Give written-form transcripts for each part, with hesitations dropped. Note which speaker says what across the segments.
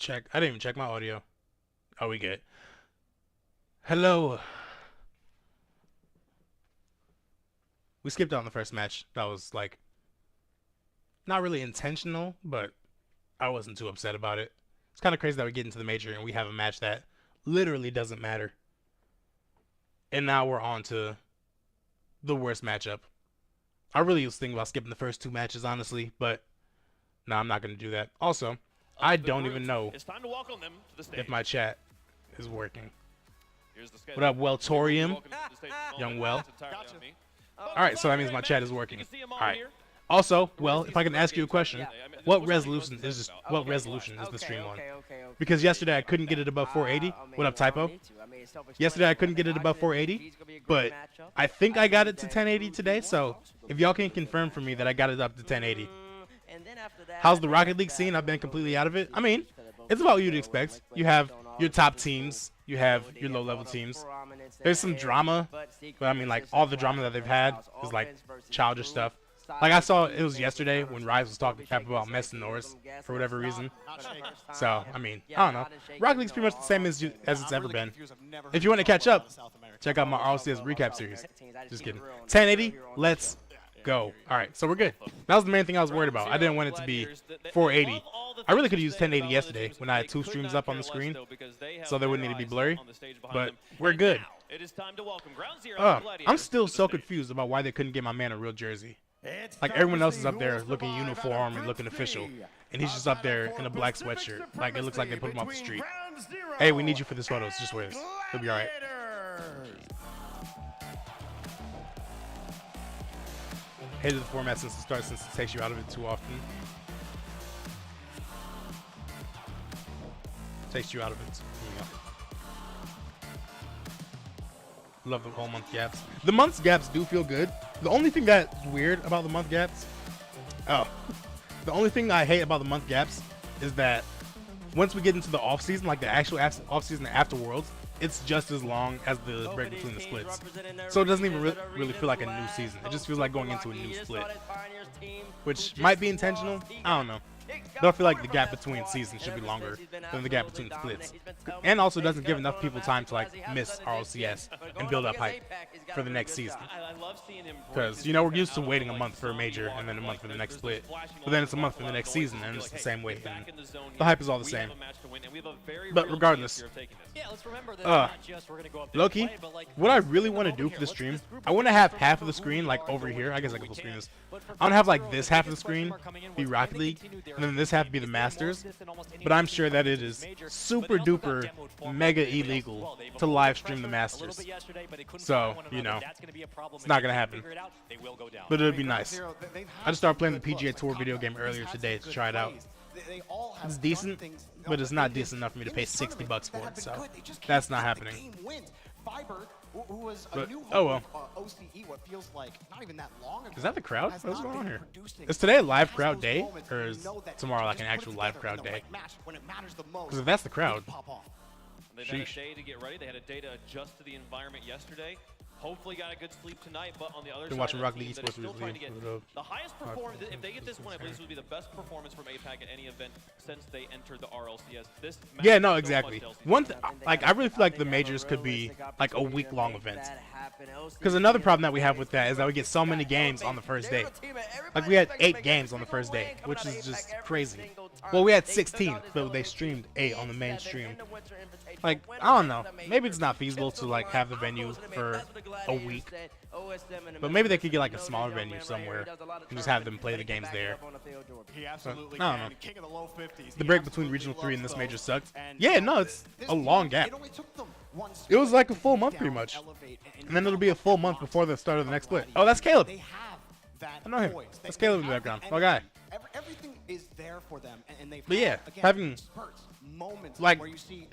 Speaker 1: check. I didn't even check my audio. Oh, we good. Hello. We skipped out on the first match. That was like not really intentional, but I wasn't too upset about it. It's kind of crazy that we get into the major and we have a match that literally doesn't matter. And now we're on to the worst matchup. I really was thinking about skipping the first two matches, honestly, but no, I'm not going to do that. Also, I don't even know if my chat is working. What up, Weltorium? Young Well. Alright, so that means my chat is working. Alright. Also, well, if I can ask you a question, what resolution is the stream on? Because yesterday I couldn't get it above 480. What up, Typo? Yesterday I couldn't get it above 480, but I think I got it to 1080 today, so if y'all can confirm for me that I got it up to 1080. How's the Rocket League scene? I've been completely out of it. I mean, it's about what you'd expect. You have your top teams, you have your low-level teams. There's some drama, but I mean, like, all the drama that they've had is, like, childish stuff. Like, I saw it was yesterday when Rise was talking crap about Mess and Norris for whatever reason. So, I mean, I don't know. Rocket League's pretty much the same as it's ever been. If you want to catch up, check out my RLCS recap series. Just kidding. 1080, let's go. Alright, so we're good. That was the main thing I was worried about. I didn't want it to be 480. I really could have used 1080 yesterday when I had two streams up on the screen, so they wouldn't need to be blurry. But we're good. I'm still so confused about why they couldn't get my man a real jersey. Like, everyone else is up there looking uniform and looking official, and he's just up there in a black sweatshirt. Like, it looks like they put him off the street. Hey, we need you for this photos. Just wear this. He'll be alright. Hated the format since the start, since it takes you out of it too often. Takes you out of it. There you go. Love the whole month gaps. The month gaps do feel good. The only thing that's weird about the month gaps, the only thing I hate about the month gaps is that once we get into the off season, like the actual off season after Worlds, it's just as long as the break between the splits. So it doesn't even really feel like a new season. It just feels like going into a new split, which might be intentional. I don't know. But I feel like the gap between seasons should be longer than the gap between splits. And also doesn't give enough people time to like miss RLCS and build up hype for the next season. Because, you know, we're used to waiting a month for a major and then a month for the next split. But then it's a month for the next season and it's the same wait. And the hype is all the same. But regardless, Loki, what I really want to do for the stream, I want to have half of the screen like over here. I guess I can full screen this. I want to have like this half of the screen be Rocket League, and then this half be the Masters. But I'm sure that it is super duper mega illegal to live stream the Masters. So, you know, it's not gonna happen. But it would be nice. I just started playing the PGA Tour video game earlier today to try it out. It's decent, but it's not decent enough for me to pay $60 for it, so that's not happening. But, oh well. Is that the crowd? What's going on here? Is today a live crowd day, or is tomorrow like an actual live crowd day? Because if that's the crowd,
Speaker 2: they've had a day to get ready. They had a day to adjust to the environment yesterday. Hopefully got a good sleep tonight, but on the other side,
Speaker 1: watching Rocket League Esports
Speaker 2: still trying to get the highest performance. If they get this win, I believe this would be the best performance from APAC at any event since they entered the RLCS. This
Speaker 1: yeah, no, exactly. Like, I really feel like the majors could be like a week-long event. Because another problem that we have with that is that we get so many games on the first day. Like, we had 8 games on the first day, which is just crazy. Well, we had 16, but they streamed 8 on the main stream. Like, I don't know. Maybe it's not feasible to like have the venue for a week. But maybe they could get like a smaller venue somewhere and just have them play the games there. But, I don't know. The break between Regional 3 and this major sucked. Yeah, no, it's a long gap. It was like a full month pretty much. And then it'll be a full month before the start of the next split. Oh, that's Caleb. I know him. That's Caleb in the background. My guy.
Speaker 3: Everything is there for them, and they.
Speaker 1: But yeah, having like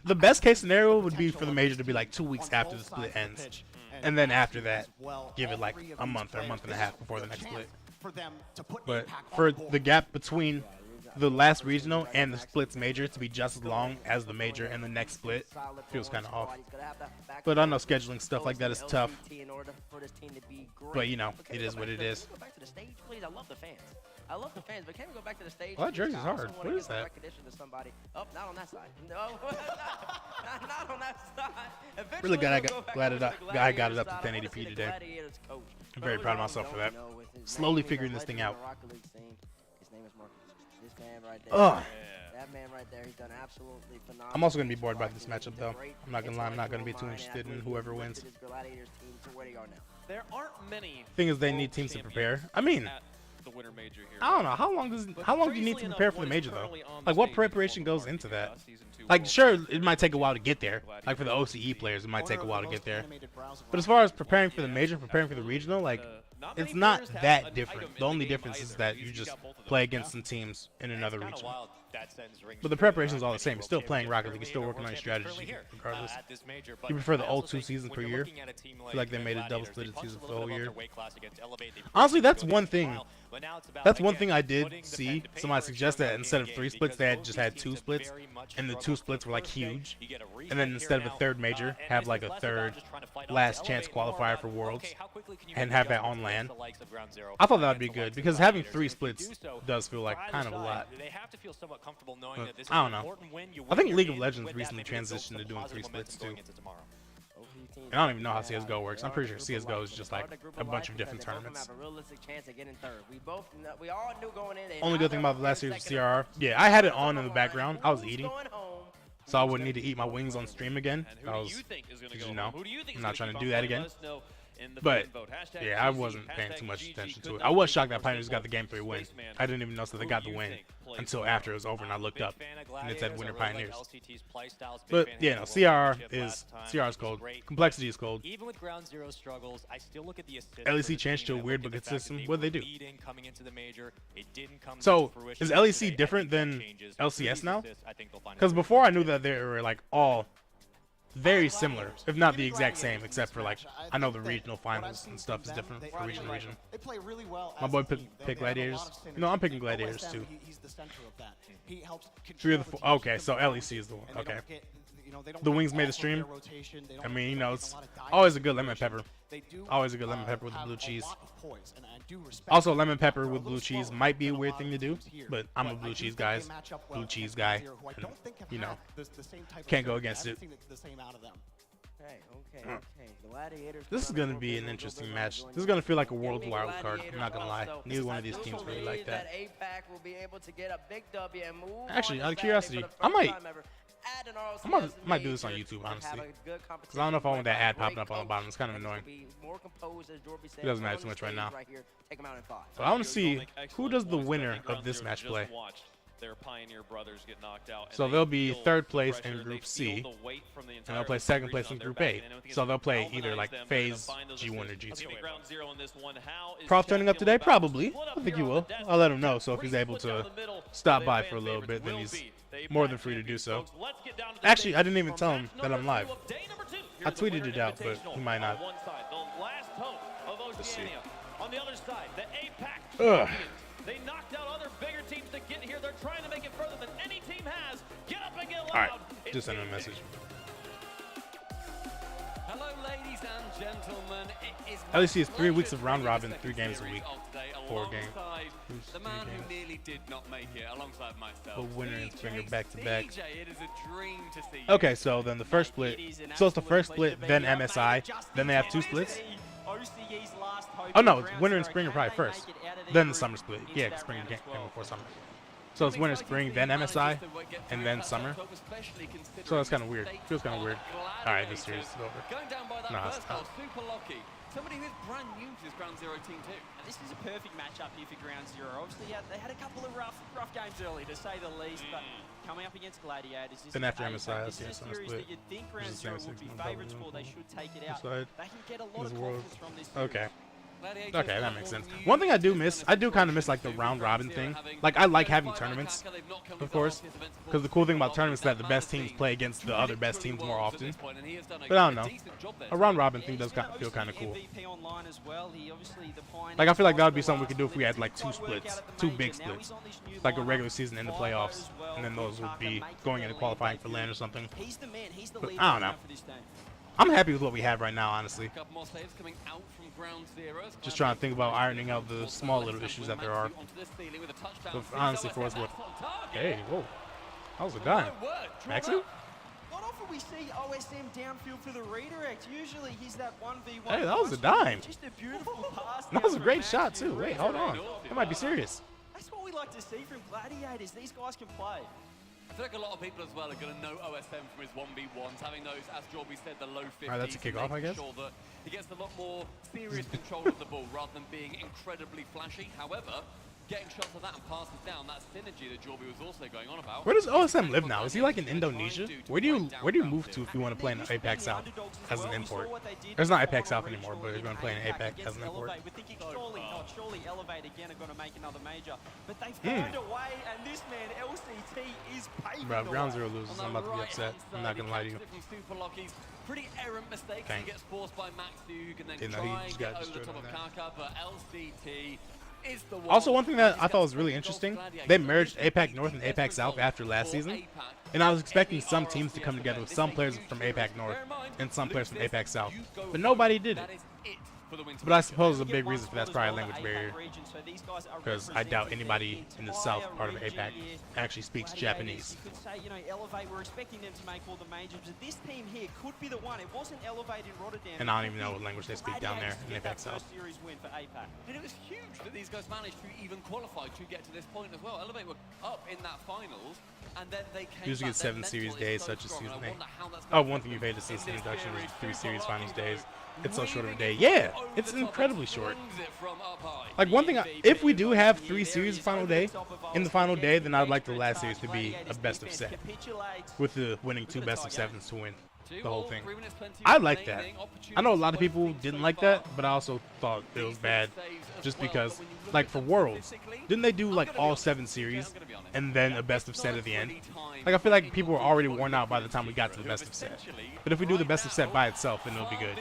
Speaker 1: the best case scenario would be for the major to be like 2 weeks after the split ends, and then after that, give it like a month or a month and a half before the next split. But for the gap between the last regional and the splits major to be just as long as the major and the next split feels kind of off. But I know scheduling stuff like that is tough. But you know, it is what it is.
Speaker 4: I love the fans, but can we go back to the stage?
Speaker 1: Well, that jersey's
Speaker 4: I also
Speaker 1: hard.
Speaker 4: wanna
Speaker 1: What
Speaker 4: give
Speaker 1: is
Speaker 4: some
Speaker 1: that?
Speaker 4: recognition to somebody. Oh, not on that side. No, not on that side.
Speaker 1: Really glad
Speaker 4: Eventually,
Speaker 1: I
Speaker 4: we'll go
Speaker 1: got
Speaker 4: back over to the
Speaker 1: I got it
Speaker 4: Gladiators
Speaker 1: up to
Speaker 4: side. I wanna
Speaker 1: 1080p
Speaker 4: see the
Speaker 1: today.
Speaker 4: Gladiators coach.
Speaker 1: I'm very
Speaker 4: For
Speaker 1: proud of
Speaker 4: those
Speaker 1: myself for
Speaker 4: don't
Speaker 1: that.
Speaker 4: know, with his
Speaker 1: Slowly
Speaker 4: name, he's a
Speaker 1: figuring this thing
Speaker 4: legend in
Speaker 1: out.
Speaker 4: the Rocket League scene. His name is Marcus. This man right there.
Speaker 1: Ugh.
Speaker 4: That man right there, he's done absolutely phenomenal.
Speaker 1: I'm also gonna be bored by this
Speaker 4: He's
Speaker 1: matchup
Speaker 4: a
Speaker 1: though.
Speaker 4: great
Speaker 1: I'm not gonna lie. I'm not gonna be too
Speaker 4: intellectual
Speaker 1: interested in
Speaker 4: mind, and I
Speaker 1: whoever
Speaker 4: believe
Speaker 1: wins.
Speaker 4: he's lifted his Gladiators team to where they are now.
Speaker 2: There aren't many.
Speaker 1: Thing is, they need
Speaker 2: world
Speaker 1: teams to
Speaker 2: champions
Speaker 1: prepare. I mean,
Speaker 2: at the winter major here.
Speaker 1: I don't know how long do you need to
Speaker 2: Crazily
Speaker 1: prepare
Speaker 2: enough,
Speaker 1: for the
Speaker 2: one is
Speaker 1: major though?
Speaker 2: currently on the
Speaker 1: Like what
Speaker 2: stage
Speaker 1: preparation
Speaker 2: in the
Speaker 1: goes into that?
Speaker 2: Season 2
Speaker 1: Like
Speaker 2: World
Speaker 1: sure,
Speaker 2: Cup.
Speaker 1: it might take a while to get there. Like for the OCE players, it might take a
Speaker 3: Owner
Speaker 1: while
Speaker 3: of
Speaker 1: to
Speaker 3: the
Speaker 1: get
Speaker 3: most
Speaker 1: there.
Speaker 3: animated browser
Speaker 1: But as
Speaker 3: around.
Speaker 1: far as preparing for the major, preparing for the regional, like
Speaker 2: Not
Speaker 1: it's
Speaker 2: many
Speaker 1: not
Speaker 2: players have
Speaker 1: that
Speaker 2: an
Speaker 1: different.
Speaker 2: item in
Speaker 1: The only
Speaker 2: game
Speaker 1: difference is
Speaker 2: either.
Speaker 1: that
Speaker 2: He's
Speaker 1: you just
Speaker 2: got both of them.
Speaker 1: play against some teams in another
Speaker 5: Kinda
Speaker 1: region.
Speaker 5: wild that sends rings
Speaker 1: But the
Speaker 5: true.
Speaker 1: preparation's all the
Speaker 5: Many
Speaker 1: same. You're
Speaker 5: world
Speaker 1: still playing
Speaker 5: champions
Speaker 1: Rocket League. You're
Speaker 5: currently
Speaker 1: still
Speaker 5: are
Speaker 1: working on
Speaker 5: world
Speaker 1: your
Speaker 5: champions
Speaker 1: strategy,
Speaker 5: currently here,
Speaker 1: regardless.
Speaker 5: at this major. But
Speaker 1: You prefer the
Speaker 5: I
Speaker 1: old
Speaker 5: also
Speaker 1: 2
Speaker 5: think
Speaker 1: seasons
Speaker 5: when
Speaker 1: per
Speaker 5: you're
Speaker 1: year?
Speaker 5: looking at a team
Speaker 1: I feel like they
Speaker 5: the
Speaker 1: made a double
Speaker 5: Gladiators,
Speaker 1: splitted
Speaker 5: they punched
Speaker 1: season
Speaker 5: a
Speaker 1: for the
Speaker 5: little
Speaker 1: whole
Speaker 5: bit above
Speaker 1: year.
Speaker 5: their weight class against Elevate. They
Speaker 1: Honestly,
Speaker 5: proved
Speaker 1: that's
Speaker 5: they
Speaker 1: one
Speaker 5: could
Speaker 1: thing.
Speaker 5: smile. But now it's about,
Speaker 1: That's one
Speaker 5: again,
Speaker 1: thing I did
Speaker 5: putting the
Speaker 1: see.
Speaker 5: pen to
Speaker 1: Somebody
Speaker 5: paper and
Speaker 1: suggested
Speaker 5: showing
Speaker 1: that
Speaker 5: up
Speaker 1: instead
Speaker 5: in
Speaker 1: of
Speaker 5: game
Speaker 1: 3 splits,
Speaker 5: because
Speaker 1: they had
Speaker 5: both
Speaker 1: just
Speaker 5: these
Speaker 1: had
Speaker 5: teams
Speaker 1: 2
Speaker 5: have
Speaker 1: splits,
Speaker 5: very much
Speaker 1: and the 2
Speaker 5: struggled
Speaker 1: splits
Speaker 5: to
Speaker 1: were like
Speaker 5: first day.
Speaker 1: huge.
Speaker 5: You get a
Speaker 1: And then
Speaker 5: reset
Speaker 1: instead of
Speaker 5: here
Speaker 1: a
Speaker 5: now,
Speaker 1: third major,
Speaker 5: and
Speaker 1: have
Speaker 5: this
Speaker 1: like
Speaker 5: is
Speaker 1: a
Speaker 5: less
Speaker 1: third
Speaker 5: about just trying to fight off
Speaker 1: last
Speaker 5: to
Speaker 1: chance
Speaker 5: elevate, more
Speaker 1: qualifier
Speaker 5: about,
Speaker 1: for Worlds,
Speaker 5: okay, how quickly can you
Speaker 1: and
Speaker 5: make
Speaker 1: have that
Speaker 5: adjustments
Speaker 1: on
Speaker 5: against
Speaker 1: land.
Speaker 5: the likes of Ground Zero,
Speaker 1: I thought that would
Speaker 5: against
Speaker 1: be
Speaker 5: the
Speaker 1: good
Speaker 5: likes of
Speaker 1: because having
Speaker 5: Gladiators?
Speaker 1: 3
Speaker 5: If you do
Speaker 1: splits
Speaker 5: so,
Speaker 1: does feel like
Speaker 5: for
Speaker 1: kind of a
Speaker 5: either
Speaker 1: lot.
Speaker 5: side, they have to feel somewhat comfortable knowing
Speaker 1: But
Speaker 5: that this is
Speaker 1: I don't
Speaker 5: an
Speaker 1: know.
Speaker 5: important win. You
Speaker 1: I
Speaker 5: win,
Speaker 1: think
Speaker 5: you're
Speaker 1: League of
Speaker 5: in.
Speaker 1: Legends
Speaker 5: With that,
Speaker 1: recently
Speaker 5: maybe it builds
Speaker 1: transitioned
Speaker 5: some
Speaker 1: to doing 3
Speaker 5: positive momentum
Speaker 1: splits
Speaker 5: going
Speaker 1: too.
Speaker 5: into tomorrow.
Speaker 1: And I don't even know how CSGO works. I'm pretty sure CSGO is just like a bunch of different tournaments. Only good thing about the last series of CRR, yeah, I had it on in the background. I was eating, so I wouldn't need to eat my wings on stream again.
Speaker 2: And who
Speaker 1: I
Speaker 2: do
Speaker 1: was,
Speaker 2: you think is going to
Speaker 1: as
Speaker 2: go
Speaker 1: you know,
Speaker 2: home? Who do you think
Speaker 1: I'm
Speaker 2: is
Speaker 1: not
Speaker 2: gonna
Speaker 1: trying to
Speaker 2: keep
Speaker 1: do
Speaker 2: on
Speaker 1: that
Speaker 2: playing?
Speaker 1: again.
Speaker 2: Let us know in the
Speaker 1: But
Speaker 2: fan vote. Hashtag
Speaker 1: yeah, I
Speaker 2: GG,
Speaker 1: wasn't paying
Speaker 2: hashtag
Speaker 1: too much
Speaker 2: GG
Speaker 1: attention
Speaker 2: could
Speaker 1: to it.
Speaker 2: not
Speaker 1: I was
Speaker 2: be
Speaker 1: shocked that
Speaker 2: more
Speaker 1: Pioneers got
Speaker 2: simple.
Speaker 1: the game 3 win.
Speaker 2: Spaceman,
Speaker 1: I didn't even notice that they
Speaker 2: who
Speaker 1: got
Speaker 2: do
Speaker 1: the
Speaker 2: you
Speaker 1: win
Speaker 2: think plays
Speaker 1: until
Speaker 2: tomorrow?
Speaker 1: after it was over and I looked up and it said winner Pioneers.
Speaker 5: But
Speaker 1: But yeah, no, CR is cold. Complexity is cold.
Speaker 5: Even with Ground Zero struggles, I still look at the assists.
Speaker 1: LEC changed to a weird but good system. What'd they do?
Speaker 5: Coming into the major, it didn't come
Speaker 1: So,
Speaker 5: to fruition.
Speaker 1: is LEC
Speaker 5: Today, I
Speaker 1: different
Speaker 5: think that
Speaker 1: than
Speaker 5: changes.
Speaker 1: LCS
Speaker 5: Through these
Speaker 1: now?
Speaker 5: assists, I think they'll find
Speaker 1: Because
Speaker 5: a
Speaker 1: before I knew that they were like all very similar, if not the exact same, except for like I know the regional finals and stuff is different for region to region.
Speaker 3: They play really well.
Speaker 1: My
Speaker 3: as
Speaker 1: boy
Speaker 3: a team.
Speaker 1: picked
Speaker 3: They have a
Speaker 1: Gladiators.
Speaker 3: lot of
Speaker 1: You know, I'm
Speaker 3: synergy.
Speaker 1: picking
Speaker 3: OSM,
Speaker 1: Gladiators too.
Speaker 3: He's the center of that. He helps
Speaker 1: 3 of the
Speaker 3: control
Speaker 1: 4.
Speaker 3: the
Speaker 1: Okay,
Speaker 3: team
Speaker 1: so
Speaker 3: from
Speaker 1: LEC is the one.
Speaker 3: and they
Speaker 1: Okay.
Speaker 3: don't get, they don't
Speaker 1: The
Speaker 3: break
Speaker 1: Wings made
Speaker 3: off
Speaker 1: the
Speaker 3: of
Speaker 1: stream.
Speaker 3: their rotation. They don't
Speaker 1: I mean, you
Speaker 3: break
Speaker 1: know,
Speaker 3: a
Speaker 1: it's
Speaker 3: lot of dive
Speaker 1: always a good lemon
Speaker 3: rotations.
Speaker 1: pepper.
Speaker 3: They do,
Speaker 1: Always a good lemon pepper with the
Speaker 3: have
Speaker 1: blue
Speaker 3: a
Speaker 1: cheese.
Speaker 3: lot of poise, and I do respect
Speaker 1: Also,
Speaker 3: them.
Speaker 1: lemon pepper
Speaker 3: They're a
Speaker 1: with
Speaker 3: little
Speaker 1: blue cheese
Speaker 3: slower
Speaker 1: might be a
Speaker 3: than
Speaker 1: weird
Speaker 3: lot
Speaker 1: thing
Speaker 3: of
Speaker 1: to do,
Speaker 3: teams here.
Speaker 1: but I'm a
Speaker 3: I
Speaker 1: blue
Speaker 3: do
Speaker 1: cheese
Speaker 3: think they
Speaker 1: guy.
Speaker 3: match up well
Speaker 1: Blue
Speaker 3: against
Speaker 1: cheese guy.
Speaker 3: Zero, who I
Speaker 1: and,
Speaker 3: don't think have
Speaker 1: you know,
Speaker 3: had the same type of
Speaker 1: can't go
Speaker 3: strength. I
Speaker 1: against
Speaker 3: haven't
Speaker 1: it.
Speaker 3: seen the same out of them.
Speaker 4: Okay. Gladiators.
Speaker 1: This is going to be an interesting match. This is going to feel like a world wild card. I'm not going to lie. Neither one of these teams really like that. Actually, out of curiosity, I might do this on YouTube, honestly. Because I don't know if I want that ad popping up on the bottom. It's kind of annoying.
Speaker 4: It
Speaker 1: doesn't matter too much right now.
Speaker 4: But
Speaker 1: But I want to see who does the winner of this match play.
Speaker 2: Their Pioneer brothers get knocked out.
Speaker 1: So they'll be third place in Group C, and they'll play second place in Group A. So they'll play either like FaZe, G1, or G2. Prof turning up today? Probably. I think he will. I'll let him know. So if he's able to stop by for a little bit, then he's more than free to do so. Actually, I didn't even tell him that I'm live. I tweeted it out, but he might not.
Speaker 2: Let's see. On the other side, the APAC
Speaker 1: Ugh.
Speaker 2: champions. They knocked out other bigger teams to get here. They're trying to make it further than any team has. Get up and get loud.
Speaker 1: All right, just send him a message.
Speaker 6: Hello, ladies and gentlemen. It is
Speaker 1: LEC is 3 weeks of round robin, 3 games a week. 4 games.
Speaker 6: The man who nearly did not make it, alongside myself.
Speaker 1: The winner and Springer back to back.
Speaker 6: DJ, it is a dream to see you.
Speaker 1: Okay, so then the first split. So it's the first split, then MSI, then they have 2 splits. Oh no, it's winter and spring are probably first, then the summer split. Yeah, 'cause spring came before summer. So it's winter, spring, then MSI, and then summer. So that's kind of weird. Feels kind of weird. All right, this series is over.
Speaker 6: Going down by that
Speaker 1: No, it's
Speaker 6: first
Speaker 1: not.
Speaker 6: goal, super lucky. Somebody who's brand new to this Ground Zero team too.
Speaker 7: And this is a perfect matchup here for Ground Zero. Obviously, they had a couple of rough games early, to say the least, but coming up against Gladiators, this
Speaker 1: Then
Speaker 7: is
Speaker 1: after
Speaker 7: a-
Speaker 1: MSI,
Speaker 7: this
Speaker 1: yeah,
Speaker 7: is a
Speaker 1: summer
Speaker 7: series
Speaker 1: split.
Speaker 7: that you'd think
Speaker 1: Which
Speaker 7: Ground
Speaker 1: is the
Speaker 7: Zero
Speaker 1: same
Speaker 7: would be
Speaker 1: season,
Speaker 7: favourites for.
Speaker 1: probably.
Speaker 7: They should take it out.
Speaker 1: Side.
Speaker 7: They can get a lot
Speaker 1: This
Speaker 7: of
Speaker 1: world.
Speaker 7: confidence from this series.
Speaker 1: Okay.
Speaker 6: Gladiators
Speaker 1: Okay,
Speaker 6: got
Speaker 1: that
Speaker 6: more
Speaker 1: makes sense.
Speaker 6: news
Speaker 1: One thing I do
Speaker 6: than
Speaker 1: miss,
Speaker 6: this
Speaker 1: I do kind of
Speaker 6: event
Speaker 1: miss like the
Speaker 6: to
Speaker 1: round
Speaker 6: Ground
Speaker 1: robin
Speaker 6: Zero
Speaker 1: thing.
Speaker 6: having
Speaker 1: Like I like
Speaker 6: good
Speaker 1: having
Speaker 6: fight
Speaker 1: tournaments,
Speaker 6: attacker. They've not come
Speaker 1: of
Speaker 6: with
Speaker 1: course,
Speaker 6: the RLCS events
Speaker 1: because the
Speaker 6: before.
Speaker 1: cool thing about
Speaker 6: Along
Speaker 1: tournaments is
Speaker 6: with
Speaker 1: that the best teams
Speaker 6: magazine.
Speaker 1: play against the other best teams more
Speaker 6: At
Speaker 1: often.
Speaker 6: this point, and he has done a
Speaker 1: But I don't know.
Speaker 6: decent job there.
Speaker 1: A round robin
Speaker 7: Yeah,
Speaker 1: thing
Speaker 7: he's
Speaker 1: does
Speaker 7: gonna
Speaker 1: feel kind of
Speaker 7: obviously
Speaker 1: cool.
Speaker 7: be MVP online as well. He obviously the Pioneers
Speaker 1: Like I feel like that would be
Speaker 7: lost
Speaker 1: something we
Speaker 7: the
Speaker 1: could do if we
Speaker 7: last
Speaker 1: had like 2
Speaker 7: split. Good work
Speaker 1: splits,
Speaker 7: out at the
Speaker 1: 2
Speaker 7: major.
Speaker 1: big
Speaker 7: Now
Speaker 1: splits,
Speaker 7: he's on this new
Speaker 1: like a
Speaker 7: lineup.
Speaker 1: regular season into
Speaker 7: Fiver
Speaker 1: playoffs,
Speaker 7: as well.
Speaker 1: and then those would
Speaker 7: Kaka
Speaker 1: be
Speaker 7: making
Speaker 1: going
Speaker 7: their
Speaker 1: into
Speaker 7: lead
Speaker 1: qualifying for
Speaker 7: debut.
Speaker 1: LAN or something.
Speaker 7: He's the man. He's the
Speaker 1: But
Speaker 7: leader
Speaker 1: I don't
Speaker 7: right now
Speaker 1: know.
Speaker 7: for this team.
Speaker 1: I'm happy with what we have right now, honestly.
Speaker 6: A couple more saves coming out from ground zero.
Speaker 1: Just trying to think about ironing out the small little issues that there are. But honestly, for what's worth. Hey, whoa. That was a dime. Maxi?
Speaker 7: Not often we see OSM downfield for the redirect. Usually he's that 1v1.
Speaker 1: Hey, that was a dime.
Speaker 7: Just a beautiful pass.
Speaker 1: That was a
Speaker 7: down
Speaker 1: great
Speaker 7: from
Speaker 1: shot,
Speaker 7: Maxi.
Speaker 1: too. Wait, hold on. That might be serious.
Speaker 7: That's what we like to see from Gladiators. These guys can play.
Speaker 6: I feel like a lot of people as well are going to know OSM from his 1v1s, having those, as Jorby said, the low 50s.
Speaker 1: Alright, that's a kickoff, I guess.
Speaker 6: Sure that he gets a lot more serious control of the ball rather than being incredibly flashy. However, getting shots of that and passes down, that synergy that Jorby was also going on about.
Speaker 1: Where does OSM live now? Is he like in Indonesia? Where do you move to if you want to play in APAC South as an import? There's not APAC South anymore, but you're going to play in APAC as an import.
Speaker 7: We're thinking surely Elevate again are going to make another major. But they find a way, and this man, LCT, is paving
Speaker 1: Bro,
Speaker 7: the
Speaker 1: ground
Speaker 7: way.
Speaker 1: zero loses. I'm about to be upset. I'm not going to lie to you.
Speaker 6: Pretty errant mistakes.
Speaker 1: Dang.
Speaker 6: He gets forced by Max, who can then
Speaker 1: Didn't know he
Speaker 6: try and
Speaker 1: just
Speaker 6: get
Speaker 1: got
Speaker 6: over the
Speaker 1: destroyed
Speaker 6: top
Speaker 1: on
Speaker 6: of
Speaker 1: that.
Speaker 6: Kaka, but LCT is the one.
Speaker 1: Also, one thing that I thought was really interesting, they merged APAC North and APAC South after last season. And I was expecting some teams to come together with some players from APAC North and some players from APAC South. But nobody did it. But I suppose a big reason for that's probably a language barrier. Because I doubt anybody in the south part of APAC actually speaks Japanese.
Speaker 7: You could say, you know, Elevate, we're expecting them to make all the majors, but this team here could be the one. It wasn't Elevate in Rotterdam.
Speaker 1: And I don't even know what language they speak down there in APAC South.
Speaker 7: First series win for APAC.
Speaker 6: And it was huge that these guys managed to even qualify to get to this point as well. Elevate were up in that finals, and then they came
Speaker 1: Usually
Speaker 6: back.
Speaker 1: get 7 series days, such as season 8. Oh, one thing you've hated since the introduction was 3 series finals days. It's so short of a day. Yeah, it's incredibly short. Like one thing, if we do have 3 series final day, in the final day, then I'd like the last series to be a best of 7, with the winning 2 best of 7s to win the whole thing. I like that. I know a lot of people didn't like that, but I also thought it was bad, just because, like for Worlds, didn't they do like all 7 series and then a best of set at the end? Like I feel like people were already worn out by the time we got to the best of set. But if we do the best of set by itself, then it'll be good.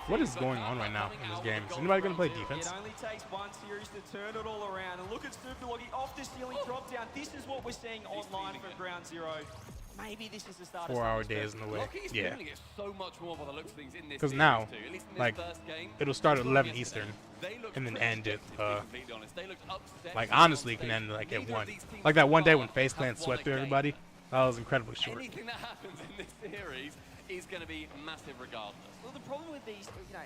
Speaker 1: What is going on right now in this game? Is anybody going to play defense?
Speaker 7: It only takes one series to turn it all around. And look at Superloggy off the ceiling drop down. This is what we're seeing online for ground zero. Maybe this is the start of
Speaker 1: 4-hour days in the way. Yeah. Because
Speaker 6: Because
Speaker 1: now, like, it'll start at 11 Eastern and then end at, like, honestly, it can end like at 1. Like that one day when FaZe Clan swept through everybody, that was incredibly short.
Speaker 6: Anything that happens in this series is going to be massive regardless.
Speaker 7: Well, the problem with these, you know,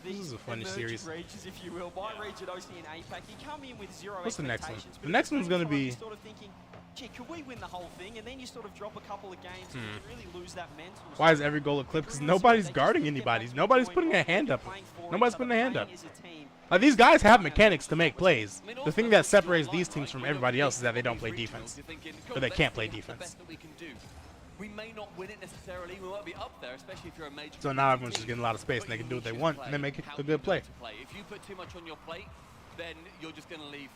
Speaker 1: This is a funny
Speaker 7: emerging
Speaker 1: series.
Speaker 7: regions, if you will, by region OC and APAC, you come in with zero
Speaker 1: What's the next one?
Speaker 7: expectations,
Speaker 1: The
Speaker 7: but
Speaker 1: next
Speaker 7: at
Speaker 1: one's
Speaker 7: same
Speaker 1: gonna
Speaker 7: time,
Speaker 1: be-
Speaker 7: you're sort of thinking, gee, could we win the whole thing? And then you sort of drop a couple of games and you really lose that mental.
Speaker 1: Why is every goal a clip? Because nobody's guarding anybody. Nobody's putting a hand up. Nobody's putting a hand up. Like, these guys have mechanics to make plays. The thing that separates these teams from everybody else is that they don't play defense. Or they can't play defense.
Speaker 6: We may not win it necessarily. We might be up there, especially if you're a major.
Speaker 1: So now everyone's just getting a lot of space and they can do what they want and then make it a good play.
Speaker 6: If you put too much on your plate, then you're just going to leave.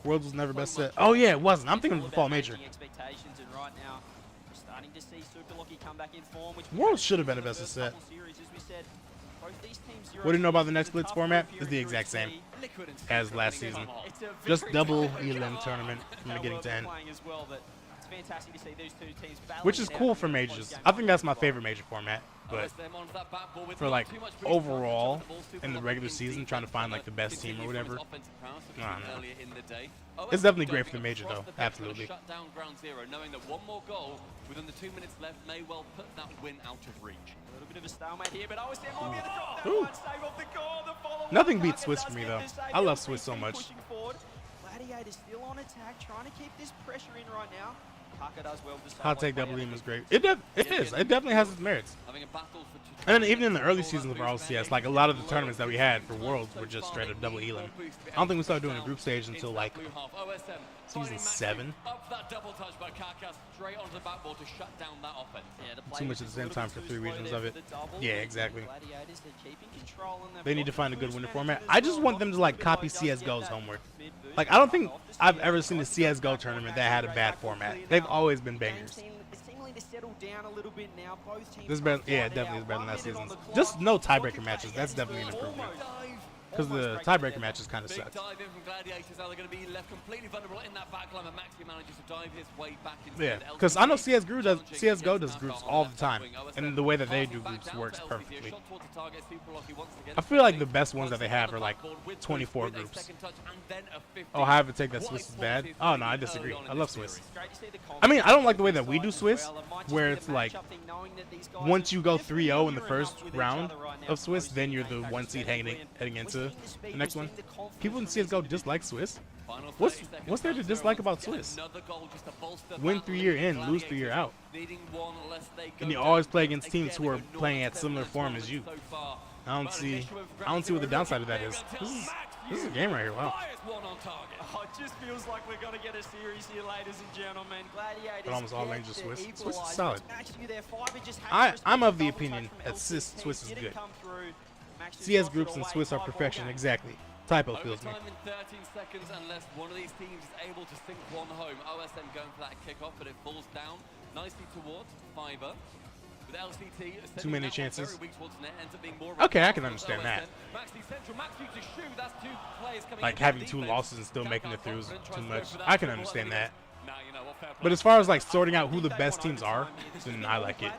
Speaker 1: Worlds was never best set. Oh yeah, it wasn't. I'm thinking of the fall major.
Speaker 7: Expectations, and right now we're starting to see Superlocky come back in form. Which
Speaker 1: Worlds should have been a best of set. What do you know about the next Blitz format? It's the exact same as last season. Just double elim tournament from beginning to end.
Speaker 7: Fantastic to see those two teams
Speaker 1: Which is cool for majors. I think that's my favorite major format. But for like overall in the regular season, trying to find like the best team or whatever, I don't know. It's definitely great for the major though. Absolutely.
Speaker 6: Shut down ground zero, knowing that one more goal within the 2 minutes left may well put that win out of reach.
Speaker 7: A little bit of a stalemate here, but OSM might be able to drop that
Speaker 1: Ooh.
Speaker 7: one, save off the goal, the follow-up.
Speaker 1: Nothing beats
Speaker 7: Kaka
Speaker 1: Swiss
Speaker 7: does
Speaker 1: for me
Speaker 7: get
Speaker 1: though.
Speaker 7: the save.
Speaker 1: I love
Speaker 7: LCT
Speaker 1: Swiss so much.
Speaker 7: pushing forward. Gladiator's still on attack, trying to keep this pressure in right now. Kaka does well to save
Speaker 1: Hot
Speaker 7: one
Speaker 1: take
Speaker 7: player.
Speaker 1: double elim is great. It is. It definitely has its merits.
Speaker 6: Having a battle for
Speaker 1: And then even in the early seasons of RLCS, like a lot of the tournaments that we had for Worlds were just straight up double elim. I don't think we started doing a group stage until like season 7.
Speaker 6: Up that double touch by Kaka, straight onto the backboard to shut down that offense.
Speaker 7: Yeah, the
Speaker 1: Too much
Speaker 7: players
Speaker 1: at the same time for 3 regions of it.
Speaker 7: the double.
Speaker 1: Yeah, exactly.
Speaker 7: Gladiators, they're keeping control and they've
Speaker 1: They need
Speaker 7: got
Speaker 1: to find a good
Speaker 7: the
Speaker 1: winner
Speaker 7: push
Speaker 1: format.
Speaker 7: management
Speaker 1: I
Speaker 7: as
Speaker 1: just
Speaker 7: well.
Speaker 1: want them to like copy CSGO's homework. Like I don't think I've ever seen a CSGO tournament that had a bad format. They've always been bangers.
Speaker 7: It's seemingly to settle down a little bit now. Both teams
Speaker 1: This is better,
Speaker 7: have
Speaker 1: yeah,
Speaker 7: fought it
Speaker 1: definitely
Speaker 7: out.
Speaker 1: is better than
Speaker 7: 1
Speaker 1: last
Speaker 7: minute on
Speaker 1: season's.
Speaker 7: the clock.
Speaker 1: Just no tiebreaker matches. That's definitely an improvement. because the
Speaker 3: almost break
Speaker 1: tiebreaker
Speaker 3: their
Speaker 1: matches kind of
Speaker 6: Big
Speaker 1: sucked.
Speaker 6: dive in from Gladiators. Now they're going to be left completely vulnerable in that backline, and Maxi manages to dive his way back into
Speaker 1: Yeah,
Speaker 6: the
Speaker 1: because I know
Speaker 6: LCS
Speaker 1: CSGO does groups all the time, and the way that they do groups works perfectly. I feel like the best ones that they have are like 24 groups. Oh, I have to take that Swiss is bad. Oh no, I disagree. I love Swiss. I mean, I don't like the way that we do Swiss, where it's like once you go 3-0 in the first round of Swiss, then you're the 1 seed heading into the next one. People in CSGO dislike Swiss. What's there to dislike about Swiss? Win 3 year in, lose 3 year out. And you always play against teams who are playing at similar form as you. I don't see what the downside of that is. This is a game right here. Wow.
Speaker 7: Oh, it just feels like we're going to get a series here, ladies and gentlemen. Gladiators.
Speaker 1: But almost all lanes are Swiss. Swiss is solid.
Speaker 7: I'm
Speaker 1: I'm of the opinion that Swiss is good. CS groups and Swiss are perfection. Exactly. Typo feels me.
Speaker 6: Overtime in 13 seconds unless one of these teams is able to sink one home. OSM going for that kickoff, but it falls down nicely towards Fiverr. With LCT
Speaker 1: Too many chances.
Speaker 6: very weak towards net, ends up being more
Speaker 1: Okay, I
Speaker 6: responsible
Speaker 1: can
Speaker 6: for
Speaker 1: understand
Speaker 6: OSM.
Speaker 1: that.
Speaker 6: Maxi central, Maxi to shoot. That's 2 players coming
Speaker 1: Like
Speaker 6: into
Speaker 1: having
Speaker 6: the
Speaker 1: 2
Speaker 6: defense.
Speaker 1: losses and still making it through is
Speaker 6: Confident
Speaker 1: too
Speaker 6: tries to
Speaker 1: much.
Speaker 6: go for that
Speaker 1: I can
Speaker 6: triple
Speaker 1: understand
Speaker 6: heading.
Speaker 1: that.
Speaker 6: Now, you know what, fair play.
Speaker 1: But as far as like sorting out who the best teams are, then I like it.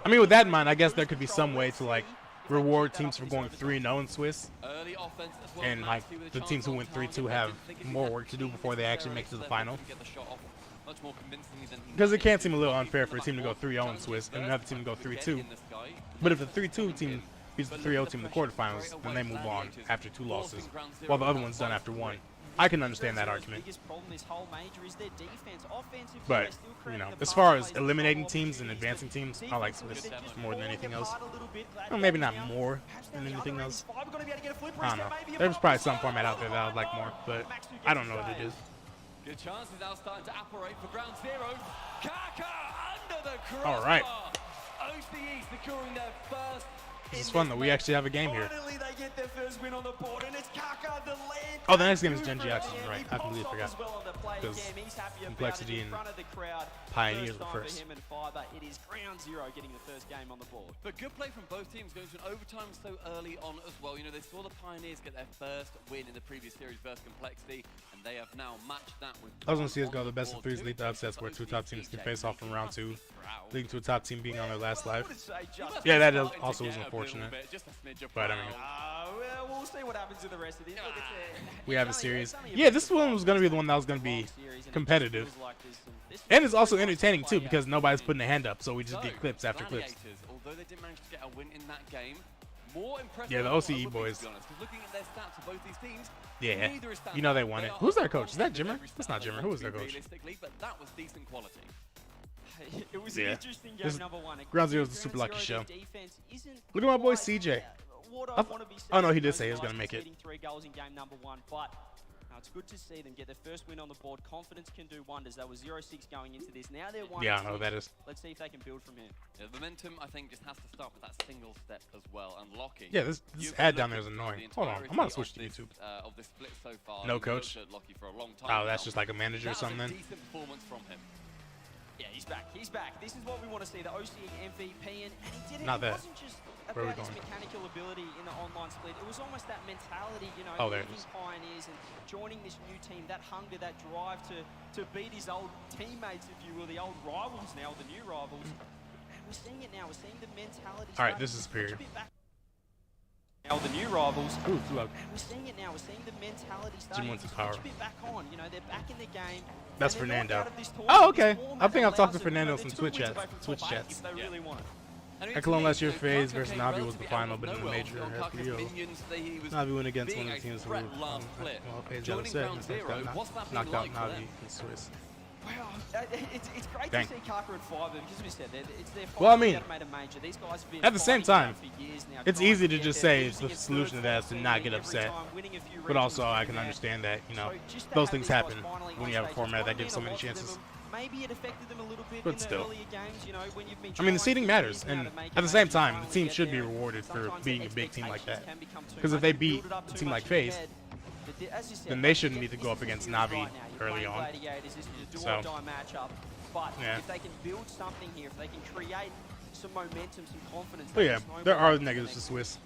Speaker 1: I mean, with that in mind, I guess there could be some way to like reward teams for going 3-0 in Swiss,
Speaker 6: Early offense as well.
Speaker 1: and like
Speaker 6: Maxi with a
Speaker 1: the
Speaker 6: chance
Speaker 1: teams who
Speaker 6: on
Speaker 1: win
Speaker 6: target.
Speaker 1: 3-2
Speaker 6: I
Speaker 1: have
Speaker 6: didn't think he
Speaker 1: more
Speaker 6: could
Speaker 1: work to do before they actually make it to the
Speaker 6: necessarily
Speaker 1: final.
Speaker 6: get the shot off much more convincingly than he
Speaker 1: Because it
Speaker 6: did.
Speaker 1: can seem a little unfair for a team to go 3-0 in Swiss and another team to go 3-2. But if the 3-2 team beats the 3-0 team in the quarterfinals, then they move on after 2 losses, while the other one's done after 1. I can understand that argument. But, you know, as far as eliminating teams and advancing teams, I like Swiss more than anything else. Well, maybe not more than anything else. I don't know. There's probably some format out there that I would like more, but I don't know what it is.
Speaker 6: Good chances now starting to operate for ground zero. Kaka under the crossbar.
Speaker 1: All right.
Speaker 6: OCE securing their first.
Speaker 1: This is fun though. We actually have a game here.
Speaker 7: Finally, they get their first win on the board, and it's Kaka, the land.
Speaker 1: Oh, the next game is Genji Oxygen, right? I completely forgot. Because
Speaker 7: Complexity
Speaker 1: and Pioneers were first.
Speaker 7: It is ground zero getting the first game on the board.
Speaker 6: But good play from both teams going to an overtime so early on as well. You know, they saw the Pioneers get their first win in the previous series versus Complexity, and they have now matched that with.
Speaker 1: I was going to see us go the best of 3s lead to upsets where 2 top teams can face off in round 2, leading to a top team being on their last life. Yeah, that also was unfortunate. But I mean,
Speaker 7: Well, we'll see what happens in the rest of this. Look,
Speaker 1: we have a series. Yeah, this one was going to be the one that was going to be competitive. And it's also entertaining too because nobody's putting a hand up, so we just get clips after clips.
Speaker 6: Although they did manage to get a win in that game, more impressive.
Speaker 1: Yeah, the OCE boys.
Speaker 6: To be honest, 'cause looking at their stats of both these teams,
Speaker 1: Yeah,
Speaker 6: neither is
Speaker 1: you know they
Speaker 6: standout.
Speaker 1: won it.
Speaker 6: are
Speaker 1: Who's their
Speaker 6: up
Speaker 1: coach? Is that
Speaker 6: there
Speaker 1: Jimmer?
Speaker 6: every
Speaker 1: That's not
Speaker 6: stat
Speaker 1: Jimmer. Who was their
Speaker 6: level,
Speaker 1: coach?
Speaker 6: realistically, but that was decent quality.
Speaker 7: it was
Speaker 1: Yeah.
Speaker 7: an interesting game,
Speaker 1: This-
Speaker 7: number one.
Speaker 1: Ground Zero is the super lucky show. Look at my boy CJ. Oh, no, he did say he was gonna make it.
Speaker 7: 3 goals in game number 1, but it's good to see them get their first win on the board. Confidence can do wonders. They were 0-6 going into this. Now they're 1-6.
Speaker 1: Yeah, I know what that is.
Speaker 7: Let's see if they can build from here.
Speaker 6: Yeah, the momentum, I think, just has to start with that single step as well, and locking.
Speaker 1: Yeah, this
Speaker 6: You've
Speaker 1: ad
Speaker 6: looked
Speaker 1: down there
Speaker 6: at
Speaker 1: is
Speaker 6: the
Speaker 1: annoying. Hold on, I'm
Speaker 6: entirety
Speaker 1: gonna switch to
Speaker 6: of this,
Speaker 1: YouTube.
Speaker 6: Of this split so far.
Speaker 1: No
Speaker 6: We've
Speaker 1: coach?
Speaker 6: looked at Lockie for a long time
Speaker 1: Oh, that's
Speaker 6: now.
Speaker 1: just like a manager or
Speaker 6: That was a
Speaker 1: something.
Speaker 6: decent performance from him.
Speaker 7: Yeah, he's back. He's back. This is what we want to see. The OCE MVP, and he did it.
Speaker 1: Not
Speaker 7: It
Speaker 1: that.
Speaker 7: wasn't just
Speaker 1: Where are we
Speaker 7: about his
Speaker 1: going?
Speaker 7: mechanical ability in the online split. It was almost that mentality, you know,
Speaker 1: Oh, there it
Speaker 7: leaving
Speaker 1: is.
Speaker 7: Pioneers and joining this new team, that hunger, that drive to beat his old teammates, if you will, the old rivals now, the new rivals. And we're seeing it now. We're seeing the mentality.
Speaker 1: All right,
Speaker 7: starting
Speaker 1: this
Speaker 7: to
Speaker 1: is
Speaker 7: switch
Speaker 1: superior.
Speaker 7: a bit back. Now the new rivals.
Speaker 1: Ooh, too loud.
Speaker 7: And we're seeing it now. We're seeing the mentality
Speaker 1: Jim
Speaker 7: starting
Speaker 1: wants
Speaker 7: to
Speaker 1: his power.
Speaker 7: switch a bit back on. You know, they're back in the game.
Speaker 1: That's
Speaker 7: and they're not
Speaker 1: Fernando.
Speaker 7: out of this tournament.
Speaker 1: Oh, okay.
Speaker 7: This format
Speaker 1: I think I've talked to
Speaker 7: allows it.
Speaker 1: Fernando
Speaker 7: You know,
Speaker 1: from
Speaker 7: they're
Speaker 1: Twitch
Speaker 7: 2 wins
Speaker 1: chats.
Speaker 7: away from
Speaker 1: Twitch
Speaker 7: top 8
Speaker 1: chats.
Speaker 7: if they really want it.
Speaker 6: And
Speaker 1: At Cologne last year,
Speaker 6: Grant
Speaker 1: FaZe
Speaker 6: Kaka
Speaker 1: versus
Speaker 6: came
Speaker 1: Navi was the
Speaker 6: relatively
Speaker 1: final,
Speaker 6: out
Speaker 1: but
Speaker 6: of
Speaker 1: in the
Speaker 6: nowhere
Speaker 1: major
Speaker 6: on
Speaker 1: had
Speaker 6: Kaka's
Speaker 1: 3-0.
Speaker 6: minions that he was
Speaker 1: Navi went against one of
Speaker 6: being
Speaker 1: the
Speaker 6: a
Speaker 1: teams who
Speaker 6: threat
Speaker 1: were
Speaker 6: last split.
Speaker 1: well, FaZe got
Speaker 6: Joining
Speaker 1: upset
Speaker 6: Ground
Speaker 1: and
Speaker 6: Zero, what's that been
Speaker 1: knocked out
Speaker 6: like for
Speaker 1: Navi
Speaker 6: them?
Speaker 1: in Swiss.
Speaker 7: Wow, it's great
Speaker 1: Dang.
Speaker 7: to see Kaka and Fiverr because we said it's their
Speaker 1: Well, I
Speaker 7: final
Speaker 1: mean,
Speaker 7: that made a major. These guys have been
Speaker 1: at the same
Speaker 7: fighting
Speaker 1: time,
Speaker 7: for years now,
Speaker 1: it's
Speaker 7: trying
Speaker 1: easy to
Speaker 7: get
Speaker 1: just
Speaker 7: there,
Speaker 1: say
Speaker 7: losing
Speaker 1: the
Speaker 7: in
Speaker 1: solution to that is to
Speaker 7: first,
Speaker 1: not get
Speaker 7: every
Speaker 1: upset.
Speaker 7: time, winning a few
Speaker 1: But also,
Speaker 7: regionals
Speaker 1: I
Speaker 7: in
Speaker 1: can
Speaker 7: the
Speaker 1: understand that, you know,
Speaker 7: So just to
Speaker 1: those
Speaker 7: have
Speaker 1: things
Speaker 7: these guys
Speaker 1: happen
Speaker 7: finally
Speaker 1: when
Speaker 7: on
Speaker 1: you have a
Speaker 7: stage,
Speaker 1: format that
Speaker 7: might
Speaker 1: gives so
Speaker 7: mean a
Speaker 1: many
Speaker 7: lot to
Speaker 1: chances.
Speaker 7: them. Maybe it affected them a little bit
Speaker 1: But
Speaker 7: in
Speaker 1: still.
Speaker 7: the earlier games, you know, when you've been
Speaker 1: I mean, the
Speaker 7: trying
Speaker 1: seeding
Speaker 7: for
Speaker 1: matters,
Speaker 7: years now
Speaker 1: and
Speaker 7: to make
Speaker 1: at
Speaker 7: a
Speaker 1: the same
Speaker 7: major
Speaker 1: time, the
Speaker 7: finally
Speaker 1: team
Speaker 7: get
Speaker 1: should be
Speaker 7: there.
Speaker 1: rewarded for
Speaker 7: Sometimes
Speaker 1: beating
Speaker 7: the
Speaker 1: a big team like that.
Speaker 7: expectations can become too
Speaker 1: Because if
Speaker 7: much.
Speaker 1: they
Speaker 7: You
Speaker 1: beat
Speaker 7: build it up
Speaker 1: a
Speaker 7: too
Speaker 1: team
Speaker 7: much
Speaker 1: like
Speaker 7: in
Speaker 1: FaZe,
Speaker 7: your head. But as you said,
Speaker 1: then they shouldn't
Speaker 7: this
Speaker 1: need to go
Speaker 7: is
Speaker 1: up against
Speaker 7: serious
Speaker 1: Navi
Speaker 7: right now. You're
Speaker 1: early
Speaker 7: playing
Speaker 1: on.
Speaker 7: Gladiators, this is a
Speaker 1: So,
Speaker 7: do-or-die matchup. But
Speaker 1: yeah.
Speaker 7: if they can build something here, if they can create some momentum, some confidence.
Speaker 1: But
Speaker 7: they
Speaker 1: yeah,
Speaker 7: can snowball
Speaker 1: there are
Speaker 7: into the
Speaker 1: negatives to
Speaker 7: next
Speaker 1: Swiss.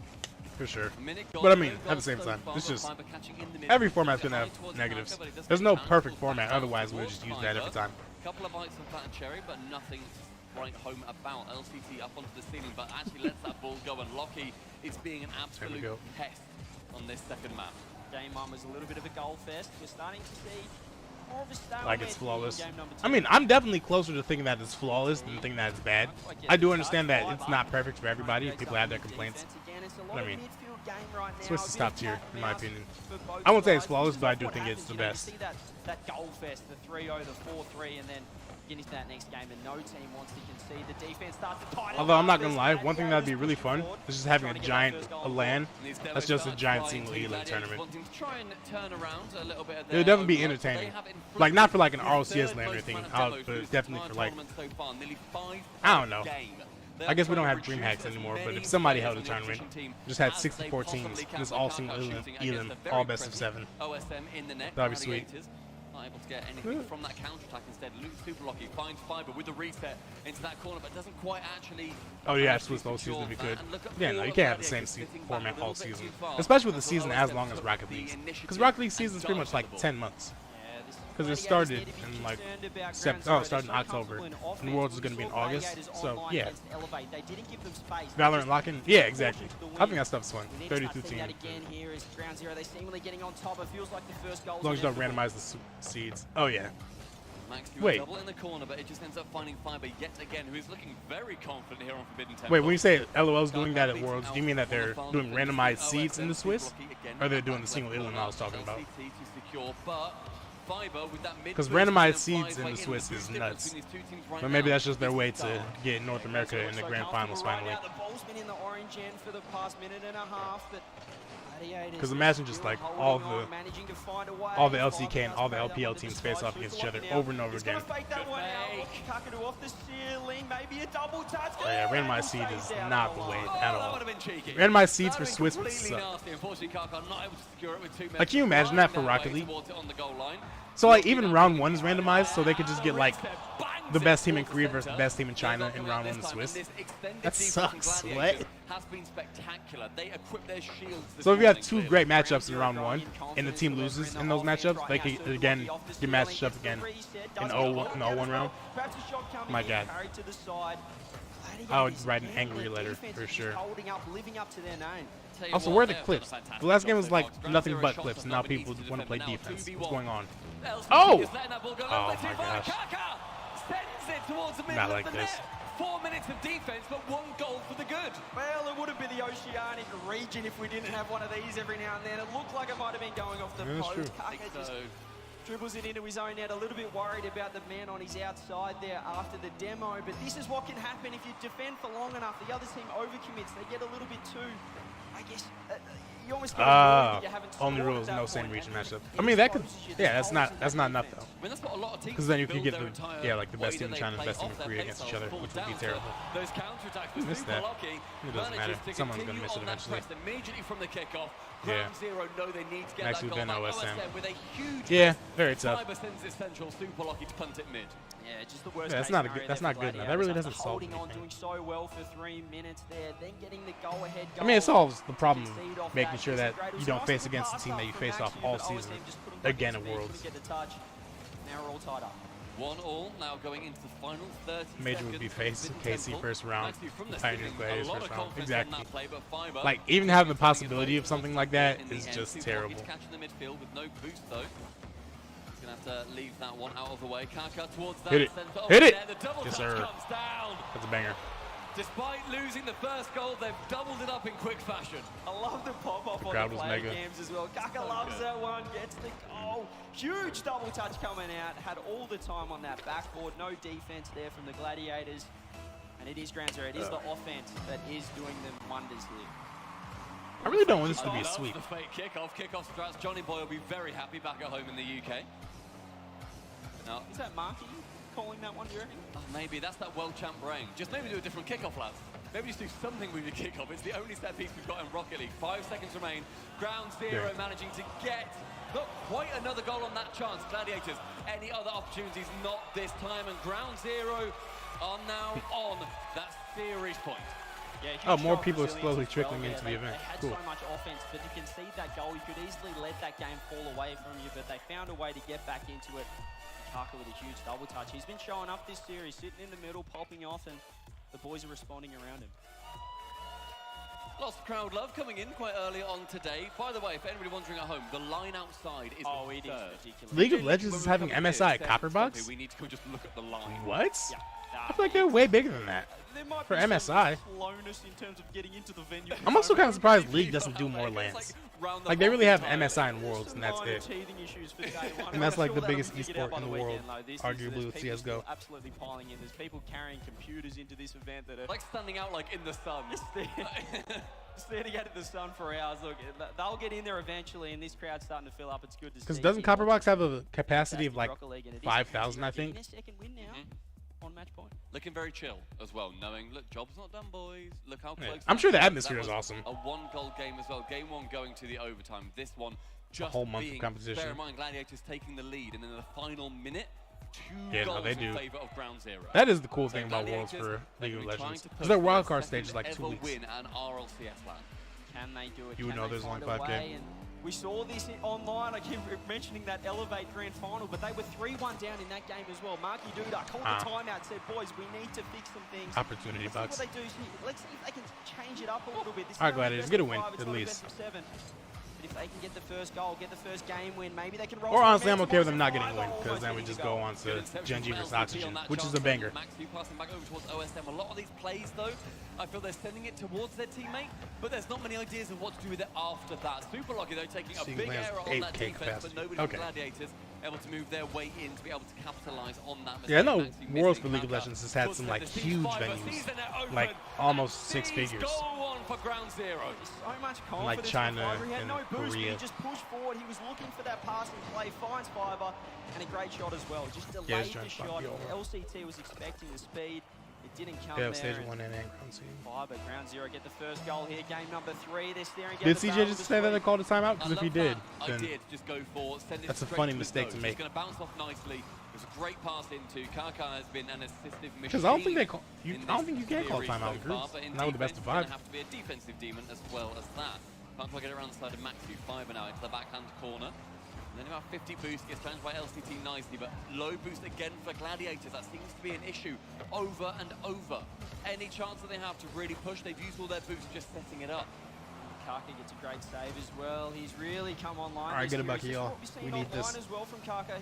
Speaker 1: for sure.
Speaker 6: A minute
Speaker 1: But I
Speaker 6: gone,
Speaker 1: mean,
Speaker 6: no
Speaker 1: at the
Speaker 6: goals
Speaker 1: same
Speaker 6: so
Speaker 1: time,
Speaker 6: far,
Speaker 1: it's
Speaker 6: but
Speaker 1: just
Speaker 6: Fiber catching in the mid.
Speaker 1: every format's gonna
Speaker 6: Eye
Speaker 1: have
Speaker 6: towards
Speaker 1: negatives.
Speaker 6: Kaka, but it doesn't
Speaker 1: There's no
Speaker 6: count.
Speaker 1: perfect
Speaker 6: Full
Speaker 1: format,
Speaker 6: back
Speaker 1: otherwise we would
Speaker 6: towards
Speaker 1: just use that every
Speaker 6: Fiber.
Speaker 1: time.
Speaker 6: Couple of bites of flat and cherry, but nothing to write home about. LCT up onto the ceiling, but actually lets that ball go, and Lockie is being an absolute
Speaker 1: go.
Speaker 6: pest on this second map.
Speaker 7: Game 1 was a little bit of a goal fest. We're starting to see more of a stalemate
Speaker 1: Like it's
Speaker 7: in
Speaker 1: flawless.
Speaker 7: game number 2.
Speaker 1: I mean, I'm definitely closer to thinking that it's flawless than thinking that it's bad. I do understand that it's not perfect for everybody. People have their complaints. I mean, Swiss is top tier, in my opinion. I won't say it's flawless, but I do think it's the best.
Speaker 7: That goal fest, the 3-0, the 4-3, and then get into that next game, and no team wants to concede. The defense starts to tighten.
Speaker 1: Although I'm not gonna lie, one thing that'd be really fun is just having a giant LAN. That's just a giant single E-League tournament. It would definitely be entertaining. Like not for like an RLCS LAN or anything, but definitely for like, I don't know. I guess we don't have DreamHacks anymore, but if somebody held a tournament, just had 64 teams, just all single elim, all best of 7. That'd be sweet.
Speaker 6: Not able to get anything from that counter attack. Instead, Super Lucky finds Fiber with the reset into that corner, but doesn't quite actually.
Speaker 1: Oh yeah, Swiss the whole season if you could. Yeah, no, you can't have the same format all season, especially with the season as long as Rocket League, because Rocket League season is pretty much like 10 months. Because it started in like it started in October, and Worlds is going to be in August. So yeah, Valorant lock-in, yeah, exactly. I think that stuff's fun. 32 teams. As long as you don't randomize the seeds. Oh yeah. Wait.
Speaker 6: Double in the corner, but it just ends up finding Fiber yet again, who is looking very confident here on Forbidden Temple.
Speaker 1: Wait, when you say LOL's doing that at Worlds, do you mean that they're doing randomized seeds in the Swiss, or they're doing the single elim I was talking about? Because randomized seeds in the Swiss is nuts. But maybe that's just their way to get North America in the grand finals finally. Because imagine just like all the LCK and all the LPL teams face off against each other over and over again. Oh yeah, randomized seed is not the way at all. Randomized seeds for Swiss would suck. Like, can you imagine that for Rocket League? So like even round 1 is randomized, so they could just get like the best team in Korea versus the best team in China in round 1 in Swiss. That sucks. What? So if you have 2 great matchups in round 1 and the team loses in those matchups, they could again get matched up again in 0-1 round. My God. I would write an angry letter for sure. Also, where are the clips? The last game was like nothing but clips, and now people want to play defense. What's going on? Oh! Oh my gosh. Not like this.
Speaker 6: 4 minutes of defense, but 1 goal for the good.
Speaker 7: Well, it would have been the Oceanic region if we didn't have one of these every now and then. It looked like it might have been going off the post. Kaka just dribbles it into his own net, a little bit worried about the man on his outside there after the demo, but this is what can happen if you defend for long enough. The other team overcommits. They get a little bit too, I guess, you almost get you haven't
Speaker 1: only rules, no same region matchup. I mean, that could, yeah, that's not enough though.
Speaker 6: I mean, that's what a lot of teams
Speaker 1: because then you could get the, like the best team in China and the best team in Korea against each other, which would be terrible.
Speaker 6: Those counterattacks
Speaker 1: I missed that. It doesn't matter. Someone's gonna miss it eventually.
Speaker 6: Immediately from the kickoff.
Speaker 1: Yeah.
Speaker 6: Zero know they need to get
Speaker 1: Actually,
Speaker 6: that goal.
Speaker 1: OSM.
Speaker 6: With a huge
Speaker 1: yeah, very tough.
Speaker 6: Fiber sends his central Super Lucky to punt it mid.
Speaker 7: Yeah, just the worst.
Speaker 1: Yeah, that's not good. That really doesn't solve
Speaker 7: anything. Holding on, doing so well for 3 minutes there, then getting the go-ahead goal.
Speaker 1: I mean, it solves the problem of making sure that you don't face against the team that you face off all season again at Worlds.
Speaker 7: Now we're all tied up.
Speaker 6: 1-1 now going into the final 30
Speaker 1: Major would be face KC first round, Pioneer Gladiators first round. Exactly.
Speaker 6: Play,
Speaker 1: like even having the possibility of something like that is just terrible.
Speaker 6: Catching the midfield with no boost though. Gonna have to leave that one out of the way. Kaka towards that
Speaker 1: Hit it.
Speaker 6: center.
Speaker 1: Hit it.
Speaker 6: The double
Speaker 1: Yes,
Speaker 6: touch
Speaker 1: sir.
Speaker 6: comes down.
Speaker 1: That's a banger.
Speaker 6: Despite losing the first goal, they've doubled it up in quick fashion.
Speaker 7: I love the pop-off on
Speaker 1: crowd
Speaker 7: the
Speaker 1: was
Speaker 7: play
Speaker 1: mega.
Speaker 7: games as well. Kaka loves that one, gets the goal. Huge double touch coming out. Had all the time on that backboard. No defense there from the Gladiators. And it is Ground Zero. It is the offense that is doing them wonders here.
Speaker 1: I really don't want this to be a sweep.
Speaker 6: The fake kickoff strats. Johnny Boy will be very happy back at home in the UK. Now,
Speaker 7: is that Marky calling that one, do you reckon?
Speaker 6: Oh, maybe that's that world champ brain. Just maybe do a different kickoff, lads. Maybe just do something with your kickoff. It's the only set piece we've got in Rocket League. 5 seconds remain. Ground Zero managing to get not quite another goal on that chance. Gladiators, any other opportunities? Not this time. And Ground Zero are now on that series point.
Speaker 7: Yeah,
Speaker 1: Oh,
Speaker 7: huge
Speaker 1: more
Speaker 7: show of
Speaker 1: people are
Speaker 7: resilience
Speaker 1: slowly
Speaker 7: as well
Speaker 1: trickling
Speaker 7: there.
Speaker 1: into the event.
Speaker 7: They had
Speaker 1: Cool.
Speaker 7: so much offense, but you can see that goal. You could easily let that game fall away from you, but they found a way to get back into it. Kaka with a huge double touch. He's been showing up this series, sitting in the middle, popping off, and the boys are responding around him.
Speaker 6: Lots of crowd love coming in quite early on today. By the way, if anybody wondering at home, the line outside is
Speaker 7: It is
Speaker 6: absurd.
Speaker 7: ridiculous.
Speaker 1: League of
Speaker 6: When
Speaker 1: Legends
Speaker 6: we
Speaker 1: is
Speaker 6: were
Speaker 1: having
Speaker 6: coming in,
Speaker 1: MSI
Speaker 6: said,
Speaker 1: Copperbox?
Speaker 6: We need to go just look at the line.
Speaker 1: What?
Speaker 7: Yeah.
Speaker 1: I feel like they're way bigger than that.
Speaker 7: There might
Speaker 1: For
Speaker 7: be some
Speaker 1: MSI.
Speaker 7: slowness in terms of getting into the venue.
Speaker 1: I'm also kind of surprised League doesn't do more lands. Like, they really have MSI and Worlds, and that's
Speaker 7: Minor
Speaker 1: it.
Speaker 7: teething issues for day one.
Speaker 1: And that's
Speaker 7: I'm
Speaker 1: like
Speaker 7: sure
Speaker 1: the
Speaker 7: that'll
Speaker 1: biggest
Speaker 7: be figured out
Speaker 1: esport
Speaker 7: by
Speaker 1: in the
Speaker 7: weekend,
Speaker 1: world,
Speaker 7: though. There's
Speaker 1: arguably with
Speaker 7: people
Speaker 1: CS:GO.
Speaker 7: still absolutely piling in. There's people carrying computers into this event that are
Speaker 6: Like standing out like in the sun.
Speaker 7: standing out in the sun for hours. Look, they'll get in there eventually, and this crowd's starting to fill up. It's good to see.
Speaker 1: Because doesn't Copperbox have a capacity of like
Speaker 7: Rocket League, and it is
Speaker 1: 5,000, I
Speaker 7: getting
Speaker 1: think?
Speaker 7: a second win now on match point.
Speaker 6: Looking very chill as well, knowing, look, job's not done, boys. Look how
Speaker 1: Yeah.
Speaker 6: close.
Speaker 1: I'm
Speaker 6: that
Speaker 1: sure the
Speaker 6: was.
Speaker 1: atmosphere
Speaker 6: That
Speaker 1: is
Speaker 6: was
Speaker 1: awesome.
Speaker 6: A one-goal game as well. Game one going to the overtime. This one just
Speaker 1: whole month of
Speaker 6: being,
Speaker 1: competition.
Speaker 6: Bear in mind, Gladiators taking the lead, and in the final minute, two
Speaker 1: Yeah, no,
Speaker 6: goals
Speaker 1: they
Speaker 6: in
Speaker 1: do.
Speaker 6: favor of Ground Zero.
Speaker 1: That is the cool
Speaker 6: So
Speaker 1: thing about Worlds
Speaker 6: Gladiators,
Speaker 1: for
Speaker 6: they're
Speaker 1: League of
Speaker 6: gonna be trying
Speaker 1: Legends.
Speaker 6: to
Speaker 1: Because
Speaker 6: push
Speaker 1: their
Speaker 6: for
Speaker 1: wild
Speaker 6: their
Speaker 1: card stage is
Speaker 6: second
Speaker 1: like 2
Speaker 6: ever
Speaker 1: weeks.
Speaker 6: win at RLCS land.
Speaker 7: Can they do it?
Speaker 1: You would
Speaker 7: Can
Speaker 1: know
Speaker 7: they
Speaker 1: there's only
Speaker 7: find a
Speaker 1: 5K.
Speaker 7: way? And we saw this online. I keep mentioning that Elevate Grand Final, but they were 3-1 down in that game as well. Marky Duda called the timeout, said, boys, we need to fix some things.
Speaker 1: Opportunity
Speaker 7: Let's see
Speaker 1: bucks.
Speaker 7: what they do here. Let's see if they can change it up a little bit. This
Speaker 1: All right,
Speaker 7: is only
Speaker 1: Gladiators,
Speaker 7: best
Speaker 1: get a
Speaker 7: of
Speaker 1: win,
Speaker 7: 5, it's
Speaker 1: at
Speaker 7: not a
Speaker 1: least.
Speaker 7: best of 7. But if they can get the first goal, get the first game win, maybe they can roll.
Speaker 1: Or
Speaker 7: some
Speaker 1: honestly, I'm
Speaker 7: momentum
Speaker 1: okay with them
Speaker 7: on
Speaker 1: not
Speaker 7: some
Speaker 1: getting a win,
Speaker 7: five,
Speaker 1: because then we
Speaker 7: almost
Speaker 1: just
Speaker 7: getting
Speaker 1: go
Speaker 7: a
Speaker 1: on
Speaker 6: Good
Speaker 1: to
Speaker 6: interception
Speaker 1: Genji
Speaker 6: from
Speaker 1: vs.
Speaker 6: LCT
Speaker 1: Oxygen,
Speaker 6: on that
Speaker 1: which is
Speaker 6: chance
Speaker 1: a
Speaker 6: from
Speaker 1: banger.
Speaker 6: Maxi passing back over towards OSM. A lot of these plays, though, I feel they're sending it towards their teammate, but there's not many ideas of what to do with it after that. Super Lucky, though, taking a
Speaker 1: Seeing
Speaker 6: big
Speaker 1: lands
Speaker 6: error on that
Speaker 1: 8K
Speaker 6: defense,
Speaker 1: capacity.
Speaker 6: but nobody
Speaker 1: Okay.
Speaker 6: from Gladiators able to move their way in to be able to capitalize on that mistake.
Speaker 1: Yeah, I know
Speaker 6: Maxi
Speaker 1: Worlds
Speaker 6: missing
Speaker 1: for League of
Speaker 6: Kaka.
Speaker 1: Legends has had
Speaker 6: Puts
Speaker 1: some
Speaker 6: it
Speaker 1: like
Speaker 6: to
Speaker 1: huge
Speaker 6: C5,
Speaker 1: venues,
Speaker 6: sees the net open,
Speaker 1: like almost
Speaker 6: and
Speaker 1: 6
Speaker 6: these
Speaker 1: figures.
Speaker 6: Go on for Ground Zero.
Speaker 7: So much confidence.
Speaker 1: China
Speaker 7: from Fiber. He had
Speaker 1: and
Speaker 7: no boost, but
Speaker 1: Korea.
Speaker 7: he just pushed forward. He was looking for that passing play, finds Fiber, and a great shot as well. Just
Speaker 1: he's
Speaker 7: delayed
Speaker 1: trying
Speaker 7: the
Speaker 1: to fuck
Speaker 7: shot.
Speaker 1: you over.
Speaker 7: LCT was expecting the speed. It didn't come
Speaker 1: Yeah,
Speaker 7: there.
Speaker 1: stage
Speaker 7: and
Speaker 1: 1 and Ground C.
Speaker 7: Fiber, Ground Zero, get the first goal here. Game number 3. They're staring
Speaker 1: Did CJ just say that they called a timeout? Because if he did,
Speaker 6: I
Speaker 1: then
Speaker 6: did just go for send it
Speaker 1: that's a
Speaker 6: straight
Speaker 1: funny
Speaker 6: to his
Speaker 1: mistake to
Speaker 6: nose.
Speaker 1: make.
Speaker 6: He's going to bounce off nicely. It was a great pass into. Kaka has been an assistive machine.
Speaker 1: because I don't think they call.
Speaker 6: in
Speaker 1: I don't think you
Speaker 6: this
Speaker 1: can call
Speaker 6: series
Speaker 1: timeout in
Speaker 6: so far,
Speaker 1: groups.
Speaker 6: but in
Speaker 1: Not with the best of
Speaker 6: defense,
Speaker 1: 5.
Speaker 6: It's going to have to be a defensive demon as well as that. Can't quite get around the side of Maxi. Fiber now into the backhand corner. And then about 50 boost gets challenged by LCT nicely, but low boost again for Gladiators. That seems to be an issue over and over. Any chance that they have to really push, they've used all their boosts just setting it up.
Speaker 7: Kaka gets a great save as well. He's really come online.
Speaker 1: All right,
Speaker 7: this
Speaker 1: get it
Speaker 7: series.
Speaker 1: back,
Speaker 7: This is
Speaker 1: y'all.
Speaker 7: what we've seen
Speaker 1: We need
Speaker 7: online
Speaker 1: this.
Speaker 7: as well from Kaka.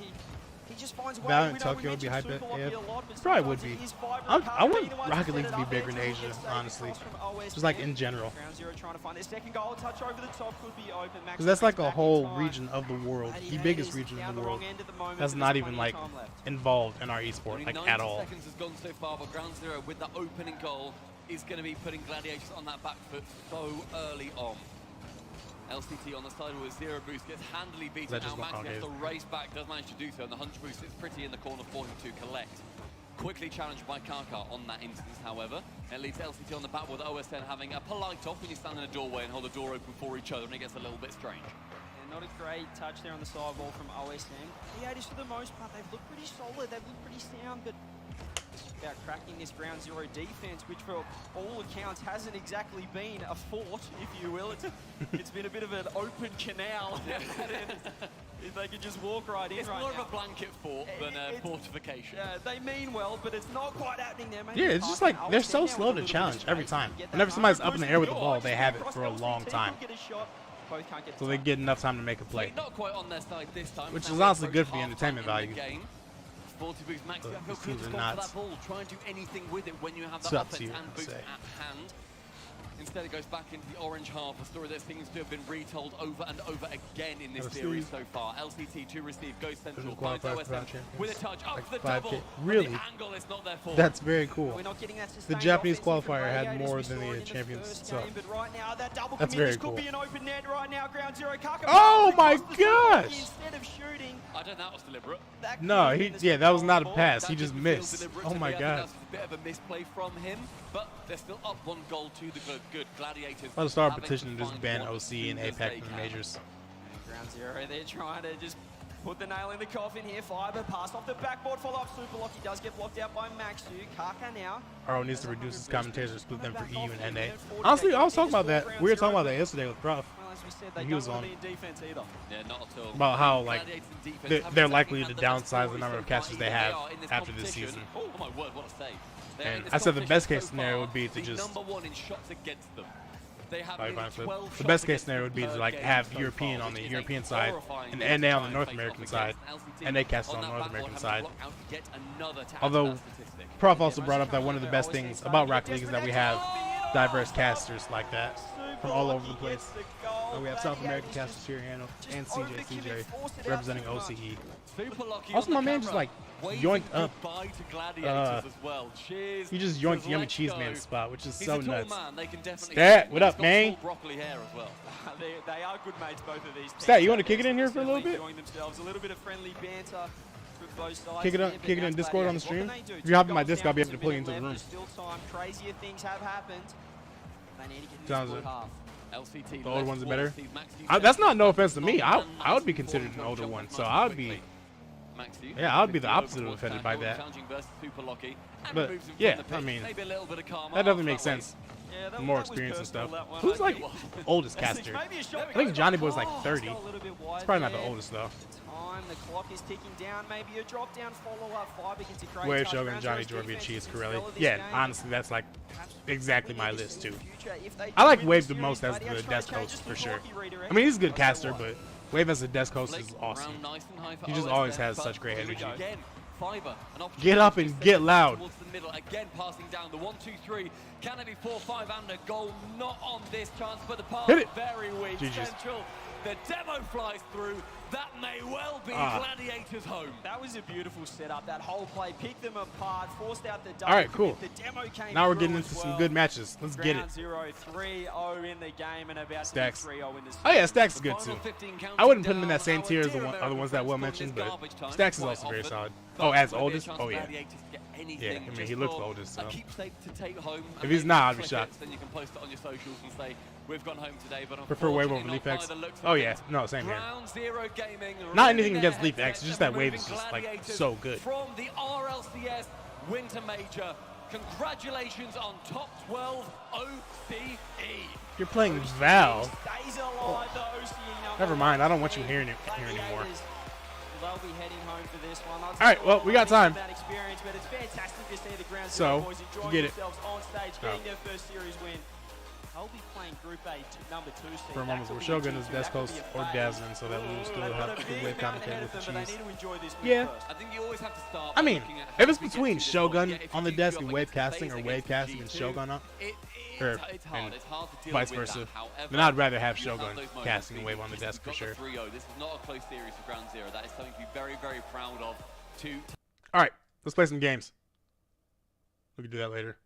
Speaker 7: He just finds a way.
Speaker 1: Valiant
Speaker 7: We know we
Speaker 1: Tokyo would be
Speaker 7: mentioned
Speaker 1: hype,
Speaker 7: Super Lucky
Speaker 1: yeah.
Speaker 7: a lot, but
Speaker 1: Probably would
Speaker 7: sometimes
Speaker 1: be.
Speaker 7: it is Fiber
Speaker 1: I
Speaker 7: and Kaka
Speaker 1: want
Speaker 7: being the ones
Speaker 1: Rocket
Speaker 7: set
Speaker 1: League
Speaker 7: it
Speaker 1: to be
Speaker 7: up.
Speaker 1: bigger in
Speaker 7: Until he
Speaker 1: Asia,
Speaker 7: gets saved
Speaker 1: honestly.
Speaker 7: across from OS
Speaker 1: Just like
Speaker 7: there.
Speaker 1: in general.
Speaker 7: Ground Zero trying to find their second goal. Touch over the top could be open.
Speaker 1: Because that's like a whole region of the world, the biggest
Speaker 7: Gladiators
Speaker 1: region in
Speaker 7: down
Speaker 1: the
Speaker 7: the
Speaker 1: world.
Speaker 7: wrong end at the moment,
Speaker 1: That's
Speaker 7: but
Speaker 1: not
Speaker 7: there's
Speaker 1: even
Speaker 7: plenty
Speaker 1: like
Speaker 7: of time left.
Speaker 1: involved in our esport,
Speaker 6: Only
Speaker 1: like
Speaker 6: 90
Speaker 1: at all.
Speaker 6: seconds has gone so far, but Ground Zero with the opening goal is going to be putting Gladiators on that back foot so early on. LCT on the side with 0 boost gets handily beaten.
Speaker 1: That just
Speaker 6: Now
Speaker 1: went
Speaker 6: Maxi has
Speaker 1: wrong,
Speaker 6: to race back, does manage to do so, and the hunch boost is pretty in the corner for him to collect. Quickly challenged by Kaka on that instance, however. It leaves LCT on the back with OSN having a polite off when you stand in a doorway and hold the door open for each other, and it gets a little bit strange.
Speaker 7: Yeah, not a great touch there on the sidewall from OSM. Creators, for the most part, they've looked pretty solid, they've looked pretty sound, but it's about cracking this Ground Zero defense, which for all accounts hasn't exactly been a fort, if you will. It's been a bit of an open canal. If they could just walk right in
Speaker 6: It's
Speaker 7: right
Speaker 6: more
Speaker 7: now.
Speaker 6: of a blanket fort than a fortification.
Speaker 7: Yeah, they mean well, but it's not quite happening there. Maybe
Speaker 1: Yeah, it's just like they're so slow to challenge every time. Whenever somebody's up in the air with the ball, they have it for a long time. So they get enough time to make a play.
Speaker 6: Not quite on their side this time.
Speaker 1: Which
Speaker 6: Now
Speaker 1: is
Speaker 6: we
Speaker 1: honestly
Speaker 6: approach
Speaker 1: good for the
Speaker 6: half-time
Speaker 1: entertainment
Speaker 6: in
Speaker 1: value.
Speaker 6: game. 40 boost Maxi, I feel
Speaker 1: these
Speaker 6: good
Speaker 1: teams
Speaker 6: to
Speaker 1: are
Speaker 6: go for
Speaker 1: nuts.
Speaker 6: that ball. Try and do anything with it when you have that
Speaker 1: Sup
Speaker 6: offense
Speaker 1: to you,
Speaker 6: and
Speaker 1: I'd
Speaker 6: boost
Speaker 1: say.
Speaker 6: at hand. Instead, it goes back into the orange half, a story that seems to have been retold over and over again in this series so far. LCT to receive, goes central, finds
Speaker 1: qualify for
Speaker 6: OSM
Speaker 1: Grand Champions.
Speaker 6: with a touch, up
Speaker 1: Like
Speaker 6: the
Speaker 1: 5K.
Speaker 6: double. but
Speaker 1: Really?
Speaker 6: The angle is not there for
Speaker 1: That's very cool.
Speaker 7: We're not getting that
Speaker 1: The
Speaker 7: sustained
Speaker 1: Japanese
Speaker 7: offensive from
Speaker 1: qualifier had
Speaker 7: Gladiators
Speaker 1: more
Speaker 7: we
Speaker 1: than
Speaker 7: saw
Speaker 1: the
Speaker 7: in
Speaker 1: champions
Speaker 7: first
Speaker 1: itself.
Speaker 7: game, but right now, that double
Speaker 1: That's
Speaker 7: commit,
Speaker 1: very
Speaker 7: this could
Speaker 1: cool.
Speaker 7: be an open net right now. Ground Zero, Kaka
Speaker 1: Oh my
Speaker 7: across the Super Lucky
Speaker 1: gosh!
Speaker 7: Instead of shooting,
Speaker 6: I don't think that was deliberate.
Speaker 7: that could
Speaker 1: No,
Speaker 7: have
Speaker 1: he
Speaker 7: been the
Speaker 1: yeah, that was
Speaker 7: second
Speaker 1: not a
Speaker 7: goal.
Speaker 1: pass.
Speaker 6: That
Speaker 1: He just
Speaker 6: didn't feel
Speaker 1: missed.
Speaker 6: deliberate
Speaker 1: Oh
Speaker 6: to me.
Speaker 1: my
Speaker 6: I think
Speaker 1: god.
Speaker 6: that's a bit of a misplay from him, but they're still up 1 goal to the good Gladiators.
Speaker 1: I'll start a
Speaker 6: having
Speaker 1: petition to just
Speaker 6: find
Speaker 1: ban
Speaker 6: one
Speaker 1: OC
Speaker 6: as soon
Speaker 1: and
Speaker 6: as
Speaker 1: APAC
Speaker 6: they
Speaker 1: from the
Speaker 6: can.
Speaker 1: majors.
Speaker 7: Ground Zero, they're trying to just Put the nail in the coffin here. Fiber pass off the backboard. Follow up Super Lock. He does get blocked out by Maxu. Kaka now.
Speaker 1: RO needs to reduce his commentators, split them for EU and NA. Honestly, I was talking about that. We were talking about that yesterday with Prof.
Speaker 7: Well, as we said, they
Speaker 1: He
Speaker 7: don't
Speaker 1: was
Speaker 7: want
Speaker 1: on.
Speaker 7: to be in defense either.
Speaker 6: Yeah, not at all.
Speaker 1: About how like
Speaker 6: Gladiators in defense
Speaker 1: they're
Speaker 6: haven't
Speaker 1: likely to
Speaker 6: taken hand
Speaker 1: downsize the
Speaker 6: the
Speaker 1: number of
Speaker 6: story
Speaker 1: casters
Speaker 6: so
Speaker 1: they
Speaker 6: far.
Speaker 1: have
Speaker 6: They are in this
Speaker 1: after this
Speaker 6: competition.
Speaker 1: season.
Speaker 6: Oh my word, what a save. They are
Speaker 1: And
Speaker 6: in this
Speaker 1: I said the best
Speaker 6: competition
Speaker 1: case
Speaker 6: so
Speaker 1: scenario
Speaker 6: far,
Speaker 1: would be to
Speaker 6: the
Speaker 1: just
Speaker 6: #1 in shots against them. They have
Speaker 1: Probably
Speaker 6: nearly
Speaker 1: fine flip.
Speaker 6: 12
Speaker 1: The
Speaker 6: shots
Speaker 1: best case
Speaker 6: against
Speaker 1: scenario would be
Speaker 6: them
Speaker 1: to
Speaker 6: per
Speaker 1: like
Speaker 6: game
Speaker 1: have
Speaker 6: so
Speaker 1: European
Speaker 6: far,
Speaker 1: on the
Speaker 6: which is a
Speaker 1: European side
Speaker 6: horrifying
Speaker 1: and
Speaker 6: list
Speaker 1: NA
Speaker 6: to
Speaker 1: on the
Speaker 6: try
Speaker 1: North
Speaker 6: and face
Speaker 1: American
Speaker 6: off
Speaker 1: side,
Speaker 6: against.
Speaker 1: and they cast on the
Speaker 6: that
Speaker 1: North
Speaker 6: backboard
Speaker 1: American
Speaker 6: having
Speaker 1: side.
Speaker 6: blocked out yet another to add to
Speaker 1: Although
Speaker 6: that statistic.
Speaker 1: Prof also brought up that one of the best things about Rocket League is that we have diverse casters like that from all over the place. We have South American casters here and CJ representing OCE.
Speaker 6: Super lucky
Speaker 1: Also,
Speaker 6: on
Speaker 1: my
Speaker 6: the
Speaker 1: man just
Speaker 6: camera.
Speaker 1: like
Speaker 6: Waving
Speaker 1: yoinked up.
Speaker 6: goodbye to Gladiators as well. Cheers.
Speaker 1: He just
Speaker 6: says,
Speaker 1: yoinked Yummy
Speaker 6: "Let's
Speaker 1: Cheese
Speaker 6: go."
Speaker 1: Man's spot, which is
Speaker 6: He's
Speaker 1: so
Speaker 6: a tall
Speaker 1: nuts.
Speaker 6: man. They can definitely
Speaker 1: Stat,
Speaker 6: see
Speaker 1: what
Speaker 6: him.
Speaker 1: up,
Speaker 6: He's got
Speaker 1: man?
Speaker 6: full broccoli hair as well.
Speaker 7: They are good mates, both of these teams.
Speaker 1: Stat, you want to kick it in here for a little
Speaker 7: Definitely
Speaker 1: bit?
Speaker 7: enjoying themselves. A little bit of friendly banter with both sides.
Speaker 1: Kick it up,
Speaker 7: here, but
Speaker 1: kick it
Speaker 7: now
Speaker 1: in Discord on the
Speaker 7: Gladiators, what
Speaker 1: stream.
Speaker 7: can they do?
Speaker 1: If you hop in
Speaker 7: Two
Speaker 1: my
Speaker 7: goals
Speaker 1: disc,
Speaker 7: down,
Speaker 1: I'll be able
Speaker 7: there's
Speaker 1: to
Speaker 7: a
Speaker 1: pull you
Speaker 7: minute
Speaker 1: into the room.
Speaker 7: left, there's still time. Crazier things have happened. They need to get in
Speaker 1: Sounds
Speaker 7: this
Speaker 1: it.
Speaker 7: blue half.
Speaker 6: LCT
Speaker 1: The old ones are better.
Speaker 6: Steve Maxey
Speaker 1: That's not no
Speaker 6: says,
Speaker 1: offense to me.
Speaker 6: "Well
Speaker 1: I
Speaker 6: done,
Speaker 1: would be
Speaker 6: nice
Speaker 1: considered an
Speaker 6: ball,
Speaker 1: older
Speaker 6: jump
Speaker 1: one,
Speaker 6: nice
Speaker 1: so
Speaker 6: and
Speaker 1: I would
Speaker 6: quickly."
Speaker 1: be.
Speaker 6: Maxey,
Speaker 1: Yeah, I would be the
Speaker 6: 50
Speaker 1: opposite of
Speaker 6: over
Speaker 1: offended
Speaker 6: towards
Speaker 1: by
Speaker 6: tackle,
Speaker 1: that.
Speaker 6: challenging versus super lucky, and
Speaker 1: But,
Speaker 6: removes him
Speaker 1: yeah,
Speaker 6: from the pitch.
Speaker 1: I mean,
Speaker 6: Maybe a little bit of karma
Speaker 1: That doesn't
Speaker 6: off
Speaker 1: make
Speaker 6: that way.
Speaker 1: sense.
Speaker 7: Yeah, that,
Speaker 1: More
Speaker 7: that was
Speaker 1: experience and
Speaker 7: personal,
Speaker 1: stuff.
Speaker 7: that one.
Speaker 1: Who's like
Speaker 6: It was.
Speaker 1: oldest
Speaker 7: That's
Speaker 1: caster?
Speaker 7: maybe a shot.
Speaker 1: I think Johnny Boy's like
Speaker 7: Oh,
Speaker 1: 30.
Speaker 7: just got a little bit wide
Speaker 1: He's probably not the
Speaker 7: there.
Speaker 1: oldest though.
Speaker 7: Time, the clock is ticking down. Maybe a drop down follow up. Fiber gets a great
Speaker 1: Where
Speaker 7: touch.
Speaker 1: Shogun,
Speaker 7: Ground
Speaker 1: Johnny,
Speaker 7: zero's
Speaker 1: Jorvia,
Speaker 7: defense
Speaker 1: Cheese,
Speaker 7: is
Speaker 1: Corelli.
Speaker 7: stellar this
Speaker 1: Yeah,
Speaker 7: game.
Speaker 1: honestly, that's like exactly my list too.
Speaker 7: I
Speaker 1: I like Wave the most as the desk host for sure. I mean, he's a good caster, but Wave as a desk host is awesome.
Speaker 6: Round nice and high for
Speaker 1: He just
Speaker 6: OS
Speaker 1: always
Speaker 6: there,
Speaker 1: has
Speaker 6: but
Speaker 1: such great
Speaker 6: here we
Speaker 1: energy.
Speaker 6: go. Again, Fiber, an
Speaker 1: Get up and
Speaker 6: opportunity
Speaker 1: get
Speaker 6: to
Speaker 1: loud.
Speaker 6: towards the middle. Again, passing down the 1-2-3. Can it be 4-5 and a goal? Not on this chance, but the pass
Speaker 1: Hit it.
Speaker 6: very weak.
Speaker 1: GG's.
Speaker 6: Central. The demo flies through. That may well be
Speaker 1: Ah.
Speaker 6: Gladiators' home.
Speaker 7: That was a beautiful setup. That whole play picked them apart, forced out the double.
Speaker 1: All right, cool.
Speaker 7: The demo came
Speaker 1: Now we're
Speaker 7: through
Speaker 1: getting
Speaker 7: as
Speaker 1: into some
Speaker 7: well.
Speaker 1: good matches. Let's get it.
Speaker 7: Ground zero, 3-0 in the game and about
Speaker 1: Stacks.
Speaker 7: 3-0 in this.
Speaker 1: Oh yeah, Stacks is
Speaker 6: The
Speaker 1: good
Speaker 6: final
Speaker 1: too.
Speaker 6: 15 counting
Speaker 1: I wouldn't put him in
Speaker 6: down.
Speaker 1: that same tier as the
Speaker 6: Our
Speaker 1: one,
Speaker 6: dear
Speaker 1: other ones that Will
Speaker 6: American
Speaker 1: mentioned,
Speaker 6: friends
Speaker 1: but
Speaker 6: calling this garbage
Speaker 1: Stacks is
Speaker 6: time
Speaker 1: also very
Speaker 6: quite
Speaker 1: solid.
Speaker 6: often.
Speaker 1: Oh, as
Speaker 6: But
Speaker 1: oldest?
Speaker 6: there's a
Speaker 1: Oh yeah.
Speaker 6: chance Gladiators to get anything
Speaker 1: Yeah, I mean,
Speaker 6: just
Speaker 1: he looks
Speaker 6: for
Speaker 1: oldest,
Speaker 6: a
Speaker 1: so.
Speaker 6: keepsake to take home.
Speaker 1: If
Speaker 6: and
Speaker 1: he's
Speaker 6: maybe
Speaker 1: not, I'd be
Speaker 6: clip
Speaker 1: shocked.
Speaker 6: it, then you can post it on your socials and say, we've gone home today, but
Speaker 1: Prefer Wave over
Speaker 6: unfortunately
Speaker 1: Leaf
Speaker 6: not
Speaker 1: X.
Speaker 6: by the looks of
Speaker 1: Oh yeah,
Speaker 6: things.
Speaker 1: no, same here.
Speaker 6: Ground Zero Gaming
Speaker 1: Not
Speaker 6: removing
Speaker 1: anything
Speaker 6: their
Speaker 1: against Leaf X,
Speaker 6: headsets
Speaker 1: it's just
Speaker 6: and
Speaker 1: that Wave
Speaker 6: removing
Speaker 1: is just like
Speaker 6: Gladiators
Speaker 1: so good.
Speaker 6: From the RLCS Winter Major, congratulations on top 12 OCE.
Speaker 1: You're playing Val.
Speaker 7: Stays alive, the OCE number.
Speaker 1: Never mind, I don't want you here anymore.
Speaker 7: Gladiators, They'll be heading home for this one.
Speaker 1: All right, well, we got time.
Speaker 7: That experience, but it's fantastic to see the Ground
Speaker 1: So,
Speaker 7: Zero boys enjoying
Speaker 1: get it.
Speaker 7: themselves on stage,
Speaker 1: Oh.
Speaker 7: getting their first series win. They'll be playing Group A, number 2 seed.
Speaker 1: For a
Speaker 7: That
Speaker 1: moment,
Speaker 7: could
Speaker 1: we're
Speaker 7: be
Speaker 1: Shogun
Speaker 7: a
Speaker 1: as
Speaker 7: 2-2.
Speaker 1: desk
Speaker 7: That could
Speaker 1: host
Speaker 7: be a
Speaker 1: or
Speaker 7: fade.
Speaker 1: Dazzlin, so that we will still
Speaker 7: They've got
Speaker 1: have
Speaker 7: a
Speaker 1: the
Speaker 7: big
Speaker 1: Wave
Speaker 7: amount
Speaker 1: commentator
Speaker 7: ahead of
Speaker 1: with the
Speaker 7: them, but they
Speaker 1: cheese.
Speaker 7: need to enjoy this win
Speaker 1: Yeah.
Speaker 7: first.
Speaker 6: I think you always have to start.
Speaker 1: I
Speaker 6: by
Speaker 1: mean,
Speaker 6: looking at
Speaker 1: if
Speaker 6: how
Speaker 1: it's
Speaker 6: we get
Speaker 1: between
Speaker 6: to this
Speaker 1: Shogun
Speaker 6: point. Yeah, if
Speaker 1: on
Speaker 6: you
Speaker 1: the
Speaker 6: do
Speaker 1: desk
Speaker 6: up
Speaker 1: and Wave
Speaker 6: against
Speaker 1: casting
Speaker 6: the
Speaker 1: or
Speaker 6: phase
Speaker 1: Wave
Speaker 6: against
Speaker 1: casting and
Speaker 6: G2,
Speaker 1: Shogun up,
Speaker 6: it's
Speaker 1: or
Speaker 6: hard.
Speaker 1: and
Speaker 6: It's hard to deal
Speaker 1: vice
Speaker 6: with
Speaker 1: versa.
Speaker 6: that. However,
Speaker 1: Then I'd rather have
Speaker 6: you have
Speaker 1: Shogun
Speaker 6: those moments
Speaker 1: casting and
Speaker 6: where
Speaker 1: Wave on the
Speaker 6: you've
Speaker 1: desk for
Speaker 6: got
Speaker 1: sure.
Speaker 6: the 3-0. This is not a close series for Ground Zero. That is something to be very, very proud of.
Speaker 1: All right, let's play some games. We can do that later.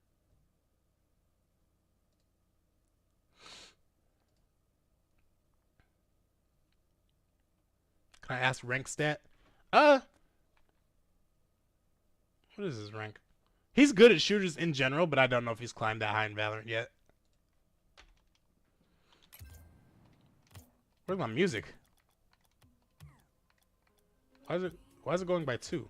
Speaker 1: Can I ask rank stat? What is his rank? He's good at shooters in general, but I don't know if he's climbed that high in Valorant yet. Where's my music? Why is it going by 2?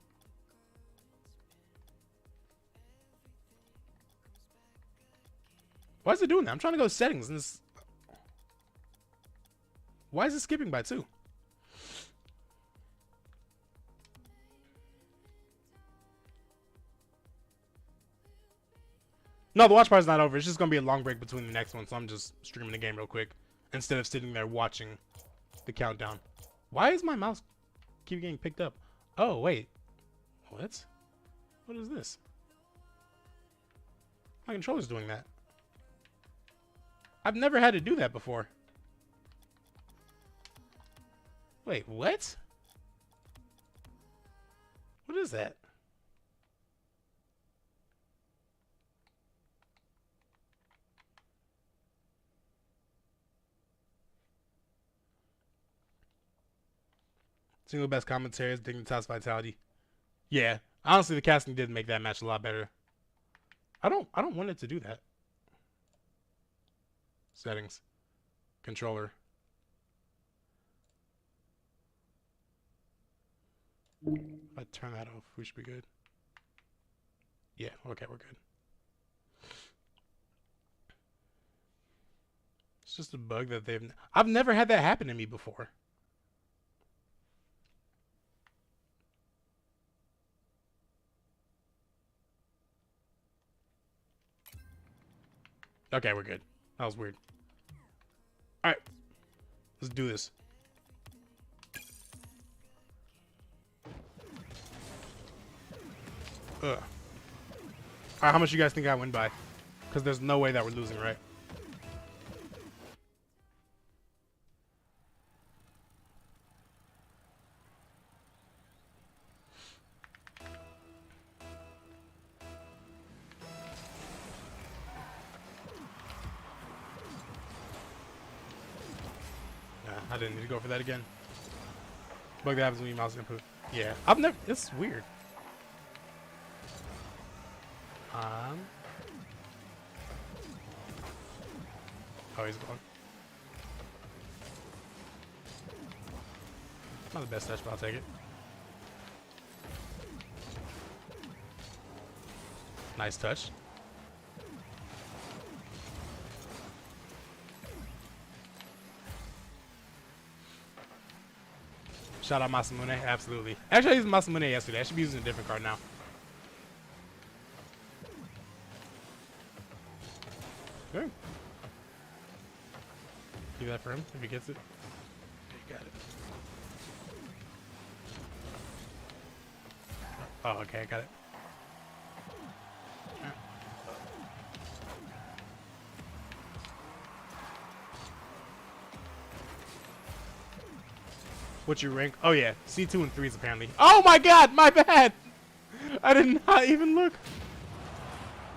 Speaker 1: Why is it doing that? I'm trying to go to settings and this. Why is it skipping by 2? No, the watch party's not over. It's just gonna be a long break between the next one, so I'm just streaming the game real quick instead of sitting there watching the countdown. Why is my mouse keep getting picked up? Oh wait, what? What is this? My controller's doing that. I've never had to do that before. Wait, what? What is that? Single best commentary is Dignitas Vitality. Yeah, honestly, the casting did make that match a lot better. I don't want it to do that. Settings, controller. If I turn that off, we should be good. Yeah, okay, we're good. It's just a bug that I've never had that happen to me before. Okay, we're good. That was weird. Alright. Let's do this. Ugh. Alright, how much you guys think I win by? Because there's no way that we're losing, right? I didn't need to go for that again. Bug that happens when you mouse input. Yeah, I've never. It's weird. Oh, he's gone. Not the best touch, but I'll take it. Nice touch. Shout out Masamune, absolutely. Actually, I used Masamune yesterday. I should be using a different card now. Good. Give that for him if he gets it. You got it. Oh, okay, I got it. What's your rank? Oh yeah, C2 and 3s apparently. Oh my god, my bad! I did not even look.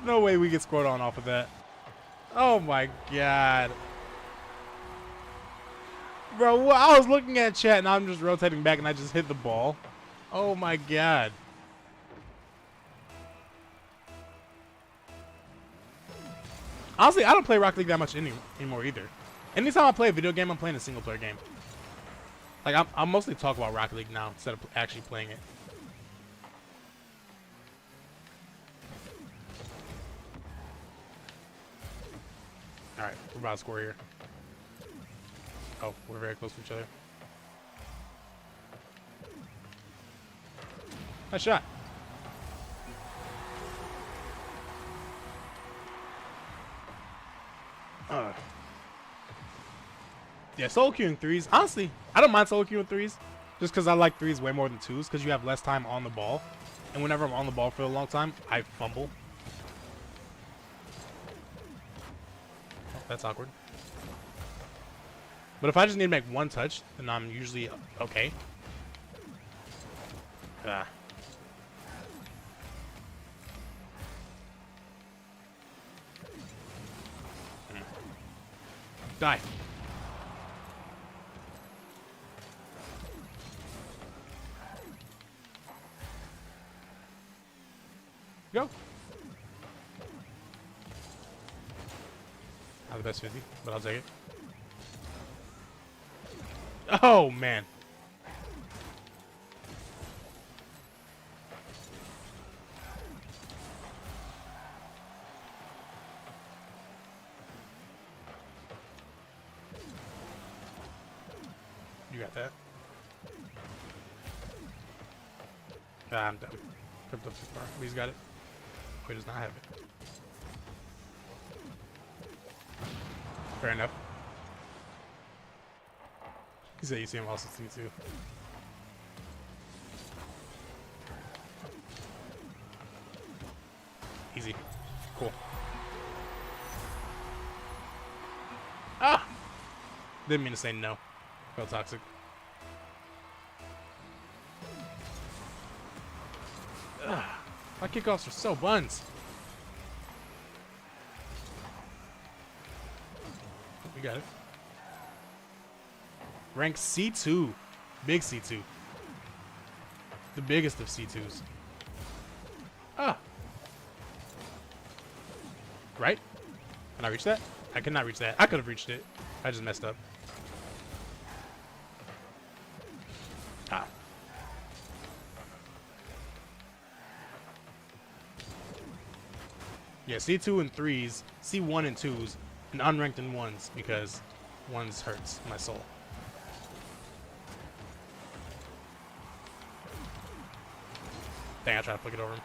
Speaker 1: No way we get scored on off of that. Oh my god. Bro, I was looking at chat and I'm just rotating back and I just hit the ball. Oh my god. Honestly, I don't play Rocket League that much anymore either. Anytime I play a video game, I'm playing a single player game. Like, I'm mostly talk about Rocket League now instead of actually playing it. Alright, we're about to score here. Oh, we're very close to each other. Nice shot. Yeah, solo queuing 3s. Honestly, I don't mind solo queuing 3s. Just because I like 3s way more than 2s. Because you have less time on the ball. And whenever I'm on the ball for a long time, I fumble. Oh, that's awkward. But if I just need to make one touch, then I'm usually okay. Ah. Die. Go. Not the best 50, but I'll take it. Oh, man. You got that. Ah, I'm done. Tripped up too far. He's got it. He does not have it. Fair enough. He said you see him also see too. Easy. Cool. Ah! Didn't mean to say no. Felt toxic. Ugh. My kickoffs are so buns. We got it. Rank C2. Big C2. The biggest of C2s. Ah. Right? Can I reach that? I cannot reach that. I could have reached it. I just messed up. Ah. Yeah, C2 and 3s, C1 and 2s, and unranked and 1s because 1s hurts my soul. Dang, I tried to flick it over him.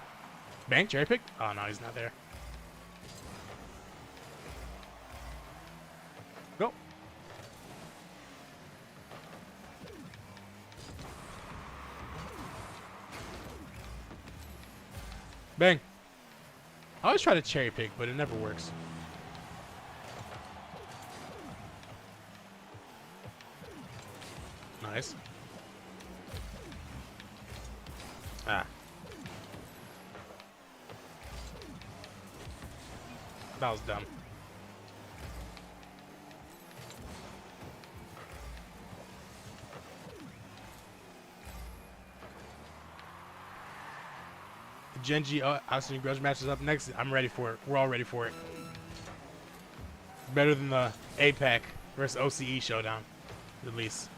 Speaker 1: Bank, cherry pick? Oh, no, he's not there. Go. Bang. I always try to cherry pick, but it never works. Nice. Ah. That was dumb. Genji Austin Grudge match is up next. I'm ready for it. We're all ready for it. Better than the APAC versus OCE showdown, at least.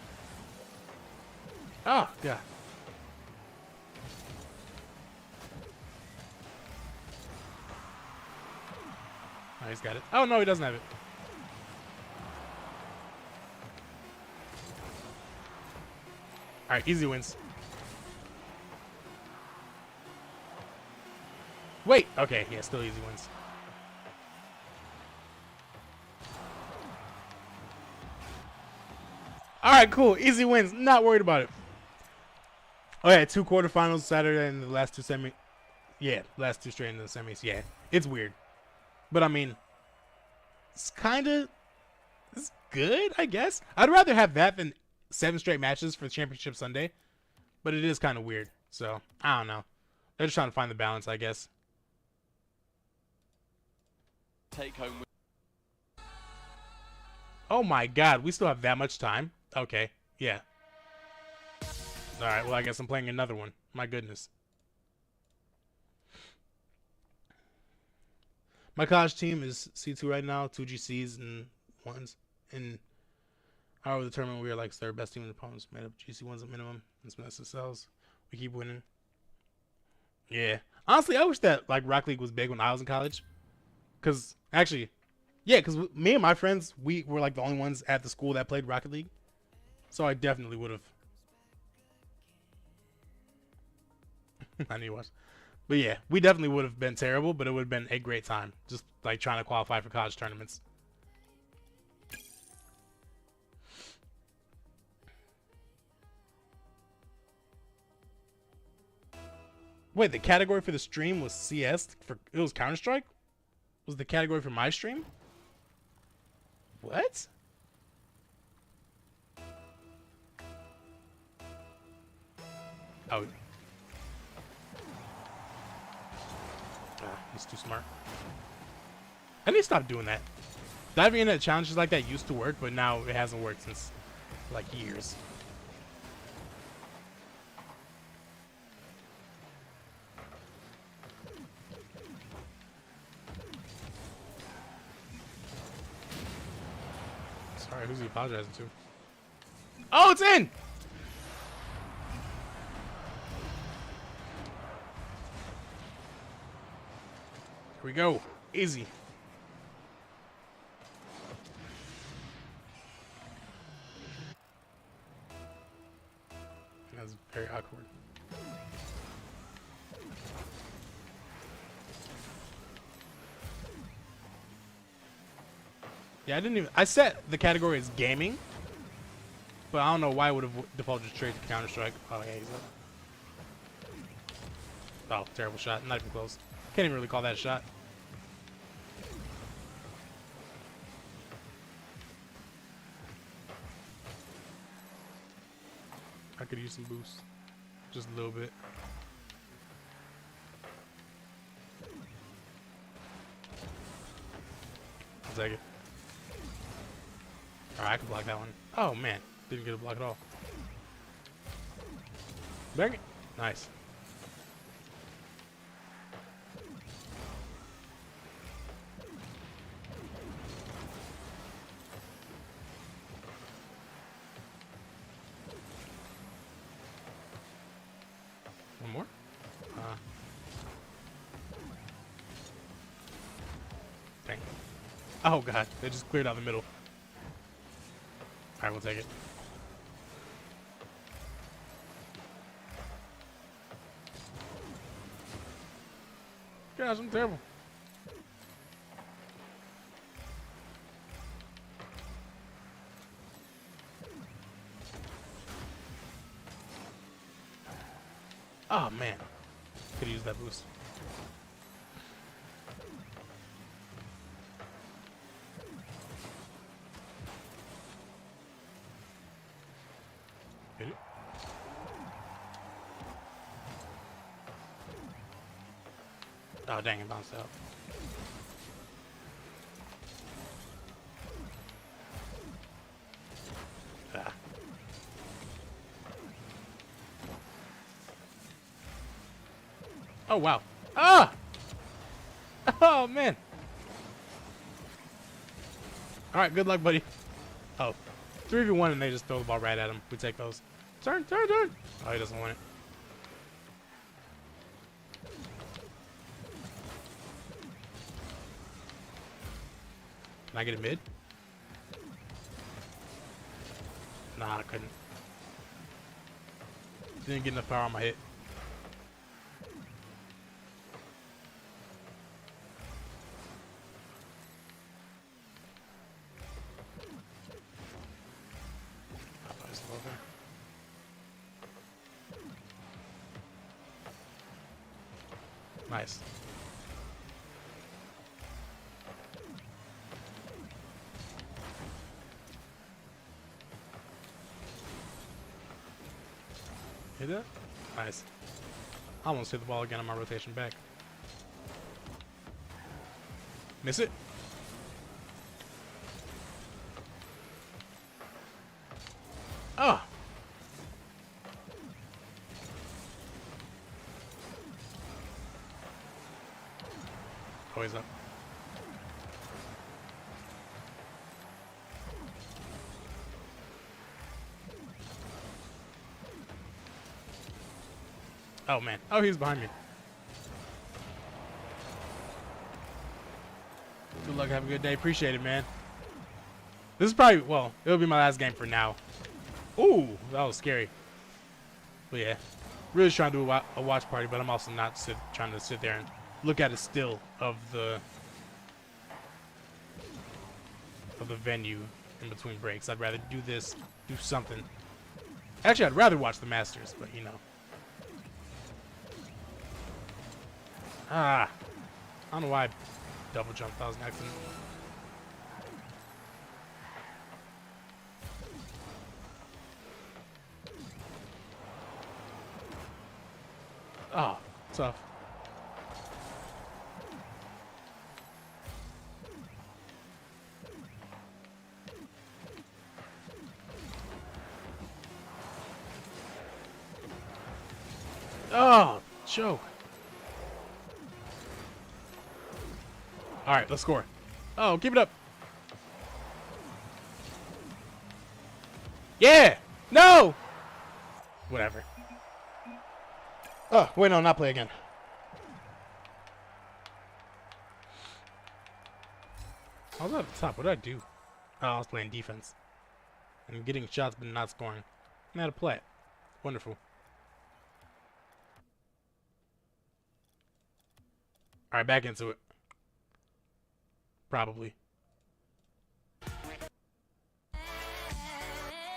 Speaker 1: Oh, God. Oh, he's got it. Oh, no, he doesn't have it. All right, easy wins. Wait. Okay, yeah, still easy wins. All right, cool. Easy wins. Not worried about it. Oh, yeah, 2 quarterfinals Saturday and the last 2 semi. Yeah, last 2 straight in the semis. Yeah, it's weird. But, I mean, it's kind of it's good, I guess. I'd rather have that than 7 straight matches for Championship Sunday. But it is kind of weird. So, I don't know. They're just trying to find the balance, I guess.
Speaker 6: Take home.
Speaker 1: Oh, my God. We still have that much time? Okay. Yeah. All right. Well, I guess I'm playing another one. My goodness. My college team is C2 right now, 2 GCs and 1s. And our the tournament, we are like third best team in the opponents, made up GC1s at minimum and some SSLs. We keep winning. Yeah. Honestly, I wish that like Rocket League was big when I was in college. Because actually, yeah, because me and my friends, we were like the only ones at the school that played Rocket League. So I definitely would have. I need to watch. But yeah, we definitely would have been terrible, but it would have been a great time. Just like trying to qualify for college tournaments. Wait, the category for the stream was CS? It was Counter-Strike? Was the category for my stream? What? Oh. He's too smart. I need to stop doing that. Diving into challenges like that used to work, but now it hasn't worked since like years. Sorry, who's he apologizing to? Oh, it's in! Here we go. Easy. That's very awkward. Yeah, I set the category as gaming, but I don't know why I would have defaulted straight to Counter-Strike. Oh, yeah, he's up. Oh, terrible shot. Not even close. Can't even really call that a shot. I could use some boost. Just a little bit. I'll take it. Alright, I can block that one. Oh, man. Didn't get a block at all. Bang it. Nice. One more? Oh god, they just cleared out the middle. Alright, we'll take it. Gosh, I'm terrible. Oh man, could use that boost. Hit it. Oh dang, it bounced out. Ah. Oh wow. Ah! Oh man. Alright, good luck, buddy. Oh. 3v1 and they just throw the ball right at him. We take those. Turn, turn, turn! Oh, he doesn't want it. Can I get a mid? Nah, I couldn't. Didn't get enough power on my hit. Nice. Hit that? Nice. I almost hit the ball again on my rotation back. Miss it? Oh! Oh, he's up. Oh man. Oh, he's behind me. Good luck. Have a good day. Appreciate it, man. This is probably, well, it'll be my last game for now. Ooh, that was scary. But yeah, really trying to do a watch party, but I'm also not trying to sit there and look at a still of the venue in between breaks. I'd rather do this, do something. Actually, I'd rather watch the Masters, but you know. Ah, I don't know why I double jumped. That was an accident. Oh, tough. Oh, choke. All right, let's score. Oh, keep it up. Yeah. No. Whatever. Oh, wait, no, not play again. I was at the top. What did I do? Oh, I was playing defense. And getting shots but not scoring. I'm out of play. Wonderful. Alright, back into it. Probably.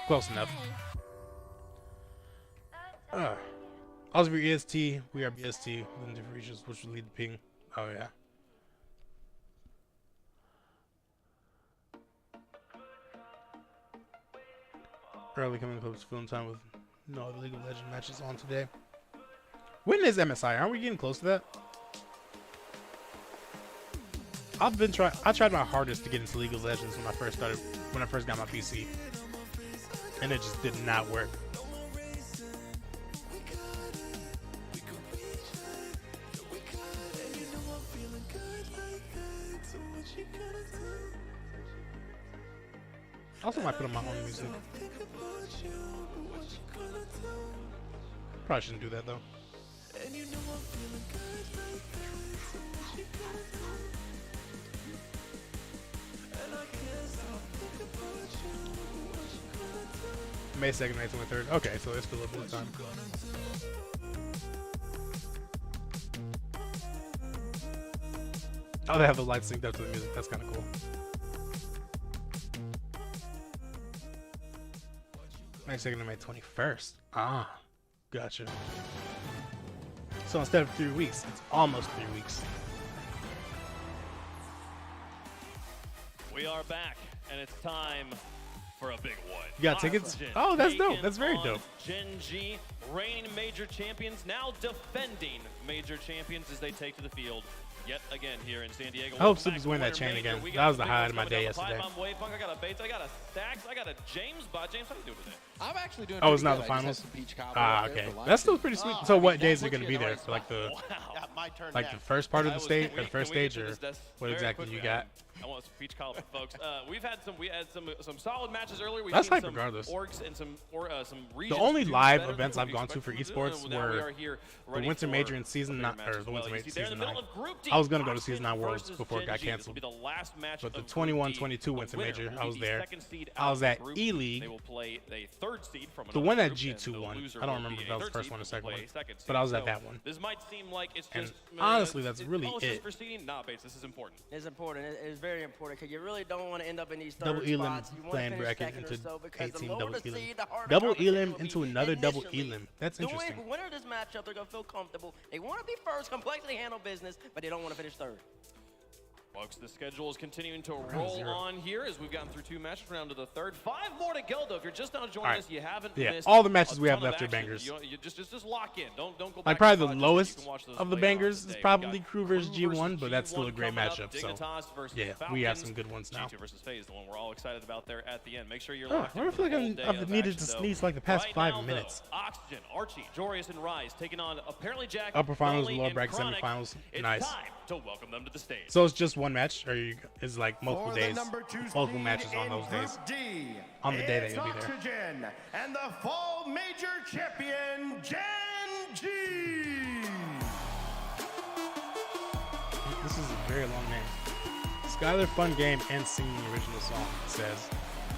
Speaker 1: Close enough. Also, for EST, we are BST within different regions, which will lead to ping. Oh, yeah. Early coming close to film time with no other League of Legends matches on today. When is MSI? Aren't we getting close to that? I tried my hardest to get into League of Legends when I first got my PC. And it just did not work. I also might put on my own music. Probably shouldn't do that though. May 2nd, May 23rd. Okay, so there's still a bit of time. Oh, they have the lights synced up to the music. That's kind of cool. May 2nd to May 21st. Ah, gotcha. So instead of 3 weeks, it's almost 3 weeks.
Speaker 2: We are back, and it's time for a big one.
Speaker 1: You got tickets? Oh, that's dope. That's very dope.
Speaker 2: Gen G, reigning major champions, now defending major champions as they take to the field yet again here in San Diego.
Speaker 1: I hope Super's win that chain again. That was the highlight of my day yesterday.
Speaker 2: I got a Bates, I got a Stacks, I got a James. James, how are you doing today?
Speaker 8: I'm actually doing.
Speaker 1: Oh, it's not the finals. Ah, okay. That's still pretty sweet. So what days are going to be there for like the the first part of the stage, or the first stage, or what exactly you got?
Speaker 2: I want some peach cobbler, folks. We had some solid matches earlier. We've
Speaker 1: That's
Speaker 2: seen
Speaker 1: hype
Speaker 2: some
Speaker 1: regardless.
Speaker 2: orgs and some regions.
Speaker 1: The only
Speaker 2: do
Speaker 1: live
Speaker 2: better
Speaker 1: events
Speaker 2: than
Speaker 1: I've
Speaker 2: we
Speaker 1: gone to for
Speaker 2: expected
Speaker 1: esports
Speaker 2: to do, and now we
Speaker 1: were
Speaker 2: are here
Speaker 1: the
Speaker 2: ready
Speaker 1: Winter
Speaker 2: for
Speaker 1: Major in
Speaker 2: a
Speaker 1: season
Speaker 2: bigger
Speaker 1: 9,
Speaker 2: match
Speaker 1: or
Speaker 2: as
Speaker 1: the
Speaker 2: well.
Speaker 1: Winter
Speaker 2: You
Speaker 1: Major
Speaker 2: see there in
Speaker 1: season
Speaker 2: the
Speaker 1: 9.
Speaker 2: middle of Group D,
Speaker 1: I was gonna go to
Speaker 2: Oxygen
Speaker 1: season 9 Worlds
Speaker 2: versus
Speaker 1: before it got
Speaker 2: Gen G. This
Speaker 1: canceled.
Speaker 2: will be the last match
Speaker 1: But the
Speaker 2: of Group
Speaker 1: 21-22
Speaker 2: D.
Speaker 1: Winter
Speaker 2: The winner
Speaker 1: Major,
Speaker 2: will
Speaker 1: I
Speaker 2: be
Speaker 1: was
Speaker 2: the
Speaker 1: there.
Speaker 2: second seed
Speaker 1: I was
Speaker 2: out
Speaker 1: at
Speaker 2: of the group.
Speaker 1: E-League.
Speaker 2: They will play a third seed from
Speaker 1: The
Speaker 2: another
Speaker 1: one that
Speaker 2: group, and
Speaker 1: G2
Speaker 2: the
Speaker 1: won.
Speaker 2: loser
Speaker 1: I don't
Speaker 2: will
Speaker 1: remember
Speaker 2: be
Speaker 1: if
Speaker 2: a
Speaker 1: that was
Speaker 2: third
Speaker 1: the first
Speaker 2: seed
Speaker 1: one or
Speaker 2: who
Speaker 1: second
Speaker 2: will
Speaker 1: one.
Speaker 2: play a second
Speaker 1: But I was
Speaker 2: seed.
Speaker 1: at that one.
Speaker 2: This might seem like it's
Speaker 1: And
Speaker 2: just
Speaker 1: honestly, that's really
Speaker 2: oh, it's just
Speaker 1: it.
Speaker 2: for seeding. Nah, Bates, this is important.
Speaker 4: It's important. It's very important because you really don't want to end up in these
Speaker 1: Double
Speaker 4: third
Speaker 1: elim
Speaker 4: spots. You want to
Speaker 1: playing
Speaker 4: finish
Speaker 1: bracket
Speaker 4: second or
Speaker 1: into
Speaker 4: so because the
Speaker 1: 18
Speaker 4: lower
Speaker 1: double
Speaker 4: the
Speaker 1: elim.
Speaker 4: seed, the harder
Speaker 1: Double
Speaker 4: competition
Speaker 1: elim
Speaker 4: will be
Speaker 1: into another double
Speaker 4: initially.
Speaker 1: elim. That's
Speaker 4: The
Speaker 1: interesting.
Speaker 4: winner of this matchup, they're going to feel comfortable. They want to be first, complexly handle business, but they don't want to finish third.
Speaker 2: Folks, the schedule is continuing to roll on here as we've gotten through 2 matches. We're down to the third. 5 more to go, though. If you're just now joining us, you haven't missed
Speaker 1: all the matches
Speaker 2: a
Speaker 1: we have
Speaker 2: ton of
Speaker 1: left are
Speaker 2: action.
Speaker 1: bangers.
Speaker 2: You just lock in. Don't go back.
Speaker 1: Like probably
Speaker 2: to
Speaker 1: the
Speaker 2: watch
Speaker 1: lowest
Speaker 2: it. You can watch those
Speaker 1: of the
Speaker 2: later on
Speaker 1: bangers is
Speaker 2: today.
Speaker 1: probably
Speaker 2: We got
Speaker 1: Crew versus G1, but that's still a
Speaker 2: G1
Speaker 1: great
Speaker 2: coming up.
Speaker 1: matchup. So
Speaker 2: Dignitas versus
Speaker 1: yeah,
Speaker 2: the
Speaker 1: we have
Speaker 2: Falcons.
Speaker 1: some good ones now.
Speaker 2: G2 versus FaZe, the one we're all excited about there at the end. Make sure you're
Speaker 1: Oh,
Speaker 2: locked
Speaker 1: I
Speaker 2: in.
Speaker 1: don't feel like
Speaker 2: for the whole day
Speaker 1: I've
Speaker 2: of
Speaker 1: needed
Speaker 2: action,
Speaker 1: to
Speaker 2: though.
Speaker 1: sneeze like the past
Speaker 2: Right
Speaker 1: 5
Speaker 2: now,
Speaker 1: minutes.
Speaker 2: though, Oxygen, Archie, Jorius, and Rise taking on apparently Jack,
Speaker 1: Upper finals,
Speaker 2: Nolly,
Speaker 1: lower
Speaker 2: and
Speaker 1: bracket
Speaker 2: Chronic.
Speaker 1: semifinals.
Speaker 2: It's
Speaker 1: Nice.
Speaker 2: time to welcome them to the stage.
Speaker 1: So it's just one match, or is like multiple days, multiple matches on those days, on the day that you'll be there.
Speaker 9: Oxygen and the fall major champion, Gen G.
Speaker 1: This is a very long name. Skylar Fun Game and singing the original song says,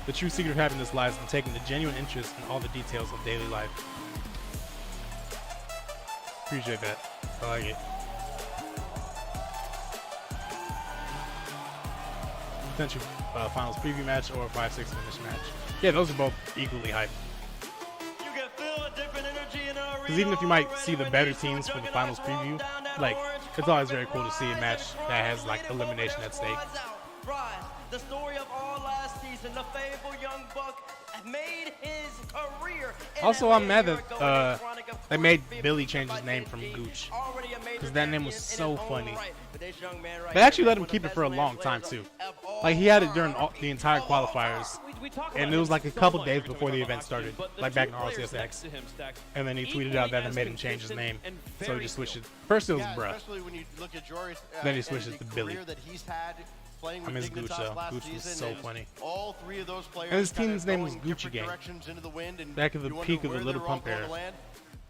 Speaker 1: the true secret of happiness lies in taking the genuine interest in all the details of daily life. Appreciate that. I like it. Potential finals preview match or a 5-6 finish match. Yeah, those are both equally hype. Because even if you might see the better teams for the finals preview, like, it's always very cool to see a match that has like elimination at stake.
Speaker 4: The story of all last season, the fabled young buck made his career.
Speaker 1: Also, I'm mad that they made Billy change his name from Gooch, because that name was so funny. They actually let him keep it for a long time too. Like he had it during the entire qualifiers, and it was like a couple days before the event started, like back in RLCS. And then he tweeted out that it made him change his name, so he just switched it. First it was Bruh,
Speaker 9: Especially when you look at Jorius,
Speaker 1: then he switched it to Billy.
Speaker 9: that he's had playing
Speaker 1: I
Speaker 9: with
Speaker 1: miss Gooch
Speaker 9: Dignitas
Speaker 1: though.
Speaker 9: last
Speaker 1: Gooch was
Speaker 9: season,
Speaker 1: so
Speaker 9: and
Speaker 1: funny.
Speaker 9: all 3 of those players
Speaker 1: And his
Speaker 9: kind of
Speaker 1: team's name was
Speaker 9: going
Speaker 1: Gucci
Speaker 9: different
Speaker 1: Gang.
Speaker 9: directions into the wind, and
Speaker 1: Back at the
Speaker 9: you wonder
Speaker 1: peak of the
Speaker 9: where
Speaker 1: Little
Speaker 9: they're all
Speaker 1: Pump
Speaker 9: going to
Speaker 1: era.
Speaker 9: land.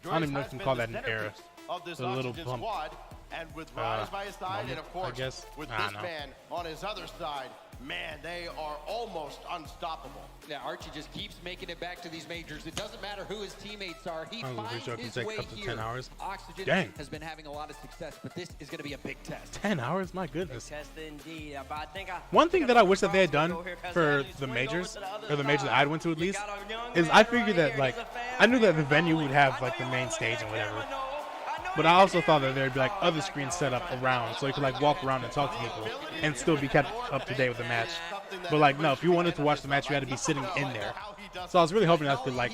Speaker 1: I don't even
Speaker 9: Jorius
Speaker 1: know if
Speaker 9: has
Speaker 1: you can
Speaker 9: been
Speaker 1: call
Speaker 9: the
Speaker 1: that an era.
Speaker 9: centerpiece of this
Speaker 1: The Little
Speaker 9: Oxygen
Speaker 1: Pump.
Speaker 9: squad, and with Rise by his side, and of
Speaker 1: I
Speaker 9: course
Speaker 1: guess.
Speaker 9: with
Speaker 1: I
Speaker 9: this
Speaker 1: don't know.
Speaker 9: man on his other side, man, they are almost unstoppable.
Speaker 8: Yeah, Archie just keeps making it back to these majors. It doesn't matter who his teammates are. He
Speaker 1: I'm
Speaker 8: finds
Speaker 1: pretty sure it can
Speaker 8: his
Speaker 1: take
Speaker 8: way
Speaker 1: up to
Speaker 8: here.
Speaker 1: 10 hours.
Speaker 8: Oxygen
Speaker 1: Dang.
Speaker 8: has been having a lot of success, but this is going to be a big test.
Speaker 1: 10 hours? My goodness.
Speaker 4: Test indeed.
Speaker 1: One thing that I wish that they had done for the majors, or the major that I went to at least, is I figured that like, I knew that the venue would have like the main stage and whatever, but I also thought that there'd be like other screens set up around, so you could like walk around and talk to people and still be kept up to date with the match. But like, no, if you wanted to watch the match, you had to be sitting in there. So I was really hoping that could like,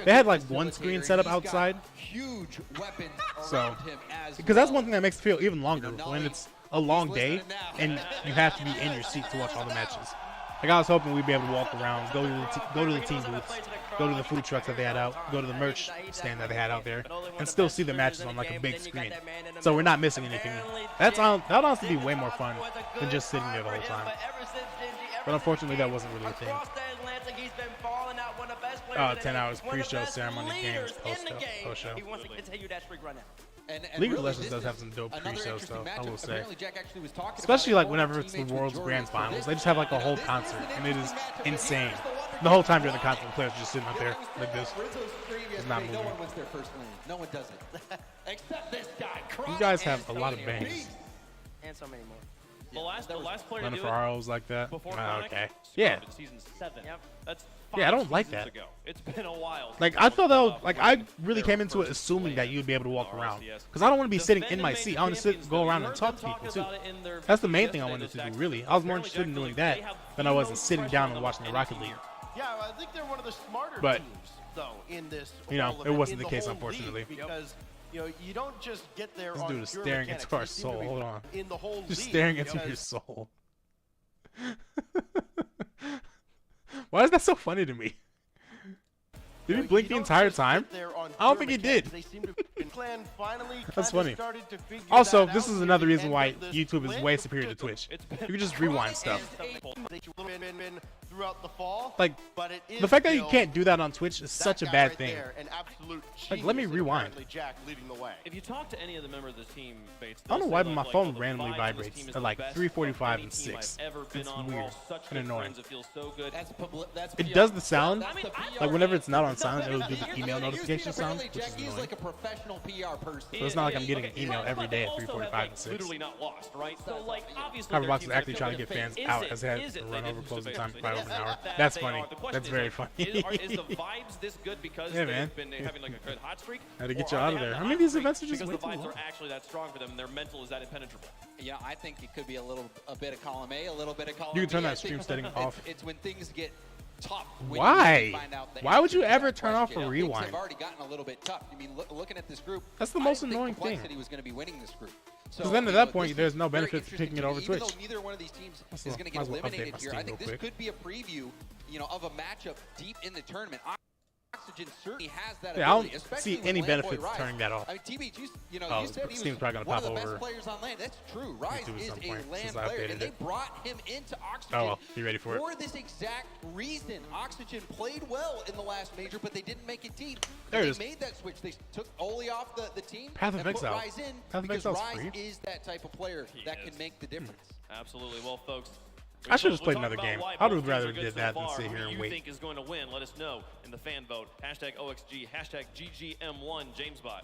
Speaker 1: they had like one screen set up outside.
Speaker 8: Huge weapons
Speaker 1: So,
Speaker 8: around him as
Speaker 1: because that's one thing that makes it feel even longer when it's a long day and you have to be in your seat to watch all the matches. Like I was hoping we'd be able to walk around, go to the team booths, go to the food trucks that they had out, go to the merch stand that they had out there, and still see the matches on like a big screen. So we're not missing anything. That'd honestly be way more fun than just sitting there the whole time. But unfortunately, that wasn't really a thing. 10 hours pre-show, ceremony, games, post-show.
Speaker 4: He wants to continue that streak right now.
Speaker 8: And
Speaker 1: League of
Speaker 8: really,
Speaker 1: Legends
Speaker 8: this
Speaker 1: does have
Speaker 8: is
Speaker 1: some dope
Speaker 8: another
Speaker 1: pre-shows
Speaker 8: interesting
Speaker 1: though, I
Speaker 8: matchup.
Speaker 1: will say.
Speaker 8: Apparently, Jack actually was talking
Speaker 1: Especially
Speaker 8: about
Speaker 1: like
Speaker 8: it.
Speaker 1: whenever
Speaker 8: Former
Speaker 1: it's the
Speaker 8: teammates with
Speaker 1: World's
Speaker 8: Jorius
Speaker 1: Grand
Speaker 8: for
Speaker 1: Finals,
Speaker 8: this
Speaker 1: they just have like a whole
Speaker 8: matchup.
Speaker 1: concert, and it is insane. The whole time during the contest, the players just sitting up there like this. It's not moving.
Speaker 8: No one wins their first lane. No one does it. Except this guy.
Speaker 1: You guys have a lot of bangs.
Speaker 3: And so many more.
Speaker 2: The last player to
Speaker 1: Running
Speaker 2: do
Speaker 1: for
Speaker 2: it
Speaker 1: RLs like that.
Speaker 2: before
Speaker 1: Okay.
Speaker 2: Scrub
Speaker 1: Yeah.
Speaker 2: in season 7.
Speaker 3: Yep.
Speaker 2: That's
Speaker 1: Yeah, I
Speaker 2: 5
Speaker 1: don't like
Speaker 2: seasons
Speaker 1: that.
Speaker 2: ago. It's been a while.
Speaker 1: Like, I thought that was, like, I really came into it assuming that you'd be able to walk around. Because I don't want to be sitting in my seat. I want to go around and talk to people, too. That's the main thing I wanted to do, really. I was more interested in doing that than I was in sitting down and watching the Rocket League.
Speaker 9: Yeah, I think they're one of the smarter
Speaker 1: But,
Speaker 9: teams, though, in this.
Speaker 1: you know,
Speaker 9: whole
Speaker 1: it
Speaker 9: event,
Speaker 1: wasn't
Speaker 9: in
Speaker 1: the case,
Speaker 9: whole
Speaker 1: unfortunately.
Speaker 9: league, because you know you don't just get there.
Speaker 1: This
Speaker 9: on
Speaker 1: dude is
Speaker 9: pure
Speaker 1: staring
Speaker 9: mechanics.
Speaker 1: into our
Speaker 9: They seem to
Speaker 1: soul.
Speaker 9: be
Speaker 1: Hold on.
Speaker 9: In the whole
Speaker 1: Just
Speaker 9: league,
Speaker 1: staring into your
Speaker 9: because
Speaker 1: soul. Why is that so funny to me? Did he blink the entire time? I don't think he did. That's funny. Also, this is another reason why YouTube is way superior to Twitch. You can just rewind stuff. Like, the fact that you can't do that on Twitch is such a bad thing. Like, let me rewind.
Speaker 2: If you talk to any of the members of the team, Bates,
Speaker 1: I don't know why, but my
Speaker 2: like,
Speaker 1: phone
Speaker 2: the
Speaker 1: randomly
Speaker 2: vibes of this
Speaker 1: vibrates
Speaker 2: team is
Speaker 1: at
Speaker 2: the
Speaker 1: like
Speaker 2: best
Speaker 1: 3:45
Speaker 2: of any
Speaker 1: and
Speaker 2: team
Speaker 1: 6.
Speaker 2: I've ever been
Speaker 1: It's
Speaker 2: on. We're
Speaker 1: weird
Speaker 2: all such
Speaker 1: and
Speaker 2: good
Speaker 1: annoying.
Speaker 2: friends. It feels so good.
Speaker 8: That's
Speaker 1: It does the sound,
Speaker 2: I mean,
Speaker 1: like whenever it's not on silent, it'll do the email notification sound,
Speaker 8: Apparently,
Speaker 1: which is
Speaker 8: Jackie's
Speaker 1: annoying.
Speaker 8: like a professional PR person.
Speaker 1: So it's not like I'm getting an
Speaker 2: Okay,
Speaker 1: email
Speaker 2: but
Speaker 1: every
Speaker 2: they
Speaker 1: day at
Speaker 2: also
Speaker 1: 3:45
Speaker 2: have, like,
Speaker 1: and 6.
Speaker 2: literally not lost, right? So, like, obviously,
Speaker 1: Cyberbox is
Speaker 2: their
Speaker 1: actually
Speaker 2: teams
Speaker 1: trying
Speaker 2: are
Speaker 1: to get fans
Speaker 2: is
Speaker 1: out
Speaker 2: it-
Speaker 1: as it
Speaker 2: is
Speaker 1: has
Speaker 2: it?
Speaker 1: run
Speaker 2: They
Speaker 1: over
Speaker 2: didn't
Speaker 1: closing
Speaker 2: just
Speaker 1: time
Speaker 2: basically
Speaker 1: by over
Speaker 2: say
Speaker 1: an hour.
Speaker 2: that
Speaker 1: That's
Speaker 2: they
Speaker 1: funny.
Speaker 2: are. The question
Speaker 1: That's
Speaker 2: is,
Speaker 1: very
Speaker 2: like,
Speaker 1: funny.
Speaker 2: Is the vibes this good because
Speaker 1: Yeah,
Speaker 2: they've
Speaker 1: man.
Speaker 2: been having like a good hot streak?
Speaker 1: Had to get
Speaker 2: Or
Speaker 1: you
Speaker 2: are
Speaker 1: out
Speaker 2: they
Speaker 1: of there.
Speaker 2: having
Speaker 1: I
Speaker 2: a
Speaker 1: mean,
Speaker 2: hot
Speaker 1: these
Speaker 2: streak
Speaker 1: events are just
Speaker 2: because
Speaker 1: way
Speaker 2: the
Speaker 1: too
Speaker 2: vibes
Speaker 1: long.
Speaker 2: are actually that strong for them and their mental is that impenetrable.
Speaker 8: Yeah, I think it could be a bit of column A, a little bit of column B.
Speaker 1: You can turn
Speaker 8: I
Speaker 1: that
Speaker 8: think
Speaker 1: stream setting off.
Speaker 8: It's when things get tough. When
Speaker 1: Why?
Speaker 8: You find out the
Speaker 1: Why would
Speaker 8: answer
Speaker 1: you
Speaker 8: to
Speaker 1: ever
Speaker 8: that
Speaker 1: turn off
Speaker 8: question.
Speaker 1: a
Speaker 8: Things
Speaker 1: rewind?
Speaker 8: have already gotten a little bit tough. I mean, looking at this group,
Speaker 1: That's the most
Speaker 8: I didn't
Speaker 1: annoying
Speaker 8: think
Speaker 1: thing.
Speaker 8: Complexity was going to be winning this group. So,
Speaker 1: Because then at
Speaker 8: you
Speaker 1: that
Speaker 8: know,
Speaker 1: point,
Speaker 8: this
Speaker 1: there's
Speaker 8: is
Speaker 1: no
Speaker 8: very
Speaker 1: benefit to
Speaker 8: interesting
Speaker 1: picking it
Speaker 8: me,
Speaker 1: over
Speaker 8: even
Speaker 1: Twitch.
Speaker 8: though neither one of these teams
Speaker 1: Let's
Speaker 8: is
Speaker 1: look.
Speaker 8: going to
Speaker 1: Might
Speaker 8: get
Speaker 1: as well update
Speaker 8: eliminated
Speaker 1: my
Speaker 8: here.
Speaker 1: Steam
Speaker 8: I think
Speaker 1: real
Speaker 8: this
Speaker 1: quick.
Speaker 8: could be a preview, you know, of a matchup deep in the tournament. Oxygen certainly has that
Speaker 1: Yeah, I
Speaker 8: ability,
Speaker 1: don't
Speaker 8: especially
Speaker 1: see
Speaker 8: when
Speaker 1: any
Speaker 8: Landboy
Speaker 1: benefit to
Speaker 8: Rise.
Speaker 1: turning that off.
Speaker 8: I mean, TB, you know,
Speaker 1: Oh,
Speaker 8: you said he
Speaker 1: Steam's
Speaker 8: was
Speaker 1: probably gonna
Speaker 8: one of
Speaker 1: pop
Speaker 8: the best
Speaker 1: over
Speaker 8: players on land. That's true. Rise
Speaker 1: YouTube at
Speaker 8: is
Speaker 1: some
Speaker 8: a
Speaker 1: point,
Speaker 8: land
Speaker 1: since I
Speaker 8: player,
Speaker 1: updated
Speaker 8: and they
Speaker 1: it.
Speaker 8: brought him into Oxygen
Speaker 1: Oh, well, be ready for it.
Speaker 8: for this exact reason. Oxygen played well in the last major, but they didn't make it deep.
Speaker 1: There it
Speaker 8: they
Speaker 1: is.
Speaker 8: made that switch. They took Oli off the team
Speaker 1: Path of
Speaker 8: and put
Speaker 1: Exile.
Speaker 8: Rise in
Speaker 1: Path of
Speaker 8: because
Speaker 1: Exile's
Speaker 8: Rise
Speaker 1: free.
Speaker 8: is that type of player that
Speaker 2: is.
Speaker 8: can make the difference.
Speaker 2: Absolutely. Well, folks,
Speaker 1: I should just
Speaker 2: we'll
Speaker 1: play
Speaker 2: talk
Speaker 1: another
Speaker 2: about
Speaker 1: game.
Speaker 2: why
Speaker 1: I would
Speaker 2: both
Speaker 1: have
Speaker 2: teams
Speaker 1: rather
Speaker 2: are good
Speaker 1: did
Speaker 2: so
Speaker 1: that than
Speaker 2: far.
Speaker 1: sit
Speaker 2: Who
Speaker 1: here
Speaker 2: do
Speaker 1: and
Speaker 2: you
Speaker 1: wait.
Speaker 2: think is going to win? Let us know in the fan vote. Hashtag OXG, hashtag GGM1 JamesBot.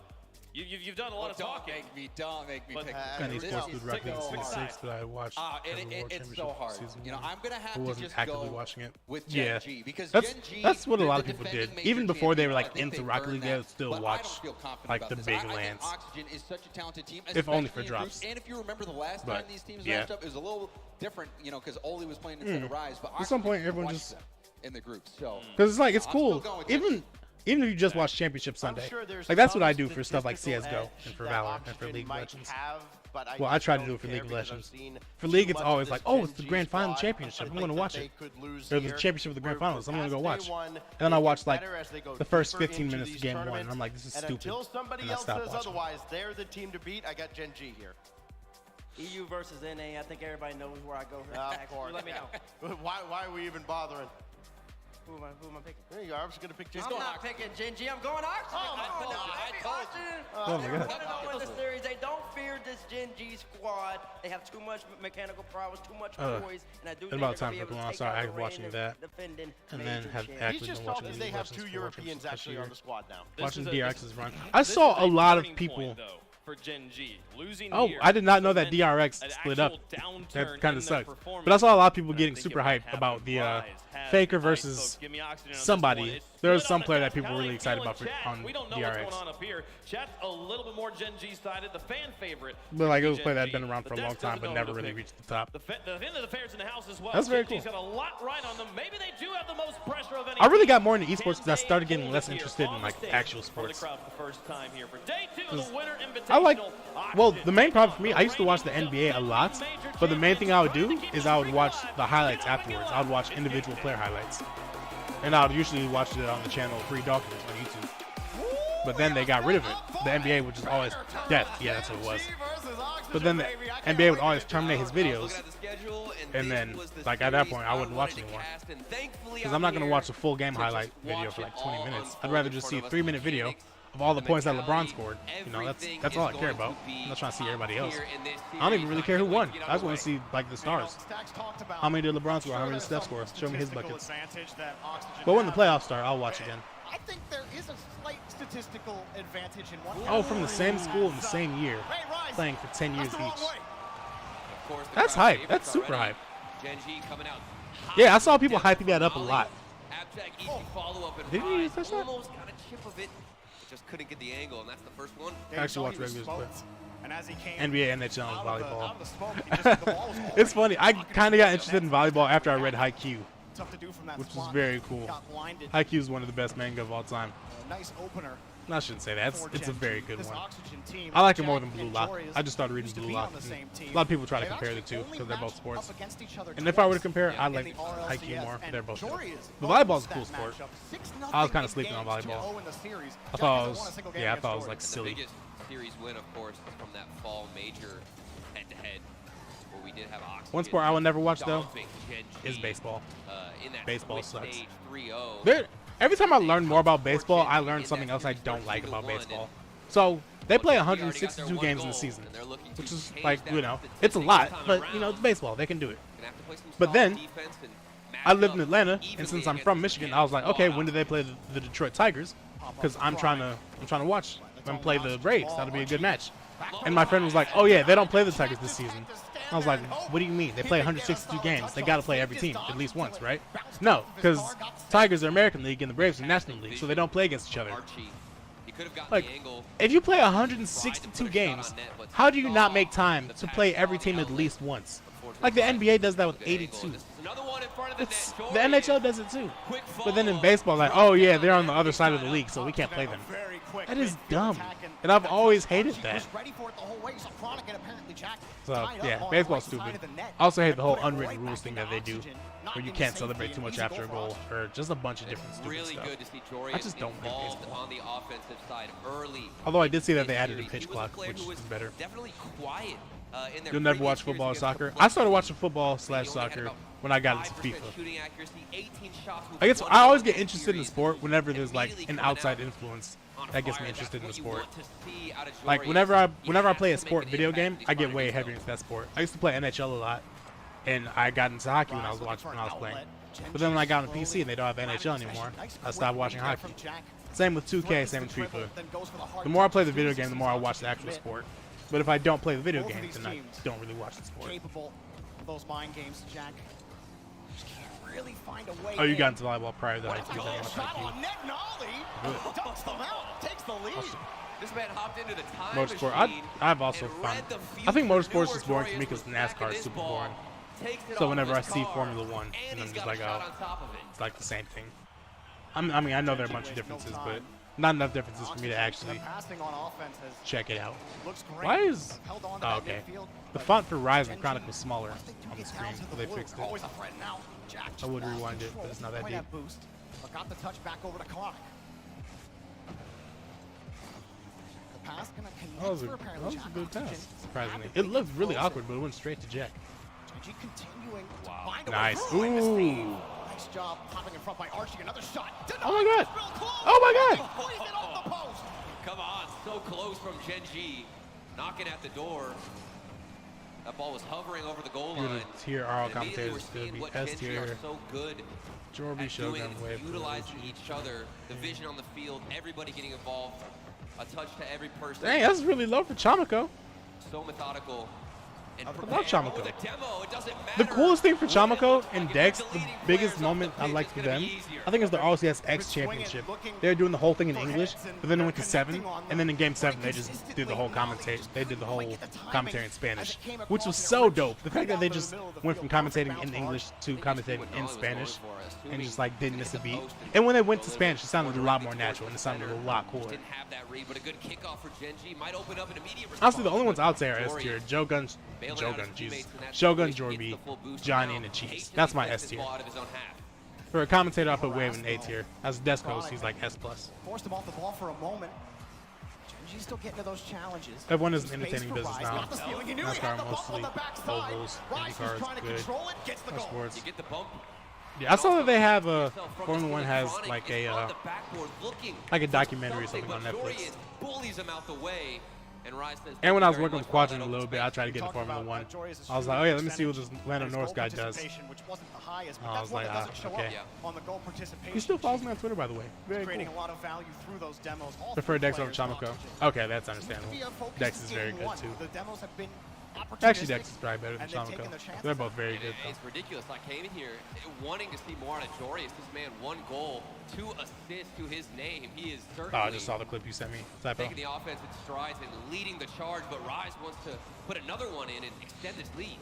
Speaker 2: You've done a lot of talking.
Speaker 8: Don't make me
Speaker 2: But-
Speaker 8: pick.
Speaker 1: And
Speaker 8: This
Speaker 1: esports
Speaker 8: is
Speaker 1: with Rocket
Speaker 8: so
Speaker 1: League
Speaker 8: hard.
Speaker 1: 6 that I watched.
Speaker 8: It's so hard. You know, I'm gonna have
Speaker 1: Who
Speaker 8: to
Speaker 1: wasn't
Speaker 8: just
Speaker 1: actively
Speaker 8: go
Speaker 1: watching it?
Speaker 8: with Gen
Speaker 1: Yeah,
Speaker 8: G because
Speaker 1: that's
Speaker 8: Gen G,
Speaker 1: what a lot of
Speaker 8: they're
Speaker 1: people
Speaker 8: the
Speaker 1: did.
Speaker 8: defending major
Speaker 1: Even before they were
Speaker 8: champions.
Speaker 1: like
Speaker 8: I think
Speaker 1: into
Speaker 8: they
Speaker 1: Rocket
Speaker 8: earned
Speaker 1: League, they
Speaker 8: that,
Speaker 1: would still
Speaker 8: but I
Speaker 1: watch
Speaker 8: don't feel confident
Speaker 1: like
Speaker 8: about
Speaker 1: the
Speaker 8: this.
Speaker 1: big
Speaker 8: I think
Speaker 1: lands.
Speaker 8: Oxygen is such a talented team,
Speaker 1: If only
Speaker 8: especially
Speaker 1: for
Speaker 8: in groups.
Speaker 1: drops.
Speaker 8: And if you remember the last
Speaker 1: But,
Speaker 8: time these teams
Speaker 1: yeah.
Speaker 8: matched up, it was a little different, you know, because Oli was playing instead of Rise. But
Speaker 1: At some
Speaker 8: Oxygen
Speaker 1: point, everyone
Speaker 8: crushed
Speaker 1: just-
Speaker 8: them in the group. So
Speaker 1: Because it's like, it's
Speaker 8: I'm still
Speaker 1: cool.
Speaker 8: going with Gen G.
Speaker 1: Even if you just watch Championship Sunday.
Speaker 9: sure there's
Speaker 1: Like, that's what
Speaker 9: some
Speaker 1: I do for stuff like
Speaker 9: statistical
Speaker 1: CSGO
Speaker 9: edge
Speaker 1: and for
Speaker 9: that
Speaker 1: Valorant and for
Speaker 9: Oxygen
Speaker 1: League of
Speaker 9: might
Speaker 1: Legends.
Speaker 9: have, but
Speaker 1: Well, I try to
Speaker 9: just
Speaker 1: do it for
Speaker 9: don't
Speaker 1: League of
Speaker 9: care because I've
Speaker 1: Legends.
Speaker 9: seen
Speaker 1: For
Speaker 9: too
Speaker 1: League, it's
Speaker 9: much
Speaker 1: always
Speaker 9: of
Speaker 1: like,
Speaker 9: this
Speaker 1: oh,
Speaker 9: Gen
Speaker 1: it's the
Speaker 9: G
Speaker 1: Grand Final
Speaker 9: squad.
Speaker 1: Championship.
Speaker 9: I
Speaker 1: I'm
Speaker 9: think
Speaker 1: going to
Speaker 9: that
Speaker 1: watch
Speaker 9: they
Speaker 1: it.
Speaker 9: could lose
Speaker 1: Or the
Speaker 9: here.
Speaker 1: Championship of the Grand
Speaker 9: We're
Speaker 1: Finals. I'm going to go
Speaker 9: past
Speaker 1: watch.
Speaker 9: day one.
Speaker 1: And then I
Speaker 9: They
Speaker 1: watch
Speaker 9: get
Speaker 1: like
Speaker 9: better as they go
Speaker 1: the first
Speaker 9: deeper
Speaker 1: 15
Speaker 9: into
Speaker 1: minutes of
Speaker 9: these
Speaker 1: game 1. And
Speaker 9: tournaments.
Speaker 1: I'm like, this is
Speaker 9: And
Speaker 1: stupid.
Speaker 9: until somebody
Speaker 1: And I
Speaker 9: else
Speaker 1: stopped
Speaker 9: says
Speaker 1: watching.
Speaker 9: otherwise, they're the team to beat. I got Gen G here.
Speaker 3: EU versus NA. I think everybody knows where I go.
Speaker 9: Of course.
Speaker 3: Let me know.
Speaker 9: Why are we even bothering?
Speaker 3: Who am I picking?
Speaker 9: There you are. I'm just going to pick Gen G.
Speaker 3: I'm not picking Gen G. I'm going Oxygen.
Speaker 9: Oh,
Speaker 3: I'm going Oxygen.
Speaker 1: Oh my God.
Speaker 3: They don't win this series. They don't fear this Gen G squad. They have too much mechanical prowess, too much poise, and I do think
Speaker 1: about
Speaker 3: they're
Speaker 1: time
Speaker 3: gonna
Speaker 1: for
Speaker 3: be able
Speaker 1: when I
Speaker 3: to take
Speaker 1: start
Speaker 3: out the
Speaker 1: actually watching
Speaker 3: reigning
Speaker 1: that.
Speaker 3: defending
Speaker 1: And then
Speaker 3: major
Speaker 1: have
Speaker 3: champion.
Speaker 1: actually
Speaker 9: He's just
Speaker 1: been
Speaker 9: told
Speaker 1: watching
Speaker 9: me
Speaker 1: League
Speaker 9: they
Speaker 1: of
Speaker 9: have
Speaker 1: Legends
Speaker 9: two
Speaker 1: for
Speaker 9: Europeans
Speaker 1: this
Speaker 9: actually
Speaker 1: year.
Speaker 9: on the squad now.
Speaker 1: Watching
Speaker 2: This is
Speaker 1: DRX's run.
Speaker 2: this
Speaker 1: I
Speaker 2: is
Speaker 1: saw a lot of
Speaker 2: turning
Speaker 1: people.
Speaker 2: point, though, for Gen G. Losing
Speaker 1: Oh,
Speaker 2: here
Speaker 1: I did not know that
Speaker 2: meant
Speaker 1: DRX
Speaker 2: an
Speaker 1: split up.
Speaker 2: actual downturn
Speaker 1: That kind
Speaker 2: in
Speaker 1: of
Speaker 2: their
Speaker 1: sucks.
Speaker 2: performance.
Speaker 1: But I saw a lot of people
Speaker 2: And I
Speaker 1: getting
Speaker 2: think
Speaker 1: super
Speaker 2: it would
Speaker 1: hyped
Speaker 2: happen.
Speaker 1: about the
Speaker 2: Rise has
Speaker 1: Faker
Speaker 2: the
Speaker 1: versus
Speaker 2: folks. Give me Oxygen on this
Speaker 1: somebody.
Speaker 2: one. It's
Speaker 1: There was
Speaker 2: split
Speaker 1: some
Speaker 2: on the
Speaker 1: player that
Speaker 2: top.
Speaker 1: people were
Speaker 2: How
Speaker 1: really
Speaker 2: they
Speaker 1: excited
Speaker 2: feel
Speaker 1: about
Speaker 2: in
Speaker 1: for,
Speaker 2: chat?
Speaker 1: on
Speaker 2: We don't know
Speaker 1: DRX.
Speaker 2: what's going on up here. Chat's a little bit more Gen G sided. The fan favorite.
Speaker 1: But like, it was a
Speaker 2: Gen
Speaker 1: player that had
Speaker 2: G.
Speaker 1: been around for a
Speaker 2: The
Speaker 1: long
Speaker 2: Dex
Speaker 1: time,
Speaker 2: doesn't
Speaker 1: but
Speaker 2: know
Speaker 1: never
Speaker 2: who to
Speaker 1: really
Speaker 2: pick.
Speaker 1: reached the top.
Speaker 2: The end of the fair's in the house as well.
Speaker 1: That's very
Speaker 2: Gen G's
Speaker 1: cool.
Speaker 2: got a lot right on them. Maybe they do have the most pressure of any
Speaker 1: I really
Speaker 2: team.
Speaker 1: got more into esports
Speaker 2: Can
Speaker 1: because I started
Speaker 2: they
Speaker 1: getting
Speaker 2: hold
Speaker 1: less
Speaker 2: it here
Speaker 1: interested
Speaker 2: on
Speaker 1: in
Speaker 2: the
Speaker 1: like
Speaker 2: stage
Speaker 1: actual
Speaker 2: for the
Speaker 1: sports.
Speaker 2: crowd for the first time here for day 2 of the Winter Invitational.
Speaker 1: I like, well,
Speaker 2: Oxygen
Speaker 1: the main problem for me, I used to
Speaker 2: reigning
Speaker 1: watch the NBA a lot,
Speaker 2: major
Speaker 1: but the main thing I would do
Speaker 2: champions
Speaker 1: is I would watch
Speaker 2: alive.
Speaker 1: the highlights
Speaker 2: Keep going
Speaker 1: afterwards.
Speaker 2: alive.
Speaker 1: I would watch individual player highlights. And I would usually watch it on the channel Free Dawkins on YouTube. But then they got rid of it. The NBA would just always, death, yeah, that's what it was. But then the NBA would always terminate his videos. And then, like, at that point, I wouldn't watch anymore. Because I'm not going to watch a full game highlight video for like 20 minutes. I'd rather just see a 3-minute video of of all the points that LeBron scored. You know, that's all I care about. I'm not trying to see everybody else. I don't even really care who won. I just want to see like the stars. How many did LeBron score? How many did Steph score? Show me his buckets. But when the playoffs start, I'll watch again.
Speaker 9: I think there is a slight statistical advantage in one.
Speaker 1: Oh, from the same school in the same year, playing for 10 years each. That's hype. That's super hype. Yeah, I saw people hyping that up a lot. Did you touch that?
Speaker 8: Almost got a chip of it. Just couldn't get the angle, and that's the first one.
Speaker 1: I actually watch regulars play.
Speaker 9: And as he came
Speaker 1: NBA, NHL, and volleyball.
Speaker 9: volleyball.
Speaker 1: It's funny. I kind of got interested in volleyball after I read Haikyuu,
Speaker 9: Tough to do from that
Speaker 1: which was
Speaker 9: spot.
Speaker 1: very cool.
Speaker 9: Got blinded.
Speaker 1: Haikyuu is one of the best manga of all time.
Speaker 9: Nice opener.
Speaker 1: No, I shouldn't say that. It's a very good
Speaker 9: This
Speaker 1: one.
Speaker 9: Oxygen team,
Speaker 1: I like it more
Speaker 9: Jack
Speaker 1: than Blue
Speaker 9: and
Speaker 1: Lock.
Speaker 9: Jory
Speaker 1: I just started reading
Speaker 9: used to
Speaker 1: Blue
Speaker 9: be
Speaker 1: Lock.
Speaker 9: on the same team.
Speaker 1: A lot of people try to
Speaker 9: They've
Speaker 1: compare the
Speaker 9: actually
Speaker 1: two
Speaker 9: only
Speaker 1: because they're both
Speaker 9: matched
Speaker 1: sports.
Speaker 9: up against each other
Speaker 1: And if I were to
Speaker 9: twice
Speaker 1: compare, I
Speaker 9: in
Speaker 1: like
Speaker 9: the
Speaker 1: Haikyuu
Speaker 9: RLCS,
Speaker 1: more.
Speaker 9: and
Speaker 1: They're both
Speaker 9: Jory
Speaker 1: good.
Speaker 9: is
Speaker 1: The volleyball's a
Speaker 9: lost
Speaker 1: cool
Speaker 9: that
Speaker 1: sport.
Speaker 9: matchup. 6-0
Speaker 1: I was kind
Speaker 9: in
Speaker 1: of sleeping on
Speaker 9: games,
Speaker 1: volleyball.
Speaker 9: 2-0 in the series.
Speaker 1: I
Speaker 9: Jack
Speaker 1: thought it
Speaker 9: hasn't
Speaker 1: was,
Speaker 9: won a single game
Speaker 1: yeah, I
Speaker 9: against
Speaker 1: thought it was
Speaker 9: Jory.
Speaker 1: like
Speaker 8: The
Speaker 1: silly.
Speaker 8: biggest series win, of course, is from that fall major head-to-head, where we did have Oxygen.
Speaker 1: One sport I will never watch though
Speaker 8: stomping Gen G,
Speaker 1: is baseball.
Speaker 8: in that
Speaker 1: Baseball
Speaker 8: split
Speaker 1: sucks.
Speaker 8: stage 3-0.
Speaker 1: Every time I learn more about baseball, I learn something else I don't like about baseball. So they play 162 games in the season, which is like, you know, it's a lot, but you know, it's baseball. They can do it. But then I lived in Atlanta, and since I'm from Michigan, I was like, okay, when do they play the Detroit Tigers? Because I'm trying to watch them play the Braves. That'll be a good match. And my friend was like, oh yeah, they don't play the Tigers this season. I was like, what do you mean? They play 162 games. They got to play every team at least once, right? No, because Tigers are American League and the Braves are National League, so they don't play against each other. Like, if you play 162 games, how do you not make time to play every team at least once? Like the NBA does that with 82. The NHL does it too. But then in baseball, like, oh yeah, they're on the other side of the league, so we can't play them. That is dumb. And I've always hated that. So yeah, baseball's stupid. I also hate the whole unwritten rules thing that they do, where you can't celebrate too much after a goal, or just a bunch of different stupid
Speaker 8: Really
Speaker 1: stuff.
Speaker 8: good to see Jory
Speaker 1: I just don't like
Speaker 8: involved
Speaker 1: baseball.
Speaker 8: on the offensive side early.
Speaker 1: Although I did see that they
Speaker 8: this
Speaker 1: added a
Speaker 8: series.
Speaker 1: pitch
Speaker 8: He was
Speaker 1: clock,
Speaker 8: player
Speaker 1: which
Speaker 8: who was
Speaker 1: is better.
Speaker 8: Definitely quiet in their
Speaker 1: You'll never
Speaker 8: previous
Speaker 1: watch
Speaker 8: series
Speaker 1: football or
Speaker 8: against
Speaker 1: soccer.
Speaker 8: the
Speaker 1: I started watching
Speaker 8: He
Speaker 1: football
Speaker 8: only
Speaker 1: /
Speaker 8: had
Speaker 1: soccer
Speaker 8: about
Speaker 1: when I got into
Speaker 8: 5%
Speaker 1: FIFA.
Speaker 8: shooting accuracy, 18 shots with
Speaker 1: I guess
Speaker 8: one
Speaker 1: I always
Speaker 8: goal
Speaker 1: get
Speaker 8: in
Speaker 1: interested in the
Speaker 8: series,
Speaker 1: sport whenever
Speaker 8: and
Speaker 1: there's like
Speaker 8: really
Speaker 1: an
Speaker 8: coming
Speaker 1: outside
Speaker 8: out
Speaker 1: influence
Speaker 8: on
Speaker 1: that gets me
Speaker 8: fire.
Speaker 1: interested in the
Speaker 8: That's what
Speaker 1: sport.
Speaker 8: you want to see out of
Speaker 1: Like
Speaker 8: Jory
Speaker 1: whenever
Speaker 8: is
Speaker 1: I
Speaker 8: he
Speaker 1: play a
Speaker 8: has to make
Speaker 1: sport
Speaker 8: an
Speaker 1: video
Speaker 8: impact
Speaker 1: game,
Speaker 8: in these
Speaker 1: I get
Speaker 8: final
Speaker 1: way
Speaker 8: games,
Speaker 1: heavier into that sport. I used to play NHL a lot, and I got into hockey when I was playing. But then when I got on PC and they don't have NHL anymore, I stopped watching hockey. Same with 2K, same with FIFA. The more I play the video game, the more I watch the actual sport. But if I don't play the video game, then I don't really watch the sport.
Speaker 9: Capable of those mind games, Jack. Just can't really find a way.
Speaker 1: Oh, you
Speaker 9: in.
Speaker 1: got into volleyball prior to that. I
Speaker 9: Oh,
Speaker 1: watched
Speaker 9: shot
Speaker 1: hockey.
Speaker 9: on net and ollie. Dumps them out. Takes the lead.
Speaker 8: This man hopped into the time
Speaker 1: Motorsport.
Speaker 8: machine
Speaker 1: I've also
Speaker 8: and
Speaker 1: found.
Speaker 8: read the
Speaker 1: I think
Speaker 8: future,
Speaker 1: motorsports
Speaker 8: knew
Speaker 1: is
Speaker 8: where
Speaker 1: boring to me
Speaker 8: Jory
Speaker 1: because
Speaker 8: was back
Speaker 1: NASCAR
Speaker 8: in
Speaker 1: is
Speaker 8: this
Speaker 1: super
Speaker 8: ball,
Speaker 1: boring.
Speaker 8: takes it
Speaker 1: So
Speaker 8: off
Speaker 1: whenever I
Speaker 8: his
Speaker 1: see
Speaker 8: car,
Speaker 1: Formula 1,
Speaker 8: and
Speaker 1: and I'm
Speaker 8: he's
Speaker 1: just
Speaker 8: got a
Speaker 1: like,
Speaker 8: shot
Speaker 1: oh,
Speaker 8: on top of it.
Speaker 1: it's like the same thing. I mean, I know there are a bunch of differences, but not enough differences for me to actually check it out. Why is... Oh, okay. The font for Rise and Chronicle is smaller on the screen, so they fixed it. I would rewind it, but it's not that deep.
Speaker 9: Got the touch back over to Clark. The pass gonna connect
Speaker 1: That was
Speaker 9: for
Speaker 1: a
Speaker 9: apparently Jack
Speaker 1: good
Speaker 9: Oxygen.
Speaker 1: pass, surprisingly. It looked really awkward, but it went straight to Jack.
Speaker 9: Genji continuing to find a
Speaker 1: Nice.
Speaker 9: way through the speed.
Speaker 1: Ooh.
Speaker 9: Nice job popping in front by Archie. Another shot.
Speaker 1: Oh my god.
Speaker 9: Real close.
Speaker 1: Oh my god.
Speaker 9: Squeeze it off the post.
Speaker 8: Come on, so close from Gen G, knocking at the door. That ball was hovering over the goal
Speaker 1: You're
Speaker 8: line.
Speaker 1: the tier R
Speaker 8: And immediately
Speaker 1: commentators.
Speaker 8: we're
Speaker 1: It's gonna
Speaker 8: seeing
Speaker 1: be
Speaker 8: what
Speaker 1: S
Speaker 8: Gen G are
Speaker 1: tier.
Speaker 8: so good
Speaker 1: Jorby
Speaker 8: at doing,
Speaker 1: Shogun Wave.
Speaker 8: utilizing each other, the vision on the field, everybody getting involved, a touch to every person.
Speaker 1: Dang, that's really low for Chamako.
Speaker 8: So methodical. And
Speaker 1: love
Speaker 8: prepared.
Speaker 1: Chamako.
Speaker 8: Oh, the demo, it doesn't
Speaker 1: The
Speaker 8: matter
Speaker 1: coolest thing for
Speaker 8: what it
Speaker 1: Chamako
Speaker 8: looks
Speaker 1: and
Speaker 8: like.
Speaker 1: Dex,
Speaker 8: With
Speaker 1: the
Speaker 8: leading
Speaker 1: biggest
Speaker 8: players off
Speaker 1: moment
Speaker 8: the
Speaker 1: I
Speaker 8: pitch,
Speaker 1: liked
Speaker 8: it's
Speaker 1: for
Speaker 8: gonna
Speaker 1: them,
Speaker 8: be easier.
Speaker 1: I think it was the RLCS X Championship. They were doing the whole thing in English, but then it went to 7, and then in Game 7 they just did the whole commentary. They did the whole commentary in Spanish, which was so dope. The fact that they just went from commentating in English to commentating in Spanish, and just like didn't miss a beat. And when they went to Spanish, it sounded a lot more natural and it sounded a lot cooler.
Speaker 8: Didn't have that read, but a good kickoff for Gen G might open up an immediate response.
Speaker 1: Honestly, the only ones I'd say are S tier: Shogun, Jorby, Johnny, and the Chiefs. That's my S tier. For a commentator, I put Wave in A tier. As desk host, he's like S+.
Speaker 9: Forced him off the ball for a moment. Genji's still getting to those challenges.
Speaker 1: Everyone is an
Speaker 9: Space
Speaker 1: entertaining
Speaker 9: for
Speaker 1: business
Speaker 9: Rise.
Speaker 1: now.
Speaker 9: Got the steal. He knew he had
Speaker 1: NASCAR
Speaker 9: the ball
Speaker 1: mostly
Speaker 9: on the backside.
Speaker 1: ovals,
Speaker 9: Rise was
Speaker 1: IndyCar
Speaker 9: trying
Speaker 1: is
Speaker 9: to
Speaker 1: good.
Speaker 9: control it, gets the
Speaker 1: More
Speaker 9: goal.
Speaker 1: sports.
Speaker 8: You get the bump.
Speaker 1: Yeah, I saw that they have a Formula One has like a documentary or something on Netflix.
Speaker 8: Bullies him out the way.
Speaker 1: And when I was working with Quadrant a little bit, I tried to get into Formula One. I was like, oh yeah, let me see what this Lando Norris guy does. I was like, okay. He still follows me on Twitter, by the way. Very cool. Prefer Dex over Chamako. Okay, that's understandable. Dex is very good too. Actually, Dex is probably better than Chamako. They're both very good.
Speaker 8: It's ridiculous. I came in here wanting to see more out of Jorius. This man, 1 goal, 2 assists to his name. He is certainly
Speaker 1: I just saw the clip you sent me.
Speaker 8: taking the offense in strides and leading the charge, but Rise wants to put another one in and extend this lead.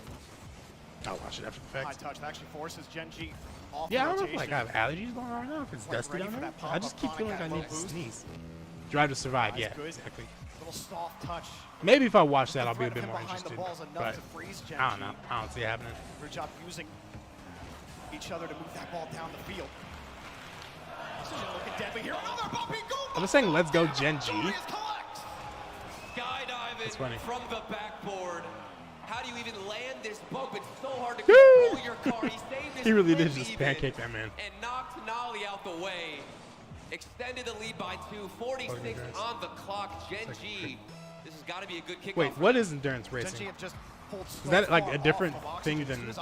Speaker 1: I'll watch it after the fact.
Speaker 10: High touch actually forces Gen G off
Speaker 1: Yeah, I don't know if like, I have allergies going on right now, if it's dusty down there. I just keep feeling like I need to sneeze. Drive to Survive, yeah, exactly.
Speaker 10: Soft touch.
Speaker 1: Maybe if I watch that, I'll be a bit more interested. But I don't know. I don't see it happening.
Speaker 10: Good job using each other to move that ball down the field. Looking deadly here. Another bumpy goal.
Speaker 1: I'm just saying, let's go Gen G.
Speaker 8: Skydiving from the backboard. How do you even land this bump? It's so hard to control your car. He saved this.
Speaker 1: He really did just pancake that man.
Speaker 8: And knocked Nolly out the way. Extended the lead by 2. 46 on the clock. Gen G. This has got to be a good kickoff.
Speaker 1: Wait, what is endurance racing? Is that like a different thing than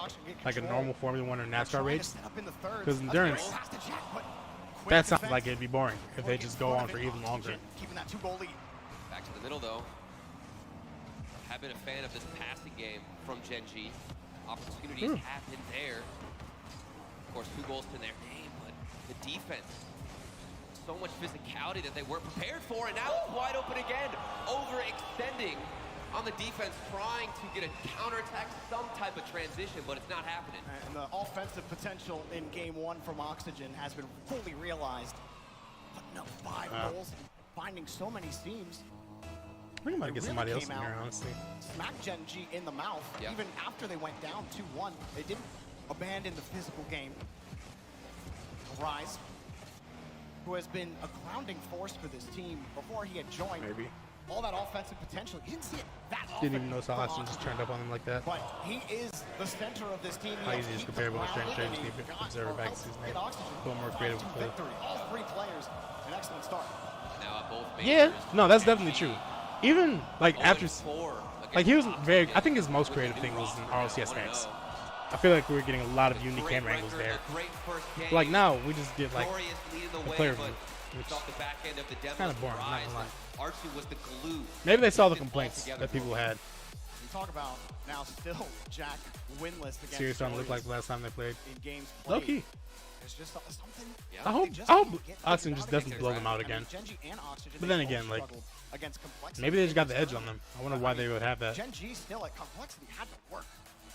Speaker 1: like a normal Formula One or NASCAR race? Because endurance, that sounds like it'd be boring if they just go on for even longer.
Speaker 10: Keeping that 2-goal lead.
Speaker 8: Back to the middle though. Have been a fan of this passing game from Gen G. Opportunities have been there. Of course, 2 goals to their name, but the defense. So much physicality that they weren't prepared for, and now it's wide open again. Overextending on the defense, trying to get a counterattack, some type of transition, but it's not happening.
Speaker 10: And the offensive potential in Game 1 from Oxygen has been fully realized. Putting up 5 goals, finding so many seams.
Speaker 1: I think I might get somebody else in here, honestly.
Speaker 10: Smack Gen G in the mouth. Even after they went down 2-1, they didn't abandon the physical game. Rise, who has been a grounding force for this team before he had joined.
Speaker 1: Maybe.
Speaker 10: All that offensive potential. You didn't see it that often.
Speaker 1: Didn't even know Oxygen just turned up on him like that.
Speaker 10: But he is the center of this team.
Speaker 1: How easy is comparable to Strength Trade? Just need to observe back to his name. A little more creative with play.
Speaker 10: All 3 players, an excellent start.
Speaker 8: Now both
Speaker 1: yeah, no, that's definitely true. Even like after, like he was very, I think his most creative thing was in RLCS X. I feel like we were getting a lot of unique camera angles there. Like now, we just get like a player view, which is kind of boring, I'm not gonna lie.
Speaker 8: Archie was the glue.
Speaker 1: Maybe they saw the complaints that people had.
Speaker 10: We talk about now still Jack winless against
Speaker 1: Serious starting to look like the last time they played.
Speaker 10: In games
Speaker 1: low key.
Speaker 10: There's just something.
Speaker 1: I hope Oxygen just doesn't blow them out again. But then again, like maybe they just got the edge on them. I wonder why they would have that.
Speaker 10: Gen G still at complexity had to work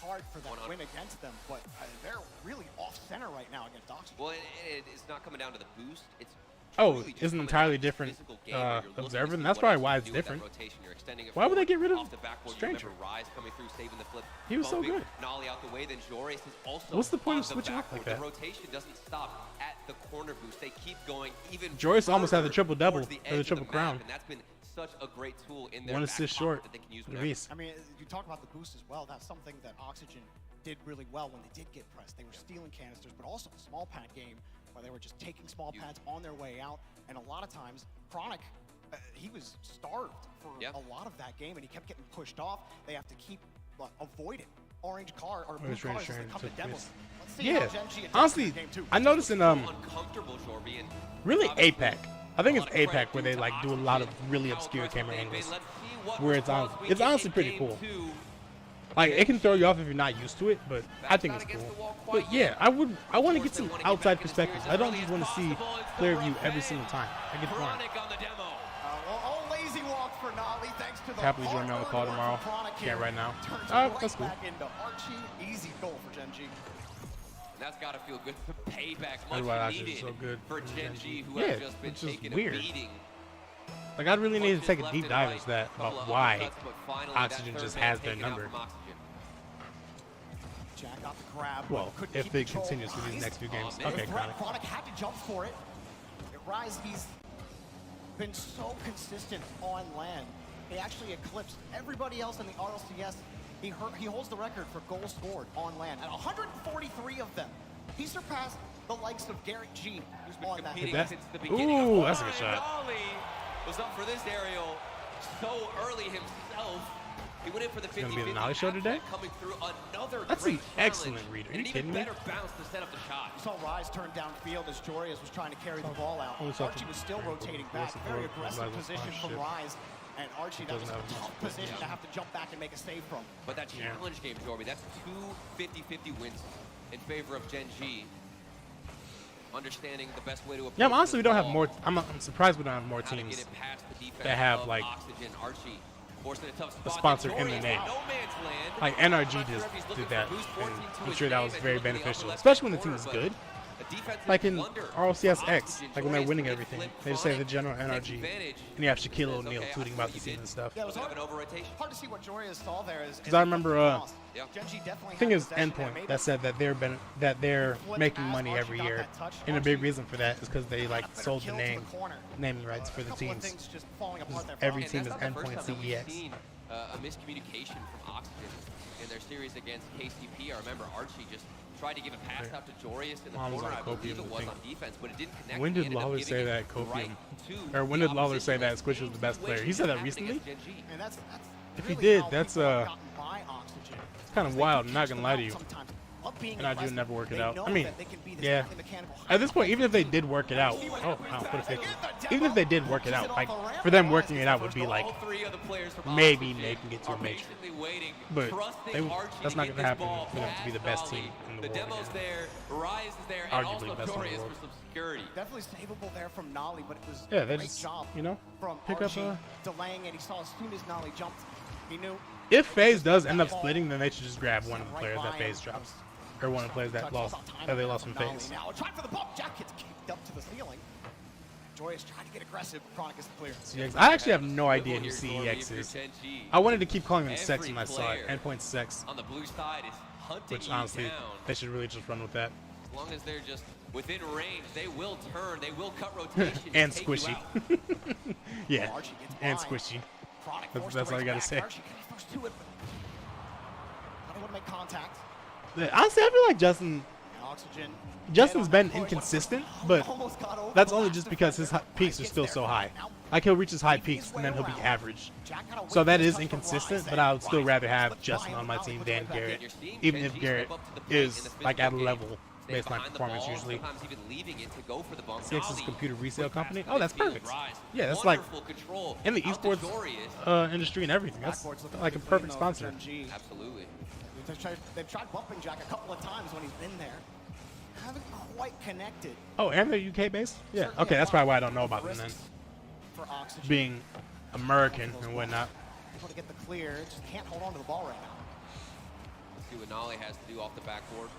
Speaker 10: hard for that win against them, but they're really off center right now against Oxygen.
Speaker 8: Well, it's not coming down to the boost. It's
Speaker 1: it's an entirely different observer, and that's probably why it's different. Why would they get rid of Stranger? He was so good. What's the point of switching up like that?
Speaker 8: The rotation doesn't stop at the corner boost. They keep going even.
Speaker 1: Joris almost had the triple-double, or the triple crown.
Speaker 8: And that's been such a great tool in their
Speaker 1: 1 assist short.
Speaker 8: That they can use.
Speaker 10: I mean, you talk about the boost as well. That's something that Oxygen did really well when they did get pressed. They were stealing canisters, but also a small pad game where they were just taking small pads on their way out. And a lot of times, Chronic, he was starved for a lot of that game, and he kept getting pushed off. They have to keep avoiding orange car or blue cars as they come to demos.
Speaker 1: Yeah, honestly, I noticed in really APAC. I think it's APAC where they like do a lot of really obscure camera angles, where it's honestly pretty cool. Like it can throw you off if you're not used to it, but I think it's cool. But yeah, I want to get some outside perspectives. I don't just want to see player view every single time. I get bored. Happily join me on the call tomorrow. Can't right now. That's cool.
Speaker 10: Easy goal for Gen G.
Speaker 8: That's got to feel good. Payback much needed
Speaker 1: so good
Speaker 8: for Gen G, who has just been taking a beating.
Speaker 1: Like I really need to take a deep dive into that about why Oxygen just has their number.
Speaker 10: Jack got the grab.
Speaker 1: Well, if it continues for these next few games. Okay, Chronic.
Speaker 10: Chronic had to jump for it. Rise, he's been so consistent on land. He actually eclipsed everybody else in the RLCS. He holds the record for goals scored on land at 143 of them. He surpassed the likes of Garrett G, who's on that.
Speaker 8: Competing
Speaker 1: that?
Speaker 8: since the beginning.
Speaker 1: Ooh, that's a good shot.
Speaker 8: Nolly was up for this aerial so early himself. He went in for the 50-50.
Speaker 1: Gonna be the Nolly show today?
Speaker 8: Coming through another
Speaker 1: That's
Speaker 8: great
Speaker 1: an
Speaker 8: challenge,
Speaker 1: excellent read. Are
Speaker 8: and
Speaker 1: you
Speaker 8: an
Speaker 1: kidding
Speaker 8: even
Speaker 1: me?
Speaker 8: better bounce to set up the shot.
Speaker 10: You saw Rise turn downfield as Jorius was trying to carry the ball out.
Speaker 1: Oh,
Speaker 10: Archie was still rotating back. Very aggressive position from Rise. And Archie, that was a tough position to have to jump back and make a save from.
Speaker 8: But that challenge game, Jorby, that's two 50-50 wins in favor of Gen G. Understanding the best way to approach.
Speaker 1: Yeah, honestly, we don't have
Speaker 8: ball,
Speaker 1: more. I'm surprised we don't have more
Speaker 8: how to get
Speaker 1: teams
Speaker 8: it past the defense
Speaker 1: that have
Speaker 8: of
Speaker 1: like
Speaker 8: Oxygen. Archie forced in a tough
Speaker 1: a
Speaker 8: spot.
Speaker 1: sponsor in the
Speaker 8: Jorius
Speaker 1: name.
Speaker 8: no man's land.
Speaker 1: Like NRG
Speaker 8: Not
Speaker 1: just
Speaker 8: sure if he's looking
Speaker 1: did that,
Speaker 8: for boost
Speaker 1: and
Speaker 8: 14 to
Speaker 1: I'm
Speaker 8: his
Speaker 1: sure that
Speaker 8: name
Speaker 1: was
Speaker 8: and
Speaker 1: very
Speaker 8: looking in the upper
Speaker 1: beneficial,
Speaker 8: left
Speaker 1: especially when the team
Speaker 8: corner,
Speaker 1: is
Speaker 8: but
Speaker 1: good.
Speaker 8: a defensive
Speaker 1: Like in
Speaker 8: blunder
Speaker 1: RLCS
Speaker 8: from
Speaker 1: X,
Speaker 8: Oxygen.
Speaker 1: like when they're
Speaker 8: Jorius
Speaker 1: winning
Speaker 8: with a
Speaker 1: everything,
Speaker 8: flip
Speaker 1: they just say the
Speaker 8: front,
Speaker 1: general
Speaker 8: takes
Speaker 1: NRG,
Speaker 8: advantage.
Speaker 1: and you have Shaquille
Speaker 8: Says,
Speaker 1: O'Neal
Speaker 8: okay,
Speaker 1: tweeting
Speaker 8: I
Speaker 1: about
Speaker 8: saw
Speaker 1: the
Speaker 8: you
Speaker 1: team
Speaker 8: did.
Speaker 1: and stuff.
Speaker 10: Yeah, it was
Speaker 8: Have an over-rotation.
Speaker 10: hard to see what Jorius saw there.
Speaker 1: Because I remember,
Speaker 8: Yeah.
Speaker 10: Gen G definitely
Speaker 1: I think
Speaker 10: had
Speaker 1: it was
Speaker 10: possession there,
Speaker 1: Endpoint
Speaker 10: maybe
Speaker 1: that said that they're making money
Speaker 10: Archie
Speaker 1: every
Speaker 10: got
Speaker 1: year,
Speaker 10: that touch.
Speaker 1: and a big
Speaker 10: Archie
Speaker 1: reason for that is because they like
Speaker 10: better
Speaker 1: sold the
Speaker 10: kill to
Speaker 1: name,
Speaker 10: corner.
Speaker 1: naming rights for the
Speaker 10: Couple of
Speaker 1: teams.
Speaker 10: things just falling apart there for
Speaker 1: Every
Speaker 10: Archie.
Speaker 1: team
Speaker 8: And
Speaker 1: is
Speaker 8: that's not the first
Speaker 1: Endpoint
Speaker 8: time that we've
Speaker 1: CEX.
Speaker 8: seen a miscommunication from Oxygen in their series against KCP. I remember Archie just tried to give a pass out to Jorius in the
Speaker 1: Mom's
Speaker 8: corner,
Speaker 1: on
Speaker 8: I believe
Speaker 1: copium,
Speaker 8: it
Speaker 1: I
Speaker 8: was
Speaker 1: think.
Speaker 8: on defense, but it didn't connect.
Speaker 1: When
Speaker 8: He
Speaker 1: did
Speaker 8: ended up
Speaker 1: Lawler
Speaker 8: giving
Speaker 1: say
Speaker 8: it
Speaker 1: that Copium,
Speaker 8: right to
Speaker 1: or when
Speaker 8: the
Speaker 1: did Lawler say
Speaker 8: opposition
Speaker 1: that
Speaker 8: lane.
Speaker 1: Squish was the best player? He
Speaker 8: Situation
Speaker 1: said that
Speaker 8: happening
Speaker 1: recently.
Speaker 8: against Gen G.
Speaker 10: And that's
Speaker 1: If he
Speaker 10: really
Speaker 1: did,
Speaker 10: how
Speaker 1: that's,
Speaker 10: people have gotten by Oxygen.
Speaker 1: It's kind of wild. I'm not gonna lie to you.
Speaker 10: Sometimes. Love being
Speaker 1: And I do
Speaker 10: aggressive.
Speaker 1: never work it
Speaker 10: They
Speaker 1: out.
Speaker 10: know
Speaker 1: I mean,
Speaker 10: that they can be this
Speaker 1: yeah.
Speaker 10: highly mechanical,
Speaker 1: At this point, even if they did work it out, oh wow, what a 50. Even if they did work it out, like for them working it out would be like
Speaker 8: All three of the players from
Speaker 1: maybe
Speaker 8: Oxygen
Speaker 1: making it to
Speaker 8: are
Speaker 1: a major.
Speaker 8: patiently waiting,
Speaker 1: But
Speaker 8: trusting Archie
Speaker 1: that's
Speaker 8: to
Speaker 1: not
Speaker 8: get
Speaker 1: gonna
Speaker 8: this
Speaker 1: happen
Speaker 8: ball
Speaker 1: for them to be the
Speaker 8: past
Speaker 1: best team
Speaker 8: Nolly.
Speaker 1: in the
Speaker 8: The
Speaker 1: world
Speaker 8: demo's
Speaker 1: again.
Speaker 8: there, Rise is there, and
Speaker 1: Arguably
Speaker 8: also
Speaker 1: best in the
Speaker 8: Jorius
Speaker 1: world.
Speaker 8: for some security.
Speaker 10: Definitely savable there from Nolly, but it was
Speaker 1: Yeah,
Speaker 10: a
Speaker 1: they
Speaker 10: great
Speaker 1: just,
Speaker 10: job
Speaker 1: you know,
Speaker 10: from
Speaker 1: pick up
Speaker 10: Archie
Speaker 1: a.
Speaker 10: delaying it. He saw as soon as Nolly jumped, he knew.
Speaker 1: If FaZe does end up splitting, then they should just grab one of the players that FaZe drops, or one of the players that lost that they lost from FaZe.
Speaker 10: Now trying for the bump, Jack gets kicked up to the ceiling. Jorius trying to get aggressive. Chronic is clear.
Speaker 1: CEX. I actually have no idea who CEX is. I wanted to keep calling them Sex when I saw it. Endpoint Sex,
Speaker 8: On the blue side is hunting
Speaker 1: which
Speaker 8: you
Speaker 1: honestly
Speaker 8: down.
Speaker 1: they should really just run with that.
Speaker 8: As long as they're just within range, they will turn, they will cut rotation
Speaker 1: And
Speaker 8: take you
Speaker 1: squishy.
Speaker 8: out.
Speaker 1: Yeah,
Speaker 10: Archie gets
Speaker 1: and
Speaker 10: by.
Speaker 1: squishy.
Speaker 10: Chronic
Speaker 1: That's
Speaker 10: forced
Speaker 1: all
Speaker 10: to
Speaker 1: you
Speaker 10: race
Speaker 1: gotta
Speaker 10: back.
Speaker 1: say.
Speaker 10: Archie getting close to it, but I don't want to make contact.
Speaker 1: Honestly, I feel like Justin.
Speaker 10: And Oxygen.
Speaker 1: Justin's
Speaker 10: Get on
Speaker 1: been
Speaker 10: that point.
Speaker 1: inconsistent, but
Speaker 10: Almost got over
Speaker 1: that's
Speaker 10: the
Speaker 1: only
Speaker 10: last
Speaker 1: just because his peaks are still so high. Like he'll reach his high peaks and then he'll be average. So that is inconsistent, but I would still rather have Justin on my team than Garrett, even if Garrett is like at a level baseline performance usually.
Speaker 8: Sometimes even leaving it to go for the bump.
Speaker 1: CX's computer resale company. Oh, that's
Speaker 8: Field,
Speaker 1: perfect.
Speaker 8: Rise.
Speaker 1: Yeah, that's like
Speaker 8: Wonderful control.
Speaker 1: in the
Speaker 8: Out to
Speaker 1: esports
Speaker 8: Jorius.
Speaker 1: industry and everything. That's
Speaker 10: Backboard's looking
Speaker 1: like a
Speaker 10: pretty
Speaker 1: perfect
Speaker 10: clean, though,
Speaker 1: sponsor.
Speaker 10: for G.
Speaker 8: Absolutely.
Speaker 10: They've tried bumping Jack a couple of times when he's been there. Haven't quite connected.
Speaker 1: Oh, and they're UK based? Yeah.
Speaker 10: Certainly
Speaker 1: Okay,
Speaker 10: a
Speaker 1: that's
Speaker 10: lot
Speaker 1: probably why I don't
Speaker 10: of
Speaker 1: know about them
Speaker 10: risks
Speaker 1: then.
Speaker 10: For Oxygen.
Speaker 1: Being American and whatnot.
Speaker 10: Able to get the clear, just can't hold on to the ball right now.
Speaker 8: See what Nolly has to do off the backboard.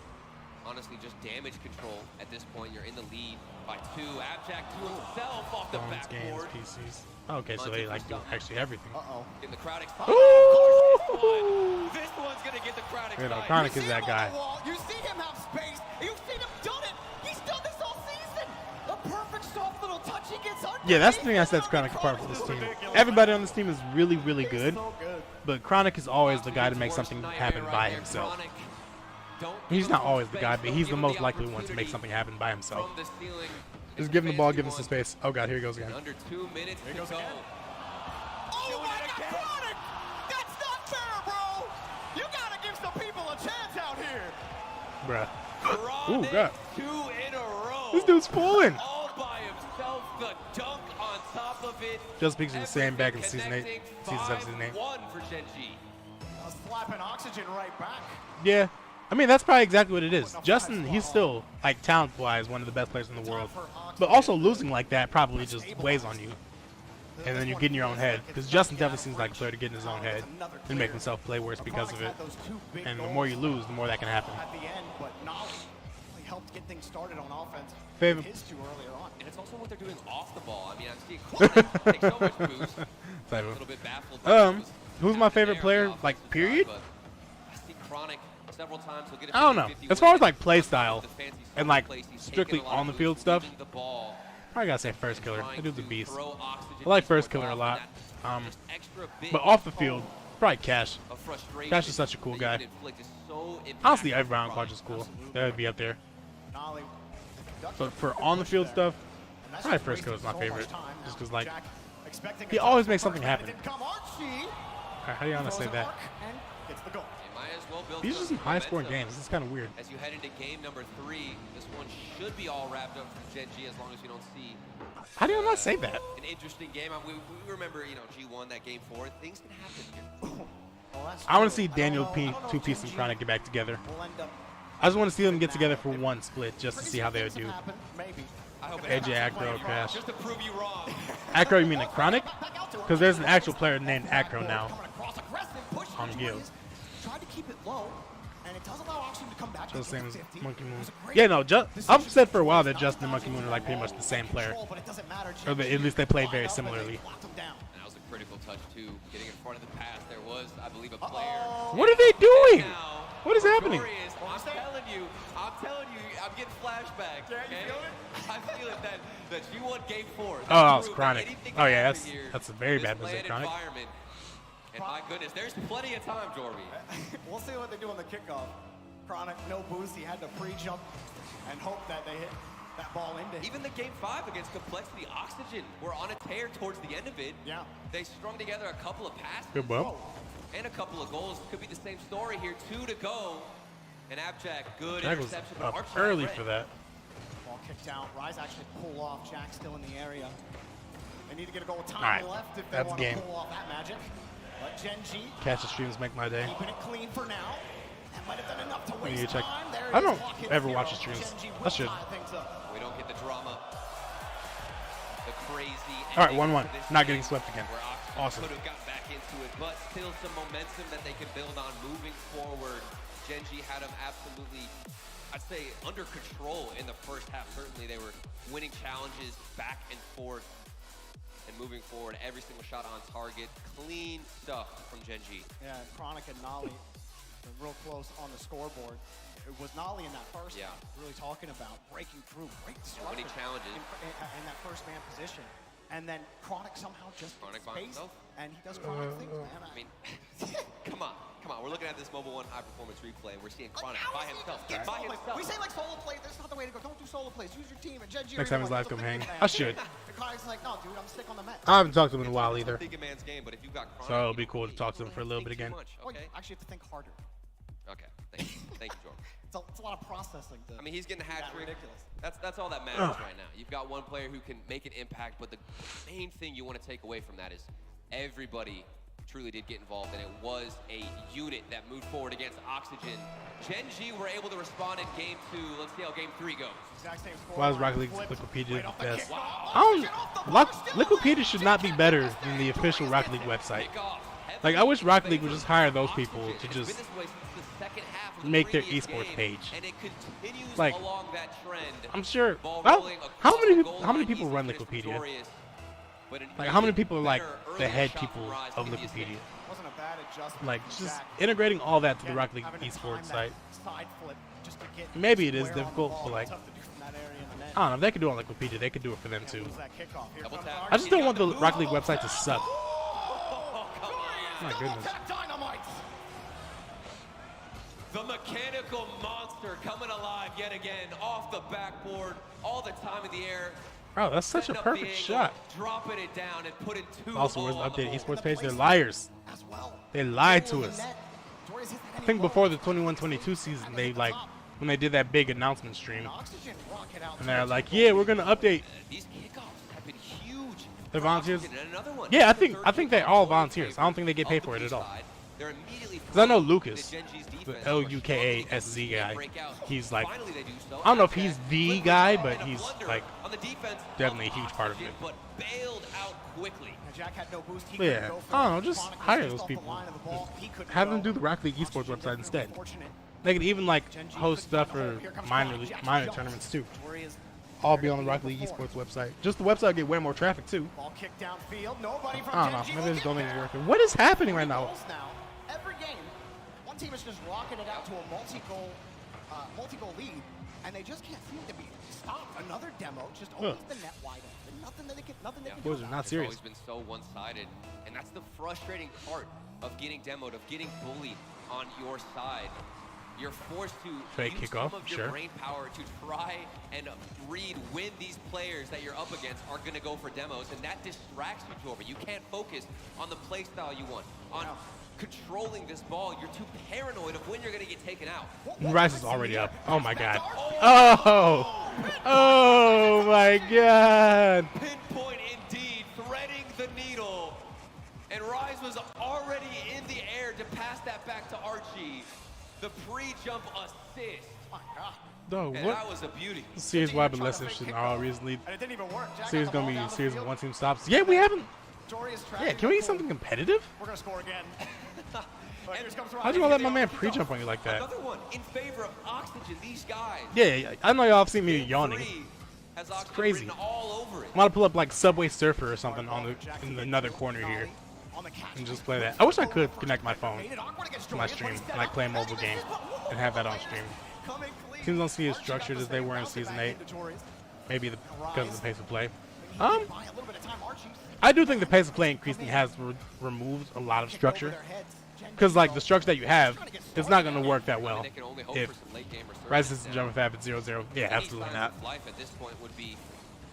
Speaker 8: Honestly, just damage control at this point. You're in the lead by 2. Abjack to himself off the
Speaker 1: Phones, games,
Speaker 8: backboard.
Speaker 1: PCs. Okay, so they like do actually everything.
Speaker 10: Uh-oh.
Speaker 8: In the crowd excited.
Speaker 1: Ooh!
Speaker 8: This one's gonna get the crowd
Speaker 1: You know,
Speaker 8: excited.
Speaker 1: Chronic
Speaker 10: You
Speaker 1: is
Speaker 10: see
Speaker 1: that
Speaker 10: him on
Speaker 1: guy.
Speaker 10: the wall. You see him have space. You've seen him done it. He's done this all season. A perfect soft little touch. He gets under.
Speaker 1: Yeah, that's the thing that sets Chronic apart with this team. Everybody on this team is really, really good,
Speaker 10: So good.
Speaker 1: but Chronic is always the guy to make something happen by himself. He's not always the guy, but he's the most likely one to make something happen by himself.
Speaker 8: From the ceiling.
Speaker 1: Just give him the ball, give him some space. Oh god, here he goes again.
Speaker 8: Under 2 minutes to go.
Speaker 10: Oh my God, Chronic! That's not fair, bro. You gotta give some people a chance out here.
Speaker 1: Bruh.
Speaker 8: Chronic,
Speaker 1: Ooh, god.
Speaker 8: 2 in a row.
Speaker 1: This dude's fooling.
Speaker 8: All by himself, the dunk on top of it.
Speaker 1: Just speaks of the same back in season 8,
Speaker 8: Connecting,
Speaker 1: season 7, season 8.
Speaker 8: 5-1 for Gen G.
Speaker 10: Slapping Oxygen right back.
Speaker 1: Yeah. I mean, that's probably exactly what it is. Justin, he's still, like, talent-wise, one of the best players in the world. But also losing like that probably just weighs on you. And then you get in your own head. Because Justin definitely seems like a player to get in his own head and make himself play worse because of it. And the more you lose, the more that can happen.
Speaker 10: At the end, but Nolly really helped get things started on offense.
Speaker 1: Favorite-
Speaker 10: His two earlier on.
Speaker 8: And it's also what they're doing off the ball. I mean, I'm seeing Chronic take so much boost. A
Speaker 1: Type
Speaker 8: little
Speaker 1: of.
Speaker 8: bit baffled. by what was
Speaker 1: Who's my
Speaker 8: happening
Speaker 1: favorite
Speaker 8: there on
Speaker 1: player,
Speaker 8: the
Speaker 1: like,
Speaker 8: offensive
Speaker 1: period?
Speaker 8: side, but I see Chronic several times. He'll get a
Speaker 1: I don't know.
Speaker 8: 50-50
Speaker 1: As far as
Speaker 8: win.
Speaker 1: like play style
Speaker 8: The fancy
Speaker 1: and like
Speaker 8: place, he's
Speaker 1: strictly
Speaker 8: taking a lot
Speaker 1: on the
Speaker 8: of
Speaker 1: field
Speaker 8: moves,
Speaker 1: stuff,
Speaker 8: moving the ball,
Speaker 1: probably gotta say First Killer.
Speaker 8: trying
Speaker 1: That dude's a
Speaker 8: to
Speaker 1: beast.
Speaker 8: throw Oxygen
Speaker 1: I like
Speaker 8: esports
Speaker 1: First Killer a
Speaker 8: off,
Speaker 1: lot.
Speaker 8: and that just extra bit
Speaker 1: But off the field, probably Cash.
Speaker 8: of frustration
Speaker 1: Cash is such a cool
Speaker 8: that you
Speaker 1: guy.
Speaker 8: can inflict is so
Speaker 1: Honestly,
Speaker 8: impactful
Speaker 1: every
Speaker 8: for
Speaker 1: round
Speaker 8: Chronic.
Speaker 1: Clutch is cool. That would be up there.
Speaker 10: Nolly,
Speaker 1: But for on the field stuff, probably Frisco is my favorite. Just because like he always makes something happen. Alright, how do you want to say that? These are some high-scoring games. This is kind of weird.
Speaker 8: As you head into game number 3, this one should be all wrapped up for Gen G as long as we don't see.
Speaker 1: How do you not say that?
Speaker 8: An interesting game. We remember, you know, G1 that game 4. Things can happen here.
Speaker 1: I want to see Daniel P, 2Piece, and Chronic get back together. I just want to see them get together for one split just to see how they would do. AJ Acro crash.
Speaker 6: Just to prove you wrong.
Speaker 1: Acro, you mean the Chronic? Because there's an actual player named Acro now on Guild.
Speaker 10: Tried to keep it low, and it does allow Oxygen to come back.
Speaker 1: So same as Monkey Moon. Yeah, no, I've said for a while that Justin and Monkey Moon are like pretty much the same player. Or at least they play very similarly.
Speaker 8: That was a critical touch too. Getting in front of the pass, there was, I believe, a player.
Speaker 1: What are they doing? What is happening?
Speaker 8: I'm telling you, I'm getting flashbacks. Okay? I feel it that you won game 4.
Speaker 1: Oh, that was Chronic. Oh yeah, that's a very bad mistake, Chronic.
Speaker 8: And my goodness, there's plenty of time, Jorby.
Speaker 10: We'll see what they do on the kickoff. Chronic, no boost. He had to pre-jump and hope that they hit that ball into.
Speaker 8: Even the game 5 against Complexity, Oxygen were on a tear towards the end of it.
Speaker 10: Yeah.
Speaker 8: They strung together a couple of passes.
Speaker 1: Good bump.
Speaker 8: And a couple of goals. Could be the same story here. 2 to go. And Abjack, good
Speaker 1: Jack was
Speaker 8: interception.
Speaker 1: up early for that.
Speaker 10: Ball kicked out. Rise actually pull off. Jack still in the area. They need to get a goal with time
Speaker 1: All right.
Speaker 10: left if they
Speaker 1: That's
Speaker 10: want
Speaker 1: game.
Speaker 10: to pull off that magic. But Gen G
Speaker 1: Catch the streams make my day.
Speaker 10: keeping it clean for now. That might have done enough to
Speaker 1: I need
Speaker 10: waste
Speaker 1: to check.
Speaker 10: time. There
Speaker 1: I
Speaker 10: it is,
Speaker 1: don't
Speaker 10: clock hit
Speaker 1: ever
Speaker 10: zero.
Speaker 1: watch the streams.
Speaker 10: Gen G
Speaker 1: I
Speaker 10: will
Speaker 1: should.
Speaker 10: tie things up.
Speaker 8: We don't get the drama. The crazy.
Speaker 1: All right, 1-1.
Speaker 8: ending to this
Speaker 1: Not
Speaker 8: game
Speaker 1: getting swept again.
Speaker 8: where Oxygen
Speaker 1: Awesome.
Speaker 8: could have gotten back into it, but still some momentum that they could build on moving forward. Gen G had them absolutely, I'd say, under control in the first half. Certainly they were winning challenges back and forth and moving forward. Every single shot on target. Clean stuff from Gen G.
Speaker 10: Yeah, Chronic and Nolly are real close on the scoreboard. It was Nolly in that first
Speaker 8: Yeah.
Speaker 10: half, really talking about breaking through, great
Speaker 8: Winning
Speaker 10: disruptor
Speaker 8: challenges.
Speaker 10: in that first man position. And then Chronic somehow just
Speaker 8: Chronic
Speaker 10: gets
Speaker 8: by
Speaker 10: space,
Speaker 8: himself?
Speaker 10: and he does Chronic things, man.
Speaker 8: I mean, come on. We're looking at this Mobile 1 high performance replay, and we're seeing Chronic by himself.
Speaker 10: Get
Speaker 8: By
Speaker 10: solo plays.
Speaker 8: himself.
Speaker 10: We say like solo plays, that's not the way to go. Don't do solo plays. Use your team. And Gen G
Speaker 1: Next time his live come hang. I should.
Speaker 10: And Chronic's like, no, dude, I'm sick on the Mets.
Speaker 1: I haven't talked to him in a while either.
Speaker 8: Big a man's game, but if you've got Chronic,
Speaker 1: So it'll be cool to talk to him for a little bit again.
Speaker 8: much,
Speaker 10: Well, you
Speaker 8: okay?
Speaker 10: actually have to think harder.
Speaker 8: Okay. Thank you. Thank you, Jordan.
Speaker 10: It's a lot of processing.
Speaker 8: I mean, he's getting a hat
Speaker 10: That
Speaker 8: trick.
Speaker 10: ridiculous.
Speaker 8: That's all that matters right now. You've got one player who can make an impact, but the main thing you want to take away from that is everybody truly did get involved, and it was a unit that moved forward against Oxygen. Gen G were able to respond in game 2. Let's see how game 3 goes.
Speaker 10: Exact same score
Speaker 1: Why is
Speaker 10: line,
Speaker 1: Rocket League's
Speaker 10: flipped,
Speaker 1: Liquipedia
Speaker 10: right off
Speaker 1: the
Speaker 10: the
Speaker 1: best?
Speaker 10: kick.
Speaker 1: Liquipedia should not be better than the official Rocket League website. Like, I wish Rocket League would just hire those people to just make their esports page.
Speaker 8: And it continues
Speaker 1: Like,
Speaker 8: along that trend.
Speaker 1: I'm sure.
Speaker 8: Ball
Speaker 1: How
Speaker 8: rolling
Speaker 1: how
Speaker 8: across
Speaker 1: many
Speaker 8: the goal
Speaker 1: how many
Speaker 8: line,
Speaker 1: people
Speaker 8: easy
Speaker 1: run
Speaker 8: finish
Speaker 1: Liquipedia?
Speaker 8: victorious, but an
Speaker 1: Like, how many
Speaker 8: even
Speaker 1: people are like
Speaker 8: better
Speaker 1: the
Speaker 8: earlier
Speaker 1: head
Speaker 8: shot
Speaker 1: people
Speaker 8: from Rise
Speaker 1: of
Speaker 8: previous
Speaker 1: Liquipedia?
Speaker 8: game.
Speaker 10: Wasn't a bad adjustment.
Speaker 1: Like,
Speaker 10: from
Speaker 1: just
Speaker 10: Jack.
Speaker 1: integrating all that to the
Speaker 10: Again,
Speaker 1: Rocket League
Speaker 10: having to time
Speaker 1: esports
Speaker 10: that
Speaker 1: site.
Speaker 10: side flip just to get
Speaker 1: Maybe it is
Speaker 10: square on the
Speaker 1: difficult,
Speaker 10: ball.
Speaker 1: but like,
Speaker 10: Tough to do from that area in the net.
Speaker 1: I don't know. If they could do it on Liquipedia, they could do it for them
Speaker 10: And
Speaker 1: too.
Speaker 10: lose that kickoff. Here
Speaker 8: Double
Speaker 10: comes
Speaker 8: tap.
Speaker 10: Archie.
Speaker 1: I just don't want the
Speaker 8: He's got the
Speaker 1: Rocket League
Speaker 8: move.
Speaker 1: website to suck. My
Speaker 10: Double
Speaker 1: goodness.
Speaker 10: tap dynamite.
Speaker 8: The mechanical monster coming alive yet again off the backboard, all the time in the air.
Speaker 1: Bro, that's such a
Speaker 8: setting up the
Speaker 1: perfect
Speaker 8: angle,
Speaker 1: shot.
Speaker 8: Dropping it down and putting 2
Speaker 1: Also, where's the
Speaker 8: on the
Speaker 1: updated
Speaker 8: board.
Speaker 1: esports page? They're liars.
Speaker 10: As well.
Speaker 1: They lied
Speaker 10: Goal
Speaker 1: to
Speaker 10: in
Speaker 1: us.
Speaker 10: the net. Tori's hit that
Speaker 1: I
Speaker 10: any
Speaker 1: think
Speaker 10: low.
Speaker 1: before the 21-22 season, they like when they did that big announcement stream,
Speaker 10: Oxygen rocket out
Speaker 1: and they're
Speaker 10: towards
Speaker 1: like,
Speaker 10: the
Speaker 1: "Yeah,
Speaker 10: goal.
Speaker 1: we're gonna update."
Speaker 8: These kickoffs have been huge.
Speaker 1: They're volunteers?
Speaker 8: And another one.
Speaker 1: Yeah, I
Speaker 8: The
Speaker 1: think
Speaker 8: third
Speaker 1: they're
Speaker 8: kickoff
Speaker 1: all
Speaker 8: goal in
Speaker 1: volunteers. I don't think they get
Speaker 8: favor
Speaker 1: paid
Speaker 8: of
Speaker 1: for it
Speaker 8: the
Speaker 1: at all.
Speaker 8: side. They're immediately
Speaker 1: Because I know
Speaker 8: throwing
Speaker 1: Lucas,
Speaker 8: the Gen G's
Speaker 1: the
Speaker 8: defense
Speaker 1: LUKASZ
Speaker 8: were
Speaker 1: guy.
Speaker 8: break out.
Speaker 1: He's like,
Speaker 8: Finally they do so.
Speaker 1: I don't know if he's
Speaker 8: Abjack
Speaker 1: the
Speaker 8: flipped
Speaker 1: guy,
Speaker 8: it
Speaker 1: but
Speaker 8: and a
Speaker 1: he's
Speaker 8: blunder
Speaker 1: like
Speaker 8: on the defense
Speaker 1: definitely a
Speaker 8: of
Speaker 1: huge part of
Speaker 8: Oxygen,
Speaker 1: it.
Speaker 8: But bailed out quickly.
Speaker 10: And Jack had no boost. He
Speaker 1: Yeah,
Speaker 10: couldn't go for
Speaker 1: I
Speaker 10: it.
Speaker 1: don't know, just
Speaker 10: Chronic was
Speaker 1: hire
Speaker 10: just
Speaker 1: those
Speaker 10: off the
Speaker 1: people.
Speaker 10: line of the ball. He couldn't
Speaker 1: Have them
Speaker 10: go.
Speaker 1: do the Rocket League esports
Speaker 10: Oxygen
Speaker 1: website
Speaker 10: definitely
Speaker 1: instead.
Speaker 10: fortunate.
Speaker 1: They could even like
Speaker 10: Gen G
Speaker 1: host
Speaker 10: couldn't
Speaker 1: stuff
Speaker 10: find the
Speaker 1: for
Speaker 10: hole. Here comes
Speaker 1: minor
Speaker 10: Chronic. Jack
Speaker 1: minor
Speaker 10: jumps.
Speaker 1: tournaments too.
Speaker 10: Tori is
Speaker 1: All be on the Rocket League esports website. Just the website get way more traffic too.
Speaker 10: Ball kicked downfield. Nobody from
Speaker 1: I don't
Speaker 10: Gen
Speaker 1: know.
Speaker 10: G
Speaker 1: Maybe I just don't
Speaker 10: looking
Speaker 1: think it's
Speaker 10: there.
Speaker 1: working. What is happening right now?
Speaker 10: Goals now. Every game, one team is just rocking it out to a multi-goal lead, and they just can't seem to be stopped. Another demo just opens the net wide open. Nothing that they can do.
Speaker 1: Boys are not
Speaker 8: It's
Speaker 1: serious.
Speaker 8: always been so one-sided, and that's the frustrating part of getting demoed, of getting bullied on your side. you're forced to
Speaker 1: fake
Speaker 8: use
Speaker 1: kickoff,
Speaker 8: some of your brain power to try and read when these players that you're up against are going to go for demos, and that distracts you, Jorby. You can't focus on the play style you want, on controlling this ball. You're too paranoid of when you're going to get taken out.
Speaker 1: Rise is already up. Oh my god. Oh my god.
Speaker 8: Pinpoint indeed, threading the needle. And Rise was already in the air to pass that back to Archie. The pre-jump assist.
Speaker 10: My God.
Speaker 1: No,
Speaker 8: And
Speaker 1: what?
Speaker 8: that was a beauty.
Speaker 1: Series why I've been listening to RL recently.
Speaker 10: And it didn't even work. Jack
Speaker 1: Series
Speaker 10: got the
Speaker 1: gonna
Speaker 10: ball
Speaker 1: be
Speaker 10: down the
Speaker 1: series
Speaker 10: field.
Speaker 1: of 1 team stops. Yeah, we haven't.
Speaker 10: Tori's
Speaker 1: Yeah,
Speaker 10: tracking
Speaker 1: can we
Speaker 10: the
Speaker 1: get something
Speaker 10: ball.
Speaker 1: competitive?
Speaker 10: We're gonna score again. But here comes
Speaker 1: How'd you all let my man pre-jump on you like that?
Speaker 8: Another one in favor of Oxygen. These guys.
Speaker 1: Yeah, I know y'all have seen me yawning.
Speaker 8: It's
Speaker 1: crazy.
Speaker 8: all over it.
Speaker 1: I want to pull up like Subway Surfer or something on in another corner here and just play that. I wish I could connect my phone to my stream, like play a mobile game, and have that on stream. Teams don't see as structured as they were in Season 8. Maybe because of the pace of play. I do think the pace of play increasing has removed a lot of structure. Because like the structure that you have, it's not going to work that well if Rise isn't jumping fab at 0-0. Yeah, absolutely not.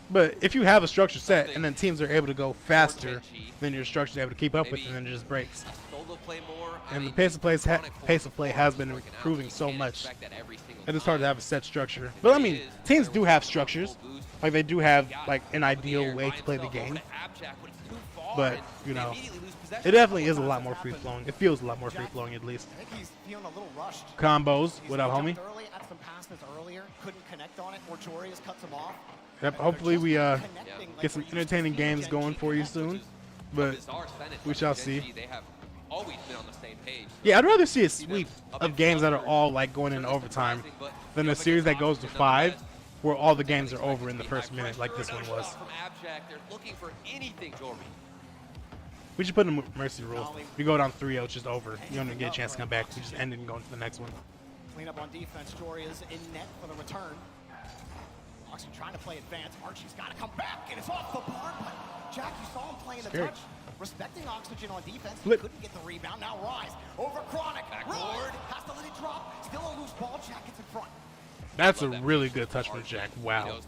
Speaker 1: But if you have a structure set and then teams are able to go faster than your structure is able to keep up with, and then it just breaks. And the pace of play has been improving so much that it's hard to have a set structure. But I mean, teams do have structures. Like they do have like an ideal way to play the game. But you know, it definitely is a lot more free flowing. It feels a lot more free flowing at least.
Speaker 10: I think he's feeling a little rushed.
Speaker 1: Combos, what up, homie?
Speaker 10: Early, had some passes earlier, couldn't connect on it, or Torius cuts him off.
Speaker 1: Yep, hopefully we get some entertaining games going for you soon. But we shall see. Yeah, I'd rather see a sweep of games that are all like going in overtime than a series that goes to 5 where all the games are over in the first minute like this one was. We should put in a mercy rule. We go down 3-0, it's just over. You don't even get a chance to come back. We just end it and go into the next one.
Speaker 10: Clean up on defense. Torius in net for the return. Oxygen trying to play advance. Archie's got to come back, and it's off the board. But Jack, you saw him playing the touch. Respecting Oxygen on defense. He couldn't get the rebound. Now Rise over Chronic. Rise has to let it drop. Still a loose ball. Jack gets in front.
Speaker 1: That's a really good touch from Jack. Wow.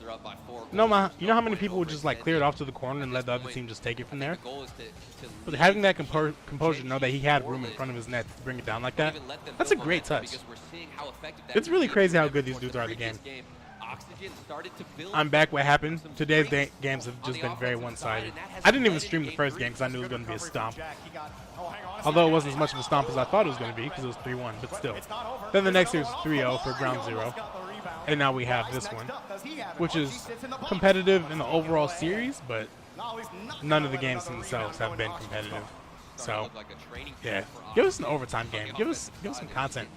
Speaker 1: No, you know how many people would just like clear it off to the corner and let the other team just take it from there? But having that composure, know that he had room in front of his net to bring it down like that, that's a great touch. It's really crazy how good these dudes are at the game. I'm back. What happened? Today's games have just been very one-sided. I didn't even stream the first game because I knew it was going to be a stomp. Although it wasn't as much of a stomp as I thought it was going to be because it was 3-1, but still. Then the next series was 3-0 for Ground Zero. And now we have this one, which is competitive in the overall series, but none of the games themselves have been competitive. So, yeah, give us an overtime game. Give us some content.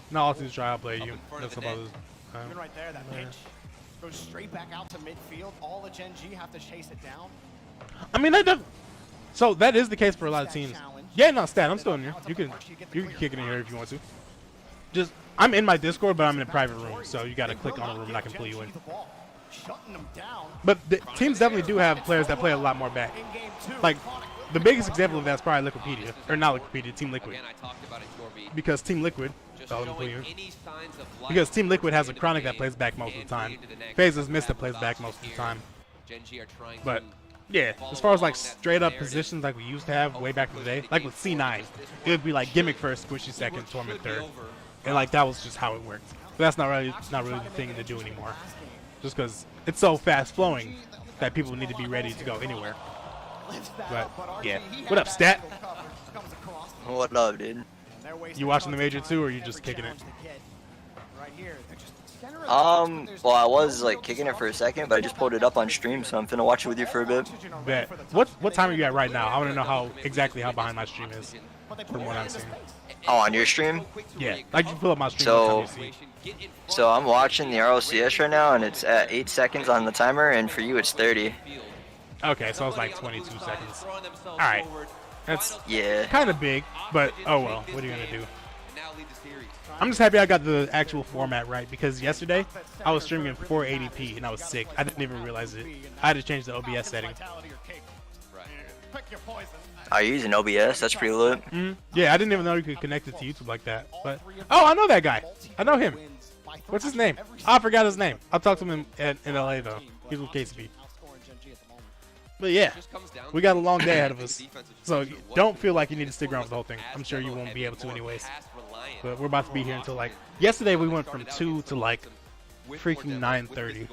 Speaker 1: Not all teams try to outplay you. That's about it.
Speaker 10: Even right there, that pitch goes straight back out to midfield. All the Gen G have to chase it down.
Speaker 1: I mean, so that is the case for a lot of teams. Yeah, no, Stat, I'm still in here. You can kick it in here if you want to. Just, I'm in my Discord, but I'm in a private room, so you got to click on a room and I can pull you in. But the teams definitely do have players that play a lot more back. Like, the biggest example of that is probably Liquipedia, or not Liquipedia, Team Liquid. Because Team Liquid, because Team Liquid has a Chronic that plays back most of the time. Phases Mist that plays back most of the time. But yeah, as far as like straight up positions like we used to have way back in the day, like with C9, it would be like Gimmick first, Squishy second, Torment third, and like that was just how it worked. But that's not really the thing to do anymore, just because it's so fast flowing that people need to be ready to go anywhere. But yeah, what up, Stat?
Speaker 11: What up, dude?
Speaker 1: You watching the major too, or you just kicking it?
Speaker 11: Well, I was like kicking it for a second, but I just pulled it up on stream, so I'm finna watch it with you for a bit.
Speaker 1: Bet. What time are you at right now? I want to know exactly how behind my stream is from what I'm seeing.
Speaker 11: Oh, on your stream?
Speaker 1: Yeah, I can pull up my stream.
Speaker 11: So I'm watching the RLCS right now, and it's at 8 seconds on the timer, and for you it's 30.
Speaker 1: Okay, so it's like 22 seconds. All right, that's
Speaker 11: yeah,
Speaker 1: kind of big, but oh well. What are you gonna do? I'm just happy I got the actual format right, because yesterday I was streaming in 480p and I was sick. I didn't even realize it. I had to change the OBS setting.
Speaker 11: Are you using OBS? That's pretty lit.
Speaker 1: Yeah, I didn't even know you could connect it to YouTube like that. But oh, I know that guy. I know him. What's his name? Oh, I forgot his name. I'll talk to him in LA though. He's with KCB. But yeah, we got a long day ahead of us. So don't feel like you need to stick around for the whole thing. I'm sure you won't be able to anyways. But we're about to be here until like yesterday. We went from 2 to like freaking 9:30.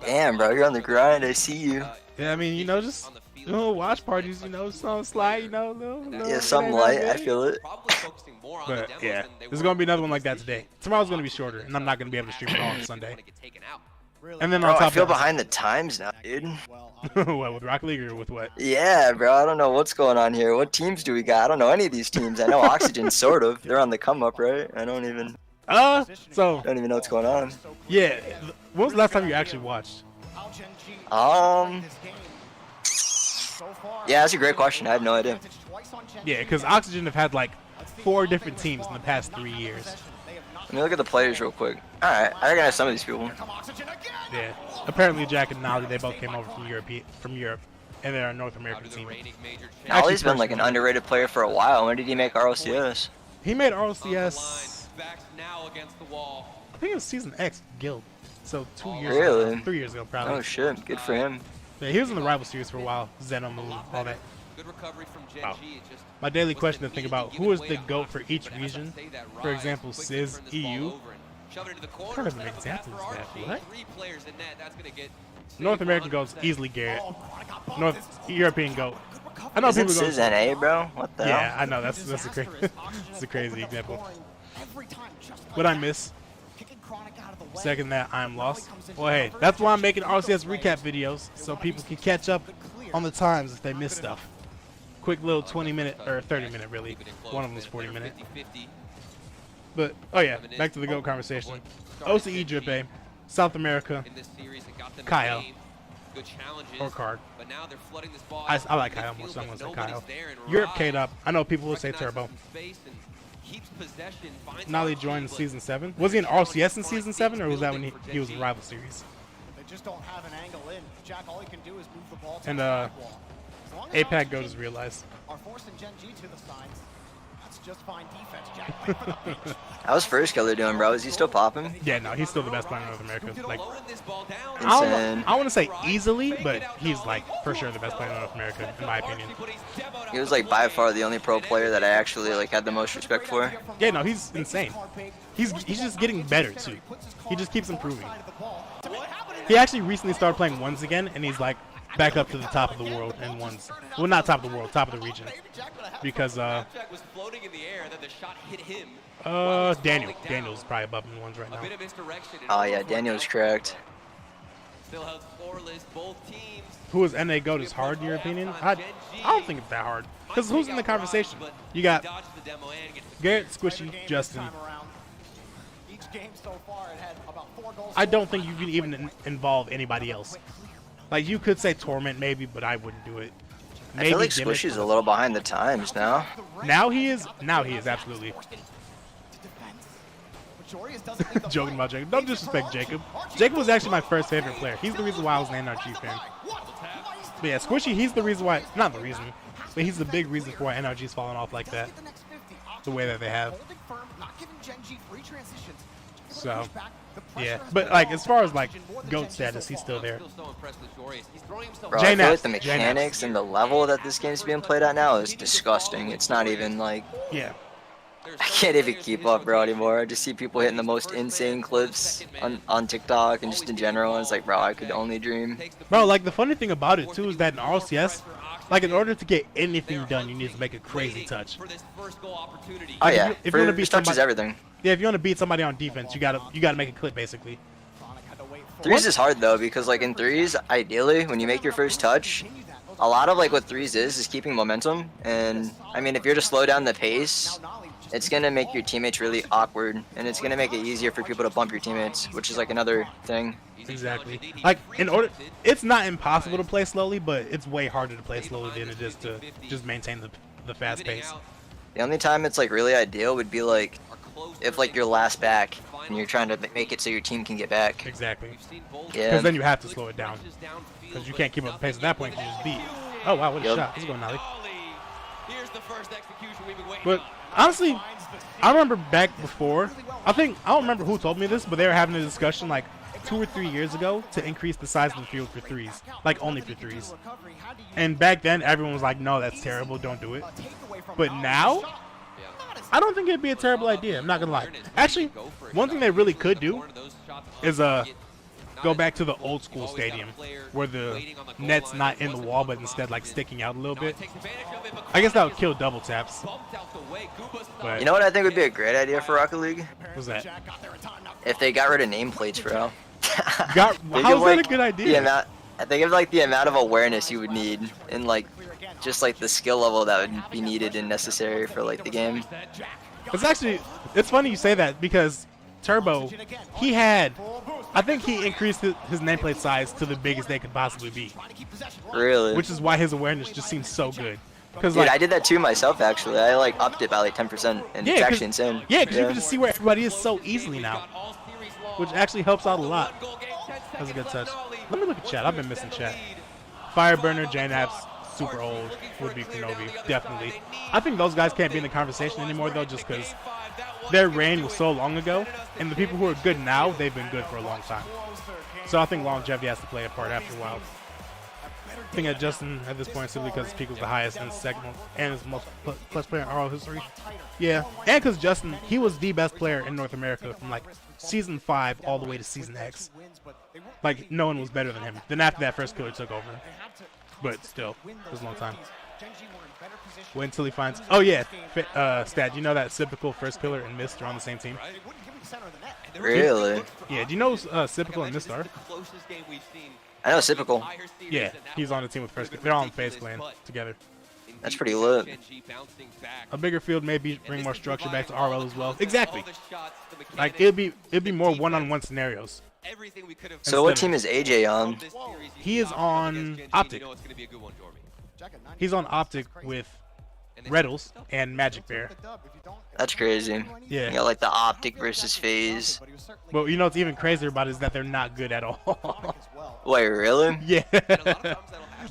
Speaker 11: Damn, bro, you're on the grind. I see you.
Speaker 1: Yeah, I mean, you know, just watch parties, you know, some slide, you know,
Speaker 11: yeah, something light. I feel it.
Speaker 1: But yeah, there's gonna be another one like that today. Tomorrow's gonna be shorter, and I'm not gonna be able to stream it all on Sunday. And then
Speaker 11: Bro,
Speaker 1: on top
Speaker 11: I feel
Speaker 1: of that,
Speaker 11: behind the times now, dude.
Speaker 1: what, with Rocket League or with what?
Speaker 11: Yeah, bro, I don't know what's going on here. What teams do we got? I don't know any of these teams. I know Oxygen, sort of. They're on the come up, right? I don't even.
Speaker 1: So.
Speaker 11: Don't even know what's going on.
Speaker 1: Yeah. When was the last time you actually watched?
Speaker 11: Yeah, that's a great question. I have no idea.
Speaker 1: Yeah, because Oxygen have had like 4 different teams in the past 3 years.
Speaker 11: Let me look at the players real quick. Alright, I recognize some of these people.
Speaker 1: Yeah. Apparently Jack and Nolly, they both came over from Europe, and they're a North American team.
Speaker 11: Nolly's been like an underrated player for a while. When did he make RLCS?
Speaker 1: He made RLCS. I think it was Season X Guild. So 2 years
Speaker 11: Really?
Speaker 1: ago. 3 years ago, probably.
Speaker 11: Oh shit, good for him.
Speaker 1: Yeah, he was in the rival series for a while. Zeno move, all that. Wow. My daily question to think about: who is the GOAT for each region? For example, CIS, EU. What kind of an example is that? What? North American GOAT's easily Garrett. European GOAT. I know
Speaker 11: Isn't
Speaker 1: people go.
Speaker 11: CIS NA, bro? What the hell?
Speaker 1: Yeah, I know that's a crazy, it's a crazy example. What I miss? Second that I'm lost. Well, hey, that's why I'm making RCS recap videos so people can catch up on the times if they miss stuff. Quick little 20-minute or 30-minute, really. One of them was 40-minute. But oh yeah, back to the GOAT conversation. OCE Drippe, South America, Kyle, or Card. I like Kyle more, so I'm gonna say Kyle. Europe, K-Dop. I know people will say Turbo. Nolly joined Season 7. Was he in RCS in Season 7, or was that when he was in Rival Series? And APAC GOAT is realized.
Speaker 11: How's First Killer doing, bro? Is he still popping?
Speaker 1: Yeah, no, he's still the best player in North America. Like,
Speaker 11: Insane.
Speaker 1: I want to say easily, but he's like for sure the best player in North America, in my opinion.
Speaker 11: He was like by far the only pro player that I actually like had the most respect for.
Speaker 1: Yeah, no, he's insane. He's just getting better too. He just keeps improving. He actually recently started playing ones again, and he's like back up to the top of the world in ones. Well, not top of the world, top of the region. Because Daniel's probably above him in ones right now.
Speaker 11: Oh yeah, Daniel's cracked.
Speaker 1: Who is NA GOAT is hard in your opinion? I don't think it's that hard. Because who's in the conversation? You got Garrett, Squishy, Justin. I don't think you can even involve anybody else. Like, you could say Torment maybe, but I wouldn't do it. Maybe
Speaker 11: I feel like Squishy's a little behind the times now.
Speaker 1: Now he is, absolutely. Joking about Jacob. Don't disrespect Jacob. Jacob was actually my first favorite player. He's the reason why I was an NRG fan. But yeah, Squishy, he's the reason why, not the reason, but he's the big reason for why NRG's fallen off like that. The way that they have. So, yeah. But like, as far as like GOAT status, he's still there.
Speaker 11: Bro, I feel like the mechanics and the level that this game's being played at now is disgusting. It's not even like...
Speaker 1: Yeah.
Speaker 11: I can't even keep up, bro, anymore. I just see people hitting the most insane clips on TikTok and just in general. And it's like, bro, I could only dream.
Speaker 1: Bro, like, the funny thing about it, too, is that in RLCS, like, in order to get anything done, you need to make a crazy touch.
Speaker 11: Oh, yeah.
Speaker 1: If you want to beat
Speaker 11: touches
Speaker 1: somebody,
Speaker 11: everything.
Speaker 1: Yeah, if you want to beat somebody on defense, you gotta make a clip, basically.
Speaker 11: Threes is hard, though, because, like, in threes, ideally, when you make your first touch, a lot of, like, what threes is keeping momentum. And, I mean, if you're to slow down the pace, it's going to make your teammates really awkward, and it's going to make it easier for people to bump your teammates, which is like another thing.
Speaker 1: Exactly. Like, it's not impossible to play slowly, but it's way harder to play slowly than it is to just maintain the fast pace.
Speaker 11: The only time it's like really ideal would be like if like you're last back and you're trying to make it so your team can get back.
Speaker 1: Exactly.
Speaker 11: Yeah.
Speaker 1: Because then you have to slow it down. Because you can't keep up the pace at that point, you just beat. Oh wow, what a shot! He's going Nolly.
Speaker 6: Here's the first execution we've been waiting
Speaker 1: But honestly, I remember back before. I don't remember who told me this, but they were having a discussion like 2 or 3 years ago to increase the size of the field for threes, like only for threes. And back then, everyone was like, "No, that's terrible. Don't do it." But now, I don't think it'd be a terrible idea. I'm not gonna lie. Actually, one thing they really could do is go back to the old school stadium where the net's not in the wall but instead like sticking out a little bit. I guess that would kill double taps. But
Speaker 11: you know what I think would be a great idea for Rocket League?
Speaker 1: What's that?
Speaker 11: If they got rid of nameplates, bro.
Speaker 1: How's that a good idea?
Speaker 11: I think of like the amount of awareness you would need and like just like the skill level that would be needed and necessary for like the game.
Speaker 1: It's funny you say that because Turbo, I think he increased his nameplate size to the biggest they could possibly be.
Speaker 11: Really?
Speaker 1: Which is why his awareness just seems so good.
Speaker 11: Dude, like, I did that too myself actually. I like upped it by like 10% and it's actually insane.
Speaker 1: Yeah, because you can just see where everybody is so easily now. Which actually helps out a lot. That's a good touch. Let me look at chat. I've been missing chat. Fireburner, JNAP's super old. Would be Kenobi. Definitely. I think those guys can't be in the conversation anymore though just because their reign was so long ago, and the people who are good now, they've been good for a long time. So I think longevity has to play a part after a while. I think that Justin at this point simply because his peak was the highest in his second and is the most clutch player in RL history. Yeah, and because Justin, he was the best player in North America from like season 5 all the way to season X. Like no one was better than him. Then after that, First Killer took over. But still, it was a long time. Wait until he finds. Oh yeah, Stat. You know that Sypical, First Killer, and Mist are on the same team.
Speaker 11: Really?
Speaker 1: Yeah. Do you know Sypical and Mist are?
Speaker 11: I know Sypical.
Speaker 1: Yeah, he's on the team with First Killer. They're all in FaZe Clan together.
Speaker 11: That's pretty lit.
Speaker 1: A bigger field maybe bring more structure back to RL as well. Exactly. Like it'd be more one-on-one scenarios.
Speaker 11: So what team is AJ on?
Speaker 1: He is on Optic. He's on Optic with Reddles and Magic Bear.
Speaker 11: That's crazy.
Speaker 1: Yeah.
Speaker 11: You got like the Optic versus FaZe.
Speaker 1: But you know what's even crazier about it is that they're not good at all.
Speaker 11: Wait, really?
Speaker 1: Yeah.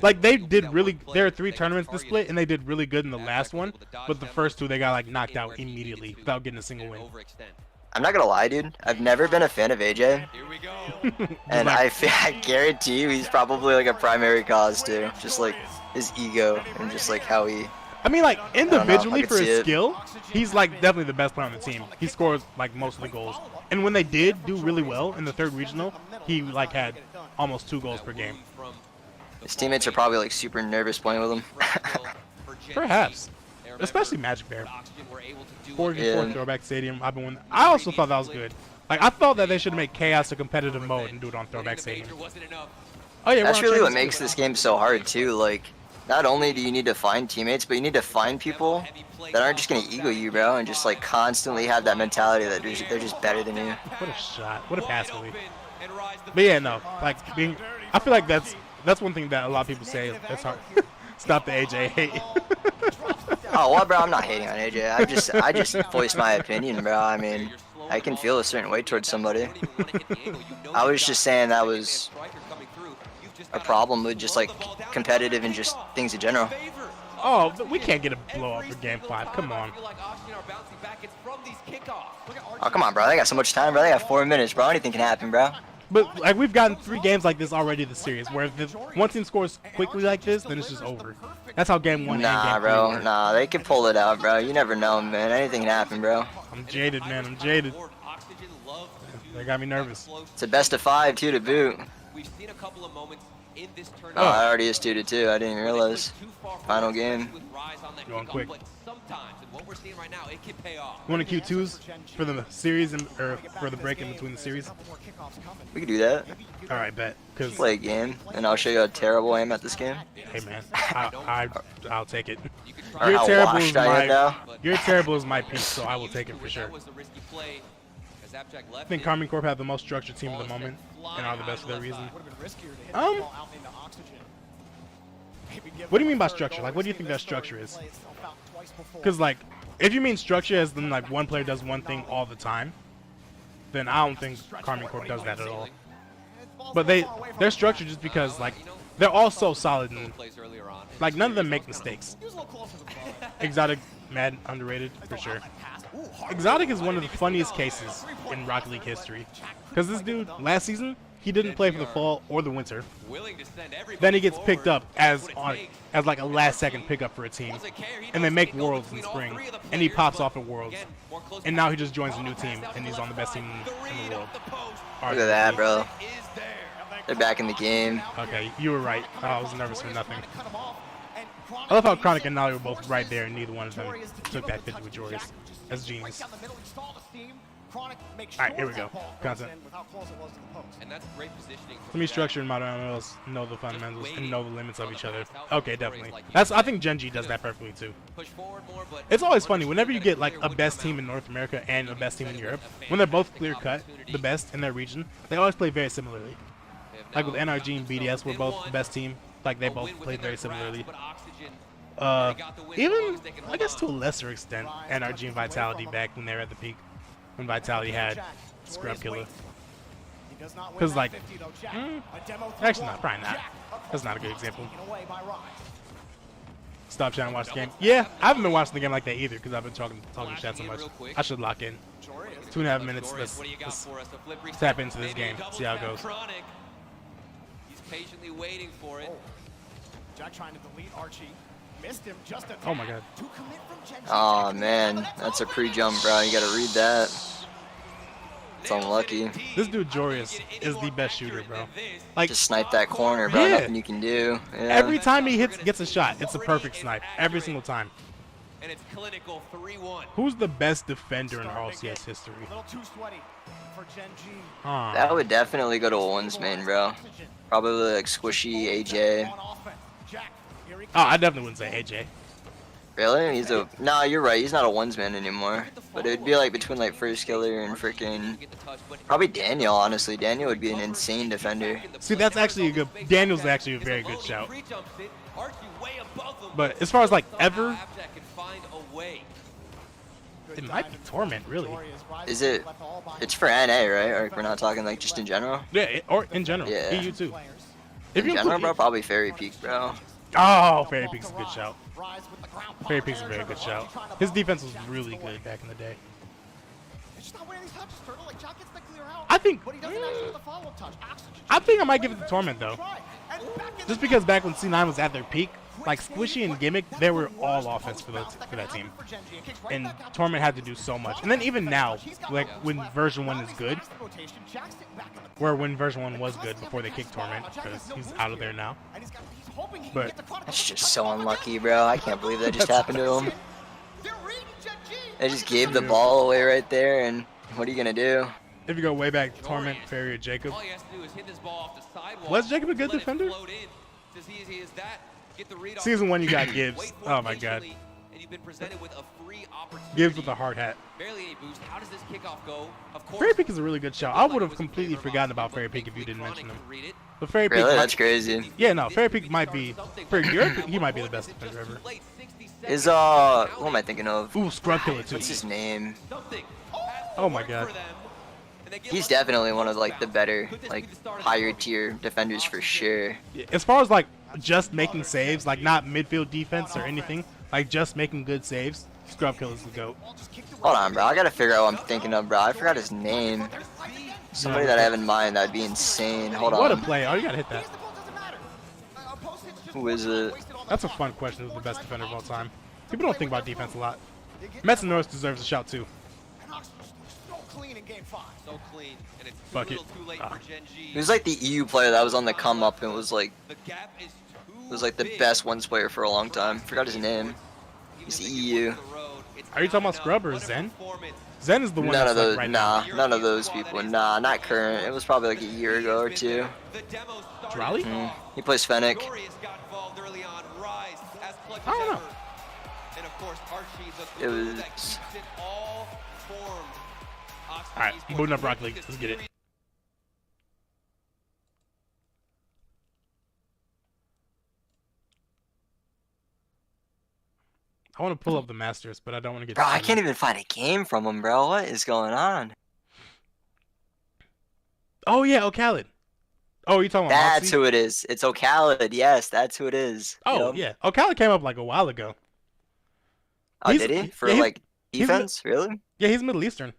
Speaker 1: Like they did really. There are 3 tournaments to split, and they did really good in the last one. But the first 2 they got like knocked out immediately without getting a single win.
Speaker 11: I'm not gonna lie, dude. I've never been a fan of AJ. And I guarantee you he's probably like a primary cause too. Just like his ego and just like how he...
Speaker 1: I mean, like individually for his skill, he's like definitely the best player on the team. He scores like most of the goals. And when they did do really well in the 3rd regional, he like had almost 2 goals per game.
Speaker 11: His teammates are probably like super nervous playing with him.
Speaker 1: Perhaps. Especially Magic Bear. 4v4 Throwback Stadium. I also thought that was good. Like I thought that they should make Chaos a competitive mode and do it on Throwback Stadium. Oh yeah,
Speaker 11: that's really what makes this game so hard too. Like, not only do you need to find teammates, but you need to find people that aren't just gonna ego you, bro, and just like constantly have that mentality that they're just better than you.
Speaker 1: What a shot! What a pass movie. But yeah, no, like I feel like that's one thing that a lot of people say that's hard. Stop the AJ hate.
Speaker 11: Oh well, bro, I'm not hating on AJ. I just voiced my opinion, bro. I mean, I can feel a certain way towards somebody. I was just saying that was a problem with just like competitive and just things in general.
Speaker 1: Oh, but we can't get a blowout for Game 5. Come on.
Speaker 11: Oh, come on, bro. They got so much time, bro. They got 4 minutes, bro. Anything can happen, bro.
Speaker 1: But like we've gotten 3 games like this already this series, where if one team scores quickly like this, then it's just over. That's how Game 1 and Game 3
Speaker 11: bro. Nah, they can pull it out, bro. You never know, man. Anything can happen, bro.
Speaker 1: I'm jaded, man. I'm jaded. They got me nervous.
Speaker 11: It's a best of 5 too to boot. Oh, I already is-2-2 too. I didn't even realize. Final game.
Speaker 1: Going quick. You want to Q2s for the series or for the break in between the series?
Speaker 11: We can do that.
Speaker 1: All right, bet. Cause
Speaker 11: play a game, and I'll show you how terrible I am at this game.
Speaker 1: Hey man, I'll take it. You're terrible is my piece, so I will take it for sure. I think Karmine Corp have the most structured team at the moment, and are the best for that reason. What do you mean by structure? Like, what do you think that structure is? Because, like, if you mean structure as in, like, one player does one thing all the time, then I don't think Karmine Corp does that at all. But they're structured just because, like, They're all so solid. And, like, none of them make mistakes. Exotic, mad, underrated, for sure. Exotic is one of the funniest cases in Rocket League history. Because this dude, last season, he didn't play for the fall or the winter. Then he gets picked up as like a last-second pickup for a team. And they make Worlds in spring. And he pops off at Worlds. And now he just joins a new team, and he's on the best team in the world.
Speaker 11: Look at that, bro. They're back in the game.
Speaker 1: Okay, you were right. I was nervous for nothing. I love how Chronic and Nolly were both right there, and neither one of them took that 50 with Joris. That's genius. Alright, here we go. Content.
Speaker 8: And that's great positioning.
Speaker 1: Let me structure and model know the fundamentals and know the limits of each other. Okay, definitely. I think Gen G does that perfectly too. It's always funny whenever you get like a best team in North America and a best team in Europe, when they're both clear cut, the best in their region, they always play very similarly. Like with NRG and BDS were both the best team. Like they both played very similarly. Even I guess to a lesser extent, NRG and Vitality back when they were at the peak. When Vitality had Scrub Killer. Because, like, actually, not, probably not. That's not a good example. Stop trying to watch the game. Yeah, I haven't been watching the game like that either because I've been talking chat so much. I should lock in. 2.5 minutes. Let's tap into this game. See how it goes.
Speaker 8: He's patiently waiting for it.
Speaker 10: Jack trying to delete Archie. Missed him just a
Speaker 1: oh my god.
Speaker 11: Oh man, that's a pre-jump, bro. You gotta read that. It's unlucky.
Speaker 1: This dude Joris is the best shooter, bro. Like
Speaker 11: just snipe that corner, bro. Nothing you can do. Yeah.
Speaker 1: Every time he gets a shot, it's a perfect snipe. Every single time.
Speaker 8: And it's clinical 3-1.
Speaker 1: Who's the best defender in RLCS history?
Speaker 11: That would definitely go to a ones main, bro. Probably like Squishy, AJ.
Speaker 1: Oh, I definitely wouldn't say AJ.
Speaker 11: Really? He's a no. You're right. He's not a ones man anymore. But it'd be like between like First Killer and freaking probably Daniel. Honestly, Daniel would be an insane defender.
Speaker 1: See, that's actually a good. Daniel's actually a very good shout. But as far as like ever, it might be Torment, really.
Speaker 11: Is it? It's for NA, right? Or we're not talking like just in general?
Speaker 1: Yeah, or in general.
Speaker 11: Yeah.
Speaker 1: EU too.
Speaker 11: If in general, bro, probably Fairy Peak, bro.
Speaker 1: Oh, Fairy Peak's a good shout. Fairy Peak's a very good shout. His defense was really good back in the day. I think I might give it to Torment though. Just because back when C9 was at their peak, like Squishy and Gimmick, they were all offense for that team. And Torment had to do so much. And then even now, like when version 1 is good, where when version 1 was good before they kicked Torment, because he's out of there now. But
Speaker 11: that's just so unlucky, bro. I can't believe that just happened to him. They just gave the ball away right there, and what are you gonna do?
Speaker 1: If you go way back, Torment, Fairy, or Jacob. Was Jacob a good defender? Season 1, you got Gibbs. Oh my god. Gibbs with a hard hat. Fairy Peak is a really good shout. I would have completely forgotten about Fairy Peak if you didn't mention him. But Fairy Peak,
Speaker 11: really? That's crazy.
Speaker 1: Yeah, no, Fairy Peak might be, for Europe, he might be the best defender ever.
Speaker 11: Is, what am I thinking of?
Speaker 1: Ooh, Scrub Killer too.
Speaker 11: What's his name?
Speaker 1: Oh my god.
Speaker 11: He's definitely one of, like, the better, like, higher tier defenders for sure.
Speaker 1: As far as, like, just making saves, like, not midfield defense or anything, like, just making good saves, Scrub Killer's the GOAT.
Speaker 11: Hold on, bro. I gotta figure out what I'm thinking of, bro. I forgot his name. Somebody that I have in mind that'd be insane. Hold on.
Speaker 1: What a play. Oh, you gotta hit that.
Speaker 11: Who is it?
Speaker 1: That's a fun question. Who's the best defender of all time? People don't think about defense a lot. Mets and Norris deserves a shout, too.
Speaker 8: So clean, and it's
Speaker 1: fuck it.
Speaker 11: He was like the EU player that was on the come up and was like, the best ones player for a long time. Forgot his name. He's EU.
Speaker 1: Are you talking about Scrub or Zen? Zen is the one.
Speaker 11: None of those.
Speaker 1: Like right
Speaker 11: nah,
Speaker 1: now.
Speaker 11: none of those people. Nah, not current. It was probably like a year ago or two.
Speaker 1: Drolly?
Speaker 11: He plays Fennec.
Speaker 1: I don't know.
Speaker 11: It was.
Speaker 1: Alright, booting up Rocket League. Let's get it. I want to pull up the Masters, but I don't want to get...
Speaker 11: Bro, I can't even find a game from him, bro. What is going on?
Speaker 1: Oh, yeah, O'Khaled. Oh, you talking about
Speaker 11: That's
Speaker 1: Moxie?
Speaker 11: who it is. It's Ocalid. Yes, that's who it is.
Speaker 1: Oh,
Speaker 11: Yep.
Speaker 1: yeah. Ocala came up like a while ago.
Speaker 11: Oh, did he? For
Speaker 1: yeah,
Speaker 11: like
Speaker 1: he's
Speaker 11: defense? Really?
Speaker 1: yeah, he's Middle Eastern.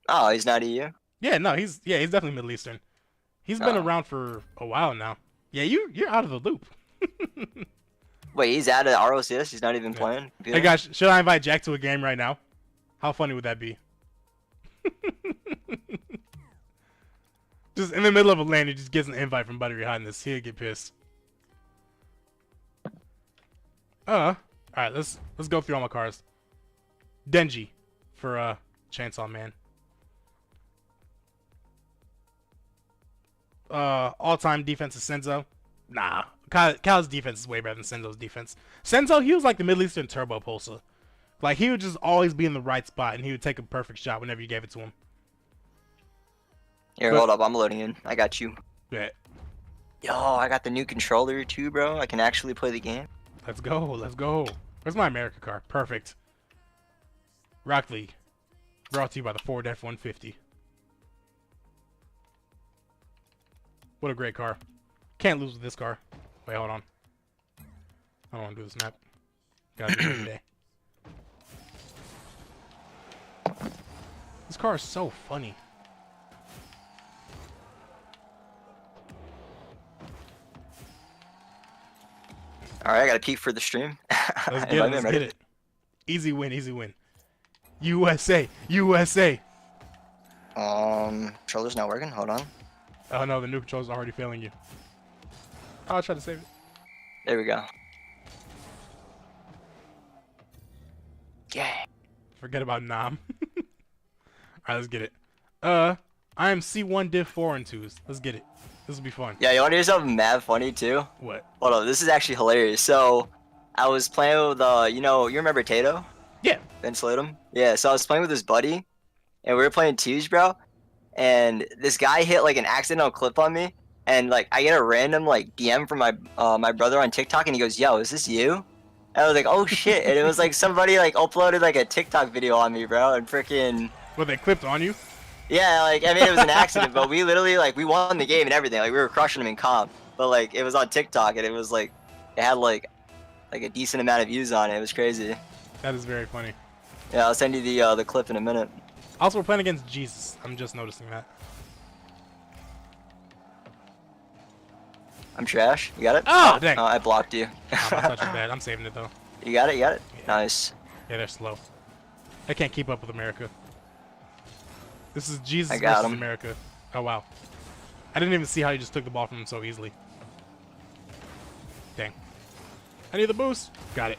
Speaker 11: Oh, he's not EU.
Speaker 1: Yeah, no, he's definitely Middle Eastern. He's been
Speaker 11: Oh.
Speaker 1: around for a while now. Yeah, you're out of the loop.
Speaker 11: Wait, he's out of RLCS. He's not even playing.
Speaker 1: Hey guys, should I invite Jack to a game right now? How funny would that be? Just in the middle of a lane, he just gets an invite from Buttery Hotness. He'll get pissed. All right, let's go through all my cars. Denji for Chainsaw Man. All-time defense is Senzo. Nah, Cal's defense is way better than Senzo's defense. Senzo, he was like the Middle Eastern Turbo Pulsar. Like, he would just always be in the right spot, and he would take a perfect shot whenever you gave it to him.
Speaker 11: Here, hold up. I'm loading in. I got you.
Speaker 1: Yeah.
Speaker 11: Yo, I got the new controller too, bro. I can actually play the game.
Speaker 1: Let's go. Let's go. Where's my America car? Perfect. Rock League. Brought to you by the Ford F-150. What a great car. Can't lose with this car. Wait, hold on. I don't want to do this map. Gotta do it today. This car is so funny.
Speaker 11: Alright, I got to peek for the stream.
Speaker 1: Let's get it. Let's get it. Easy win. Easy win. USA. USA.
Speaker 11: Controller's not working. Hold on.
Speaker 1: Oh no, the new controller's already failing you. I'll try to save it.
Speaker 11: There we go. Yeah.
Speaker 1: Forget about Nam. Alright, let's get it. I am C1 div 4 and 2s. Let's get it. This will be fun.
Speaker 11: Yeah, you want to hear something mad funny too?
Speaker 1: What?
Speaker 11: Hold on, this is actually hilarious. So, I was playing with, you remember Tato?
Speaker 1: Yeah.
Speaker 11: Vince Lidham? Yeah, so I was playing with his buddy, and we were playing twos, bro. And this guy hit like an accidental clip on me, and like I get a random like DM from my brother on TikTok, and he goes, "Yo, is this you?" And I was like, "Oh shit!" And it was like somebody like uploaded like a TikTok video on me, bro, and freaking.
Speaker 1: Well, they clipped on you?
Speaker 11: Yeah, like I mean it was an accident, but we literally like we won the game and everything. Like we were crushing them in comp, but like it was on TikTok, and it was like it had like a decent amount of views on it. It was crazy.
Speaker 1: That is very funny.
Speaker 11: Yeah, I'll send you the clip in a minute.
Speaker 1: Also, we're playing against Jesus. I'm just noticing that.
Speaker 11: I'm trash. You got it?
Speaker 1: Oh, dang.
Speaker 11: Oh, I blocked you.
Speaker 1: Oh, my touch is bad. I'm saving it, though.
Speaker 11: You got it? You got it?
Speaker 1: Yeah.
Speaker 11: Nice.
Speaker 1: Yeah, they're slow. They can't keep up with America. This is Jesus
Speaker 11: I got
Speaker 1: versus
Speaker 11: him.
Speaker 1: America. Oh, wow. I didn't even see how you just took the ball from him so easily. Dang. I need the boost. Got it.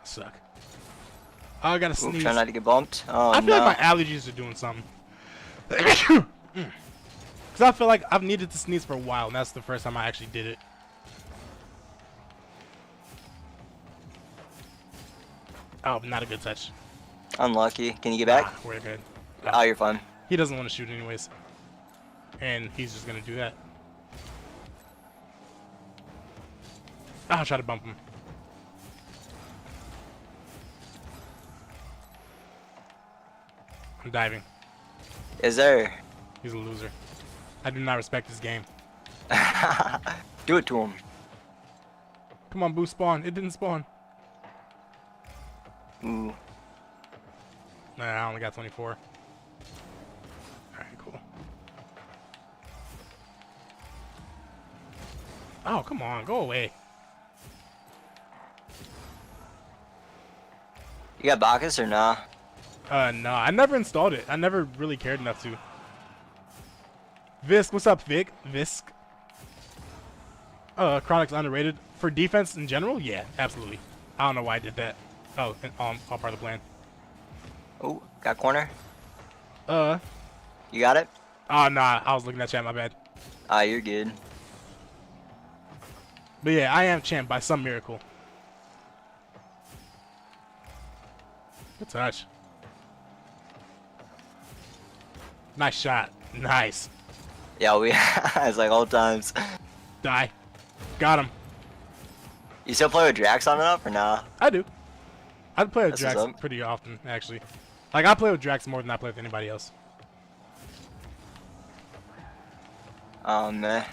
Speaker 1: Suck. Oh, I gotta sneeze.
Speaker 11: Try not to get bumped. Oh,
Speaker 1: I feel
Speaker 11: no.
Speaker 1: like my allergies are doing something. Because I feel like I've needed to sneeze for a while, and that's the first time I actually did it. Oh, not a good touch.
Speaker 11: Unlucky. Can you get back?
Speaker 1: Ah, we're good.
Speaker 11: Oh, you're fine.
Speaker 1: He doesn't want to shoot anyways. And he's just going to do that. I'll try to bump him. I'm diving.
Speaker 11: Is there?
Speaker 1: He's a loser. I do not respect this game.
Speaker 11: Do it to him.
Speaker 1: Come on, boost spawn. It didn't spawn.
Speaker 11: Ooh.
Speaker 1: Nah, I only got 24. Alright, cool. Oh, come on. Go away.
Speaker 11: You got Bacchus or nah?
Speaker 1: No. I never installed it. I never really cared enough to. Visk, what's up, Vic? Visk. Chronic's underrated. For defense in general? Yeah, absolutely. I don't know why I did that. Oh, all part of the plan.
Speaker 11: Oh, got corner.
Speaker 1: You
Speaker 11: got it?
Speaker 1: Oh, nah. I was looking at chat. My bad.
Speaker 11: Ah, you're good.
Speaker 1: But yeah, I am champ by some miracle. Good touch. Nice shot. Nice.
Speaker 11: Yeah, we it's like all times.
Speaker 1: Die. Got him.
Speaker 11: You still play with Drax on and off or nah?
Speaker 1: I do. I play with
Speaker 11: That's
Speaker 1: Drax
Speaker 11: what's up.
Speaker 1: pretty often, actually. Like, I play with Drax more than I play with anybody else.
Speaker 11: Oh, man.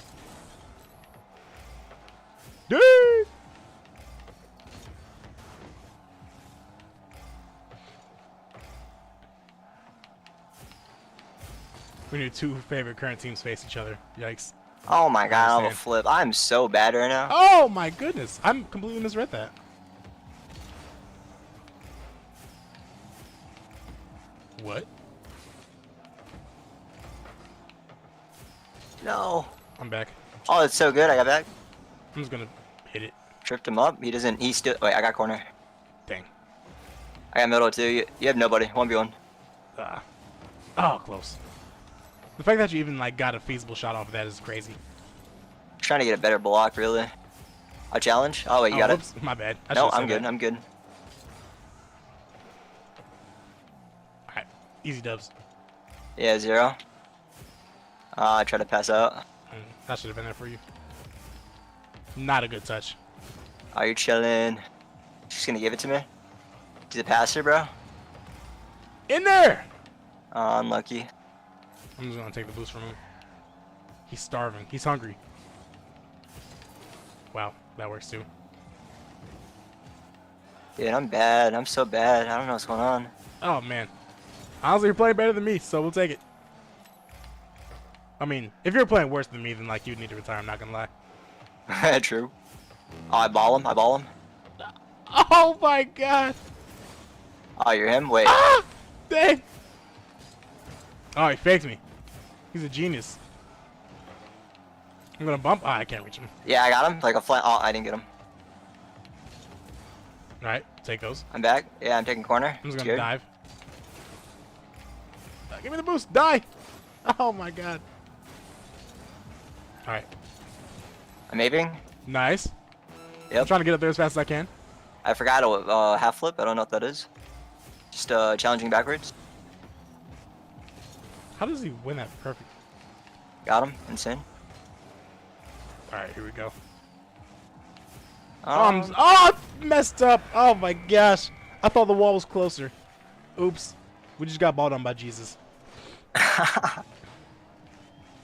Speaker 1: Dude! When your two favorite current teams face each other. Yikes.
Speaker 11: Oh my god, I'm a flip. I'm so bad right now.
Speaker 1: Oh my goodness. I'm completely misread that. What?
Speaker 11: No.
Speaker 1: I'm back.
Speaker 11: Oh, it's so good. I got back.
Speaker 1: I'm just gonna hit it.
Speaker 11: Tripped him up. He doesn't. He's still. Wait, I got corner.
Speaker 1: Dang.
Speaker 11: I got middle too. You have nobody. 1v1.
Speaker 1: Oh, close. The fact that you even like got a feasible shot off of that is crazy.
Speaker 11: Trying to get a better block, really. A challenge? Oh wait, you got
Speaker 1: whoops.
Speaker 11: it.
Speaker 1: My bad.
Speaker 11: No, I'm good. I'm good.
Speaker 1: Alright, easy dubs.
Speaker 11: Yeah, 0. I tried to pass out.
Speaker 1: That should have been there for you. Not a good touch.
Speaker 11: Oh, you're chilling. Just gonna give it to me? To the passer, bro?
Speaker 1: In there!
Speaker 11: Unlucky.
Speaker 1: I'm just gonna take the boost from him. He's starving. He's hungry. Wow, that works too.
Speaker 11: Dude, I'm bad. I'm so bad. I don't know what's going on.
Speaker 1: Oh man. Honestly, you're playing better than me, so we'll take it. I mean, if you're playing worse than me, then like you'd need to retire. I'm not gonna lie.
Speaker 11: True. Oh, I ball him. I ball him.
Speaker 1: Oh my god.
Speaker 11: Oh, you're him? Wait.
Speaker 1: Ah! Dang. Oh, he faked me. He's a genius. I'm gonna bump. Ah, I can't reach him.
Speaker 11: Yeah, I got him. Like a flat. Oh, I didn't get him.
Speaker 1: Alright, take those.
Speaker 11: I'm back. Yeah, I'm taking corner.
Speaker 1: I'm just gonna dive. Give me the boost. Die. Oh my god. Alright.
Speaker 11: I'm aping.
Speaker 1: Nice.
Speaker 11: Yep.
Speaker 1: I'm trying to get up there as fast as I can.
Speaker 11: I forgot a half flip. I don't know what that is. Just challenging backwards.
Speaker 1: How does he win that perfect?
Speaker 11: Got him. Insane.
Speaker 1: Alright, here we go.
Speaker 11: Oh,
Speaker 1: I messed up. Oh my gosh. I thought the wall was closer. Oops. We just got balled on by Jesus.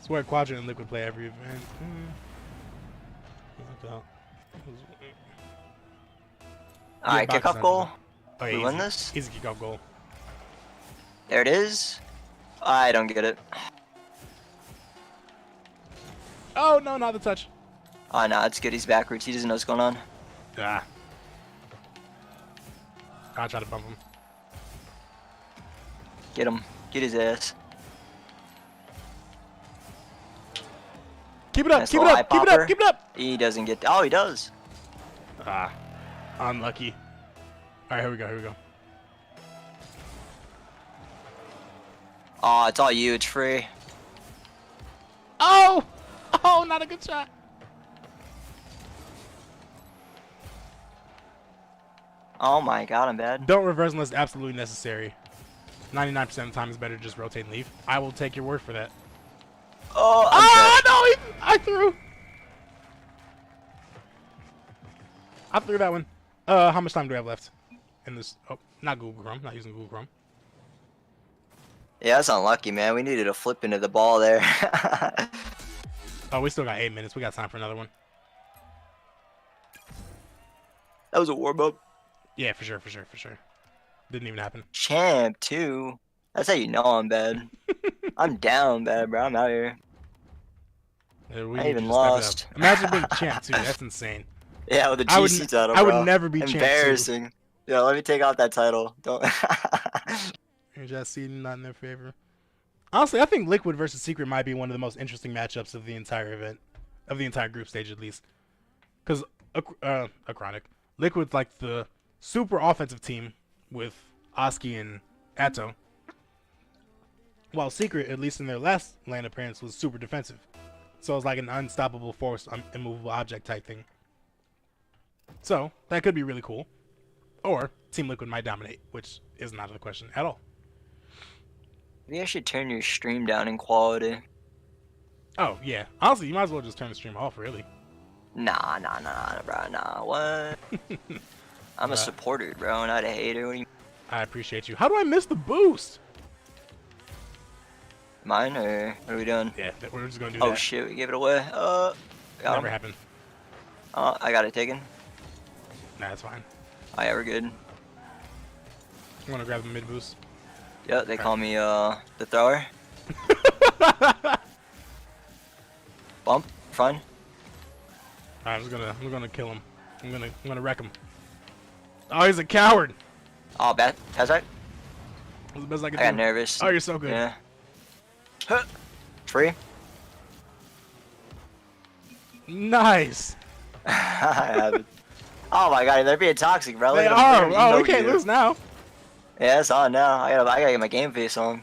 Speaker 1: Swear Quadrant and Liquid play every event.
Speaker 11: Alright, kickoff goal.
Speaker 1: Oh, yeah,
Speaker 11: we win this?
Speaker 1: Easy kickoff goal.
Speaker 11: There it is. I don't get it.
Speaker 1: Oh no, not the touch.
Speaker 11: Oh no, it's good. He's backwards. He doesn't know what's going on.
Speaker 1: Ah. I'll try to bump him.
Speaker 11: Get him. Get his ass.
Speaker 1: Keep it up,
Speaker 11: Nice
Speaker 1: keep it
Speaker 11: little
Speaker 1: up, keep it up, keep it up!
Speaker 11: He doesn't get. Oh, he does.
Speaker 1: Ah. Unlucky. Alright, here we go, here we go.
Speaker 11: Oh, it's all you. It's free.
Speaker 1: Oh! Oh, not a good shot.
Speaker 11: Oh my god, I'm bad.
Speaker 1: Don't reverse unless absolutely necessary. 99% of the time it's better to just rotate and leave. I will take your word for that.
Speaker 11: Oh,
Speaker 1: no! I threw! I threw that one. How much time do we have left in this? Oh, not Google Chrome. Not using Google Chrome.
Speaker 11: Yeah, that's unlucky, man. We needed a flip into the ball there.
Speaker 1: Oh, we still got 8 minutes. We got time for another one.
Speaker 11: That was a warm-up.
Speaker 1: Yeah, for sure, for sure, for sure. Didn't even happen.
Speaker 11: Champ, too. That's how you know I'm bad. I'm down bad, bro. I'm out here.
Speaker 1: Yeah,
Speaker 11: I even lost.
Speaker 1: Imagine being champ, too. That's insane.
Speaker 11: Yeah, with the GC title,
Speaker 1: I
Speaker 11: bro.
Speaker 1: would never be champ, too.
Speaker 11: Embarrassing. Yeah, let me take off that title. Don't.
Speaker 1: You're just seeing not in their favor. Honestly, I think Liquid versus Secret might be one of the most interesting matchups of the entire event. Of the entire group stage, at least. Because, Achronic. Liquid's like the super offensive team with Oski and Atto. While Secret, at least in their last LAN appearance, was super defensive. So it's like an unstoppable force, immovable object type thing. So, that could be really cool. Or, Team Liquid might dominate, which is not a question at all.
Speaker 11: Maybe I should turn your stream down in quality.
Speaker 1: Oh, yeah. Honestly, you might as well just turn the stream off, really.
Speaker 11: Nah, bro, nah. What? I'm a supporter, bro, not a hater. What do you...
Speaker 1: I appreciate you. How do I miss the boost?
Speaker 11: Mine, or what are we doing?
Speaker 1: Yeah, we're just gonna do
Speaker 11: Oh
Speaker 1: that.
Speaker 11: shit, we gave it away.
Speaker 1: Never happened.
Speaker 11: I got it taken.
Speaker 1: Nah, it's fine.
Speaker 11: Oh yeah, we're good.
Speaker 1: I'm gonna grab the mid boost.
Speaker 11: Yep, they call me the thrower. Bump, fun.
Speaker 1: Alright, I'm gonna kill him. I'm gonna wreck him. Oh, he's a coward.
Speaker 11: Oh, bad. Kazak?
Speaker 1: That was the best I could
Speaker 11: I
Speaker 1: do.
Speaker 11: got nervous.
Speaker 1: Oh, you're so good.
Speaker 11: Yeah. Huh. Free.
Speaker 1: Nice.
Speaker 11: I have it. Oh my god, they're being toxic, bro.
Speaker 1: They
Speaker 11: Look at them.
Speaker 1: are. Oh, we can't lose now.
Speaker 11: Yeah, it's on now. I gotta get my game face on.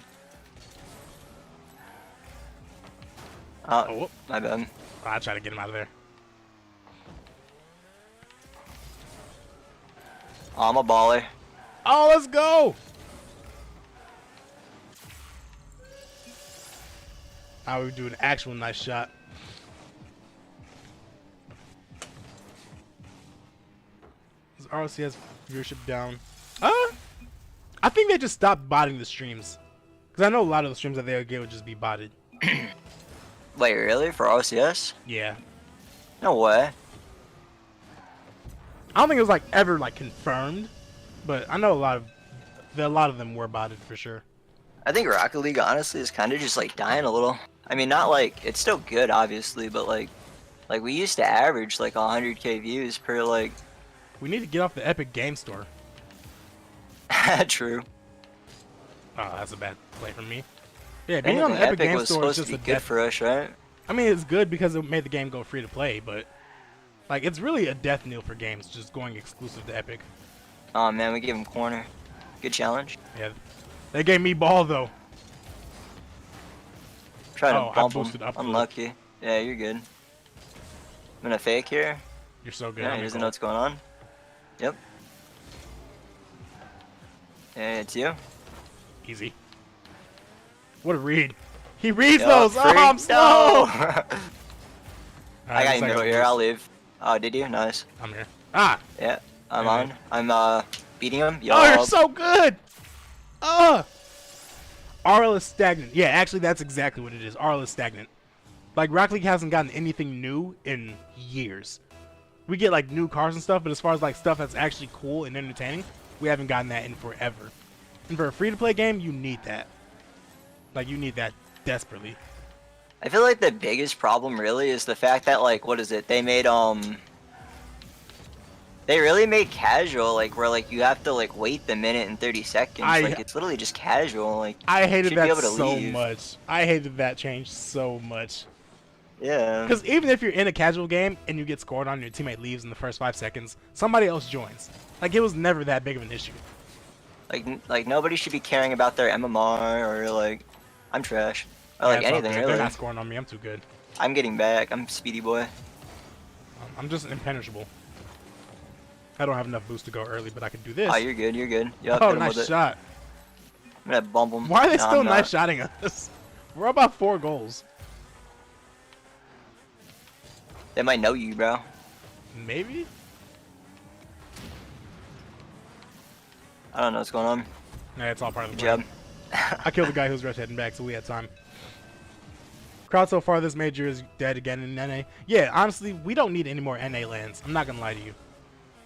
Speaker 11: Oh, my bad.
Speaker 1: I'll try to get him out of there.
Speaker 11: Oh, I'm a baller.
Speaker 1: Oh, let's go. I would do an actual nice shot. Is RLCS viewership down? I think they just stopped botting the streams. Because I know a lot of the streams that they would get would just be botted.
Speaker 11: Wait, really? For RLCS?
Speaker 1: Yeah.
Speaker 11: No way.
Speaker 1: I don't think it was like ever like confirmed, but I know a lot of them were botted for sure.
Speaker 11: I think Rocket League honestly is kind of just like dying a little. I mean, not like it's still good obviously, but like we used to average like 100k views per like.
Speaker 1: We need to get off the Epic Game Store.
Speaker 11: True.
Speaker 1: Oh, that's a bad play from me. Yeah, being on the Epic Game Store is just
Speaker 11: to be good for us, right?
Speaker 1: I mean, it's good because it made the game go free to play, but like it's really a death knell for games just going exclusive to Epic.
Speaker 11: Oh man, we gave him corner. Good challenge.
Speaker 1: Yeah, they gave me ball though.
Speaker 11: Try to bump
Speaker 1: I boosted
Speaker 11: him.
Speaker 1: up.
Speaker 11: Unlucky. Yeah, you're good. I'm gonna fake here.
Speaker 1: You're so good.
Speaker 11: Yeah, he doesn't know what's going on. Yep. Yeah, it's you.
Speaker 1: Easy. What a read. He reads
Speaker 11: Yo,
Speaker 1: those.
Speaker 11: freak.
Speaker 1: Oh, I'm slow.
Speaker 11: No. I got you middle here. I'll leave. Oh, did you? Nice.
Speaker 1: I'm here. Ah.
Speaker 11: Yeah, I'm on. I'm beating him. Yo.
Speaker 1: Oh, you're so good. RL is stagnant. Yeah, actually, that's exactly what it is. RL is stagnant. Like, Rocket League hasn't gotten anything new in years. We get, like, new cars and stuff, but as far as, like, stuff that's actually cool and entertaining, we haven't gotten that in forever. And for a free-to-play game, you need that. Like, you need that desperately.
Speaker 11: I feel like the biggest problem really is the fact that, like, what is it? They made, they really made casual, like, where, like, you have to, like, wait the minute and 30 seconds. Like, it's literally just casual. Like,
Speaker 1: I hated that so
Speaker 11: leave.
Speaker 1: much. I hated that change so much.
Speaker 11: Yeah.
Speaker 1: Because even if you're in a casual game and you get scored on and your teammate leaves in the first 5 seconds, somebody else joins. Like, it was never that big of an issue.
Speaker 11: Like nobody should be caring about their MMR or, like, I'm trash. Or, like, anything, really.
Speaker 1: They're not scoring on me. I'm too good.
Speaker 11: I'm getting back. I'm speedy boy.
Speaker 1: I'm just impenetrable. I don't have enough boost to go early, but I can do this.
Speaker 11: Oh, you're good. You're good. Yep,
Speaker 1: Oh, nice shot.
Speaker 11: I'm gonna bump him.
Speaker 1: Why are they
Speaker 11: No,
Speaker 1: still
Speaker 11: I'm
Speaker 1: nice
Speaker 11: not.
Speaker 1: shotting us? We're about 4 goals.
Speaker 11: They might know you, bro.
Speaker 1: Maybe?
Speaker 11: I don't know what's going on.
Speaker 1: Nah, it's all part of the
Speaker 11: Good job.
Speaker 1: plan. I killed the guy who was rush heading back, so we had time. Crowd so far this major is dead again in NA. Yeah, honestly, we don't need any more NA lands. I'm not gonna lie to you.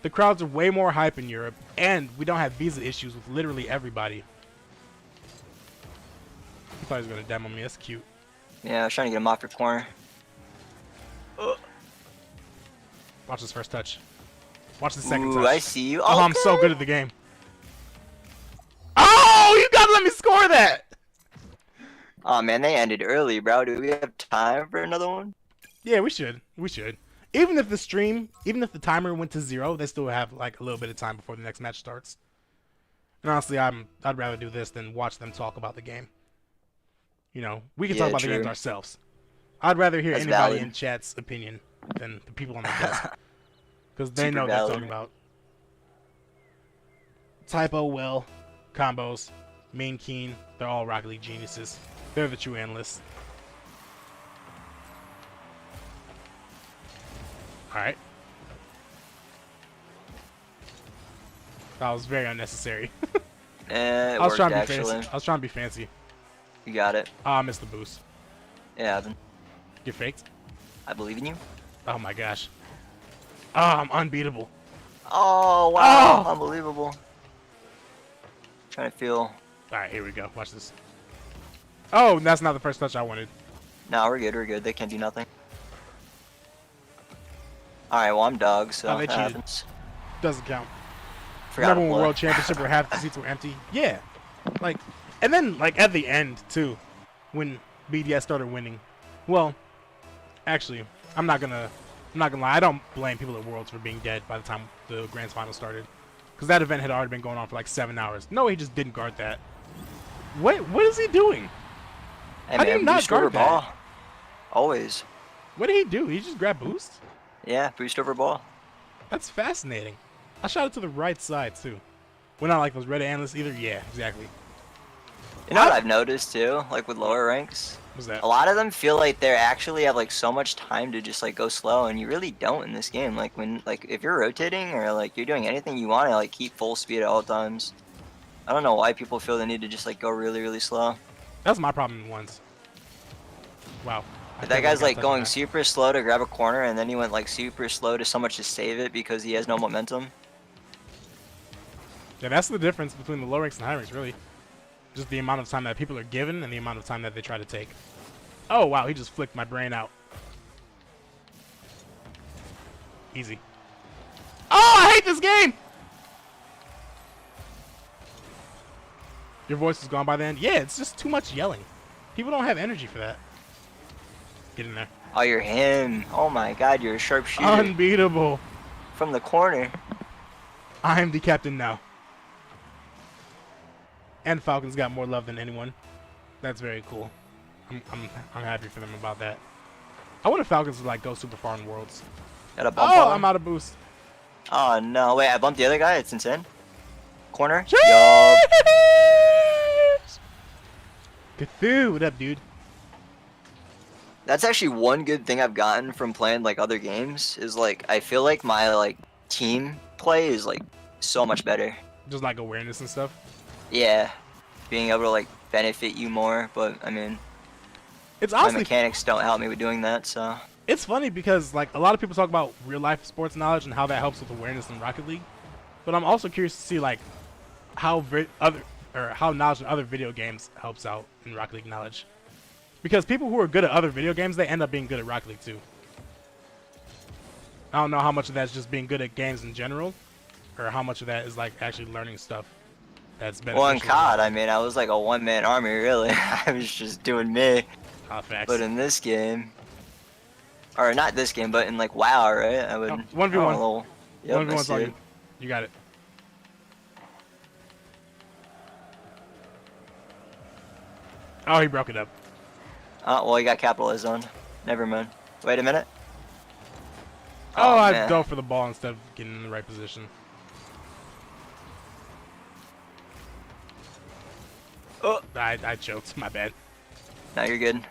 Speaker 1: The crowds are way more hype in Europe, and we don't have visa issues with literally everybody. He thought he was gonna demo me. That's cute.
Speaker 11: Yeah, I was trying to get him off your corner.
Speaker 1: Watch this first touch. Watch the second touch.
Speaker 11: Ooh, I see you.
Speaker 1: Oh, I'm so good at the game. Oh, you gotta let me score that!
Speaker 11: Oh man, they ended early, bro. Do we have time for another one?
Speaker 1: Yeah, we should. We should. Even if the timer went to 0, they still have like a little bit of time before the next match starts. And honestly, I'd rather do this than watch them talk about the game. You know, we can talk about the games ourselves. I'd rather hear
Speaker 11: That's
Speaker 1: anybody
Speaker 11: valid.
Speaker 1: in chat's opinion than the people on the desk. Because they
Speaker 11: Super
Speaker 1: know what they're
Speaker 11: valid.
Speaker 1: talking about. Typo, Will, Combos, Mean Keen, they're all Rocket League geniuses. They're the true analysts. Alright. That was very unnecessary.
Speaker 11: It
Speaker 1: I was
Speaker 11: worked,
Speaker 1: trying to be
Speaker 11: actually.
Speaker 1: fancy. I was trying to be fancy.
Speaker 11: You got it.
Speaker 1: Ah, I missed the boost.
Speaker 11: Yeah, Evan.
Speaker 1: Get faked.
Speaker 11: I believe in you.
Speaker 1: Oh my gosh. Ah, I'm unbeatable.
Speaker 11: Oh, wow.
Speaker 1: Oh!
Speaker 11: Unbelievable. Trying to feel.
Speaker 1: Alright, here we go. Watch this. Oh, that's not the first touch I wanted.
Speaker 11: No, we're good. We're good. They can't do nothing. Alright, well, I'm dog, so
Speaker 1: Oh, they
Speaker 11: that
Speaker 1: cheated.
Speaker 11: happens.
Speaker 1: Doesn't count.
Speaker 11: Forgot
Speaker 1: Remember
Speaker 11: to
Speaker 1: when
Speaker 11: play.
Speaker 1: World Championship where half the seats were empty? Yeah. Like, and then, like, at the end, too, when BDS started winning. Well, actually, I'm not gonna lie. I don't blame people at Worlds for being dead by the time the Grand Final started. Because that event had already been going on for like 7 hours. No, he just didn't guard that. What is he doing?
Speaker 11: Hey,
Speaker 1: How do
Speaker 11: man,
Speaker 1: you not
Speaker 11: boost over
Speaker 1: guard that?
Speaker 11: ball. Always.
Speaker 1: What did he do? He just grabbed boost?
Speaker 11: Yeah, boost over ball.
Speaker 1: That's fascinating. I shot it to the right side, too. We're not like those Reddit analysts either. Yeah, exactly.
Speaker 11: You know what I've noticed, too? Like, with lower ranks?
Speaker 1: What's that?
Speaker 11: A lot of them feel like they actually have, like, so much time to just, like, go slow, and you really don't in this game. Like, if you're rotating or, like, you're doing anything you want to, like, keep full speed at all times. I don't know why people feel the need to just, like, go really, really slow.
Speaker 1: That's my problem once. Wow.
Speaker 11: But that guy's, like, going super slow to grab a corner, and then he went, like, super slow to so much to save it because he has no momentum.
Speaker 1: Yeah, that's the difference between the low ranks and high ranks, really. Just the amount of time that people are given and the amount of time that they try to take. Oh, wow, he just flicked my brain out. Easy. Oh, I hate this game! Your voice is gone by then? Yeah, it's just too much yelling. People don't have energy for that. Get in there.
Speaker 11: Oh, you're him. Oh, my God, you're a sharpshooter.
Speaker 1: Unbeatable.
Speaker 11: From the corner.
Speaker 1: I am the captain now. And Falcons got more love than anyone. That's very cool. I'm happy for them about that. I wonder if Falcons would like go super far in Worlds.
Speaker 11: Got a bump
Speaker 1: Oh,
Speaker 11: on.
Speaker 1: I'm out of boost.
Speaker 11: Oh, no. Wait, I bumped the other guy? It's insane. Corner?
Speaker 1: Jeez!
Speaker 11: Yup.
Speaker 1: Cthulhu, what up, dude?
Speaker 11: That's actually one good thing I've gotten from playing, like, other games. Is, like, I feel like my, like, team play is, like, so much better.
Speaker 1: Just like awareness and stuff.
Speaker 11: Yeah. Being able to, like, benefit you more. But, I mean,
Speaker 1: It's
Speaker 11: my
Speaker 1: honestly,
Speaker 11: mechanics don't help me with doing that, so.
Speaker 1: it's funny because like a lot of people talk about real life sports knowledge and how that helps with awareness in Rocket League. But I'm also curious to see like how knowledge in other video games helps out in Rocket League knowledge. Because people who are good at other video games, they end up being good at Rocket League too. I don't know how much of that's just being good at games in general, or how much of that is like actually learning stuff that's beneficial.
Speaker 11: Well, in COD, I mean, I was like a one-man army, really. I was just doing me.
Speaker 1: Facts.
Speaker 11: But in this game, or not this game, but in like WoW, right? I would.
Speaker 1: No, 1v1.
Speaker 11: Yep,
Speaker 1: 1v1's all
Speaker 11: I see
Speaker 1: you.
Speaker 11: it.
Speaker 1: You got it. Oh, he broke it up.
Speaker 11: Oh, well, you got capitalized on. Never mind. Wait a minute.
Speaker 1: Oh, I'd
Speaker 11: man.
Speaker 1: go for the ball instead of getting in the right position.
Speaker 11: Oh,
Speaker 1: I choked. My bad.
Speaker 11: no, you're good.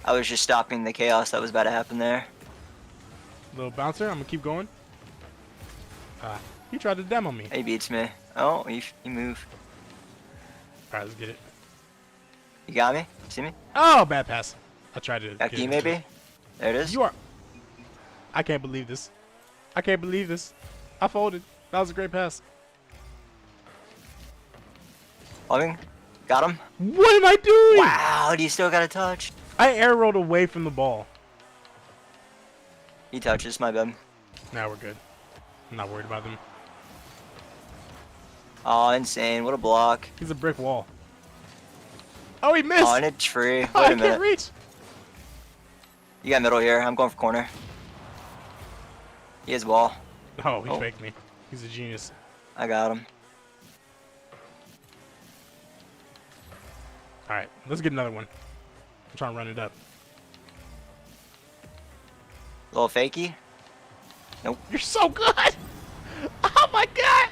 Speaker 11: I was just stopping the chaos that was about to happen there.
Speaker 1: Little bouncer. I'm gonna keep going. He tried to demo me.
Speaker 11: He beats me. Oh, he moved.
Speaker 1: All right, let's get it.
Speaker 11: You got me? See me?
Speaker 1: Oh, bad pass. I tried to.
Speaker 11: Back
Speaker 1: get
Speaker 11: to you,
Speaker 1: it.
Speaker 11: maybe? There it is.
Speaker 1: You are. I can't believe this. I can't believe this. I folded. That was a great pass.
Speaker 11: Loving. Got him.
Speaker 1: What am I doing?
Speaker 11: Wow, do you still got a touch?
Speaker 1: I air rolled away from the ball.
Speaker 11: He touches, my bad.
Speaker 1: Now we're good. I'm not worried about them.
Speaker 11: Oh, insane. What a block.
Speaker 1: He's a brick wall. Oh, he missed.
Speaker 11: Oh, in a tree. Wait
Speaker 1: I
Speaker 11: a
Speaker 1: can't
Speaker 11: minute.
Speaker 1: reach.
Speaker 11: You got middle here. I'm going for corner. He has ball.
Speaker 1: Oh, he faked me. He's a genius.
Speaker 11: I got him.
Speaker 1: All right, let's get another one. I'm trying to run it up.
Speaker 11: Little fakey. Nope.
Speaker 1: You're so good. Oh my god.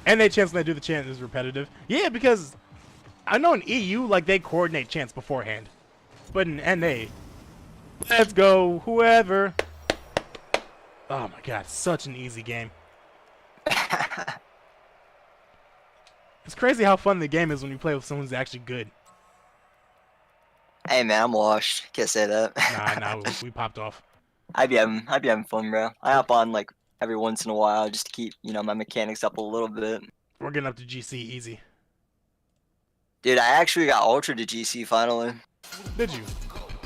Speaker 1: And they chance when they do the chant is repetitive. Yeah, because I know in EU like they coordinate chants beforehand, but in NA, let's go whoever. Oh my god, such an easy game. It's crazy how fun the game is when you play with someone who's actually good.
Speaker 11: Hey man, I'm washed. Can't say that.
Speaker 1: Nah, we popped off.
Speaker 11: I'd be having fun, bro. I hop on like every once in a while just to keep, you know, my mechanics up a little bit.
Speaker 1: We're getting up to GC easy.
Speaker 11: Dude, I actually got Ultra to GC finally.
Speaker 1: Did you?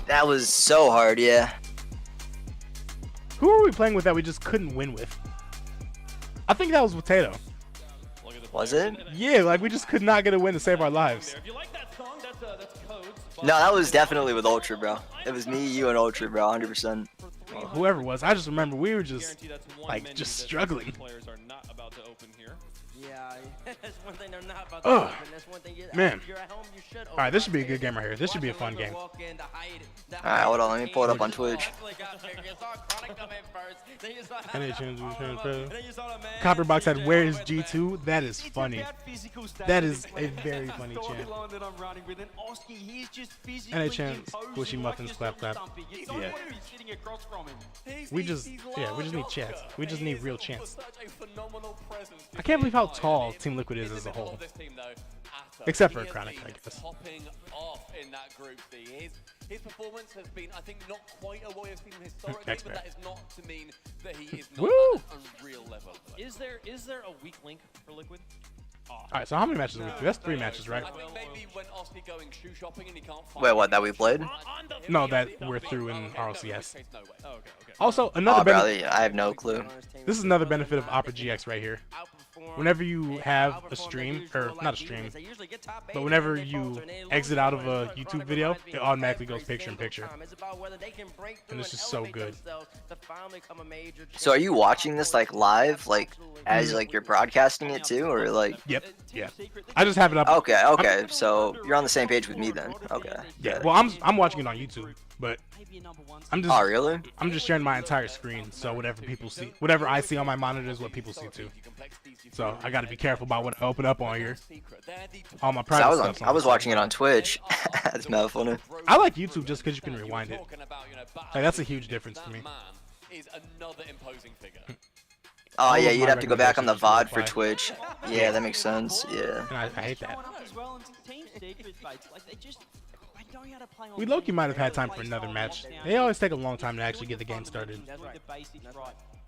Speaker 11: That was so hard, yeah.
Speaker 1: Who were we playing with that we just couldn't win with? I think that was with Tato.
Speaker 11: Was it?
Speaker 1: Yeah, like we just could not get a win to save our lives.
Speaker 11: No, that was definitely with Ultra, bro. It was me, you, and Ultra, bro, 100%.
Speaker 1: Whoever it was, I just remember we were just like struggling.
Speaker 3: Yeah, that's one thing they're not about
Speaker 1: Ugh.
Speaker 3: That's one thing
Speaker 1: Man.
Speaker 3: you're at home, you should
Speaker 1: All right, this should be a good game right here. This should be a fun game.
Speaker 11: All right, hold on. Let me pull it up on Twitch.
Speaker 1: Copperbox said, "Where is G2?" That is funny. That is a very funny chant. And a chant, squishy muffins, clap, clap. Yeah. We just need chants. We just need real chants. I can't believe how tall Team Liquid is as a whole. Except for Chronic, I guess.
Speaker 6: His performance has been, I think, not quite what we have seen historically, but that is not to mean that he is not at an unreal level.
Speaker 2: Is there a weak link for Liquid?
Speaker 1: Alright, so how many matches are we through? That's 3 matches, right?
Speaker 6: I think maybe when Oski going shoe shopping and he can't find
Speaker 11: Wait, what, that we played?
Speaker 1: No, that we're through in RLCS.
Speaker 6: no way. Okay.
Speaker 1: Also, another benefit.
Speaker 11: I have no clue.
Speaker 1: This is another benefit of Opera GX right here. Whenever you have a stream, or not a stream, but whenever you exit out of a YouTube video, it automatically goes picture-in-picture. And it's just so good.
Speaker 11: So are you watching this like live, like as like you're broadcasting it too, or like?
Speaker 1: Yep. Yeah. I just have it up.
Speaker 11: Okay. So you're on the same page with me then. Okay.
Speaker 1: Yeah. Well, I'm watching it on YouTube, but I'm just.
Speaker 11: Oh really?
Speaker 1: I'm just sharing my entire screen, so whatever people see, whatever I see on my monitor is what people see too. So I got to be careful about what I open up on here. All my private stuff.
Speaker 11: I was watching it on Twitch. That's mad funny.
Speaker 1: I like YouTube just because you can rewind it. Like, that's a huge difference for me.
Speaker 11: Oh yeah, you'd have to go back on the VOD for Twitch. Yeah, that makes sense. Yeah.
Speaker 1: And I hate that. We low-key might have had time for another match. They always take a long time to actually get the game started.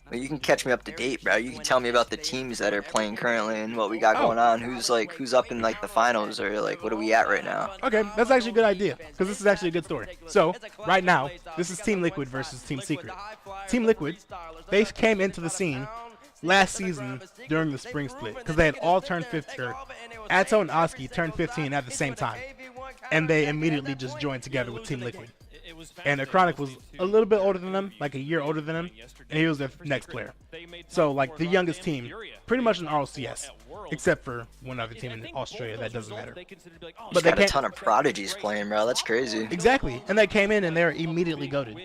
Speaker 11: Well, you can catch me up to date, bro. You can tell me about the teams that are playing currently and what we got going on. Who's up in like the finals, or like what are we at right now?
Speaker 1: Okay, that's actually a good idea because this is actually a good story. So right now, this is Team Liquid versus Team Secret. Team Liquid, they came into the scene last season during the spring split because they had all turned 15. Atto and Oski turned 15 at the same time, and they immediately just joined together with Team Liquid. And Chronic was a little bit older than them, like a year older than them, and he was their next player. So like the youngest team, pretty much in RLCS, except for one other team in Australia that doesn't matter.
Speaker 11: But they got a ton of prodigies playing, bro. That's crazy.
Speaker 1: Exactly, and they came in and they were immediately goated.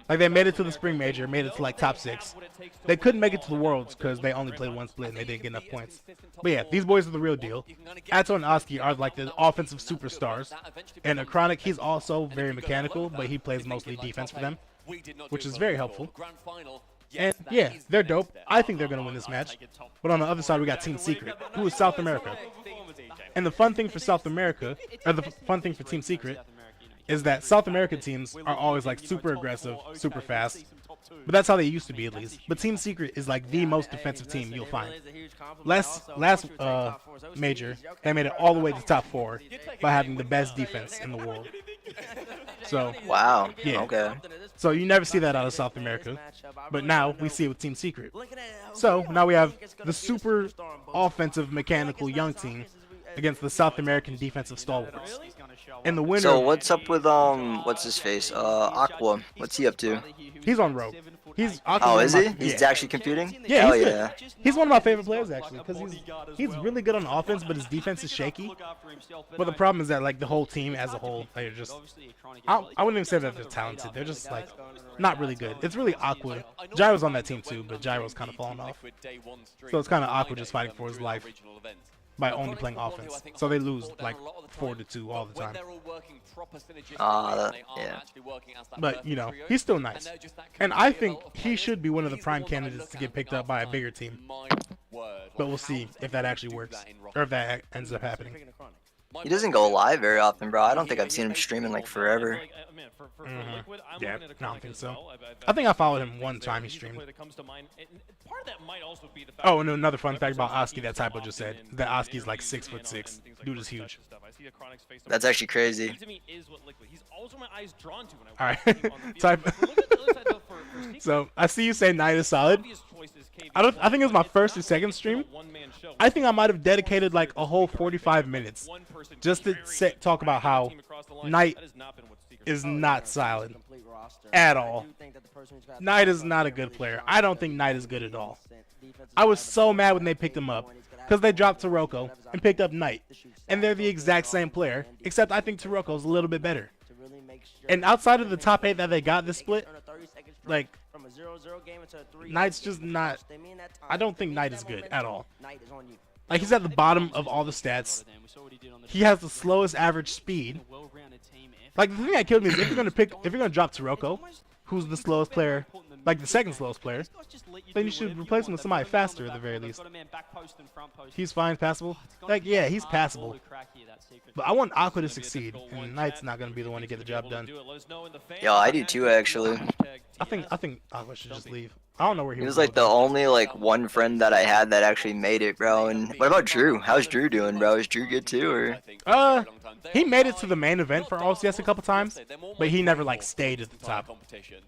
Speaker 1: Like they made it to the spring major, made it to like top 6. They couldn't make it to the worlds because they only played one split and they didn't get enough points. But yeah, these boys are the real deal. Atto and Oski are like the offensive superstars, and Chronic, he's also very mechanical, but he plays mostly defense for them, which is very helpful. And yeah, they're dope. I think they're gonna win this match. But on the other side, we got Team Secret, who is South America. And the fun thing for South America, or the fun thing for Team Secret, is that South American teams are always like super aggressive, super fast. But that's how they used to be, at least. But Team Secret is like the most defensive team you'll find. Last major, they made it all the way to top 4 by having the best defense in the world. So
Speaker 11: wow,
Speaker 1: yeah.
Speaker 11: Okay.
Speaker 1: So you never see that out of South America, but now we see it with Team Secret. So now we have the super offensive, mechanical young team against the South American defensive stalwarts. And the winner.
Speaker 11: So what's up with what's his face? Aqua. What's he up to?
Speaker 1: He's on Rogue. He's
Speaker 11: oh, is he? He's actually competing?
Speaker 1: Yeah,
Speaker 11: he's
Speaker 1: good. He's one of my favorite players actually because he's really good on offense, but his defense is shaky. But the problem is that like the whole team as a whole, they're just I wouldn't even say that they're talented. They're just like not really good. It's really Aqua. Gyro's on that team too, but Gyro's kind of falling off. So it's kind of Aqua just fighting for his life by only playing offense. So they lose like 4-2 all the time.
Speaker 11: Yeah.
Speaker 1: But, you know, he's still nice. And I think he should be one of the prime candidates to get picked up by a bigger team. But we'll see if that actually works or if that ends up happening.
Speaker 11: He doesn't go live very often, bro. I don't think I've seen him streaming like forever.
Speaker 1: Yeah, I don't think so. I think I followed him one time he streamed. Oh, and another fun fact about Oski that Typo just said, that Oski's like 6'6". Dude is huge.
Speaker 11: That's actually crazy.
Speaker 1: Alright, Typo. So, I see you say Knight is solid. I think it was my first or second stream. I think I might have dedicated like a whole 45 minutes just to talk about how Knight is not solid at all. Knight is not a good player. I don't think Knight is good at all. I was so mad when they picked him up because they dropped Taroko and picked up Knight, and they're the exact same player, except I think Taroko's a little bit better. And outside of the top 8 that they got this split, like, Knight's just not. I don't think Knight is good at all. Like, he's at the bottom of all the stats. He has the slowest average speed. Like, the thing that killed me is if you're gonna drop Taroko, who's the slowest player, like the second slowest player, then you should replace him with somebody faster at the very least. He's fine, passable. Like, yeah, he's passable. But I want Aqua to succeed, and Knight's not gonna be the one to get the job done.
Speaker 11: Yo, I do too, actually.
Speaker 1: I think Aqua should just leave. I don't know where he
Speaker 11: was like the only like one friend that I had that actually made it, bro. And what about Drew? How's Drew doing, bro? Is Drew good too, or?
Speaker 1: He made it to the main event for RLCS a couple times, but he never like stayed at the top.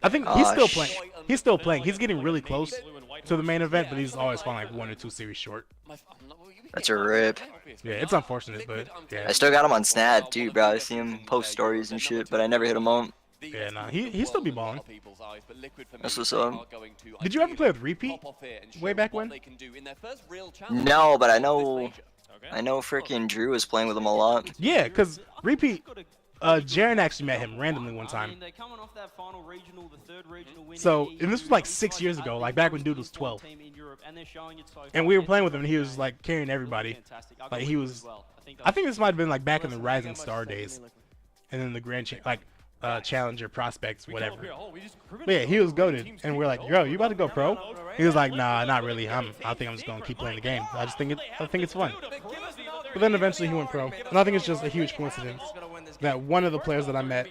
Speaker 1: I think he's still playing. He's still playing. He's getting really close to the main event, but he's always falling like 1 or 2 series short.
Speaker 11: That's a rip.
Speaker 1: Yeah, it's unfortunate, but yeah.
Speaker 11: I still got him on Snap too, bro. I see him post stories and shit, but I never hit him up.
Speaker 1: Yeah, nah, he still be balling.
Speaker 11: That's what's up.
Speaker 1: Did you ever play with Repeat way back when?
Speaker 11: No, but I know freaking Drew was playing with him a lot.
Speaker 1: Yeah, cause Repeat, Jaren actually met him randomly one time. So, and this was like 6 years ago, like back when dude was 12. And we were playing with him, and he was like carrying everybody. Like he was, I think this might have been like back in the Rising Star days, and then the Grand Challenger prospects, whatever. But yeah, he was goated, and we're like, "Yo, you about to go pro?" He was like, "Nah, not really. I think I'm just gonna keep playing the game. I think it's fun." But then eventually he went pro, and I think it's just a huge coincidence that one of the players that I met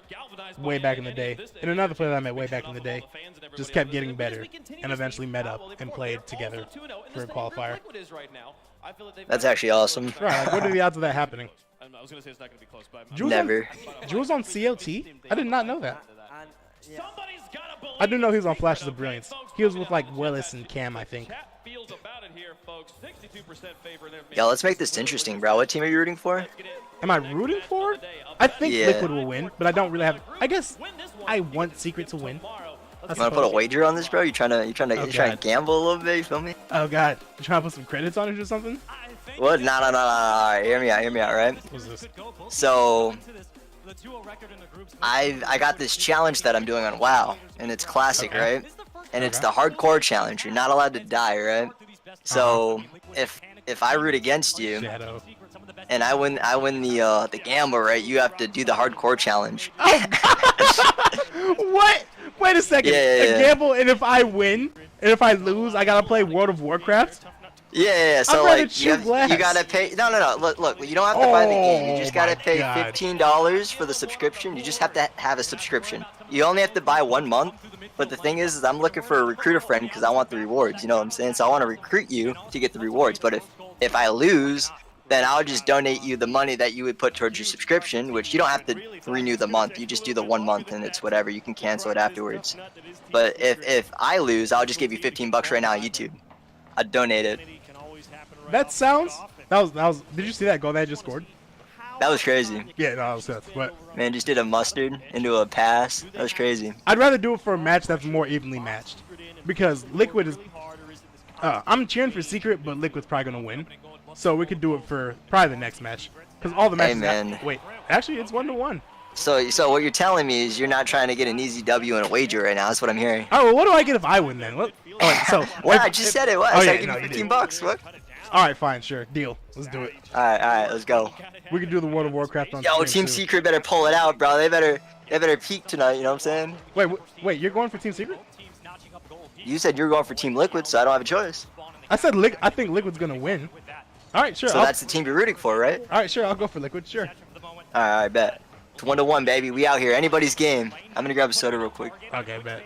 Speaker 1: way back in the day, and another player that I met way back in the day, just kept getting better, and eventually met up and played together for a qualifier.
Speaker 11: That's actually awesome.
Speaker 1: Right, like, what are the odds of that happening?
Speaker 2: I was gonna say it's not gonna be close, but
Speaker 11: Never.
Speaker 1: Drew was on COT? I did not know that. I do know he was on Flashes of Brilliance. He was with like Willis and Cam, I think.
Speaker 11: Yo, let's make this interesting, bro. What team are you rooting for?
Speaker 1: Am I rooting for? I think Liquid will win, but I don't really have. I guess I want Secret to win.
Speaker 11: You wanna put a wager on this, bro? You trying to gamble a little bit? You feel me?
Speaker 1: Oh god, you trying to put some credits on it or something?
Speaker 11: What? No. Right, hear me out, right?
Speaker 1: What's this?
Speaker 11: So, I got this challenge that I'm doing on WoW, and it's classic, right? And it's the hardcore challenge. You're not allowed to die, right? So, if I root against you, and I win the gamble, right? You have to do the hardcore challenge.
Speaker 1: What? Wait a second. A gamble, and if I win, and if I lose, I gotta play World of Warcraft?
Speaker 11: Yeah. So like you gotta pay. No. Look. You don't have to buy the game. You just gotta pay $15 for the subscription. You just have to have a subscription. You only have to buy 1 month. But the thing is I'm looking for a recruiter friend because I want the rewards. You know what I'm saying? So I want to recruit you to get the rewards. But if I lose, then I'll just donate you the money that you would put towards your subscription, which you don't have to renew the month. You just do the 1 month and it's whatever. You can cancel it afterwards. But if I lose, I'll just give you $15 right now on YouTube. I donate it.
Speaker 1: That sounds. That was. Did you see that goal that I just scored?
Speaker 11: That was crazy.
Speaker 1: Yeah, no, that was nuts. But
Speaker 11: man, just did a mustard into a pass. That was crazy.
Speaker 1: I'd rather do it for a match that's more evenly matched, because Liquid is. I'm cheering for Secret, but Liquid's probably gonna win. So we could do it for probably the next match, because all the matches.
Speaker 11: Hey, man.
Speaker 1: Wait, actually, it's 1-1.
Speaker 11: So what you're telling me is you're not trying to get an easy W and a wager right now. That's what I'm hearing.
Speaker 1: Oh, well, what do I get if I win then? What? Oh, wait, so.
Speaker 11: Well, I just said it. What? I said give you $15. What?
Speaker 1: All right, fine, sure, deal. Let's do it.
Speaker 11: All right, let's go.
Speaker 1: We could do the World of Warcraft on.
Speaker 11: Yo, Team Secret better pull it out, bro. They better peak tonight. You know what I'm saying?
Speaker 1: Wait, you're going for Team Secret?
Speaker 11: You said you were going for Team Liquid, so I don't have a choice.
Speaker 1: I said I think Liquid's gonna win. All right, sure.
Speaker 11: So that's the team you're rooting for, right?
Speaker 1: All right, sure. I'll go for Liquid. Sure.
Speaker 11: All right, I bet. It's 1-1, baby. We out here. Anybody's game. I'm gonna grab a soda real quick.
Speaker 1: Okay, bet.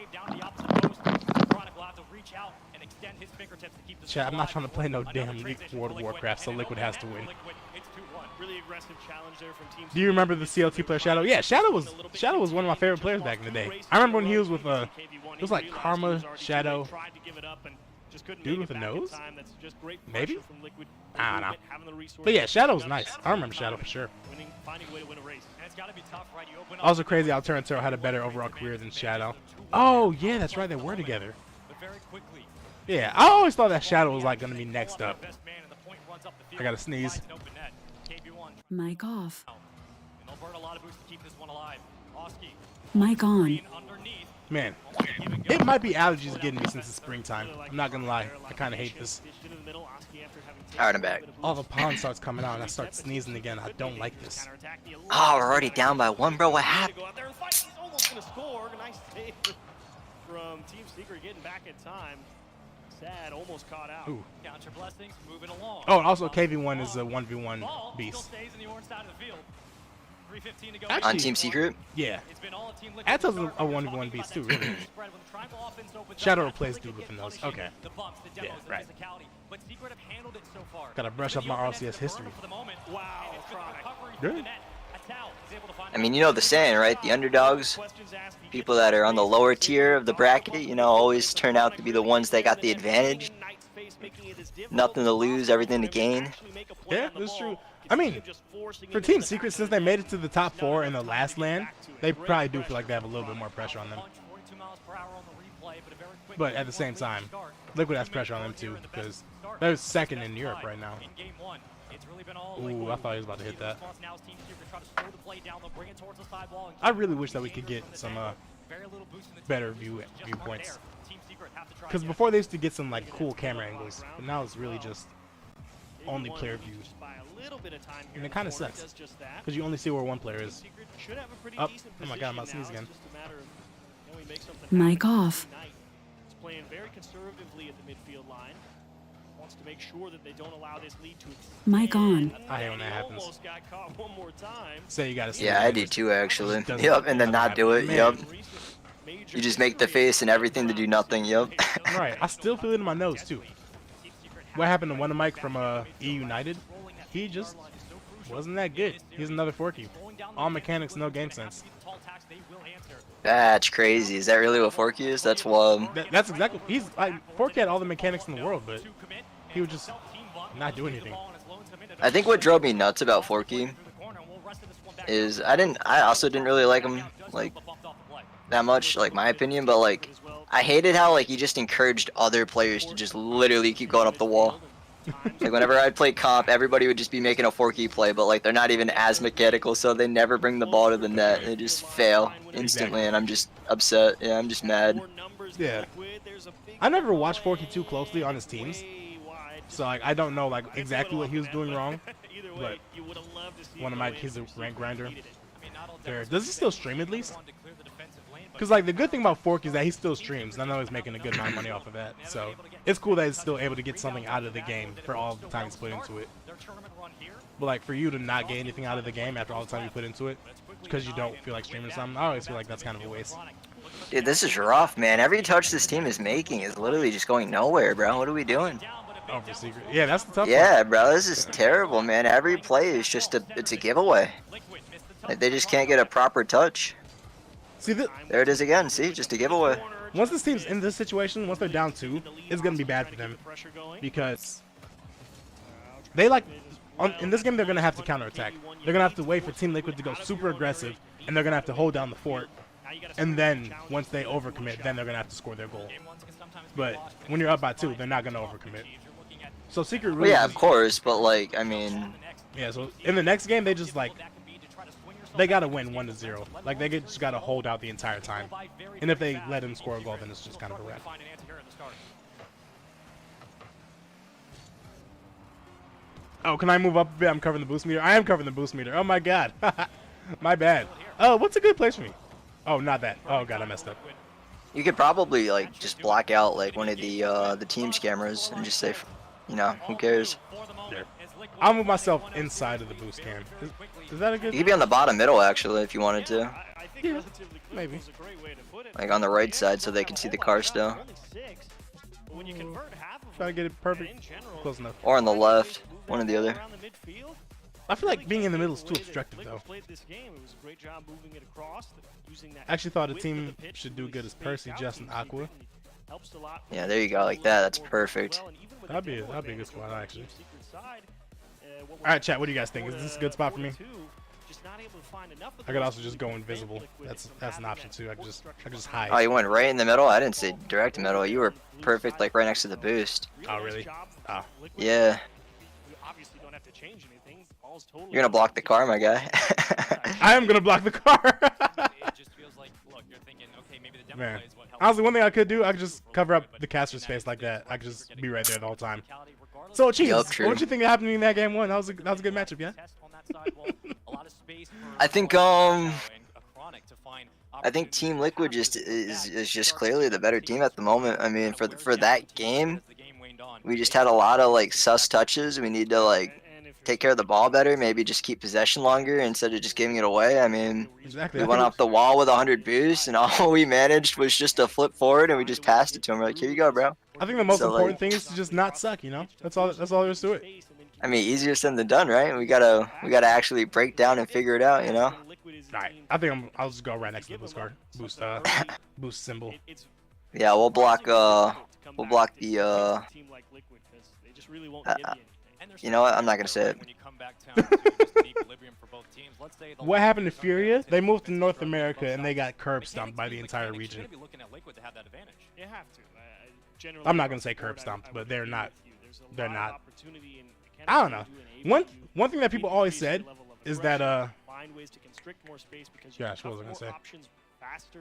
Speaker 1: Chat, I'm not trying to play no damn World of Warcraft, so Liquid has to win. Do you remember the CLT player Shadow? Yeah, Shadow was one of my favorite players back in the day. I remember when he was with it was like Karma, Shadow, dude with a nose? Maybe? I don't know. But yeah, Shadow's nice. I remember Shadow for sure. Also crazy how Turntero had a better overall career than Shadow. Oh yeah, that's right, they were together. Yeah, I always thought that Shadow was like gonna be next up. I gotta sneeze.
Speaker 12: Mic off. Mic on.
Speaker 1: Man, it might be allergies getting me since it's springtime. I'm not gonna lie, I kind of hate this.
Speaker 11: Alright, I'm back.
Speaker 1: All the pollen starts coming out and I start sneezing again. I don't like this.
Speaker 11: Oh, we're already down by 1, bro. What happened?
Speaker 4: He's almost gonna score. Nice save from Team Secret getting back in time. Sad, almost caught out.
Speaker 1: Ooh.
Speaker 5: Count your blessings, moving along.
Speaker 1: Oh, and also KV1 is a 1v1 beast.
Speaker 11: Actually, on Team Secret?
Speaker 1: Yeah. Atos is a 1v1 beast too, really. Shadow replaced dude with a nose. Okay. Yeah, right. Gotta brush up my RLCS history. Really?
Speaker 11: I mean, you know the saying, right? The underdogs, people that are on the lower tier of the bracket, you know, always turn out to be the ones that got the advantage. Nothing to lose, everything to gain.
Speaker 1: Yeah, that's true. I mean, for Team Secret, since they made it to the top 4 in the last LAN, they probably do feel like they have a little bit more pressure on them. But at the same time, Liquid has pressure on them too, because they're second in Europe right now. Ooh, I thought he was about to hit that. I really wish that we could get some better viewpoints. Because before they used to get some like cool camera angles, but now it's really just only player views. And it kind of sucks, because you only see where one player is. Oh my god, I'm about to sneeze again.
Speaker 12: Mic off.
Speaker 4: He's playing very conservatively at the midfield line. Wants to make sure that they don't allow this lead to extend.
Speaker 12: Mic on.
Speaker 1: I hate when that happens.
Speaker 4: Almost got caught one more time.
Speaker 1: Say you gotta.
Speaker 11: Yeah, I do too, actually. Yep, and then not do it. Yep. You just make the face and everything to do nothing. Yep.
Speaker 1: Right. I still feel it in my nose too. What happened to one of Mike from E United? He just wasn't that good. He's another Forky. All mechanics, no game sense.
Speaker 11: That's crazy. Is that really what Forky is? That's wild.
Speaker 1: That's exactly. He's like Forky had all the mechanics in the world, but he would just not do anything.
Speaker 11: I think what drove me nuts about Forky is I also didn't really like him like that much, like my opinion, but like I hated how like he just encouraged other players to just literally keep going up the wall. Like whenever I'd play comp, everybody would just be making a 4-key play, but like they're not even as mechanical, so they never bring the ball to the net. They just fail instantly, and I'm just upset. Yeah, I'm just mad.
Speaker 1: Yeah. I never watched 4-key too closely on his teams, so like I don't know like exactly what he was doing wrong. But one of my he's a rank grinder. There. Does he still stream at least? Because like the good thing about Fork is that he still streams, and I know he's making a good amount of money off of that. So it's cool that he's still able to get something out of the game for all the time he's put into it. But like for you to not get anything out of the game after all the time you put into it, because you don't feel like streaming something, I always feel like that's kind of a waste.
Speaker 11: Dude, this is rough, man. Every touch this team is making is literally just going nowhere, bro. What are we doing?
Speaker 1: Oh, for Secret. Yeah, that's the tough
Speaker 11: Yeah,
Speaker 1: part.
Speaker 11: bro, this is terrible, man. Every play is just it's a giveaway. Like they just can't get a proper touch.
Speaker 1: See,
Speaker 11: there it is again. See, just a giveaway.
Speaker 1: Once this team's in this situation, once they're down 2, it's gonna be bad for them because they like in this game they're gonna have to counterattack. They're gonna have to wait for Team Liquid to go super aggressive, and they're gonna have to hold down the fort. And then once they overcommit, then they're gonna have to score their goal. But when you're up by 2, they're not gonna overcommit. So Secret really.
Speaker 11: Well, yeah, of course, but like I mean.
Speaker 1: Yeah. So in the next game, they just like. They gotta win 1-0. Like they just gotta hold out the entire time, and if they let him score a goal, then it's just kind of a wrap. Oh, can I move up a bit? I'm covering the boost meter. I am covering the boost meter. Oh my god, my bad. Oh, what's a good place for me? Oh, not that. Oh god, I messed up.
Speaker 11: You could probably like just block out like one of the team's cameras and just say you know, who cares?
Speaker 1: Yeah. I'll move myself inside of the boost cam. Is that a good?
Speaker 11: You could be on the bottom middle actually if you wanted to.
Speaker 1: Yeah, maybe.
Speaker 11: Like on the right side so they can see the car still.
Speaker 1: Try to get it perfect. Close enough.
Speaker 11: Or on the left, one or the other.
Speaker 1: I feel like being in the middle is too obstructive though. I actually thought a team should do good as Percy, Justin, Aqua.
Speaker 11: Yeah, there you go, like that. That's perfect.
Speaker 1: That'd be a good squad actually. All right, chat. What do you guys think? Is this a good spot for me? I could also just go invisible. That's an option too. I could just hide.
Speaker 11: Oh, you went right in the middle? I didn't say direct middle. You were perfect, like right next to the boost.
Speaker 1: Oh, really? Oh.
Speaker 11: Yeah. You're gonna block the car, my guy.
Speaker 1: I am gonna block the car. Man, honestly, one thing I could do, I could just cover up the caster space like that. I could just be right there the whole time. So, Chiefs,
Speaker 11: Yep,
Speaker 1: what
Speaker 11: true.
Speaker 1: did you think happened to me in that game one? That was a good matchup, yeah.
Speaker 11: I think Team Liquid just is just clearly the better team at the moment. I mean, for that game, we just had a lot of like sus touches. We need to like take care of the ball better. Maybe just keep possession longer instead of just giving it away. I mean, we went off the wall with 100 boosts, and all we managed was just to flip forward, and we just passed it to him. We're like, here you go, bro.
Speaker 1: I think the most
Speaker 11: So,
Speaker 1: important
Speaker 11: like,
Speaker 1: thing is to just not suck. You know, that's all there is to it.
Speaker 11: I mean, easier said than done, right? We gotta actually break down and figure it out, you know.
Speaker 1: Alright, I think I'll just go right next to the boost card. Boost symbol.
Speaker 11: Yeah, we'll block the you know what? I'm not gonna say it.
Speaker 1: What happened to Furia? They moved to North America and they got curb stomped by the entire region. I'm not gonna say curb stomped, but they're not. They're not. I don't know. One thing that people always said is that gosh, what was I gonna say?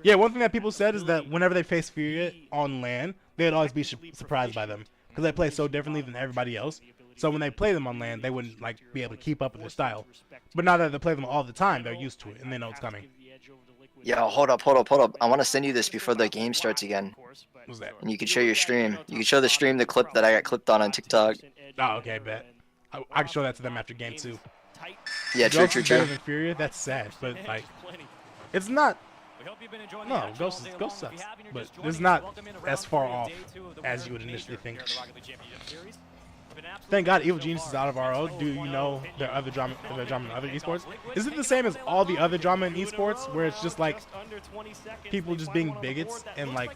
Speaker 1: Yeah, one thing that people said is that whenever they face Furia on land, they'd always be surprised by them because they play so differently than everybody else. So when they play them on land, they wouldn't like be able to keep up with their style. But now that they play them all the time, they're used to it and they know it's coming.
Speaker 11: Yo, hold up. I want to send you this before the game starts again.
Speaker 1: What's that?
Speaker 11: And you can show your stream. You can show the stream the clip that I got clipped on TikTok.
Speaker 1: Oh, okay, bet. I can show that to them after game 2.
Speaker 11: Yeah,
Speaker 1: Ghost
Speaker 11: true.
Speaker 1: is better than Furia? That's sad, but like, it's not. No, Ghost sucks, but it's not as far off as you would initially think. Thank God Evil Genius is out of RO. Do you know their other drama in other esports? Is it the same as all the other drama in esports, where it's just like people just being bigots and like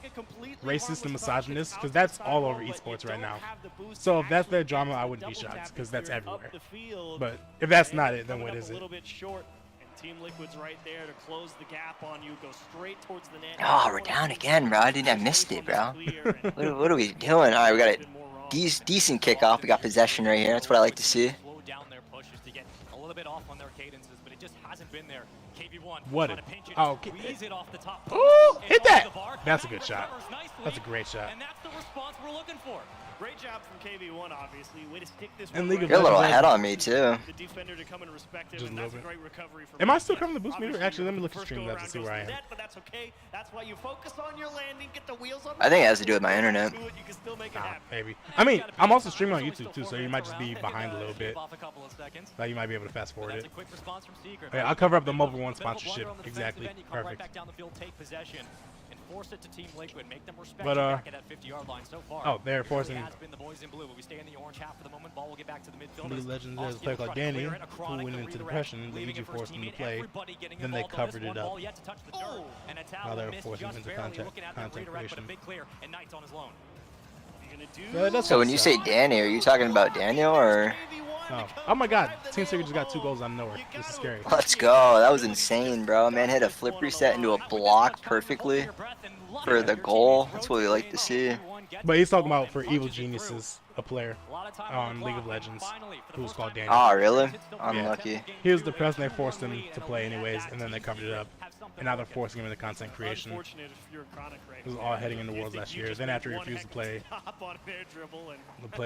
Speaker 1: racist and misogynist? Because that's all over esports right now. So if that's their drama, I wouldn't be shocked because that's everywhere. But if that's not it, then what is it?
Speaker 4: Team Liquid's right there to close the gap on you. Go straight towards the net.
Speaker 11: Oh, we're down again, bro. I missed it, bro. What are we doing? All right, we got a decent kickoff. We got possession right here. That's what I like to see.
Speaker 1: What? Oh, ooh, hit that! That's a good shot. That's a great shot.
Speaker 4: And that's the response we're looking for. Great job from KB1, obviously. Way to stick this
Speaker 1: And
Speaker 4: one.
Speaker 1: League of
Speaker 11: You're a little
Speaker 1: Legends,
Speaker 11: ahead on me too.
Speaker 4: The defender to come and respect him,
Speaker 1: Just
Speaker 4: and
Speaker 1: a
Speaker 4: that's
Speaker 1: little
Speaker 4: a
Speaker 1: bit.
Speaker 4: great recovery from
Speaker 1: Am I
Speaker 4: him.
Speaker 1: still covering the boost meter?
Speaker 4: Obviously,
Speaker 1: Actually, let me look at
Speaker 4: first
Speaker 1: stream
Speaker 4: go
Speaker 1: to see
Speaker 4: around
Speaker 1: where I
Speaker 4: goes to
Speaker 1: am.
Speaker 4: net, but that's okay. That's why you focus on your landing, get the wheels on.
Speaker 11: I think it has to do with my internet.
Speaker 4: You can still make it happen.
Speaker 1: Maybe. I mean, I'm also streaming on YouTube too, so you might just be behind a little bit. Like you might be able to fast forward it. Okay, I'll cover up the Mobile One sponsorship. Exactly. Perfect.
Speaker 5: Force it to Team Liquid, make them respect
Speaker 1: But,
Speaker 5: back at that 50-yard line so far.
Speaker 1: Oh, they're forcing.
Speaker 5: Has been the boys in blue, but we stay in the orange half for the moment. Ball will get back to the midfield.
Speaker 1: League of Legends has a player called Danny, who went into depression. The EG forced him to play. Then they covered it up. Now they're forcing him into content creation.
Speaker 11: So when you say Danny, are you talking about Daniel or?
Speaker 1: Oh my God! Team Secret just got 2 goals out of nowhere. This is scary.
Speaker 11: Let's go. That was insane, bro. Man hit a flip reset into a block perfectly for the goal. That's what we like to see.
Speaker 1: But he's talking about for Evil Geniuses, a player on League of Legends who was called Daniel.
Speaker 11: Oh, really? Unlucky.
Speaker 1: Yeah. He was depressed and they forced him to play anyways, and then they covered it up. And now they're forcing him into content creation. It was all heading into Worlds last year. Then after he refused to play,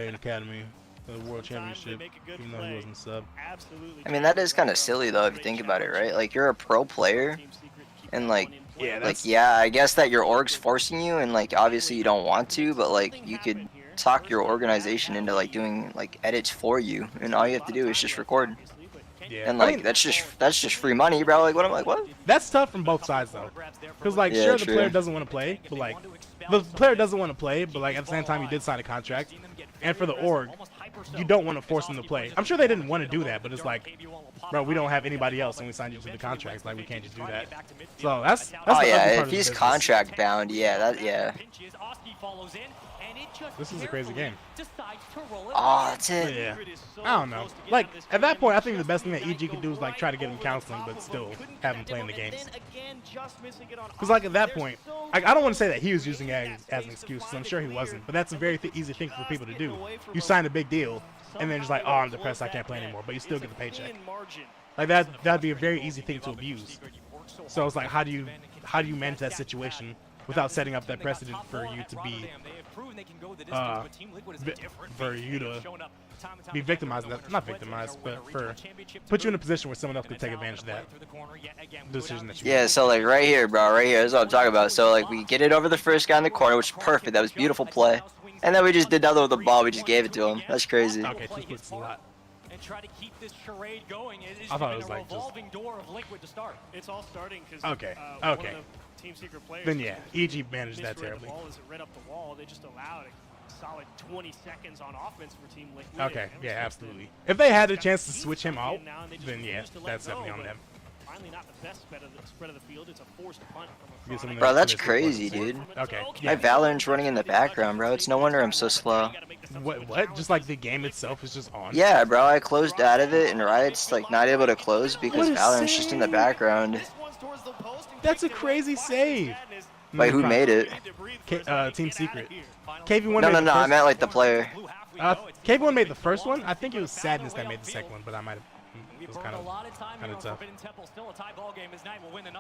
Speaker 1: in Academy, the World Championship, even though he wasn't sub.
Speaker 11: I mean, that is kind of silly though if you think about it, right? Like you're a pro player, and like,
Speaker 1: yeah,
Speaker 11: I guess that your org's forcing you, and like obviously you don't want to, but like you could talk your organization into like doing like edits for you, and all you have to do is just record.
Speaker 1: Yeah.
Speaker 11: And like that's just free money, bro. Like what? I'm like what?
Speaker 1: That's tough from both sides though, because like
Speaker 11: Yeah,
Speaker 1: sure the
Speaker 11: true.
Speaker 1: player doesn't want to play, but like the player doesn't want to play, but like at the same time you did sign a contract, and for the org, you don't want to force them to play. I'm sure they didn't want to do that, but it's like, bro, we don't have anybody else, and we signed you to the contracts. Like we can't just do that. So that's
Speaker 11: Oh
Speaker 1: the
Speaker 11: yeah,
Speaker 1: ugly part
Speaker 11: if
Speaker 1: of the
Speaker 11: he's
Speaker 1: business.
Speaker 11: contract bound, yeah.
Speaker 1: This is a crazy game.
Speaker 11: Oh, that's it.
Speaker 1: Yeah. I don't know. Like, at that point, I think the best thing that EG could do is, like, try to get him counseling, but still have him playing the games. Because, like, at that point, I don't want to say that he was using it as an excuse, because I'm sure he wasn't, but that's a very easy thing for people to do. You sign a big deal, and then just like, oh, I'm depressed, I can't play anymore, but you still get the paycheck. Like, that'd be a very easy thing to abuse. So it's like, how do you manage that situation without setting up that precedent for you to be be victimized, not victimized, but for put you in a position where someone else could take advantage of that decision that you
Speaker 11: Yeah,
Speaker 1: made.
Speaker 11: so like right here, bro, right here is what I'm talking about. So like we get it over the first guy in the corner, which is perfect. That was beautiful play. And then we just did nothing with the ball. We just gave it to him. That's crazy.
Speaker 1: Okay, 2 splits is a lot.
Speaker 5: And try to keep this charade going. It's
Speaker 1: I thought it was
Speaker 5: a
Speaker 1: like just...
Speaker 5: revolving door of Liquid to start.
Speaker 4: It's all starting because
Speaker 1: Okay,
Speaker 4: one
Speaker 1: okay.
Speaker 4: of the Team Secret players
Speaker 1: Then yeah, EG managed that
Speaker 4: misread
Speaker 1: terribly.
Speaker 4: The ball as it read up the wall. They just allowed a solid 20 seconds on offense for Team Liquid.
Speaker 1: Okay, yeah, absolutely. If they had a chance to switch him out, then yeah, that's definitely on them.
Speaker 4: Finally, not the best spread of the field. It's a forced punt from
Speaker 11: Bro, that's crazy, dude.
Speaker 1: Okay.
Speaker 11: My Valorant's running in the background, bro. It's no wonder I'm so slow.
Speaker 1: What? Just like the game itself is just on?
Speaker 11: Yeah, bro, I closed out of it, and Riot's like not able to close because Valorant's just in the background.
Speaker 1: That's a crazy save.
Speaker 11: Like, who made it?
Speaker 1: Team Secret. KV1
Speaker 11: No,
Speaker 1: made the
Speaker 11: I
Speaker 1: first...
Speaker 11: meant like the player.
Speaker 1: KV1 made the first one. I think it was Sadness that made the second one, but I might have... It was kind of tough.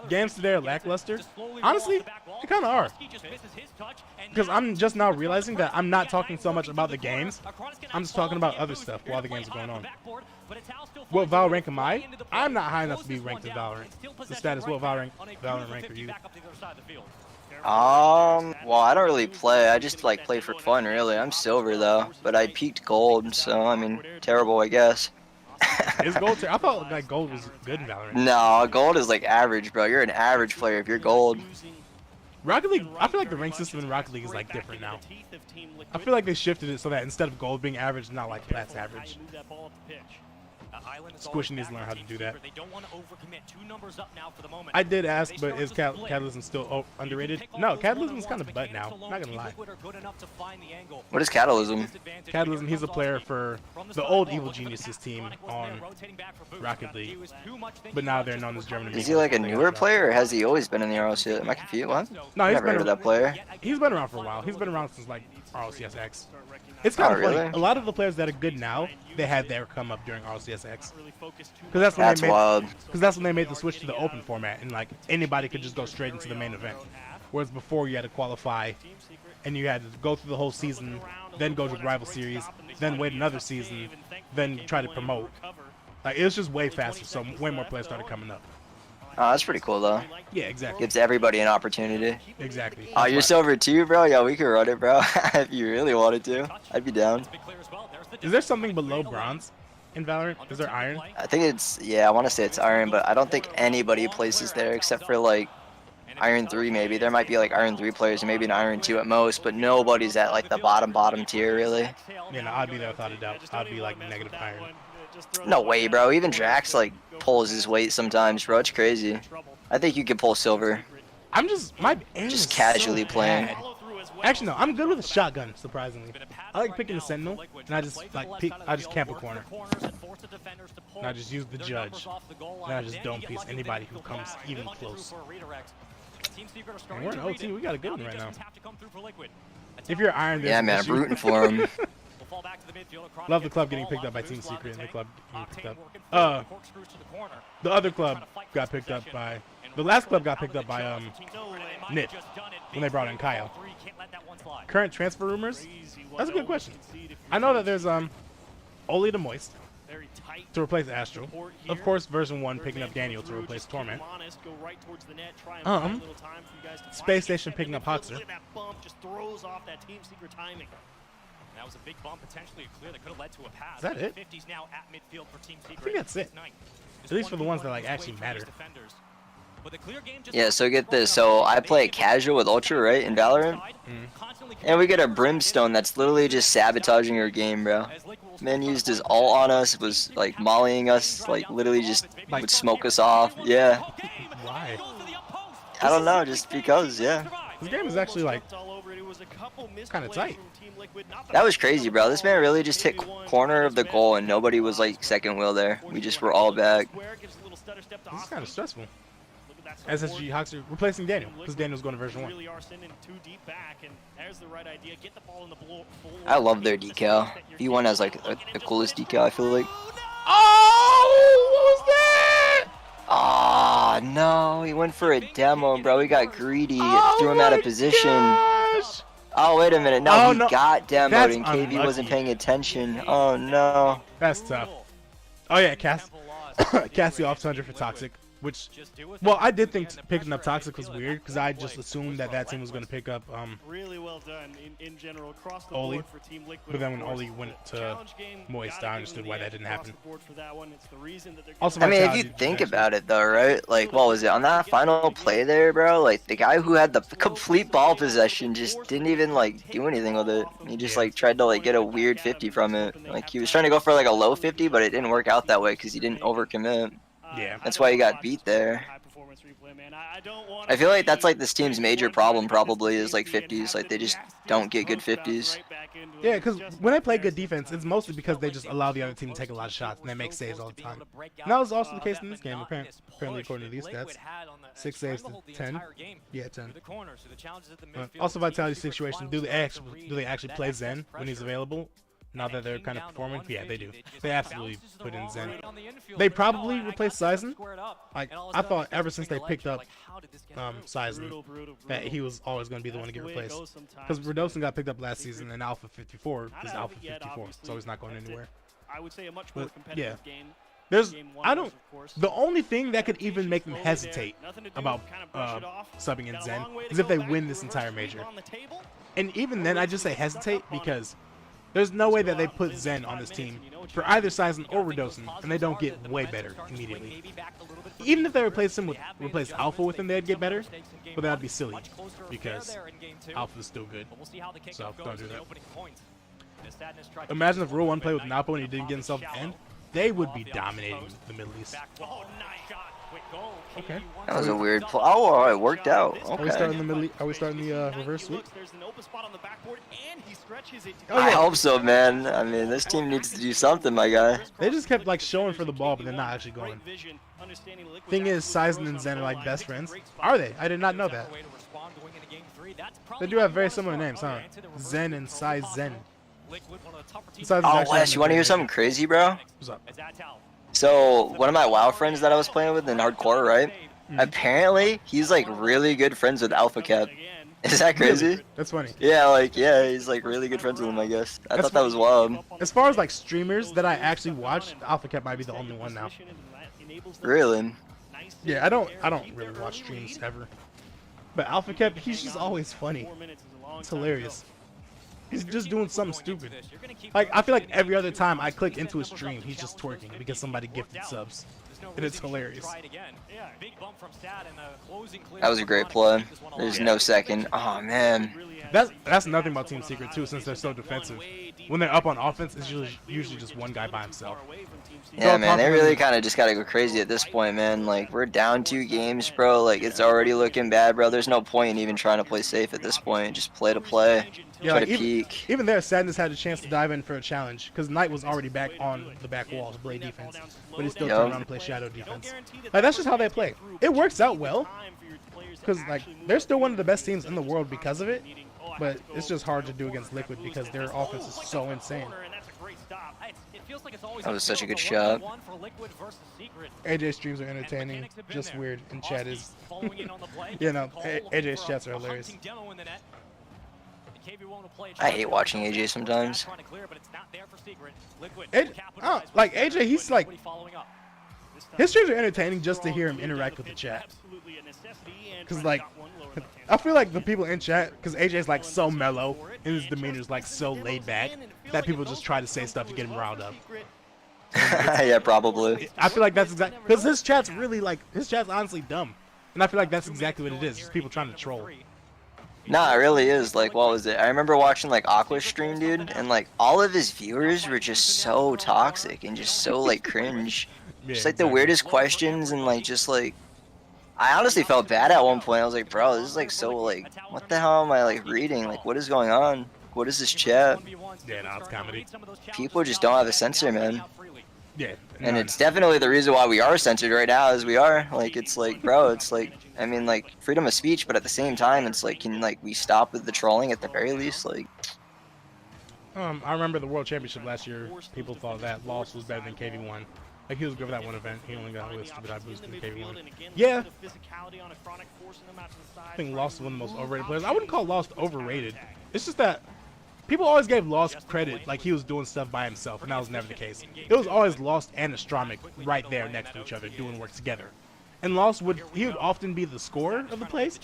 Speaker 1: Games today are lackluster. Honestly, they kind of are. Because I'm just now realizing that I'm not talking so much about the games. I'm just talking about other stuff while the games are going on. What Val rank am I? I'm not high enough to be ranked in Valorant. The status, what Valorant rank are you?
Speaker 11: Well, I don't really play. I just like play for fun, really. I'm silver though, but I peaked gold, so I mean, terrible, I guess.
Speaker 1: Is gold? I thought like gold was good in Valorant.
Speaker 11: No, gold is like average, bro. You're an average player if you're gold.
Speaker 1: Rocket League, I feel like the rank system in Rocket League is like different now. I feel like they shifted it so that instead of gold being average, not like Plat's average. Squishy needs to learn how to do that. I did ask, but is Catalysm still underrated? No, Catalysm's kind of butt now. Not gonna lie.
Speaker 11: What is Catalysm?
Speaker 1: Catalysm, he's a player for the old Evil Geniuses team on Rocket League, but now they're known as German.
Speaker 11: Is he like a newer player, or has he always been in the RLCS? Am I confused? What?
Speaker 1: No, he's
Speaker 11: Never
Speaker 1: been
Speaker 11: heard of that player.
Speaker 1: He's been around for a while. He's been around since like RLCS. It's kind of funny. A lot of the players that are good now, they had their come up during RLCS. Because that's when they made the switch to the open format, and like anybody could just go straight into the main event. Whereas before you had to qualify, and you had to go through the whole season, then go to the rival series, then wait another season, then try to promote. Like it was just way faster, so way more players started coming up.
Speaker 11: Oh, that's pretty cool though.
Speaker 1: Yeah, exactly.
Speaker 11: Gives everybody an opportunity.
Speaker 1: Exactly.
Speaker 11: Oh, you're silver too, bro? Yeah, we could run it, bro. If you really wanted to, I'd be down.
Speaker 1: Is there something below bronze in Valorant? Is there iron?
Speaker 11: I think it's, yeah, I want to say it's iron, but I don't think anybody places there except for like iron 3 maybe. There might be like iron 3 players and maybe an iron 2 at most, but nobody's at like the bottom tier really.
Speaker 1: Yeah, no, I'd be there without a doubt. I'd be like negative iron.
Speaker 11: No way, bro. Even Drax like pulls his weight sometimes, bro. It's crazy. I think you could pull silver.
Speaker 1: I'm just, my aim
Speaker 11: just
Speaker 1: is
Speaker 11: casually
Speaker 1: so
Speaker 11: playing.
Speaker 1: bad. Actually, no, I'm good with a shotgun, surprisingly. I like picking the Sentinel, and I just like I just camp a corner. And I just use the Judge, and I just don't piece anybody who comes even close. And we're in OT, we got a good one right now. If you're iron,
Speaker 11: yeah, man, I'm rooting for him.
Speaker 1: Love the club getting picked up by Team Secret, and the club getting picked up. The other club got picked up by, the last club got picked up by Nit when they brought in Kyle. Current transfer rumors? That's a good question. I know that there's Oli the Moist to replace Astral. Of course, version 1 picking up Daniel to replace Torment. Space Station picking up Hoxer.
Speaker 5: That was a big bump, potentially a clear that could have led to a pass.
Speaker 1: Is that it?
Speaker 5: 50's now at midfield for Team Secret.
Speaker 1: I think that's it. At least for the ones that like actually matter.
Speaker 11: Yeah, so get this. So I play casual with Ultra, right, in Valorant. And we get a Brimstone that's literally just sabotaging our game, bro. Man used his ult on us, was like mollying us, like literally just would smoke us off. Yeah.
Speaker 1: Why?
Speaker 11: I don't know, just because, yeah.
Speaker 1: This game is actually like kind of tight.
Speaker 11: That was crazy, bro. This man really just hit corner of the goal and nobody was like second wheel there. We just were all back.
Speaker 1: This is kind of stressful. SSG Hoxer replacing Daniel because Daniel's going to version 1.
Speaker 11: I love their decal. V1 has like the coolest decal, I feel like.
Speaker 1: Oh, what was that?
Speaker 11: Ah, no, he went for a demo, bro. He got greedy, threw him out of position.
Speaker 1: Gosh.
Speaker 11: Oh, wait a minute. No, he
Speaker 1: no.
Speaker 11: got demoed
Speaker 1: That's
Speaker 11: and KV
Speaker 1: unlucky.
Speaker 11: wasn't paying attention. Oh, no.
Speaker 1: That's tough. Oh yeah, Cassie off 100 for Toxic. Which, well, I did think picking up Toxic was weird because I just assumed that team was going to pick up
Speaker 4: really well done in general across the
Speaker 1: Oli.
Speaker 4: board for Team Liquid.
Speaker 1: But then when Oli went to Moist, I understood why that didn't happen.
Speaker 11: Also, I mean, if you think about it, though, right? Like, what was it? On that final play there, bro, like, the guy who had the complete ball possession just didn't even, like, do anything with it. He just, like, tried to, like, get a weird 50 from it. Like, he was trying to go for, like, a low 50, but it didn't work out that way because he didn't overcommit.
Speaker 1: Yeah.
Speaker 11: That's why he got beat there. I feel like that's like this team's major problem probably is like 50s. Like they just don't get good 50s.
Speaker 1: Yeah, because when they play good defense, it's mostly because they just allow the other team to take a lot of shots and they make saves all the time. And that was also the case in this game, apparently according to these stats. 6 saves to 10. Yeah, 10. Also, Vitality situation, do they actually play Zen when he's available? Now that they're kind of performing? Yeah, they do. They absolutely put in Zen. They probably replaced Sizen. Like, I thought ever since they picked up Sizen that he was always going to be the one to get replaced. Because Radosin got picked up last season and Alpha 54 is Alpha 54, so he's not going anywhere. But, yeah. The only thing that could even make them hesitate about subbing in Zen is if they win this entire major. And even then, I just say hesitate because there's no way that they put Zen on this team for either Sizen or Radosin, and they don't get way better immediately. Even if they replace Alpha with him, they'd get better, but that'd be silly because Alpha's still good. So don't do that. Imagine if Rule 1 played with Napo and he didn't get himself to end. They would be dominating the Middle East. Okay.
Speaker 11: That was a weird play. Oh, it worked out. Okay.
Speaker 1: Are we starting the reverse sweep?
Speaker 11: I hope so, man. I mean, this team needs to do something, my guy.
Speaker 1: They just kept like showing for the ball, but they're not actually going. Thing is, Sizen and Zen are like best friends. Are they? I did not know that. They do have very similar names, huh? Zen and Sizen.
Speaker 11: Oh, Wes, you want to hear something crazy, bro?
Speaker 1: What's up?
Speaker 11: So, one of my WoW friends that I was playing with in hardcore, right? Apparently, he's like really good friends with Alpha Cap. Is that crazy?
Speaker 1: Really? That's funny.
Speaker 11: Yeah, like, yeah, he's like really good friends with him, I guess. I thought that was wild.
Speaker 1: As far as like streamers that I actually watch, Alpha Cap might be the only one now.
Speaker 11: Really?
Speaker 1: Yeah, I don't really watch streams ever. But Alpha Cap, he's just always funny. It's hilarious. He's just doing something stupid. Like, I feel like every other time I click into a stream, he's just twerking because somebody gifted subs. And it's hilarious.
Speaker 11: That was a great play. There's no second. Oh, man.
Speaker 1: That's nothing about Team Secret, too, since they're so defensive. When they're up on offense, it's usually just one guy by himself.
Speaker 11: Yeah, man, they really kind of just got to go crazy at this point, man. Like, we're down 2 games, bro. Like, it's already looking bad, bro. There's no point in even trying to play safe at this point. Just play to play.
Speaker 1: Yeah,
Speaker 11: Try
Speaker 1: like
Speaker 11: to peek.
Speaker 1: Even there, Sadness had a chance to dive in for a challenge because Knight was already back on the back wall to play defense, but he still turned around and play shadow defense. Like, that's just how they play. It works out well because like they're still one of the best teams in the world because of it, but it's just hard to do against Liquid because their offense is so insane.
Speaker 11: That was such a good shot.
Speaker 1: AJ streams are entertaining, just weird, and chat is. You know, AJ's chats are hilarious.
Speaker 11: I hate watching AJ sometimes.
Speaker 1: Like AJ, he's like, his streams are entertaining just to hear him interact with the chat. Cause like, I feel like the people in chat, because AJ's like so mellow and his demeanor's like so laid back, that people just try to say stuff to get him riled up.
Speaker 11: Yeah, probably.
Speaker 1: I feel like that's exactly because his chat's really like his chat's honestly dumb, and I feel like that's exactly what it is. Just people trying to troll.
Speaker 11: Nah, it really is. Like, what was it? I remember watching like Aqua's stream, dude, and like all of his viewers were just so toxic and just so like cringe.
Speaker 1: Yeah,
Speaker 11: Just like the weirdest questions and like just like. I honestly felt bad at one point. I was like, bro, this is like so like, what the hell am I like reading? Like, what is going on? What is this chat?
Speaker 1: Yeah, no, it's comedy.
Speaker 11: People just don't have a censor, man.
Speaker 1: Yeah.
Speaker 11: And it's definitely the reason why we are censored right now as we are. Like, it's like, bro, it's like, I mean, like, freedom of speech, but at the same time, it's like, can like we stop with the trolling at the very least? Like,
Speaker 1: I remember the World Championship last year. People thought that Lost was better than KV1. Like, he was good for that one event. He only got listed, but I boosted in KV1. Yeah. I think Lost is one of the most overrated players. I wouldn't call Lost overrated. It's just that people always gave Lost credit like he was doing stuff by himself, and that was never the case. It was always Lost and Astronomic right there next to each other doing work together. And Lost would often be the scorer of the plays,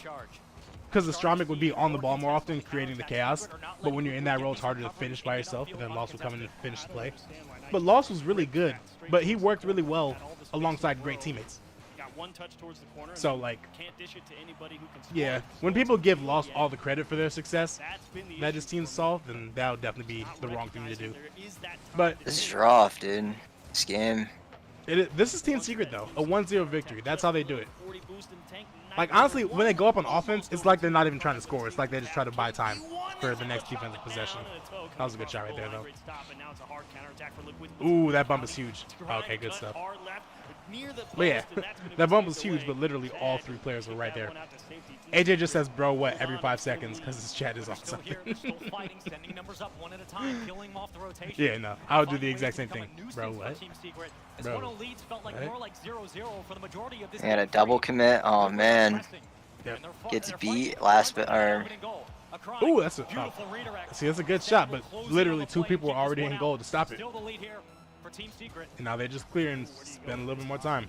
Speaker 1: because Astronomic would be on the ball more often, creating the chaos. But when you're in that role, it's harder to finish by yourself, and then Lost would come in and finish the play. But Lost was really good, but he worked really well alongside great teammates. So, like, yeah, when people give Lost all the credit for their success that his team solved, then that would definitely be the wrong thing to do. But
Speaker 11: this is rough, dude. This game.
Speaker 1: This is Team Secret, though. A 1-0 victory. That's how they do it. Like, honestly, when they go up on offense, it's like they're not even trying to score. It's like they just try to buy time for the next defensive possession. That was a good shot right there, though. Ooh, that bump is huge. Okay, good stuff. But yeah, that bump was huge, but literally all three players were right there. AJ just says, bro, what, every 5 seconds, because his chat is on something. Yeah, no, I would do the exact same thing. Bro, what? Bro,
Speaker 11: They had a double commit. Oh, man.
Speaker 1: Yep.
Speaker 11: Gets beat last bit, or...
Speaker 1: Ooh, that's a see, that's a good shot, but literally 2 people were already in goal to stop it. And now they just clear and spend a little bit more time.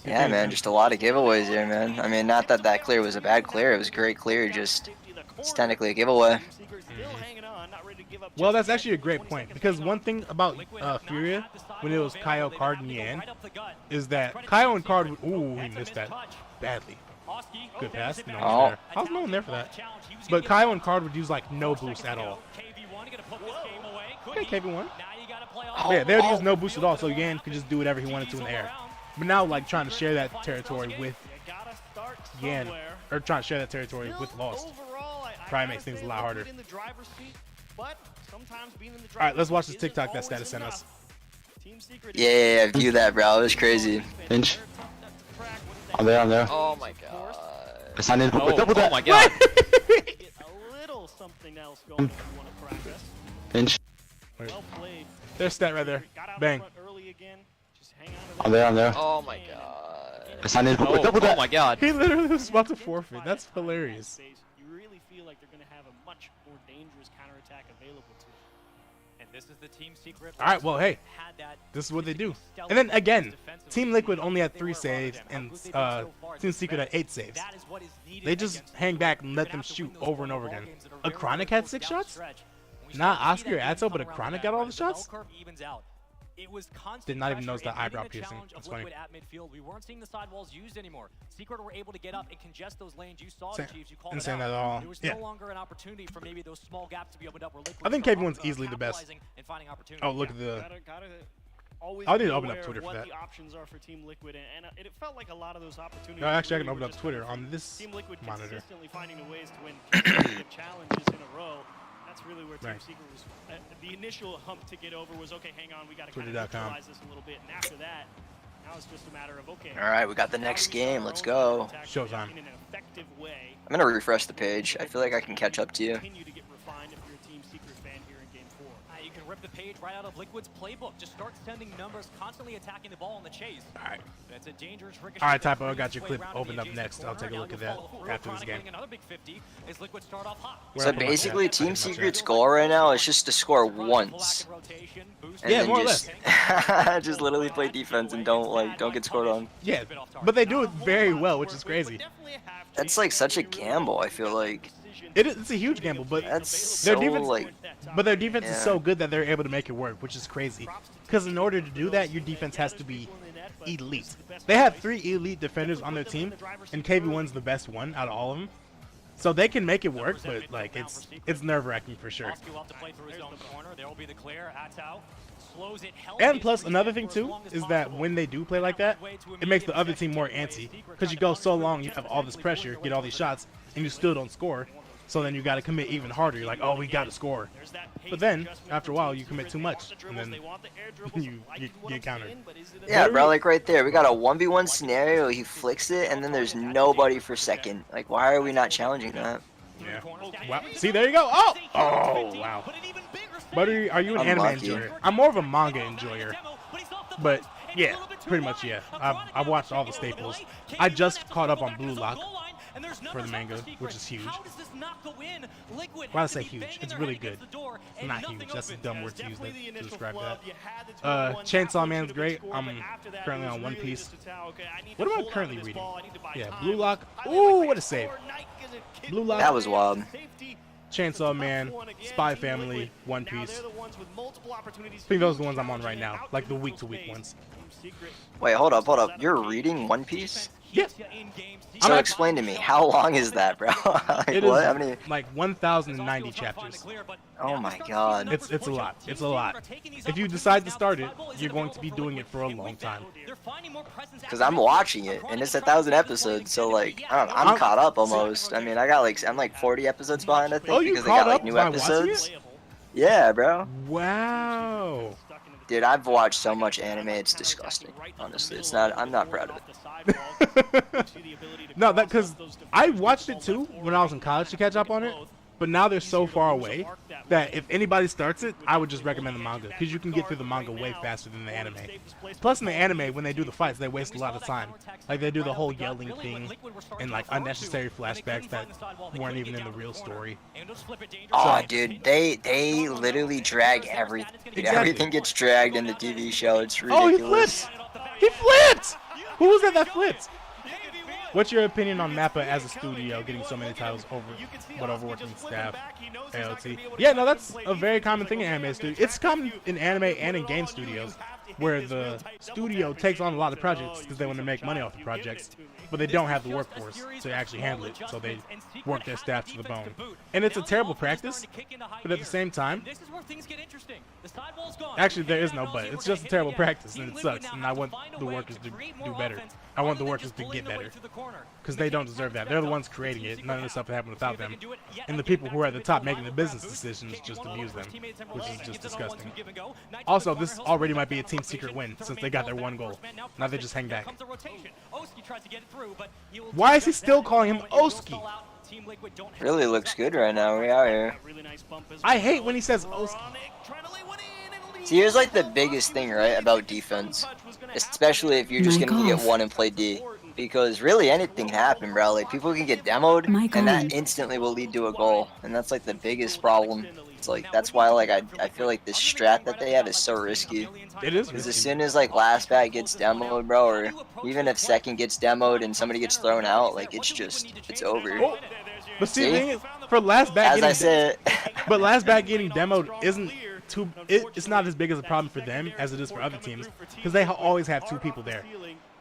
Speaker 11: Yeah, man, just a lot of giveaways here, man. I mean, not that that clear was a bad clear. It was a great clear, just it's technically a giveaway.
Speaker 1: Well, that's actually a great point, because one thing about Furia, when it was Kyle, Card, and Yan, is that Kyle and Card would, ooh, he missed that badly. Good pass. No one there. I was no one there for that. But Kyle and Card would use like no boost at all. Okay, KV1. Yeah, they would use no boost at all, so Yan could just do whatever he wanted to in the air. But now, like, trying to share that territory with Yan, or trying to share that territory with Lost, probably makes things a lot harder. Alright, let's watch this TikTok that Status sent us.
Speaker 11: Yeah, view that, bro. It was crazy.
Speaker 13: Pinch. I'm there, I'm there.
Speaker 8: Oh my god.
Speaker 13: It's not in.
Speaker 8: Oh my god.
Speaker 13: Pinch.
Speaker 1: There's stat right there. Bang.
Speaker 13: I'm there, I'm there.
Speaker 8: Oh my god.
Speaker 13: It's not in.
Speaker 8: Oh my god.
Speaker 1: He literally was about to forfeit. That's hilarious.
Speaker 4: You really feel like they're going to have a much more dangerous counterattack available to them.
Speaker 5: And this is the Team Secret.
Speaker 1: All right, well, hey, this is what they do. And then again, Team Liquid only had 3 saves, and Team Secret had 8 saves. They just hang back and let them shoot over and over again. A Chronic had 6 shots? Not Oscar or Atto, but a Chronic got all the shots? Did not even notice that eyebrow piercing. That's funny.
Speaker 5: At midfield, we weren't seeing the sidewalls used anymore. Secret were able to get up and congest those lanes. You saw it, Chiefs. You called it out.
Speaker 1: That at all.
Speaker 5: There was no longer an opportunity for maybe those small gaps to be opened up. Where Liquid
Speaker 1: I think KV1's easily the best. Oh, look at the... I need to open up Twitter for that.
Speaker 4: The options are for Team Liquid, and it felt like a lot of those opportunities.
Speaker 1: No, actually, I can open up Twitter on this
Speaker 4: Team Liquid
Speaker 1: monitor.
Speaker 4: Consistently finding the ways to win consecutive challenges in a row. That's really where Team Secret was. The initial hump to get over was, okay, hang on, we got to kind of neutralize this a little bit. And after that, now it's just a matter of, okay.
Speaker 11: All right, we got the next game. Let's go.
Speaker 1: Showtime.
Speaker 11: I'm gonna refresh the page. I feel like I can catch up to you.
Speaker 5: You can rip the page right out of Liquid's playbook. Just start sending numbers, constantly attacking the ball in the chase.
Speaker 1: All right.
Speaker 5: That's a dangerous ricochet.
Speaker 1: All right, Typo, I got your clip opened up next. I'll take a look at that after this game.
Speaker 5: Another big 50 is Liquid start off hot.
Speaker 11: So basically, Team Secret's goal right now is just to score once. And
Speaker 1: yeah,
Speaker 11: then
Speaker 1: more or less.
Speaker 11: just literally play defense and don't get scored on.
Speaker 1: Yeah, but they do it very well, which is crazy.
Speaker 11: That's like such a gamble. I feel like
Speaker 1: it's a huge gamble, but
Speaker 11: that's
Speaker 1: their
Speaker 11: so
Speaker 1: defense,
Speaker 11: like.
Speaker 1: their defense is
Speaker 11: Yeah.
Speaker 1: so good that they're able to make it work, which is crazy. Because in order to do that, your defense has to be elite. They have 3 elite defenders on their team, and KV1's the best one out of all of them. So they can make it work, but like it's nerve-wracking for sure. And plus, another thing too is that when they do play like that, it makes the other team more antsy because you go so long, you have all this pressure, get all these shots, and you still don't score. So then you got to commit even harder. You're like, oh, we got to score. But then after a while, you commit too much, and then you get countered.
Speaker 11: Yeah, bro, like right there, we got a 1v1 scenario. He flicks it, and then there's nobody for second. Like, why are we not challenging that?
Speaker 1: Yeah. Wow. See, there you go. Oh, oh, wow. Buttery, are you an anime
Speaker 11: Unlucky.
Speaker 1: enjoyer? I'm more of a manga enjoyer. But yeah, pretty much yeah. I've watched all the staples. I just caught up on Blue Lock for the manga, which is huge. Why did I say huge? It's really good. It's not huge. That's a dumb word to use to describe that. Chainsaw Man's great. I'm currently on One Piece. What am I currently reading? Yeah, Blue Lock. Ooh, what a save. Blue Lock.
Speaker 11: That was wild.
Speaker 1: Chainsaw Man, Spy Family, One Piece. I think those are the ones I'm on right now, like the week-to-week ones.
Speaker 11: Wait, hold up, hold up. You're reading One Piece?
Speaker 1: Yeah.
Speaker 11: So explain to me, how long is that, bro? Like,
Speaker 1: It
Speaker 11: what?
Speaker 1: is
Speaker 11: How many?
Speaker 1: like 1,090 chapters.
Speaker 11: Oh my god.
Speaker 1: It's a lot. It's a lot. If you decide to start it, you're going to be doing it for a long time.
Speaker 11: Because I'm watching it, and it's 1,000 episodes, so like, I don't know, I'm caught up almost. I mean, I'm like 40 episodes behind, I think,
Speaker 1: Oh, you
Speaker 11: because they
Speaker 1: caught
Speaker 11: got like
Speaker 1: up
Speaker 11: new
Speaker 1: by watching
Speaker 11: episodes.
Speaker 1: it?
Speaker 11: Yeah, bro.
Speaker 1: Wow.
Speaker 11: Dude, I've watched so much anime, it's disgusting. Honestly, it's not. I'm not proud of it.
Speaker 1: No, because I watched it too when I was in college to catch up on it, but now they're so far away that if anybody starts it, I would just recommend the manga because you can get through the manga way faster than the anime. Plus, in the anime, when they do the fights, they waste a lot of time. Like they do the whole yelling thing and like unnecessary flashbacks that weren't even in the real story.
Speaker 11: Oh, dude, they literally drag everything. Dude,
Speaker 1: Exactly.
Speaker 11: everything gets dragged in the TV show. It's
Speaker 1: Oh,
Speaker 11: ridiculous.
Speaker 1: he flipped! He flipped! Who was that flipped? What's your opinion on Mappa as a studio getting so many titles over but overworking staff? ALT. Yeah, no, that's a very common thing in anime studios. It's common in anime and in game studios, where the studio takes on a lot of projects because they want to make money off the projects, but they don't have the workforce to actually handle it, so they work their staff to the bone. And it's a terrible practice, but at the same time, actually there is no but. It's just a terrible practice, and it sucks, and I want the workers to do better. I want the workers to get better, because they don't deserve that. They're the ones creating it. None of this stuff happened without them. And the people who are at the top making the business decisions just abuse them, which is just disgusting. Also, this already might be a team secret win, since they got their one goal. Now they just hang back. Why is he still calling him Oski?
Speaker 11: Really looks good right now. We out here.
Speaker 1: I hate when he says Oski.
Speaker 11: See, here's like the biggest thing, right, about defense, especially if you're just gonna get one and play D, because really anything can happen, bro. Like people can get demoed, and that instantly will lead to a goal, and that's like the biggest problem. It's like that's why like I feel like this strat that they have is so risky.
Speaker 1: It is
Speaker 11: because as soon as like last bat gets demoed, bro, or even if second gets demoed and somebody gets thrown out, like it's over.
Speaker 1: Oh. But see, the thing is, for last bat
Speaker 11: as I said,
Speaker 1: but last bat getting demoed isn't too. It's not as big as a problem for them as it is for other teams, because they always have 2 people there.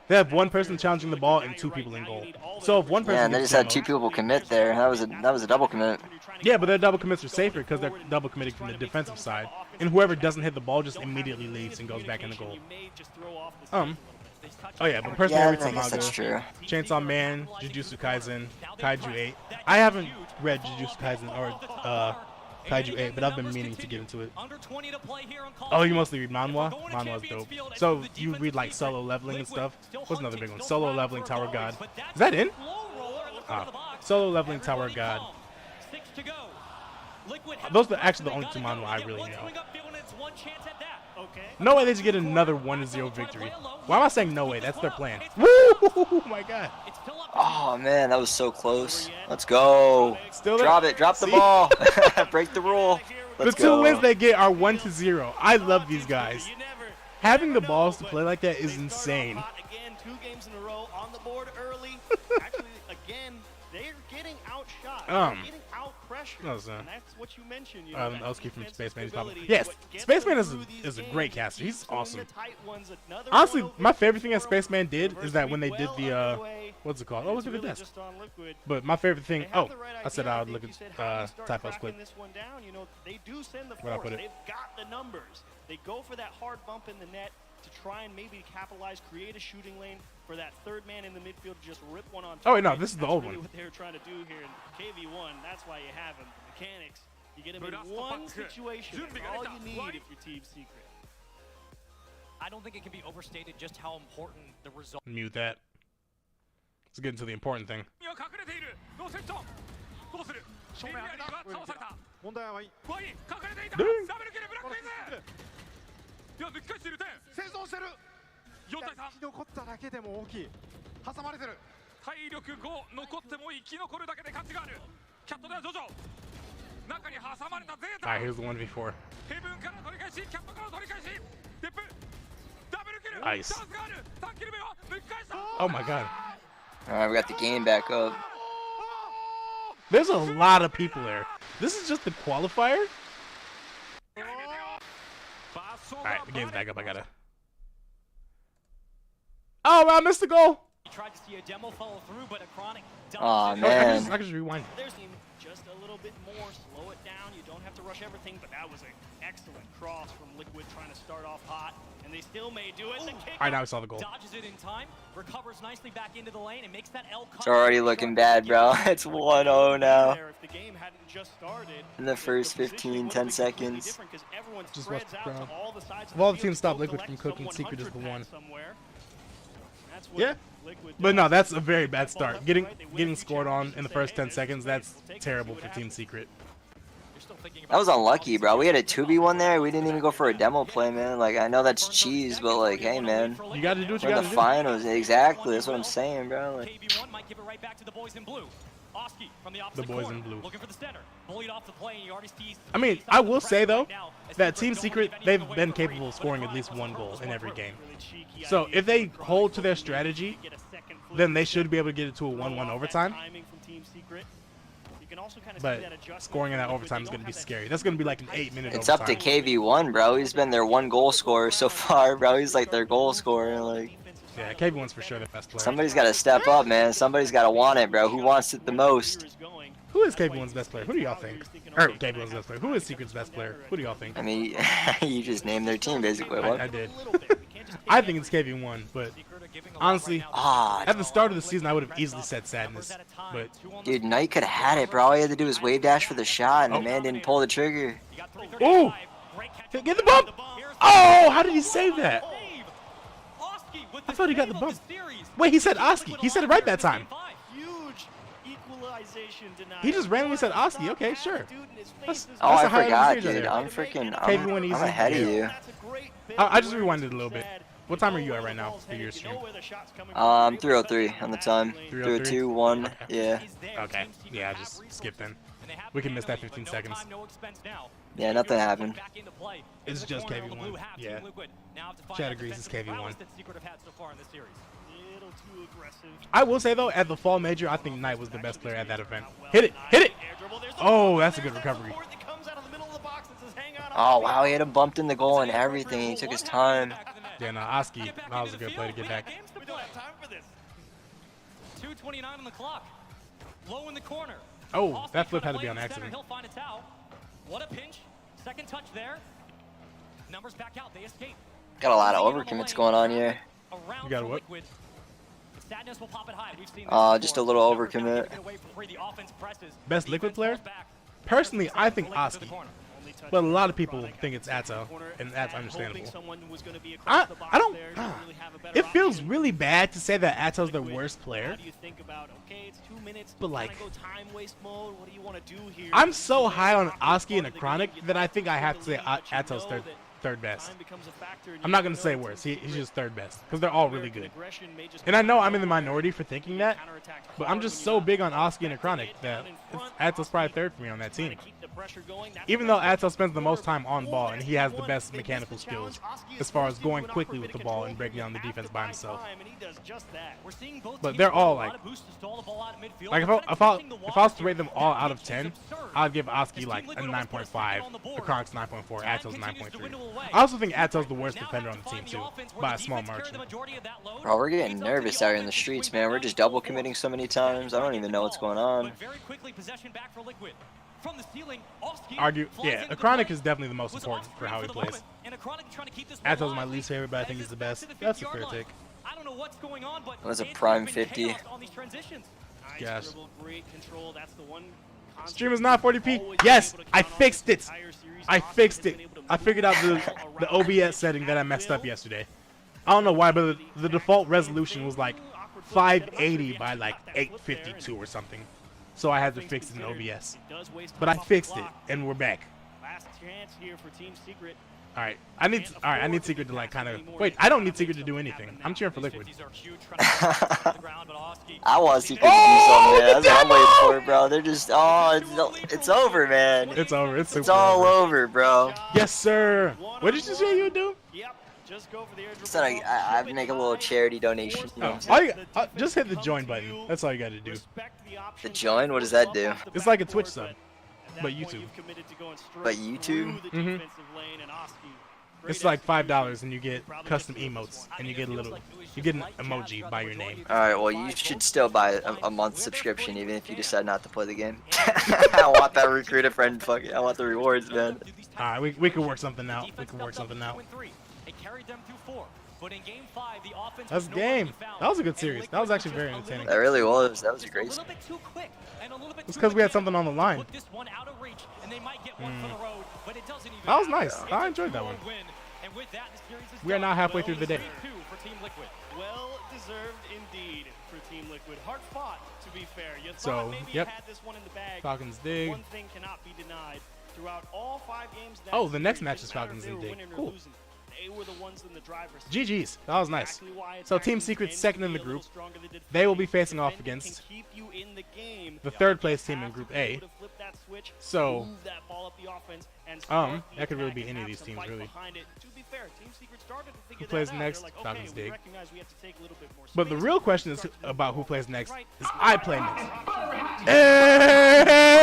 Speaker 1: They have 1 person challenging the ball and 2 people in goal. So if one person
Speaker 11: yeah, and they
Speaker 1: gets
Speaker 11: just had
Speaker 1: demoed,
Speaker 11: 2 people commit there. That was a double commit.
Speaker 1: Yeah, but their double commits are safer because they're double committing from the defensive side, and whoever doesn't hit the ball just immediately leaves and goes back in the goal. Oh yeah, but personally,
Speaker 11: Yeah,
Speaker 1: I read
Speaker 11: I guess
Speaker 1: manga.
Speaker 11: that's true.
Speaker 1: Chainsaw Man, Jujutsu Kaisen, Kaiju 8. I haven't read Jujutsu Kaisen or Kaiju 8, but I've been meaning to get into it. Oh, you mostly read manhwa? Manhwa's dope. So you read like Solo Leveling and stuff? What's another big one? Solo Leveling, Tower God. Is that in? Solo Leveling, Tower God. Those are actually the only 2 manhwa I really know. No way they should get another 1-0 victory. Why am I saying no way? That's their plan. Woo! Oh my god.
Speaker 11: Oh man, that was so close. Let's go.
Speaker 1: Still there?
Speaker 11: Drop it. Drop the ball. Break the rule. Let's
Speaker 1: The 2
Speaker 11: go.
Speaker 1: wins they get are 1-0. I love these guys. Having the balls to play like that is insane.
Speaker 4: Again, 2 games in a row on the board early. Actually, again, they're getting outshot. They're getting out-pressured. And that's what you mentioned. You know,
Speaker 1: Elski from Spaceman. Yes, Spaceman is a great caster. He's awesome. Honestly, my favorite thing that Spaceman did is that when they did the what's it called? Oh, look at the desk. But my favorite thing. Oh, I said I would look at Typho's clip.
Speaker 4: They do send the
Speaker 1: Where'd I put it?
Speaker 4: They've got the numbers. They go for that hard bump in the net to try and maybe capitalize, create a shooting lane for that third man in the midfield to just rip one on top.
Speaker 1: Oh wait, no, this is the old
Speaker 4: really
Speaker 1: one.
Speaker 4: What they were trying to do here in KV1. That's why you have him. Mechanics. You get him in one situation. That's all you need if you're Team Secret.
Speaker 5: I don't think it can be overstated just how important the result.
Speaker 1: Mute that. Let's get into the important thing. Alright, here's the 1v4. Ice. Oh my god.
Speaker 11: Alright, we got the game back up.
Speaker 1: There's a lot of people there. This is just the qualifier? Alright, the game's back up. I gotta. Oh, I missed the goal!
Speaker 5: Tried to see a demo follow through, but a chronic.
Speaker 11: Aw, man.
Speaker 1: I can just rewind.
Speaker 4: There's just a little bit more. Slow it down. You don't have to rush everything, but that was an excellent cross from Liquid trying to start off hot, and they still may do it.
Speaker 1: Alright, now we saw the goal.
Speaker 5: Dodges it in time, recovers nicely back into the lane, and makes that L cut.
Speaker 11: It's already looking bad, bro. It's 1-0 now.
Speaker 4: If the game hadn't just started,
Speaker 11: In the first 15, 10 seconds.
Speaker 1: Just watch the crowd. Of all the teams stop Liquid from cooking, Secret is the one. Yeah. But no, that's a very bad start. Getting scored on in the first 10 seconds, that's terrible for Team Secret.
Speaker 11: That was unlucky, bro. We had a 2v1 there. We didn't even go for a demo play, man. Like, I know that's cheese, but like, hey, man.
Speaker 1: You gotta do what you
Speaker 11: We're in
Speaker 1: gotta
Speaker 11: the
Speaker 1: do.
Speaker 11: finals. Exactly. That's what I'm saying, bro. Like,
Speaker 5: KV1 might give it right back to the boys in blue. Oski from the opposite
Speaker 1: The boys
Speaker 5: corner,
Speaker 1: in blue.
Speaker 5: looking for the center. Bullied off the play, and you already see.
Speaker 1: I mean, I will say though, that Team Secret, they've been capable of scoring at least one goal in every game. So if they hold to their strategy, then they should be able to get it to a 1-1 overtime. But scoring in that overtime is going to be scary. That's going to be like an 8-minute
Speaker 11: it's
Speaker 1: overtime.
Speaker 11: up to KV1, bro. He's been their one goal scorer so far, bro. He's like their goal scorer. Like,
Speaker 1: yeah, KV1's for sure the best player.
Speaker 11: somebody's got to step up, man. Somebody's got to want it, bro. Who wants it the most?
Speaker 1: Who is KV1's best player? Who do y'all think? Or KV1's best player. Who is Secret's best player? Who do y'all think?
Speaker 11: I mean, you just named their team, basically. What?
Speaker 1: I did. I think it's KV1, but honestly, at the start of the season, I would have easily said Sadness. But
Speaker 11: Dude, Knight could have had it, bro. All he had to do was wave dash for the shot, and the man didn't pull the trigger.
Speaker 1: Ooh! Get the bump! Oh, how did he save that? I thought he got the bump. Wait, he said Oski. He said it right that time. He just randomly said Oski. Okay, sure. That's
Speaker 11: I
Speaker 1: a high
Speaker 11: forgot,
Speaker 1: usage
Speaker 11: dude.
Speaker 1: there.
Speaker 11: I'm freaking.
Speaker 1: KV1
Speaker 11: I'm
Speaker 1: easy.
Speaker 11: ahead of you.
Speaker 1: I just rewinded a little bit. What time are you at right now for your stream?
Speaker 11: 3:03 on the time. 3:02, 1. Yeah.
Speaker 1: Okay. Yeah, just skip then. We can miss that 15 seconds.
Speaker 11: Yeah, nothing happened.
Speaker 1: It's just KV1. Yeah. Chad agrees it's KV1. I will say though, at the fall major, I think Knight was the best player at that event. Hit it! Hit it! Oh, that's a good recovery.
Speaker 11: Oh wow, he had him bumped in the goal and everything. He took his time.
Speaker 1: Yeah, no, Oski, that was a good play to get back.
Speaker 5: 2:29 on the clock. Low in the corner.
Speaker 1: Oh, that flip had to be on accident.
Speaker 5: He'll find a towel. What a pinch. Second touch there. Numbers back out. They escape.
Speaker 11: Got a lot of overcommits going on here.
Speaker 1: You got a what?
Speaker 5: Sadness will pop it high. We've seen
Speaker 11: Just a little overcommit.
Speaker 1: Best Liquid player? Personally, I think Oski. But a lot of people think it's Atto, and that's understandable. I don't. It feels really bad to say that Atto's the worst player. But like, I'm so high on Oski and a Chronic that I think I have to say Atto's third best. I'm not gonna say worse. He's just third best because they're all really good. And I know I'm in the minority for thinking that, but I'm just so big on Oski and Acronic that Atos probably third for me on that team. Even though Atos spends the most time on ball and he has the best mechanical skills as far as going quickly with the ball and breaking down the defense by himself. But they're all like if I was to rate them all out of 10, I'd give Oski like a 9.5, Acronic's 9.4, Atos 9.3. I also think Atos the worst defender on the team too, by a small margin.
Speaker 11: Bro, we're getting nervous out here in the streets, man. We're just double committing so many times. I don't even know what's going on.
Speaker 1: Yeah, Acronic is definitely the most important for how he plays. Atos is my least favorite, but I think he's the best. That's a fair take.
Speaker 11: That was a prime 50.
Speaker 1: Gosh. Stream is not 40p. Yes, I fixed it. I fixed it. I figured out the OBS setting that I messed up yesterday. I don't know why, but the default resolution was like 580 by like 852 or something. So I had to fix it in OBS. But I fixed it, and we're back. All right, I need Secret to like kind of wait. I don't need Secret to do anything. I'm cheering for Liquid.
Speaker 11: I want Secret to do something. Man. That's what I'm waiting for, bro. They're just it's over, man.
Speaker 1: It's over.
Speaker 11: It's all over, bro.
Speaker 1: Yes, sir. What did you say you would do?
Speaker 11: So I'd make a little charity donation. You know
Speaker 1: just hit the join button. That's all you got to do.
Speaker 11: The join? What does that do?
Speaker 1: It's like a Twitch sub, but YouTube.
Speaker 11: But YouTube?
Speaker 1: Mm-hmm. It's like $5 and you get custom emotes and you get an emoji by your name.
Speaker 11: All right, well you should still buy a month subscription even if you decide not to play the game. I want that recruit a friend. Fuck it. I want the rewards, man.
Speaker 1: All right, we could work something out. That's game. That was a good series. That was actually very entertaining.
Speaker 11: That really was. That was a great series.
Speaker 1: It's because we had something on the line. That was nice. I enjoyed that one. We are now halfway through the day.
Speaker 4: Well deserved indeed for Team Liquid. Hard fought, to be fair.
Speaker 1: So, yep. Falcons dig.
Speaker 4: One thing cannot be denied. Throughout all 5 games.
Speaker 1: Oh, the next match is Falcons and dig. Cool.
Speaker 4: They were the ones in the driver's
Speaker 1: seat. GG's. That was nice. So Team Secret's second in the group. They will be facing off against the third place team in Group A. So, that could really be any of these teams, really. Who plays next? Falcons dig. But the real question is about who plays next. Is I play next. Hey!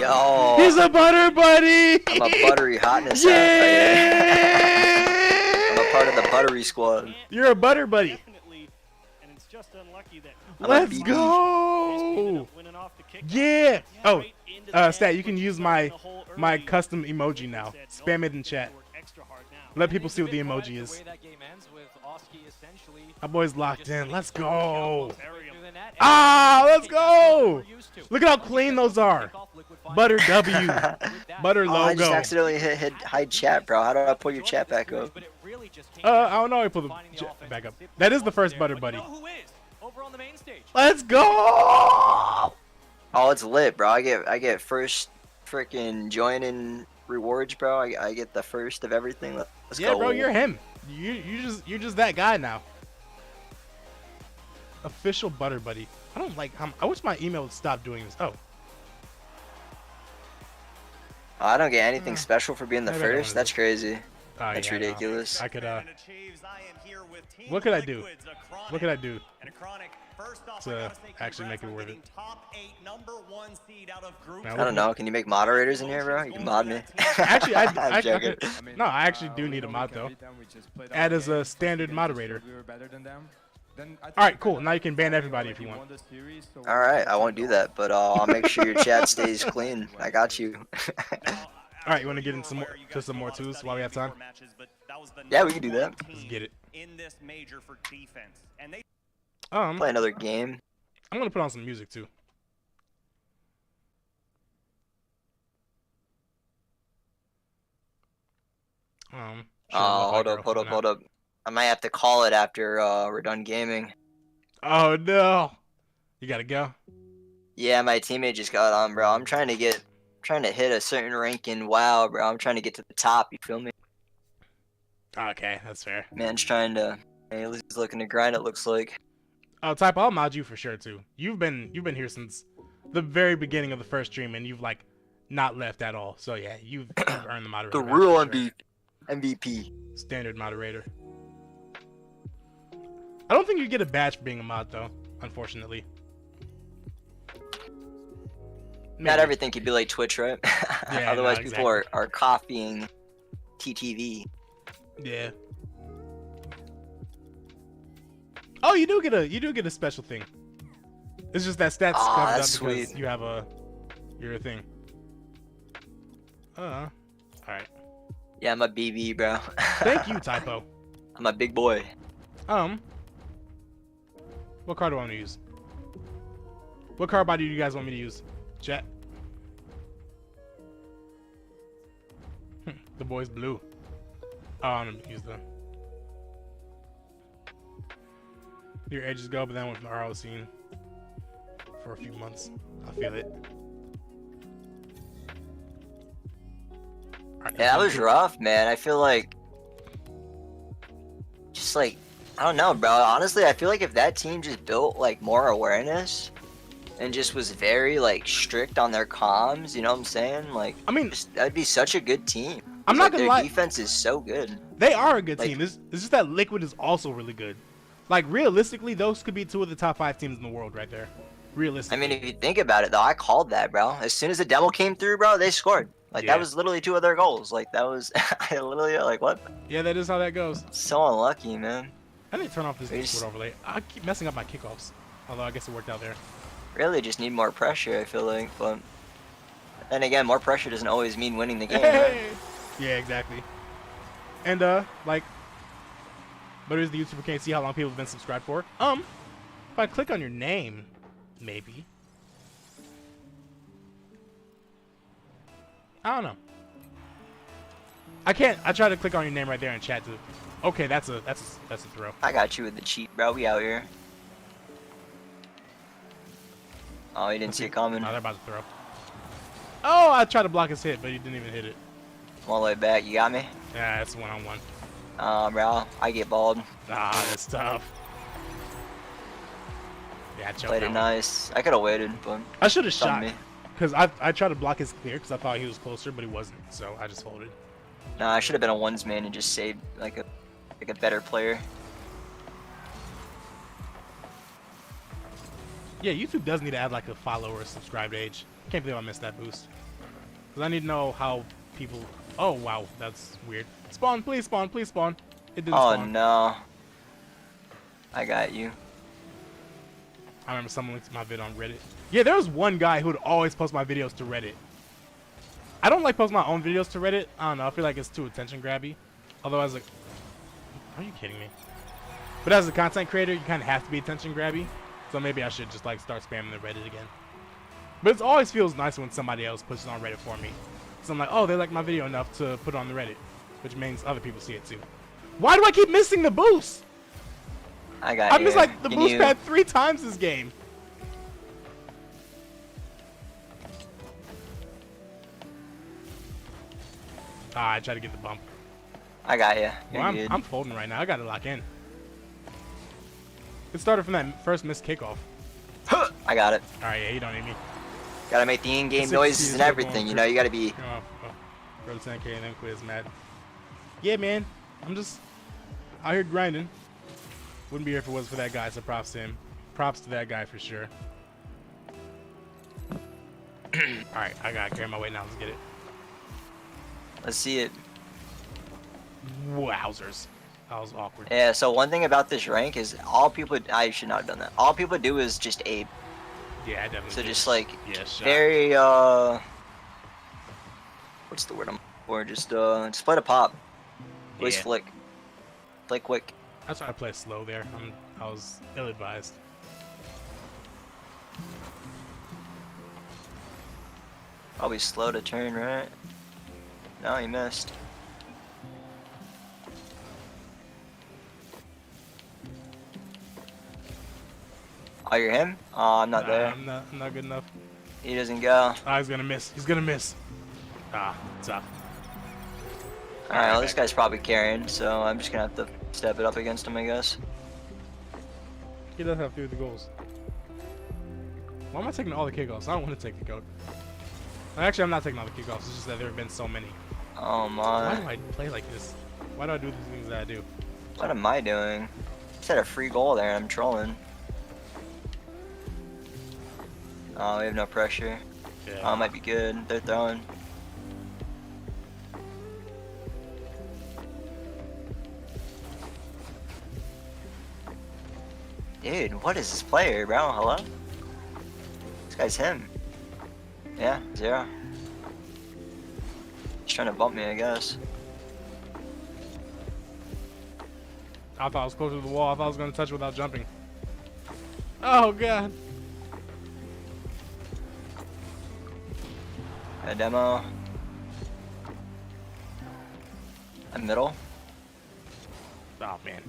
Speaker 11: Yo.
Speaker 1: He's a butter buddy.
Speaker 11: I'm a Buttery Hotness.
Speaker 1: Yeah.
Speaker 11: I'm a part of the Buttery squad.
Speaker 1: You're a butter buddy. Let's go. Yeah. Oh, Stat, you can use my custom emoji now. Spam it in chat. Let people see what the emoji is. My boy's locked in. Let's go. Ah, let's go. Look at how clean those are. Butter W. Butter logo.
Speaker 11: I just accidentally hit hide chat, bro. How do I pull your chat back up?
Speaker 1: I don't know how I pull the chat back up. That is the first butter buddy. Let's go.
Speaker 11: Oh, it's lit, bro. I get first freaking joining rewards, bro. I get the first of everything. Let's go.
Speaker 1: Yeah, bro, you're him. You're just that guy now. Official butter buddy. I don't like. I wish my email would stop doing this. Oh.
Speaker 11: I don't get anything special for being the first. That's crazy. That's ridiculous.
Speaker 1: No. I could. What could I do? What could I do to actually make it worth it?
Speaker 11: I don't know. Can you make moderators in here, bro? You can mod me.
Speaker 1: Actually, I could. No, I actually do need a mod though. Add as a standard moderator. All right, cool. Now you can ban everybody if you want.
Speaker 11: All right, I won't do that, but I'll make sure your chat stays clean. I got you.
Speaker 1: All right, you want to get in some more twos while we have time?
Speaker 11: Yeah, we can do that.
Speaker 1: Let's get it.
Speaker 11: Play another game.
Speaker 1: I'm gonna put on some music too.
Speaker 11: Hold up. I might have to call it after we're done gaming.
Speaker 1: Oh no. You gotta go?
Speaker 11: Yeah, my teammate just got on, bro. I'm trying to hit a certain rank in WoW, bro. I'm trying to get to the top, you feel me?
Speaker 1: Okay, that's fair.
Speaker 11: Man's trying to. Hey, he's looking to grind. It looks like.
Speaker 1: Oh, Type, I'll mod you for sure too. You've been here since the very beginning of the first stream, and you've like not left at all. So yeah, you've earned the moderator.
Speaker 11: The real MVP.
Speaker 1: Standard moderator. I don't think you get a badge for being a mod though, unfortunately. Maybe.
Speaker 11: Not everything could be like Twitch, right?
Speaker 1: Yeah,
Speaker 11: Otherwise,
Speaker 1: no, exactly.
Speaker 11: people are copying TTV.
Speaker 1: Yeah. Oh, you do get a special thing. It's just that stats comes up because
Speaker 11: sweet.
Speaker 1: you have you're a thing. All right.
Speaker 11: Yeah, I'm a BB, bro.
Speaker 1: Thank you, Typo.
Speaker 11: I'm a big boy.
Speaker 1: What card do I want to use? What card body do you guys want me to use? Chat. The boy's blue. Oh, I'm gonna use the. Your edges go, but then with the RL scene for a few months. I feel it. Right,
Speaker 11: Yeah, that was rough, man. I feel like, just like, I don't know, bro. Honestly, I feel like if that team just built like more awareness and just was very like strict on their comms, you know what I'm saying? Like,
Speaker 1: I mean,
Speaker 11: that'd be such a good team.
Speaker 1: I'm not gonna lie.
Speaker 11: Their defense is so good.
Speaker 1: They are a good team. It's just that Liquid is also really good. Like, realistically, those could be 2 of the top 5 teams in the world right there. Realistically.
Speaker 11: I mean, if you think about it, though, I called that, bro. As soon as the demo came through, bro, they scored. Like, that was literally 2 of their goals. Like, that was, I literally, like, what?
Speaker 1: Yeah, that is how that goes.
Speaker 11: So unlucky, man.
Speaker 1: I need to turn off this Discord overlay. I keep messing up my kickoffs. Although, I guess it worked out there.
Speaker 11: Really just need more pressure, I feel like. But then again, more pressure doesn't always mean winning the game, right?
Speaker 1: Yeah, exactly. And, like, Buttery's the YouTuber can't see how long people have been subscribed for. If I click on your name, maybe. I don't know. I can't. I tried to click on your name right there in chat too. Okay, that's a throw.
Speaker 11: I got you with the cheat, bro. We out here. Oh, he didn't see it coming.
Speaker 1: No, they're about to throw. Oh, I tried to block his hit, but he didn't even hit it.
Speaker 11: I'm all the way back. You got me?
Speaker 1: Yeah, it's one-on-one.
Speaker 11: Bro, I get balled.
Speaker 1: Ah, that's tough. Yeah, I
Speaker 11: played it nice. I could have waited, but
Speaker 1: I should have shot me. Because I tried to block his clear because I thought he was closer, but he wasn't. So I just folded.
Speaker 11: Nah, I should have been a ones man and just saved like a better player.
Speaker 1: Yeah, YouTube does need to add like a follow or a subscribe age. Can't believe I missed that boost. Because I need to know how people... Oh, wow. That's weird. Spawn, please spawn, please spawn. It didn't spawn.
Speaker 11: Oh, no. I got you.
Speaker 1: I remember someone linked my vid on Reddit. Yeah, there was one guy who would always post my videos to Reddit. I don't like posting my own videos to Reddit. I don't know. I feel like it's too attention grabby. Although as a... Are you kidding me? But as a content creator, you kind of have to be attention grabby. So maybe I should just like start spamming the Reddit again. But it always feels nice when somebody else puts it on Reddit for me. So I'm like, oh, they like my video enough to put it on the Reddit. Which means other people see it too. Why do I keep missing the boost? I missed like the boost pad 3 times this game. Ah, I tried to get the bump.
Speaker 11: I got you.
Speaker 1: Well, I'm folding right now. I got to lock in. It started from that first missed kickoff.
Speaker 11: I got it.
Speaker 1: All right, yeah, you don't need me.
Speaker 11: Gotta make the in-game noises and everything. You know, you gotta be.
Speaker 1: Road 10K and then quiz mad. Yeah, man. I'm just out here grinding. Wouldn't be here if it wasn't for that guy, so props to him. Props to that guy for sure. Alright, I gotta carry my weight now. Let's get it.
Speaker 11: Let's see it.
Speaker 1: Wowzers. That was awkward.
Speaker 11: Yeah, so one thing about this rank is all people... I should not have done that. All people do is just ape.
Speaker 1: Yeah, I definitely
Speaker 11: So
Speaker 1: did.
Speaker 11: just like,
Speaker 1: yeah,
Speaker 11: very, what's the word I'm for? Just play a pop. Voice flick. Play quick.
Speaker 1: That's why I play slow there. I was ill-advised.
Speaker 11: Probably slow to turn, right? No, he missed. Oh, you're him? Oh, I'm not there.
Speaker 1: I'm not good enough.
Speaker 11: He doesn't go.
Speaker 1: Ah, he's gonna miss. He's gonna miss. Ah, tough.
Speaker 11: Alright, well, this guy's probably carrying, so I'm just gonna have to step it up against him, I guess.
Speaker 1: He does have 3 of the goals. Why am I taking all the kickoffs? I don't want to take the goat. Actually, I'm not taking all the kickoffs. It's just that there have been so many.
Speaker 11: Oh
Speaker 1: Why
Speaker 11: my.
Speaker 1: do I play like this? Why do I do the things that I do?
Speaker 11: What am I doing? I had a free goal there and I'm trolling. Oh, we have no pressure.
Speaker 1: Yeah.
Speaker 11: Oh, it might be good. They're throwing. Dude, what is this player, bro? Hello? This guy's him. Yeah, 0. He's trying to bump me, I guess.
Speaker 1: I thought I was closer to the wall. I thought I was going to touch it without jumping. Oh, God.
Speaker 11: A demo. A middle.
Speaker 1: Oh, man.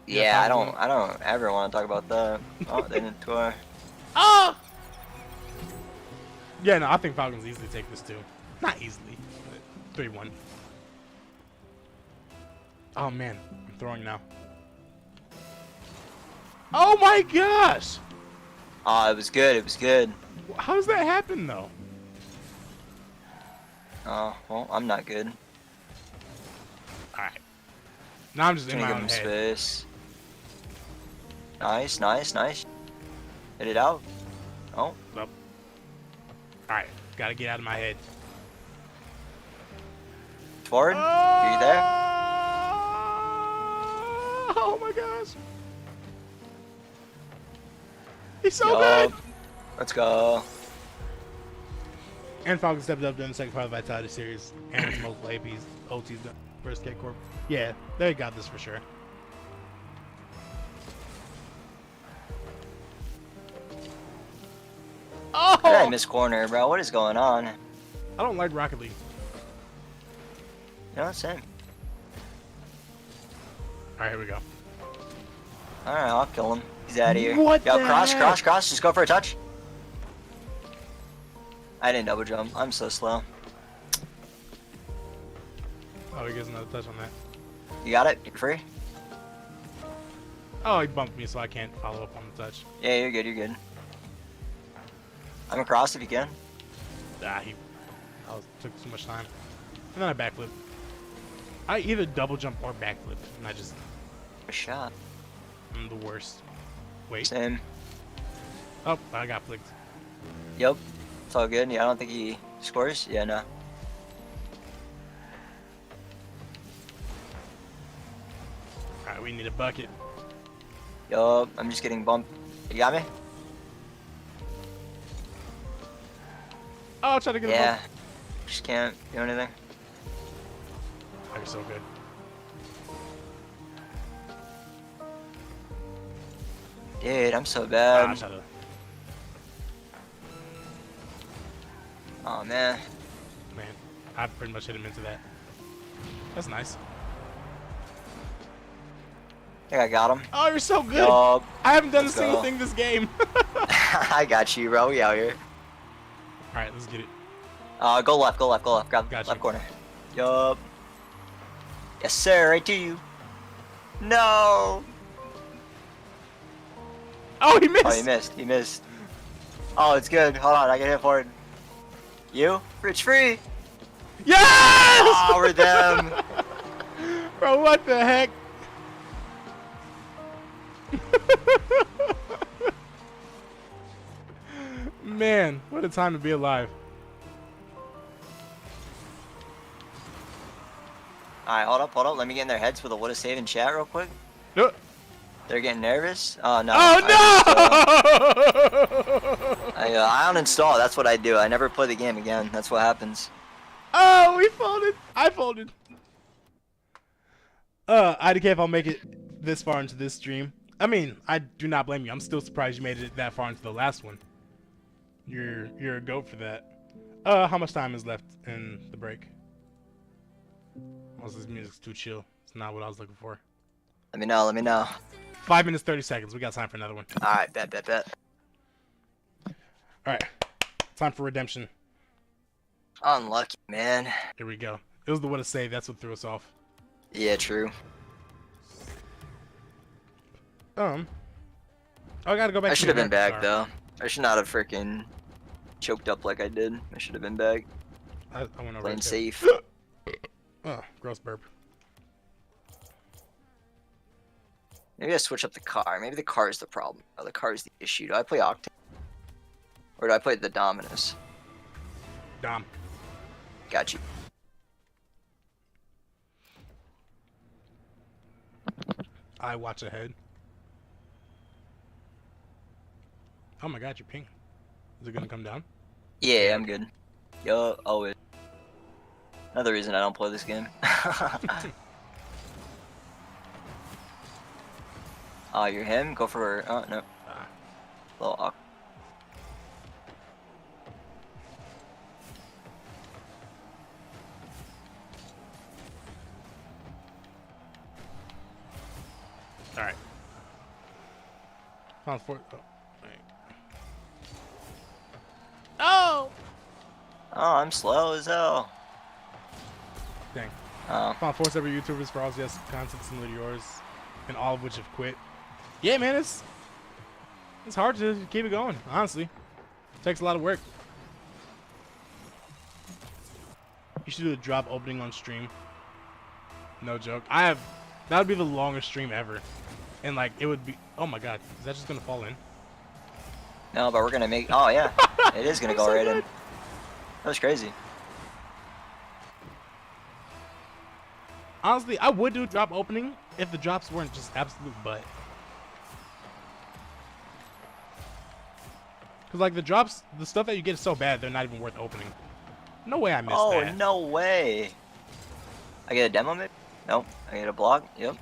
Speaker 11: Yeah, I don't ever want to talk about that. Oh, they didn't score.
Speaker 1: Oh! Yeah, no, I think Falcons easily take this too. Not easily, but 3-1. Oh man, I'm throwing now. Oh my gosh!
Speaker 11: Oh, it was good. It was good.
Speaker 1: How does that happen though?
Speaker 11: Oh, well, I'm not good.
Speaker 1: All right. Now I'm just in
Speaker 11: Gonna
Speaker 1: my
Speaker 11: give
Speaker 1: own
Speaker 11: him
Speaker 1: head.
Speaker 11: space. Nice, nice, nice. Hit it out. Oh.
Speaker 1: Nope. All right, gotta get out of my head.
Speaker 11: Forward. Are you there?
Speaker 1: Oh my gosh! He's so
Speaker 11: Yo.
Speaker 1: good.
Speaker 11: Let's go.
Speaker 1: And Falcons stepped up during the second part of the Vitality series, and with multiple APs, OTs versus K Corp. Yeah, they got this for sure.
Speaker 11: How did I
Speaker 1: Oh!
Speaker 11: miss corner, bro? What is going on?
Speaker 1: I don't like Rocket League.
Speaker 11: No, same.
Speaker 1: All right, here we go.
Speaker 11: Alright, I'll kill him. He's out of here.
Speaker 1: What
Speaker 11: Yo,
Speaker 1: the
Speaker 11: cross,
Speaker 1: heck?
Speaker 11: cross, cross. Just go for a touch. I didn't double jump. I'm so slow.
Speaker 1: Oh, he gets another touch on that.
Speaker 11: You got it? You're free?
Speaker 1: Oh, he bumped me, so I can't follow up on the touch.
Speaker 11: Yeah, you're good, you're good. I'm across if you can.
Speaker 1: Ah, took too much time. And then I backflip. I either double jump or backflip, and I just...
Speaker 11: A shot.
Speaker 1: I'm the worst. Wait.
Speaker 11: Same.
Speaker 1: Oh, I got flicked.
Speaker 11: Yup. It's all good. Yeah, I don't think he scores. Yeah, no.
Speaker 1: Alright, we need a bucket.
Speaker 11: Yup. I'm just getting bumped. You got me?
Speaker 1: Oh, I'll try to get a
Speaker 11: Yeah.
Speaker 1: bump.
Speaker 11: Just can't do anything.
Speaker 1: Oh, you're so good.
Speaker 11: Dude, I'm so
Speaker 1: Ah,
Speaker 11: bad.
Speaker 1: I tried to...
Speaker 11: Oh, man.
Speaker 1: Man, I pretty much hit him into that. That's nice.
Speaker 11: I think I got him.
Speaker 1: Oh, you're so good.
Speaker 11: Yup.
Speaker 1: I haven't done a
Speaker 11: Let's
Speaker 1: single
Speaker 11: go.
Speaker 1: thing this game.
Speaker 11: I got you, bro. We out here.
Speaker 1: Alright, let's get it.
Speaker 11: Go left, go left, go left. Grab
Speaker 1: Got
Speaker 11: left
Speaker 1: you.
Speaker 11: corner. Yup. Yes, sir. Right to you. No.
Speaker 1: Oh, he missed.
Speaker 11: Oh, he missed. He missed. Oh, it's good. Hold on. I can hit forward. You? Rich free.
Speaker 1: Yes!
Speaker 11: Oh, we're them.
Speaker 1: Bro, what the heck? Man, what a time to be alive.
Speaker 11: Alright, hold up, hold up. Let me get in their heads with a what a save in chat real quick.
Speaker 1: Uh,
Speaker 11: They're getting nervous. Oh, no.
Speaker 1: Oh,
Speaker 11: I uninstall. That's what I do. I never play the game again. That's what happens.
Speaker 1: Oh, we folded. I folded. IDK, if I'll make it this far into this stream. I mean, I do not blame you. I'm still surprised you made it that far into the last one. You're a goat for that. How much time is left in the break? Most of this music's too chill. It's not what I was looking for.
Speaker 11: Let me know, let me know.
Speaker 1: 5 minutes, 30 seconds. We got time for another one.
Speaker 11: Alright, bet, bet, bet.
Speaker 1: Alright. Time for redemption.
Speaker 11: Unlucky, man.
Speaker 1: Here we go. It was the what a save. That's what threw us off.
Speaker 11: Yeah, true.
Speaker 1: I gotta go back.
Speaker 11: I should have been back though. I should not have freaking choked up like I did. I should have been back.
Speaker 1: I went over.
Speaker 11: Playing safe.
Speaker 1: Oh, gross burp.
Speaker 11: Maybe I switch up the car. Maybe the car is the problem. Oh, the car is the issue. Do I play Octane? Or do I play the Dominus?
Speaker 1: Dom.
Speaker 11: Got you.
Speaker 1: I watch ahead. Oh my god, you're ping. Is it gonna come down?
Speaker 11: Yeah, I'm good. Yo, always. Another reason I don't play this game. Oh, you're him? Go for... Oh, no. Little awkward.
Speaker 1: Alright. Found for... Oh. Right. Oh!
Speaker 11: Oh, I'm slow as hell.
Speaker 1: Dang.
Speaker 11: Oh.
Speaker 1: Found 4 separate YouTubers for RLCS content similar to yours, and all of which have quit. Yeah, man, it's hard to keep it going, honestly. It takes a lot of work. You should do a drop opening on stream. No joke. That would be the longest stream ever. And like, it would be, oh my god, is that just gonna fall in?
Speaker 11: No, but we're gonna make, oh yeah, it is gonna go so right good. In. That was crazy.
Speaker 1: Honestly, I would do drop opening if the drops weren't just absolute butt. Because, like, the drops, the stuff that you get is so bad, they're not even worth opening. No way I missed that.
Speaker 11: Oh, no way. I get a demo maybe? Nope. I get a block? Yep.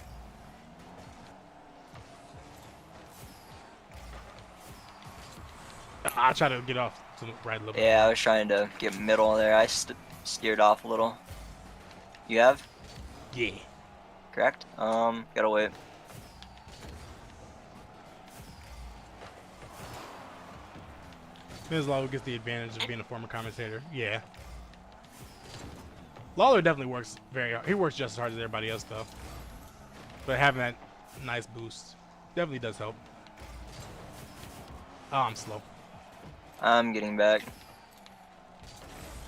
Speaker 1: I try to get off to the right a little bit.
Speaker 11: Yeah, I was trying to get middle there. I steered off a little. You have?
Speaker 1: Yeah.
Speaker 11: Correct? Gotta wait.
Speaker 1: Miz Lawler gets the advantage of being a former commentator. Yeah. Lawler definitely works very hard. He works just as hard as everybody else, though. But having that nice boost definitely does help. Oh, I'm slow.
Speaker 11: I'm getting back.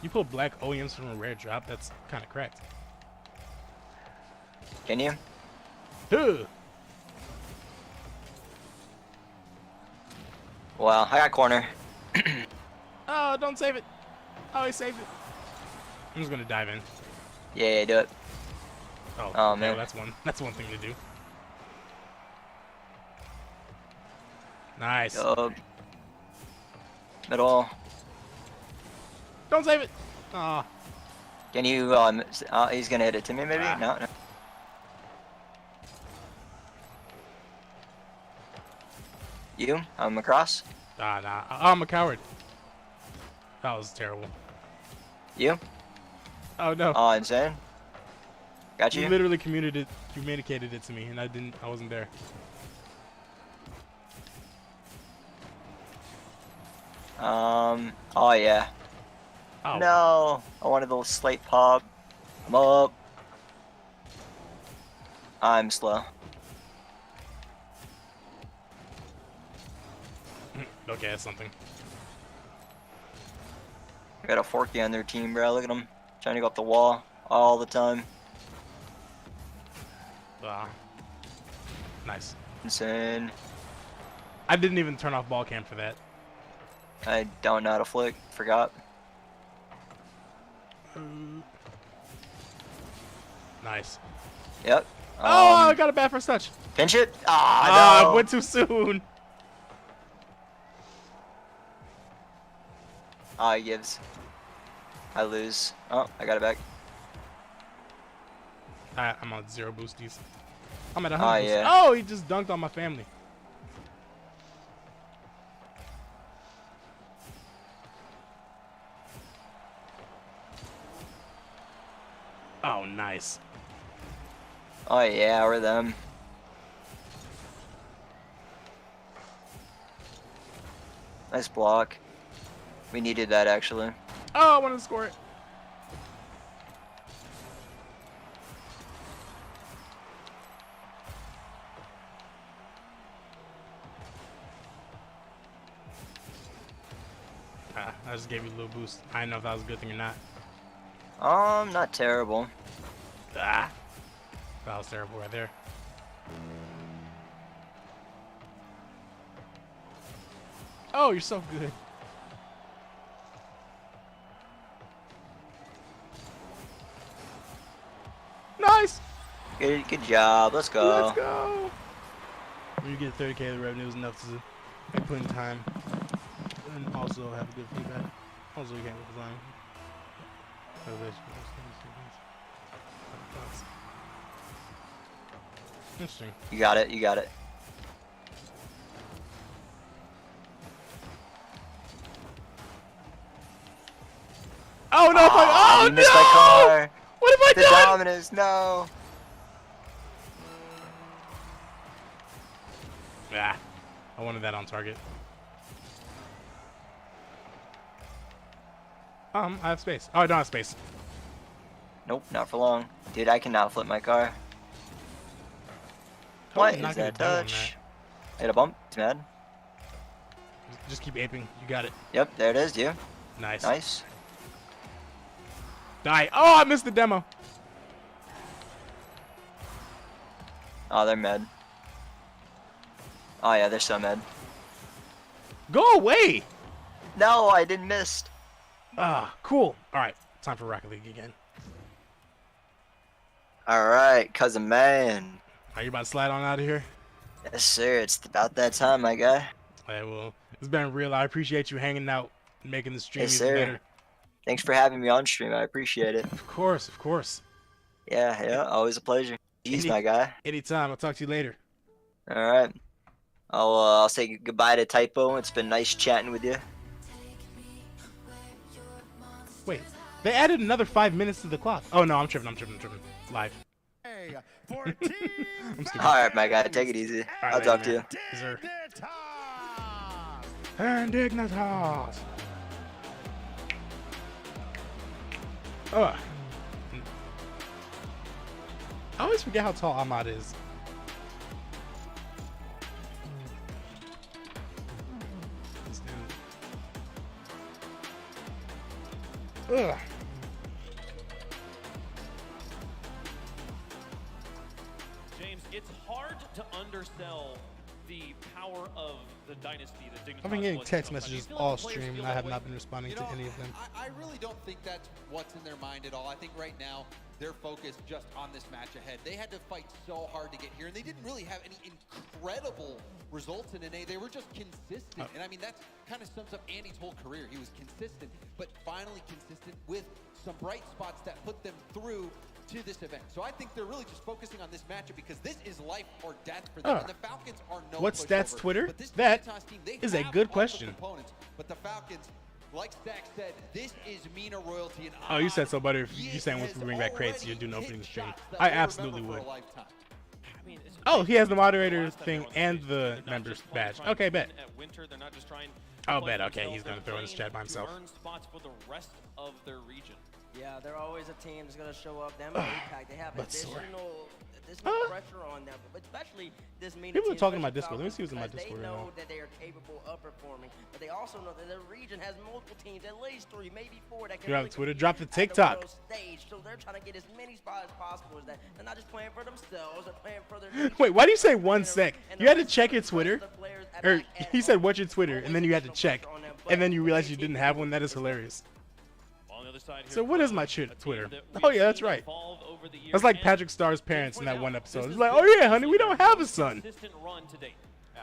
Speaker 1: You pull black OEMs from a rare drop? That's kind of cracked.
Speaker 11: Can you?
Speaker 1: Huh.
Speaker 11: Wow, I got corner.
Speaker 1: Oh, don't save it. Oh, he saved it. I'm just gonna dive in.
Speaker 11: Yeah, do it.
Speaker 1: Oh,
Speaker 11: oh
Speaker 1: okay,
Speaker 11: man,
Speaker 1: well, that's one thing to do. Nice.
Speaker 11: Middle.
Speaker 1: Don't save it. Ah.
Speaker 11: Can you? He's gonna hit it to me, maybe? No. You? I'm across.
Speaker 1: Nah. I'm a coward. That was terrible.
Speaker 11: You?
Speaker 1: Oh no.
Speaker 11: Oh, insane. Got you.
Speaker 1: You literally communicated it to me, and I wasn't there.
Speaker 11: Oh yeah.
Speaker 1: Oh.
Speaker 11: No. I wanted the slate pop. I'm up. I'm slow.
Speaker 1: Okay, that's something.
Speaker 11: I got a Forky on their team, bro. Look at them. Trying to go up the wall all the time.
Speaker 1: Nice.
Speaker 11: Insane.
Speaker 1: I didn't even turn off ball cam for that.
Speaker 11: I don't know how to flick. Forgot.
Speaker 1: Nice.
Speaker 11: Yep.
Speaker 1: Oh, I got a bad first touch.
Speaker 11: Pinch it? Ah, no.
Speaker 1: I went too soon.
Speaker 11: Ah, he gives. I lose. Oh, I got it back.
Speaker 1: I'm on 0 boosties. I'm at 100
Speaker 11: boosties.
Speaker 1: Yeah. Oh, he just dunked on my family. Oh, nice.
Speaker 11: Oh, yeah, we're them. Nice block. We needed that, actually.
Speaker 1: Oh, I wanted to score it. I just gave you a little boost. I didn't know if that was a good thing or not.
Speaker 11: Not terrible.
Speaker 1: That was terrible right there. Oh, you're so good. Nice.
Speaker 11: Good job. Let's go.
Speaker 1: Let's go. When you get 30K, the revenue is enough to put in time and also have good feedback. Also, you can't go design. Interesting.
Speaker 11: You got it. You got it.
Speaker 1: Oh no! Oh
Speaker 11: you
Speaker 1: no!
Speaker 11: missed my car.
Speaker 1: What have I
Speaker 11: the
Speaker 1: done?
Speaker 11: Dominus, no.
Speaker 1: Ah, I wanted that on target. I have space. Oh, I don't have space.
Speaker 11: Nope, not for long. Dude, I cannot flip my car. What is that touch? I hit a bump. It's mad.
Speaker 1: Just keep aping. You got it.
Speaker 11: Yep, there it is, dude.
Speaker 1: Nice.
Speaker 11: Nice.
Speaker 1: Die. Oh, I missed the demo.
Speaker 11: Oh, they're mad. Oh, yeah, they're so mad.
Speaker 1: Go away.
Speaker 11: No, I didn't miss.
Speaker 1: Ah, cool. All right, time for Rocket League again.
Speaker 11: All right, cousin man.
Speaker 1: Are you about to slide on out of here?
Speaker 11: Yes, sir. It's about that time, my guy.
Speaker 1: Hey, well, it's been real. I appreciate you hanging out, making the stream
Speaker 11: Yes,
Speaker 1: even
Speaker 11: sir.
Speaker 1: better.
Speaker 11: Thanks for having me on stream. I appreciate it.
Speaker 1: Of course, of course.
Speaker 11: Yeah, always a pleasure. Jeez, my guy.
Speaker 1: Anytime. I'll talk to you later.
Speaker 11: All right. I'll say goodbye to Typo. It's been nice chatting with you.
Speaker 1: Wait, they added another 5 minutes to the clock. Oh no, I'm tripping. Live.
Speaker 11: All right, my guy. Take it easy.
Speaker 1: Right,
Speaker 11: I'll talk to you.
Speaker 1: Yes, sir. Dignitas. I always forget how tall Ahmad is. Ugh.
Speaker 2: James, it's hard to undersell the power of the dynasty that Dignitas
Speaker 1: I've been getting
Speaker 2: was
Speaker 1: text
Speaker 2: to come.
Speaker 1: messages
Speaker 2: Do you feel
Speaker 1: all
Speaker 2: like the players
Speaker 1: stream, and
Speaker 2: feel
Speaker 1: I
Speaker 2: that
Speaker 1: have
Speaker 2: way?
Speaker 1: not been responding to any of them.
Speaker 14: I really don't think that's what's in their mind at all. I think right now they're focused just on this match ahead. They had to fight so hard to get here, and they didn't really have any incredible results in NA. They were just consistent, and I mean, that kind of sums up Andy's whole career. He was consistent, but finally consistent with some bright spots that put them through to this event. So I think they're really just focusing on this matchup because this is life or death for them. And the Falcons are no
Speaker 1: what stats
Speaker 14: pushover.
Speaker 1: Twitter?
Speaker 14: But this
Speaker 1: That
Speaker 14: Dignitas team, they
Speaker 1: is a
Speaker 14: have
Speaker 1: good
Speaker 14: awesome
Speaker 1: question.
Speaker 14: components, but the Falcons, like Stack said, this is Mina royalty. And
Speaker 1: Oh, you said so, Butter. If you're saying once we bring back crates, you'd do an opening stream. I absolutely would. Oh, he has the moderator thing and the members badge. Okay, bet. Oh, bet. Okay, he's gonna throw in his chat by himself.
Speaker 2: Spots for the rest of their region.
Speaker 3: Yeah, they're always a team that's going to show up. Them APAC, they have additional pressure on them, but especially this Mina
Speaker 1: People are
Speaker 3: team,
Speaker 1: talking in my
Speaker 3: especially
Speaker 1: Discord. Let me see who's in my
Speaker 3: Falcons,
Speaker 1: Discord
Speaker 3: They
Speaker 1: right
Speaker 3: know
Speaker 1: now.
Speaker 3: that they are capable of performing, but they also know that the region has multiple teams, at least 3, maybe 4 that can
Speaker 1: You're on
Speaker 3: really
Speaker 1: Twitter.
Speaker 3: compete
Speaker 1: Drop the
Speaker 3: at
Speaker 1: TikTok.
Speaker 3: world stage. So they're trying to get as many spots as possible. Is that they're not just playing for themselves, they're playing for their
Speaker 1: Wait, why do you say 1 sec? You had to check your Twitter, or he said what's your Twitter, and then you had to check, and then you realized you didn't have one. That is hilarious. So what is my Twitter? Oh yeah, that's right. That's like Patrick Starr's parents in that one episode. It's like, oh yeah, honey, we don't have a son.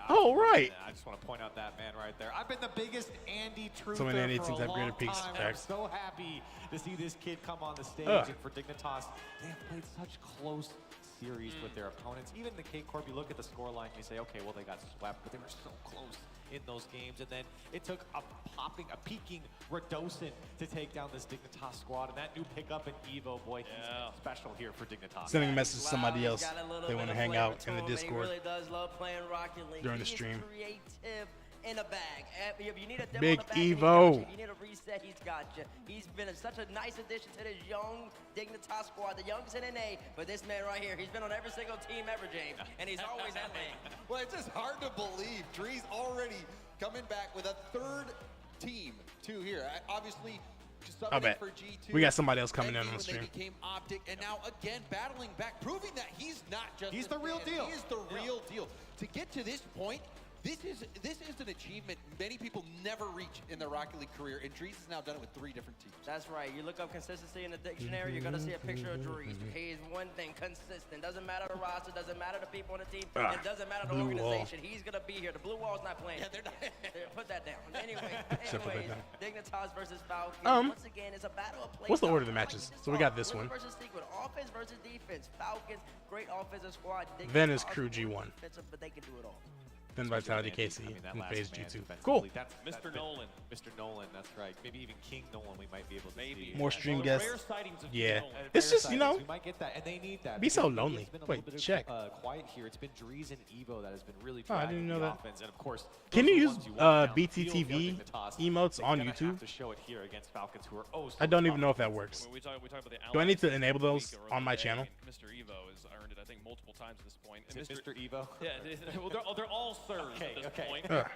Speaker 1: Oh right.
Speaker 15: I just want to point out that man right there. I've been the biggest Andy truther
Speaker 1: So many NA
Speaker 15: for
Speaker 1: teams
Speaker 15: a
Speaker 1: have greater
Speaker 15: long
Speaker 1: peaks.
Speaker 15: time, and I'm so happy to see this kid come on the stage.
Speaker 1: Ugh.
Speaker 15: And for Dignitas, they have played such close series with their opponents. Even the K-Corp, you look at the scoreline and you say, okay, well, they got swept, but they were so close in those games. And then it took a peaking Radocin to take down this Dignitas squad. And that new pickup in Evo, boy, he's special here for Dignitas.
Speaker 1: Sending a message to somebody else. They want to hang out in the Discord
Speaker 3: He really does love playing Rocket League.
Speaker 1: during the
Speaker 3: He is
Speaker 1: stream.
Speaker 3: creative in a bag. If you need a demo
Speaker 1: Big
Speaker 3: on the back, he's
Speaker 1: Evo.
Speaker 3: got you. If you need a reset, he's got you. He's been such a nice addition to this young Dignitas squad, the youngest in NA. But this man right here, he's been on every single team ever, James, and he's always at lane.
Speaker 14: Well, it's just hard to believe. Dree's already coming back with a third team too here. Obviously,
Speaker 1: I bet
Speaker 14: for G2,
Speaker 1: we got somebody else coming in on the
Speaker 14: when
Speaker 1: stream.
Speaker 14: they became Optic, and now again battling back, proving that he's not just
Speaker 15: He's the real deal.
Speaker 14: He is the real deal. To get to this point, this is an achievement many people never reach in their Rocket League career, and Dries has now done it with 3 different teams.
Speaker 3: That's right. You look up consistency in the dictionary, you're going to see a picture of Dries. He is one thing, consistent. Doesn't matter the roster, doesn't matter the people on the team, it doesn't matter the organization. He's going to be here. The blue wall's not playing.
Speaker 14: Yeah, they're not.
Speaker 3: Put that down. Anyways, Dignitas versus Falcons. Once again, it's a battle of play.
Speaker 1: What's the order of the matches? So we got this one.
Speaker 3: Versus Secret. Offense versus defense. Falcons, great offensive squad.
Speaker 1: Then is Crew G1.
Speaker 3: But they can do it all.
Speaker 1: Then Vitality KC
Speaker 15: that
Speaker 1: in
Speaker 15: last
Speaker 1: phase
Speaker 15: man
Speaker 1: G2.
Speaker 15: defensively,
Speaker 1: Cool.
Speaker 15: That's
Speaker 2: Mr. Nolan.
Speaker 15: Mr. Nolan, that's right. Maybe even King Nolan we might be able to see.
Speaker 1: More stream guests.
Speaker 2: Rare sightings of
Speaker 1: Yeah.
Speaker 2: Nolan.
Speaker 1: It's just, you know,
Speaker 15: We might get that, and they need that.
Speaker 1: be so
Speaker 15: because
Speaker 1: lonely.
Speaker 15: it's been a
Speaker 1: Wait,
Speaker 15: little bit
Speaker 1: check.
Speaker 15: Of, quiet here. It's been Dries and Evo that has been really
Speaker 1: Oh, I
Speaker 15: driving
Speaker 1: didn't know
Speaker 15: the
Speaker 1: that.
Speaker 15: offense. And of course,
Speaker 1: Can
Speaker 15: those
Speaker 1: you
Speaker 15: are the
Speaker 1: use
Speaker 15: ones want down the
Speaker 1: BTTV
Speaker 15: field, Dignitas.
Speaker 1: emotes
Speaker 15: They're
Speaker 1: on
Speaker 15: gonna
Speaker 1: YouTube?
Speaker 15: have to show it here against Falcons, who are
Speaker 1: I don't even know if that works.
Speaker 2: When we talk about the
Speaker 1: Do I need to
Speaker 2: allies
Speaker 1: enable
Speaker 2: this
Speaker 1: those
Speaker 2: week or
Speaker 1: on my
Speaker 2: the
Speaker 1: channel?
Speaker 2: day, Mr. Evo has earned it, I think, multiple times at this point. And
Speaker 15: Is it Mr. Evo?
Speaker 2: Yeah, well, they're all sirs at this point.
Speaker 1: Ugh.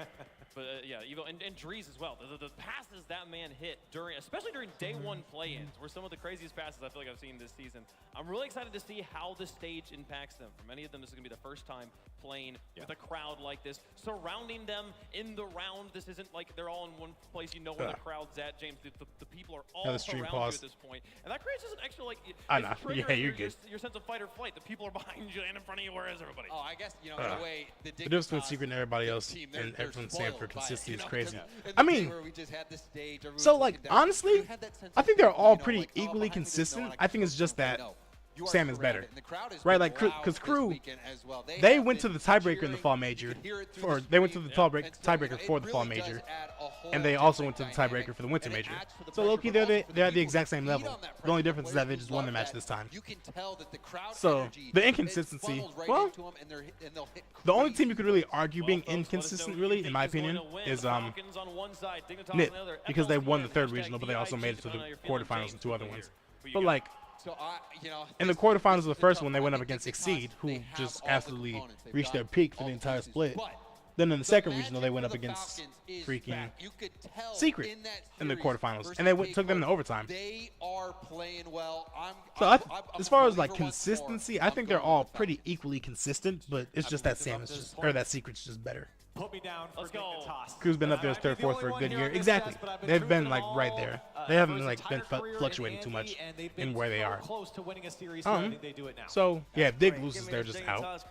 Speaker 2: But yeah, Evo and Dries as well. The passes that man hit especially during day 1 play-ins, were some of the craziest passes I feel like I've seen this season. I'm really excited to see how the stage impacts them. For many of them, this is going to be the first time playing with a crowd like this, surrounding them in the round. This isn't like they're all in one place. You know where the crowd's at, James. The people are all around you at this point, and that creates just an extra
Speaker 1: I know. Yeah, you're good.
Speaker 2: Your sense of fight or flight. The people are behind you and in front of you. Where is everybody?
Speaker 14: Oh, I guess, you know, in a way,
Speaker 1: the difference between Secret and everybody else,
Speaker 14: team,
Speaker 1: and
Speaker 14: they're
Speaker 1: everyone saying for
Speaker 14: spoiled by it,
Speaker 1: consistency
Speaker 14: you
Speaker 1: is
Speaker 14: know?
Speaker 1: crazy.
Speaker 14: In
Speaker 1: I
Speaker 14: the
Speaker 1: mean,
Speaker 14: day where we just had this stage, everyone's
Speaker 1: so like
Speaker 14: looking down,
Speaker 1: honestly,
Speaker 14: you had that sense
Speaker 1: I
Speaker 14: of
Speaker 1: think they're
Speaker 14: security,
Speaker 1: all
Speaker 14: you know,
Speaker 1: pretty
Speaker 14: like, oh,
Speaker 1: equally
Speaker 14: behind me, there's no
Speaker 1: consistent.
Speaker 14: one,
Speaker 1: I think it's
Speaker 14: can
Speaker 1: just
Speaker 14: trust
Speaker 1: that
Speaker 14: them. No. You are
Speaker 1: Sam is
Speaker 14: surrounded,
Speaker 1: better,
Speaker 14: and the crowd is
Speaker 1: right? Like
Speaker 14: loud
Speaker 1: because
Speaker 14: this
Speaker 1: Crew,
Speaker 14: weekend as well.
Speaker 1: they
Speaker 14: have
Speaker 1: went to
Speaker 14: been
Speaker 1: the tiebreaker in the
Speaker 14: cheering.
Speaker 1: fall
Speaker 14: You
Speaker 1: major,
Speaker 14: can hear it through
Speaker 1: or
Speaker 14: the
Speaker 1: they went to the
Speaker 14: screen,
Speaker 1: tiebreaker
Speaker 14: and so
Speaker 1: for
Speaker 14: it
Speaker 1: the fall
Speaker 14: really does
Speaker 1: major,
Speaker 14: add a whole
Speaker 1: and they also went
Speaker 14: different
Speaker 1: to the tiebreaker
Speaker 14: dynamic,
Speaker 1: for the winter
Speaker 14: and it
Speaker 1: major.
Speaker 14: adds to the
Speaker 1: So
Speaker 14: pressure,
Speaker 1: low-key,
Speaker 14: but also
Speaker 1: they're at the
Speaker 14: people
Speaker 1: exact same
Speaker 14: feed
Speaker 1: level.
Speaker 14: on that
Speaker 1: The only
Speaker 14: pressure.
Speaker 1: difference is that they
Speaker 14: Players
Speaker 1: just won the
Speaker 14: love
Speaker 1: match
Speaker 14: that.
Speaker 1: this time.
Speaker 14: You can tell that the crowd
Speaker 1: So
Speaker 14: energy
Speaker 1: the
Speaker 14: is
Speaker 1: inconsistency,
Speaker 14: funneled right
Speaker 1: well,
Speaker 14: into them, and they'll hit
Speaker 1: the only
Speaker 14: crazy.
Speaker 1: team you could really argue being
Speaker 2: Well, folks, let us know
Speaker 1: inconsistent,
Speaker 2: who you
Speaker 1: really,
Speaker 2: think
Speaker 1: in my
Speaker 2: is going
Speaker 1: opinion,
Speaker 2: to win.
Speaker 1: is
Speaker 2: The Falcons on one side, Dignitas
Speaker 1: Nit,
Speaker 2: on the other.
Speaker 1: because they won the
Speaker 2: FLCS,
Speaker 1: third
Speaker 2: hashtag
Speaker 1: regional, but they also
Speaker 2: DIG.
Speaker 1: made it to
Speaker 2: Let us know
Speaker 1: the
Speaker 2: how you're feeling,
Speaker 1: quarterfinals
Speaker 2: James.
Speaker 1: and 2 other
Speaker 2: Who you
Speaker 1: ones.
Speaker 2: got?
Speaker 1: But like
Speaker 14: So you know,
Speaker 1: in the
Speaker 14: this
Speaker 1: quarterfinals of
Speaker 14: is
Speaker 1: the first
Speaker 14: tough
Speaker 1: one, they
Speaker 14: one.
Speaker 1: went
Speaker 14: I
Speaker 1: up
Speaker 14: think
Speaker 1: against
Speaker 14: Dignitas,
Speaker 1: Exceed, who
Speaker 14: they
Speaker 1: just
Speaker 14: have all the
Speaker 1: absolutely
Speaker 14: components. They've
Speaker 1: reached
Speaker 14: got
Speaker 1: their peak for
Speaker 14: all
Speaker 1: the
Speaker 14: the
Speaker 1: entire
Speaker 14: pieces.
Speaker 1: split.
Speaker 14: But
Speaker 1: Then in the second regional, they
Speaker 14: magic
Speaker 1: went
Speaker 14: for
Speaker 1: up
Speaker 14: the
Speaker 1: against
Speaker 14: Falcons is
Speaker 1: freaking
Speaker 14: back. You could tell
Speaker 1: Secret
Speaker 14: in that
Speaker 1: in the
Speaker 14: series
Speaker 1: quarterfinals,
Speaker 14: versus
Speaker 1: and they
Speaker 14: K
Speaker 1: took them to
Speaker 14: Corp,
Speaker 1: overtime.
Speaker 14: They are playing well.
Speaker 1: So
Speaker 14: I'm
Speaker 1: as
Speaker 14: a
Speaker 1: far as
Speaker 14: believer
Speaker 1: like
Speaker 14: once more.
Speaker 1: consistency, I
Speaker 14: I'm
Speaker 1: think they're
Speaker 14: going
Speaker 1: all
Speaker 14: with the
Speaker 1: pretty
Speaker 14: Falcons.
Speaker 1: equally consistent, but it's just that Sam is just, or that Secret's just better.
Speaker 15: Put me down for
Speaker 2: Let's go.
Speaker 15: Dignitas.
Speaker 1: Crew's been up there as third, fourth for a good year. Exactly. They've been like right there. They haven't like been fluctuating too much in where they are.
Speaker 15: Close to winning a series, so I think they do it now.
Speaker 1: So yeah, if Dig loses, they're just out.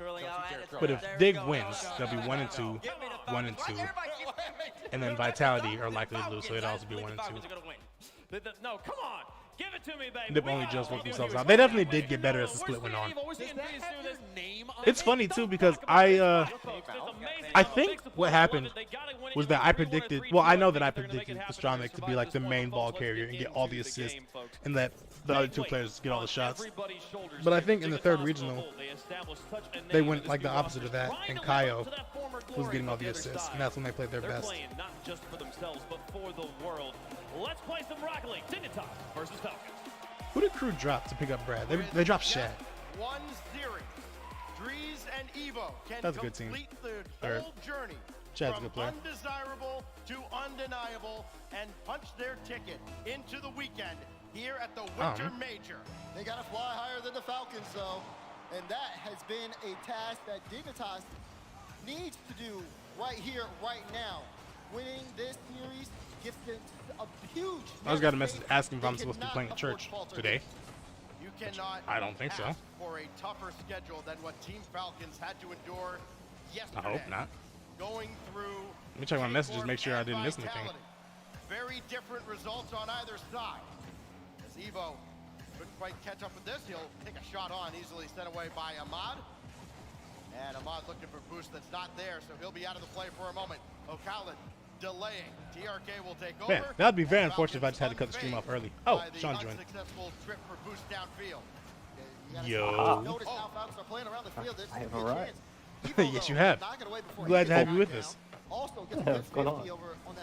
Speaker 1: But if Dig wins, they'll be 1 and 2, 1 and 2, and then Vitality are likely to lose, so they'd also be 1 and 2.
Speaker 2: No, come on. Give it to me, baby.
Speaker 1: They've only just worked themselves out. They definitely did get better as the split went on. It's funny too because I think what happened was that I predicted. Well, I know that I predicted Pastramic to be like the main ball carrier and get all the assists, and that the other 2 players get all the shots. But I think in the third regional, they went like the opposite of that, and Kaio was getting all the assists, and that's when they played their best.
Speaker 2: Not just for themselves, but for the world. Let's play some Rocket League. Dignitas versus Falcons.
Speaker 1: Who did Crew drop to pick up Brad? They dropped Shad.
Speaker 9: One series. Dries and Evo can
Speaker 1: That's a good team.
Speaker 9: complete the
Speaker 1: Third.
Speaker 9: whole journey
Speaker 1: Chad's a
Speaker 9: from
Speaker 1: good player.
Speaker 9: undesirable to undeniable and punch their ticket into the weekend here at the Winter Major.
Speaker 16: They got to fly higher than the Falcons, though, and that has been a task that Dignitas needs to do right here, right now. Winning this series gives them a huge.
Speaker 1: I just got a message asking if I'm supposed to be playing at church today.
Speaker 9: You cannot
Speaker 1: I don't think so.
Speaker 9: ask for a tougher schedule than what Team Falcons had to endure yesterday.
Speaker 1: I hope not.
Speaker 9: Going through.
Speaker 1: Let me check my messages, make sure I didn't miss anything.
Speaker 9: Very different results on either side. As Evo couldn't quite catch up with this, he'll take a shot on, easily sent away by Ahmad. And Ahmad looking for boost that's not there, so he'll be out of the play for a moment. O'Callaghan delaying. TRK will take over.
Speaker 1: Man, that'd be very unfortunate if I just had to cut the stream off early. Oh, Sean joined.
Speaker 9: Unsuccessful trip for boost downfield.
Speaker 1: Yo.
Speaker 16: Notice how Falcons are playing around the field.
Speaker 17: I have arrived.
Speaker 1: Yes, you have. Glad to have you with us.
Speaker 17: What's going on?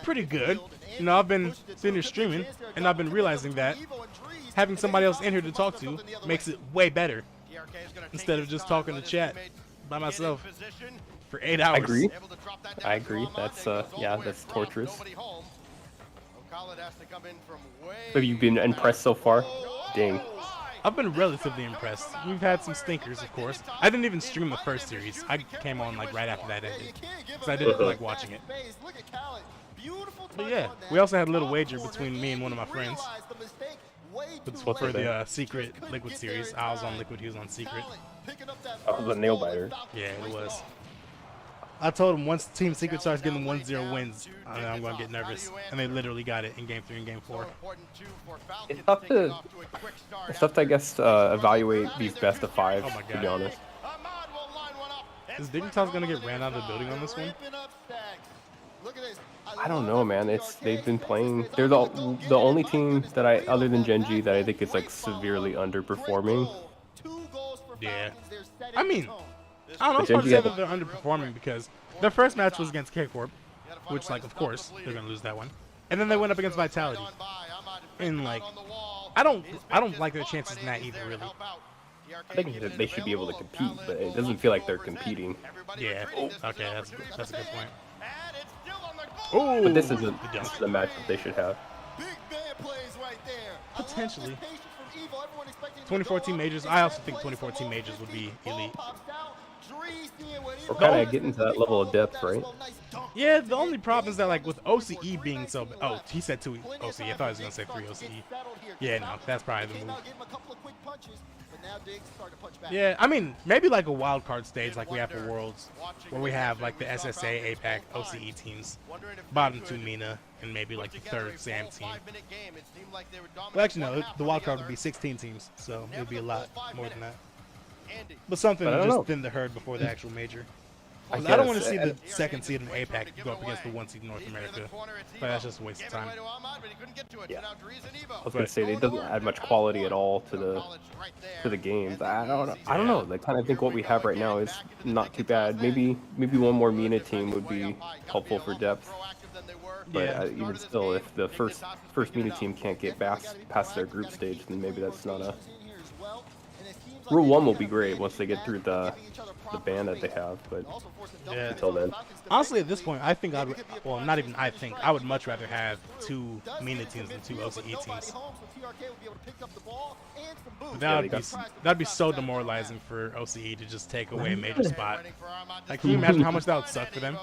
Speaker 1: Pretty good. You know, I've been sitting here streaming, and I've been realizing that having somebody else in here to talk to makes it way better instead of just talking to chat by myself for 8 hours.
Speaker 17: I agree. That's yeah, that's torturous. Have you been impressed so far? Dang.
Speaker 1: I've been relatively impressed. We've had some stinkers, of course. I didn't even stream the first series. I came on like right after that ended, because I didn't feel like watching it. But yeah, we also had a little wager between me and one of my friends. For the Secret Liquid series. I was on Liquid, he was on Secret.
Speaker 17: Oh, the nail biter.
Speaker 1: Yeah, it was. I told him once Team Secret starts getting 1-0 wins, I'm going to get nervous. And they literally got it in Game 3 and Game 4.
Speaker 17: It's tough to I guess, evaluate these best of five,
Speaker 1: oh my God.
Speaker 17: to be honest.
Speaker 1: Is Dignitas going to get ran out of the building on this one?
Speaker 17: I don't know, man. They've been playing. They're the only team that other than Gen.G, that I think is like severely underperforming.
Speaker 1: Yeah. I mean, I don't know. It's hard to say that they're underperforming because their first match was against K-Corp, which, like, of course, they're gonna lose that one. And then they went up against Vitality, and like, I don't like their chances in that either, really.
Speaker 17: I think that they should be able to compete, but it doesn't feel like they're competing.
Speaker 1: Yeah. Okay, that's a good point.
Speaker 17: Oh, but this is the match that they should have.
Speaker 1: Potentially. 2014 majors. I also think 2014 majors would be elite.
Speaker 17: We're kind of getting to that level of depth, right?
Speaker 1: Yeah, the only problem is that, like, with OCE being so... Oh, he said 2 OCE. I thought he was going to say 3 OCE. Yeah, no, that's probably the move. Yeah, I mean, maybe like a wild card stage like we have for Worlds, where we have, like, the SSA, APAC, OCE teams, bottom 2 MENA, and maybe, like, the 3rd SAM team. Well, actually, no, the wild card would be 16 teams, so it would be a lot more than that. But something just thin the herd before the actual major. I don't want to see the 2nd seed in APAC go up against the 1 seed in North America, but that's just a waste of time.
Speaker 17: Yeah. I was gonna say it doesn't add much quality at all to the games. I don't know. I kind of think what we have right now is not too bad. Maybe one more MENA team would be helpful for depth. But even still, if the first MENA team can't get past their group stage, then maybe that's not a. Rule 1 will be great once they get through the ban that they have, but until then.
Speaker 1: Honestly, at this point, I think well, not even I think, I would much rather have 2 MENA teams than 2 OCE teams. That'd be so demoralizing for OCE to just take away a major spot. Like, can you imagine how much that would suck for them?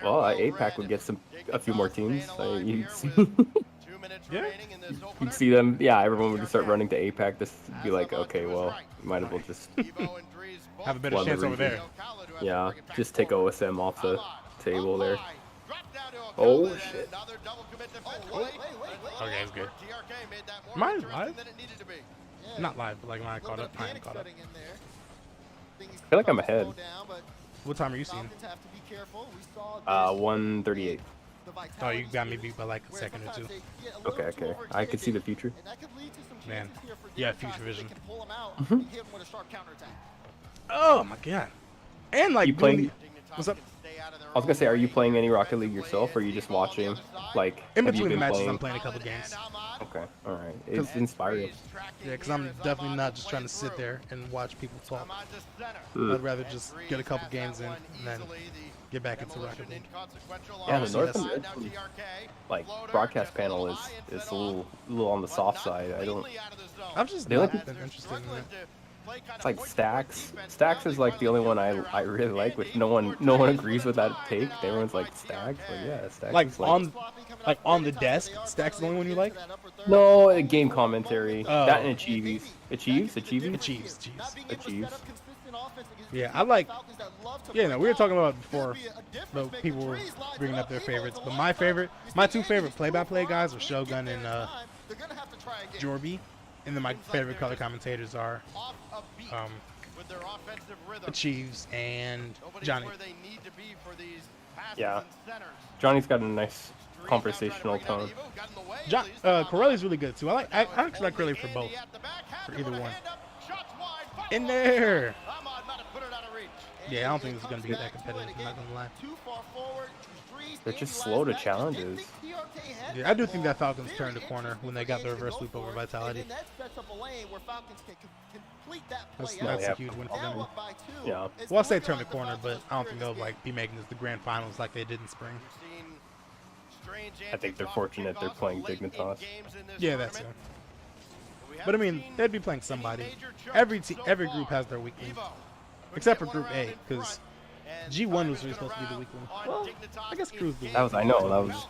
Speaker 17: Well, APAC would get a few more teams. You'd see them. Yeah, everyone would start running to APAC. Just be like, okay, well, you might as well just
Speaker 1: have a better chance over there.
Speaker 17: Yeah, just take OSM off the table there. Oh shit.
Speaker 1: Okay, it's good. Am I live? Not live, but like when I caught up. I am caught up.
Speaker 17: I feel like I'm ahead.
Speaker 1: What time are you seeing?
Speaker 17: 1:38.
Speaker 1: Oh, you got me beat by like a second or 2.
Speaker 17: Okay. I can see the future.
Speaker 1: Man, yeah, future vision. Oh my God. And like,
Speaker 17: you playing?
Speaker 1: What's up?
Speaker 17: I was gonna say, are you playing any Rocket League yourself, or are you just watching? Like,
Speaker 1: in between the matches, I'm playing a couple games.
Speaker 17: Okay, all right. It's inspiring.
Speaker 1: Yeah, because I'm definitely not just trying to sit there and watch people talk. I'd rather just get a couple games in and then get back into Rocket League.
Speaker 17: Yeah, the North American broadcast panel is a little on the soft side.
Speaker 1: I'm just not interested in it.
Speaker 17: It's like Stacks. Stacks is like the only one I really like. With no one agrees with that take. Everyone's like Stacks. But yeah, Stacks.
Speaker 1: Like on the desk. Stacks the only one you like?
Speaker 17: No, game commentary. That and Achieves. Achieves.
Speaker 1: Yeah, I like. Yeah, no, we were talking about it before. The people were bringing up their favorites, but my 2 favorite play-by-play guys are Shogun and Jorby. And then my favorite color commentators are Achieves and Johnny.
Speaker 17: Yeah, Johnny's got a nice conversational tone.
Speaker 1: Corelli's really good too. I actually like Corelli for both, for either one. In there. Yeah, I don't think this is gonna be that competitive. I'm not gonna lie.
Speaker 17: They're just slow to challenges.
Speaker 1: Yeah, I do think that Falcons turned the corner when they got the reverse sweep over Vitality. That's a huge win for them.
Speaker 17: Yeah.
Speaker 1: Well, I say turn the corner, but I don't think they'll like be making this the grand finals like they did in spring.
Speaker 17: I think they're fortunate they're playing Dignitas.
Speaker 1: Yeah, that's it. But I mean, they'd be playing somebody. Every group has their weak link, except for Group A, because G1 was really supposed to be the weak link. Well, I guess Crew's the weak link.
Speaker 17: I know, that was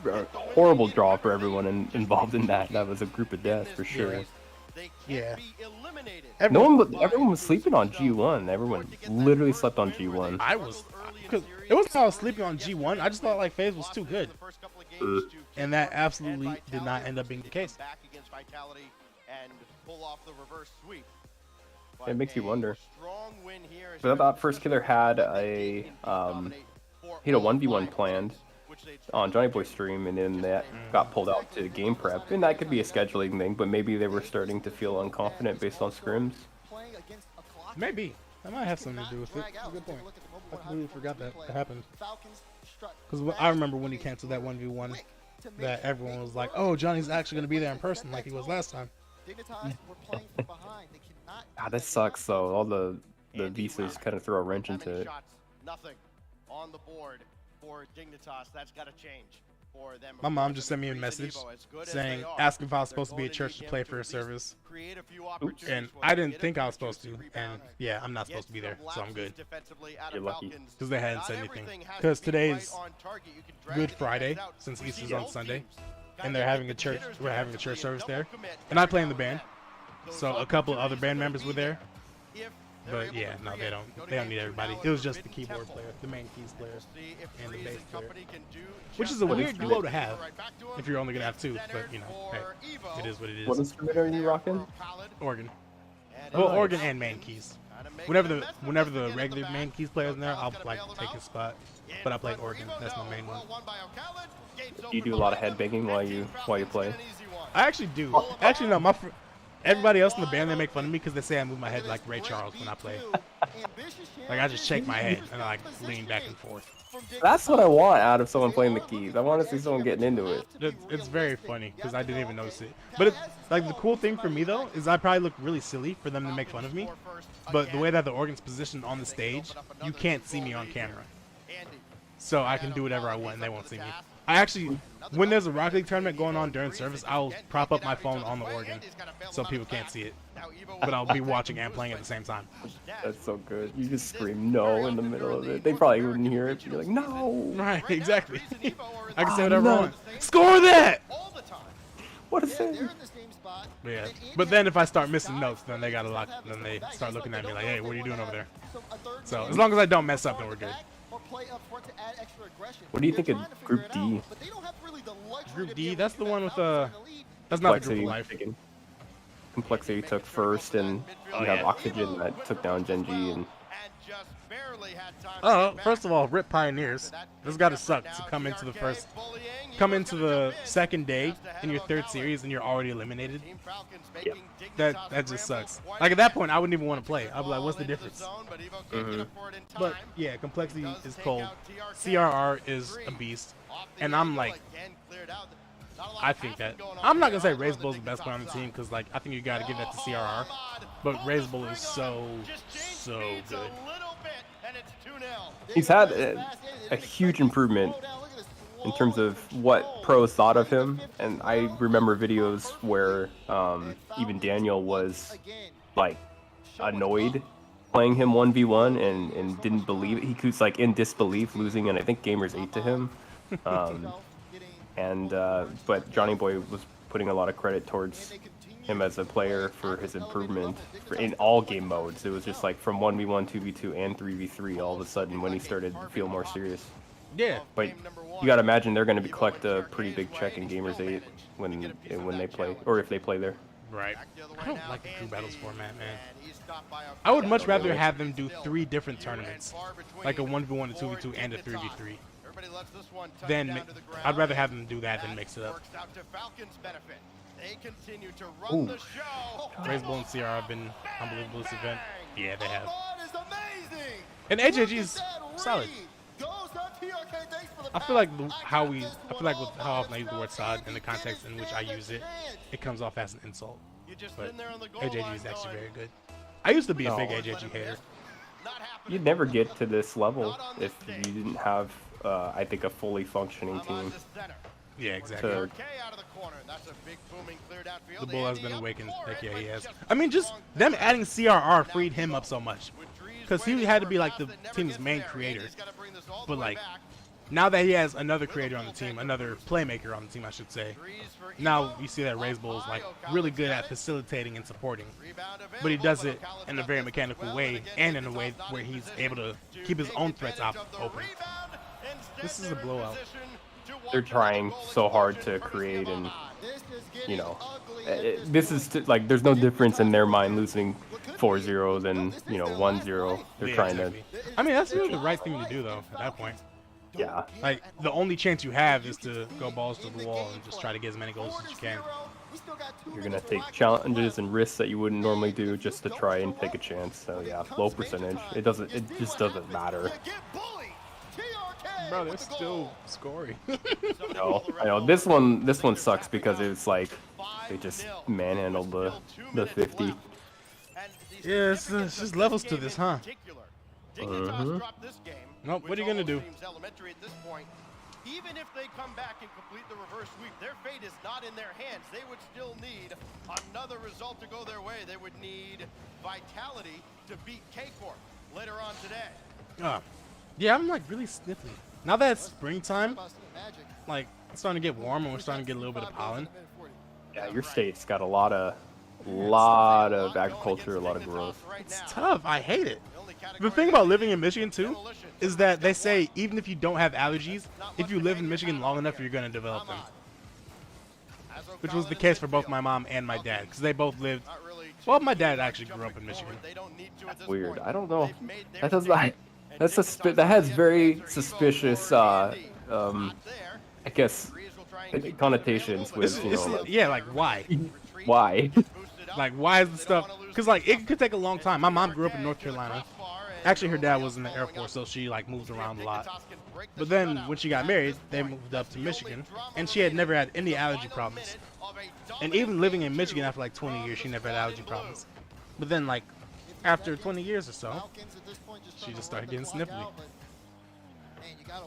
Speaker 17: a horrible draw for everyone involved in that. That was a group of death for sure.
Speaker 1: Yeah.
Speaker 17: Everyone was sleeping on G1. Everyone literally slept on G1.
Speaker 1: I was, because it wasn't how I was sleeping on G1. I just thought like FaZe was too good, and that absolutely did not end up being the case.
Speaker 17: It makes you wonder. But I thought First Killer had a he had a 1v1 planned on Johnny Boy's stream, and then that got pulled out to game prep, and that could be a scheduling thing, but maybe they were starting to feel unconfident based on scrims.
Speaker 1: Maybe that might have something to do with it. That's a good point. I completely forgot that happened. Because I remember when he canceled that 1v1, that everyone was like, "Oh, Johnny's actually going to be there in person like he was last time."
Speaker 17: That sucks though. All the visas kind of throw a wrench into it.
Speaker 9: Nothing on the board for Dignitas. That's got to change for them.
Speaker 1: My mom just sent me a message saying, asking if I was supposed to be at church to play for a service. And I didn't think I was supposed to. And yeah, I'm not supposed to be there, so I'm good.
Speaker 17: You're lucky.
Speaker 1: Because they hadn't said anything. Because today's Good Friday, since Easter's on Sunday. And they're having a church, we're having a church service there. And I play in the band. So a couple of other band members were there. But yeah, no, they don't need everybody. It was just the keyboard player, the main keys player, and the bass player. Which is a weird duo to have if you're only gonna have two. But you know, hey, it is what it is.
Speaker 17: What instrument are you rocking?
Speaker 1: Organ. Well, organ and main keys. Whenever the regular main keys player's in there, I'll like take his spot. But I play organ. That's my main one.
Speaker 17: Do you do a lot of head banging while you play?
Speaker 1: I actually do. Actually, no. Everybody else in the band, they make fun of me because they say I move my head like Ray Charles when I play. Like I just shake my head and I like lean back and forth.
Speaker 17: That's what I want out of someone playing the keys. I want to see someone getting into it.
Speaker 1: It's very funny because I didn't even notice it. But it's like the cool thing for me though is I probably look really silly for them to make fun of me. But the way that the organ's positioned on the stage, you can't see me on camera. So I can do whatever I want and they won't see me. I actually, when there's a Rocket League tournament going on during service, I'll prop up my phone on the organ so people can't see it. But I'll be watching and playing at the same time.
Speaker 17: That's so good. You just scream no in the middle of it. They probably wouldn't hear it. You're like, no.
Speaker 1: Right, exactly. I can say whatever I want. Score that!
Speaker 17: What is that?
Speaker 1: Yeah. But then if I start missing notes, then they start looking at me like, hey, what are you doing over there? So as long as I don't mess up, then we're good.
Speaker 17: What do you think of Group D?
Speaker 1: Group D, that's the one with that's not the Group of Life.
Speaker 17: Complexity took first, and you have Oxygen that took down Genji. And
Speaker 1: first of all, rip Pioneers. This gotta suck to come into the second day in your third series and you're already eliminated.
Speaker 17: Yep.
Speaker 1: That just sucks. Like at that point, I wouldn't even want to play. I'd be like, what's the difference? But yeah, Complexity is cold. CRR is a beast, and I'm like, I think that I'm not gonna say Razorbull is the best player on the team because like I think you gotta give that to CRR, but Razorbull is so good.
Speaker 17: He's had a huge improvement in terms of what pros thought of him, and I remember videos where even Daniel was like annoyed playing him 1v1 and didn't believe it. He was like in disbelief losing, and I think Gamers 8 to him. But Johnny Boy was putting a lot of credit towards him as a player for his improvement in all game modes. It was just like from 1v1, 2v2, and 3v3 all of a sudden when he started to feel more serious.
Speaker 1: Yeah.
Speaker 17: But you gotta imagine they're gonna collect a pretty big check in Gamers 8 when they play, or if they play there.
Speaker 1: Right. I don't like the Crew Battles format, man. I would much rather have them do 3 different tournaments, like a 1v1, a 2v2, and a 3v3. Then I'd rather have them do that than mix it up. Ooh. Razorbull and CR have been unbelievable this event. Yeah, they have. And AJG is solid. I feel like how often I use the word "sod" in the context in which I use it, it comes off as an insult. But AJG is actually very good. I used to be a big AJG hater.
Speaker 17: You'd never get to this level if you didn't have I think, a fully functioning team.
Speaker 1: Yeah, exactly.
Speaker 17: To,
Speaker 1: the bull has been awakened. Heck yeah, he has. I mean, just them adding CRR freed him up so much. Because he had to be like the team's main creator. But like, now that he has another creator on the team, another playmaker on the team, I should say, now you see that Raise Bull is like really good at facilitating and supporting. But he does it in a very mechanical way and in a way where he's able to keep his own threats open. This is a blowout.
Speaker 17: they're trying so hard to create, and you know, this is like there's no difference in their mind losing 4-0 than 1-0. They're trying to.
Speaker 1: I mean, that's really the right thing to do though at that point.
Speaker 17: Yeah.
Speaker 1: Like the only chance you have is to go balls to the wall and just try to get as many goals as you can.
Speaker 17: You're gonna take challenges and risks that you wouldn't normally do just to try and take a chance. So yeah, low percentage. It just doesn't matter.
Speaker 1: Bro, they're still scoring.
Speaker 17: I know. This one sucks because it's like they just manhandled the 50.
Speaker 1: Yeah, it's just levels to this, huh? Nope. What are you gonna do?
Speaker 9: Even if they come back and complete the reverse sweep, their fate is not in their hands. They would still need another result to go their way. They would need Vitality to beat K-Corp later on today.
Speaker 1: Yeah, I'm like really sniffly. Now that it's springtime, like it's starting to get warm and we're starting to get a little bit of pollen.
Speaker 17: Yeah, your state's got a lot of agriculture, a lot of growth.
Speaker 1: It's tough. I hate it. The thing about living in Michigan too is that they say even if you don't have allergies, if you live in Michigan long enough, you're going to develop them. Which was the case for both my mom and my dad, because they both lived. Well, my dad actually grew up in Michigan.
Speaker 17: That's weird. I don't know. That does not. That has very suspicious. I guess connotations with
Speaker 1: yeah, like why?
Speaker 17: Why?
Speaker 1: Like why is the stuff? Because like it could take a long time. My mom grew up in North Carolina. Actually, her dad was in the Air Force, so she like moved around a lot. But then when she got married, they moved up to Michigan, and she had never had any allergy problems. And even living in Michigan after like 20 years, she never had allergy problems. But then like after 20 years or so, she just started getting sniffly.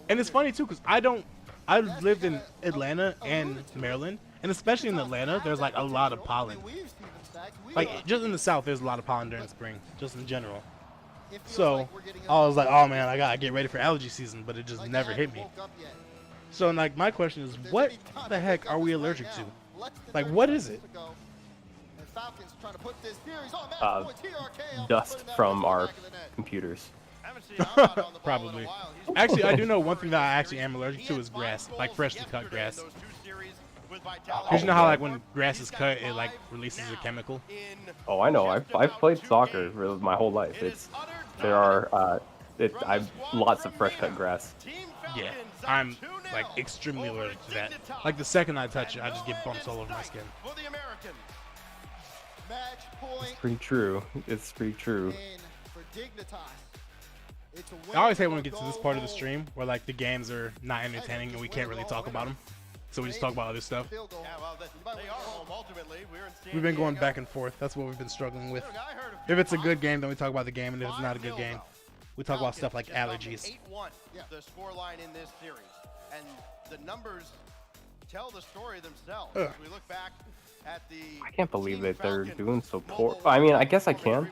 Speaker 1: And it's funny too, because I lived in Atlanta and Maryland, and especially in Atlanta, there's like a lot of pollen. Like just in the South, there's a lot of pollen during spring, just in general. So I was like, oh man, I gotta get ready for allergy season, but it just never hit me. So like my question is, what the heck are we allergic to? Like what is it?
Speaker 17: Dust from our computers.
Speaker 1: Probably. Actually, I do know one thing that I actually am allergic to is grass, like freshly cut grass. Because you know how like when grass is cut, it like releases a chemical.
Speaker 17: Oh, I know. I've played soccer for my whole life. I've lots of fresh cut grass.
Speaker 1: Yeah, I'm like extremely allergic to that. Like the second I touch it, I just get bumps all over my skin.
Speaker 17: It's pretty true. It's pretty true.
Speaker 1: I always hate when we get to this part of the stream where like the games are not entertaining and we can't really talk about them. So we just talk about other stuff. We've been going back and forth. That's what we've been struggling with. If it's a good game, then we talk about the game, and if it's not a good game, we talk about stuff like allergies.
Speaker 9: 8-1, the scoreline in this series, and the numbers tell the story themselves. As we look back at the
Speaker 17: I can't believe that they're doing so poor. I mean, I guess I can.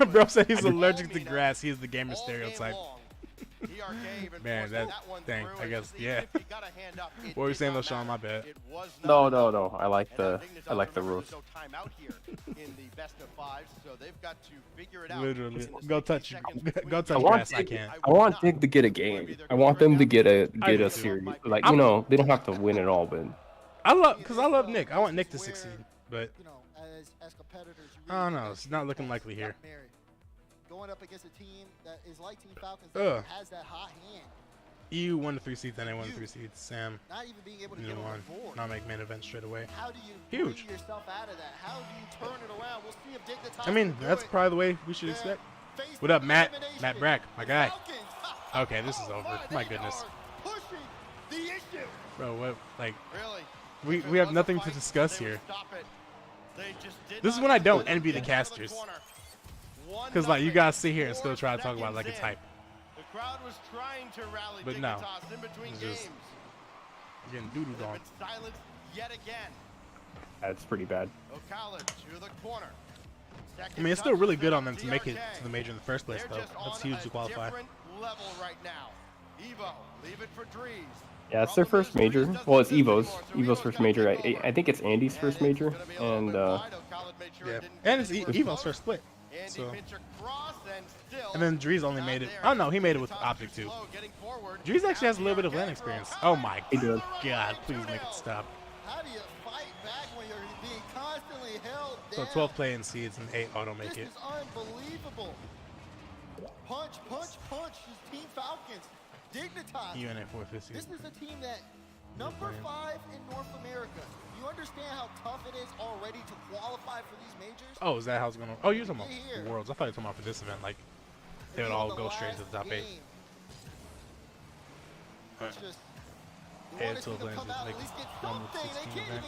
Speaker 1: Bro said he's allergic to grass. He's the gamer stereotype. Man, that thing, I guess, yeah. What were you saying though, Sean? My bad.
Speaker 17: No. I like the roast.
Speaker 1: Literally, go touch grass. I can't.
Speaker 17: I want Dig to get a game. I want them to get a series. Like they don't have to win it all, but
Speaker 1: I love Nick. I want Nick to succeed, but I don't know. It's not looking likely here.
Speaker 16: Going up against a team that is like Team Falcons that has that hot hand.
Speaker 1: EU won the 3 seeds, then they won the 3 seeds. Sam,
Speaker 16: not even being able to get on the board.
Speaker 1: Not make main event straight away.
Speaker 16: How do you
Speaker 1: huge
Speaker 16: bring yourself out of that? How do you turn it around? We'll see if Dignitas
Speaker 1: I mean, that's probably the way we should expect. What up, Matt? Matt Brack, my guy. Okay, this is over. My goodness. Bro, what? Like, we have nothing to discuss here. This is when I don't envy the casters. Because, like, you guys sit here and still try to talk about it like it's hype.
Speaker 9: Crowd was trying to rally
Speaker 1: But no,
Speaker 9: Dignitas in between
Speaker 1: it's
Speaker 9: games.
Speaker 1: just getting doo-dooed on.
Speaker 9: Silence yet again.
Speaker 17: That's pretty bad.
Speaker 9: Ocala to the corner.
Speaker 1: I mean, it's still really good on them to make it to the major in the first place, though. That's huge to qualify.
Speaker 9: Level right now. Evo, leave it for Drees.
Speaker 17: Yeah, it's their first major. Well, it's Evo's first major. I think it's Andy's first major, and
Speaker 1: yeah, and it's Evo's first split. So, and then Drees only made it. Oh no, he made it with Optic too. Drees actually has a little bit of land experience. Oh my God! Please make it stop.
Speaker 16: How do you fight back when you're being constantly held
Speaker 1: So
Speaker 16: down?
Speaker 1: 12 play-in seeds and 8 auto make it.
Speaker 16: This is unbelievable. Punch, punch, punch. This Team Falcons. Dignitas.
Speaker 1: UNA 450.
Speaker 16: This is a team that number 5 in North America. You understand how tough it is already to qualify for these majors?
Speaker 1: Oh, is that how it's gonna? Oh, you're talking about the Worlds. I thought you were talking about for this event. Like they would all go straight to the top 8.
Speaker 16: It's just,
Speaker 1: Head to the make one with 16 event.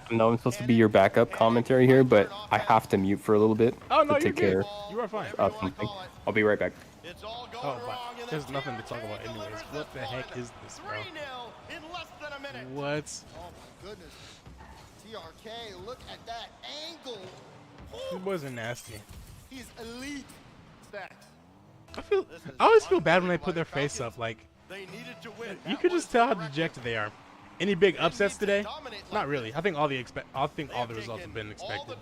Speaker 17: I know I'm supposed to be your backup commentary here, but I have to mute for a little bit
Speaker 1: Oh no,
Speaker 17: to
Speaker 1: you're
Speaker 17: take care
Speaker 1: good. You are fine.
Speaker 17: of something. I'll be right back.
Speaker 1: Oh, but there's nothing to talk about anyways. What the heck is this, bro? What?
Speaker 16: Oh my goodness. TRK, look at that angle.
Speaker 1: These boys are nasty.
Speaker 16: He's elite stacks.
Speaker 1: I always feel bad when they put their face up. Like you could just tell how dejected they are. Any big upsets today? Not really. I think all the results have been expected.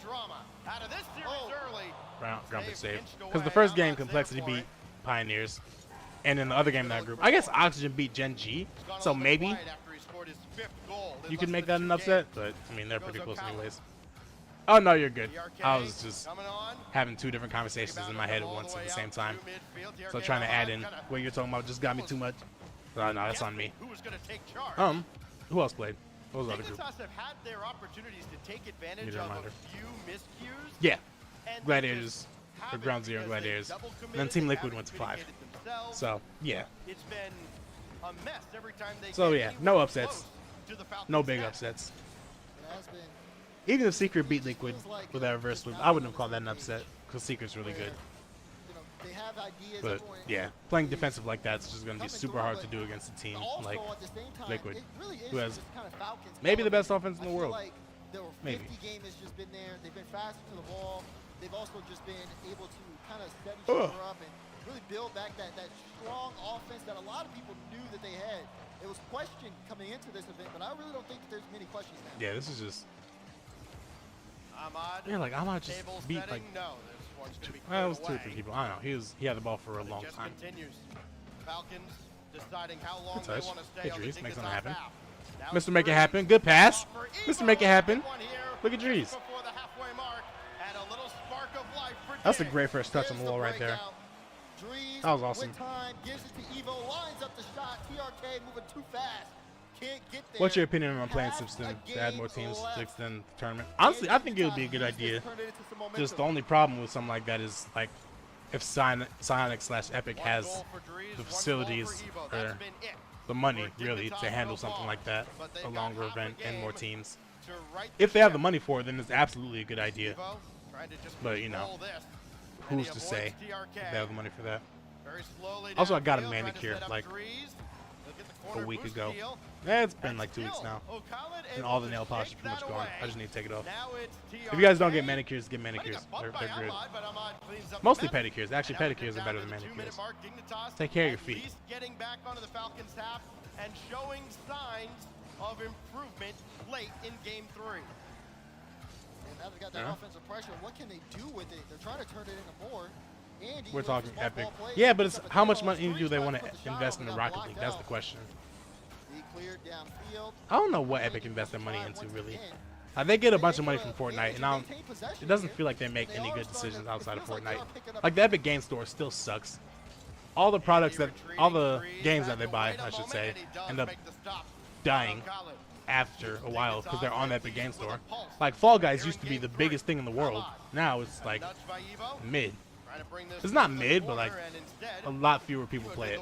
Speaker 1: Grumpy save. Because the first game, Complexity beat Pioneers, and in the other game in that group, I guess Oxygen beat Gen G. So maybe you could make that an upset, but I mean they're pretty close anyways. Oh no, you're good. I was just having 2 different conversations in my head at once at the same time. So trying to add in what you're talking about just got me too much. No, that's on me. Who else played? What was the other group?
Speaker 9: Dignitas have had their opportunities to take advantage of a few miscues.
Speaker 1: Yeah, Gladiators, or Ground Zero Gladiators. And then Team Liquid went to 5. So yeah.
Speaker 9: It's been a mess every time they
Speaker 1: So yeah, no upsets. No big upsets. Even if Secret beat Liquid with that reverse sweep, I wouldn't have called that an upset because Secret's really good. But yeah, playing defensive like that is just going to be super hard to do against a team like Liquid, who has maybe the best offense in the world. Maybe.
Speaker 16: Game has just been there. They've been faster to the ball. They've also just been able to kind of set each other up and really build back that strong offense that a lot of people knew that they had. It was questioned coming into this event, but I really don't think there's many questions now.
Speaker 1: Yeah, this is just. Yeah, like Ahmad just beat like. Well, it was 2 or 3 people. I don't know. He had the ball for a long time.
Speaker 9: Falcons deciding how long they want to stay
Speaker 1: hey,
Speaker 9: on
Speaker 1: Drees,
Speaker 9: the
Speaker 1: make
Speaker 9: Dignitas
Speaker 1: something happen.
Speaker 9: map.
Speaker 1: Mr. Make It Happen. Good pass. Mr. Make It Happen. Look at Drees. That's a great first touch on the wall right there. That was awesome.
Speaker 16: Gives it to Evo, lines up the shot. TRK moving too fast. Can't get there.
Speaker 1: What's your opinion on playing Simpson to add more teams to extend the tournament? Honestly, I think it would be a good idea. Just the only problem with something like that is like if Sonic/Epic has the facilities or the money really to handle something like that, a longer event and more teams. If they have the money for it, then it's absolutely a good idea. But you know, who's to say if they have the money for that? Also, I got a manicure like a week ago. Yeah, it's been like 2 weeks now. And all the nail polish is pretty much gone. I just need to take it off. If you guys don't get manicures, get manicures. They're good. Mostly pedicures. Actually, pedicures are better than manicures. Take care of your feet.
Speaker 9: Getting back onto the Falcons half and showing signs of improvement late in game 3.
Speaker 16: And now they've got that offensive pressure. What can they do with it? They're trying to turn it into more. Andy,
Speaker 1: we're talking Epic. Yeah, but it's how much money do they want to invest in the Rocket League? That's the question. I don't know what Epic invests their money into, really. They get a bunch of money from Fortnite, and it doesn't feel like they make any good decisions outside of Fortnite. Like, the Epic Game Store still sucks. All the games that they buy, I should say, end up dying after a while because they're on the Epic Game Store. Like, Fall Guys used to be the biggest thing in the world. Now it's, like, mid. It's not mid, but like a lot fewer people play it.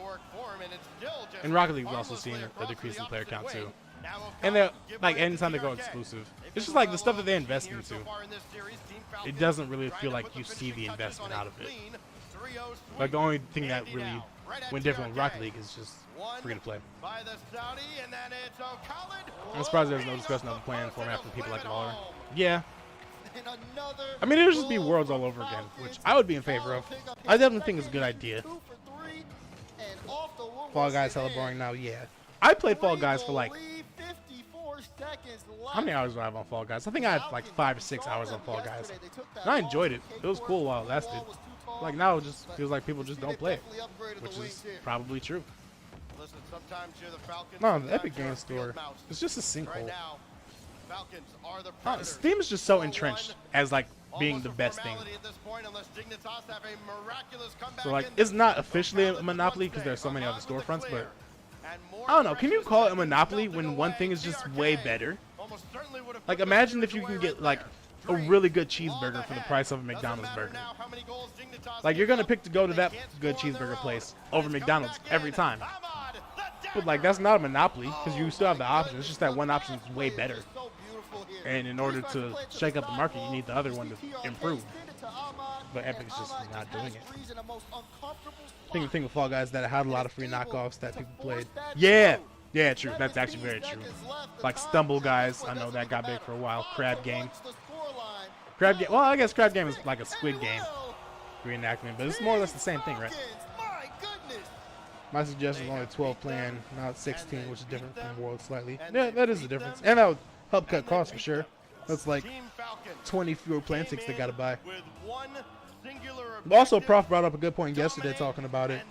Speaker 1: And Rocket League is also seeing a decrease in player count too. And they're like anytime they go exclusive, it's just like the stuff that they invest into. It doesn't really feel like you see the investment out of it. Like the only thing that really when different with Rocket League is just free to play.
Speaker 9: By the Saudi, and then it's
Speaker 1: I'm surprised there's no discussion of the playing format for people like Valor. Yeah. I mean, it'll just be Worlds all over again, which I would be in favor of. I definitely think it's a good idea. Fall Guys hella boring now, yeah. I played Fall Guys for like, how many hours do I have on Fall Guys? I think I had like 5 or 6 hours on Fall Guys. And I enjoyed it. It was cool while it lasted. Like now it just feels like people just don't play it, which is probably true. No, the Epic Games Store, it's just a sinkhole. Steam is just so entrenched as like being the best thing. So like, it's not officially a monopoly because there's so many other storefronts, but I don't know. Can you call it a monopoly when one thing is just way better? Like, imagine if you can get like a really good cheeseburger for the price of a McDonald's burger. Like, you're gonna pick to go to that good cheeseburger place over McDonald's every time. But like, that's not a monopoly because you still have the option. It's just that one option is way better. And in order to shake up the market, you need the other one to improve. But Epic's just not doing it. I think the thing with Fall Guys is that it had a lot of free knockoffs that people played. Yeah! Yeah, true. That's actually very true. Like Stumble Guys, I know that got big for a while. Crab Game. Crab Game, well, I guess Crab Game is like a Squid Game reenactment, but it's more or less the same thing, right? My suggestion is only 12 playing, not 16, which is different from World slightly. Yeah, that is the difference. And that would help cut costs for sure. That's like 20 fewer plan tickets they gotta buy. Also, Prof brought up a good point yesterday talking about it,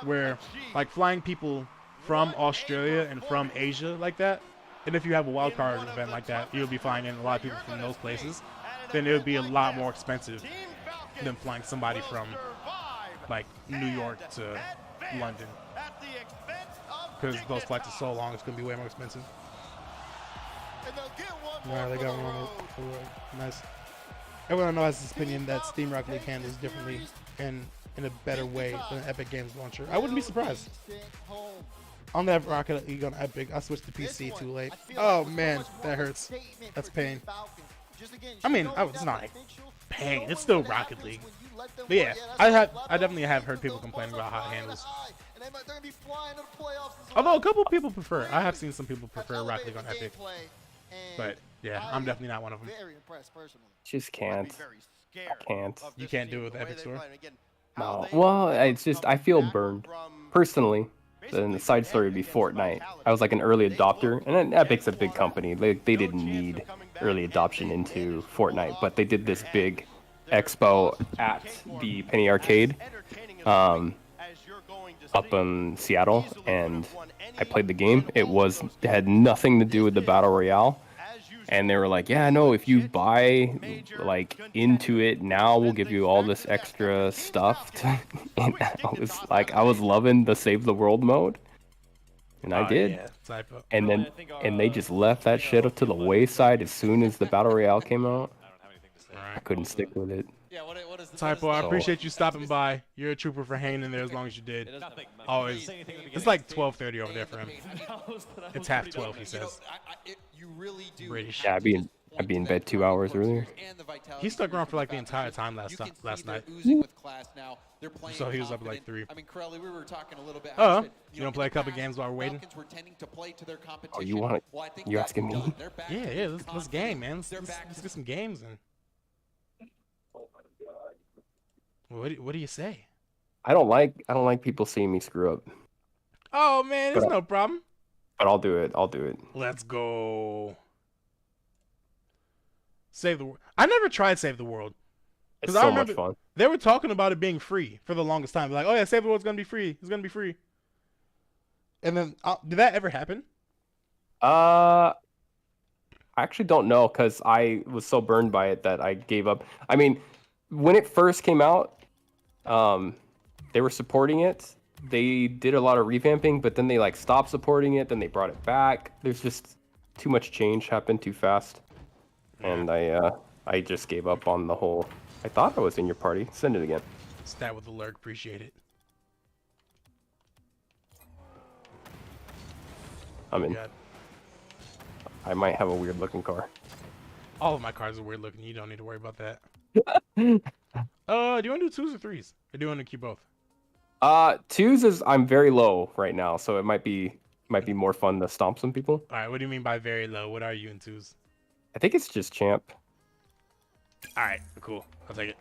Speaker 1: where like flying people from Australia and from Asia like that, and if you have a wild card event like that, you'll be flying in a lot of people from those places, then it would be a lot more expensive than flying somebody from like New York to London, because those flights are so long, it's gonna be way more expensive. Alright, they got one on the nice. Everyone knows his opinion that Steam Rocket League handles differently and in a better way than Epic Games Launcher. I wouldn't be surprised. I'll never Rocket League on Epic. I switched to PC too late. Oh man, that hurts. That's pain. I mean, it's not like pain. It's still Rocket League. But yeah, I definitely have heard people complaining about how it handles. Although a couple people prefer. I have seen some people prefer Rocket League on Epic. But yeah, I'm definitely not one of them.
Speaker 17: Just can't. Can't.
Speaker 1: You can't do it with the Epic Store?
Speaker 17: No. Well, it's just, I feel burned. Personally, then the side story would be Fortnite. I was like an early adopter, and then Epic's a big company. They didn't need early adoption into Fortnite, but they did this big expo at the Penny Arcade up in Seattle, and I played the game. It had nothing to do with the Battle Royale. And they were like, yeah, no, if you buy like into it now, we'll give you all this extra stuff. And I was loving the Save the World mode. And I did.
Speaker 1: Yeah.
Speaker 17: And then they just left that shit up to the wayside as soon as the Battle Royale came out. I couldn't stick with it.
Speaker 1: Typo, I appreciate you stopping by. You're a trooper for hanging in there as long as you did. Always. It's like 12:30 over there for him. It's half 12, he says. British.
Speaker 17: Yeah, I'd be in bed 2 hours earlier.
Speaker 1: He stuck around for like the entire time last night. So he was up at like 3. Oh, you don't play a couple games while we're waiting?
Speaker 17: Oh, you asking me?
Speaker 1: Yeah, let's game, man. Let's get some games in. What do you say?
Speaker 17: I don't like people seeing me screw up.
Speaker 1: Oh man, it's no problem.
Speaker 17: But I'll do it.
Speaker 1: Let's go. Save the World. I never tried Save the World.
Speaker 17: It's so much fun.
Speaker 1: They were talking about it being free for the longest time. Like, oh yeah, Save the World's gonna be free. It's gonna be free. And then, did that ever happen?
Speaker 17: I actually don't know, because I was so burned by it that I gave up. I mean, when it first came out, they were supporting it. They did a lot of revamping, but then they like stopped supporting it. Then they brought it back. There's just too much change happened too fast, and I just gave up on the whole. I thought I was in your party. Send it again.
Speaker 1: Stat with the lurk. Appreciate it.
Speaker 17: I'm in. I might have a weird looking car.
Speaker 1: All of my cars are weird looking. You don't need to worry about that. Do you want to do 2s or 3s? Or do you want to keep both?
Speaker 17: Twos is I'm very low right now, so it might be more fun to stomp some people.
Speaker 1: All right, what do you mean by very low? What are you in twos?
Speaker 17: I think it's just champ.
Speaker 1: All right, cool. I'll take it.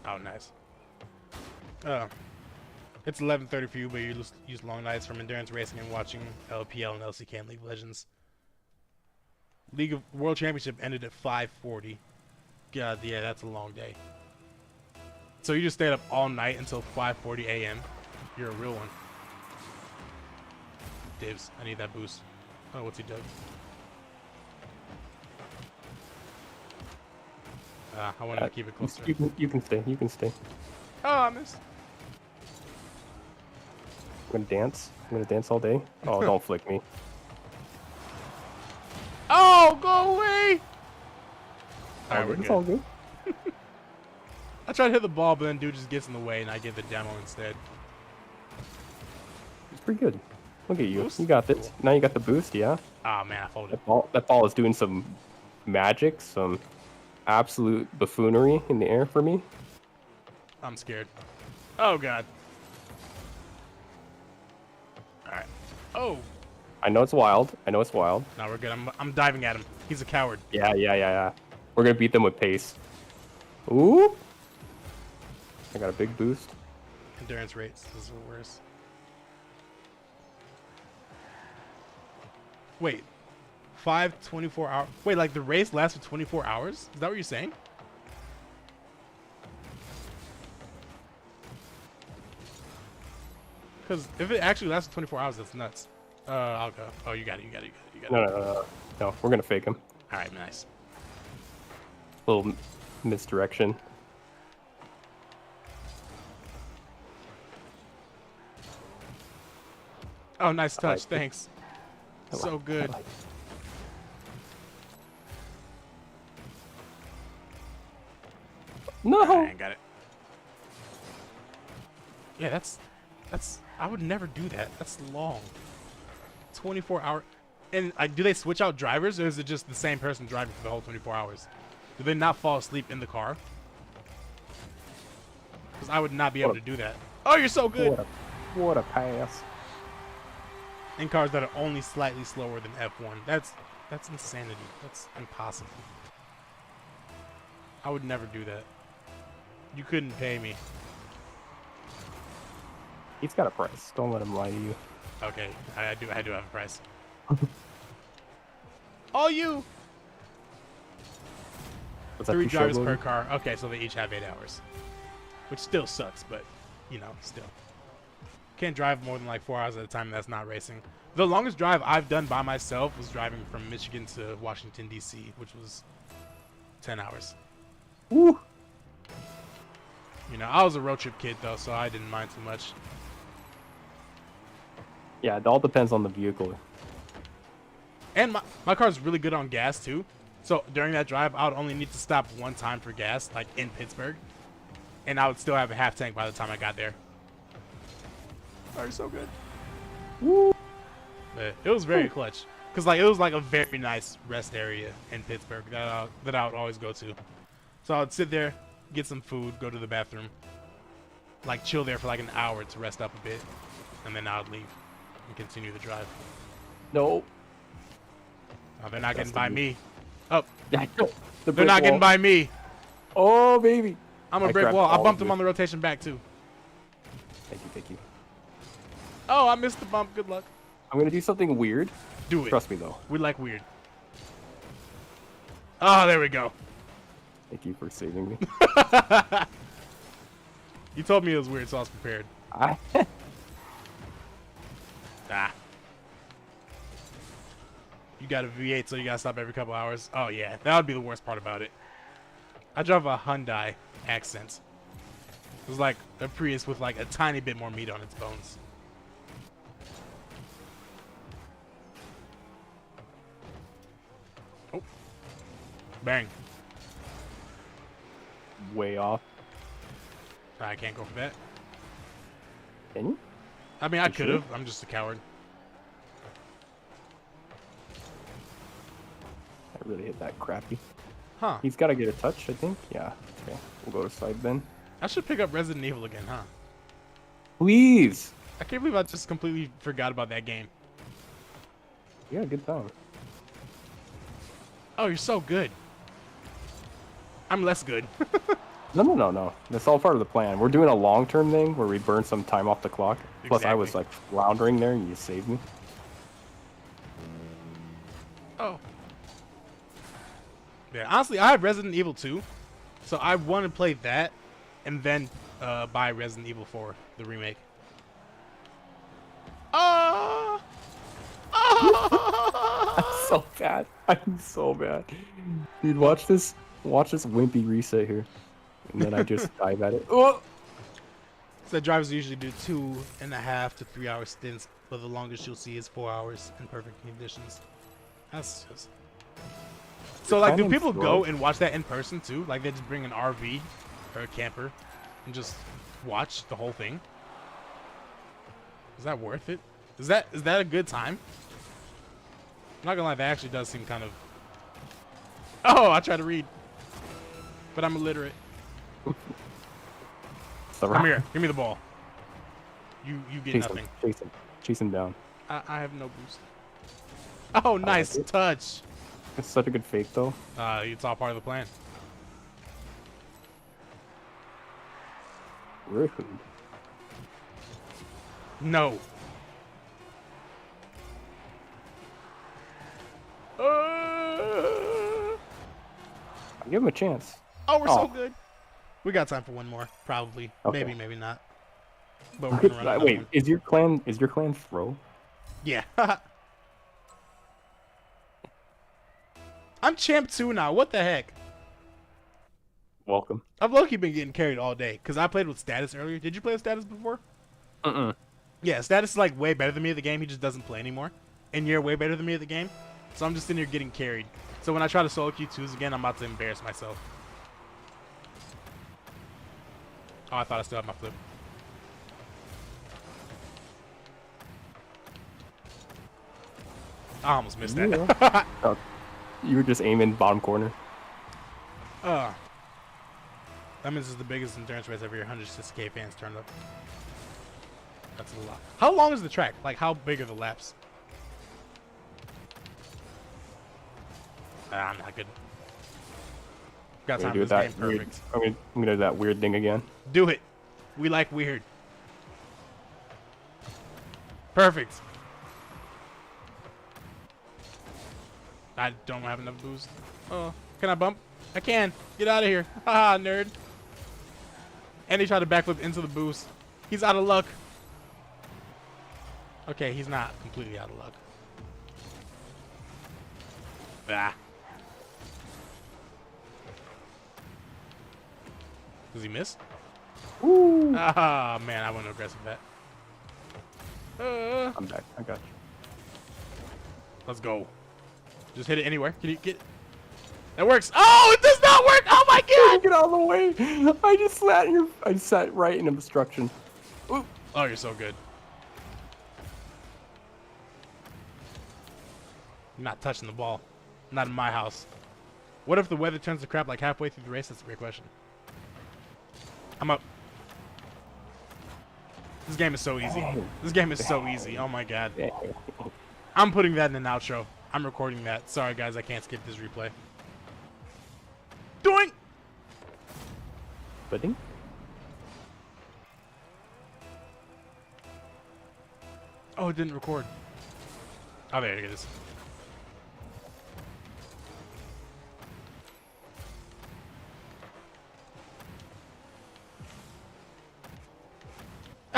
Speaker 1: Oh, nice. It's 11:30 for you, but you use long nights from endurance racing and watching LPL and LCK and League of Legends. League of World Championship ended at 5:40. God, yeah, that's a long day. So you just stayed up all night until 5:40 a.m. You're a real one. Dibs, I need that boost. Oh, what's he doing? I wanted to keep it closer.
Speaker 17: You can stay. You can stay.
Speaker 1: Oh, I missed.
Speaker 17: I'm gonna dance. I'm gonna dance all day. Oh, don't flick me.
Speaker 1: Oh, go away! Alright, we're
Speaker 17: It's
Speaker 1: good.
Speaker 17: all good.
Speaker 1: I tried to hit the ball, but then dude just gets in the way, and I get the demo instead.
Speaker 17: It's pretty good. Look at you.
Speaker 1: Boost?
Speaker 17: You got this.
Speaker 1: Cool.
Speaker 17: Now you got the boost, yeah.
Speaker 1: Ah, man, I folded.
Speaker 17: That ball is doing some magic, some absolute buffoonery in the air for me.
Speaker 1: I'm scared. Oh, God. Alright. Oh!
Speaker 17: I know it's wild. I know it's wild.
Speaker 1: No, we're good. I'm diving at him. He's a coward.
Speaker 17: Yeah. We're gonna beat them with pace. Ooh! I got a big boost.
Speaker 1: Endurance rates. This is the worst. Wait. 24 hours? Wait, like the race lasts for 24 hours? Is that what you're saying? Because if it actually lasts for 24 hours, that's nuts. I'll go. Oh, you got it.
Speaker 17: No, we're gonna fake him.
Speaker 1: Alright, nice.
Speaker 17: Little misdirection.
Speaker 1: Oh, nice touch.
Speaker 17: like it.
Speaker 1: Thanks. So good.
Speaker 17: No!
Speaker 1: Alright, got it. Yeah, that's... I would never do that. That's long. 24 hour... And do they switch out drivers, or is it just the same person driving for the whole 24 hours? Do they not fall asleep in the car? Because I would not be able to do that. Oh, you're so good!
Speaker 17: What a pass.
Speaker 1: In cars that are only slightly slower than F1. That's insanity. That's impossible. I would never do that. You couldn't pay me.
Speaker 17: He's got a price. Don't let him lie to you.
Speaker 1: Okay, I do have a price. All you!
Speaker 17: What's that
Speaker 1: 3
Speaker 17: you showed,
Speaker 1: drivers per
Speaker 17: Logan?
Speaker 1: car. Okay, so they each have 8 hours. Which still sucks, but, you know, still. Can't drive more than like 4 hours at a time, and that's not racing. The longest drive I've done by myself was driving from Michigan to Washington, D.C., which was 10 hours.
Speaker 17: Woo!
Speaker 1: You know, I was a road trip kid, though, so I didn't mind too much.
Speaker 17: Yeah, it all depends on the vehicle.
Speaker 1: And my car's really good on gas, too. So during that drive, I would only need to stop one time for gas, like in Pittsburgh. And I would still have a half tank by the time I got there. Oh, you're so good.
Speaker 17: Woo!
Speaker 1: But it was very clutch. Because like, it was like a very nice rest area in Pittsburgh that I would always go to. So I would sit there, get some food, go to the bathroom. Like chill there for like an hour to rest up a bit. And then I would leave and continue the drive.
Speaker 17: No.
Speaker 1: Oh, they're not getting by me. Oh.
Speaker 17: The
Speaker 1: They're not getting by me.
Speaker 17: Oh, baby.
Speaker 1: I'm a brick wall. I bumped him on the rotation back, too.
Speaker 17: Thank you.
Speaker 1: Oh, I missed the bump. Good luck.
Speaker 17: I'm going to do something weird.
Speaker 1: Do it.
Speaker 17: Trust me, though.
Speaker 1: We like weird. Oh, there we go.
Speaker 17: Thank you for saving me.
Speaker 1: You told me it was weird, so I was prepared. Ah. You got a V8, so you gotta stop every couple hours. Oh yeah, that would be the worst part about it. I drove a Hyundai Accent. It was like a Prius with like a tiny bit more meat on its bones. Oh. Bang.
Speaker 17: Way off.
Speaker 1: I can't go for that.
Speaker 17: Can you?
Speaker 1: I mean, I could have. I'm just a coward.
Speaker 17: I really hit that crappy.
Speaker 1: Huh.
Speaker 17: He's got to get a touch, I think. Yeah. Okay. We'll go to side then.
Speaker 1: I should pick up Resident Evil again, huh?
Speaker 17: Please.
Speaker 1: I can't believe I just completely forgot about that game.
Speaker 17: Yeah, good time.
Speaker 1: Oh, you're so good. I'm less good.
Speaker 17: No. That's all part of the plan. We're doing a long-term thing where we burn some time off the clock. Plus, I was like floundering there, and you saved me.
Speaker 1: Oh. Yeah, honestly, I have Resident Evil 2, so I want to play that, and then buy Resident Evil 4, the remake. Oh!
Speaker 17: I'm so bad. I'm so bad. Dude, watch this wimpy reset here. And then I just dive at it. Oh!
Speaker 1: So drivers usually do 2.5 to 3 hour stints, but the longest you'll see is 4 hours in perfect conditions. That's just... So like, do people go and watch that in person too? Like, they just bring an RV or a camper and just watch the whole thing? Is that worth it? Is that a good time? I'm not gonna lie, that actually does seem kind of... Oh, I try to read, but I'm illiterate. Come here, give me the ball. You get nothing.
Speaker 17: Chase him down.
Speaker 1: I have no boost. Oh, nice touch.
Speaker 17: It's such a good fake though.
Speaker 1: It's all part of the plan.
Speaker 17: Rude.
Speaker 1: No.
Speaker 17: I'll give him a chance.
Speaker 1: Oh, we're so good. We got time for one more, probably.
Speaker 17: Okay.
Speaker 1: Maybe not. But we're gonna run.
Speaker 17: Wait, is your clan throw?
Speaker 1: Yeah. I'm champ 2 now. What the heck?
Speaker 17: Welcome.
Speaker 1: I've low-key been getting carried all day because I played with Status earlier. Did you play with Status before? Yeah, Status is like way better than me at the game. He just doesn't play anymore. And you're way better than me at the game. So I'm just in here getting carried. So when I try to solo queue 2s again, I'm about to embarrass myself. Oh, I thought I still had my flip. I almost missed that.
Speaker 17: Oh, you were just aiming bottom corner.
Speaker 1: That means it's the biggest endurance race ever. 160K fans turned up. That's a lot. How long is the track? Like, how big are the laps? I'm not good. Got time for this game. Perfect.
Speaker 17: I'm gonna do that weird thing again.
Speaker 1: Do it. We like weird. Perfect. I don't have enough boost. Oh, can I bump? I can. Get out of here. Haha, nerd. And he tried to backflip into the boost. He's out of luck. Okay, he's not completely out of luck. Ah. Does he miss?
Speaker 17: Ooh.
Speaker 1: Ah, man, I went aggressive with that.
Speaker 17: I'm back. I got you.
Speaker 1: Let's go. Just hit it anywhere. Can you get it? That works. Oh, it does not work. Oh my god.
Speaker 17: Get out of the way. I sat right in obstruction.
Speaker 1: Ooh. Oh, you're so good. You're not touching the ball. Not in my house. What if the weather turns to crap like halfway through the race? That's a great question. I'm up. This game is so easy. This game is so easy. Oh my god. I'm putting that in an outro. I'm recording that. Sorry guys, I can't skip this replay. Doing.
Speaker 17: Pudding?
Speaker 1: Oh, it didn't record. Oh, there it is.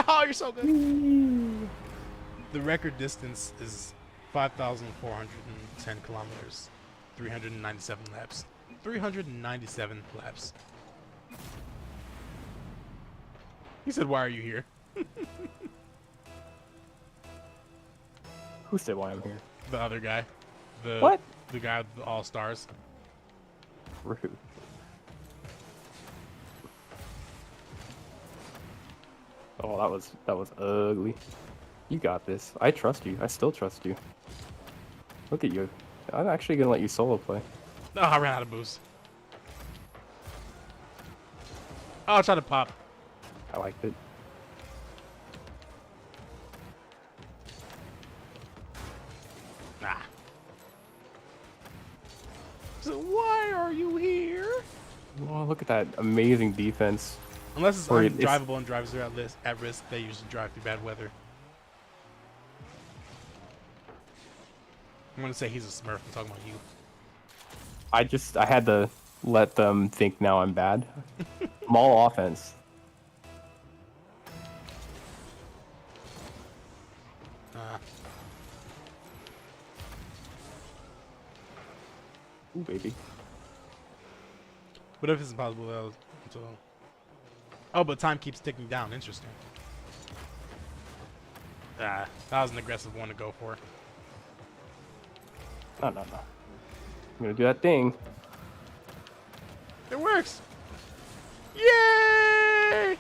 Speaker 1: Oh, you're so good. The record distance is 5,410 kilometers, 397 laps. 397 laps. He said, "Why are you here?"
Speaker 17: Who said why I'm here?
Speaker 1: The other guy.
Speaker 17: What?
Speaker 1: The guy with the all stars.
Speaker 17: Rude. Oh, that was ugly. You got this. I trust you. I still trust you. Look at you. I'm actually gonna let you solo play.
Speaker 1: Oh, I ran out of boost. Oh, I'll try to pop.
Speaker 17: I liked it.
Speaker 1: Nah. So why are you here?
Speaker 17: Oh, look at that amazing defense.
Speaker 1: Unless it's
Speaker 17: Or
Speaker 1: undrivable and drivers are at risk, they usually drive through bad weather. I'm gonna say he's a Smurf. I'm talking about you.
Speaker 17: I had to let them think now I'm bad. Small offense. Ooh, baby.
Speaker 1: What if it's impossible though? Oh, but time keeps ticking down. Interesting. That was an aggressive one to go for.
Speaker 17: No. I'm gonna do that thing.
Speaker 1: It works! Yay!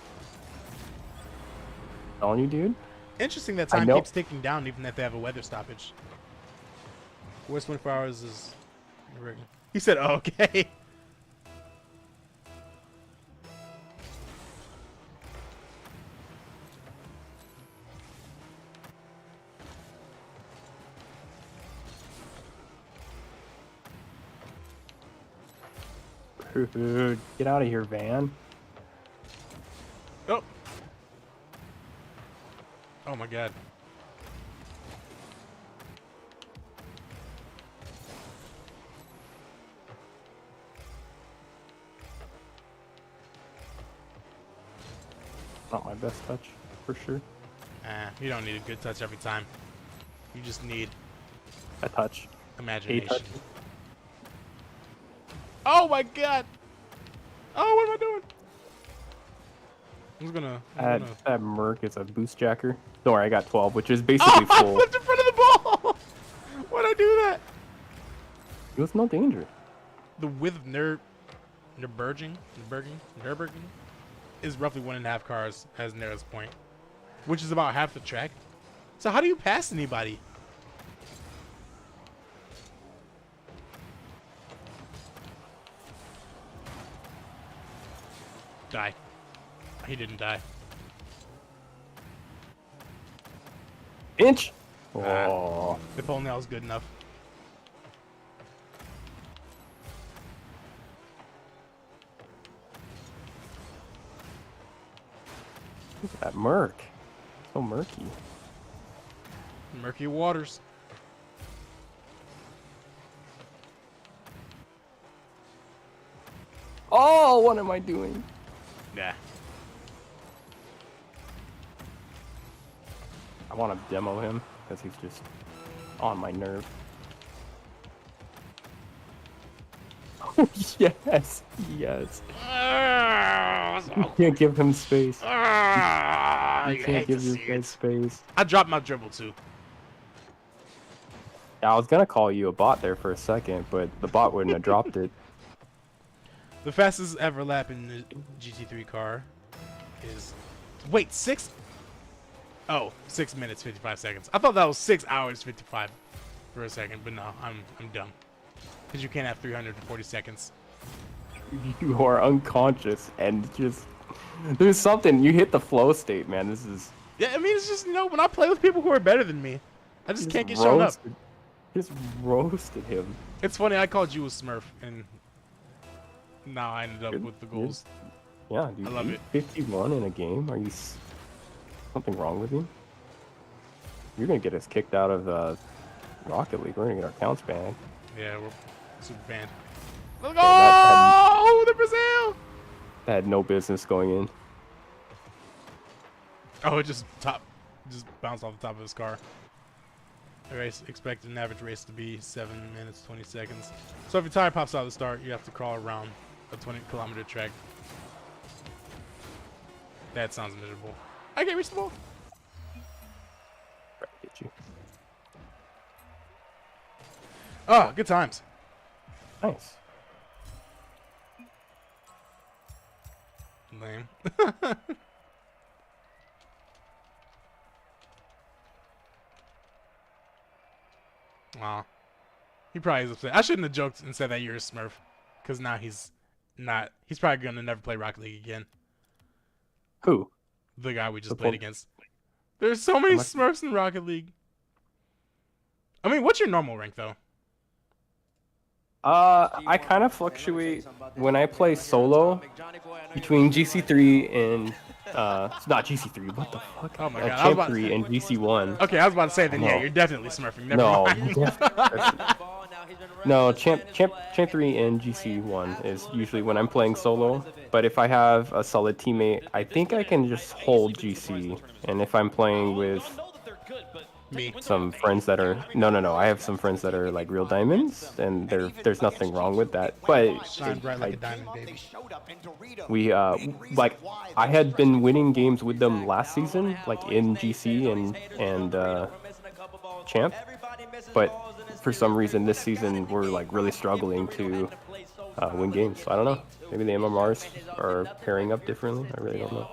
Speaker 17: On you, dude.
Speaker 1: Interesting that time keeps ticking down even if they have a weather stoppage. Worst 24 hours is... He said, oh, okay.
Speaker 17: Get out of here, Van.
Speaker 1: Oh. Oh my god.
Speaker 17: Not my best touch, for sure.
Speaker 1: You don't need a good touch every time. You just need
Speaker 17: a touch.
Speaker 1: Imagination.
Speaker 17: A touch.
Speaker 1: Oh my god! Oh, what am I doing?
Speaker 17: That Merc is a boost jacker. Don't worry, I got 12, which is basically full.
Speaker 1: I flipped in front of the ball! Why'd I do that?
Speaker 17: It was no danger.
Speaker 1: The width of Nürburgring is roughly 1.5 cars as nearest point, which is about half the track. So how do you pass anybody? Die. He didn't die.
Speaker 17: Inch. Oh.
Speaker 1: If only I was good enough.
Speaker 17: Look at that Merc. So murky.
Speaker 1: Murky waters.
Speaker 17: Oh, what am I doing?
Speaker 1: Yeah.
Speaker 17: I want to demo him because he's just on my nerve. Oh, yes. Yes. You can't give him space. You can't give your guys space.
Speaker 1: I dropped my dribble too.
Speaker 17: Yeah, I was gonna call you a bot there for a second, but the bot wouldn't have dropped it.
Speaker 1: The fastest ever lap in the GT3 car is... Wait, 6? Oh, 6 minutes, 55 seconds. I thought that was 6 hours, 55 for a second, but no, I'm dumb. Because you can't have 340 seconds.
Speaker 17: You are unconscious and just... There's something, you hit the flow state, man. This is...
Speaker 1: Yeah, I mean, it's just, you know, when I play with people who are better than me, I just can't get shown up.
Speaker 17: Just roasted him.
Speaker 1: It's funny, I called you a Smurf, and now I ended up with the goals.
Speaker 17: Yeah, dude.
Speaker 1: I love it.
Speaker 17: 51 in a game? Are you... Something wrong with you? You're gonna get us kicked out of Rocket League. We're gonna get our counts banned.
Speaker 1: Yeah, we're super banned. Let's
Speaker 17: Yeah,
Speaker 1: go! The Brazil!
Speaker 17: That had no business going in.
Speaker 1: Oh, it just bounced off the top of his car. The race expected an average race to be 7 minutes 20 seconds. So if your tire pops out at the start, you have to crawl around a 20-kilometer track. That sounds miserable. I can't reach the ball.
Speaker 17: Get you.
Speaker 1: Oh, good times.
Speaker 17: Nice.
Speaker 1: Lame. Wow. He probably is upset. I shouldn't have joked and said that you're a Smurf. Because now he's not. He's probably going to never play Rocket League again.
Speaker 17: Who?
Speaker 1: The guy we just
Speaker 17: The
Speaker 1: played
Speaker 17: pol-
Speaker 1: against. There's so many
Speaker 17: Am I-
Speaker 1: Smurfs in Rocket League. I mean, what's your normal rank though?
Speaker 17: I kind of fluctuate when I play solo between GC3 and it's not GC3. What the fuck?
Speaker 1: Oh my god, I was
Speaker 17: Champ
Speaker 1: about
Speaker 17: 3 and GC1.
Speaker 1: Okay, I was about to say then. Yeah,
Speaker 17: No.
Speaker 1: you're definitely Smurfing. Never
Speaker 17: No,
Speaker 1: mind.
Speaker 17: no, Champ 3 and GC1 is usually when I'm playing solo. But if I have a solid teammate, I think I can just hold GC. And if I'm playing with some friends that are no, I have some friends that are like real diamonds, and there's nothing wrong with that. But
Speaker 1: Shine bright like a diamond, baby.
Speaker 17: we like I had been winning games with them last season, like in GC and Champ, but for some reason this season we're like really struggling to win games. So I don't know. Maybe the MMRs are pairing up differently. I really don't know.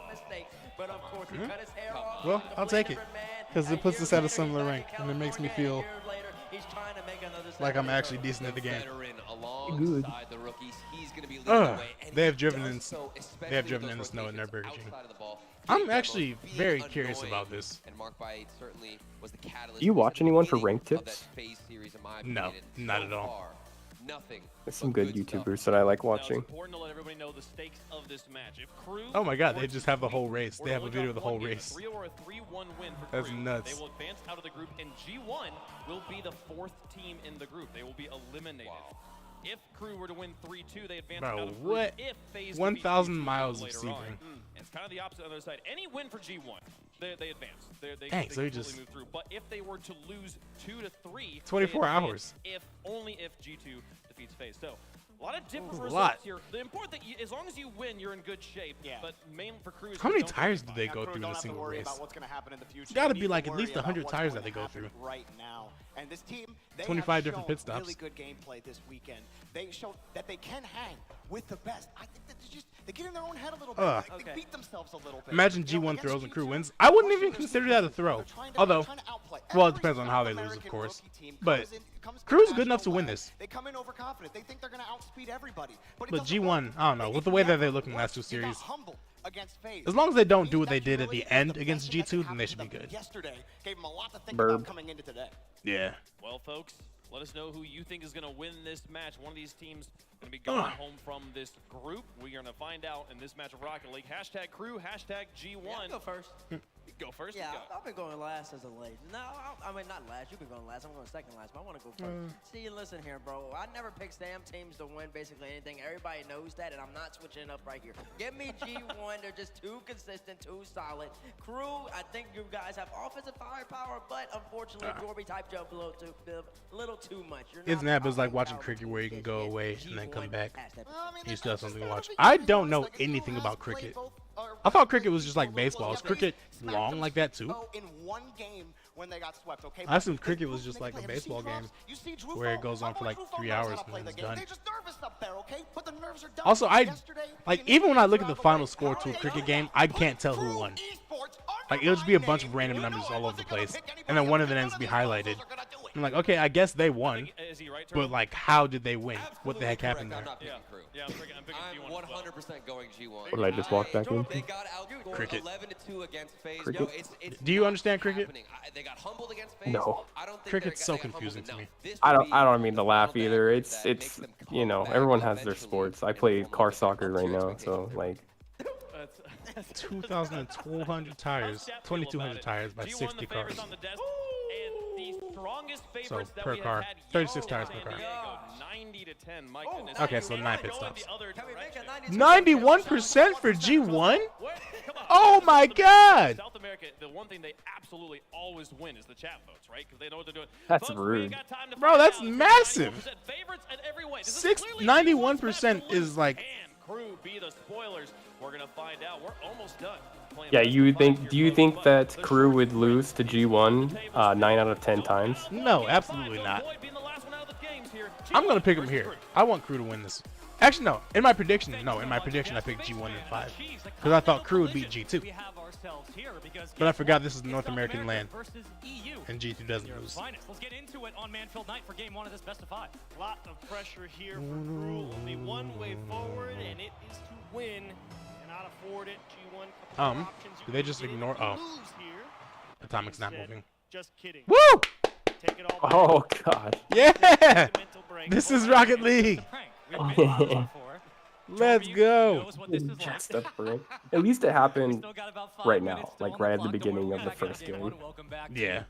Speaker 1: Well, I'll take it because it puts us at a similar rank, and it makes me feel like I'm actually decent at the game.
Speaker 17: Good.
Speaker 1: They have driven in. They have driven in the snow at Nürburgring. I'm actually very curious about this.
Speaker 17: Do you watch anyone for rank tips?
Speaker 1: No, not at all.
Speaker 17: There's some good YouTubers that I like watching.
Speaker 1: Oh my god, they just have the whole race. They have a video of the whole race. That's nuts.
Speaker 2: They will advance out of the group, and G1 will be the 4th team in the group. They will be eliminated. If Crew were to win 3-2, they advance out of the group.
Speaker 1: What?
Speaker 2: If FaZe
Speaker 1: 1,000 miles of
Speaker 2: later
Speaker 1: Sebring.
Speaker 2: on. It's kind of the opposite on the other side. Any win for G1, they advance.
Speaker 1: Dang, so you
Speaker 2: completely
Speaker 1: just
Speaker 2: move through. But if they were to lose 2-3,
Speaker 1: 24
Speaker 2: they advance
Speaker 1: hours.
Speaker 2: only if G2 defeats FaZe. So a lot of different
Speaker 1: That's a
Speaker 2: results
Speaker 1: lot.
Speaker 2: here. The important thing, as long as you win, you're in good shape.
Speaker 10: Yeah.
Speaker 2: But mainly for Crew,
Speaker 1: How many tires did they go through in a single race? Gotta be like at least 100 tires that they go through.
Speaker 10: Right now, and this team, they
Speaker 1: 25
Speaker 10: have
Speaker 1: different
Speaker 10: shown
Speaker 1: pit stops.
Speaker 10: Really good gameplay this weekend. They showed that they can hang with the best. I think that they get in their own head a little bit. Like, they beat themselves a little bit.
Speaker 1: Imagine G1 throws and Crew wins. I wouldn't even consider that a throw. Although, well, it depends on how they lose, of course. But Crew's good enough to win this.
Speaker 10: They come in overconfident. They think they're going to outspeed everybody.
Speaker 1: But G1, I don't know. With the way that they look in the last two series,
Speaker 10: against FaZe.
Speaker 1: as long as they don't do what they did at the end against G2, then they should be good.
Speaker 10: Yesterday gave them a lot to think
Speaker 17: Burb.
Speaker 10: about coming into today.
Speaker 1: Yeah.
Speaker 2: Well, folks, let us know who you think is going to win this match. One of these teams going to be going home from this group. We're going to find out in this match of Rocket League. Hashtag Crew, hashtag G1.
Speaker 3: Yeah, I'll go first.
Speaker 2: Go first?
Speaker 3: Yeah,
Speaker 2: Go.
Speaker 3: I've been going last as of late. No, I mean, not last. You've been going last. I'm going second last, but I want to go first. See, listen here, bro. I never pick Sam teams to win basically anything. Everybody knows that, and I'm not switching up right here. Give me G1. They're just too consistent, too solid. Crew, I think you guys have offensive firepower, but unfortunately, Gorby type jump a little too much.
Speaker 1: His nap is like watching cricket where you can go away and then come back. You still have something to watch. I don't know anything about cricket. I thought cricket was just like baseball. Is cricket long like that too?
Speaker 10: In one game when they got swept, okay?
Speaker 1: I assumed cricket was just like a baseball game where it goes on for like 3 hours and then it's done.
Speaker 10: They're just nervous up there, okay? But the nerves are done.
Speaker 1: Also, like even when I look at the final score to a cricket game, I can't tell who won. Like it'll just be a bunch of random numbers all over the place, and then one of the ends be highlighted. I'm like, okay, I guess they won, but like, how did they win? What the heck happened there?
Speaker 2: Yeah, I'm picking
Speaker 8: I'm 100% going G1.
Speaker 17: What did I just walk back in?
Speaker 8: They got outscored
Speaker 1: Cricket.
Speaker 8: 11-2 against FaZe.
Speaker 17: Cricket?
Speaker 8: No, it's
Speaker 1: Do you understand cricket?
Speaker 8: happening. They got humbled against FaZe.
Speaker 17: No.
Speaker 8: I don't think
Speaker 1: Cricket's so
Speaker 8: they got
Speaker 1: confusing
Speaker 8: humbled.
Speaker 1: to me.
Speaker 17: I don't mean to laugh either. It's you know, everyone has their sports. I play car soccer right now, so like
Speaker 1: 2,200 tires, 2,200 tires by 60 cars. So per car, 36 tires per car.
Speaker 2: 90-10. My goodness.
Speaker 1: Okay, so 9 pit stops.
Speaker 2: 91%
Speaker 1: 91% for G1? Oh my God!
Speaker 2: South America, the one thing they absolutely always win is the chat votes, right? Because they know what they're doing.
Speaker 17: That's
Speaker 2: Folks,
Speaker 17: rude.
Speaker 1: Bro, that's massive.
Speaker 2: Favorites in every way.
Speaker 1: 91% is like.
Speaker 2: Can Crew be the spoilers? We're gonna find out. We're almost done.
Speaker 17: yeah. You would think? Do you think that Crew would lose to G1 9 out of 10 times?
Speaker 1: No, absolutely not. I'm gonna pick him here. I want Crew to win this. Actually, no. In my prediction, I picked G1 in 5 because I thought Crew would beat G2. But I forgot this is North American land, and G2 doesn't lose.
Speaker 5: Let's get into it on Manfield Night for game 1 of this best of 5.
Speaker 4: A lot of pressure here for Crew. Only one way forward, and it is to win. And
Speaker 1: Do they just ignore? Oh, Atomic's not moving.
Speaker 4: Just kidding.
Speaker 1: Woo!
Speaker 4: Take it all
Speaker 17: Oh god.
Speaker 1: Yeah! This is Rocket League. Let's go.
Speaker 17: Just a break. At least it happened right now, like right at the beginning of the first game.
Speaker 1: Yeah.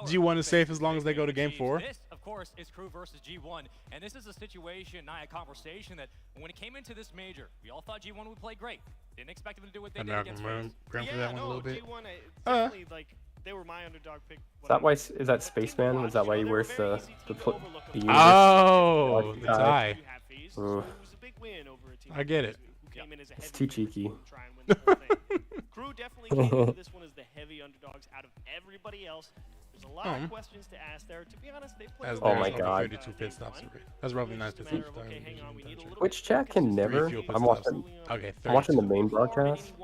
Speaker 1: G1 is safe as long as they go to game 4.
Speaker 5: This, of course, is Crew versus G1, and this is a situation, not a conversation that when it came into this major, we all thought G1 would play great. Didn't expect them to do what they did against FaZe.
Speaker 1: For that one a little bit.
Speaker 4: G1, definitely, like, they were my underdog pick.
Speaker 17: Is that why? Is that Spaceman? Was that why he wears the universe?
Speaker 1: Oh, the tie. I get it.
Speaker 17: It's too cheeky.
Speaker 4: Crew definitely came into this one as the heavy underdogs out of everybody else. There's a lot of questions to ask there. To be honest, they played.
Speaker 17: Oh my god.
Speaker 1: 32 pit stops. That's roughly 9 pit stops.
Speaker 17: Which chat can never? I'm watching the main broadcast.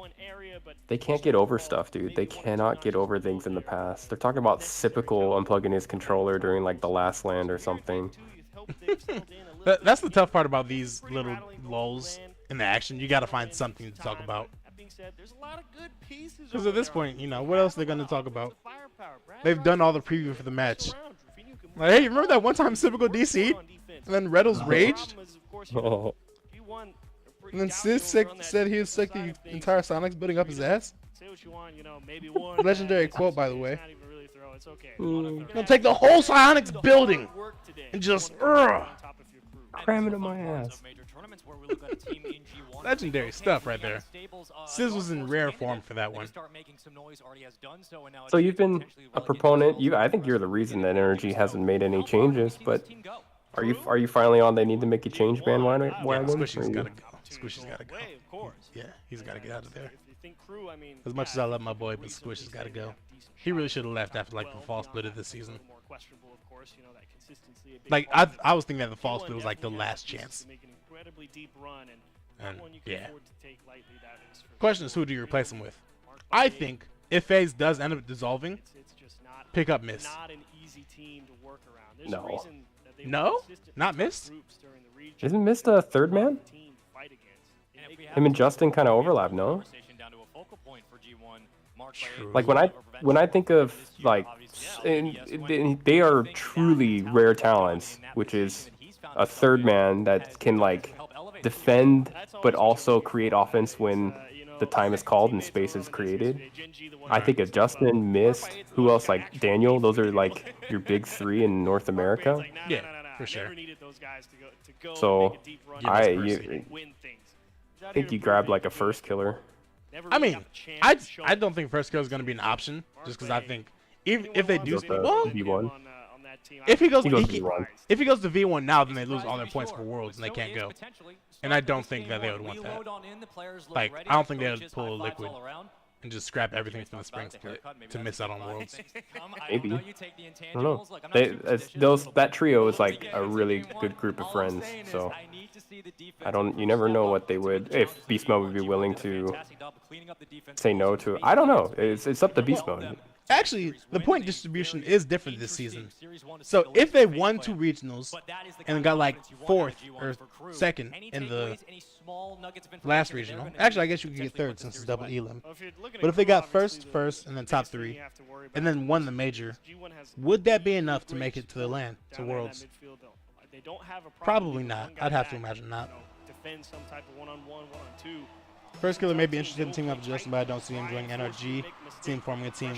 Speaker 17: They can't get over stuff, dude. They cannot get over things in the past. They're talking about Sipical unplugging his controller during like the last land or something.
Speaker 1: That's the tough part about these little lulls in the action. You got to find something to talk about. Because at this point, you know, what else are they going to talk about? They've done all the preview for the match. Like, hey, remember that one time Sipical DC'd? And then Reddles raged?
Speaker 17: Oh.
Speaker 1: And then Sis said he was sick the entire Sonics building up his ass? Legendary quote, by the way. They'll take the whole Sonics building and just
Speaker 17: cram it in my ass.
Speaker 1: Legendary stuff right there. Sis was in rare form for that one.
Speaker 17: So you've been a proponent. I think you're the reason that Energy hasn't made any changes. But are you finally on? They need to make a change bandwagon.
Speaker 1: Squishy's gotta go. Squishy's gotta go. Yeah, he's gotta get out of there. As much as I love my boy, but Squishy's gotta go. He really should have left after like the fall split of this season. Like I was thinking that the fall split was like the last chance. And yeah. Question is, who do you replace him with? I think if FaZe does end up dissolving, pick up Mist.
Speaker 17: No.
Speaker 1: No? Not Mist?
Speaker 17: Isn't Mist a third man? Him and Justin kind of overlap, no? Like when I think of like, they are truly rare talents, which is a third man that can like defend but also create offense when the time is called and space is created. I think of Justin, Mist, who else? Like Daniel. Those are like your big three in North America.
Speaker 1: Yeah, for sure.
Speaker 17: So I think you grab like a first killer.
Speaker 1: I mean, I don't think first kill is going to be an option, just because I think if they do, well,
Speaker 17: V1.
Speaker 1: If he goes,
Speaker 17: V1.
Speaker 1: If he goes to V1 now, then they lose all their points for Worlds and they can't go. And I don't think that they would want that. Like, I don't think they would pull a Liquid and just scrap everything from the spring split to miss out on Worlds.
Speaker 17: Maybe. I don't know. That trio is like a really good group of friends. So you never know what they would, if Beast Mode would be willing to say no to. I don't know. It's up to Beast Mode.
Speaker 1: Actually, the point distribution is different this season. So if they won 2 regionals and got like 4th or 2nd in the last regional, actually I guess you could get 3rd since it's double elim. But if they got first, and then top 3, and then won the major, would that be enough to make it to the LAN, to Worlds? Probably not. I'd have to imagine not. First killer may be interested in teaming up with Justin, but I don't see him joining NRG. Team forming a team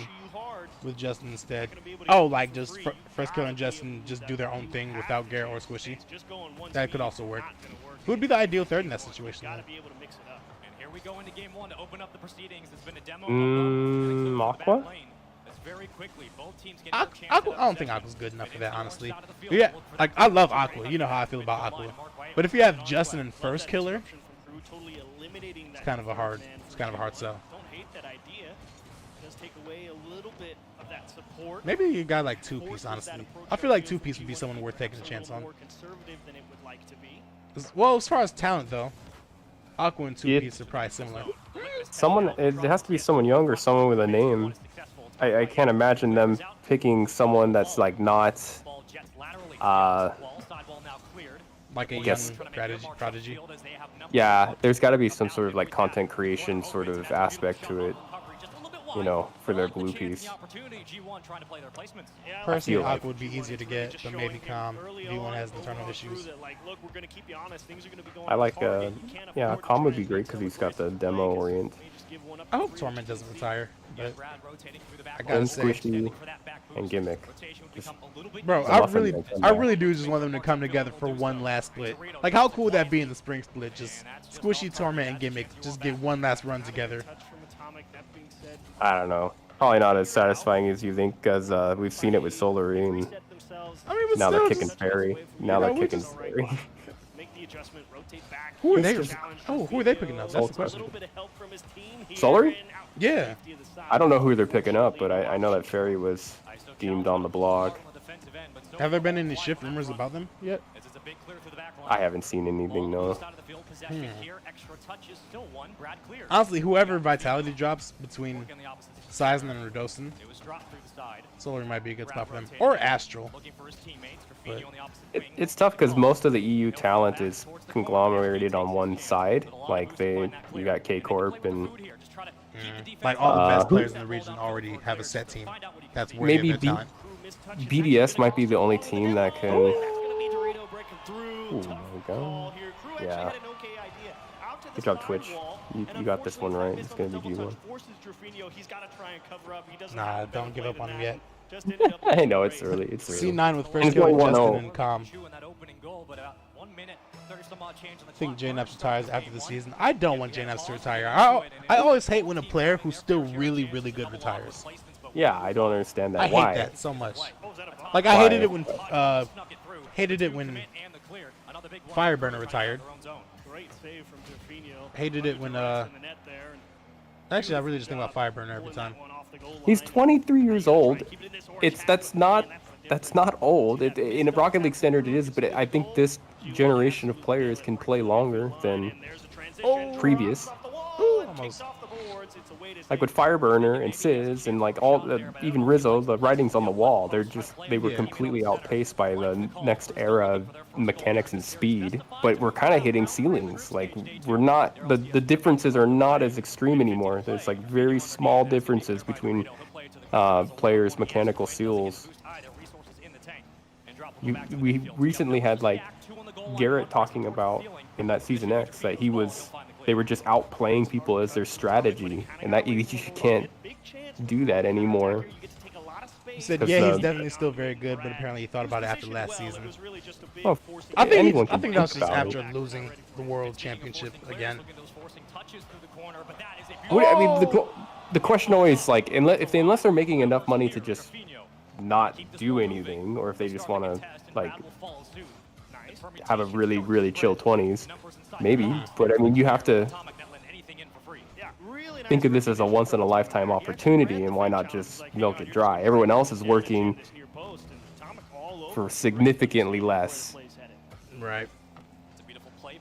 Speaker 1: with Justin instead. Oh, like just first killer and Justin just do their own thing without Garrett or Squishy. That could also work. Who would be the ideal third in that situation?
Speaker 17: Aqua?
Speaker 1: Aqua? I don't think Aqua's good enough for that, honestly. But yeah, like I love Aqua. You know how I feel about Aqua. But if you have Justin and first killer, it's kind of a hard sell. Maybe you got like 2-piece, honestly. I feel like 2-piece would be someone worth taking a chance on. Well, as far as talent though, Aqua and 2-piece are probably similar.
Speaker 17: It has to be someone young or someone with a name. I can't imagine them picking someone that's like not
Speaker 1: Like a young
Speaker 17: guess.
Speaker 1: prodigy.
Speaker 17: Yeah, there's got to be some sort of like content creation sort of aspect to it, you know, for their blue piece.
Speaker 1: Personally, Aqua would be easier to get, but maybe Calm. V1 has internal issues.
Speaker 17: I like, yeah, Calm would be great because he's got the demo orient.
Speaker 1: I hope Torment doesn't retire, but I gotta
Speaker 17: And
Speaker 1: say,
Speaker 17: Squishy and Gimmick.
Speaker 1: bro, I really do just want them to come together for one last split. Like, how cool would that be in the spring split? Just Squishy, Torment, and Gimmick just get one last run together.
Speaker 17: I don't know. Probably not as satisfying as you think, because we've seen it with Solary, and now they're kicking Fairy. Now they're kicking Fairy.
Speaker 1: Who are they? Oh, who are they picking up? That's the question.
Speaker 17: Solary?
Speaker 1: Yeah.
Speaker 17: I don't know who they're picking up, but I know that Fairy was deemed on the blog.
Speaker 1: Have there been any shift rumors about them yet?
Speaker 17: I haven't seen anything, no.
Speaker 1: Honestly, whoever Vitality drops between Sizen and Redosin, Solary might be a good spot for them. Or Astral. But
Speaker 17: It's tough because most of the EU talent is conglomerated on one side. Like you got K-Corp and
Speaker 1: like all the best players in the region already have a set team. That's worthy
Speaker 17: maybe
Speaker 1: of their talent.
Speaker 17: BDS might be the only team that can. Oh my god! Yeah. Good job, Twitch. You got this one right. It's gonna be G1.
Speaker 1: Nah, don't give up on him yet.
Speaker 17: I know it's early. It's early.
Speaker 1: C9 with first kill Justin and Calm. I think JNaps retires after the season. I don't want JNaps to retire. I always hate when a player who's still really, really good retires.
Speaker 17: Yeah, I don't understand that.
Speaker 1: I
Speaker 17: Why?
Speaker 1: hate that so much. Like, I hated it when Fireburner retired. Hated it when actually, I really just think about Fireburner every time.
Speaker 17: He's 23 years old. That's not old. In a Rocket League standard, it is, but I think this generation of players can play longer than previous.
Speaker 1: Almost.
Speaker 17: Like with Fireburner and Sizz and like even Rizzo, the writing's on the wall. They were completely outpaced by the next era of mechanics and speed. But we're kind of hitting ceilings. Like we're not the differences are not as extreme anymore. There's like very small differences between players' mechanical seals. We recently had like Garrett talking about in that Season X that they were just outplaying people as their strategy, and that you can't do that anymore.
Speaker 1: He said, yeah, he's definitely still very good, but apparently he thought about it after last season.
Speaker 17: Well,
Speaker 1: I think that was just
Speaker 17: about
Speaker 1: after losing the World Championship again.
Speaker 17: I mean, the question always like unless they're making enough money to just not do anything, or if they just want to like have a really, really chill 20s, maybe. But I mean, you have to think of this as a once-in-a-lifetime opportunity, and why not just milk it dry? Everyone else is working for significantly less.
Speaker 1: Right.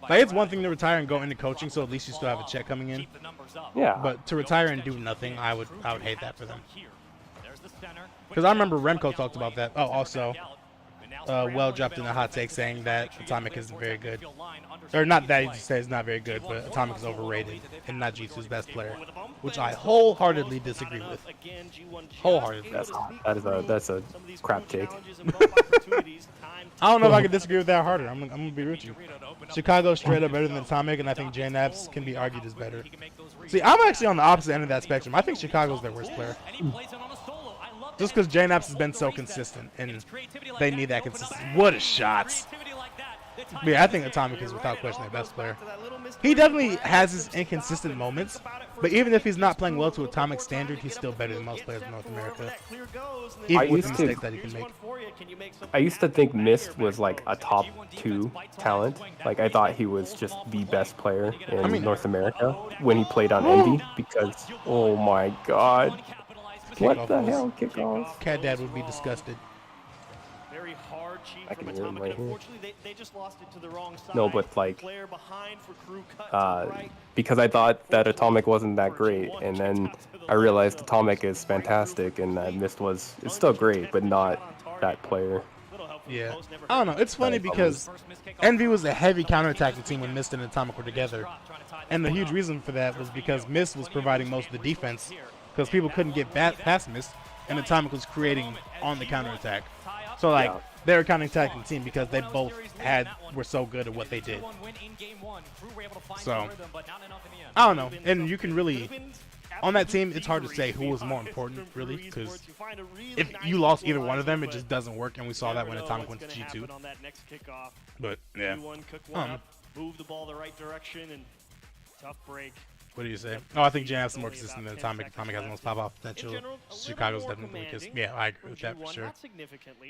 Speaker 1: Like, it's one thing to retire and go into coaching, so at least you still have a check coming in.
Speaker 17: Yeah.
Speaker 1: But to retire and do nothing, I would hate that for them. Because I remember Remco talked about that. Oh, also, Well dropped in a hot take saying that Atomic isn't very good. Or not that he just says not very good, but Atomic is overrated and not G2's best player, which I wholeheartedly disagree with. Wholeheartedly.
Speaker 17: That's a crap take.
Speaker 1: I don't know if I can disagree with that harder. I'm gonna be with you. Chicago's straight up better than Atomic, and I think JNaps can be argued as better. See, I'm actually on the opposite end of that spectrum. I think Chicago's their worst player. Just because JNaps has been so consistent, and they need that consistency. What a shot! But yeah, I think Atomic is without question their best player. He definitely has his inconsistent moments, but even if he's not playing well to Atomic standard, he's still better than most players in North America. Even with the mistakes that he can make.
Speaker 17: I used to think Mist was like a top 2 talent. Like I thought he was just the best player in North America when he played on Envy, because oh my god. What the hell, kickoff?
Speaker 1: Cat Dad would be disgusted.
Speaker 4: Very hard cheat
Speaker 17: I
Speaker 4: from
Speaker 17: can hear him
Speaker 4: Atomic.
Speaker 17: right here.
Speaker 4: Unfortunately, they just lost it to the wrong side.
Speaker 17: No, but like,
Speaker 4: Player behind for crew cut to the right.
Speaker 17: because I thought that Atomic wasn't that great, and then I realized Atomic is fantastic, and that Mist is still great, but not that player.
Speaker 1: Yeah. I don't know. It's funny because Envy was a heavy counterattacking team when Mist and Atomic were together. And the huge reason for that was because Mist was providing most of the defense because people couldn't get past Mist, and Atomic was creating on the counterattack. So, like, they're a counterattacking team because they both were so good at what they did. So, I don't know. And you can really, on that team, it's hard to say who was more important, really, because if you lost either one of them, it just doesn't work, and we saw that when Atomic went to G2. But, yeah.
Speaker 4: Move the ball the right direction, and tough break.
Speaker 1: What do you say? Oh, I think Jan is more consistent than Atomic. Atomic has the most pop-off potential. Chicago's definitely the weakest. Yeah, I agree with that for sure.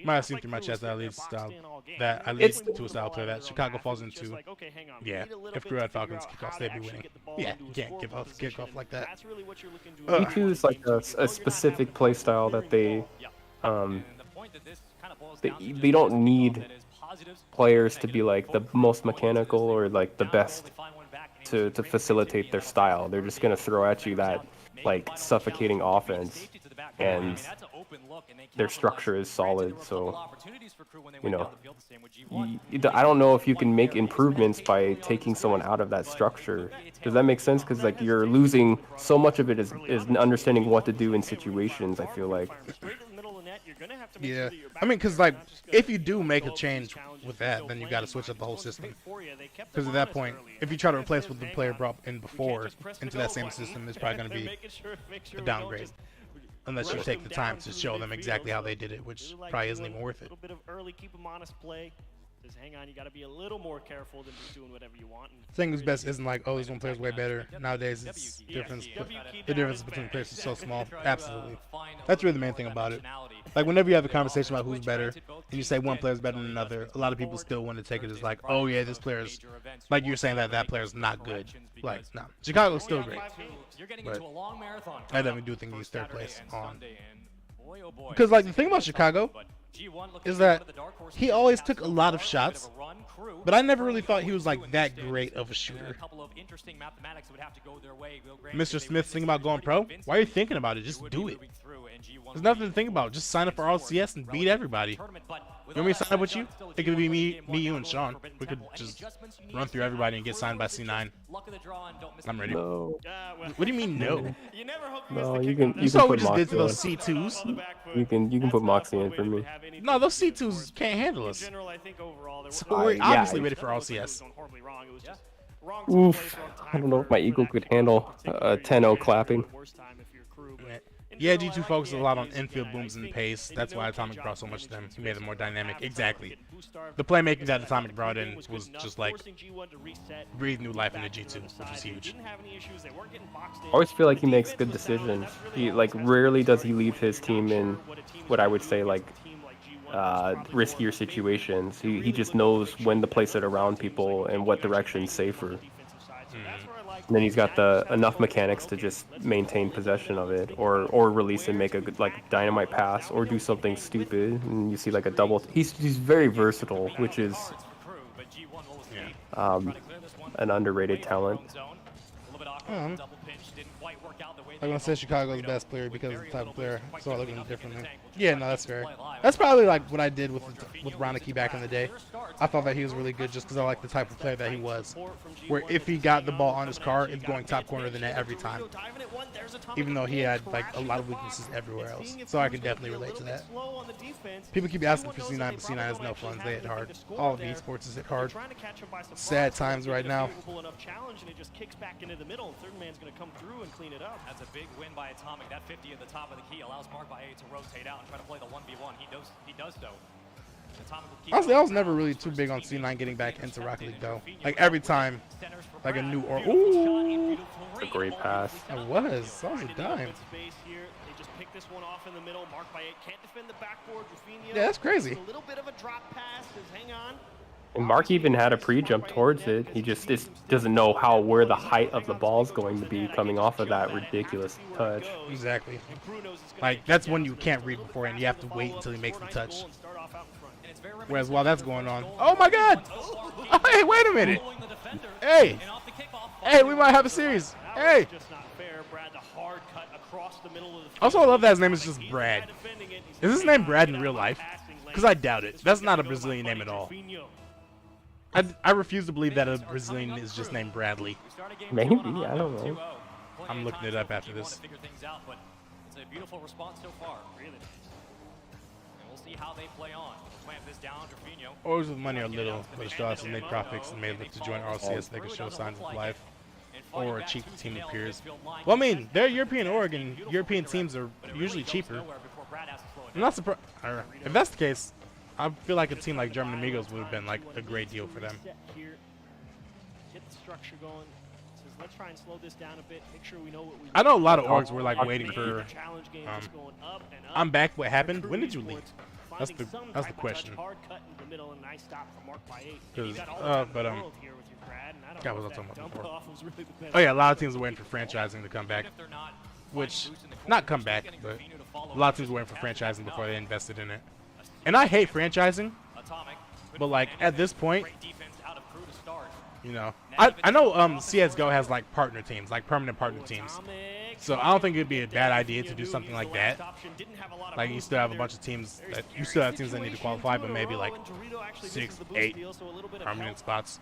Speaker 1: Might have seen through my chest that leads to a style player that Chicago falls into. Yeah, if Crew had Falcons kickoffs, they'd be winning. Yeah, you can't give up kickoff like that.
Speaker 17: G2 is like a specific play style that they don't need players to be like the most mechanical or like the best to facilitate their style. They're just gonna throw at you that like suffocating offense, and their structure is solid. So you know, I don't know if you can make improvements by taking someone out of that structure. Does that make sense? Because like you're losing so much of it is understanding what to do in situations. I feel like.
Speaker 1: Yeah, I mean, because like if you do make a change with that, then you got to switch up the whole system. Because at that point, if you try to replace what the player brought in before into that same system, it's probably going to be a downgrade. Unless you take the time to show them exactly how they did it, which probably isn't even worth it.
Speaker 4: A little bit of early, keep them honest play. Says, hang on, you got to be a little more careful than just doing whatever you want.
Speaker 1: Saying who's best isn't like, oh, this one player's way better. Nowadays, it's difference. The difference between players is so small. Absolutely. That's really the main thing about it. Like, whenever you have a conversation about who's better, and you say one player's better than another, a lot of people still want to take it as like, oh, yeah, this player's, like you're saying that player's not good. Like, no. Chicago's still great. But I definitely do think he's third place on. Because, like, the thing about Chicago is that he always took a lot of shots, but I never really thought he was like that great of a shooter. Mr. Smith thinking about going pro? Why are you thinking about it? Just do it. There's nothing to think about. Just sign up for RLCS and beat everybody. You want me to sign up with you? It could be me, you, and Sean. We could just run through everybody and get signed by C9. I'm ready.
Speaker 17: No.
Speaker 1: What do you mean no?
Speaker 17: No, you can.
Speaker 1: You saw what we just did to those C2s.
Speaker 17: You can put Moxie in for me.
Speaker 1: No, those C2s can't handle us. So we're obviously ready for RLCS.
Speaker 17: Oof. I don't know if my ego could handle a 10-0 clapping.
Speaker 1: Yeah, G2 focuses a lot on infield booms and pace. That's why Atomic brought so much to them. He made them more dynamic. Exactly. The playmaking that Atomic brought in was just like breathe new life into G2, which was huge.
Speaker 17: I always feel like he makes good decisions. He like rarely does he leave his team in what I would say like riskier situations. He just knows when to place it around people and what direction's safer. And then he's got the enough mechanics to just maintain possession of it, or release and make a good like dynamite pass, or do something stupid, and you see like a double. He's very versatile, which is an underrated talent.
Speaker 1: I'm gonna say Chicago's the best player because of the type of player, so I look at him differently. Yeah, no, that's fair. That's probably like what I did with Ronicky back in the day. I thought that he was really good just because I like the type of player that he was. Where if he got the ball on his car, it's going top corner of the net every time. Even though he had like a lot of weaknesses everywhere else. So I can definitely relate to that. People keep asking for C9, but C9 has no funds. They hit hard. All of esports is hit hard. Sad times right now.
Speaker 5: That's a big win by Atomic. That 50 at the top of the key allows Mark by 8 to rotate out and try to play the 1v1. He does so.
Speaker 1: Honestly, I was never really too big on C9 getting back into Rocket League though. Like every time, like a new or ooh,
Speaker 17: a great pass.
Speaker 1: It was. That was a dime. Yeah, that's crazy.
Speaker 17: And Mark even had a pre-jump towards it. He just doesn't know where the height of the ball is going to be coming off of that ridiculous touch.
Speaker 1: Exactly. Like, that's when you can't read beforehand. You have to wait until he makes the touch. Whereas while that's going on... Oh, my God! Oh, hey, wait a minute! Hey! Hey, we might have a series. Hey! Also, I love that his name is just Brad. Is his name Brad in real life? Because I doubt it. That's not a Brazilian name at all. I refuse to believe that a Brazilian is just named Bradley.
Speaker 17: Maybe, I don't know.
Speaker 1: I'm looking it up after this.
Speaker 5: It's a beautiful response so far, really. And we'll see how they play on. Clamp this down, Drafinho.
Speaker 1: Orgs with money are little, but Strauss has made profits and may look to join RLCS. They could show signs of life, or a cheap team appears. Well, I mean, they're European org, and European teams are usually cheaper. I'm not surprised. If that's the case, I feel like a team like German Amigos would have been like a great deal for them.
Speaker 4: Get the structure going. Says, let's try and slow this down a bit. Make sure we know what we
Speaker 1: I know a lot of orgs were like waiting for. I'm back. What happened? When did you leave? That's the question. Because God, what was I talking about before? Oh yeah, a lot of teams are waiting for franchising to come back, which not come back, but a lot of teams are waiting for franchising before they invested in it. And I hate franchising, but like at this point, you know, I know CS:GO has like partner teams, like permanent partner teams. So I don't think it'd be a bad idea to do something like that. Like you still have a bunch of teams that need to qualify, but maybe like 6, 8 permanent spots,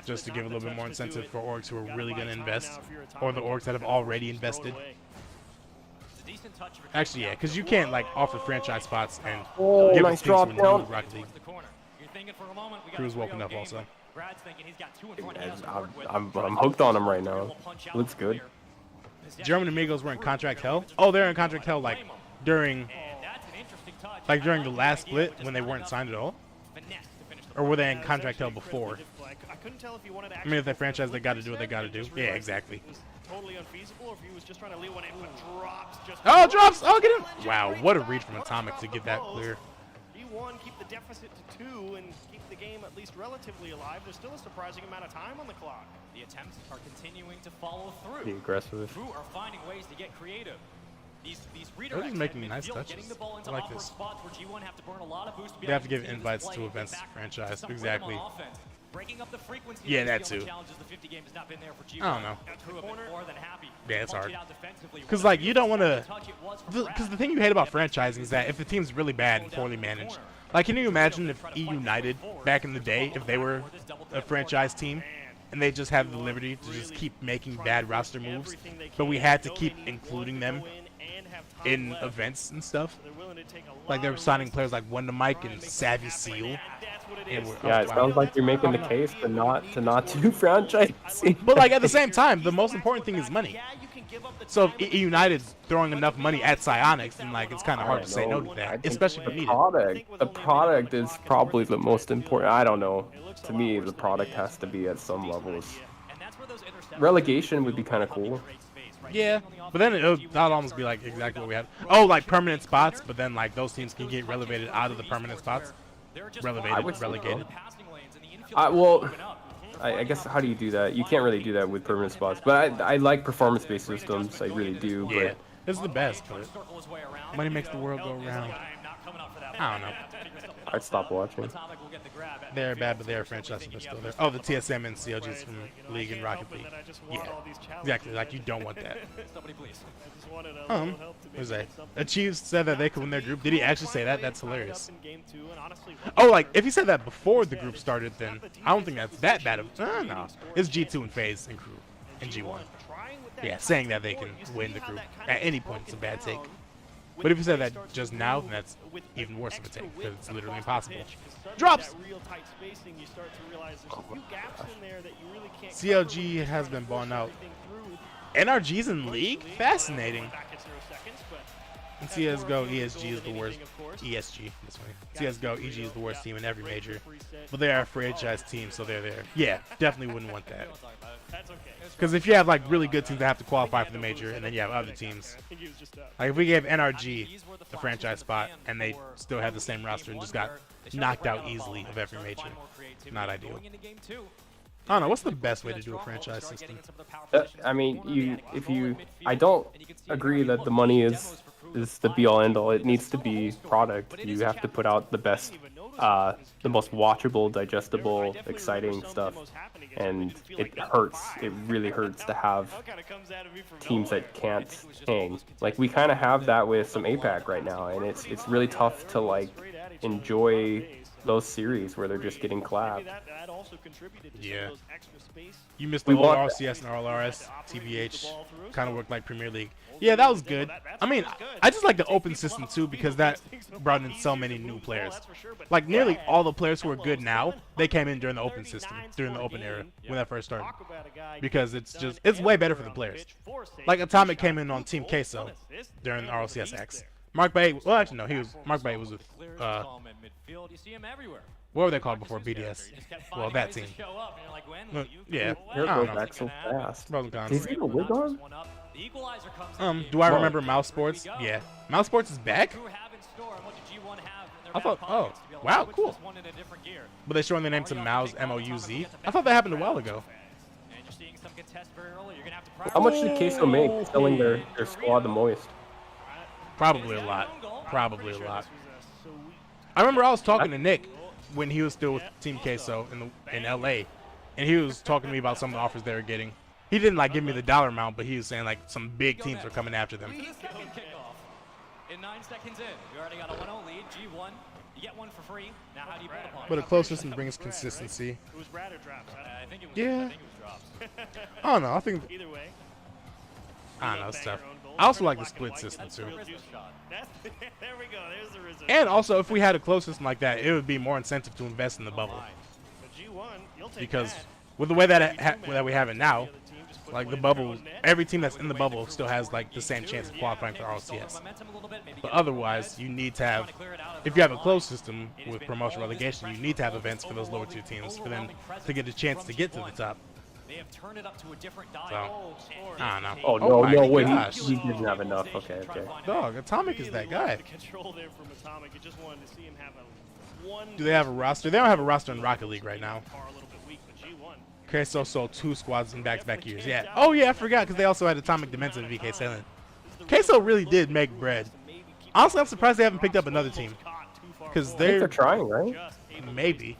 Speaker 1: just to give a little bit more incentive for orgs who are really going to invest, or the orgs that have already invested. Actually, yeah, because you can't like offer franchise spots and give nice drop down. Rocket League. Crew's woken up also.
Speaker 17: I'm hooked on him right now. Looks good.
Speaker 1: German Amigos were in contract hell. Oh, they're in contract hell like during the last split when they weren't signed at all, or were they in contract hell before? I mean, if they franchise, they got to do what they got to do. Yeah, exactly.
Speaker 4: Totally unfeasible, or if he was just trying to lead one in, but drops just.
Speaker 1: Oh, drops! Oh, get him! Wow, what a reach from Atomic to get that clear.
Speaker 4: D1 keep the deficit to 2 and keep the game at least relatively alive. There's still a surprising amount of time on the clock.
Speaker 5: The attempts are continuing to follow through.
Speaker 17: Be aggressive.
Speaker 5: Crew are finding ways to get creative. These
Speaker 1: they're just making nice touches. I like this. They have to give invites to events franchise. Exactly. Yeah, that too. I don't know. Yeah, it's hard. Because, like, you don't want to... Because the thing you hate about franchising is that if the team's really bad and poorly managed... Like, can you imagine if E United, back in the day, if they were a franchise team, and they just had the liberty to just keep making bad roster moves, but we had to keep including them in events and stuff? Like, they were signing players like Wonder Mike and Savvy Seal.
Speaker 17: Yeah, it sounds like you're making the case to not do franchising.
Speaker 1: But like at the same time, the most important thing is money. So if United's throwing enough money at Psyonix, then like it's kind of hard to say no to that, especially for me.
Speaker 17: The product is probably the most important. I don't know. To me, the product has to be at some levels. Relegation would be kind of cool.
Speaker 1: Yeah, but then that'd almost be like exactly what we had. Oh, like permanent spots, but then like those teams can get relegated out of the permanent spots. Relegated.
Speaker 17: Well, I guess how do you do that? You can't really do that with permanent spots. But I like performance-based systems. I really do.
Speaker 1: Yeah,
Speaker 17: but
Speaker 1: this is the best. But money makes the world go round. I don't know.
Speaker 17: I'd stop watching.
Speaker 1: They're bad, but they're a franchise, and they're still there. Oh, the TSM and CLGs from League and Rocket League. Yeah, exactly. Like, you don't want that. What was that? Achieves said that they could win their group. Did he actually say that? That's hilarious. Oh, like, if he said that before the group started, then I don't think that's that bad of... no. It's G2 and FaZe and Crew and G1. Yeah, saying that they can win the group at any point is a bad take. But if you said that just now, then that's even worse of a take, because it's literally impossible. Drops! CLG has been blown out. NRG's in League? Fascinating. In CSGO, ESG is the worst. ESG, this way. CSGO, EG is the worst team in every major. But they are a franchise team, so they're there. Yeah, definitely wouldn't want that. Because if you have like really good teams that have to qualify for the major, and then you have other teams, like if we gave NRG a franchise spot and they still had the same roster and just got knocked out easily of every major, not ideal. I don't know, what's the best way to do a franchise system?
Speaker 17: I mean, I don't agree that the money is the be all end all. It needs to be product. You have to put out the best the most watchable, digestible, exciting stuff, and it hurts. It really hurts to have teams that can't hang. Like we kind of have that with some APAC right now, and it's really tough to like enjoy those series where they're just getting clapped.
Speaker 1: Yeah. You missed the whole RLCS and RLRS, TBH, kind of worked like Premier League. Yeah, that was good. I mean, I just like the open system too because that brought in so many new players. Like nearly all the players who are good now, they came in during the open system, during the open era when that first started. Because it's way better for the players. Like Atomic came in on Team Queso during the RLCS X. Mark Bay, well actually no, Mark Bay was with what were they called before BDS? Well, that team. Yeah, I don't know.
Speaker 17: Back so fast.
Speaker 1: Pros and cons.
Speaker 17: Is he a wig on?
Speaker 1: Do I remember Mouse Sports? Yeah. Mouse Sports is back? I thought, oh, wow, cool. But they're showing the name to Mouse, M-O-U-Z? I thought that happened a while ago.
Speaker 17: How much did Queso make selling their squad the Moist?
Speaker 1: Probably a lot. Probably a lot. I remember I was talking to Nick when he was still with Team Queso in LA, and he was talking to me about some of the offers they were getting. He didn't like give me the dollar amount, but he was saying like some big teams are coming after them.
Speaker 5: In 9 seconds in, we already got a 1-0 lead. G1, you get one for free. Now how do you build upon it?
Speaker 1: But a close system brings consistency.
Speaker 4: It was Brad or Drops?
Speaker 1: Yeah.
Speaker 4: I think it was Drops.
Speaker 1: I don't know. I think.
Speaker 4: Either way.
Speaker 1: I don't know stuff. I also like the split system too.
Speaker 4: There we go. There's the result.
Speaker 1: And also, if we had a close system like that, it would be more incentive to invest in the bubble. Because with the way that we have it now, like the bubble, every team that's in the bubble still has like the same chance of qualifying for RLCS. But otherwise, you need to have, if you have a closed system with promotion relegation, you need to have events for those lower tier teams for them to get a chance to get to the top.
Speaker 5: They have turned it up to a different
Speaker 1: dial. So, I don't know.
Speaker 17: Oh, no, wait, he didn't have enough. Okay.
Speaker 1: Dog, Atomic is that guy.
Speaker 4: Control there from Atomic. You just wanted to see him have a
Speaker 1: Do they have a roster? They don't have a roster in Rocket League right now. Okay, so 2 squads in back-to-back years. Yeah. Oh, yeah, I forgot because they also had Atomic Dimension and VK Salient. Queso really did make bread. Honestly, I'm surprised they haven't picked up another team. Because they're
Speaker 17: trying, right?
Speaker 1: Maybe.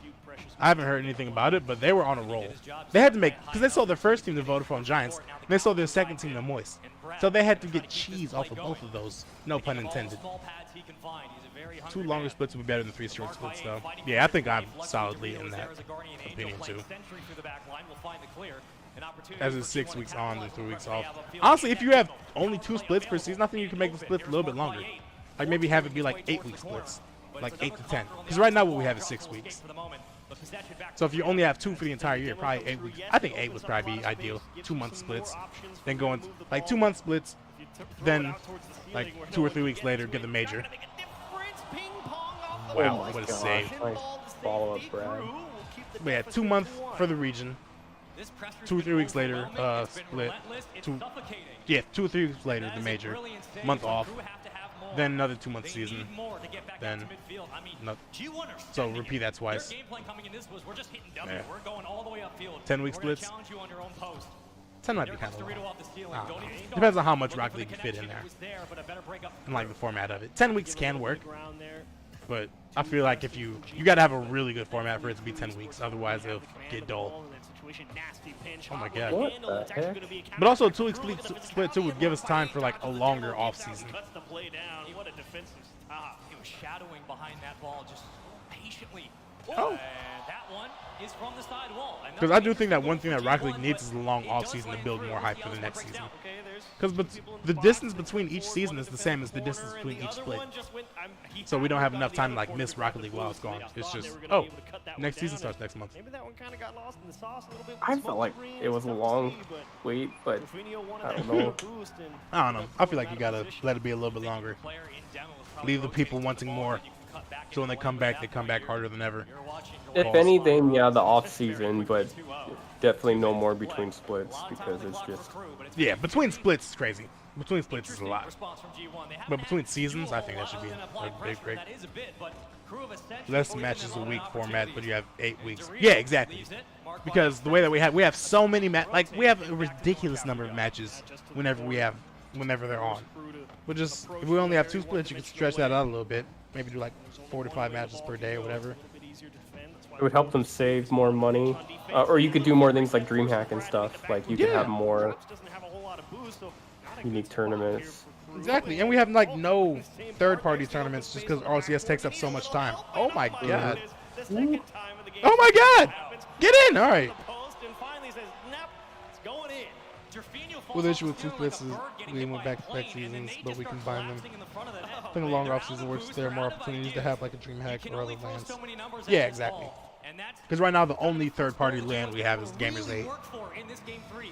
Speaker 1: I haven't heard anything about it, but they were on a roll. They had to make, because they sold their first team to Vodafone Giants, and they sold their second team to Moist. So they had to get cheese off of both of those. No pun intended. 2 longer splits would be better than 3 short splits, though. Yeah, I think I'm solidly in that opinion, too. As it's 6 weeks on and 3 weeks off. Honestly, if you have only 2 splits per season, I think you can make the splits a little bit longer. Like maybe have it be like 8-week splits. Like 8 to 10. Because right now what we have is 6 weeks. So if you only have 2 for the entire year, probably 8 weeks. I think 8 would probably be ideal. 2-month splits. Then going like 2-month splits. Then like 2 or 3 weeks later, get the major. Wow, what a save.
Speaker 17: Nice follow-up, Brad.
Speaker 1: But yeah, 2 months for the region. 2 or 3 weeks later, split. 2 or 3 weeks later, the major. Month off. Then another 2-month season. Then so repeat that twice. Yeah. 10-week splits. 10 might be kind of long. Depends on how much Rocket League you fit in there. And like the format of it. 10 weeks can work. But I feel like if you gotta have a really good format for it to be 10 weeks. Otherwise it'll get dull. Oh my god.
Speaker 17: What the heck?
Speaker 1: But also a 2-week split too would give us time for like a longer off season.
Speaker 5: He was shadowing behind that ball just patiently.
Speaker 1: Oh.
Speaker 5: And that one is from the side wall.
Speaker 1: Because I do think that one thing that Rocket League needs is a long off season to build more hype for the next season. Because the distance between each season is the same as the distance between each split. So we don't have enough time to like miss Rocket League while it's gone. It's just, oh, next season starts next month.
Speaker 17: I felt like it was a long wait, but I don't know.
Speaker 1: I don't know. I feel like you gotta let it be a little bit longer. Leave the people wanting more. So when they come back harder than ever.
Speaker 17: If anything, yeah, the off season, but definitely no more between splits because it's just.
Speaker 1: Yeah, between splits is crazy. Between splits is a lot. But between seasons, I think that should be a big break. Less matches a week format, but you have 8 weeks. Yeah, exactly. Because the way that we have so many we have a ridiculous number of matches whenever they're on. But just if we only have 2 splits, you can stretch that out a little bit. Maybe do like 4 to 5 matches per day or whatever.
Speaker 17: It would help them save more money, or you could do more things like DreamHack and stuff. Like you could have more unique tournaments.
Speaker 1: Exactly, and we have like no third-party tournaments just because RLCS takes up so much time. Oh my god! Oh my god! Get in! All right. Well, the issue with two splits is we went back-to-back seasons, but we combine them. I think a longer off-season works. There are more opportunities to have like a DreamHack or other lands. Yeah, exactly. Because right now the only third-party land we have is Gamers 8,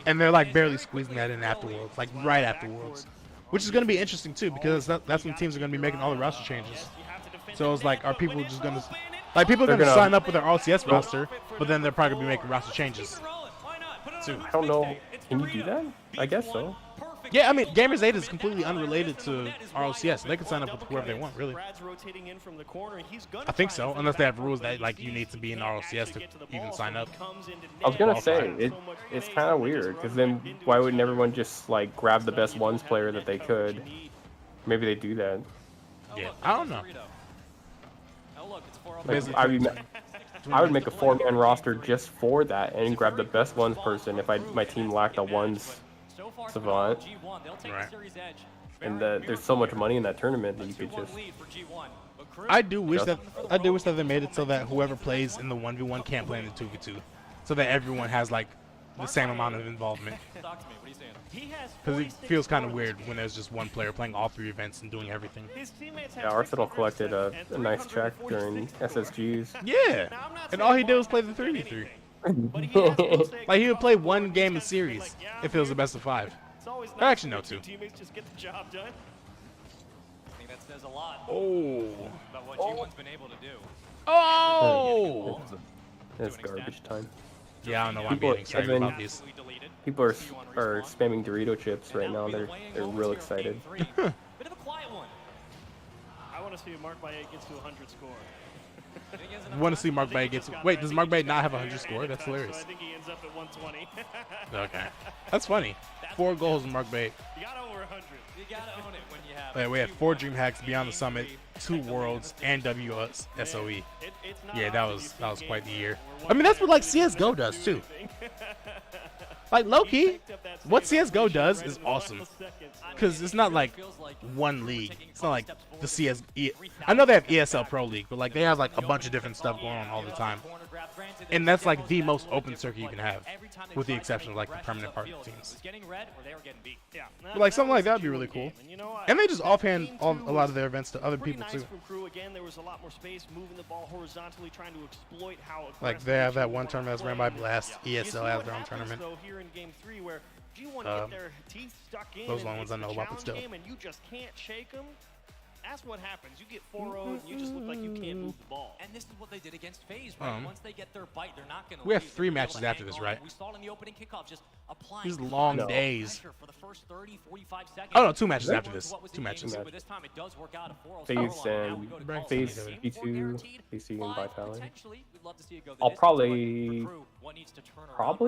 Speaker 1: and they're like barely squeezing that in afterwards, like right afterwards, which is going to be interesting too because that's when teams are going to be making all the roster changes. So it's like, are people just going to people are going to sign up with their RLCS roster, but then they're probably going to be making roster changes too.
Speaker 17: I don't know. Can you do that? I guess so.
Speaker 1: Yeah, I mean, Gamers 8 is completely unrelated to RLCS. They can sign up with whoever they want, really. I think so, unless they have rules that like you need to be in RLCS to even sign up.
Speaker 17: I was gonna say it's kind of weird because then why wouldn't everyone just like grab the best ones player that they could? Maybe they do that.
Speaker 1: Yeah, I don't know.
Speaker 17: Like, I would make a 4-man roster just for that and grab the best ones person if my team lacked a ones savant.
Speaker 1: Right.
Speaker 17: And there's so much money in that tournament that you could just.
Speaker 1: I do wish that they made it so that whoever plays in the 1v1 can't play in the 2v2, so that everyone has like the same amount of involvement. Because it feels kind of weird when there's just one player playing all 3 events and doing everything.
Speaker 17: Yeah, Arsenal collected a nice check during SSGs.
Speaker 1: Yeah, and all he did was play the 3v3. Like he would play 1 game in series if it was the best of 5. Or actually, no, 2.
Speaker 4: Teammates just get the job done.
Speaker 5: I think that says a lot about what G1's been able to do.
Speaker 1: Oh!
Speaker 17: That's garbage time.
Speaker 1: Yeah, I don't know why I'm getting excited about these.
Speaker 17: People are spamming Dorito chips right now. They're real excited.
Speaker 4: Bit of a quiet one. I want to see Mark by 8 gets to 100 score.
Speaker 1: You want to see Mark Bay get to... Wait, does Mark Bay not have a 100 score? That's hilarious.
Speaker 4: I think he ends up at 120.
Speaker 1: Okay. That's funny. 4 goals in Mark Bay.
Speaker 4: You got over 100.
Speaker 5: You got to own it when you have
Speaker 1: Wait, we had 4 DreamHacks Beyond the Summit, 2 Worlds, and WSOE. Yeah, that was quite the year. I mean, that's what like CS:GO does too. Like low-key, what CS:GO does is awesome. Because it's not like one league. It's not like the CS. I know they have ESL Pro League, but like they have like a bunch of different stuff going on all the time. And that's like the most open circuit you can have, with the exception of like the permanent partner teams. But like something like that would be really cool. And they just offhand a lot of their events to other people too. Like they have that one tournament that's ran by Blast. ESL has their own tournament. Those long ones I know about, but still.
Speaker 4: And you just can't shake them. That's what happens. You get 4-0 and you just look like you can't move the ball.
Speaker 5: And this is what they did against FaZe, right? Once they get their bite, they're not going to.
Speaker 1: We have 3 matches after this, right?
Speaker 5: We saw it in the opening kickoff, just applying
Speaker 1: these long days.
Speaker 5: For the first 30, 45 seconds.
Speaker 1: Oh no, 2 matches after this. 2 matches.
Speaker 5: But this time it does work out.
Speaker 17: FaZe and FaZe P2, PC and Vitality. I'll probably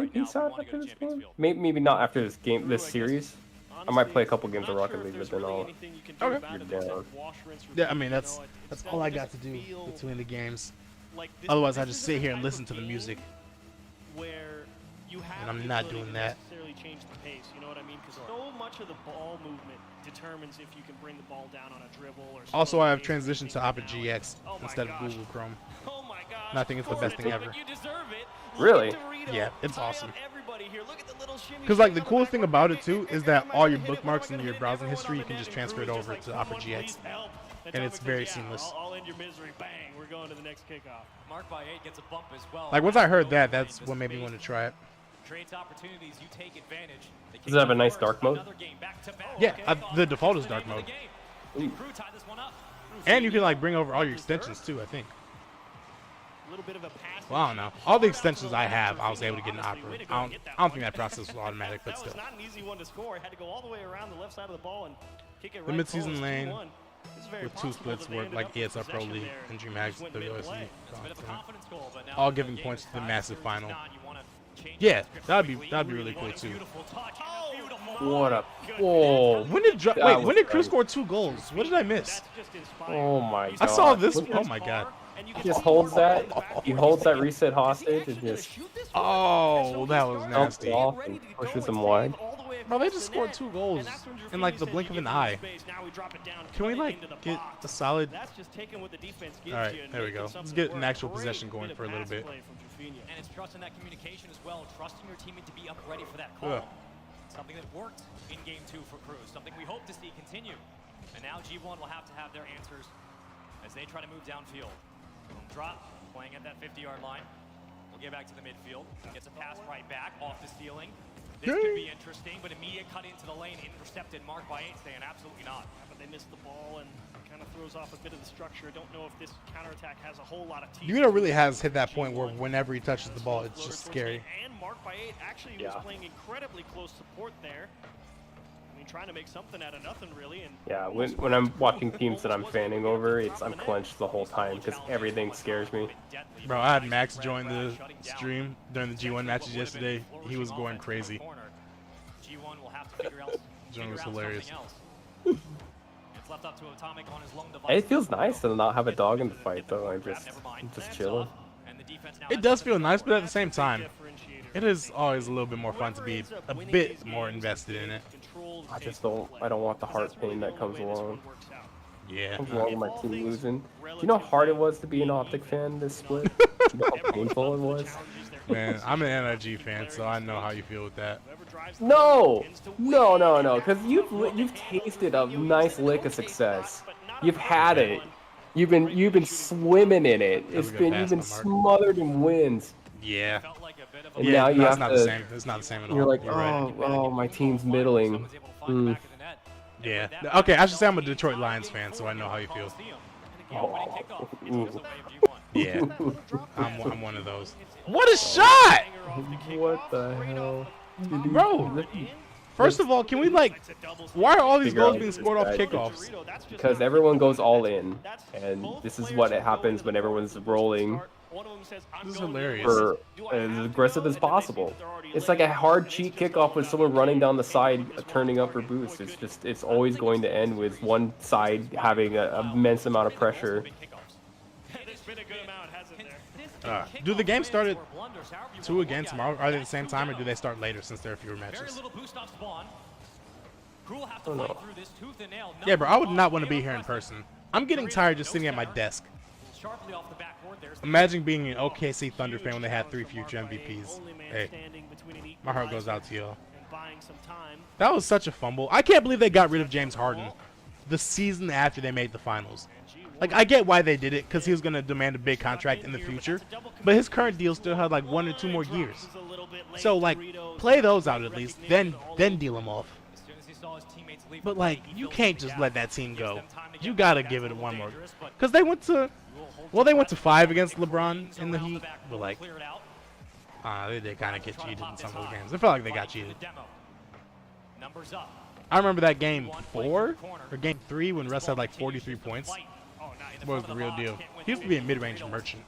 Speaker 17: peace out after this game. Maybe not after this game, this series. I might play a couple games of Rocket League, but then I'll get down.
Speaker 1: Yeah, I mean that's all I got to do between the games. Otherwise, I just sit here and listen to the music. And I'm not doing that.
Speaker 4: Change the pace, you know what I mean? Because so much of the ball movement determines if you can bring the ball down on a dribble or.
Speaker 1: Also, I have transitioned to Opera GX instead of Google Chrome.
Speaker 4: Oh my gosh!
Speaker 1: And I think it's the best thing ever.
Speaker 4: You deserve it.
Speaker 17: Really?
Speaker 1: Yeah, it's awesome. Because like the coolest thing about it too is that all your bookmarks and your browsing history you can just transfer it over to Opera GX, and it's very seamless.
Speaker 4: All in your misery, bang! We're going to the next kickoff.
Speaker 5: Mark by 8 gets a bump as well.
Speaker 1: Like once I heard that, that's what made me want to try it.
Speaker 5: Creates opportunities, you take advantage.
Speaker 17: Does it have a nice dark mode?
Speaker 1: Yeah, the default is dark mode. And you can like bring over all your extensions too, I think. Well, I don't know. All the extensions I have, I was able to get in Opera. I don't think that process was automatic, but still.
Speaker 4: Not an easy one to score. Had to go all the way around the left side of the ball and kick it
Speaker 1: the mid-season lane with 2 splits work like ESL Pro League and DreamHack's WSE. All giving points to the massive final. Yeah, that'd be really cool too.
Speaker 17: What a whoa!
Speaker 1: When did Cruz score 2 goals? What did I miss?
Speaker 17: Oh my god!
Speaker 1: I saw this. Oh my god!
Speaker 4: and you
Speaker 17: He
Speaker 4: get
Speaker 17: just
Speaker 4: to
Speaker 17: holds that.
Speaker 4: back
Speaker 17: He
Speaker 4: where
Speaker 17: holds that
Speaker 4: said,
Speaker 17: reset hostage and just
Speaker 1: Oh, that was
Speaker 17: jumps
Speaker 1: nasty.
Speaker 17: off and pushes him wide.
Speaker 1: Bro, they just scored 2 goals in like the blink of an eye. Can we like get a solid?
Speaker 4: That's just taking what the defense gives
Speaker 1: All right,
Speaker 4: you and
Speaker 1: there we
Speaker 4: making
Speaker 1: go.
Speaker 4: something
Speaker 1: Let's get an
Speaker 4: work.
Speaker 1: actual
Speaker 4: Great
Speaker 1: possession going
Speaker 4: bit
Speaker 1: for a
Speaker 4: of
Speaker 1: little
Speaker 4: pass
Speaker 1: bit.
Speaker 4: play from Jufinho.
Speaker 5: And it's trusting that communication as well, trusting your teammate to be up ready for that
Speaker 1: Ugh.
Speaker 5: call. Something that worked in Game 2 for Cruz, something we hope to see continue. And now G1 will have to have their answers as they try to move downfield. Boom drop, playing at that 50-yard line. We'll get back to the midfield. Gets a pass right back off the ceiling. This could be interesting, but immediate cut into the lane, intercepted, marked by 8, saying absolutely not.
Speaker 4: Yeah, but they missed the ball and kind of throws off a bit of the structure. I don't know if this counterattack has a whole lot of teeth.
Speaker 1: Yuta really has hit that point where whenever he touches the ball, it's just scary.
Speaker 4: And marked by 8 actually was playing incredibly close support there. I mean, trying to make something out of nothing, really. And
Speaker 17: Yeah, when I'm watching teams that I'm fanning over, I'm clenched the whole time because everything scares me.
Speaker 1: Bro, I had Max join the stream during the G1 matches yesterday. He was going crazy.
Speaker 5: G1 will have to figure out
Speaker 1: John was hilarious.
Speaker 5: It's left up to Atomic on his lone device.
Speaker 17: It feels nice to not have a dog in the fight though. I'm just chilling.
Speaker 1: It does feel nice, but at the same time, it is always a little bit more fun to be a bit more invested in it.
Speaker 17: I don't want the heart pain that comes along.
Speaker 1: Yeah.
Speaker 17: Comes along with my team losing. Do you know how hard it was to be an Optic fan this split? You know how painful it was?
Speaker 1: Man, I'm an NRG fan, so I know how you feel with that.
Speaker 17: No, because you've tasted a nice lick of success. You've had it. You've been swimming in it. You've been smothered in wins.
Speaker 1: Yeah.
Speaker 17: And
Speaker 1: yeah,
Speaker 17: now you have
Speaker 1: not
Speaker 17: to.
Speaker 1: the same. It's not the same at all.
Speaker 17: You're like,
Speaker 1: right.
Speaker 17: oh, my team's middling.
Speaker 1: Yeah. Okay, I should say I'm a Detroit Lions fan, so I know how you feel. Yeah. I'm one of those. What a shot!
Speaker 17: What the hell?
Speaker 1: Bro, first of all, can we why are all these goals being scored off kickoffs?
Speaker 17: Because everyone goes all in, and this is what happens when everyone's rolling.
Speaker 1: This is hilarious.
Speaker 17: For as aggressive as possible. It's like a hard cheat kickoff with someone running down the side, turning up for boost. It's always going to end with one side having an immense amount of pressure.
Speaker 1: Do the games start at 2 again tomorrow? Are they at the same time, or do they start later since there are fewer matches?
Speaker 17: Oh, no.
Speaker 1: Yeah, bro, I would not want to be here in person. I'm getting tired just sitting at my desk. Imagine being an OKC Thunder fan when they had 3 future MVPs. Hey, my heart goes out to y'all. That was such a fumble. I can't believe they got rid of James Harden the season after they made the finals. Like, I get why they did it, because he was going to demand a big contract in the future, but his current deal still had like 1 or 2 more years. So, like, play those out at least, then deal them off. But, like, you can't just let that team go. You got to give it one more. Because they went to 5 against LeBron in the Heat, but, like, they did kind of get cheated in some of those games. It felt like they got cheated. I remember that game 4 or game 3 when Russ had like 43 points. Was the real deal. He used to be a mid-range merchant,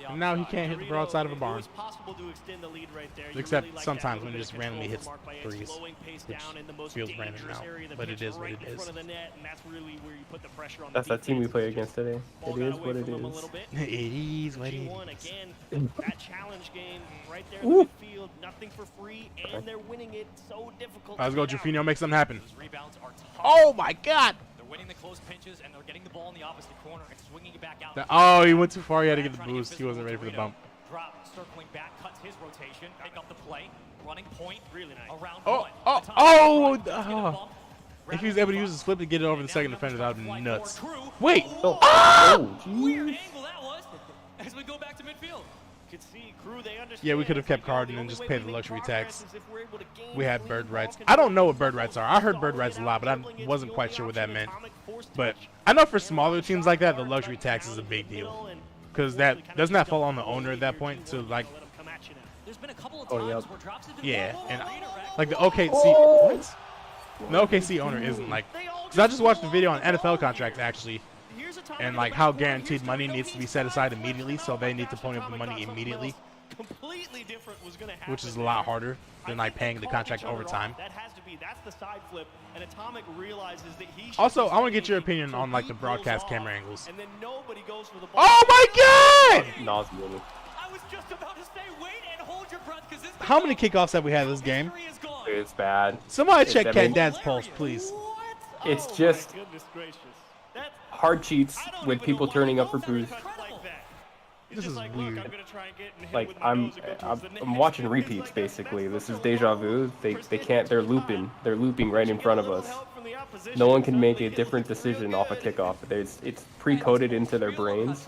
Speaker 1: and now he can't hit the broadside of a barn. Except sometimes when he just randomly hits threes, which feels random now, but it is what it is.
Speaker 17: That's that team we play against today. It is what it is.
Speaker 1: It is what it is.
Speaker 4: That challenge game right there in the midfield, nothing for free, and they're winning it so difficult.
Speaker 1: Let's go, Jufinho, make something happen. Oh my God!
Speaker 5: Winning the close pinches, and they're getting the ball in the opposite corner and swinging it back out.
Speaker 1: Oh, he went too far. He had to get the boost. He wasn't ready for the bump.
Speaker 5: Drop, circling back, cuts his rotation, pick up the play, running point, really nice. Around
Speaker 1: Oh! If he was able to use his flip to get it over the second defender, that would have been nuts. Wait!
Speaker 5: Weird angle that was. As we go back to midfield.
Speaker 1: Yeah, we could have kept Harden and just paid the luxury tax. We had bird rights. I don't know what bird rights are. I heard bird rights a lot, but I wasn't quite sure what that meant. But I know for smaller teams like that, the luxury tax is a big deal. Because that doesn't that fall on the owner at that point to like. Yeah, and like the OKC. The OKC owner isn't like. Because I just watched a video on NFL contracts actually. And like how guaranteed money needs to be set aside immediately, so they need to pony up the money immediately.
Speaker 4: completely different was going to happen.
Speaker 1: Which is a lot harder than like paying the contract overtime.
Speaker 4: That's the side flip, and Atomic realizes that he should
Speaker 1: Also, I want to get your opinion on like the broadcast camera angles.
Speaker 4: And then nobody goes for the ball.
Speaker 1: Oh my God!
Speaker 17: Nauseating.
Speaker 5: I was just about to say, wait and hold your breath, because this.
Speaker 1: How many kickoffs have we had this game?
Speaker 17: It's bad.
Speaker 1: Somebody check Cat Dad's pulse, please.
Speaker 17: It's just
Speaker 4: Goodness gracious.
Speaker 17: hard cheats with people turning up for boost.
Speaker 1: This is weird.
Speaker 17: Like I'm watching repeats basically. This is deja vu. They can't. They're looping right in front of us. No one can make a different decision off a kickoff. It's pre-coded into their brains.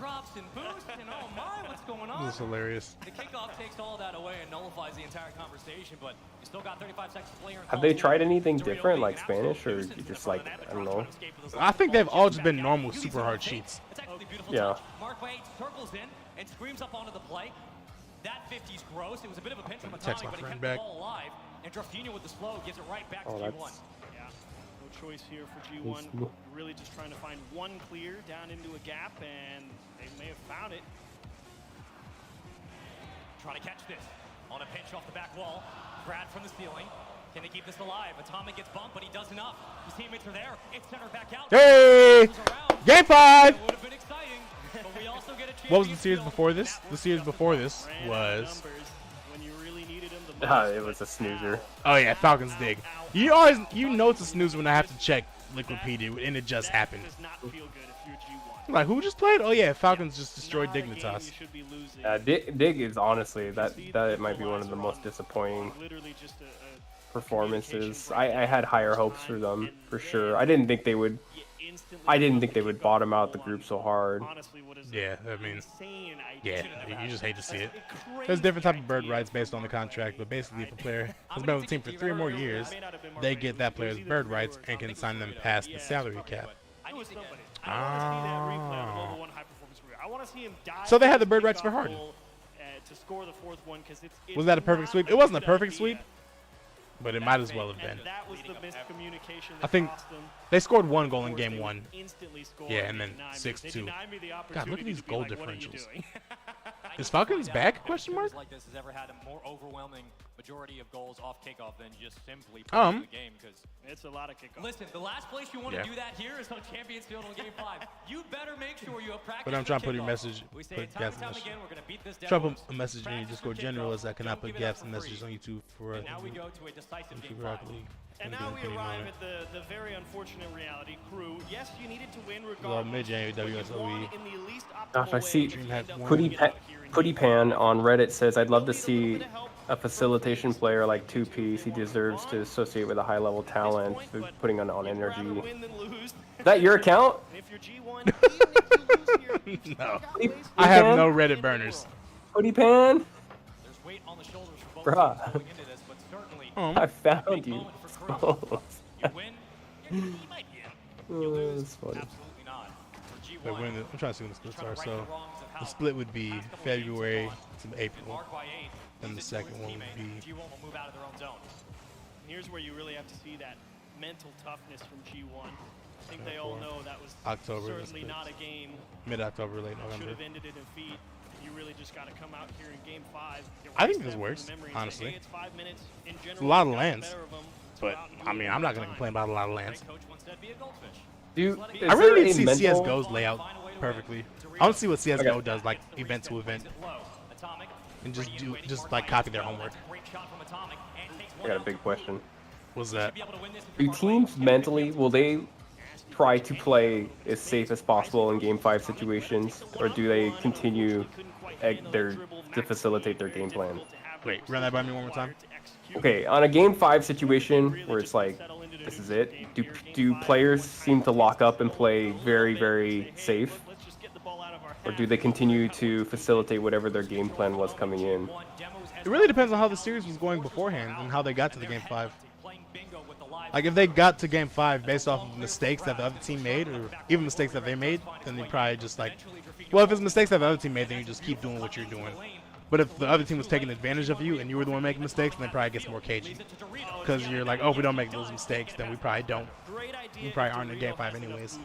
Speaker 1: This is hilarious.
Speaker 5: The kickoff takes all that away and nullifies the entire conversation, but you still got 35 seconds to play.
Speaker 17: Have they tried anything different, like Spanish, or you just like I don't know?
Speaker 1: I think they've all just been normal, super hard cheats.
Speaker 17: Yeah.
Speaker 5: Mark Wade circles in and screams up onto the play. That 50's gross. It was a bit of a pinch from
Speaker 1: Text
Speaker 5: Atomic,
Speaker 1: my
Speaker 5: but he
Speaker 1: friend
Speaker 5: kept the
Speaker 1: back.
Speaker 5: ball alive. And Drafinha with the slow gives it right back to
Speaker 17: Oh,
Speaker 5: G1.
Speaker 17: that's.
Speaker 4: Yeah, no choice here for G1. Really just trying to find one clear down into a gap, and they may have found it.
Speaker 5: Trying to catch this on a pinch off the back wall. Brad from the ceiling. Can they keep this alive? Atomic gets bumped, but he does enough. His teammates are there. It's center back out.
Speaker 1: Hey! Game 5!
Speaker 5: It would have been exciting, but we also get a
Speaker 1: What was the series before this? The series before this was...
Speaker 17: It was a snoozer.
Speaker 1: Oh yeah, Falcons dig. You know it's a snoozer when I have to check Liquipedia, and it just happened. Like, who just played? Oh yeah, Falcons just destroyed Dignitas.
Speaker 17: Dig is honestly that might be one of the most disappointing performances. I had higher hopes for them for sure. I didn't think they would bottom out the group so hard.
Speaker 1: Yeah, I mean, yeah, you just hate to see it. There's different type of bird rights based on the contract, but basically if a player has been on the team for 3 or more years, they get that player's bird rights and can sign them past the salary cap. Oh. So they had the bird rights for Harden. Was that a perfect sweep? It wasn't a perfect sweep, but it might as well have been. I think they scored 1 goal in game 1. Yeah, and then 6-2. God, look at these goal differentials. Is Falcons back? Question mark.
Speaker 5: Like this has ever had a more overwhelming majority of goals off kickoff than just simply playing the game, because
Speaker 4: it's a lot of kickoff.
Speaker 5: Listen, the last place you want to do that here is on Champions Field on Game 5. You better make sure you have practice.
Speaker 1: But I'm trying to put your message.
Speaker 5: We say it time and time again, we're going to beat this down.
Speaker 1: Try to put a message in your Discord general as I cannot put gaps and messages on YouTube for.
Speaker 5: Now we go to a decisive Game 5.
Speaker 4: And now we arrive at the very unfortunate reality. Crew, yes, you needed to win regardless.
Speaker 17: Gosh, I see Putty Pan on Reddit says, I'd love to see a facilitation player like 2Piece. He deserves to associate with a high-level talent, putting on energy. Is that your account?
Speaker 1: No. I have no Reddit burners.
Speaker 17: Putty Pan? Bruh. I found you. Oh, that's funny.
Speaker 1: I'm trying to see when the splits are. So the split would be February to April. Then the second one would be.
Speaker 4: Here's where you really have to see that mental toughness from G1. I think they all know that was
Speaker 1: October,
Speaker 4: certainly not a game.
Speaker 1: Mid-October, late November.
Speaker 4: Should have ended in defeat. You really just got to come out here in Game 5.
Speaker 1: I think this works, honestly. It's a lot of lands, but I mean, I'm not gonna complain about a lot of lands.
Speaker 17: Dude,
Speaker 1: I really need to see CS:GO's layout perfectly. I want to see what CS:GO does, like event to event, and just like copy their homework.
Speaker 17: I got a big question.
Speaker 1: What's that?
Speaker 17: Do teams mentally, will they try to play as safe as possible in Game 5 situations, or do they continue to facilitate their game plan?
Speaker 1: Wait, run that by me one more time.
Speaker 17: Okay, on a Game 5 situation where it's like, this is it, do players seem to lock up and play very, very safe? Or do they continue to facilitate whatever their game plan was coming in?
Speaker 1: It really depends on how the series was going beforehand and how they got to the Game 5. Like, if they got to Game 5 based off of mistakes that the other team made, or even mistakes that they made, then they probably just like, well, if it's mistakes that the other team made, then you just keep doing what you're doing. But if the other team was taking advantage of you and you were the one making mistakes, then it probably gets more cagey. Because you're like, oh, if we don't make those mistakes, then we probably don't. We probably aren't in Game 5 anyways.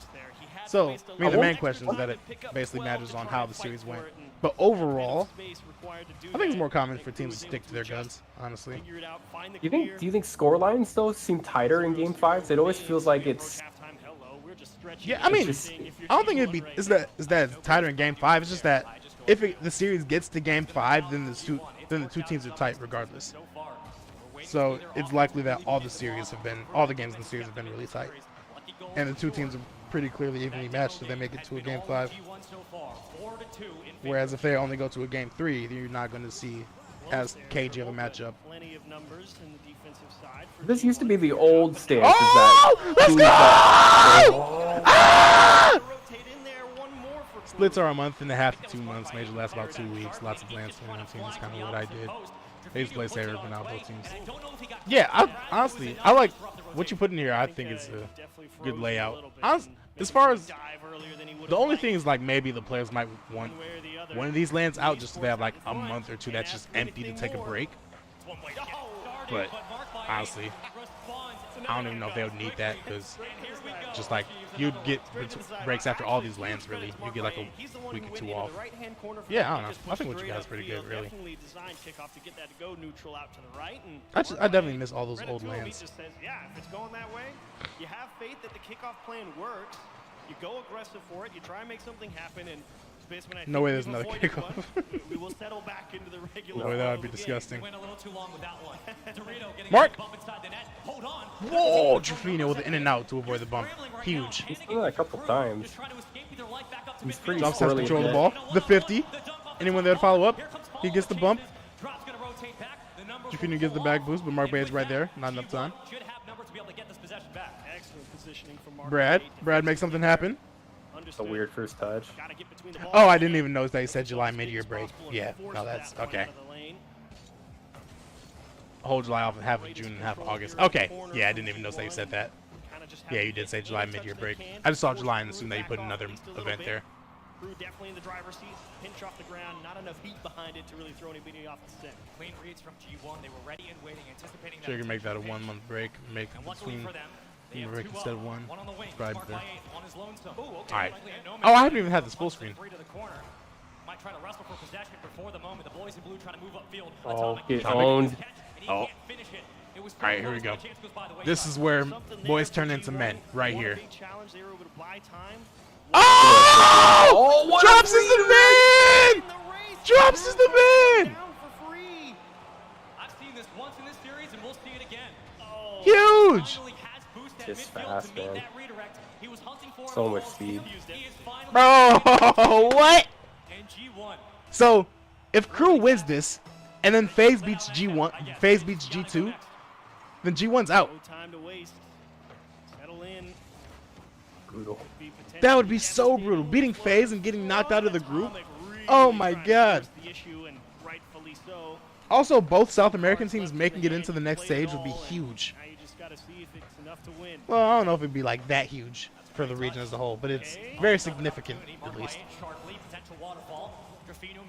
Speaker 1: So, I mean, the main question is that it basically matters on how the series went. But overall, I think it's more common for teams to stick to their guns, honestly.
Speaker 17: Do you think score lines though seem tighter in Game 5s? It always feels like it's.
Speaker 1: Yeah, I mean, I don't think it'd be is that it's tighter in Game 5. It's just that if the series gets to Game 5, then the two teams are tight regardless. So it's likely that all the games in the series have been really tight, and the two teams are pretty clearly evenly matched if they make it to a Game 5. Whereas if they only go to a Game 3, then you're not going to see as cagey of a matchup.
Speaker 17: This used to be the old stance.
Speaker 1: Oh, let's go! Ah! Splits are a month and a half to 2 months. Major lasts about 2 weeks. Lots of plans for one team. That's kind of what I did. I used to play Saber, but now both teams. Yeah, honestly, I like what you put in here. I think it's a good layout. As far as the only thing is, like, maybe the players might want one of these lands out just so they have like a month or two that's just empty to take a break. But honestly, I don't even know if they would need that, because just like you'd get breaks after all these lands. Really, you get like a week or two off. Yeah, I don't know. I think what you got is pretty good, really. I definitely miss all those old lands.
Speaker 4: Yeah, if it's going that way, you have faith that the kickoff plan works. You go aggressive for it. You try and make something happen, and
Speaker 1: no way there's another kickoff.
Speaker 4: We will settle back into the regular.
Speaker 1: No way, that would be disgusting.
Speaker 5: Went a little too long with that one. Dorito getting
Speaker 1: Mark!
Speaker 5: a bump inside the net. Hold on.
Speaker 1: Whoa, Jafino with the in and out to avoid the bump. Huge.
Speaker 17: He's done that a couple times. He's pretty
Speaker 1: Jumps has control of the ball. The 50. Anyone there to follow up? He gets the bump. Jafino gets the back boost, but Mark Bade's right there. Not enough time. Brad makes something happen.
Speaker 17: A weird first touch.
Speaker 1: Oh, I didn't even notice that he said July mid-year break. Yeah, no, that's okay. Whole July off and half of June and half of August. Okay, yeah, I didn't even notice that you said that. Yeah, you did say July mid-year break. I just saw July and assumed that you put another event there.
Speaker 4: Crew definitely in the driver's seat, pinch off the ground, not enough heat behind it to really throw anybody off the stick.
Speaker 5: Clean reads from G1. They were ready and waiting, anticipating that.
Speaker 1: Sure, you can make that a 1 month break. Make between break instead of one. Probably better. Alright. Oh, I haven't even had this full screen.
Speaker 17: Oh, get owned.
Speaker 1: Oh. Alright, here we go. This is where boys turn into men, right here. Oh! Drops is the man! Drops is the man!
Speaker 5: I've seen this once in this series, and we'll see it again.
Speaker 1: Huge!
Speaker 17: Just fast, man. So much speed.
Speaker 1: Bro, what? So, if Crew wins this, and then FaZe beats G1, FaZe beats G2, then G1's out.
Speaker 17: Brutal.
Speaker 1: That would be so brutal. Beating FaZe and getting knocked out of the group. Oh my god. Also, both South American teams making it into the next stage would be huge. Well, I don't know if it'd be like that huge for the region as a whole, but it's very significant at least.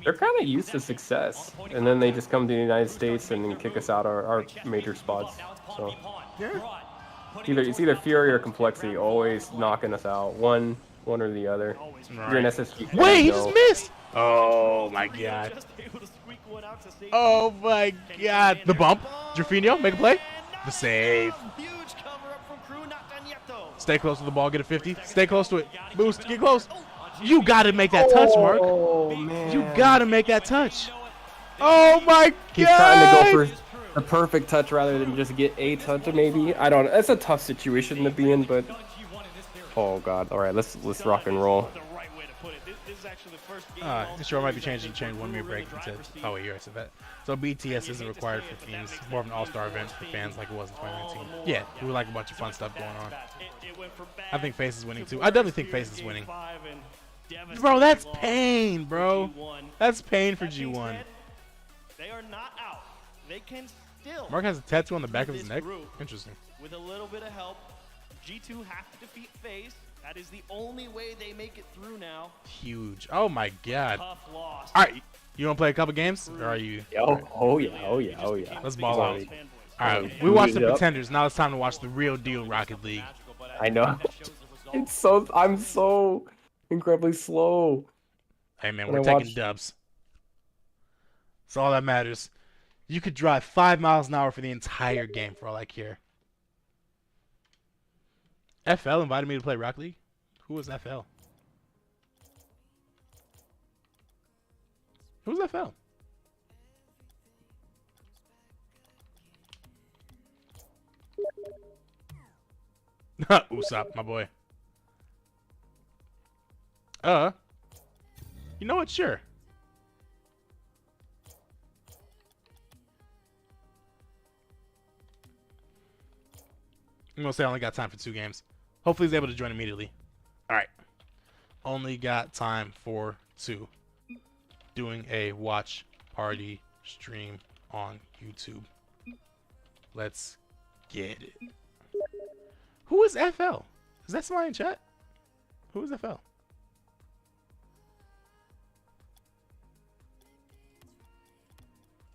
Speaker 17: They're kind of used to success, and then they just come to the United States and then kick us out our major spots. So it's either Fury or Complexity, always knocking us out, one or the other. You're an SSG.
Speaker 1: Wait, he just missed! Oh my god. Oh my god. The bump. Jafino, make a play. The save. Stay close to the ball, get a 50. Stay close to it. Boost, get close. You gotta make that touch, Mark.
Speaker 17: Oh, man.
Speaker 1: You gotta make that touch. Oh my god.
Speaker 17: He's trying to go for the perfect touch rather than just get a touch, maybe. I don't know. That's a tough situation to be in, but oh god. All right, let's rock and roll.
Speaker 1: This show might be changing to change 1 minute break instead. Oh wait, you already said that. So BTS isn't required for teams. It's more of an all-star event for fans like it was in 2019. Yeah, we would like a bunch of fun stuff going on. I think FaZe is winning too. I definitely think FaZe is winning. Bro, that's pain, bro. That's pain for G1.
Speaker 4: They are not out. They can still.
Speaker 1: Mark has a tattoo on the back of his neck. Interesting.
Speaker 4: With a little bit of help, G2 have to defeat FaZe. That is the only way they make it through now.
Speaker 1: Huge. Oh my God.
Speaker 4: Tough loss.
Speaker 1: All right, you want to play a couple games, or are you?
Speaker 17: Oh yeah.
Speaker 1: Let's ball out.
Speaker 17: Already.
Speaker 1: All right, we watched the Pretenders. Now it's time to watch the real deal Rocket League.
Speaker 17: I know. I'm so incredibly slow.
Speaker 1: Hey man, we're taking dubs. That's all that matters. You could drive 5 miles an hour for the entire game for all I care. FL invited me to play Rocket League. Who was FL? Who's FL? Usopp, my boy. You know what? Sure. I'm gonna say I only got time for 2 games. Hopefully he's able to join immediately. Alright. Only got time for 2. Doing a watch party stream on YouTube. Let's get it. Who is FL? Is that somebody in chat? Who is FL?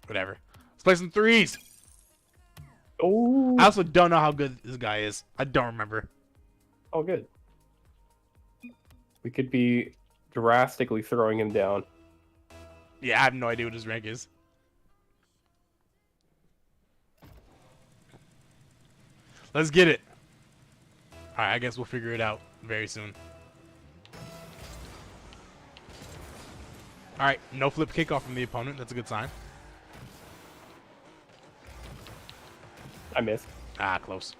Speaker 1: Whatever. Let's play some threes.
Speaker 17: Oh.
Speaker 1: I also don't know how good this guy is. I don't remember.
Speaker 17: Oh, good. We could be drastically throwing him down.
Speaker 1: Yeah, I have no idea what his rank is. Let's get it. Alright, I guess we'll figure it out very soon. Alright, no flip kickoff from the opponent. That's a good sign.
Speaker 17: I missed.
Speaker 1: Ah, close.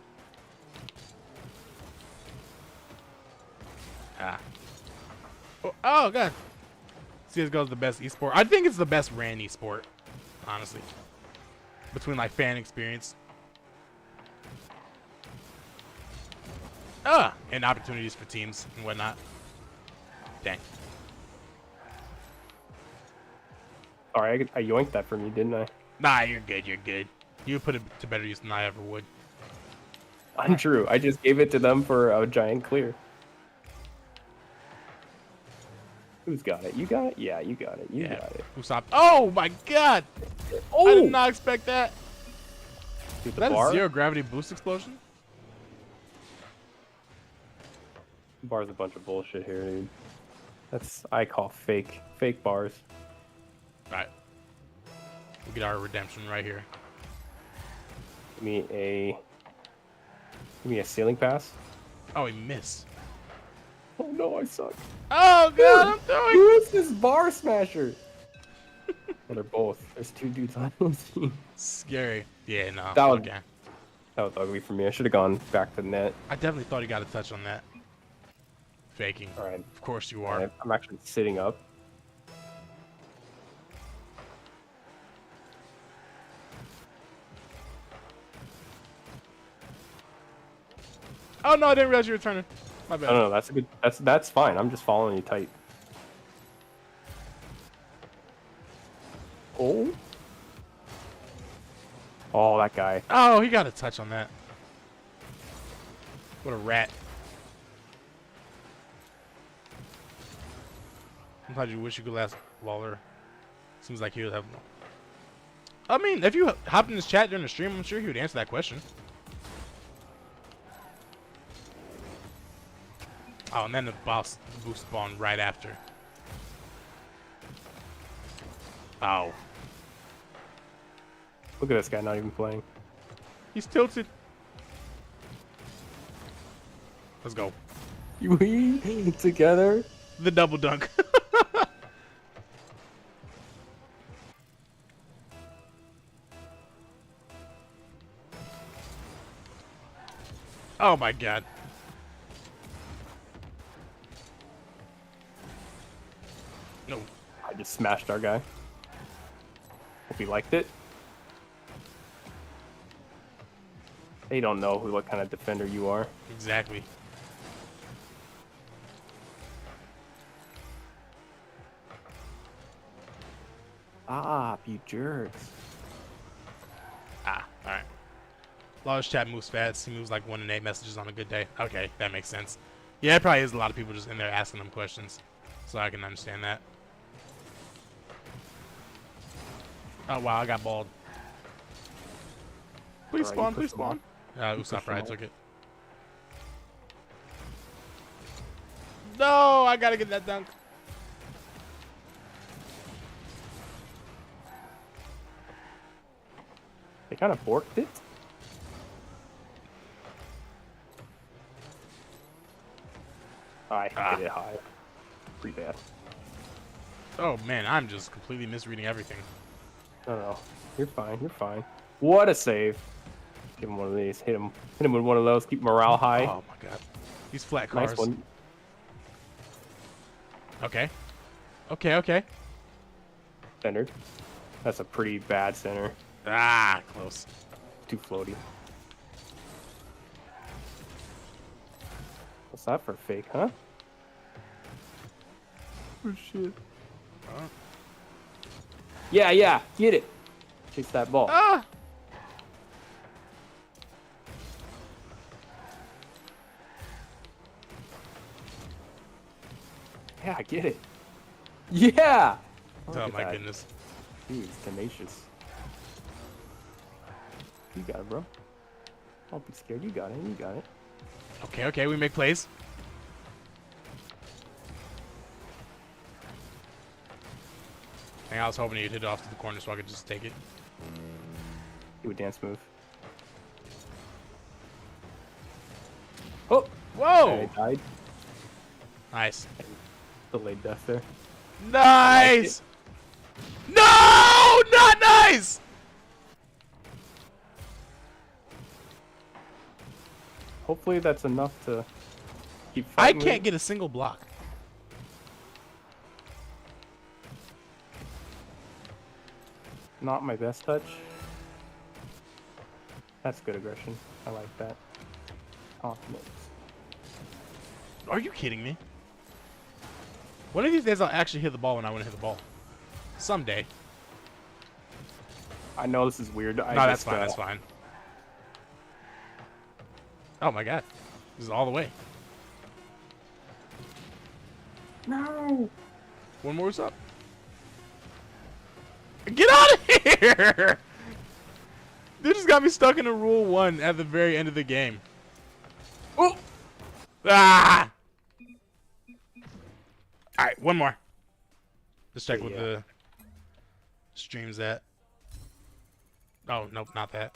Speaker 1: Ah. Oh, God. CSGO is the best esport. I think it's the best ran esport, honestly. Between, like, fan experience. And opportunities for teams and whatnot. Dang.
Speaker 17: Alright, I yoinked that from you, didn't I?
Speaker 1: Nah, you're good, you're good. You put it to better use than I ever would.
Speaker 17: Untrue. I just gave it to them for a giant clear. Who's got it? You got it? Yeah, you got it. You got it.
Speaker 1: Usopp. Oh my God!
Speaker 17: Oh!
Speaker 1: I did not expect that.
Speaker 17: Dude,
Speaker 1: Is that a zero gravity boost explosion?
Speaker 17: Bar's a bunch of bullshit here, dude. That's I call fake bars.
Speaker 1: Alright. We'll get our redemption right here.
Speaker 17: Give me a ceiling pass.
Speaker 1: Oh, he missed.
Speaker 17: Oh no, I suck.
Speaker 1: Oh God, I'm throwing.
Speaker 17: Who is this bar smasher? Well, they're both. There's 2 dudes on the team.
Speaker 1: Scary. Yeah, no.
Speaker 17: That was,
Speaker 1: okay.
Speaker 17: that was ugly for me. I should have gone back to the net.
Speaker 1: I definitely thought he got a touch on that. Faking.
Speaker 17: All right.
Speaker 1: Of course you are.
Speaker 17: Right, I'm actually sitting up.
Speaker 1: Oh no, I didn't realize you were turning. My bad.
Speaker 17: No, that's a good. That's fine. I'm just following you tight. Oh. Oh, that guy.
Speaker 1: Oh, he got a touch on that. What a rat. Sometimes you wish you could last Waller. Seems like he would have. I mean, if you hopped in his chat during the stream, I'm sure he would answer that question. Oh, and then the boss boost spawned right after. Oh.
Speaker 17: Look at this guy not even playing.
Speaker 1: He's tilted. Let's go.
Speaker 17: We together.
Speaker 1: The double dunk. Oh my God. No.
Speaker 17: I just smashed our guy. Hope he liked it. They don't know what kind of defender you are.
Speaker 1: Exactly.
Speaker 17: Ah, you jerks.
Speaker 1: Ah, alright. Law's chat moves fast. He moves like 1 in 8 messages on a good day. Okay, that makes sense. Yeah, it probably is a lot of people just in there asking them questions, so I can understand that. Oh wow, I got balled. Please spawn, please spawn. Usopp probably took it. No, I gotta get that dunk.
Speaker 17: They kind of borked it. I hit it high. Pretty bad.
Speaker 1: Oh man, I'm just completely misreading everything.
Speaker 17: No, you're fine. You're fine. What a save! Give him one of these. Hit him with one of those. Keep morale high.
Speaker 1: Oh my god, these flat cars.
Speaker 17: Nice one.
Speaker 1: Okay. Okay. Okay.
Speaker 17: Centered. That's a pretty bad center.
Speaker 1: Ah, close.
Speaker 17: Too floaty. What's that for fake, huh? Oh shit. Yeah, yeah, get it. Chase that ball.
Speaker 1: Ah!
Speaker 17: Yeah, get it. Yeah!
Speaker 1: Oh my goodness.
Speaker 17: He's tenacious. You got it, bro. Don't be scared. You got it. You got it.
Speaker 1: Okay, okay, we make plays. I was hoping he'd hit it off to the corner so I could just take it.
Speaker 17: Do a dance move. Oh!
Speaker 1: Whoa!
Speaker 17: I died.
Speaker 1: Nice.
Speaker 17: Delayed death there.
Speaker 1: Nice! No! Not nice!
Speaker 17: Hopefully that's enough to keep
Speaker 1: I
Speaker 17: fighting.
Speaker 1: can't get a single block.
Speaker 17: Not my best touch. That's good aggression. I like that. Confidence.
Speaker 1: Are you kidding me? One of these days I'll actually hit the ball when I want to hit the ball. Someday.
Speaker 17: I know this is weird.
Speaker 1: No, that's fine. That's fine. Oh my god. This is all the way.
Speaker 17: No!
Speaker 1: One more is up. Get out of here! They just got me stuck in a rule 1 at the very end of the game. Oh! Ah! Alright, one more. Let's check what the stream's at. Oh, nope, not that.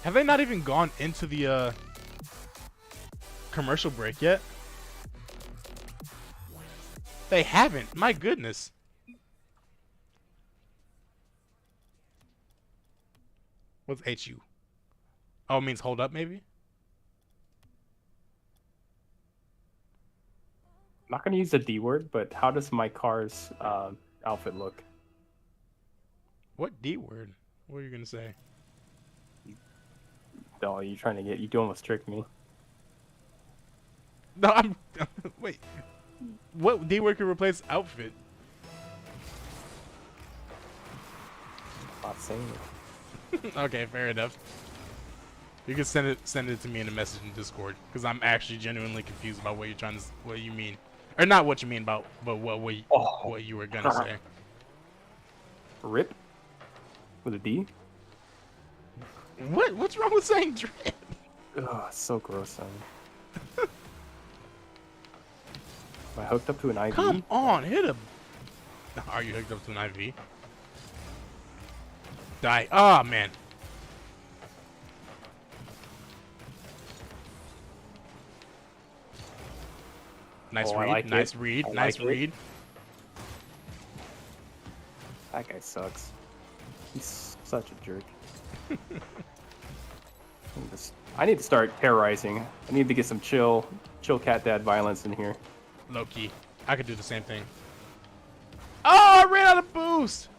Speaker 1: Have they not even gone into the commercial break yet? They haven't. My goodness. What's HU? Oh, it means hold up, maybe?
Speaker 17: I'm not going to use the D word, but how does my car's outfit look?
Speaker 1: What D word? What are you going to say?
Speaker 17: No, you trying to get... You almost tricked me.
Speaker 1: No, I'm... Wait. What D word could replace outfit?
Speaker 17: Not saying it.
Speaker 1: Okay, fair enough. You can send it to me in a message in Discord, because I'm actually genuinely confused about what you're trying to... What you mean. Or not what you mean about, but what you were going to say.
Speaker 17: Rip? With a D?
Speaker 1: What's wrong with saying drip?
Speaker 17: Ugh, so gross, son. Am I hooked up to an IV?
Speaker 1: Come on, hit him. Are you hooked up to an IV? Die. Oh, man. Nice read.
Speaker 17: Like
Speaker 1: nice read. Nice read.
Speaker 17: That guy sucks. He's such a jerk. I need to start terrorizing. I need to get some chill cat dad violence in here.
Speaker 1: Low key. I could do the same thing. Oh, I ran out of boost.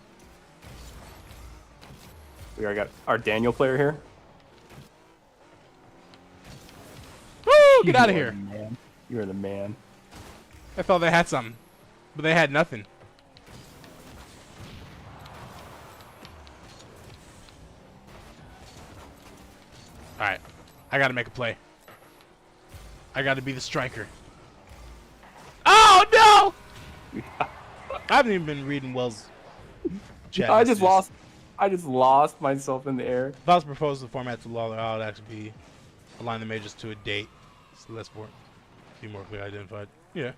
Speaker 17: We already got our Daniel player here.
Speaker 1: Woo! Get out of here.
Speaker 17: Man. You're the man.
Speaker 1: I thought they had something, but they had nothing. Alright. I gotta make a play. I gotta be the striker. Oh, no! I haven't even been reading Wells' chat.
Speaker 17: I just lost myself in the air.
Speaker 1: If I was proposed the format to Lawler, I would actually be align the majors to a date. So let's be more clearly identified. Yeah.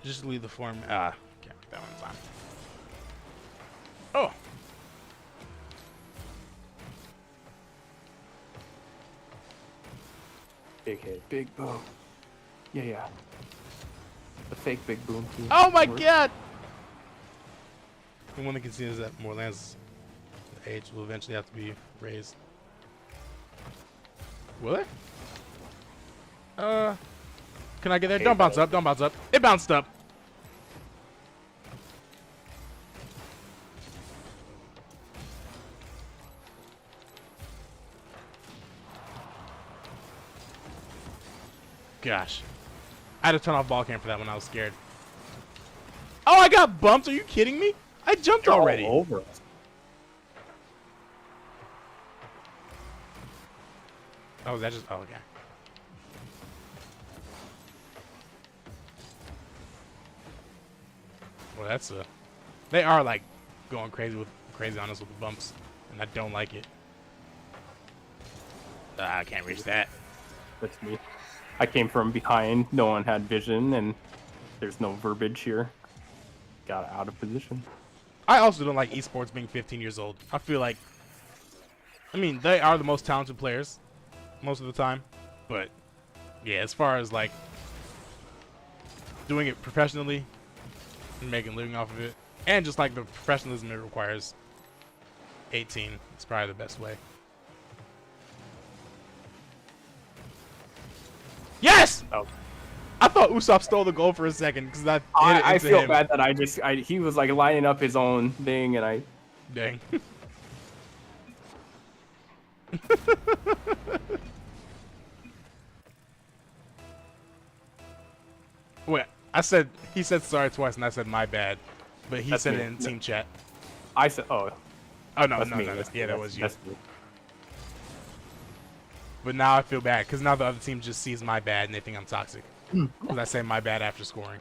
Speaker 1: Just leave the form. Can't get that one in time. Oh.
Speaker 17: Big hit, big boom. Yeah, yeah. The fake big boom. Too.
Speaker 1: Oh my god! And one that considers that more lands age will eventually have to be raised. Will it? Can I get there? Don't bounce up, don't bounce up. It bounced up. Gosh. I had to turn off ball cam for that when I was scared. Oh, I got bumped. Are you kidding me? I jumped already.
Speaker 17: All over us.
Speaker 1: Oh, that just... Oh, okay. Well, that's a... They are, like, going crazy on us with the bumps. And I don't like it. I can't reach that.
Speaker 17: That's me. I came from behind. No one had vision, and there's no verbiage here. Got out of position.
Speaker 1: I also don't like esports being 15 years old. I feel like... I mean, they are the most talented players most of the time. But, yeah, as far as, like, doing it professionally and making a living off of it, and just, like, the professionalism it requires, 18 is probably the best way. Yes!
Speaker 17: Oh.
Speaker 1: I thought Usopp stole the goal for a second because
Speaker 17: I feel bad that he was like lining up his own thing and I.
Speaker 1: Dang. Wait, he said sorry twice and I said my bad, but he said it in team chat.
Speaker 17: I said no.
Speaker 1: Yeah, that was you. But now I feel bad because now the other team just sees my bad and they think I'm toxic because I say my bad after scoring.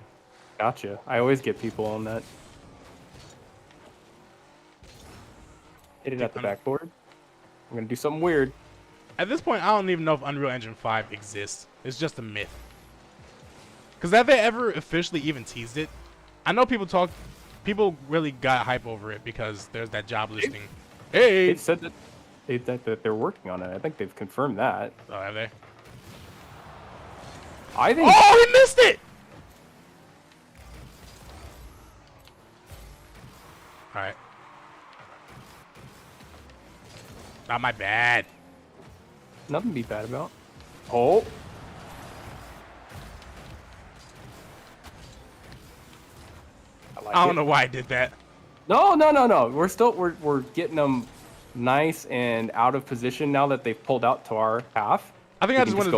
Speaker 17: Gotcha. I always get people on that. Hit it at the backboard. I'm gonna do something weird.
Speaker 1: At this point, I don't even know if Unreal Engine 5 exists. It's just a myth. Because have they ever officially even teased it? I know people really got hype over it because there's that job listing. Hey!
Speaker 17: It said that that they're working on it. I think they've confirmed that.
Speaker 1: Oh, have they?
Speaker 17: I think.
Speaker 1: Oh, he missed it! All right. Not my bad.
Speaker 17: Nothing to be bad about. Oh.
Speaker 1: I don't know why I did that.
Speaker 17: No. We're getting them nice and out of position now that they've pulled out to our half.
Speaker 1: I think I just wanted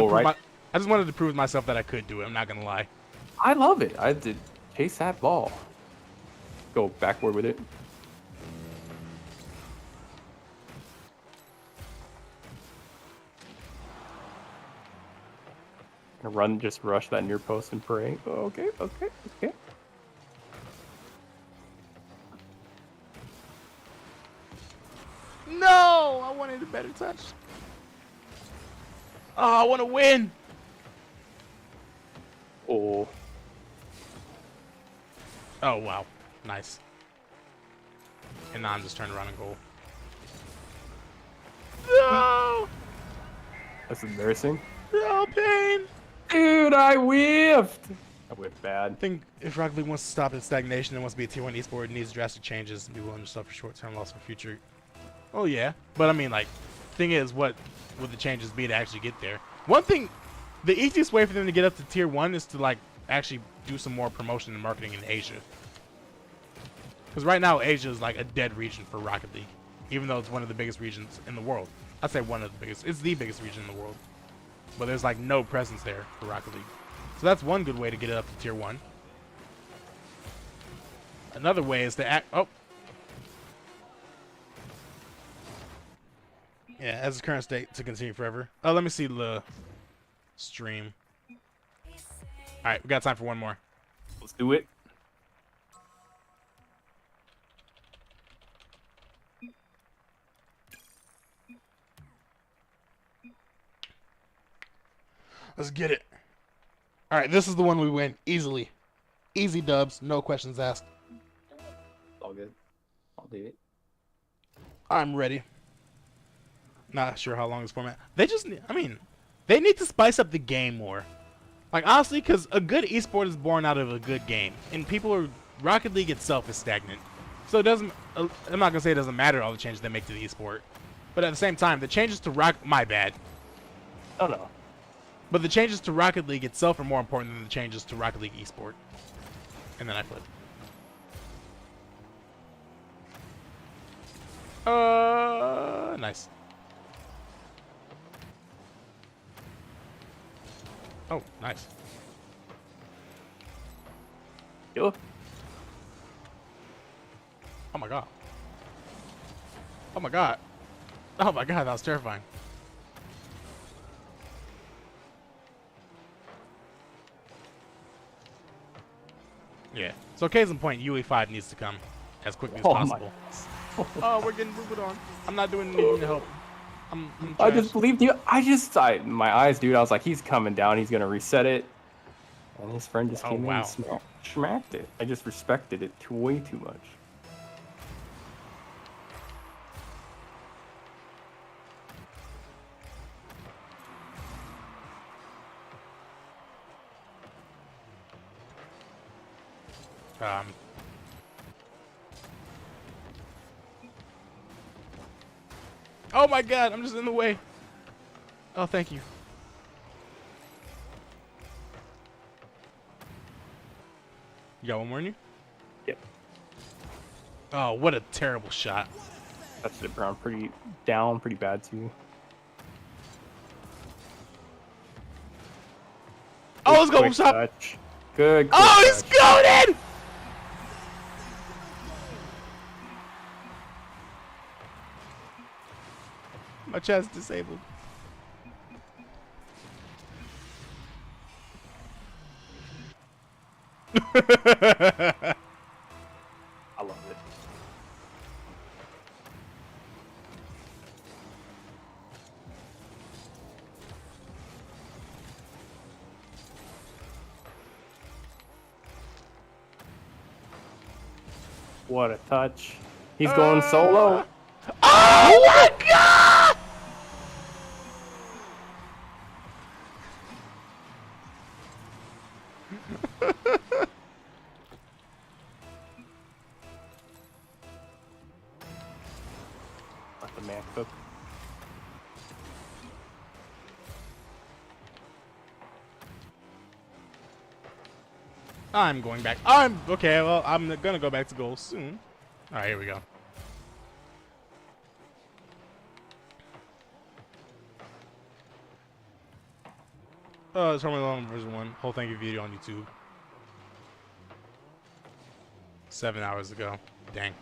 Speaker 1: to prove myself that I could do it. I'm not gonna lie.
Speaker 17: I love it. I did chase that ball. Go backward with it. Run, just rush that near post and pray. Okay.
Speaker 1: No, I wanted a better touch. Oh, I want to win.
Speaker 17: Oh.
Speaker 1: Oh, wow. Nice. And now I'm just turning around and goal. No!
Speaker 17: That's embarrassing.
Speaker 1: No pain.
Speaker 17: Dude, I whiffed. I whiffed bad.
Speaker 1: I think if Rocket League wants to stop its stagnation and wants to be a tier 1 esport, it needs drastic changes and be willing to suffer short-term loss for future. Oh, yeah. But, I mean, like, thing is, what would the changes be to actually get there? One thing, the easiest way for them to get up to tier 1 is to, like, actually do some more promotion and marketing in Asia. Because right now, Asia is, like, a dead region for Rocket League, even though it's one of the biggest regions in the world. I'd say one of the biggest. It's the biggest region in the world. But there's, like, no presence there for Rocket League. So that's one good way to get it up to tier 1. Another way is to act... Oh. Yeah, as the current state to continue forever. Oh, let me see the stream. All right, we got time for one more.
Speaker 17: Let's do it.
Speaker 1: Let's get it. All right, this is the one we win easily. Easy dubs, no questions asked.
Speaker 17: All good. I'll do it.
Speaker 1: I'm ready. Not sure how long this format. They just, I mean, they need to spice up the game more. Like, honestly, because a good esport is born out of a good game. And Rocket League itself is stagnant. So it doesn't, I'm not going to say it doesn't matter all the changes they make to the esport. But at the same time, the changes to my bad.
Speaker 17: Oh, no.
Speaker 1: But the changes to Rocket League itself are more important than the changes to Rocket League esport. And then I flip. Nice. Oh, nice.
Speaker 17: Yo.
Speaker 1: Oh my god. Oh my god. Oh my god, that was terrifying. Yeah. So case in point, UE5 needs to come as quickly as possible. Oh, we're getting booted on. I'm not doing anything to help.
Speaker 17: I just believed you. My eyes, dude. I was like, he's coming down. He's gonna reset it. And his friend just came in and smacked it. I just respected it way too much.
Speaker 1: Oh my god, I'm just in the way. Oh, thank you. You got one more in you?
Speaker 17: Yep.
Speaker 1: Oh, what a terrible shot.
Speaker 17: That's it, Brown. Pretty bad too.
Speaker 1: Oh, let's go, stop.
Speaker 17: Touch. Good.
Speaker 1: Oh, he's goated! My chat's disabled.
Speaker 17: I love it. What a touch. He's going solo.
Speaker 1: Oh my god!
Speaker 17: Let the man cook.
Speaker 1: I'm going back. Okay, well, I'm gonna go back to goals soon. Alright, here we go. Oh, it's Formula 1 version 1. Whole thank you video on YouTube. 7 hours ago. Dang.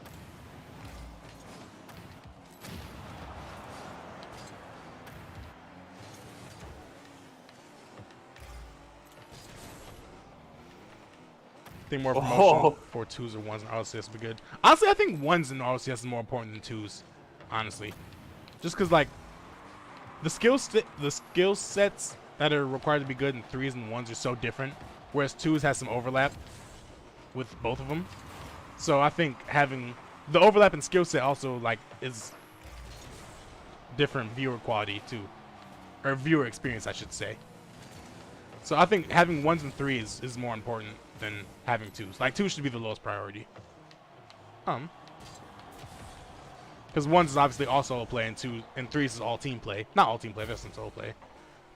Speaker 1: I think more promotion for 2s or 1s in RLCS would be good. Honestly, I think 1s in RLCS is more important than 2s. Honestly. Just because, like, the skill sets that are required to be good in 3s and 1s are so different, whereas 2s has some overlap with both of them. So I think having the overlap in skill set also, like, is different viewer quality too, or viewer experience, I should say. So I think having 1s and 3s is more important than having 2s. Like, 2s should be the lowest priority. Because 1s is obviously all solo play, and 3s is all team play. Not all team play, there's some solo play.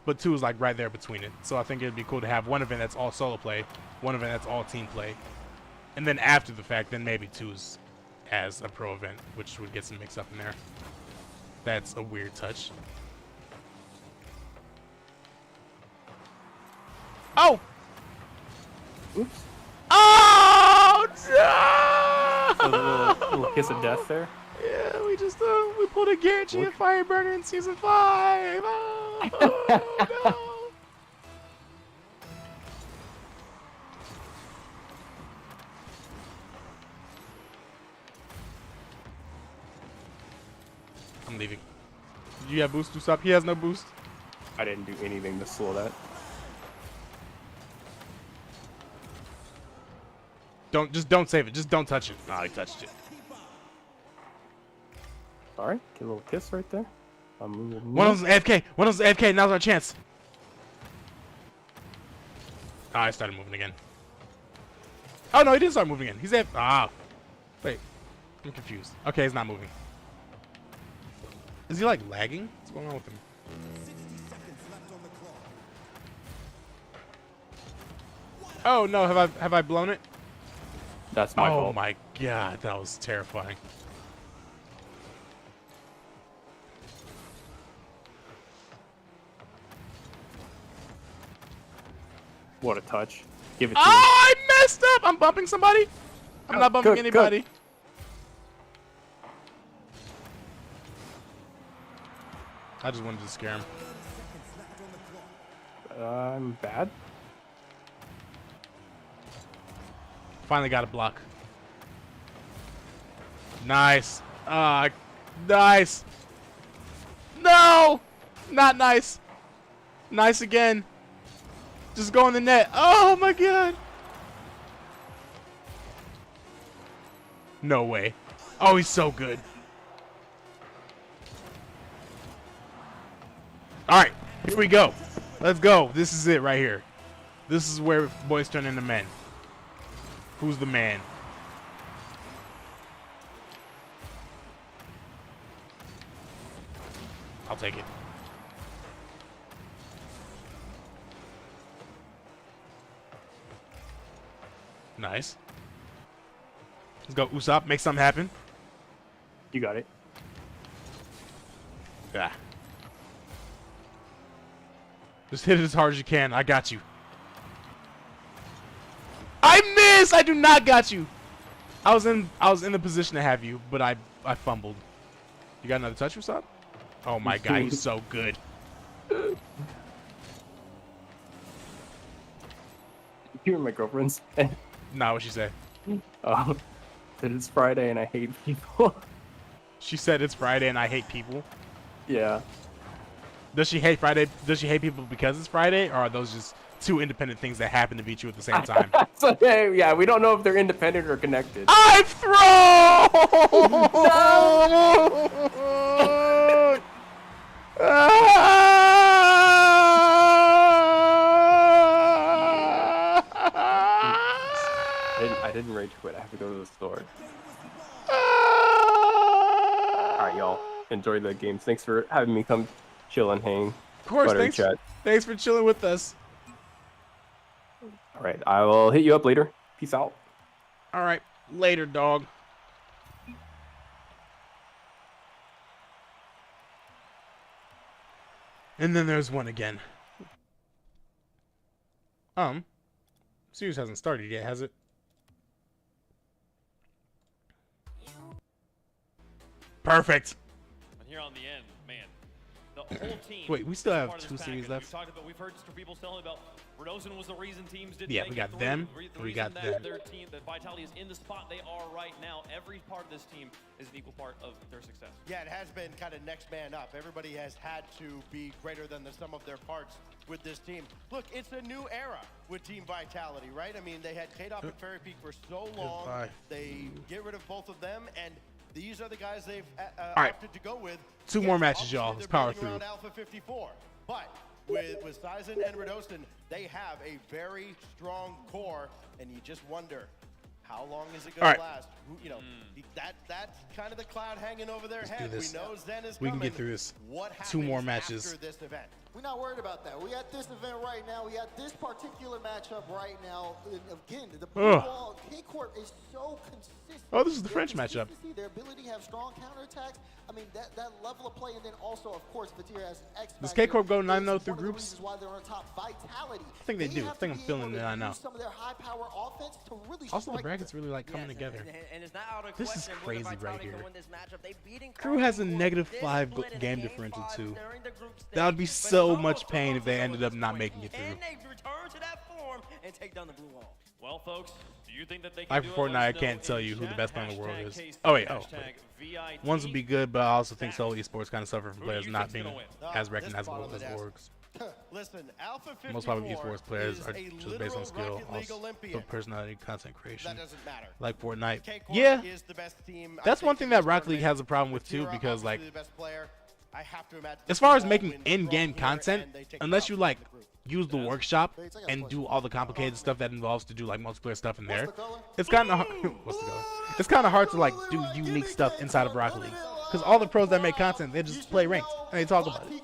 Speaker 1: But 2 is like right there between it. So I think it'd be cool to have one event that's all solo play, one event that's all team play. And then after the fact, then maybe 2s as a pro event, which would get some mix up in there. That's a weird touch. Oh!
Speaker 17: Oops.
Speaker 1: Oh, no!
Speaker 17: A little kiss of death there.
Speaker 1: Yeah, we pulled a Guarantee and Fireburner in Season 5. Oh, no. I'm leaving. Did you have boost to stop? He has no boost.
Speaker 17: I didn't do anything to slow that.
Speaker 1: Don't save it. Just don't touch it. Oh, he touched it.
Speaker 17: Alright, get a little kiss right there.
Speaker 1: One of them's AFK. One of them's AFK. Now's our chance. Oh, I started moving again. Oh, no, he didn't start moving again. He's AFK. Ah. Wait. I'm confused. Okay, he's not moving. Is he, like, lagging? What's going on with him? Oh, no. Have I blown it?
Speaker 17: That's my fault.
Speaker 1: Oh, my God. That was terrifying.
Speaker 17: What a touch. Give it to
Speaker 1: Oh, I messed up. I'm bumping somebody. I'm not bumping anybody.
Speaker 17: Good.
Speaker 1: I just wanted to scare him.
Speaker 17: I'm bad.
Speaker 1: Finally got a block. Nice. Nice. No! Not nice. Nice again. Just go in the net. Oh my God. No way. Oh, he's so good. All right, here we go. Let's go. This is it right here. This is where boys turn into men. Who's the man? I'll take it. Nice. Let's go, Usopp. Make something happen.
Speaker 17: You got it.
Speaker 1: Yeah. Just hit it as hard as you can. I got you. I missed! I do not got you. I was in the position to have you, but I fumbled. You got another touch, Usopp? Oh my God, he's so good.
Speaker 17: You and my girlfriend's.
Speaker 1: Nah, what'd she say?
Speaker 17: Oh, that it's Friday and I hate people.
Speaker 1: She said it's Friday and I hate people.
Speaker 17: Yeah.
Speaker 1: Does she hate Friday? Does she hate people because it's Friday, or are those just two independent things that happen to beat you at the same time?
Speaker 17: So, yeah, we don't know if they're independent or connected.
Speaker 1: I've thrown!
Speaker 17: I didn't rage quit. I have to go to the store. Alright, y'all. Enjoy the games. Thanks for having me come chill and hang.
Speaker 1: Of course,
Speaker 17: Buttery chat.
Speaker 1: Thanks for chilling with us.
Speaker 17: Alright, I will hit you up later. Peace out.
Speaker 1: Alright, later, dog. And then there's one again. Series hasn't started yet, has it? Perfect.
Speaker 2: And here on the end, man, the whole team.
Speaker 1: Wait, we still have 2 series left.
Speaker 2: We've heard people telling about Rosen was the reason teams didn't.
Speaker 1: Yeah, we got them. We got them.
Speaker 2: Their team, that Vitality is in the spot they are right now. Every part of this team is an equal part of their success.
Speaker 9: Yeah, it has been kind of next man up. Everybody has had to be greater than the sum of their parts with this team. Look, it's a new era with Team Vitality, right? I mean, they had K-Dop and Fairy Peak for so long. They get rid of both of them, and these are the guys they've opted to go with.
Speaker 1: 2 more matches, y'all. Let's power through.
Speaker 9: Alpha 54, but with Sizen and Redoston, they have a very strong core, and you just wonder, how long is it going to last? You know, that's kind of the cloud hanging over their head. We know Zen is coming.
Speaker 1: We can get through this. 2 more matches.
Speaker 9: After this event?
Speaker 16: We're not worried about that. We at this event right now. We at this particular matchup right now. Again, the ball K-Corp is so consistent.
Speaker 1: Oh, this is the French matchup.
Speaker 16: Their ability to have strong counterattacks. I I mean, that level of play, and then also, of course, Buttery has an X.
Speaker 1: Does K-Corp go 9-0 through groups?
Speaker 16: Why they're on top. Vitality.
Speaker 1: I think they do. I think I'm feeling it. I know.
Speaker 16: Some of their high power offense to really
Speaker 1: Also, the brackets really like coming together.
Speaker 3: And it's not out of
Speaker 1: This is
Speaker 3: question
Speaker 1: crazy right here.
Speaker 3: this matchup. They beating
Speaker 1: Crew has a -5 game differential too. That would be so much pain if they ended up not making it through.
Speaker 3: And they return to that form and take down the blue wall.
Speaker 2: Well, folks, do you think that they
Speaker 1: Like
Speaker 2: can
Speaker 1: for Fortnite, I can't tell you who the best player in the world is. Oh wait, ones would be good, but I also think solo esports kind of suffer from players not being as recognizable as orgs.
Speaker 9: Listen, Alpha 54
Speaker 1: Most popular esports players are
Speaker 9: is a
Speaker 1: just based on skill,
Speaker 9: Rocket League
Speaker 1: also
Speaker 9: Olympian.
Speaker 1: personality, content creation.
Speaker 9: That doesn't matter.
Speaker 1: Like Fortnite.
Speaker 9: K-Corp
Speaker 1: Yeah,
Speaker 9: is the best team,
Speaker 1: that's
Speaker 9: I
Speaker 1: one
Speaker 9: think,
Speaker 1: thing
Speaker 9: in
Speaker 1: that
Speaker 9: this
Speaker 1: Rocket League
Speaker 9: tournament.
Speaker 1: has a problem with too,
Speaker 9: Buttery,
Speaker 1: because like,
Speaker 9: obviously the best player. I have to imagine
Speaker 1: as far as
Speaker 9: all
Speaker 1: making
Speaker 9: win
Speaker 1: in-game
Speaker 9: here,
Speaker 1: content,
Speaker 9: and they take
Speaker 1: unless
Speaker 9: it
Speaker 1: you
Speaker 9: out.
Speaker 1: like use the workshop and do all the complicated stuff that involves to do like multiplayer stuff in there, it's kind of what's the color? It's kind of hard to like do unique stuff inside of Rocket League, because all the pros that make content, they just play ranked and they talk about it.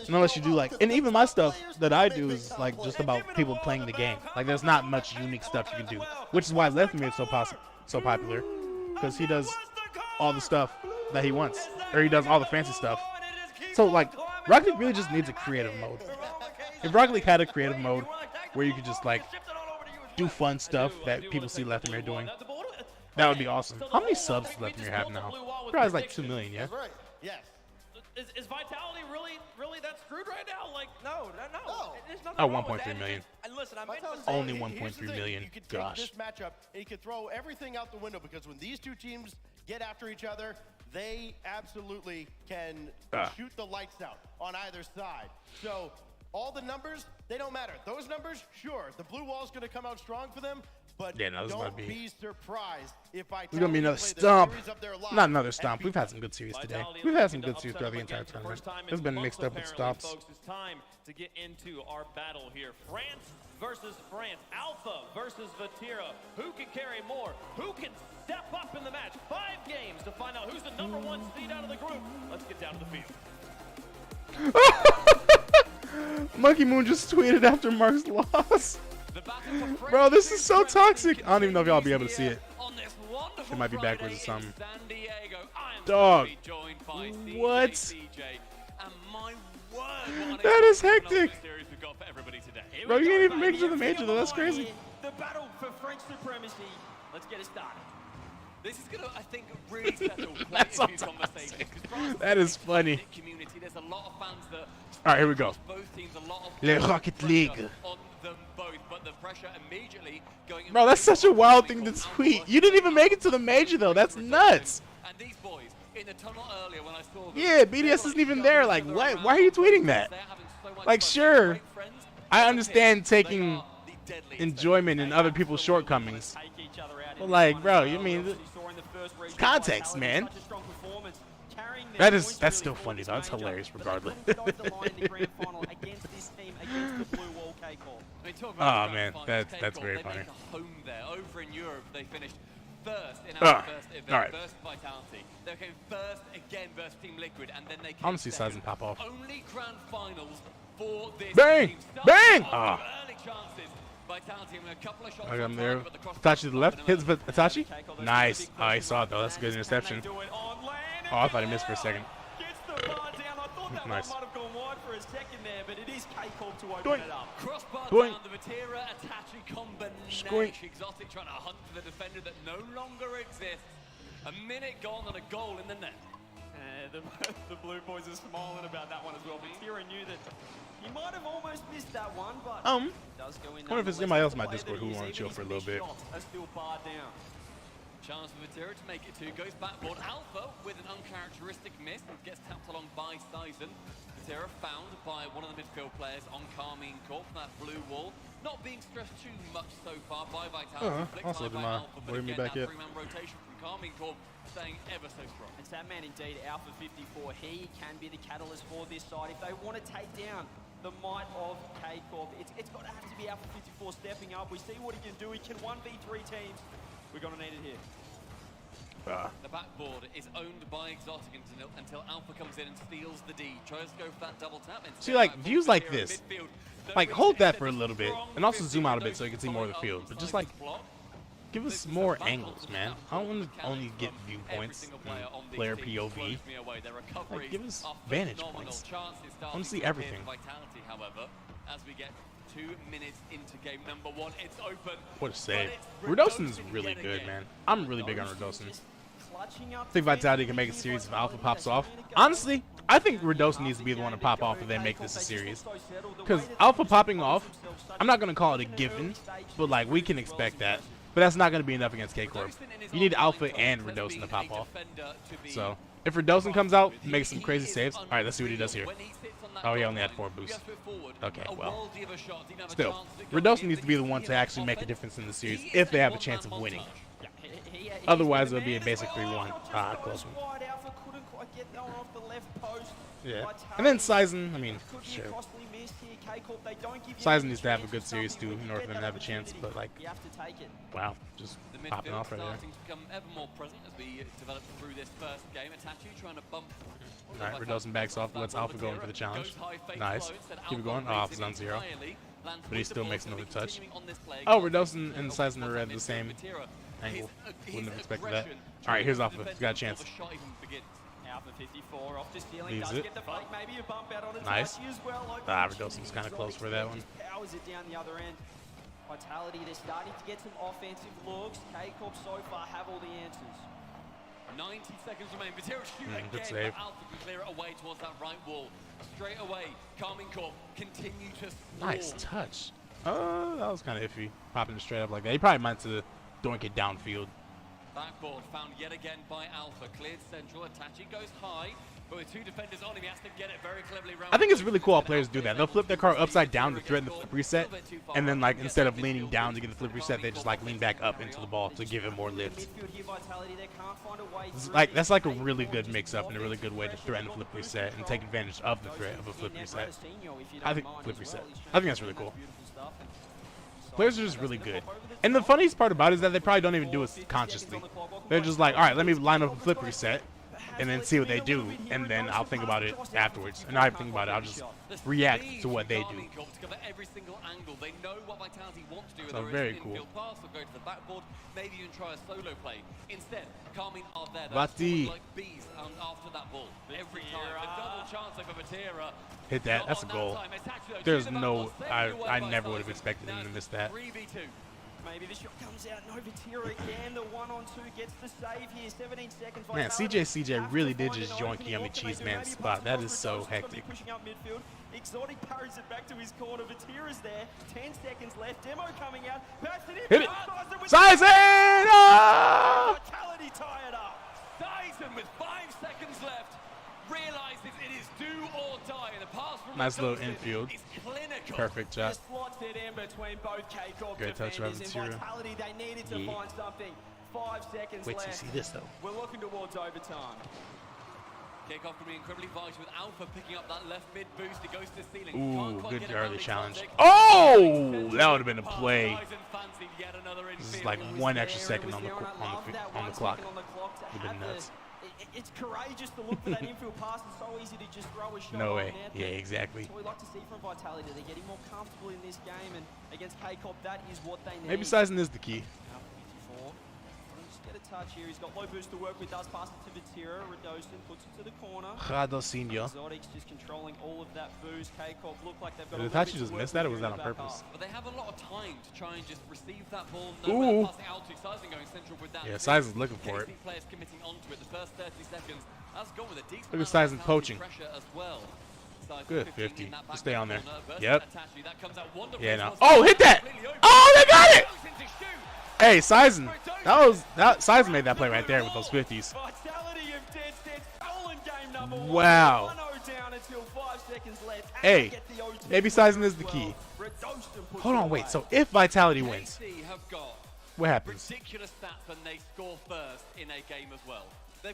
Speaker 1: And unless you do like, and even my stuff that I do is like just about people playing the game. Like there's not much unique stuff you can do, which is why Lethmir is so popular, because he does all the stuff that he wants, or he does all the fancy stuff. So like Rocket League really just needs a creative mode. If Rocket League had a creative mode where you could just like do fun stuff that people see Lethmir doing, that would be awesome. How many subs does Lethmir have now? Probably like 2 million, yeah?
Speaker 9: Yes.
Speaker 2: Is Vitality really that screwed right now? Like,
Speaker 3: no. There's nothing
Speaker 1: Oh,
Speaker 3: wrong with
Speaker 1: 1.3
Speaker 3: that.
Speaker 1: million.
Speaker 3: And listen, I meant to say,
Speaker 1: Only
Speaker 9: Here's the
Speaker 1: 1.3
Speaker 9: thing,
Speaker 1: million.
Speaker 9: You could
Speaker 1: Gosh.
Speaker 9: take this matchup and you could throw everything out the window, because when these two teams get after each other, they absolutely can shoot the lights out on either side. So all the numbers, they don't matter. Those numbers, sure, the blue wall's going to come out strong for them, but
Speaker 1: Yeah, no, this is about
Speaker 9: don't
Speaker 1: to be-
Speaker 9: be surprised if I
Speaker 1: It's gonna be another stomp. Not another stomp. We've had some good series today. We've had some good series throughout the entire tournament. It's been mixed up with stops.
Speaker 2: Folks, it's time to get into our battle here. France versus France. Alpha versus Vatira. Who can carry more? Who can step up in the match? 5 games to find out who's the #1 seed out of the group. Let's get down to the field.
Speaker 1: Monkey Moon just tweeted after Mark's loss. Bro, this is so toxic. I don't even know if y'all be able to see it. It might be backwards or something. Dog. What? That is hectic. Bro, you didn't even make it to the major though. That's crazy.
Speaker 3: The battle for French supremacy. Let's get it started.
Speaker 6: This is going to, I think, really settle
Speaker 1: That's
Speaker 6: quite a few
Speaker 1: so
Speaker 6: conversations.
Speaker 1: toxic. That is funny.
Speaker 6: Community, there's a lot of fans that
Speaker 1: All right, here we go.
Speaker 6: both teams, a lot of
Speaker 1: Le Rocket League.
Speaker 6: on them both, but the pressure immediately going.
Speaker 1: Bro, that's such a wild thing to tweet. You didn't even make it to the major though. That's nuts.
Speaker 6: And these boys in the tunnel earlier when I saw them,
Speaker 1: Yeah, BDS isn't even there. Like, what? Why are you tweeting that? Like, sure, I understand taking enjoyment in other people's shortcomings. But like, bro, you mean it's context, man. That's still funny though. That's hilarious regardless. Oh man, that's very funny.
Speaker 6: Home there. Over in Europe, they finished first in our first event
Speaker 1: alright.
Speaker 6: versus Vitality. They came first again versus Team Liquid, and then they came
Speaker 1: Honestly, size and pop off.
Speaker 6: only grand finals for this
Speaker 1: Bang!
Speaker 6: team.
Speaker 1: Bang!
Speaker 6: Ah. Early chances. Vitality with a couple of shots
Speaker 1: I got him
Speaker 6: on
Speaker 1: there.
Speaker 6: target, but the cross
Speaker 1: Itachi to the left. Hits Itachi. Nice. Oh, he saw it though. That's a good interception. Oh, I thought he missed for a second. Nice. Doink.
Speaker 6: Crossbar
Speaker 1: Doink.
Speaker 6: down, the Vatira Itachi combination.
Speaker 1: Squink.
Speaker 6: Exotic trying to hunt for the defender that no longer exists. A minute gone and a goal in the net.
Speaker 3: The blue boys are smiling about that one as well. Vatira knew that he might have almost missed that one, but it does go in.
Speaker 1: I wonder if it's anybody else in my Discord who want to chill for a little bit.
Speaker 3: That's still barred down.
Speaker 6: Chance for Vatira to make it 2, goes backboard. Alpha with an uncharacteristic miss and gets tapped along by Sizen. Vatira found by one of the midfield players on Carmine Corp from that blue wall. Not being stressed too much so far by Vitality.
Speaker 1: Also, did my worry me back yet?
Speaker 6: 3-man rotation from Carmine Corp staying ever so strong.
Speaker 3: It's that man indeed, Alpha 54. He can be the catalyst for this side. If they want to take down the might of K-Corp, it's got to have to be Alpha 54 stepping up. We see what he can do. He can 1v3 teams. We're going to need it here.
Speaker 6: The backboard is owned by Exotic until Alpha comes in and steals the D. Tries to go for that double tap.
Speaker 1: See, like, views like this. Like, hold that for a little bit. And also zoom out a bit so you can see more of the field. But just, like, give us more angles, man. I don't want to only get viewpoints and player POV. Like, give us vantage points. I want to see everything.
Speaker 6: However, as we get 2 minutes into game number 1, it's open.
Speaker 1: What a save. Redosin is really good, man. I'm really big on Redosin. I think Vitality can make a series if Alpha pops off. Honestly, I think Redosin needs to be the one to pop off if they make this a series. Because Alpha popping off, I'm not going to call it a given, but like we can expect that. But that's not going to be enough against K-Corp. You need Alpha and Redosin to pop off. So, if Redosin comes out, makes some crazy saves. Alright, let's see what he does here. Oh, he only had 4 boosts. Okay, well. Still, Redosin needs to be the one to actually make a difference in the series if they have a chance of winning. Otherwise, it'll be a basic 3-1. Ah, close one. Yeah. And then Sizen, I mean, sure. Sizen needs to have a good series too in order for them to have a chance, but like, wow, just popping off right there. Alright, Redosin backs off, lets Alpha go in for the challenge. Nice. Keep it going. Oh, Alpha's on 0. But he still makes another touch. Oh, Redosin and Sizen are at the same angle. Wouldn't have expected that. Alright, here's Alpha. He's got a chance. Leaves it. Nice. Ah, Redosin's kind of close for that one.
Speaker 3: Vitality, they're starting to get some offensive looks. K-Corp so far have all the answers.
Speaker 6: 90 seconds remain. Buttery shoot
Speaker 1: good
Speaker 6: again,
Speaker 1: save.
Speaker 6: but Alpha can clear it away towards that right wall. Straight away, Carmine Corp continue to score.
Speaker 1: Nice touch. That was kind of iffy. Popping it straight up like that. He probably meant to doink it downfield.
Speaker 6: Backboard found yet again by Alpha. Cleared central. Itachi goes high, but with 2 defenders on him, he has to get it very cleverly around.
Speaker 1: I think it's really cool how players do that. They'll flip their car upside down to threaten the flip reset, and then like instead of leaning down to get the flip reset, they just like lean back up into the ball to give it more lift. Like that's like a really good mix-up and a really good way to threaten the flip reset and take advantage of the threat of a flip reset. I think flip reset. I think that's really cool. Players are just really good. And the funniest part about it is that they probably don't even do it consciously. They're just like, all right, let me line up a flip reset and then see what they do, and then I'll think about it afterwards. And I think about it, I'll just react to what they do. So very cool.
Speaker 6: Maybe even try a solo play. Instead, Carmine are there.
Speaker 1: Buttery.
Speaker 6: Like bees after that ball. Every time. A double chance over Buttery.
Speaker 1: Hit that. That's a goal. There's no. I never would have expected him to miss that.
Speaker 6: 3v2.
Speaker 3: Maybe the shot comes out. No, Buttery again. The 1-on-2 gets the save here. 17 seconds.
Speaker 1: Man, CJ really did just join Yummy Cheese Man's spot. That is so hectic.
Speaker 3: Pushing up midfield. Exotic parries it back to his corner. Buttery's there. 10 seconds left. Demo coming out.
Speaker 1: Hit it. Sizen! Oh!
Speaker 3: Vitality tie it up.
Speaker 6: Sizen with 5 seconds left realizes it is do or die. The pass from
Speaker 1: nice little infield. Perfect shot.
Speaker 3: Slots it in between both K-Corp
Speaker 1: great touch by
Speaker 3: Vitality, they needed to find something. 5 seconds
Speaker 1: Wait
Speaker 3: left.
Speaker 1: till you see this though.
Speaker 3: We're looking towards overtime.
Speaker 6: Kickoff can be incredibly vital with Alpha picking up that left mid boost. It goes to the ceiling.
Speaker 1: Ooh, good early challenge. Oh, that would have been a play. This is like 1 extra second on the clock. Would have been nuts.
Speaker 3: It's courageous to look for that infield pass. It's so easy to just throw a shot.
Speaker 1: No way. Yeah, exactly.
Speaker 3: That's what we like to see from Vitality. They're getting more comfortable in this game, and against K-Corp, that is what they need.
Speaker 1: Maybe Sizen is the key.
Speaker 3: Get a touch here. He's got low boost to work with. Does pass it to Buttery. Redosin puts it to the corner.
Speaker 1: Radosinho.
Speaker 3: Exotics just controlling all of that boost. K-Corp look like they've got.
Speaker 1: Did Itachi just miss that, or was that on purpose?
Speaker 6: But they have a lot of time to try and just receive that ball.
Speaker 1: Ooh.
Speaker 6: Passing out to Sizen going central with that.
Speaker 1: Yeah, Sizen's looking for it.
Speaker 6: Players committing onto it the first 30 seconds. That's gone with a decent
Speaker 1: Look at Sizen poaching.
Speaker 6: pressure as well.
Speaker 1: Good 50. Just stay on there. Yep.
Speaker 6: That comes out wonderfully.
Speaker 1: Yeah, no. Oh, hit that! Oh, they got it! Hey, Sizen. Sizen made that play right there with those 50s. Wow. Hey, maybe Sizen is the key. Hold on, wait. So if Vitality wins, what happens?
Speaker 6: Ridiculous stats when they score first in a game as well.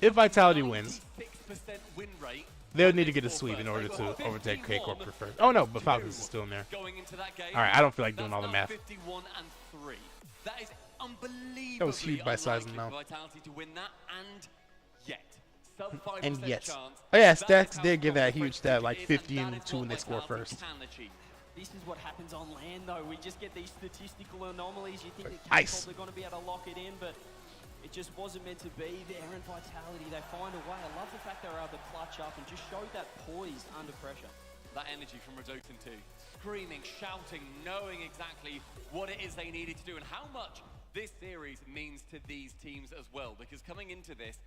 Speaker 1: If Vitality wins,
Speaker 6: 6% win rate.
Speaker 1: they would need to get a sweep in order to overtake K-Corp for first. Oh no, but Falcons is still in there. Alright, I don't feel like doing all the math.
Speaker 6: 51 and 3. That is unbelievably
Speaker 1: That was huge by Sizen now.
Speaker 6: Vitality to win that, and
Speaker 1: yet. Oh yeah, stats did give that huge stat, like 50 and 2 when they score first.
Speaker 7: This is what happens on land, though. We just get these statistical anomalies. You think that
Speaker 1: Ice.
Speaker 7: they're going to be able to lock it in, but it just wasn't meant to be there. And Vitality, they find a way. I love the fact they were able to clutch up and just show that poise under pressure.
Speaker 6: That energy from Redotin too. Screaming, shouting, knowing exactly what it is they needed to do and how much this series means to these teams as well. Because coming into this,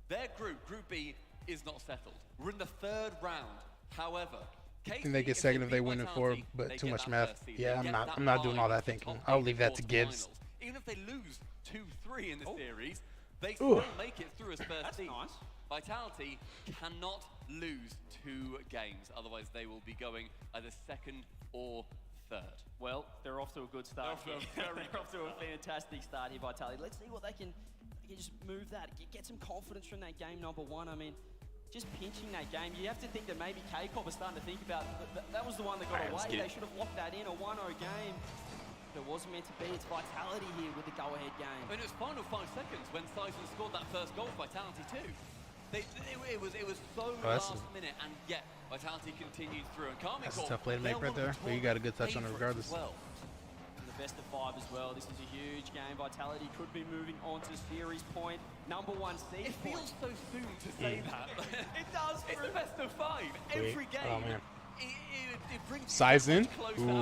Speaker 6: their group, Group B, is not settled. We're in the 3rd round. However,
Speaker 1: I think they get second if they win in 4, but too much math. Yeah, I'm not doing all that thinking. I'll leave that to Gibbs.
Speaker 6: Even if they lose 2-3 in the series, they still make it through as first seed.
Speaker 7: Nice.
Speaker 6: Vitality cannot lose 2 games, otherwise they will be going either 2nd or 3rd.
Speaker 7: Well, they're off to a good start. They're off to a fantastic start here, Vitality. Let's see what they can just move that, get some confidence from that game number 1. I mean, just pinching that game, you have to think that maybe K-Pop is starting to think about that was the one that got away. They should have locked that in, a 1-0 game. It wasn't meant to be. It's Vitality here with the go-ahead game.
Speaker 6: And it was final 5 seconds when Sizen scored that first goal for Vitality too. It was so last minute, and yet Vitality continued through. And Carmen,
Speaker 1: that's a tough play to make right there, but you got a good touch on it regardless.
Speaker 7: The best of 5 as well. This is a huge game. Vitality could be moving on to series point. Number 1 seed.
Speaker 6: It feels so soon to say that.
Speaker 7: It does.
Speaker 6: It's the best of 5. Every game.
Speaker 1: Oh man.
Speaker 6: It brings
Speaker 1: Sizen.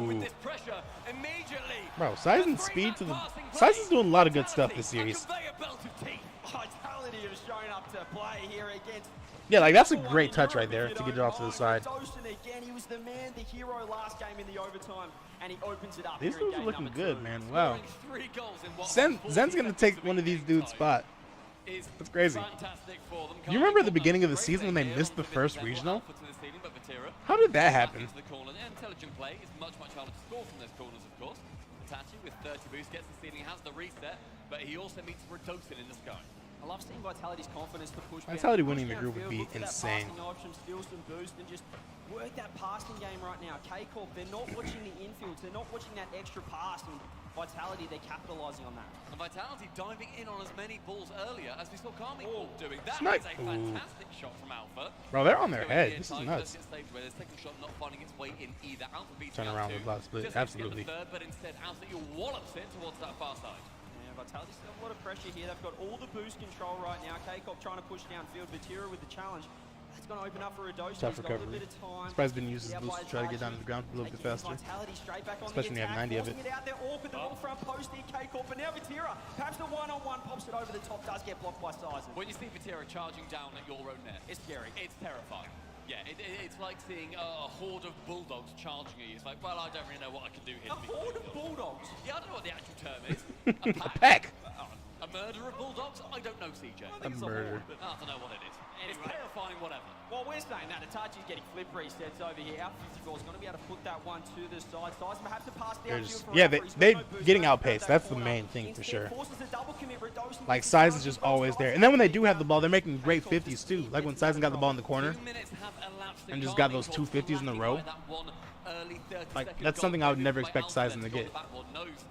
Speaker 6: with this pressure immediately.
Speaker 1: Bro, Sizen's speed to the. Sizen's doing a lot of good stuff this series.
Speaker 7: Vitality have shown up to play here against.
Speaker 1: Yeah, like that's a great touch right there to get it off to the side.
Speaker 7: Again, he was the man, the hero last game in the overtime, and he opens it up.
Speaker 1: These dudes are looking good, man. Wow.
Speaker 6: 3 goals in
Speaker 1: Zen's gonna take one of these dudes' spot. That's crazy. You remember the beginning of the season when they missed the first regional? How did that happen?
Speaker 6: Intelligent play is much harder to score from those corners, of course. Itachi with 30 boosts gets the ceiling, has the reset, but he also meets Redotin in the sky.
Speaker 7: I love seeing Vitality's confidence to push.
Speaker 1: Vitality winning the group would be insane.
Speaker 7: Steal some boost and just work that passing game right now. K-Corp, they're not watching the infields. They're not watching that extra pass. And Vitality, they're capitalizing on that.
Speaker 6: And Vitality diving in on as many balls earlier as we saw Carmen doing. That
Speaker 1: is
Speaker 6: a fantastic shot from Alpha.
Speaker 1: Bro, they're on their head. This is nuts.
Speaker 6: Their second shot not finding its way in either. Alpha beats
Speaker 1: Turn around with block split. Absolutely.
Speaker 6: Third, but instead Alpha wallops it towards that far side.
Speaker 7: Vitality's got a lot of pressure here. They've got all the boost control right now. K-Cop trying to push downfield. Buttery with the challenge. That's going to open up for Redotin.
Speaker 1: Tough recovery. Surprised didn't use his boost to try to get down to the ground a little bit faster. Especially when you have 90 of it.
Speaker 7: It out there awkward, the ball front post here, K-Corp, but now Buttery, perhaps the one-on-one pops it over the top, does get blocked by Sizen.
Speaker 6: When you see Buttery charging down at your own net,
Speaker 7: it's scary.
Speaker 6: It's terrifying. Yeah, it's like seeing a horde of bulldogs charging at you. It's like, well, I don't really know what I can do here.
Speaker 7: A horde of bulldogs?
Speaker 6: Yeah, I don't know what the actual term is.
Speaker 1: A pack.
Speaker 6: A murder of bulldogs? I don't know, CJ.
Speaker 1: A murder.
Speaker 6: I don't know what it is. Anyway. It's terrifying, whatever.
Speaker 7: Well, we're saying that Itachi's getting flip resets over here. Our 54 is going to be able to put that one to the side. Sizen perhaps a pass downfield for
Speaker 1: yeah, they getting outpaced. That's the main thing for sure. Like Sizen's just always there. And then when they do have the ball, they're making great 50s too. Like when Sizen got the ball in the corner and just got those 2 50s in a row. Like that's something I would never expect Sizen to get.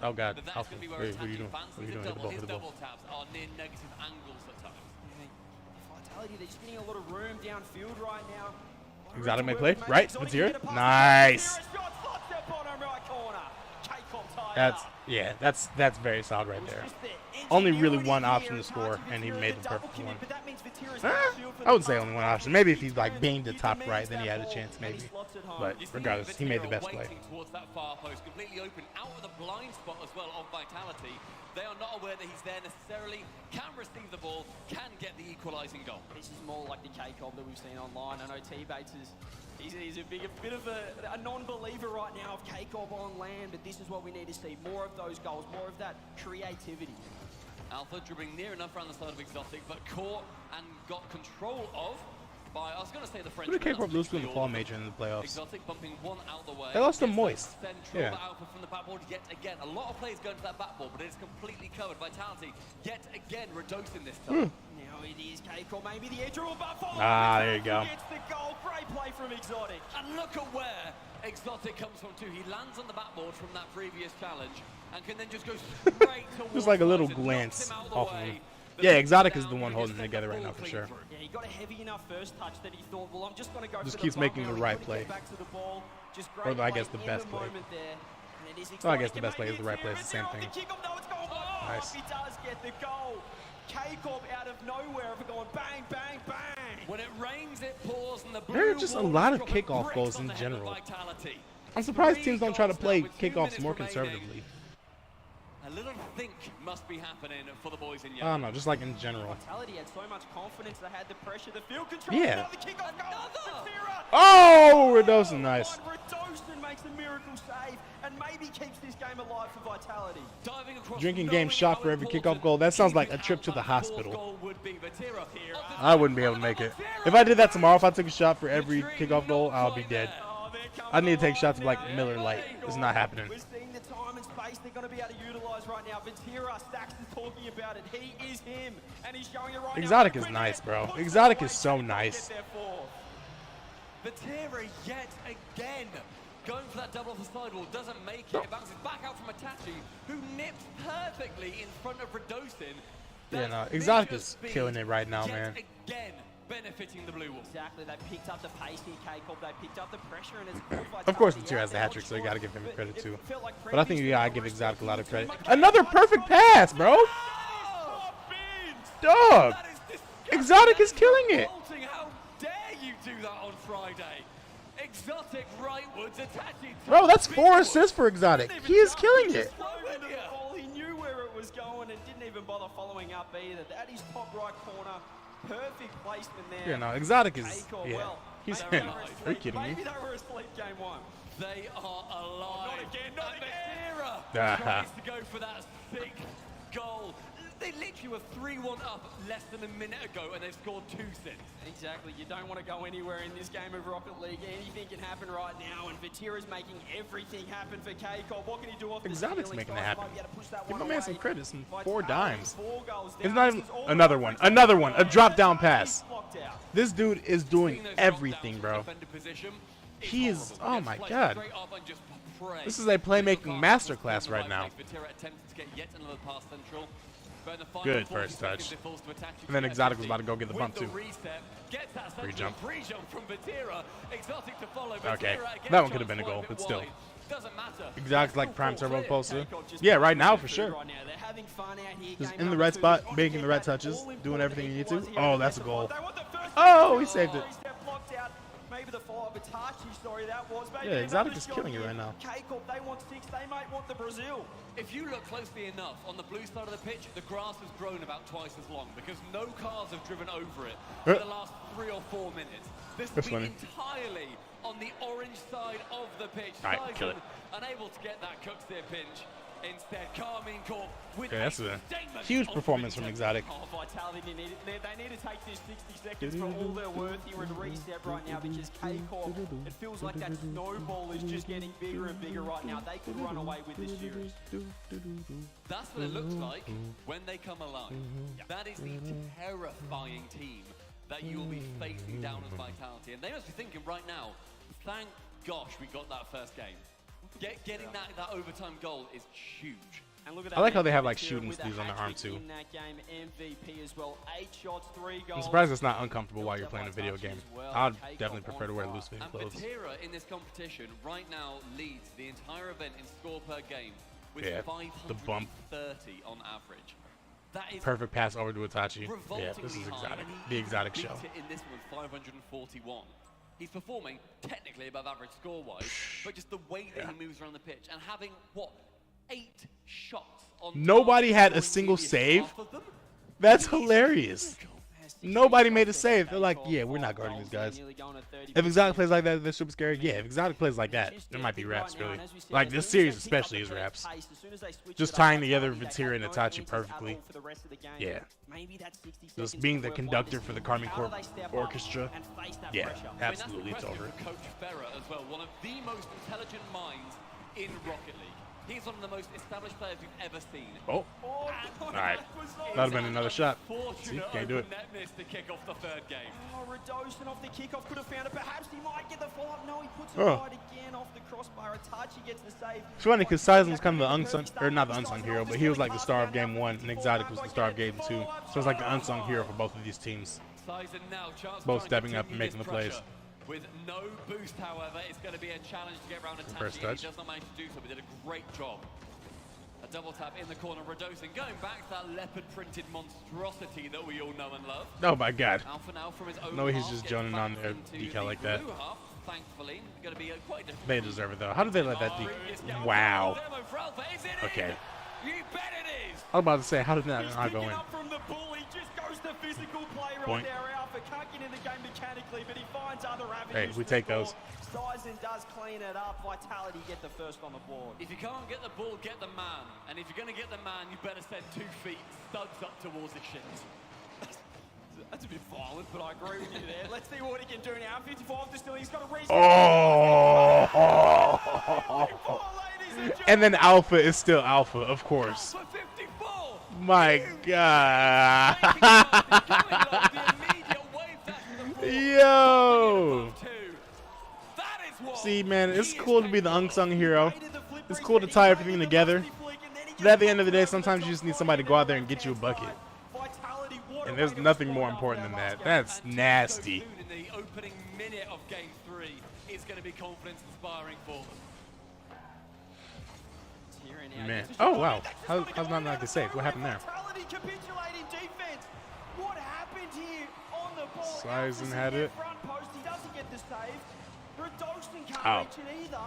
Speaker 1: Oh god, Alpha, what are you doing? What are you doing? Hit the ball, hit the ball.
Speaker 7: Vitality, they're just getting a lot of room downfield right now.
Speaker 1: Exotic may play, right? Buttery, nice. That's very solid right there. Only really one option to score, and he made the perfect one. I would say only one option. Maybe if he's like beamed the top right, then he had a chance, maybe. But regardless, he made the best play.
Speaker 6: Towards that far post, completely open, out of the blind spot as well of Vitality. They are not aware that he's there necessarily, can receive the ball, can get the equalising goal.
Speaker 7: This is more like the K-Cob that we've seen online. I know T-Bates is he's a bit of a non-believer right now of K-Cob on land, but this is what we need to see. More of those goals, more of that creativity.
Speaker 6: Alpha dribbling near enough around the side of Exotic, but caught and got control of by, I was going to say the French.
Speaker 1: Who did K-Pop lose to in the fall major in the playoffs?
Speaker 6: Exotic bumping one out the way.
Speaker 1: They lost to Moist.
Speaker 6: Yeah. Alpha from the backboard yet again. A lot of players going to that backboard, but it is completely covered. Vitality yet again Redotin this time.
Speaker 7: Now it is K-Pop, maybe the edge or Buffalo.
Speaker 1: There you go.
Speaker 7: Gets the goal. Great play from Exotic.
Speaker 6: And look at where Exotic comes from too. He lands on the backboard from that previous challenge and can then just go straight towards
Speaker 1: just like a little glance off of him. Yeah, Exotic is the one holding it together right now for sure.
Speaker 7: Yeah, he got a heavy enough first touch that he thought, well, I'm just going to go
Speaker 1: Just
Speaker 7: for
Speaker 1: keeps
Speaker 7: the
Speaker 1: making the
Speaker 7: bump.
Speaker 1: right play.
Speaker 7: Back to the ball. Just
Speaker 1: Or
Speaker 7: great
Speaker 1: I guess
Speaker 7: play
Speaker 1: the
Speaker 7: in
Speaker 1: best
Speaker 7: the
Speaker 1: play.
Speaker 7: moment there. And it is
Speaker 1: Oh, I guess the
Speaker 7: exciting.
Speaker 1: best play is the right
Speaker 7: Maybe
Speaker 1: play. It's the same
Speaker 7: it's
Speaker 1: thing.
Speaker 7: the kickoff. No, it's going wide.
Speaker 1: Nice.
Speaker 7: He does get the goal. K-Corp out of nowhere for going bang, bang, bang.
Speaker 6: When it rains, it pours, and the
Speaker 1: There are
Speaker 6: blue
Speaker 1: just a
Speaker 6: Wolves
Speaker 1: lot of
Speaker 6: drop
Speaker 1: kickoff
Speaker 6: bricks
Speaker 1: goals
Speaker 6: on
Speaker 1: in
Speaker 6: the head of
Speaker 1: general.
Speaker 6: Vitality.
Speaker 1: I'm surprised teams don't try to
Speaker 6: Goals
Speaker 1: play
Speaker 6: now with 2
Speaker 1: kickoffs
Speaker 6: minutes
Speaker 1: more
Speaker 6: remaining.
Speaker 1: conservatively.
Speaker 6: A little think must be happening for the boys in
Speaker 1: I
Speaker 6: yellow.
Speaker 1: don't know, just like in general.
Speaker 7: Vitality had so much confidence. They had the pressure, the field control.
Speaker 1: Yeah.
Speaker 7: Another kickoff goal.
Speaker 1: Oh, Redosin, nice.
Speaker 7: Redosin makes a miracle save and maybe keeps this game alive for Vitality.
Speaker 6: Diving across,
Speaker 1: Drinking game shot for every kickoff goal. That sounds like a trip to the hospital. I wouldn't be able to make it. If I did that tomorrow, if I took a shot for every kickoff goal, I'll be dead. I need to take shots of like Miller Lite. It's not happening.
Speaker 7: We're seeing the time and space they're going to be able to utilize right now. Vatira, Stacks is talking about it. He is him, and he's showing it right now.
Speaker 1: Exotic is nice, bro. Exotic is so nice.
Speaker 6: Vatira yet again going for that double off the sidewall, doesn't make it. It bounces back out from Itachi, who nips perfectly in front of Redosin.
Speaker 1: Yeah, no, Exotic is killing it right now, man.
Speaker 6: Again, benefiting the blue wolves.
Speaker 7: Exactly, they picked up the pace here, K-Corp. They picked up the pressure, and it's
Speaker 1: Of course, Vatira has the hat trick, so you gotta give him credit too. But I think you gotta give Exotic a lot of credit. Another perfect pass, bro. Dog. Exotic is killing it.
Speaker 6: How dare you do that on Friday? Exotic rightwards attaching.
Speaker 1: Bro, that's 4 assists for Exotic. He is killing it.
Speaker 7: He knew where it was going and didn't even bother following up either. That is top right corner. Perfect placement there.
Speaker 1: Yeah, no, Exotic is,
Speaker 7: K-Corp,
Speaker 1: yeah.
Speaker 7: well,
Speaker 1: He's
Speaker 7: maybe
Speaker 1: in.
Speaker 7: they were
Speaker 1: Are you
Speaker 7: asleep.
Speaker 1: kidding me?
Speaker 7: Maybe they were asleep game one.
Speaker 6: They are alive.
Speaker 7: Not again, not again.
Speaker 6: Vatira tries to go for that sick goal. They literally were 3-1 up less than a minute ago, and they've scored 2 since.
Speaker 7: Exactly. You don't want to go anywhere in this game of Rocket League. Anything can happen right now, and Vatira's making everything happen for K-Corp. What can he do off the
Speaker 1: Exotic's
Speaker 7: ceiling?
Speaker 1: making it
Speaker 7: Guys
Speaker 1: happen.
Speaker 7: might be able to push that
Speaker 1: Give
Speaker 7: one
Speaker 1: my man some
Speaker 7: away.
Speaker 1: credit. Some 4
Speaker 7: Vitality,
Speaker 1: dimes.
Speaker 7: 4 goals
Speaker 1: It's
Speaker 7: down.
Speaker 1: not
Speaker 7: This
Speaker 1: even
Speaker 7: is all
Speaker 1: another one. Another one. A drop down pass.
Speaker 7: blocked out.
Speaker 1: This dude is doing everything, bro. He is. Oh my god. This is a playmaking masterclass right now. Good first touch. And then Exotic was about to go get the bump too. Free jump. Okay, that one could have been a goal, but still. Exotic's like prime turbo poster. Yeah, right now for sure. Just in the right spot, making the right touches, doing everything you need to. Oh, that's a goal. Oh, he saved it.
Speaker 7: Maybe the follow-up Itachi, sorry, that was.
Speaker 1: Yeah, Exotic is killing it right now.
Speaker 7: K-Corp, they want 6, they might want the Brazil.
Speaker 6: If you look closely enough, on the blue side of the pitch, the grass has grown about twice as long because no cars have driven over it for the last 3 or 4 minutes. This will be entirely on the orange side of the pitch.
Speaker 1: All right, kill it.
Speaker 6: Unable to get that Cooksteer pinch. Instead, Carmine Corp with
Speaker 1: that's a huge performance from Exotic.
Speaker 7: Oh, Vitality, they need to take this 60 seconds for all they're worth here and reset right now because K-Corp, it feels like that snowball is just getting bigger and bigger right now. They could run away with this series.
Speaker 6: That's what it looks like when they come alive. That is the terrifying team that you will be facing down as Vitality. And they must be thinking right now, thank gosh we got that first game. Getting that overtime goal is huge.
Speaker 7: And look at
Speaker 1: I like
Speaker 7: that,
Speaker 1: how they have like
Speaker 7: Vatira
Speaker 1: shooting
Speaker 7: with a
Speaker 1: sleeves on their arm
Speaker 7: hat-trick
Speaker 1: too.
Speaker 7: in that game, MVP as well. 8 shots, 3 goals.
Speaker 1: I'm surprised it's not uncomfortable while you're playing a video game. I'd definitely prefer to wear loose fitting
Speaker 6: And
Speaker 1: clothes.
Speaker 6: Vatira in this competition right now leads the entire event in score per game with
Speaker 1: Yeah, the bump.
Speaker 6: 530 on average. That is
Speaker 1: Perfect pass over to Itachi. Yeah,
Speaker 6: revoltingly
Speaker 1: this is
Speaker 6: high,
Speaker 1: Exotic.
Speaker 6: and
Speaker 1: The
Speaker 6: he
Speaker 1: Exotic
Speaker 6: beat
Speaker 1: show.
Speaker 6: it in this one, 541. He's performing technically above average score-wise, but just the way that he moves around the pitch and having, what, 8 shots on
Speaker 1: Nobody
Speaker 6: target
Speaker 1: had a
Speaker 6: scoring
Speaker 1: single
Speaker 6: nearly
Speaker 1: save.
Speaker 6: half of them?
Speaker 1: That's hilarious. Nobody made a save. They're like, yeah, we're not guarding these guys. If Exotic plays like that, they're super scary. Yeah, if Exotic plays like that, there might be raps, really. Like, this series especially is raps. Just tying together Vatira and Itachi perfectly. Yeah. Just being the conductor for the Carmine Corp orchestra. Yeah, absolutely, it's over.
Speaker 6: Coach Ferrer as well, one of the most intelligent minds in Rocket League. He's one of the most established players we've ever seen.
Speaker 1: Oh. Alright. That'd have been another shot. See, can't do it.
Speaker 6: Net miss to kick off the 3rd game.
Speaker 7: Oh, Redosin off the kickoff could have found it. Perhaps he might get the follow-up. No, he puts it
Speaker 1: Oh.
Speaker 7: wide again off the crossbar. Itachi gets the save.
Speaker 1: It's funny because Sizen's kind of the unsung, or not the unsung hero, but he was like the star of game 1, and Exotic was the star of game 2. So it's like the unsung hero for both of these teams.
Speaker 6: Sizen now, chance
Speaker 1: Both
Speaker 6: to
Speaker 1: stepping up and
Speaker 6: continue
Speaker 1: making the
Speaker 6: this
Speaker 1: plays.
Speaker 6: pressure. With no boost, however, it's going to be a challenge to get around Itachi.
Speaker 1: First touch.
Speaker 6: He does not manage to do so, but did a great job. A double tap in the corner, Radosin going back to that leopard-printed monstrosity that we all know and love.
Speaker 1: Oh my God.
Speaker 6: Alpha now from his own
Speaker 1: No, he's
Speaker 6: half
Speaker 1: just
Speaker 6: gets
Speaker 1: joning on
Speaker 6: back
Speaker 1: their
Speaker 6: into
Speaker 1: decal
Speaker 6: the
Speaker 1: like that.
Speaker 6: blue half, thankfully. Going to be quite different.
Speaker 1: They deserve it though. How did they let that Wow. Okay.
Speaker 6: You bet it is.
Speaker 1: I was about to say, how did that not go in?
Speaker 4: From the bull, he just goes to physical play right
Speaker 1: Point.
Speaker 4: there. Alpha can't get in the game mechanically, but he finds other avenues.
Speaker 1: Hey, we
Speaker 4: to
Speaker 1: take
Speaker 4: score.
Speaker 1: those.
Speaker 4: Sizen does clean it up. Vitality get the first on the board.
Speaker 6: If you can't get the ball, get the man. And if you're going to get the man, you better send 2 feet studs up towards the shins.
Speaker 4: That's a bit violent, but I agree with you there. Let's see what he can do now. 55 to still. He's got a reset.
Speaker 1: And then Alpha is still Alpha, of course. My God. Yo. See, man, it's cool to be the unsung hero. It's cool to tie everything together. But at the end of the day, sometimes you just need somebody to go out there and get you a bucket. And there's nothing more important than that. That's nasty.
Speaker 6: In the opening minute of Game 3 is going to be confidence-inspiring for them.
Speaker 1: Man. Oh, wow. How's not like the save? What happened there?
Speaker 4: Capitulating defense. What happened here on the ball?
Speaker 1: Sizen had it.
Speaker 4: Front post. He doesn't get the save. Radosin can't
Speaker 1: Oh.
Speaker 4: reach it either.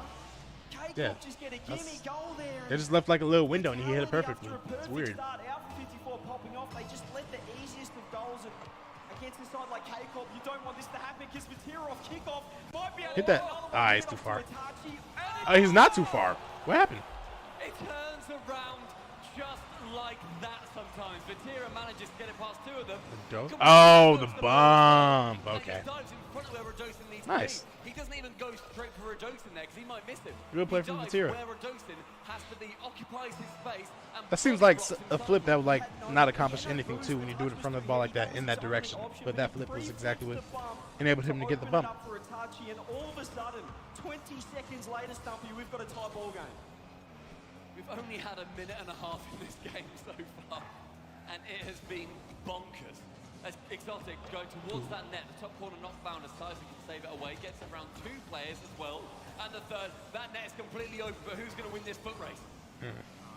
Speaker 1: Yeah.
Speaker 4: Just get a gimme goal there.
Speaker 1: They just left like a little window and he hit it perfectly. It's weird.
Speaker 4: Start out for 54 popping off. They just let the easiest of goals against a side like K-Corp. You don't want this to happen because Vatira off kickoff might be able
Speaker 1: Hit
Speaker 4: to
Speaker 1: that. Ah, he's too far.
Speaker 4: Itachi.
Speaker 1: Oh, he's not too far. What happened?
Speaker 6: It turns around just like that sometimes. Vatira manages to get it past 2 of them.
Speaker 1: Oh, the bump. Okay. Nice.
Speaker 6: He doesn't even go straight for Radosin there because he might miss him.
Speaker 1: Good play from Vatira.
Speaker 6: Where Radosin has to be occupies his space. And
Speaker 1: That seems like a flip that would like not accomplish anything too when you do it in front of the ball like that in that direction. But that flip was exactly what enabled him to get the bump.
Speaker 4: For Itachi, and all of a sudden, 20 seconds later, Stumpy, we've got a tie ball game.
Speaker 6: We've only had a minute and a half in this game so far, and it has been bonkers. As Exotic going towards that net, the top corner not found as Sizen can save it away, gets it around 2 players as well, and the third, that net is completely open, but who's going to win this foot race?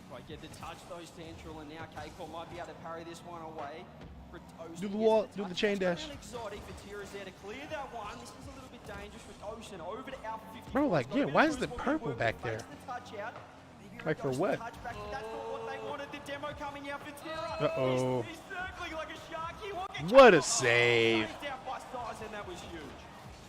Speaker 4: Quite get the touch though, Central, and now K-Corp might be able to parry this one away.
Speaker 1: Do the wall, do the chain dash.
Speaker 4: Exotic, Vatira's there to clear that one. This is a little bit dangerous with Ocean over to Alpha 50.
Speaker 1: Bro, like, yeah, why is the purple back there? Like for what?
Speaker 4: That's not what they wanted. The demo coming out for Vatira.
Speaker 1: Uh-oh.
Speaker 4: He's circling like a shark here.
Speaker 1: What a save.
Speaker 4: Down by Sizen, that was huge.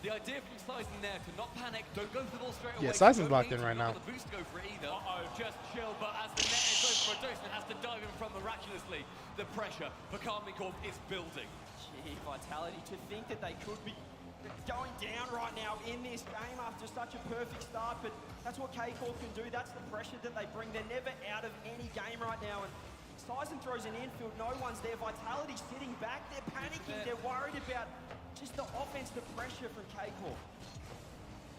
Speaker 6: The idea from Sizen there to not panic, don't go for the ball straight away.
Speaker 1: Yeah, Sizen's locked in right now.
Speaker 6: The boost go for it either. Just chill, but as the net is open for Radosin, has to dive in front miraculously. The pressure for Karmikov is building.
Speaker 4: Gee, Vitality, to think that they could be going down right now in this game after such a perfect start, but that's what K-Corp can do. That's the pressure that they bring. They're never out of any game right now, and Sizen throws an infield, no one's there. Vitality sitting back, they're panicking, they're worried about just the offense, the pressure from K-Corp.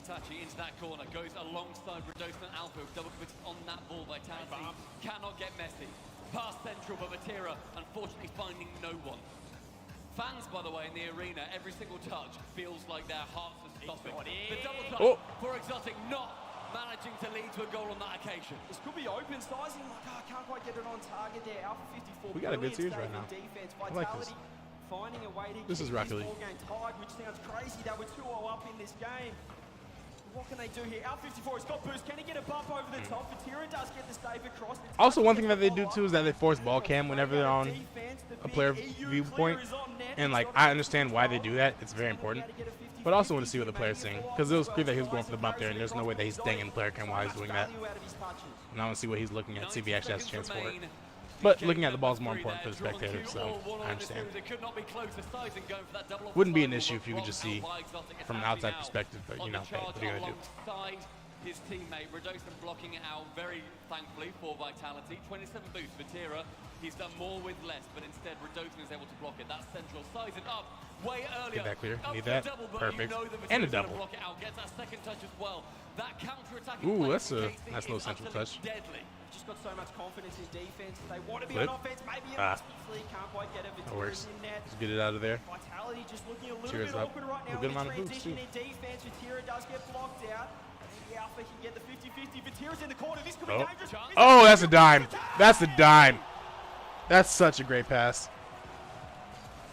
Speaker 6: Itachi into that corner, goes alongside Radosin and Alpha, double committed on that ball. Vitality cannot get messy. Past Central, but Vatira unfortunately finding no one. Fans, by the way, in the arena, every single touch feels like their hearts are stopping. The double touch for Exotic not managing to lead to a goal on that occasion.
Speaker 4: This could be open, Sizing like, I can't quite get it on target there. Alpha 54.
Speaker 1: We got a good series right now.
Speaker 4: Defense.
Speaker 1: I like this.
Speaker 4: Finding a way to
Speaker 1: this is Rocket League.
Speaker 4: Game tied, which sounds crazy. They were 2-0 up in this game. What can they do here? Alpha 54 has got boost. Can he get a bump over the top? Vatira does get the save across.
Speaker 1: Also, one thing that they do too is that they force ball cam whenever they're on a player viewpoint. And like, I understand why they do that. It's very important. But I also want to see what the player's saying. Because it was clear that he was going for the bump there, and there's no way that he's staying in the player cam while he's doing that. And I want to see what he's looking at, see if he actually has a chance for it. But looking at the ball is more important for the spectator, so I understand. Wouldn't be an issue if you could just see from an outside perspective, but you know, hey, what are you going to do?
Speaker 6: His teammate, Radosin blocking it out very thankfully for Vitality. 27 boost, Vatira He's done more with less, but instead Radokin is able to block it. That central size it up way earlier.
Speaker 1: Get that clear.
Speaker 6: Up
Speaker 1: Need
Speaker 6: for
Speaker 1: that.
Speaker 6: double, but
Speaker 1: Perfect.
Speaker 6: You know that
Speaker 1: And a
Speaker 6: Vitero's gonna
Speaker 1: double.
Speaker 6: block it out. Gets that second touch as well. That counter-attacking
Speaker 1: Ooh,
Speaker 6: play
Speaker 1: that's
Speaker 6: from
Speaker 1: a
Speaker 6: KC
Speaker 1: nice little
Speaker 6: is
Speaker 1: central
Speaker 6: utterly
Speaker 1: touch.
Speaker 6: Deadly.
Speaker 7: Just got so much confidence in defense. They want to be
Speaker 1: Flip.
Speaker 7: on offense. Maybe it
Speaker 1: Ah.
Speaker 7: must be Flea. Can't quite get it.
Speaker 1: That works.
Speaker 7: Vitero's in net.
Speaker 1: Just get it out of there.
Speaker 7: Vitality just looking a little
Speaker 1: Cheers
Speaker 7: bit
Speaker 1: up.
Speaker 7: awkward right
Speaker 1: A
Speaker 7: now.
Speaker 1: good
Speaker 7: in
Speaker 1: amount of boosts,
Speaker 7: transition
Speaker 1: too.
Speaker 7: in defense. Vitero does get blocked out. And Alpha can get the 50-50. Vitero's in the corner. This could be dangerous.
Speaker 1: Oh, that's a dime. That's a dime. That's such a great pass.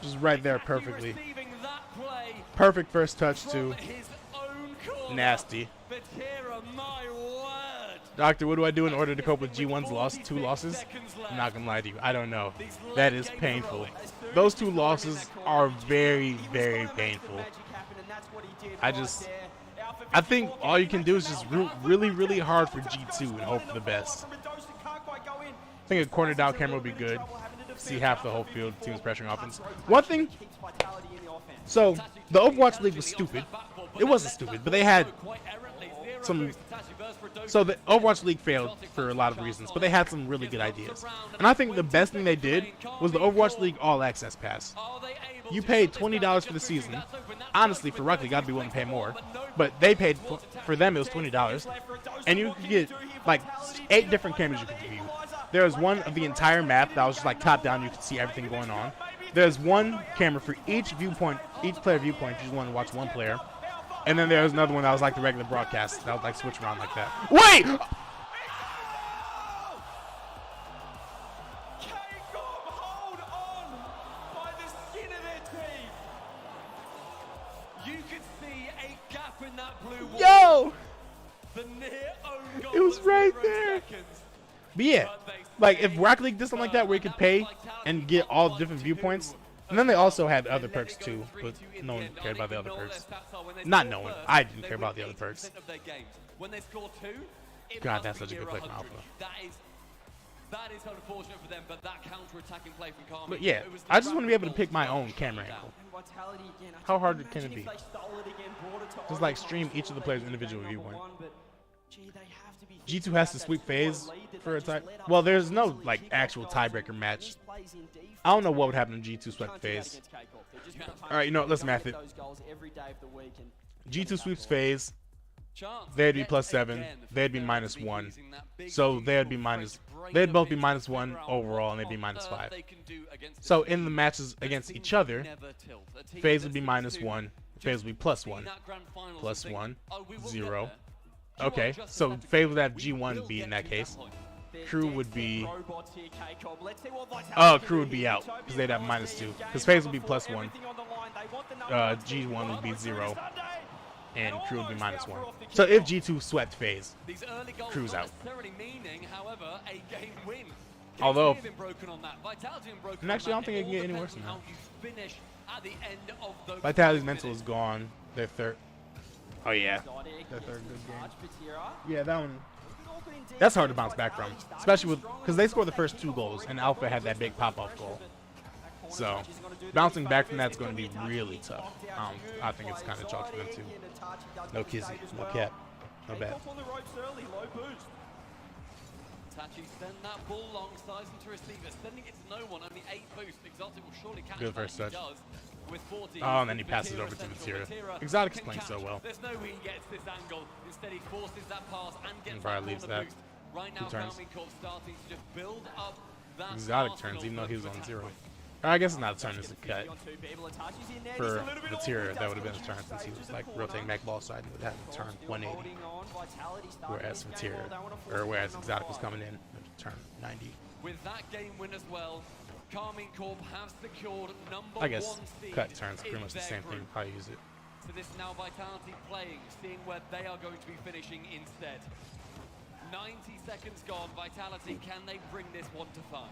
Speaker 1: Just right there perfectly. Perfect first touch, too. Nasty.
Speaker 6: Vitero, my word.
Speaker 1: Doctor, what do I do in order to cope with G1's loss? 2 losses? I'm not gonna lie to you. I don't know. That is painful. Those 2 losses are very, very painful. I think all you can do is just root really, really hard for G2 and hope for the best. I think a cornered out camera would be good. See half the whole field, team's pressuring offense. One thing, so the Overwatch League was stupid. It wasn't stupid, but they had some. So the Overwatch League failed for a lot of reasons, but they had some really good ideas. And I think the best thing they did was the Overwatch League All Access Pass. You paid $20 for the season. Honestly, for Rocket League, I'd be willing to pay more. But they paid, for them, it was $20. And you could get like 8 different cameras you could view. There was one of the entire map that was just like top down. You could see everything going on. There's one camera for each viewpoint, each player viewpoint. You just want to watch one player. And then there was another one that was like the regular broadcast. That would like switch around like that. Wait!
Speaker 7: Hold on by the skin of their teeth.
Speaker 6: You could see a gap in that blue wall.
Speaker 1: Yo!
Speaker 6: The near own goal
Speaker 1: It was
Speaker 6: of
Speaker 1: right
Speaker 6: 0
Speaker 1: there.
Speaker 6: seconds.
Speaker 1: But yeah, like if Rocket League did something like that where you could pay and get all the different viewpoints, and then they also had other perks too, but no one cared about the other perks. Not no one. I didn't care about the other perks.
Speaker 6: When they score 2, it
Speaker 1: God,
Speaker 6: must
Speaker 1: that's
Speaker 6: be
Speaker 1: such a good
Speaker 6: near
Speaker 1: play from
Speaker 6: 100.
Speaker 1: Alpha.
Speaker 6: That is unfortunate for them, but that counter-attacking play from Carmen.
Speaker 1: But yeah, I just want to be able to pick my own camera angle. How hard can it be? Just like stream each of the players' individual viewpoint. G2 has to sweep phase for a tie. Well, there's no like actual tiebreaker match. I don't know what would happen if G2 swept phase. All right, you know what? Let's math it. G2 sweeps phase. They'd be +7. They'd be -1. So they'd be minus. They'd both be -1 overall, and they'd be -5. So in the matches against each other, phase would be -1. Phase would be +1. +1. 0. Okay, so FaZe would have G1 be in that case. Crew would be... Crew would be out, because they'd have -2. Because FaZe would be +1. G1 would be 0. And Crew would be -1. So if G2 swept FaZe, Crew's out. Although... And actually, I don't think it can get any worse than that. Vitality's mental is gone. They're third. Oh yeah, their third good game. Yeah, that one. That's hard to bounce back from, especially with because they scored the first 2 goals and Alpha had that big pop-off goal. So bouncing back from that's going to be really tough. I think it's kind of chalk for them too. No kizzy, no cap, no bad.
Speaker 6: Tachi send that ball long, sizing to receive it, sending it to no one. Only 8 boosts. Exotic will surely catch
Speaker 1: Good
Speaker 6: that.
Speaker 1: first touch.
Speaker 6: He does. With 40,
Speaker 1: Oh, and then he passes it over to Vitero. Exotic's playing so well.
Speaker 6: There's no way he gets this angle. Instead, he forces that pass and gets
Speaker 1: And probably
Speaker 6: that
Speaker 1: leaves
Speaker 6: corner
Speaker 1: that.
Speaker 6: boost. Right now,
Speaker 1: turns.
Speaker 6: Carmine starting to just build up that
Speaker 1: Exotic turns, even though he was on 0. Or I guess it's not a turn, it's a cut. For Vitero, that would have been a turn since he was like rotating back ball side and would have to turn 180. Whereas Vitero, or whereas Exotic was coming in, it would turn 90.
Speaker 6: With that game win as well, Carmine Corp have secured number 1
Speaker 1: I guess
Speaker 6: seed
Speaker 1: cut turns pretty much the
Speaker 6: in
Speaker 1: same
Speaker 6: their
Speaker 1: thing,
Speaker 6: group.
Speaker 1: how you use it.
Speaker 6: So this now Vitality playing, seeing where they are going to be finishing instead. 90 seconds gone, Vitality, can they bring this 1 to 5?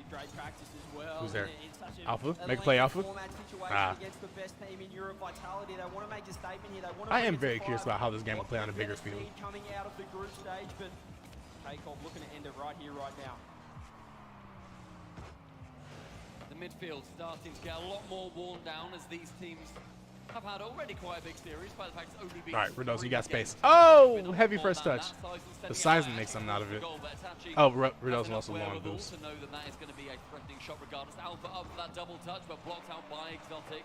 Speaker 7: Great practice as well.
Speaker 1: Who's there?
Speaker 7: In such
Speaker 1: Alpha?
Speaker 7: a
Speaker 1: Make a play, Alpha?
Speaker 7: format situation
Speaker 1: Ah.
Speaker 7: against the best team in Europe, Vitality. They want to make a statement here. They want to
Speaker 1: I
Speaker 7: bring
Speaker 1: am
Speaker 7: it to
Speaker 1: very curious
Speaker 7: 5.
Speaker 1: about how this game will play on a bigger
Speaker 7: Better
Speaker 1: field.
Speaker 7: speed coming out of the group stage, but K-Corp looking to end it right here, right now.
Speaker 6: The midfield starting to get a lot more worn down as these teams have had already quite a big series by the fact it's only been
Speaker 1: All right, Redosa, you got
Speaker 6: 3 games.
Speaker 1: space. Oh, heavy first touch. The Sizen makes something out of it. Oh, Redosa also long boost.
Speaker 6: Also know that that is going to be a threatening shot regardless. Alpha up for that double touch, but blocked out by Exotic.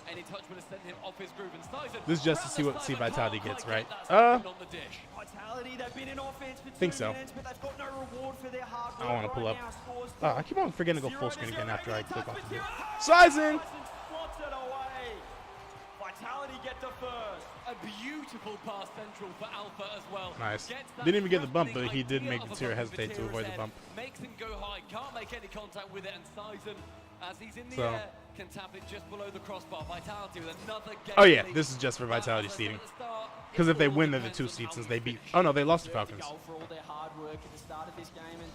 Speaker 6: Any touch would have sent him off his groove. And Sizen,
Speaker 1: this is just to see what Vitality gets, right?
Speaker 7: Vitality, they've been in offense for 2
Speaker 1: Think so.
Speaker 7: minutes, but they've got no reward for their hard work.
Speaker 1: I want to pull up.
Speaker 7: Scores
Speaker 1: I keep on forgetting to go full screen again after I click off of it. Sizen!
Speaker 7: Sizen slots it away. Vitality get the first.
Speaker 6: A beautiful pass central for Alpha as well.
Speaker 1: Nice. Didn't even get the bump, but he did make Vatira hesitate to avoid the bump.
Speaker 6: Makes him go high, can't make any contact with it, and Sizen, as he's in the
Speaker 1: So.
Speaker 6: air, can tap it just below the crossbar. Vitality with another game.
Speaker 1: Oh yeah, this is just for Vitality seeding. Because if they win, they're the 2 seed since they beat. Oh no, they lost to Falcons.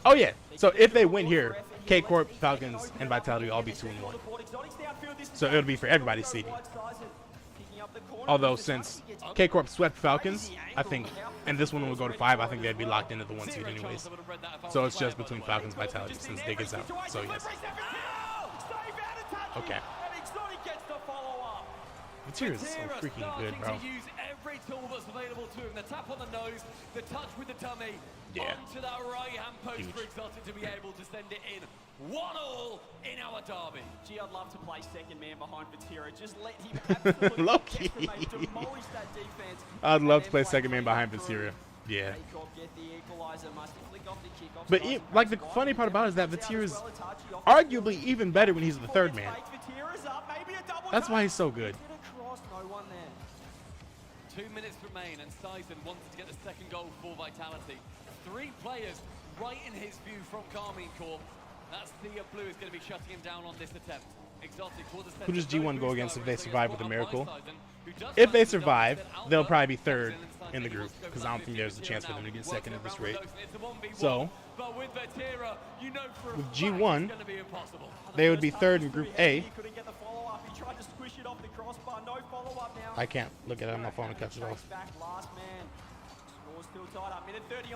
Speaker 1: Oh yeah, so if they win here, K-Corp, Falcons, and Vitality will all be 2 and 1. So it'll be for everybody's seeding. Although since K-Corp swept Falcons, I think, and this one will go to 5, I think they'd be locked into the 1 seed anyways. So it's just between Falcons and Vitality since Dig is out. So yes. Okay. Vatira is so freaking good, bro.
Speaker 6: To use every tool that's available to him. The tap on the nose, the touch with the dummy,
Speaker 1: Yeah.
Speaker 6: onto that right-hand post for Exotic to be able to send it in. 1-1 in our derby.
Speaker 7: Gee, I'd love to play second man behind Vatira. Just let him absolutely
Speaker 1: Low-key.
Speaker 7: demolish that defense.
Speaker 1: I'd love to play second man behind Vatira. Yeah. But like the funny part about it is that Vatira is arguably even better when he's the third man. That's why he's so good.
Speaker 6: 2 minutes remain, and Sizen wants to get the second goal for Vitality. 3 players right in his view from Carmine Corp. That's Thea Blue is going to be shutting him down on this attempt. Exotic will descend.
Speaker 1: Who does G1 go against if they survive with a miracle? If they survive, they'll probably be 3rd in the group because I don't think there's a chance for them to get 2nd at this rate. So, with G1, they would be 3rd in Group A. I can't look at it on my phone and catch it off.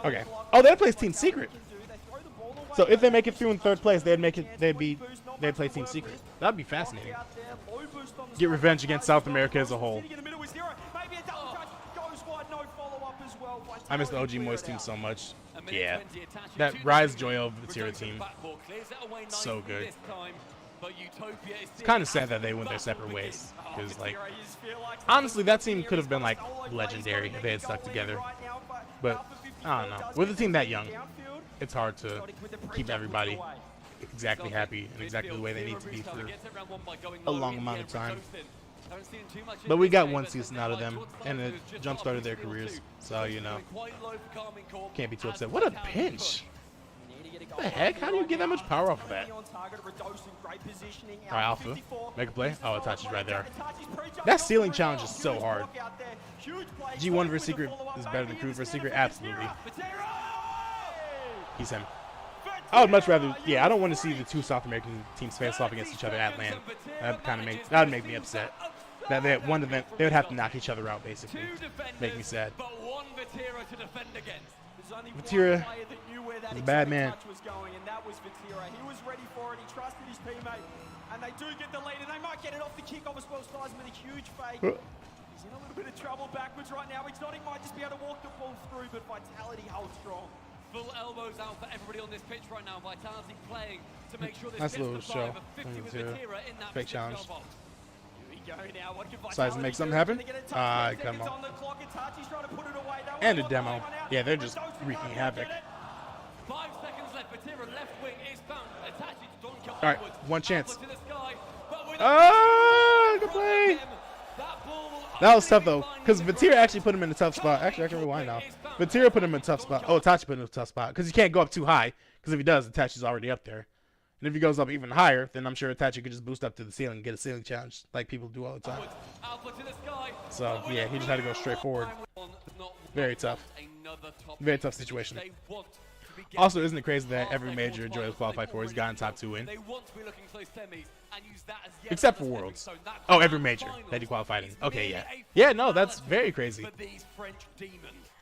Speaker 1: Okay. Oh, they'd play Team Secret. So if they make it through in 3rd place, they'd play Team Secret. That'd be fascinating. Get revenge against South America as a whole. I miss the OG Moist team so much. Yeah. That Rise Joyo Vatira team. So good. It's kind of sad that they went their separate ways. Because, like, honestly, that team could have been, like, legendary if they had stuck together. But, I don't know. With a team that young, it's hard to keep everybody exactly happy and exactly the way they need to be for a long amount of time. But we got 1 season out of them, and it jump-started their careers. So, you know, can't be too upset. What a pinch! What the heck? How do you get that much power off of that? Alright, Alpha. Make a play. Oh, Itachi's right there. That ceiling challenge is so hard. G1 vs Secret is better than Crew vs Secret? Absolutely. He's him. I would much rather, yeah, I don't want to see the 2 South American teams face off against each other at LAN. That would make me upset. That they one event they would have to knock each other out basically. Make me sad. Vatira is a bad man.
Speaker 7: He was ready for it. He trusted his teammate, and they do get the lead, and they might get it off the kickoff as well. Sizen with a huge fake. He's in a little bit of trouble backwards right now. Exotic might just be able to walk the ball through, but Vitality holds strong.
Speaker 6: Full elbows out for everybody on this pitch right now. Vitality playing to make sure this
Speaker 1: nice little show. Fake challenge. Sizen make something happen. Come on. And a demo. Yeah, they're just wreaking havoc.
Speaker 6: 5 seconds left. Vatira left wing is found.
Speaker 1: All right, 1 chance. Oh, good play. That was tough though, because Vatira actually put him in a tough spot. Actually, I can rewind now. Vatira put him in a tough spot. Oh, Itachi put him in a tough spot because he can't go up too high. Because if he does, Itachi's already up there. And if he goes up even higher, then I'm sure Itachi could just boost up to the ceiling and get a ceiling challenge like people do all the time. So yeah, he just had to go straight forward. Very tough. Very tough situation. Also, isn't it crazy that every major Joy has qualified for has gotten top 2 in? Except for Worlds. Oh, every major that he qualified in. Okay, yeah. Yeah, no, that's very crazy.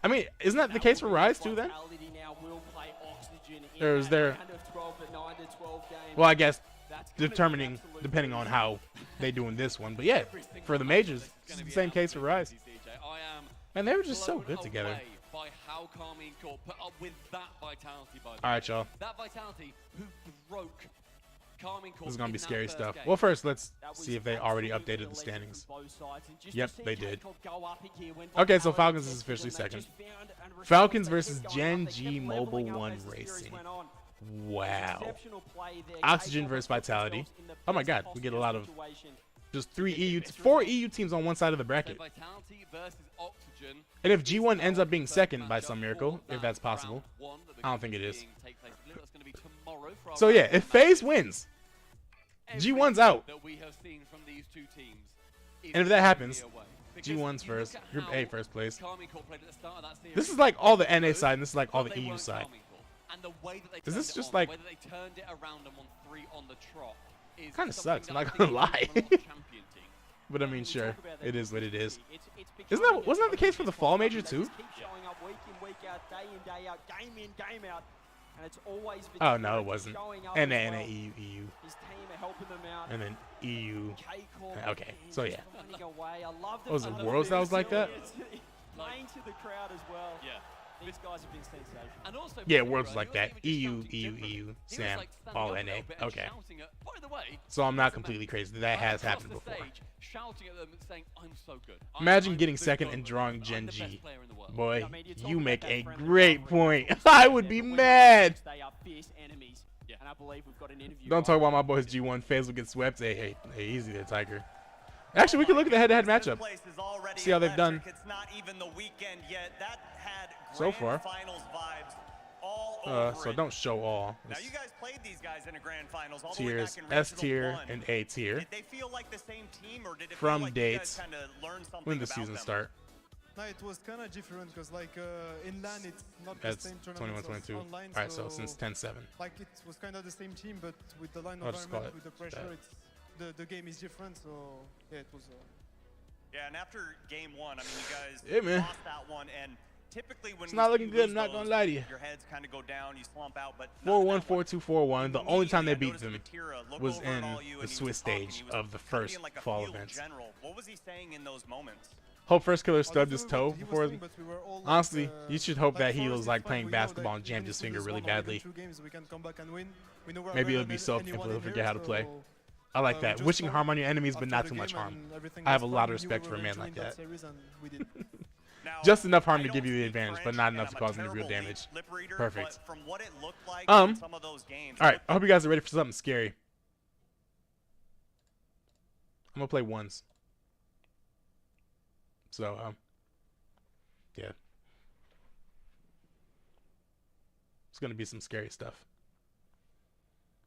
Speaker 1: I mean, isn't that the case for Rise too then? Or is there... Well, I guess depending on how they do in this one. But yeah, for the majors, it's the same case for Rise. And they were just so good together.
Speaker 6: By how Carmine put up with that vitality, by the
Speaker 1: All right, y'all.
Speaker 6: That vitality who broke Carmine.
Speaker 1: This is gonna be scary stuff. Well, first let's see if they already updated the standings. Yep, they did. Okay, so Falcons is officially second. Falcons versus Gen G Mobile 1 Racing. Wow. Oxygen versus Vitality. Oh my God, we get a lot of just 4 EU teams on one side of the bracket. And if G1 ends up being second by some miracle, if that's possible, I don't think it is. So yeah, if FaZe wins, G1's out. And if that happens, G1's first, Group A first place. This is like all the NA side, and this is like all the EU side. Is this just like... Kind of sucks, I'm not gonna lie. But I mean, sure, it is what it is. Wasn't that the case for the fall major too? Oh no, it wasn't. And then EU. And then EU. Okay, so yeah. Was it Worlds that was like that?
Speaker 4: Playing to the crowd as well.
Speaker 2: Yeah.
Speaker 4: These guys have been sensational.
Speaker 6: And also,
Speaker 1: yeah, Worlds was like that. EU, Sam, all NA. Okay. So I'm not completely crazy. That has happened before.
Speaker 6: Shouting at them and saying, I'm so good.
Speaker 1: Imagine getting second and drawing Gen G. Boy, you make a great point. I would be mad. Don't talk about my boys G1. FaZe will get swept. Hey, easy there, Tiger. Actually, we can look at the head-to-head matchup. See how they've done so far. So don't show all.
Speaker 18: Now you guys played these guys in a grand finals all
Speaker 1: tiers,
Speaker 18: the way back in
Speaker 1: S tier and A tier.
Speaker 18: Did they feel like the same team, or did it
Speaker 1: from
Speaker 18: feel like
Speaker 1: dates
Speaker 18: you guys kind of learned something
Speaker 1: when the
Speaker 18: about
Speaker 1: season
Speaker 18: them?
Speaker 1: start.
Speaker 19: No, it was kind of different because like in LAN it's not
Speaker 1: That's
Speaker 19: the same tournament
Speaker 1: 21-22.
Speaker 19: as online.
Speaker 1: Alright, so since 10-7.
Speaker 19: Like it was kind of the same team, but with the line
Speaker 1: I'll just call
Speaker 19: environment,
Speaker 1: it
Speaker 19: with the pressure,
Speaker 1: that.
Speaker 19: it's the game is different. So yeah, it was.
Speaker 18: Yeah, and after game one, I mean, you guys
Speaker 1: Yeah, man.
Speaker 18: lost that one, and typically when
Speaker 1: It's not looking
Speaker 18: you
Speaker 1: good,
Speaker 18: lose
Speaker 1: I'm not
Speaker 18: those,
Speaker 1: gonna lie to you.
Speaker 18: your heads kind of go down, you slump out, but
Speaker 1: 4-1, 4-2, 4-1. The only time they beat them was in the Swiss stage of the first
Speaker 18: like a
Speaker 1: fall
Speaker 18: field
Speaker 1: events.
Speaker 18: general. What was he saying in those moments?
Speaker 1: Hope First Killer stubbed his toe before. Honestly, you should hope that he was like playing basketball and jammed his finger really badly. Maybe it'll be self-inflicted, he'll forget how to play. I like that. Wishing harm on your enemies, but not too much harm. I have a lot of respect for a man like that. Just enough harm to give you the advantage, but not enough to cause any real damage. Perfect. Alright, I hope you guys are ready for something scary. I'm gonna play ones. So, yeah. It's gonna be some scary stuff.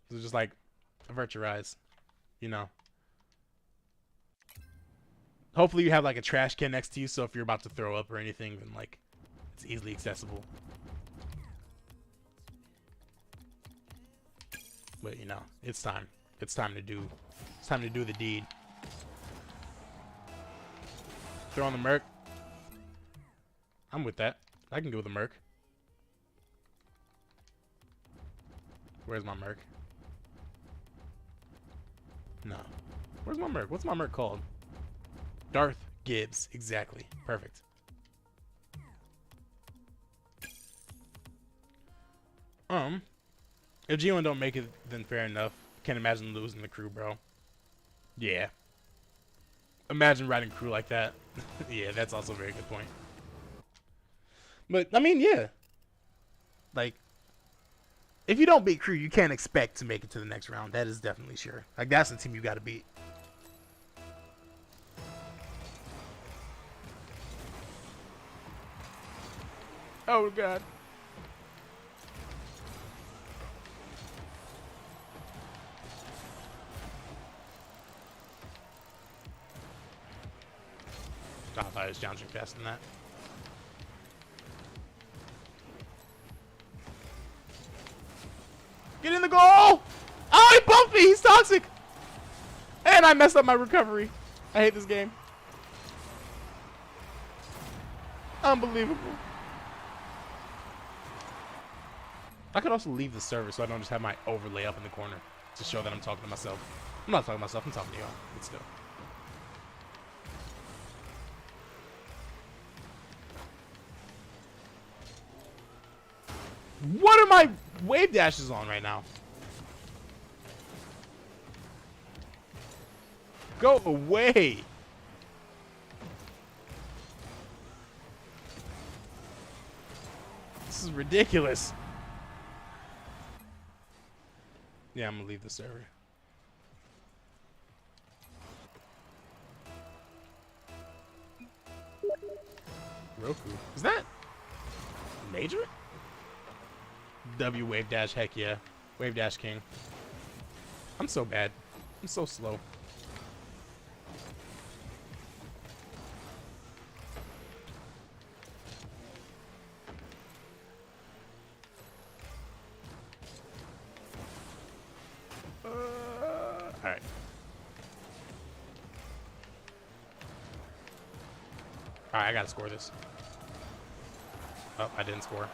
Speaker 1: So just like avert your eyes, you know. Hopefully you have like a trash can next to you, so if you're about to throw up or anything, then like it's easily accessible. But you know, it's time. It's time to do the deed. Throw on the Merc. I'm with that. I can go with the Merc. Where's my Merc? No. Where's my Merc? What's my Merc called? Darth Gibbs. Exactly. Perfect. If G1 don't make it, then fair enough. Can't imagine losing the crew, bro. Yeah. Imagine riding crew like that. Yeah, that's also a very good point. But, I mean, yeah. Like, if you don't beat crew, you can't expect to make it to the next round. That is definitely sure. Like, that's the team you got to beat. Oh, God. I thought I was jouncing faster than that. Get in the goal! Oh, he bumped me! He's toxic! And I messed up my recovery. I hate this game. Unbelievable. I could also leave the server so I don't just have my overlay up in the corner to show that I'm talking to myself. I'm not talking about myself. I'm talking to y'all. But still. What are my wave dashes on right now? Go away. This is ridiculous. Yeah, I'm gonna leave the server. Roku. Is that major? W wave dash, heck yeah. Wave dash king. I'm so bad. I'm so slow. Alright. Alright, I gotta score this. Oh, I didn't score.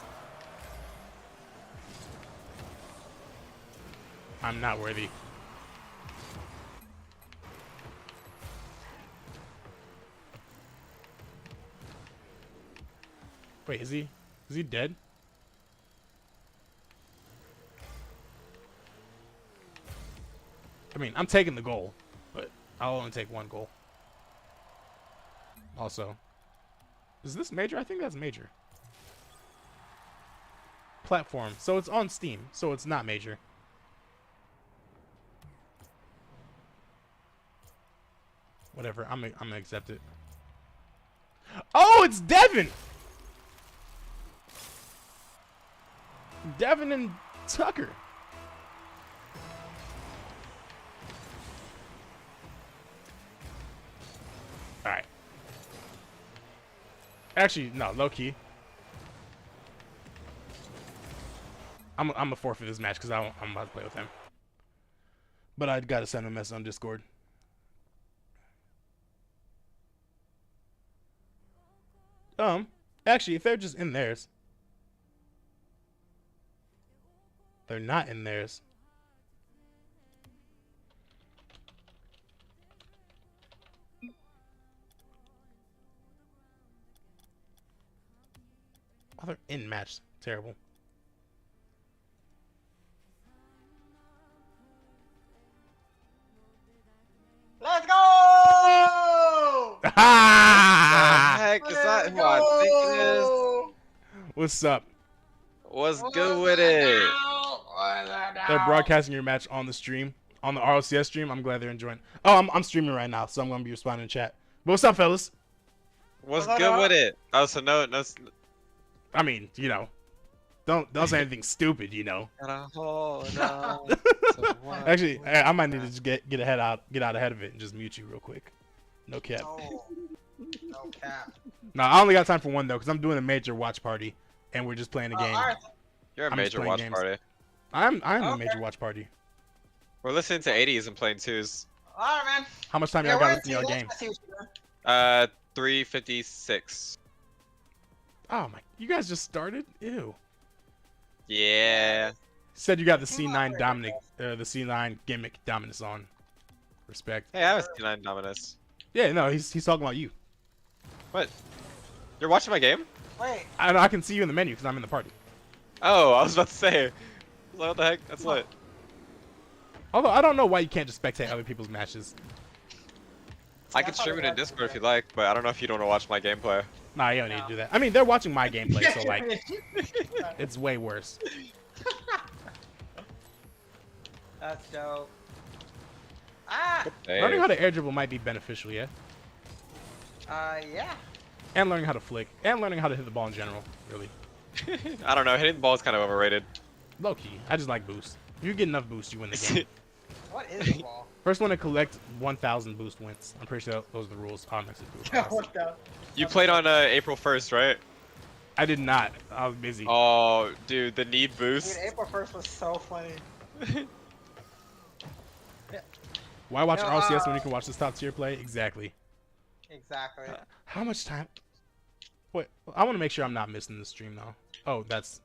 Speaker 1: I'm not worthy. Wait, is he dead? I mean, I'm taking the goal, but I'll only take one goal. Also, is this major? I think that's major. Platform. So it's on Steam, so it's not major. Whatever, I'm gonna accept it. Oh, it's Devin! Devin and Tucker. Alright. Actually, no, low key. I'm a forfeit this match because I'm about to play with him. But I gotta send him a message on Discord. Actually, if they're just in theirs. They're not in theirs. Oh, they're in match. Terrible.
Speaker 20: Let's go!
Speaker 1: What the
Speaker 20: heck is that who I think it is?
Speaker 1: What's up?
Speaker 20: What's good with it?
Speaker 1: They're broadcasting your match on the stream, on the RLCS stream. I'm glad they're enjoying. Oh, I'm streaming right now, so I'm gonna be responding in chat. But what's up, fellas?
Speaker 20: What's good with it? Oh, so no.
Speaker 1: I mean, you know, don't say anything stupid, you know. Actually, I might need to just get out ahead of it and just mute you real quick. No cap.
Speaker 20: No cap.
Speaker 1: No, I only got time for one though, because I'm doing a major watch party, and we're just playing a game.
Speaker 20: You're a major watch party.
Speaker 1: I'm a major watch party.
Speaker 20: We're listening to 80s and playing 2s.
Speaker 16: Alright, man.
Speaker 1: How much time y'all got left in your game?
Speaker 20: 3:56.
Speaker 1: Oh my! You guys just started? Ew.
Speaker 20: Yeah.
Speaker 1: Said you got the C9 Dominic, the C9 gimmick Dominus on. Respect.
Speaker 20: Hey, I have a C9 Dominus.
Speaker 1: Yeah, no, he's talking about you.
Speaker 20: What? You're watching my game?
Speaker 16: Wait.
Speaker 1: I can see you in the menu because I'm in the party.
Speaker 20: Oh, I was about to say. What the heck? That's lit.
Speaker 1: Although I don't know why you can't just spectate other people's matches.
Speaker 20: I can stream it in Discord if you like, but I don't know if you don't want to watch my gameplay.
Speaker 1: Nah, you don't need to do that. I mean, they're watching my gameplay, so like, it's way worse.
Speaker 16: That's dope.
Speaker 1: Learning how to air dribble might be beneficial, yeah.
Speaker 16: Yeah.
Speaker 1: And learning how to flick, and learning how to hit the ball in general, really.
Speaker 20: I don't know, hitting the ball is kind of overrated.
Speaker 1: Low key, I just like boost. If you get enough boost, you win the game.
Speaker 16: What is the ball?
Speaker 1: First one to collect 1,000 boost wins. I'm pretty sure those are the rules. Oh, next to
Speaker 20: You played on April 1st, right?
Speaker 1: I did not. I was busy.
Speaker 20: Oh, dude, the need boost.
Speaker 16: Dude, April 1st was so funny.
Speaker 1: Why watch RLCS when you can watch this top tier play? Exactly.
Speaker 16: Exactly.
Speaker 1: How much time? Wait, I want to make sure I'm not missing the stream though. Oh, that's.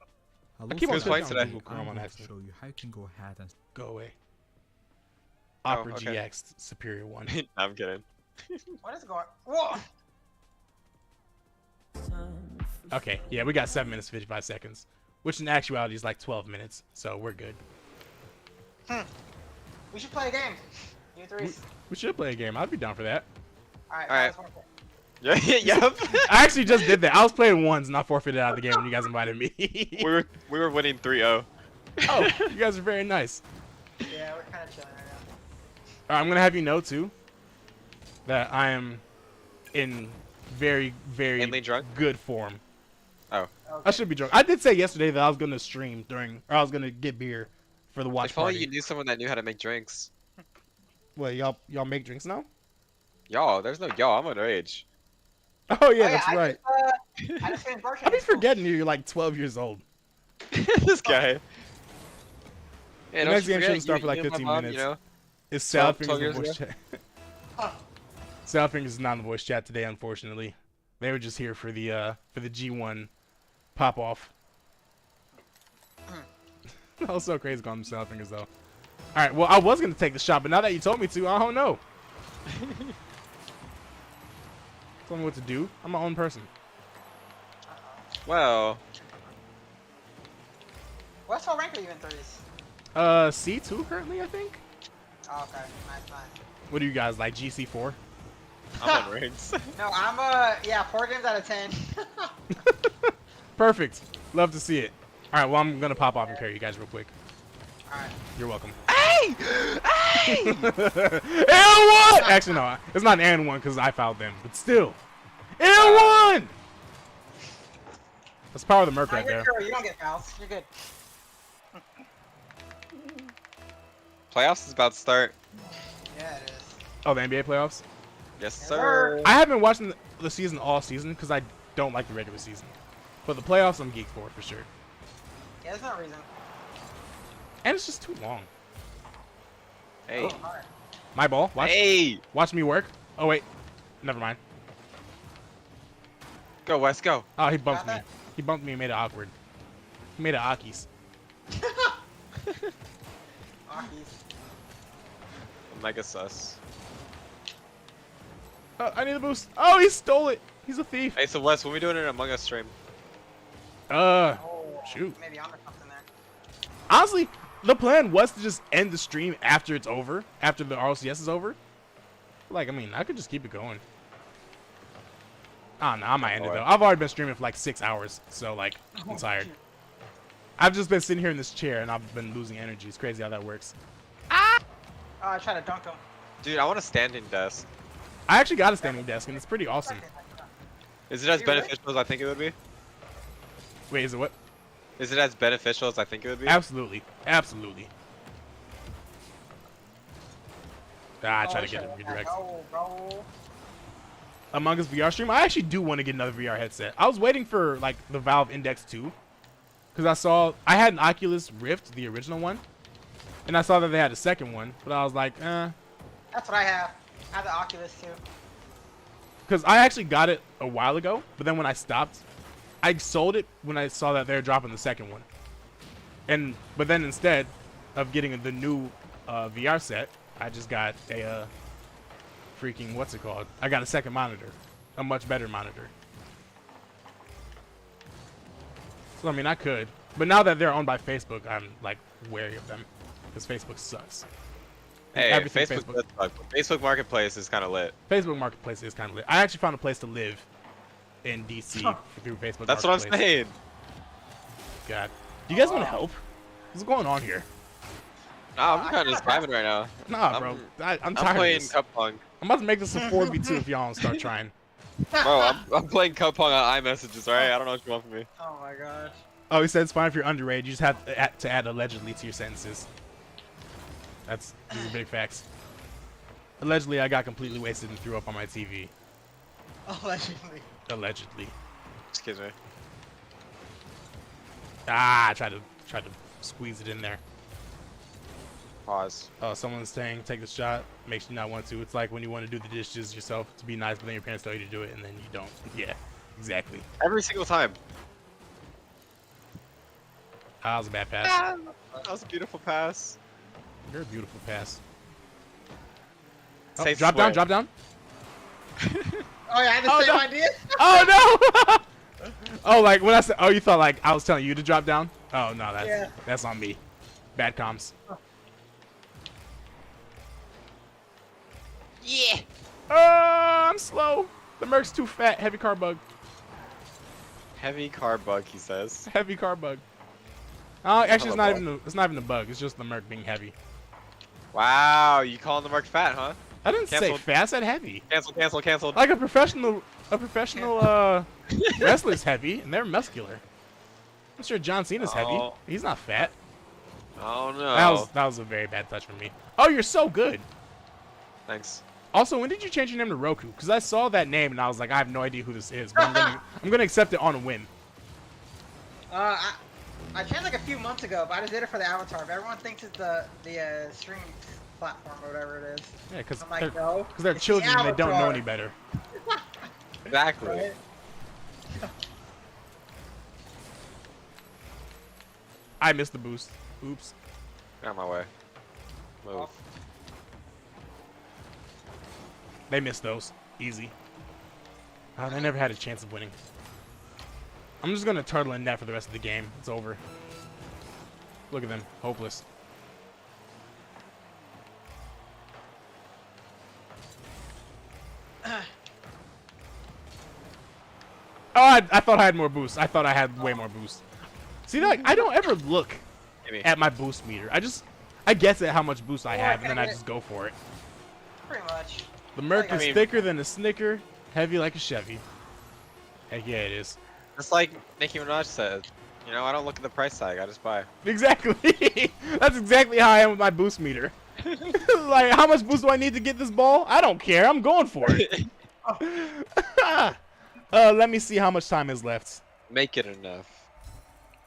Speaker 1: I keep on
Speaker 20: playing today.
Speaker 1: Google Chrome on accident.
Speaker 21: Show you how you can go ahead and
Speaker 1: go away. Aqua
Speaker 20: okay.
Speaker 1: GX Superior 1.
Speaker 20: I'm kidding.
Speaker 2: What is going? Whoa!
Speaker 1: Okay, yeah, we got 7 minutes 55 seconds, which in actuality is like 12 minutes, so we're good.
Speaker 2: We should play a game. You threes.
Speaker 1: We should play a game. I'd be down for that.
Speaker 2: All right.
Speaker 20: All right. Yep.
Speaker 1: I actually just did that. I was playing ones and I forfeited out of the game when you guys invited me.
Speaker 20: we were winning 3-0.
Speaker 1: Oh, you guys are very nice.
Speaker 2: Yeah, we're kind of chilling right now.
Speaker 1: All right, I'm gonna have you know too that I am in very, very good form.
Speaker 20: Oh.
Speaker 2: Okay.
Speaker 1: I should be drunk. I did say yesterday that I was gonna stream during, or I was gonna get beer for the watch
Speaker 20: If only
Speaker 1: party.
Speaker 20: you knew someone that knew how to make drinks.
Speaker 1: What, y'all make drinks now?
Speaker 20: Y'all, there's no y'all. I'm underage.
Speaker 1: Oh yeah, that's right.
Speaker 2: I just finished
Speaker 1: I be forgetting you're like 12 years old.
Speaker 20: This guy.
Speaker 1: The
Speaker 20: Yeah,
Speaker 1: next game shouldn't start for like 15 minutes.
Speaker 20: You know,
Speaker 1: It's Salad
Speaker 20: 12
Speaker 1: Fingers in
Speaker 20: years
Speaker 1: voice chat. Salad Fingers is not in the voice chat today, unfortunately. They were just here for the G1 pop off. That was so crazy calling them Salad Fingers though. All right, well I was gonna take the shot, but now that you told me to, I don't know. Tell me what to do. I'm my own person.
Speaker 20: Well.
Speaker 2: What's our rank are you in threes?
Speaker 1: C2 currently, I think.
Speaker 2: Oh, okay. Nice.
Speaker 1: What do you guys like? GC4?
Speaker 20: I'm on rings.
Speaker 2: No, I'm yeah, 4 games out of 10.
Speaker 1: Perfect. Love to see it. All right, well I'm gonna pop off and carry you guys real quick.
Speaker 2: All right.
Speaker 1: You're welcome.
Speaker 20: Hey! Hey!
Speaker 1: And one! Actually, no, it's not an and one because I fouled them, but still. And one! That's power of the Merc right there.
Speaker 2: You don't get fouls. You're good.
Speaker 20: Playoffs is about to start.
Speaker 2: Yeah, it is.
Speaker 1: Oh, the NBA playoffs?
Speaker 20: Yes, sir.
Speaker 1: I haven't watched the season all season because I don't like the regular season. But the playoffs, I'm geeked for sure.
Speaker 2: Yeah, there's no reason.
Speaker 1: And it's just too long.
Speaker 20: Hey.
Speaker 2: Oh,
Speaker 1: My ball. Watch.
Speaker 20: Hey.
Speaker 1: Watch me work. Oh, wait. Never mind.
Speaker 20: Go, West, go.
Speaker 1: Oh, he bumped me. He bumped me and made it awkward. He made it Akis.
Speaker 20: Mega sus.
Speaker 1: I need a boost. Oh, he stole it. He's a thief.
Speaker 20: Hey, so Wes, when we doing an Among Us stream?
Speaker 1: Shoot.
Speaker 2: Maybe I'm something there.
Speaker 1: Honestly, the plan was to just end the stream after it's over, after the RLCS is over. Like, I mean, I could just keep it going. Oh, no, I might end it, though. I've already been streaming for like 6 hours, so, like, I'm tired. I've just been sitting here in this chair, and I've been losing energy. It's crazy how that works.
Speaker 2: Oh, I tried to dunk him.
Speaker 20: Dude, I want a standing desk.
Speaker 1: I actually got a standing desk, and it's pretty awesome.
Speaker 20: Is it as beneficial as I think it would be?
Speaker 1: Wait, is it what?
Speaker 20: Is it as beneficial as I think it would be?
Speaker 1: Absolutely. Absolutely. I tried to get it redirect. Among Us VR stream. I actually do want to get another VR headset. I was waiting for like the Valve Index 2 because I had an Oculus Rift, the original one, and I saw that they had a second one, but I was like,
Speaker 2: That's what I have. I have the Oculus too.
Speaker 1: Because I actually got it a while ago, but then when I stopped, I sold it when I saw that they're dropping the second one. But then instead of getting the new VR set, I just got a freaking, what's it called? I got a second monitor, a much better monitor. So I mean, I could, but now that they're owned by Facebook, I'm like wary of them because Facebook sucks.
Speaker 20: Hey, Facebook Marketplace is kind of lit.
Speaker 1: Facebook Marketplace is kind of lit. I actually found a place to live in DC through Facebook.
Speaker 20: That's what I'm saying.
Speaker 1: God, do you guys want to help? What's going on here?
Speaker 20: Nah, I'm kind of just vibing right now.
Speaker 1: Nah, bro, I'm tired
Speaker 20: playing
Speaker 1: of this.
Speaker 20: Cup Pong.
Speaker 1: I'm about to make this a 4v2 if y'all don't start trying.
Speaker 20: Bro, I'm playing Cup Pong on iMessages, alright? I don't know what you want from me.
Speaker 2: Oh my gosh.
Speaker 1: Oh, he said it's fine if you're underage. You just have to add allegedly to your sentences. These are big facts. Allegedly, I got completely wasted and threw up on my TV.
Speaker 2: Allegedly.
Speaker 1: Allegedly.
Speaker 20: Excuse me.
Speaker 1: I tried to squeeze it in there.
Speaker 20: Pause.
Speaker 1: Oh, someone's saying take the shot. Makes you not want to. It's like when you want to do the dishes yourself to be nice, but then your parents tell you to do it and then you don't. Yeah, exactly.
Speaker 20: Every single time.
Speaker 1: That was a bad pass.
Speaker 20: That was a beautiful pass.
Speaker 1: You're a beautiful pass.
Speaker 20: Safe
Speaker 1: drop down,
Speaker 20: swing.
Speaker 1: drop down.
Speaker 2: Oh, yeah, I had the same idea.
Speaker 1: Oh no! Oh, like when I said, oh, you thought like I was telling you to drop down? Oh no, that's on me. Bad comms.
Speaker 2: Yeah.
Speaker 1: I'm slow. The Merc's too fat. Heavy car bug.
Speaker 20: Heavy car bug, he says.
Speaker 1: Heavy car bug. Actually, it's not even a bug. It's just the Merc being heavy.
Speaker 20: Wow, you calling the Merc fat, huh?
Speaker 1: I didn't say fat. I said heavy.
Speaker 20: Canceled.
Speaker 1: Like a professional wrestler's heavy, and they're muscular. I'm sure John Cena's heavy. He's not fat.
Speaker 20: Oh no.
Speaker 1: That was a very bad touch from me. Oh, you're so good.
Speaker 20: Thanks.
Speaker 1: Also, when did you change your name to Roku? Because I saw that name and I was like, I have no idea who this is, but I'm gonna accept it on a whim.
Speaker 2: I changed like a few months ago, but I just did it for the avatar. But everyone thinks it's the stream platform or whatever it is.
Speaker 1: Yeah, because
Speaker 2: like, no,
Speaker 1: they're children and they don't know any better.
Speaker 20: Exactly.
Speaker 2: Right?
Speaker 1: I missed the boost. Oops.
Speaker 20: Out my way. Move.
Speaker 1: They missed those. Easy. Oh, they never had a chance of winning. I'm just gonna turtle in net for the rest of the game. It's over. Look at them. Hopeless. Oh, I thought I had more boost. I thought I had way more boost. See, like, I don't ever look at my boost meter. I guess at how much boost I have, and then I just go for it.
Speaker 2: Pretty much.
Speaker 1: The Merc is thicker than a Snicker, heavy like a Chevy. Heck yeah, it is.
Speaker 20: Just like Nicki Minaj said, you know, I don't look at the price tag, I just buy.
Speaker 1: Exactly. That's exactly how I am with my boost meter. Like, how much boost do I need to get this ball? I don't care. I'm going for it. Let me see how much time is left.
Speaker 20: Make it enough.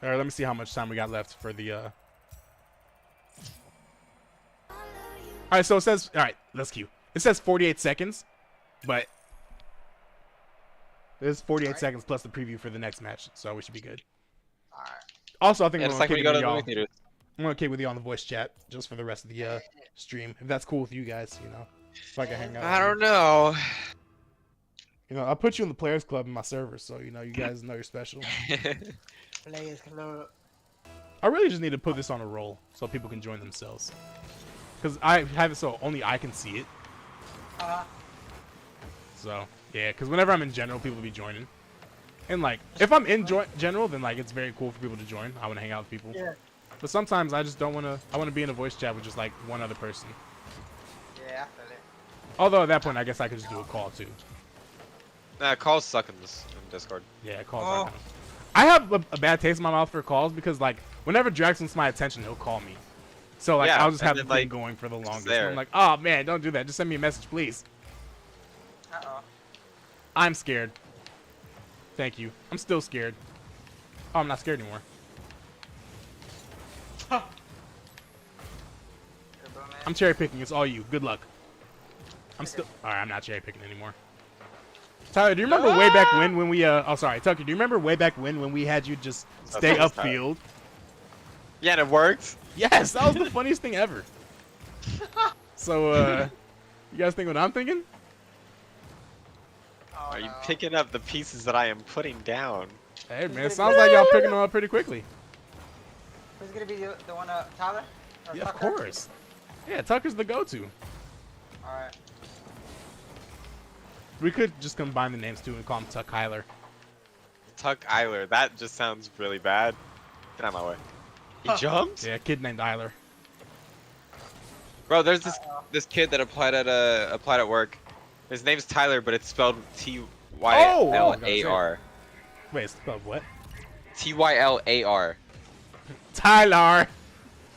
Speaker 1: All right, let me see how much time we got left for the. All right, so it says. All right, let's cue. It says 48 seconds, but there's 48 seconds plus the preview for the next match, so we should be good.
Speaker 2: All right.
Speaker 1: Also, I think I'm
Speaker 20: like when you go to the movie theaters.
Speaker 1: I'm okay with you on the voice chat just for the rest of the stream, if that's cool with you guys. You know, if I can hang out.
Speaker 20: I don't know.
Speaker 1: You know, I'll put you in the players club in my server, so you know you guys know you're special.
Speaker 2: Players club.
Speaker 1: I really just need to put this on a roll so people can join themselves. Because I have it so only I can see it. So, yeah, because whenever I'm in general, people will be joining. And, like, if I'm in general, then, like, it's very cool for people to join. I want to hang out with people.
Speaker 2: Yeah.
Speaker 1: But sometimes I just don't want to. I want to be in a voice chat with just, like, one other person.
Speaker 2: Yeah, I feel it.
Speaker 1: Although, at that point, I guess I could just do a call, too.
Speaker 20: Nah, calls suck in Discord.
Speaker 1: Yeah, calls are kind of... I have a bad taste in my mouth for calls because, like, whenever Drax wants my attention, he'll call me. So, like,
Speaker 20: yeah,
Speaker 1: I'll just have the
Speaker 20: then,
Speaker 1: thing
Speaker 20: like,
Speaker 1: going for the longest.
Speaker 20: there.
Speaker 1: I'm like, oh, man, don't do that. Just send me a message, please.
Speaker 2: Uh-oh.
Speaker 1: I'm scared. Thank you. I'm still scared. Oh, I'm not scared anymore. I'm cherry picking. It's all you. Good luck. I'm still... Alright, I'm not cherry picking anymore. Tyler, do you remember way back when we... Oh, sorry. Tucker, do you remember way back when we had you just stay upfield?
Speaker 20: Yeah, and it worked?
Speaker 1: Yes, that was the funniest thing ever. So, you guys think what I'm thinking?
Speaker 20: Are you picking up the pieces that I am putting down?
Speaker 1: Hey, man, it sounds like y'all picking them up pretty quickly.
Speaker 2: Who's going to be the one, Tyler? Or
Speaker 1: Yeah, of
Speaker 2: Tucker?
Speaker 1: course. Yeah, Tucker's the go-to.
Speaker 2: Alright.
Speaker 1: We could just combine the names, too, and call him Tuck Hyler.
Speaker 20: Tuck Eiler. That just sounds really bad. Get out of my way. He jumped?
Speaker 1: Yeah, a kid named Eiler.
Speaker 20: Bro, there's this kid that applied at work. His name's Tyler, but it's spelled Tylar.
Speaker 1: Wait, it's spelled what?
Speaker 20: Tylar.
Speaker 1: Tyler.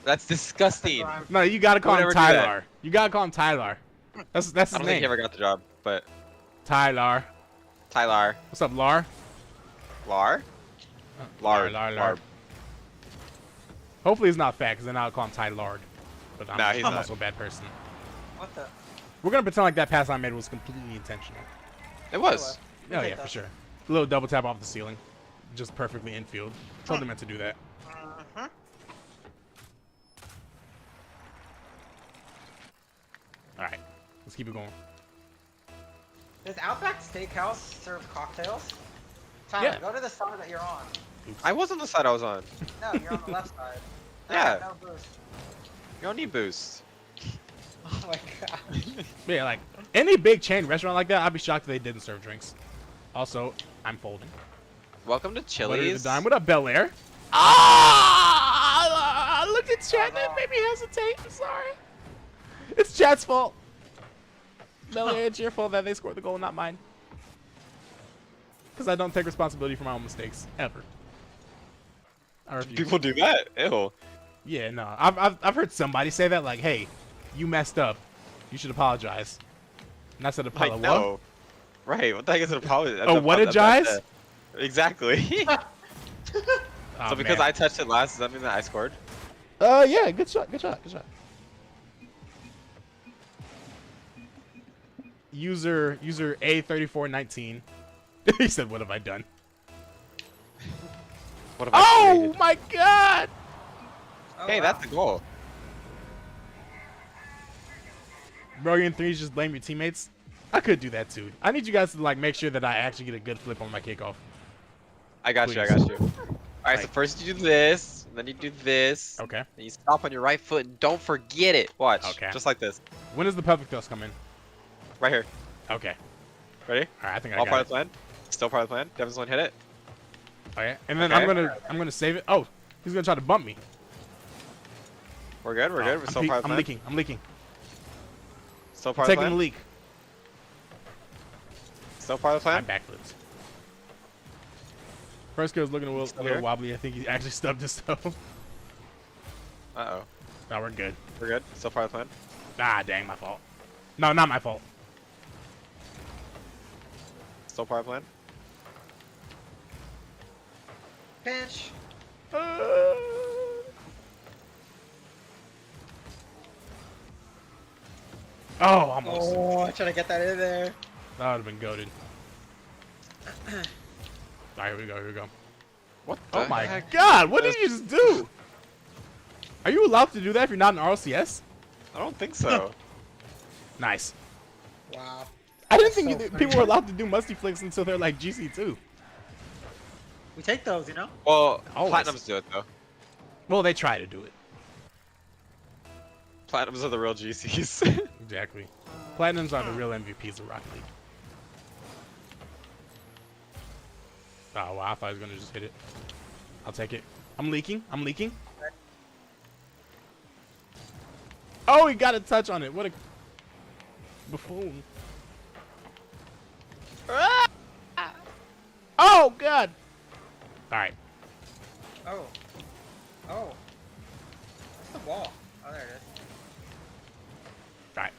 Speaker 20: That's disgusting.
Speaker 1: No, you gotta call him Tyler. You gotta call him Tyler. That's his
Speaker 20: I don't
Speaker 1: name.
Speaker 20: think he ever got the job, but
Speaker 1: Tyler.
Speaker 20: Tylar.
Speaker 1: What's up, Lar?
Speaker 20: Lar?
Speaker 1: Lar. Hopefully he's not fat, because then I'll call him Tylard. But
Speaker 20: Nah, he's
Speaker 1: I'm
Speaker 20: not.
Speaker 1: also a bad person.
Speaker 2: What the?
Speaker 1: We're gonna pretend like that pass I made was completely intentional.
Speaker 20: It was.
Speaker 1: Oh yeah, for sure. A little double tap off the ceiling, just perfectly infield. Totally meant to do that. All right, Let's keep it going.
Speaker 21: Does Outback Steakhouse serve cocktails? Tyler,
Speaker 1: Yeah.
Speaker 21: go to the side that you're on.
Speaker 20: I was on the side I was on.
Speaker 21: No, you're on the left side. No,
Speaker 20: Yeah.
Speaker 21: No boost.
Speaker 20: You don't need boost.
Speaker 21: Oh my god.
Speaker 1: Yeah, like any big chain restaurant like that, I'd be shocked if they didn't serve drinks. Also, I'm folding.
Speaker 20: Welcome to
Speaker 1: Buttery
Speaker 20: Chili's.
Speaker 1: the Dime. What up, Bel Air? Ah! Look at chat. That made me hesitate. I'm sorry. It's chat's fault. Bel Air, it's your fault that they scored the goal, not mine. Because I don't take responsibility for my own mistakes ever. I refuse.
Speaker 20: People do that. Ew.
Speaker 1: Yeah, no. I've heard somebody say that, like, hey, you messed up. You should apologize. And I said apologize.
Speaker 20: Like, no. Right. What the heck is an apology?
Speaker 1: Oh, what-a-gize?
Speaker 20: Exactly.
Speaker 1: Oh,
Speaker 20: So because
Speaker 1: man.
Speaker 20: I touched it last, does that mean that I scored?
Speaker 1: Yeah, good shot, good shot, good shot. User A3419. He said, "What have I done?"
Speaker 20: What have I
Speaker 1: Oh
Speaker 20: created?
Speaker 1: my god!
Speaker 20: Hey, that's the goal.
Speaker 1: Brilliant threes, just blame your teammates. I could do that too. I need you guys to like make sure that I actually get a good flip on my kickoff.
Speaker 20: I got you. I
Speaker 1: Please.
Speaker 20: got you. All right. So first you do this, and then you do this.
Speaker 1: Okay.
Speaker 20: Then you stop on your right foot and don't forget it. Watch.
Speaker 1: Okay.
Speaker 20: Just like this.
Speaker 1: When does the pelvic thrust come in?
Speaker 20: Right here.
Speaker 1: Okay.
Speaker 20: Ready?
Speaker 1: All right, I think I
Speaker 20: All
Speaker 1: got
Speaker 20: part
Speaker 1: it.
Speaker 20: of the plan. Still part of the plan. Devin's gonna hit it.
Speaker 1: Okay. And then
Speaker 20: Okay.
Speaker 1: I'm gonna save it. Oh, he's gonna try to bump me.
Speaker 20: We're good. We're good. We're still part of the
Speaker 1: I'm
Speaker 20: plan.
Speaker 1: leaking. I'm leaking.
Speaker 20: Still
Speaker 1: I'm
Speaker 20: part of the
Speaker 1: taking
Speaker 20: plan.
Speaker 1: the leak.
Speaker 20: Still part of the
Speaker 1: My
Speaker 20: plan.
Speaker 1: backflips. First kill's looking a little
Speaker 20: here?
Speaker 1: wobbly. I think he actually stubbed his toe.
Speaker 20: Uh oh.
Speaker 1: No, we're good.
Speaker 20: We're good. Still part of the plan.
Speaker 1: Ah, dang, my fault. No, not my fault.
Speaker 20: Still part of the plan.
Speaker 21: Pinch.
Speaker 1: Oh, almost.
Speaker 21: Oh, I tried to get that in there.
Speaker 1: That would have been goated. Alright, here we go, here we go.
Speaker 20: What
Speaker 1: Oh
Speaker 20: the
Speaker 1: my
Speaker 20: heck?
Speaker 1: god, what did you just do? Are you allowed to do that if you're not in RLCS?
Speaker 20: I don't think so.
Speaker 1: Nice.
Speaker 21: Wow.
Speaker 1: I didn't think people were allowed to do musty flicks until they're like GC2.
Speaker 21: We take those, you know?
Speaker 20: Well,
Speaker 1: Always.
Speaker 20: Platinums do it though.
Speaker 1: Well, they try to do it.
Speaker 20: Platinums are the real GCs.
Speaker 1: Exactly. Platinums are the real MVPs of Rocket League. Oh, wow, I thought I was going to just hit it. I'll take it. I'm leaking. I'm leaking. Oh, he got a touch on it. What a buffoon. Oh, God. All right.
Speaker 21: Oh. Oh. What's the wall? Oh, there it is.
Speaker 1: All right.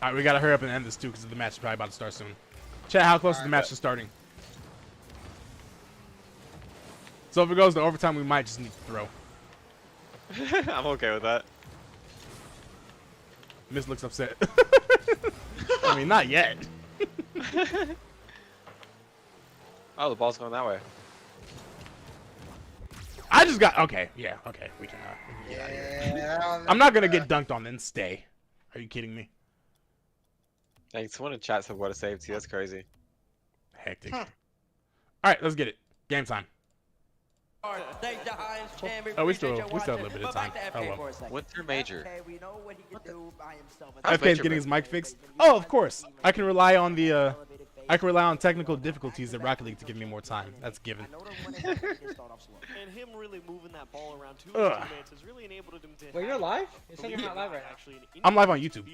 Speaker 1: All right, we got to hurry up and end this, too, because the match is probably about to start soon. Chat, how close is the match to starting? So if it goes to overtime, we might just need to throw.
Speaker 20: I'm okay with that.
Speaker 1: Miss looks upset. I mean, not yet.
Speaker 20: Oh, the ball's going that way.
Speaker 1: I just got... Okay, yeah, okay. We can get out of here. I'm not going to get dunked on then stay. Are you kidding me?
Speaker 20: Dang, someone in chat said what a save too. That's crazy.
Speaker 1: Hectic. All right, let's get it. Game time. Oh, we still have a little bit of time. Oh, well.
Speaker 20: Winter Major.
Speaker 3: We know what he can do by himself.
Speaker 1: FK's getting his mic fixed. Oh, of course. I can rely on the... I can rely on technical difficulties at Rocket League to give me more time. That's given.
Speaker 4: And him really moving that ball around to his
Speaker 1: Ugh.
Speaker 4: teammates has really enabled him to.
Speaker 21: Wait, you're live? You said you're not live right now.
Speaker 4: Actually,
Speaker 1: I'm live on YouTube.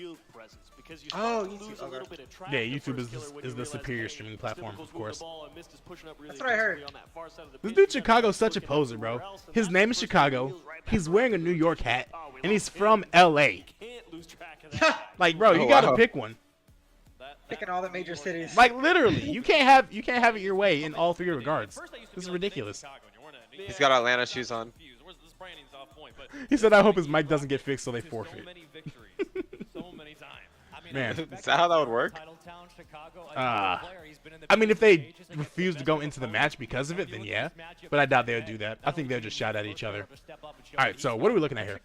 Speaker 4: Because you
Speaker 21: Oh,
Speaker 4: start to
Speaker 21: YouTube,
Speaker 4: lose a
Speaker 21: okay.
Speaker 4: little bit of track
Speaker 1: Yeah,
Speaker 4: the
Speaker 1: YouTube
Speaker 4: first killer when
Speaker 1: is
Speaker 4: you
Speaker 1: the
Speaker 4: realize,
Speaker 1: superior
Speaker 4: hey,
Speaker 1: streaming
Speaker 4: Stibble's
Speaker 1: platform,
Speaker 4: moving
Speaker 1: of
Speaker 4: the
Speaker 1: course.
Speaker 4: ball and Mist is pushing up really
Speaker 21: That's what I heard.
Speaker 4: aggressively on that far side of the
Speaker 1: This
Speaker 4: pitch.
Speaker 1: dude
Speaker 4: You
Speaker 1: Chicago's
Speaker 4: gotta
Speaker 1: such a
Speaker 4: look at
Speaker 1: poser,
Speaker 4: everywhere
Speaker 1: bro.
Speaker 4: else, and
Speaker 1: His
Speaker 4: that's
Speaker 1: name
Speaker 4: the
Speaker 1: is
Speaker 4: first
Speaker 1: Chicago.
Speaker 4: thing he feels right back
Speaker 1: He's
Speaker 4: on
Speaker 1: wearing a
Speaker 4: the
Speaker 1: New
Speaker 4: field.
Speaker 1: York hat,
Speaker 4: Oh, we
Speaker 1: and he's
Speaker 4: lost
Speaker 1: from
Speaker 4: him.
Speaker 1: LA.
Speaker 4: You can't lose track of that.
Speaker 1: Like, bro, you
Speaker 20: Oh,
Speaker 1: gotta
Speaker 20: wow.
Speaker 1: pick one.
Speaker 21: Picking all the major cities.
Speaker 1: Like, literally, you can't have it your way in all three regards. This is ridiculous.
Speaker 20: He's got Atlanta shoes on.
Speaker 1: He said, "I hope his mic doesn't get fixed so they forfeit."
Speaker 2: So many times. I
Speaker 1: Man.
Speaker 20: Is that how that would work?
Speaker 1: I mean, if they refuse to go into the match because of it, then yeah. But I doubt they would do that. I think they'll just shout at each other. All right, so what are we looking at here?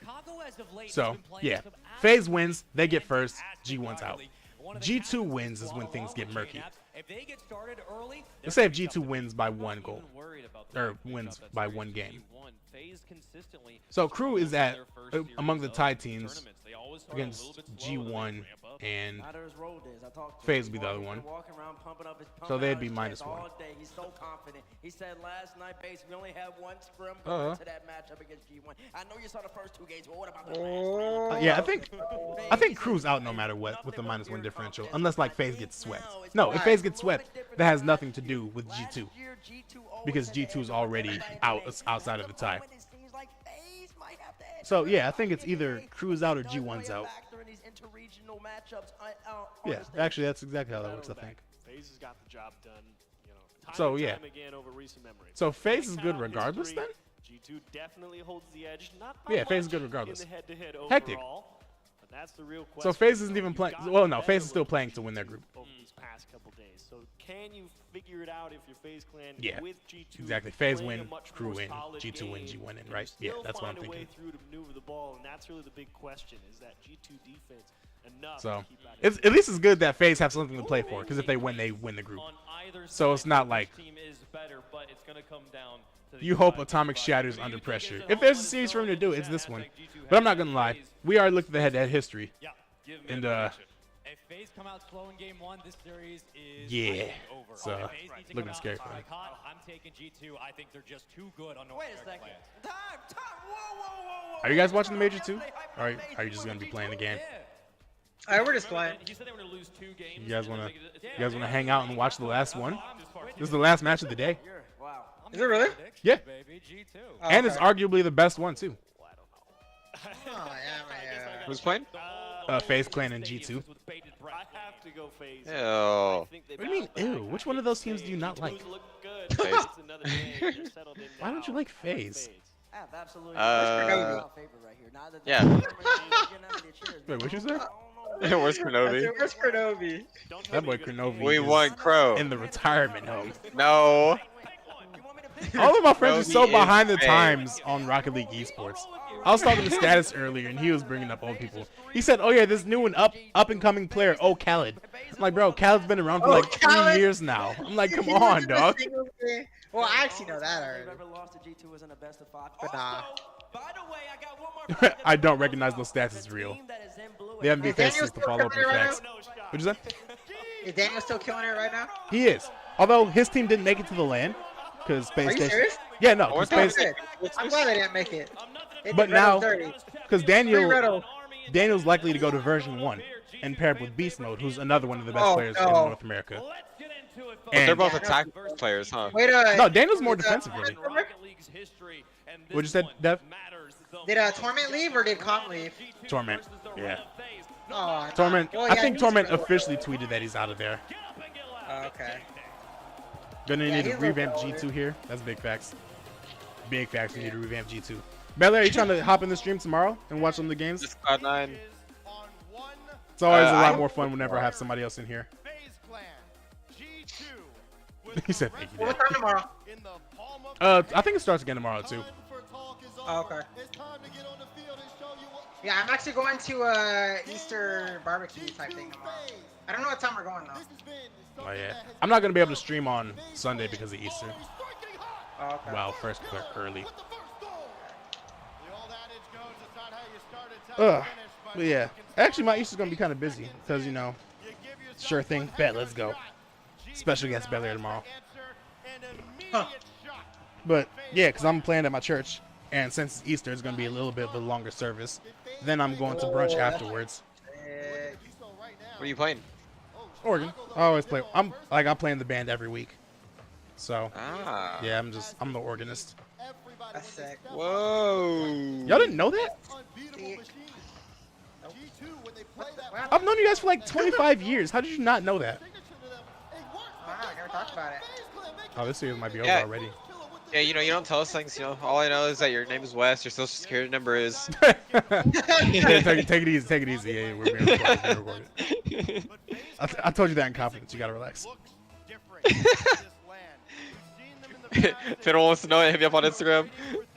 Speaker 1: So, yeah. FaZe wins. They get first. G1's out. G2 wins is when things get murky. Let's say if G2 wins by 1 goal. Or wins by 1 game. So Crew is at among the tie teams against G1 and FaZe will be the other one. So they'd be -1.
Speaker 3: He's so confident. He said last night, base, we only had 1 scrim going into that matchup against G1. I know you saw the first 2 games, but what about the last 3?
Speaker 1: Yeah, I think Crew's out no matter what with the -1 differential, unless like FaZe gets swept. No, if FaZe gets swept, that has nothing to do with G2 because G2 is already outside of the tie. So yeah, I think it's either Crew's out or G1's out. Yeah, actually, that's exactly how that works. I think.
Speaker 4: FaZe has got the job done. You know,
Speaker 1: so yeah.
Speaker 4: Over recent memory.
Speaker 1: So FaZe is good regardless then.
Speaker 4: G2 definitely holds the edge. Not
Speaker 1: yeah, FaZe is good regardless.
Speaker 4: In the head-to-head
Speaker 1: Hectic.
Speaker 4: Overall, but that's the real question.
Speaker 1: So FaZe isn't even playing. Well, no, FaZe is still playing to win their group.
Speaker 4: Over these past couple days. So can you figure it out if your FaZe clan with G2
Speaker 1: exactly. FaZe win, Crew win, G2 win, G1 in, right? Yeah, that's what I'm thinking.
Speaker 4: Way through to maneuver the ball, and that's really the big question: is that G2 defense enough?
Speaker 1: So it's at least it's good that FaZe have something to play for, because if they win the group. So it's not like you hope Atomic shatters under pressure. If there's a series for him to do, it's this one. But I'm not gonna lie, we already looked at the head-to-head history, and
Speaker 5: if FaZe come out slow in game 1, this series is over.
Speaker 1: So looking scary for them.
Speaker 5: I'm taking G2. I think they're just too good on North American land.
Speaker 1: Are you guys watching the major too? Or are you just gonna be playing the game?
Speaker 21: Alright, we're just playing.
Speaker 1: You guys wanna hang out and watch the last one? This is the last match of the day.
Speaker 21: Is it really?
Speaker 1: Yeah. And it's arguably the best one too.
Speaker 20: Who's playing?
Speaker 1: FaZe Clan and G2.
Speaker 4: I have to go FaZe.
Speaker 20: Ew.
Speaker 1: What do you mean, ew? Which one of those teams do you not like?
Speaker 20: FaZe.
Speaker 1: Why don't you like FaZe?
Speaker 20: Yeah.
Speaker 1: Wait, what you say?
Speaker 20: Where's Kronovi?
Speaker 21: Where's Kronovi?
Speaker 1: That boy Kronovi.
Speaker 20: We want Crow.
Speaker 1: In the retirement home.
Speaker 20: No.
Speaker 1: All of my friends are so behind the times on Rocket League esports. I was talking to Status earlier, and he was bringing up old people. He said, "Oh yeah, this new and up and coming player, Khaled." I'm like, bro, Khaled's been around for like 3 years now. I'm like, come on, dog.
Speaker 21: Well, I actually know that already. But nah.
Speaker 1: I don't recognize those stats as real. They haven't been faced since the follow-up facts. What'd you say?
Speaker 21: Is Daniel still killing it right now?
Speaker 1: He is. Although his team didn't make it to the LAN because Space Station.
Speaker 21: Serious?
Speaker 1: Yeah, no.
Speaker 21: I'm glad they didn't make it.
Speaker 1: But now, because Daniel's likely to go to version 1 and paired with Beast Mode, who's another one of the best players in North America.
Speaker 20: And they're both attack players, huh?
Speaker 1: No, Daniel's more defensive, really. What'd you say, Dev?
Speaker 21: Did Torment leave or did Com leave?
Speaker 1: Torment. Yeah.
Speaker 21: Oh,
Speaker 1: Torment.
Speaker 21: well,
Speaker 1: I think Torment officially tweeted that he's out of there.
Speaker 21: Okay.
Speaker 1: Gonna need to revamp G2 here. That's big facts. Big facts. We need to revamp G2. Bel Air, are you trying to hop in the stream tomorrow and watch some of the games?
Speaker 20: Just Cloud9.
Speaker 1: It's always a lot more fun whenever I have somebody else in here. He said thank you.
Speaker 21: What time tomorrow?
Speaker 1: I think it starts again tomorrow too.
Speaker 21: Oh, okay. Yeah, I'm actually going to Easter barbecue type thing tomorrow. I don't know what time we're going though.
Speaker 1: Oh yeah. I'm not gonna be able to stream on Sunday because of Easter.
Speaker 21: Oh, okay.
Speaker 1: Wow, first clerk early. But yeah, actually my Easter's gonna be kind of busy because, you know, sure thing, bet, let's go. Special guest Bel Air tomorrow. Huh. But yeah, because I'm playing at my church, and since it's Easter, it's gonna be a little bit of a longer service. Then I'm going to brunch afterwards.
Speaker 20: What are you playing?
Speaker 1: Organ. I always play. I'm playing the band every week. So yeah, I'm the organist.
Speaker 21: That's sick.
Speaker 20: Whoa.
Speaker 1: Y'all didn't know that? I've known you guys for like 25 years. How did you not know that?
Speaker 21: I never talked about it.
Speaker 1: Oh, this series might be over already.
Speaker 20: Yeah, you know, you don't tell us things, you know. All I know is that your name is Wes, your social security number is...
Speaker 1: Take it easy, take it easy. Yeah, we're being recorded. I told you that in confidence. You gotta relax.
Speaker 20: If anyone wants to know it, hit me up on Instagram.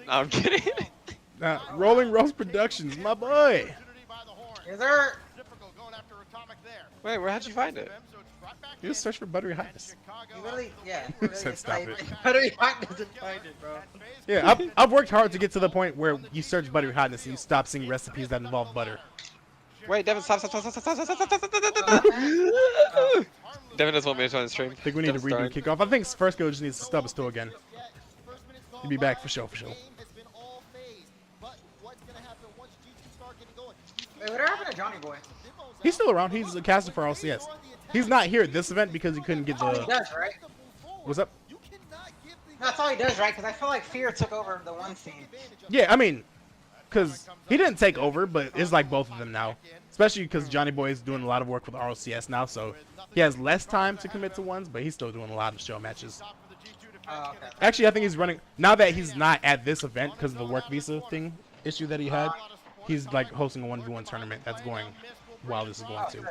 Speaker 20: No, I'm kidding.
Speaker 1: Rolling Roast Productions, my boy.
Speaker 21: Is there?
Speaker 20: Wait, how'd you find it?
Speaker 1: You just search for Buttery Hotness.
Speaker 21: You really? Yeah.
Speaker 1: Said stop it.
Speaker 21: Buttery Hotness doesn't find it, bro.
Speaker 1: Yeah, I've worked hard to get to the point where you search Buttery Hotness and you stop seeing recipes that involve butter.
Speaker 20: Wait, Devin, stop. Devin doesn't want me to join the stream.
Speaker 1: I think we need to redo kickoff. I think first go just needs to stub us still again. He'll be back for sure,
Speaker 21: Wait, what happened to Johnny Boy?
Speaker 1: He's still around. He's a caster for RLCS. He's not here at this event because he couldn't get the.
Speaker 21: That's all he does, right?
Speaker 1: What's up?
Speaker 21: That's all he does, right? Because I feel like Fear took over the one scene.
Speaker 1: Yeah, I mean, because he didn't take over, but it's like both of them now. Especially because Johnny Boy is doing a lot of work with RLCS now, so he has less time to commit to ones, but he's still doing a lot of show matches.
Speaker 21: Oh, okay.
Speaker 1: Actually, I think he's running now that he's not at this event because of the work visa thing issue that he had. He's like hosting a 1v1 tournament that's going while this is going too.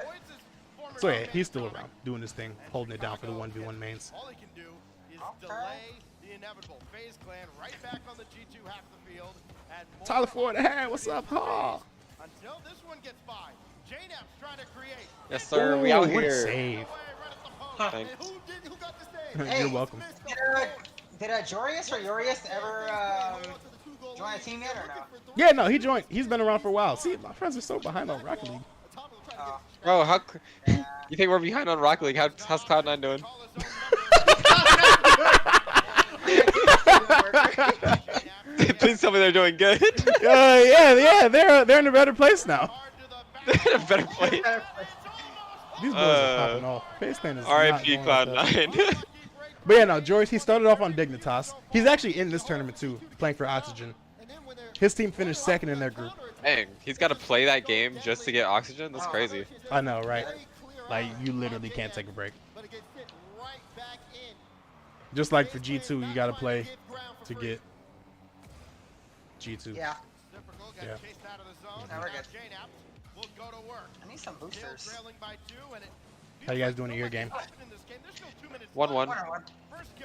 Speaker 1: So yeah, he's still around doing this thing, holding it down for the 1v1 mains.
Speaker 9: All he can do is delay the inevitable. FaZe Clan right back on the G2 half of the field.
Speaker 1: Tyler Ford, hey, what's up, Paul?
Speaker 9: Until this one gets by, JNAP's trying to create.
Speaker 20: Yes, sir. We out
Speaker 1: What a
Speaker 20: here.
Speaker 1: save.
Speaker 20: Thanks.
Speaker 9: Who got the save?
Speaker 21: Hey,
Speaker 1: You're welcome.
Speaker 21: Did Jorius or Yorius ever join a team yet or no?
Speaker 1: Yeah, no, he joined. He's been around for a while. See, my friends are so behind on Rocket League.
Speaker 20: Bro, you think we're behind on Rocket League? How's Cloud9 doing? Please tell me they're doing good.
Speaker 1: Yeah, they're in a better place now.
Speaker 20: They're in a better place.
Speaker 1: These boys are popping off. FaZe Clan is
Speaker 20: RIP
Speaker 1: not going
Speaker 20: Cloud9.
Speaker 1: But yeah, no, Joyce, he started off on Dignitas. He's actually in this tournament too, playing for Oxygen. His team finished second in their group.
Speaker 20: Dang, he's got to play that game just to get Oxygen? That's crazy.
Speaker 1: I know, right? Like, you literally can't take a break. Just like for G2, you got to play to get G2.
Speaker 21: Yeah.
Speaker 1: Yeah.
Speaker 21: Now we're good. I need some boosters.
Speaker 1: How you guys doing in your game?
Speaker 20: 1-1.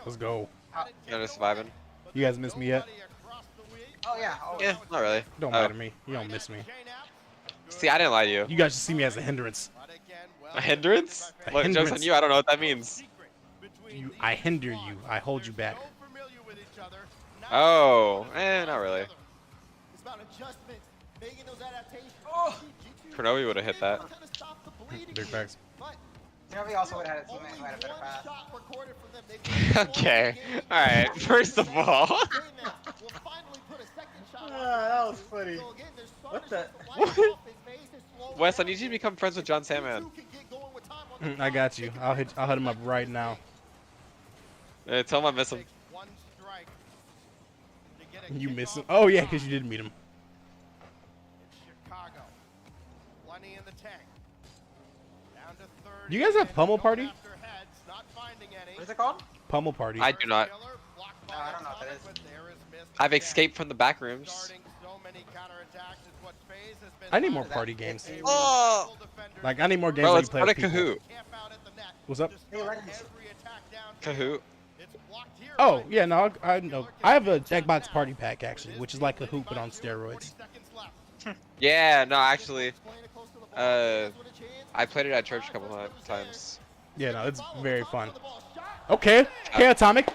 Speaker 1: Let's go.
Speaker 20: You're just surviving.
Speaker 1: You guys miss me yet?
Speaker 21: Oh yeah. Oh,
Speaker 20: Yeah, not really.
Speaker 1: Don't lie to me. You don't miss me.
Speaker 20: See, I didn't lie to you.
Speaker 1: You guys should see me as a hindrance.
Speaker 20: A hindrance?
Speaker 1: A
Speaker 20: Look,
Speaker 1: hindrance.
Speaker 20: joke's on you, I don't know what that means.
Speaker 1: I hinder you. I hold you back.
Speaker 20: Oh, not really.
Speaker 16: It's about adjustment, making those adaptations.
Speaker 20: Kronobi would have hit that.
Speaker 1: Big facts.
Speaker 21: You know, we also would have had a teammate who had a better pass.
Speaker 20: Okay. Alright, first of all.
Speaker 21: That was funny. What the?
Speaker 20: Wes, I need you to become friends with John Sandman.
Speaker 1: I got you. I'll hit him up right now.
Speaker 20: Tell him I miss him.
Speaker 1: You miss him? Oh yeah, because you did meet him. Do you guys have Pummel Party?
Speaker 21: What's it called?
Speaker 1: Pummel Party.
Speaker 20: I do not.
Speaker 21: No, I don't know what that is.
Speaker 20: I've escaped from the back rooms.
Speaker 1: I need more party games.
Speaker 20: Oh!
Speaker 1: Like, I need more games
Speaker 20: Bro,
Speaker 1: where
Speaker 20: let's
Speaker 1: you play
Speaker 20: start
Speaker 1: with
Speaker 20: a
Speaker 1: people.
Speaker 20: Kahoot.
Speaker 1: What's up?
Speaker 20: Kahoot.
Speaker 1: Oh, yeah, no, I know. I have a Jackbox Party Pack, actually, which is like Kahoot, but on steroids.
Speaker 20: Yeah, no, actually. I played it at church a couple of times.
Speaker 1: Yeah, no, it's very fun. Okay, okay, Atomic.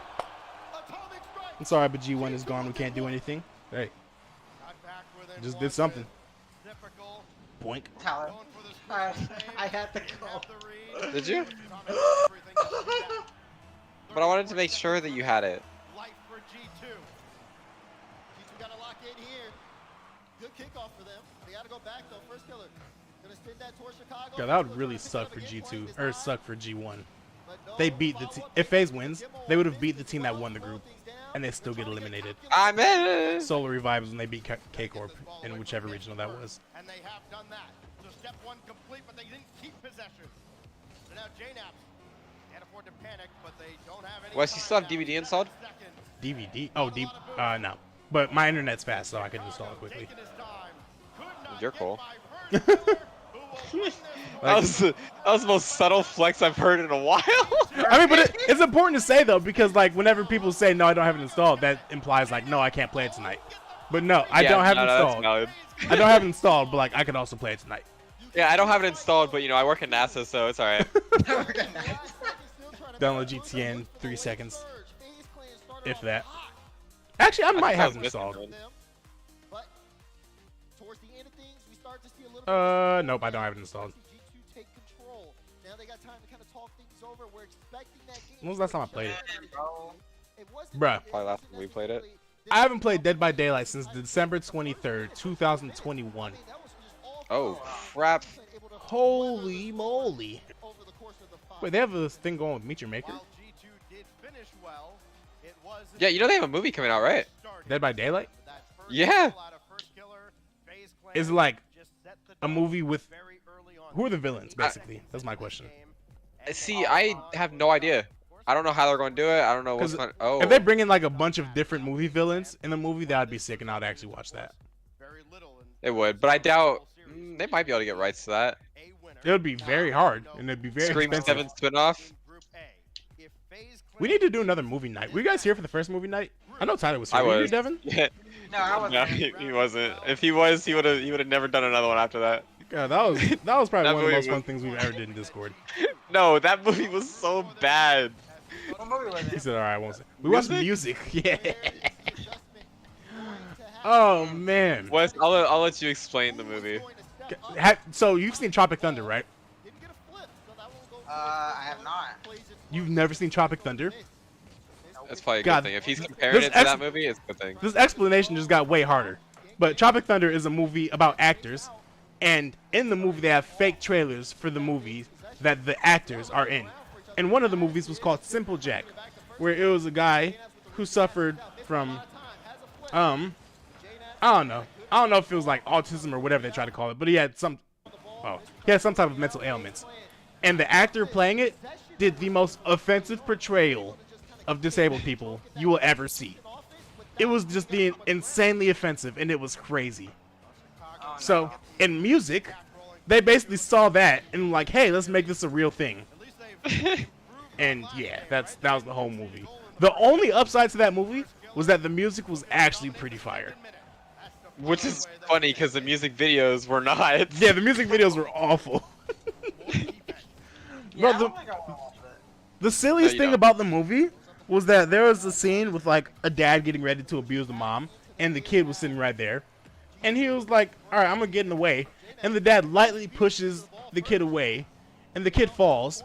Speaker 1: I'm sorry, but G1 is gone. We can't do anything. Hey. Just did something. Boink.
Speaker 21: Tyler. I had to go.
Speaker 20: Did you? But I wanted to make sure that you had it.
Speaker 16: G2 gotta lock in here. Good kickoff for them. They gotta go back though. First killer. Gonna send that towards Chicago.
Speaker 1: Yeah, that would really suck for G2, or suck for G1. They beat the team. If FaZe wins, they would have beat the team that won the group, and they still get eliminated.
Speaker 20: I'm in.
Speaker 1: Solar Revives when they beat K-Corp in whichever regional that was.
Speaker 9: And they have done that. So step one complete, but they didn't keep possession. So now JNAPs can't afford to panic, but they don't have any.
Speaker 20: Wes, you still have DVD installed?
Speaker 1: DVD? Oh, no. But my internet's fast, so I can install it quickly.
Speaker 20: You're cool. That was the most subtle flex I've heard in a while.
Speaker 1: I mean, but it's important to say though, because like whenever people say no, I don't have it installed, that implies like no, I can't play it tonight. But no, I don't have it installed. I don't have it installed, but like I could also play it tonight.
Speaker 20: Yeah, I don't have it installed, but you know I work at NASA, so it's all right.
Speaker 1: Download GTA in 3 seconds, if that. Actually, I might have it installed. Nope, I don't have it installed. When was the last time I played it? Bruh.
Speaker 20: Probably last time we played it.
Speaker 1: I haven't played Dead by Daylight since December 23rd, 2021.
Speaker 20: Oh, crap.
Speaker 1: Holy moly. Wait, they have this thing going with Meet Your Maker?
Speaker 20: Yeah, you know they have a movie coming out, right?
Speaker 1: Dead by Daylight?
Speaker 20: Yeah.
Speaker 1: Is it like a movie with... Who are the villains, basically? That's my question.
Speaker 20: See, I have no idea. I don't know how they're going to do it. I don't know what's going to... Oh.
Speaker 1: If they bring in like a bunch of different movie villains in the movie, that would be sick, and I'd actually watch that.
Speaker 20: It would, but I doubt... they might be able to get rights to that.
Speaker 1: It would be very hard, and it'd be very
Speaker 20: Scream
Speaker 1: expensive.
Speaker 20: 7 spinoff.
Speaker 1: We need to do another movie night. Were you guys here for the first movie night? I know Tyler was here.
Speaker 20: I
Speaker 1: Were you
Speaker 20: was.
Speaker 1: here, Devin?
Speaker 20: Yeah.
Speaker 21: No, I wasn't.
Speaker 20: No, he wasn't. If he was, he would have never done another one after that.
Speaker 1: God, that was probably
Speaker 20: That
Speaker 1: one of the most
Speaker 20: movie
Speaker 1: fun
Speaker 20: was-
Speaker 1: things we've ever did in Discord.
Speaker 20: No, that movie was so bad.
Speaker 21: What movie was
Speaker 1: He
Speaker 21: it?
Speaker 1: said, "All right, I won't say." We watched music. Yeah. Oh man.
Speaker 20: Wes, I'll let you explain the movie.
Speaker 1: So you've seen Tropic Thunder, right?
Speaker 21: I have not.
Speaker 1: You've never seen Tropic Thunder?
Speaker 20: That's probably a
Speaker 1: God,
Speaker 20: good thing. If he's comparing it to that movie, it's a good thing.
Speaker 1: This explanation just got way harder. But Tropic Thunder is a movie about actors, and in the movie they have fake trailers for the movies that the actors are in. And one of the movies was called Simple Jack, where it was a guy who suffered from, I don't know if it was like autism or whatever they try to call it, but he had some type of mental ailments. And the actor playing it did the most offensive portrayal of disabled people you will ever see. It was just being insanely offensive, and it was crazy. So, in music, they basically saw that and like, hey, let's make this a real thing. And yeah, that was the whole movie. The only upside to that movie was that the music was actually pretty fire.
Speaker 20: Which is funny because the music videos were not.
Speaker 1: Yeah, the music videos were awful. Bro, the silliest thing about the movie was that there was a scene with like a dad getting ready to abuse the mom, and the kid was sitting right there, and he was like, "All right, I'm gonna get in the way," and the dad lightly pushes the kid away, and the kid falls,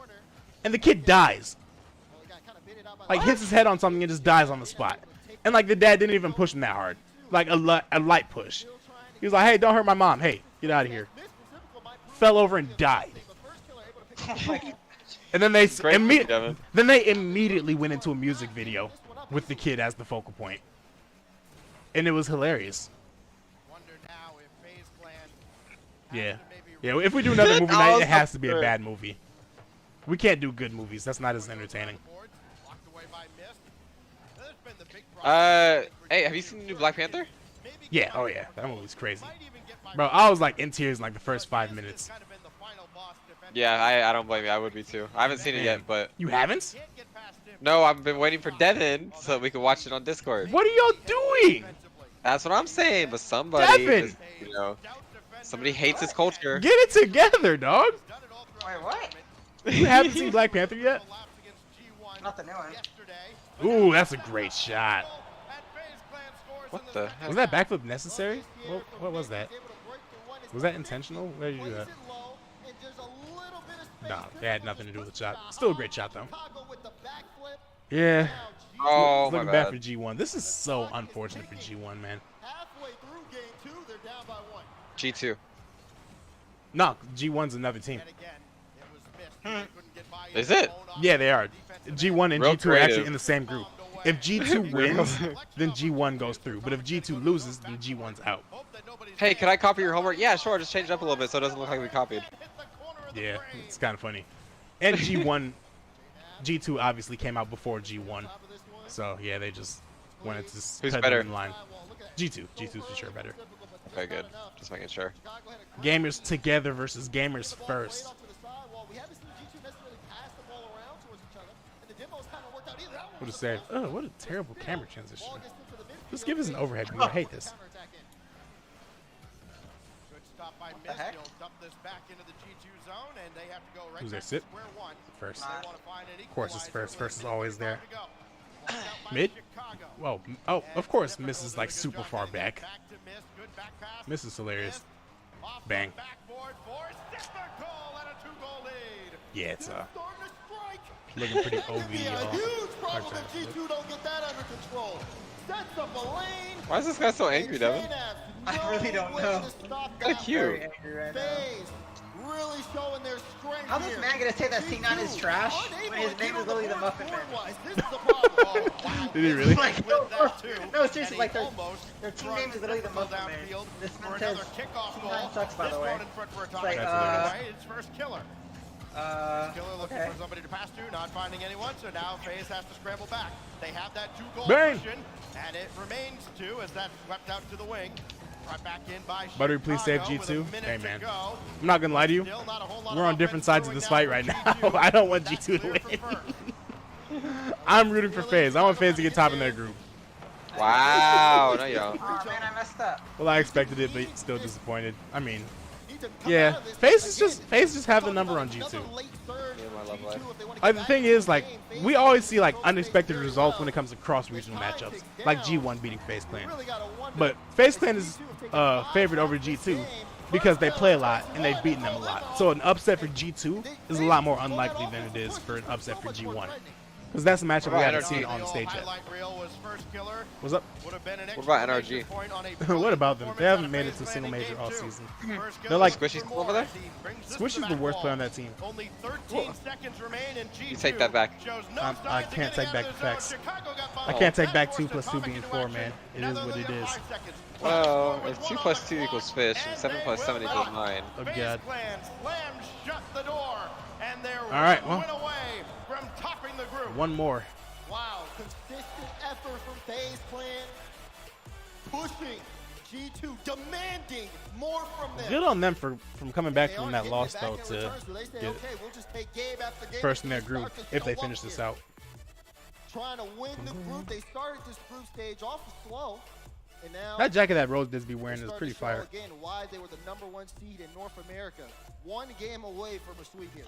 Speaker 1: and the kid dies. Like hits his head on something and just dies on the spot, and like the dad didn't even push him that hard, like a light push. He was like, "Hey, don't hurt my mom. Hey, get out of here." Fell over and died. And then they immediately went into a music video with the kid as the focal point, and it was hilarious. Yeah, if we do another movie night, it has to be a bad movie. We can't do good movies. That's not as entertaining.
Speaker 20: Hey, have you seen the new Black Panther?
Speaker 1: Yeah. Oh yeah, that movie's crazy. Bro, I was like in tears in like the first 5 minutes.
Speaker 20: Yeah, I don't blame you. I would be too. I haven't seen it yet, but...
Speaker 1: You haven't?
Speaker 20: No, I've been waiting for Devin so we can watch it on Discord.
Speaker 1: What are y'all doing?
Speaker 20: That's what I'm saying, but somebody...
Speaker 1: Devin!
Speaker 20: You know, somebody hates his culture.
Speaker 1: Get it together, dog.
Speaker 21: Wait, what?
Speaker 1: You haven't seen Black Panther yet?
Speaker 21: Not the new one.
Speaker 1: Ooh, that's a great shot.
Speaker 20: What the heck?
Speaker 1: Was that backflip necessary? What was that? Was that intentional? Where did you do that? Nah, they had nothing to do with the shot. Still a great shot, though. Yeah.
Speaker 20: Oh,
Speaker 1: it's
Speaker 20: my
Speaker 1: looking
Speaker 20: bad.
Speaker 1: bad for G1. This is so unfortunate for G1, man.
Speaker 20: G2.
Speaker 1: No, G1's another team.
Speaker 20: Is it?
Speaker 1: Yeah, they are. G1 and
Speaker 20: Real
Speaker 1: G2 are actually
Speaker 20: creative.
Speaker 1: in the same group. If G2 wins, then G1 goes through. But if G2 loses, then G1's out.
Speaker 20: Hey, can I copy your homework? Yeah, sure. Just change it up a little bit so it doesn't look like we copied.
Speaker 1: Yeah, it's kind of funny. And G1, G2 obviously came out before G1. So, yeah, they just wanted to
Speaker 20: Who's
Speaker 1: cut
Speaker 20: better?
Speaker 1: them in line. G2's for sure better.
Speaker 20: Okay, good. Just making sure.
Speaker 1: Gamers together versus gamers first. What a save. Oh, what a terrible camera transition. Just give us an overhead view. I hate this.
Speaker 9: What the heck?
Speaker 1: Who's there? Sit? First. Of course it's first. First is always there. Mid? Well, oh, of course Miss is like super far back. Miss is hilarious. Bang. Yeah, it's looking pretty OV.
Speaker 16: Huge problem if G2 don't get that under control. Sets up a lane.
Speaker 20: Why is this guy so angry, Devin?
Speaker 21: I really don't know.
Speaker 20: That's cute.
Speaker 16: Really showing their strength.
Speaker 21: How this man gonna say that C9 is trash when his name is literally the Muffin Man?
Speaker 1: Did he really?
Speaker 21: Like, no, seriously, like their team name is literally the Muffin Man. This man says C9 sucks, by the way. It's like,
Speaker 9: it's first killer. Killer looking for somebody to pass to, not finding anyone, so now FaZe has to scramble back. They have that 2-goal position, and it remains 2 as that's swept out to the wing. Right back in by
Speaker 1: Buttery, please save G2. Hey, man. I'm not going to lie to you. We're on different sides of this fight right now. I don't want G2 to win. I'm rooting for FaZe. I want FaZe to get top in their group.
Speaker 20: Wow. No, you don't.
Speaker 21: Oh, man, I messed up.
Speaker 1: Well, I expected it, but still disappointed. I mean, yeah. FaZe just have the number on G2. Like, the thing is, like, we always see, like, unexpected results when it comes to cross-regional matchups. Like G1 beating FaZe Clan. But FaZe Clan is favored over G2 because they play a lot and they've beaten them a lot. So an upset for G2 is a lot more unlikely than it is for an upset for G1. Because that's a matchup we haven't seen on the stage yet. What's up?
Speaker 20: What about NRG?
Speaker 1: What about them? They haven't made it to a single major all season. They're like
Speaker 20: Squishy's over there?
Speaker 1: Squishy's the worst player on that team.
Speaker 20: You take that back.
Speaker 1: I can't take back the facts. I can't take back 2 + 2 being 4, man. It is what it is.
Speaker 20: Well, if 2 + 2 equals fish, and 7 + 7 equals 9.
Speaker 1: Oh, God. All right, well. One more.
Speaker 16: Wow, consistent effort from FaZe Clan. Pushing G2, demanding more from them.
Speaker 1: Good on them from coming back from that loss, though, to get first in their group if they finish this out.
Speaker 16: Trying to win the group. They started this group stage off slow. And now
Speaker 1: that jacket that Rose Disby wearing is pretty fire.
Speaker 16: Again, why they were the #1 seed in North America. 1 game away from a sweep here.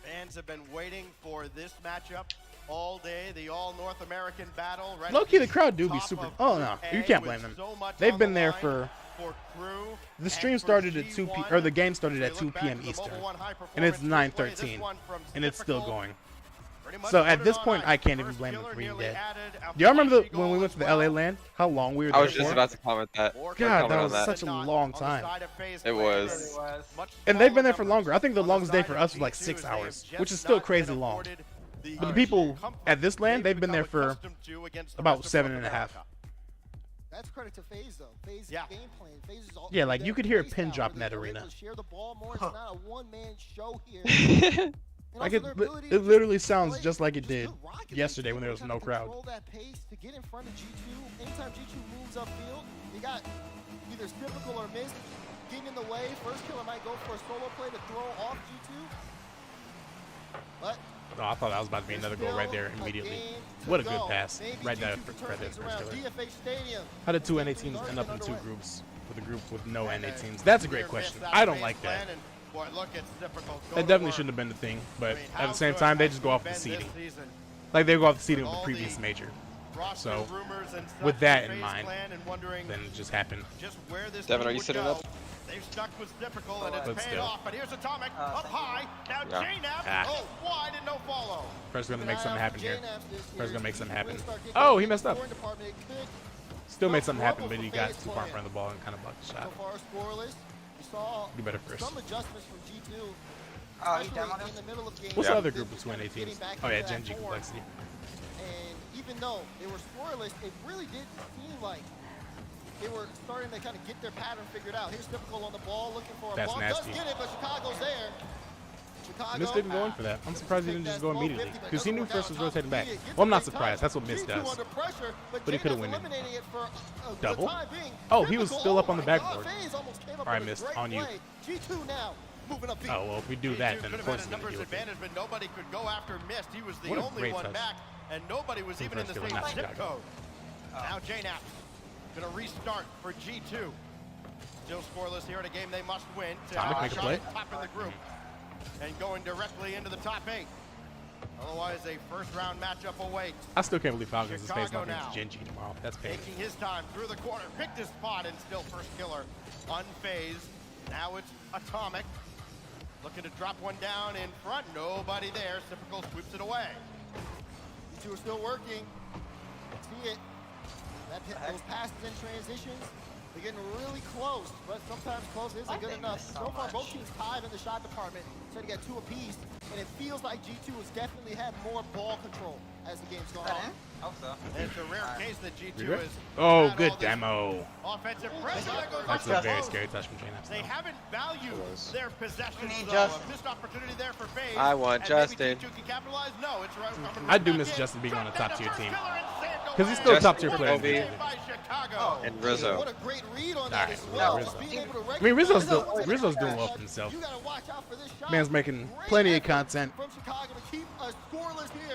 Speaker 9: Fans have been waiting for this matchup all day, the all North American battle. Right,
Speaker 1: low-key, the crowd do be super. Oh, no, you can't blame them. They've been there for. The stream started at 2 p.m. or the game started at 2 p.m. Eastern, and it's 9:13, and it's still going. So at this point, I can't even blame them for being dead. Do y'all remember when we went to the LA land? How long we were there
Speaker 20: I was just about to comment that.
Speaker 1: God, that was such a long time.
Speaker 20: It was.
Speaker 1: And they've been there for longer. I think the longest day for us was like 6 hours, which is still crazy long. But the people at this land, they've been there for about 7.5.
Speaker 16: That's credit to FaZe, though. FaZe game plan. FaZe is all
Speaker 1: Yeah, like you could hear a pin drop in that arena.
Speaker 16: Share the ball more. It's not a one-man show here.
Speaker 1: Like it literally sounds just like it did yesterday when there was no crowd.
Speaker 16: Control that pace to get in front of G2. Anytime G2 moves upfield, you got either typical or miss getting in the way. First killer might go for a solo play to throw off G2. But
Speaker 1: no, I thought that was about to be another goal right there immediately. What a good pass. Right there, right there, first killer. How did 2 NA teams end up in 2 groups with a group with no NA teams? That's a great question. I don't like that. That definitely shouldn't have been the thing, but at the same time, they just go off the seeding. Like they go off the seeding of the previous major. So with that in mind, then it just happened.
Speaker 20: Devin, are you sitting up?
Speaker 9: They've stuck with typical and it's paid off, but here's Atomic up high. Now JNAP, wide and no follow.
Speaker 1: First gonna make something happen here. First gonna make something happen. Oh, he messed up. Still made something happen, but he got too far in front of the ball and kind of blocked the shot. Do better first.
Speaker 16: Some adjustments from G2.
Speaker 1: What's the other group of 2 NA teams? Oh yeah, Gen G Complexity.
Speaker 16: And even though they were scoreless, it really didn't seem like they were starting to kind of get their pattern figured out. Here's typical on the ball, looking for a ball.
Speaker 1: Nasty.
Speaker 16: Does get it, but Chicago's there.
Speaker 1: Mist didn't go in for that. I'm surprised he didn't just go immediately. Because he knew first was rotating back. Well, I'm not surprised. That's what Mist does. But he could have won it. Double? Oh, he was still up on the backboard. Alright, Mist. On you. Oh, well, if we do that, then of course it's going to be with
Speaker 9: advantage, but nobody could go after Mist. He was the only one back, and nobody was even in the same zip code. Now JNAP going to restart for G2. Still scoreless here in a game they must win to
Speaker 1: make a play.
Speaker 9: top in the group and going directly into the top 8. Otherwise, a first-round matchup awaits.
Speaker 1: I still can't believe Falcons is facing off against Gen G tomorrow. That's painful.
Speaker 9: Taking his time through the corner, picked his spot, and still first killer unfazed. Now it's Atomic. Looking to drop one down in front. Nobody there. Typical sweeps it away.
Speaker 16: These two are still working. See it. Those passes and transitions, they're getting really close, but sometimes close isn't good enough. So far, both teams tied in the shot department, trying to get 2 apiece, and it feels like G2 has definitely had more ball control as the game's gone on.
Speaker 9: And it's a rare case that G2 is.
Speaker 1: Oh, good demo.
Speaker 9: Offensive pressure.
Speaker 1: That's a very scary touch from JNAP.
Speaker 9: They haven't valued their possessions. Missed opportunity there for FaZe.
Speaker 20: I want Justin.
Speaker 9: G2 can capitalize. No, it's right.
Speaker 1: I do miss Justin being on a top tier team. Because he's still a top tier player.
Speaker 20: And Rizzo.
Speaker 16: What a great read on
Speaker 1: that
Speaker 16: as well. I
Speaker 1: mean, Rizzo's doing well for himself. Man's making plenty of content.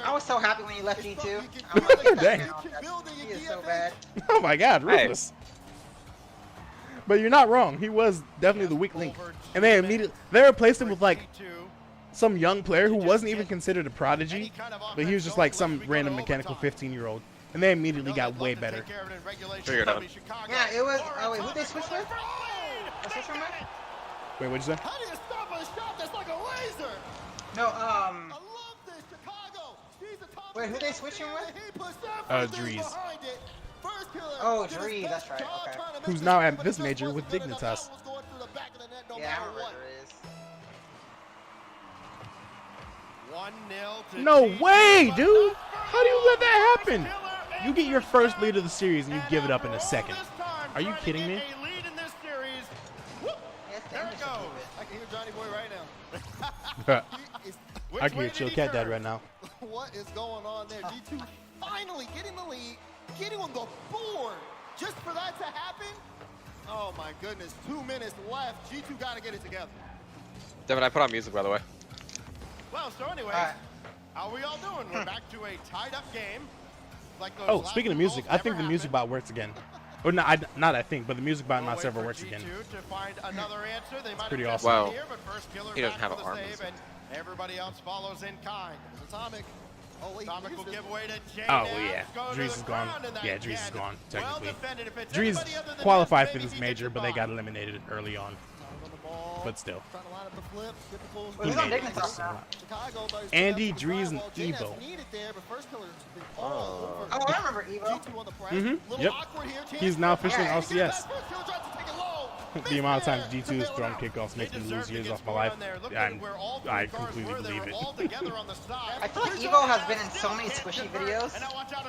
Speaker 21: I was so happy when you left G2.
Speaker 1: Dang.
Speaker 21: He is so bad.
Speaker 1: Oh my God, ruthless. But you're not wrong. He was definitely the weak link. And they replaced him with like some young player who wasn't even considered a prodigy, but he was just like some random mechanical 15-year-old. And they immediately got way better.
Speaker 20: Figured out.
Speaker 21: Yeah, it was. Oh wait, who they switch with?
Speaker 1: Wait, what'd you say?
Speaker 16: How do you stop a shot that's like a laser?
Speaker 21: No,
Speaker 16: I love this, Chicago.
Speaker 21: wait, who they switching with?
Speaker 1: Dries.
Speaker 21: Oh, Dries, that's right. Okay.
Speaker 1: Who's now at this major with Dignitas.
Speaker 21: Yeah, I remember Dries.
Speaker 9: 1-0
Speaker 1: No way, dude! How do you let that happen? You get your first lead of the series and you give it up in a second. Are you kidding me?
Speaker 16: There it goes. I can hear Johnny Boy right now.
Speaker 1: I can hear Chill Cat Dad right now.
Speaker 16: What is going on there? G2 finally getting the lead, getting on the board. Just for that to happen? Oh my goodness, 2 minutes left. G2 got to get it together.
Speaker 20: Devin, I put on music, by the way.
Speaker 9: Well, so anyways, how are we all doing? We're back to a tied-up game. Like
Speaker 1: oh, speaking of music, I think the music bot works again. Or not I think, but the music bot in my server works again. It's pretty awesome.
Speaker 20: Wow. He doesn't have an arm.
Speaker 9: And everybody else follows in kind. Atomic. Atomic will give way to
Speaker 1: oh, yeah. Dries is gone. Yeah, Dries is gone, technically. Dries qualified for this major, but they got eliminated early on. But still. Andy, Dries, and Evo.
Speaker 21: Oh, I remember Evo.
Speaker 1: Yep. He's now officially in RLCS. The amount of times G2 has thrown kickoffs makes me lose years off my life. I completely believe it.
Speaker 21: I feel like Evo has been in so many squishy videos.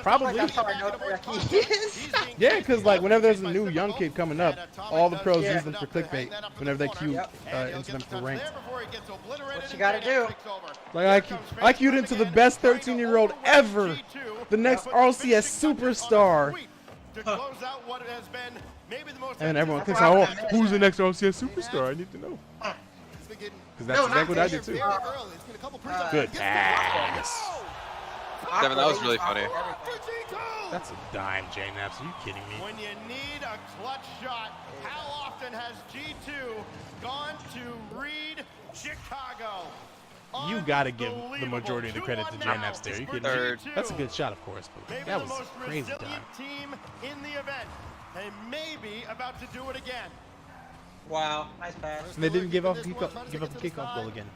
Speaker 1: Probably.
Speaker 21: Like that's how I know that he is.
Speaker 1: Yeah, because like whenever there's a new young kid coming up, all the pros use them for clickbait whenever they queue into them for ranked.
Speaker 21: What you gotta do?
Speaker 1: Like I queued into the best 13-year-old ever, the next RLCS superstar. And everyone thinks, oh, who's the next RLCS superstar? I need to know. Because that's exactly what I did too. Good pass.
Speaker 20: Devin, that was really funny.
Speaker 1: That's a dime, JNAPS. Are you kidding me?
Speaker 9: When you need a clutch shot, how often has G2 gone to read Chicago?
Speaker 1: You gotta give the majority of the credit to JNAPS there. You kidding me? That's a good shot, of course, but that was crazy time.
Speaker 9: Team in the event. They may be about to do it again.
Speaker 21: Wow, nice pass.
Speaker 1: And they didn't give up a kickoff goal again,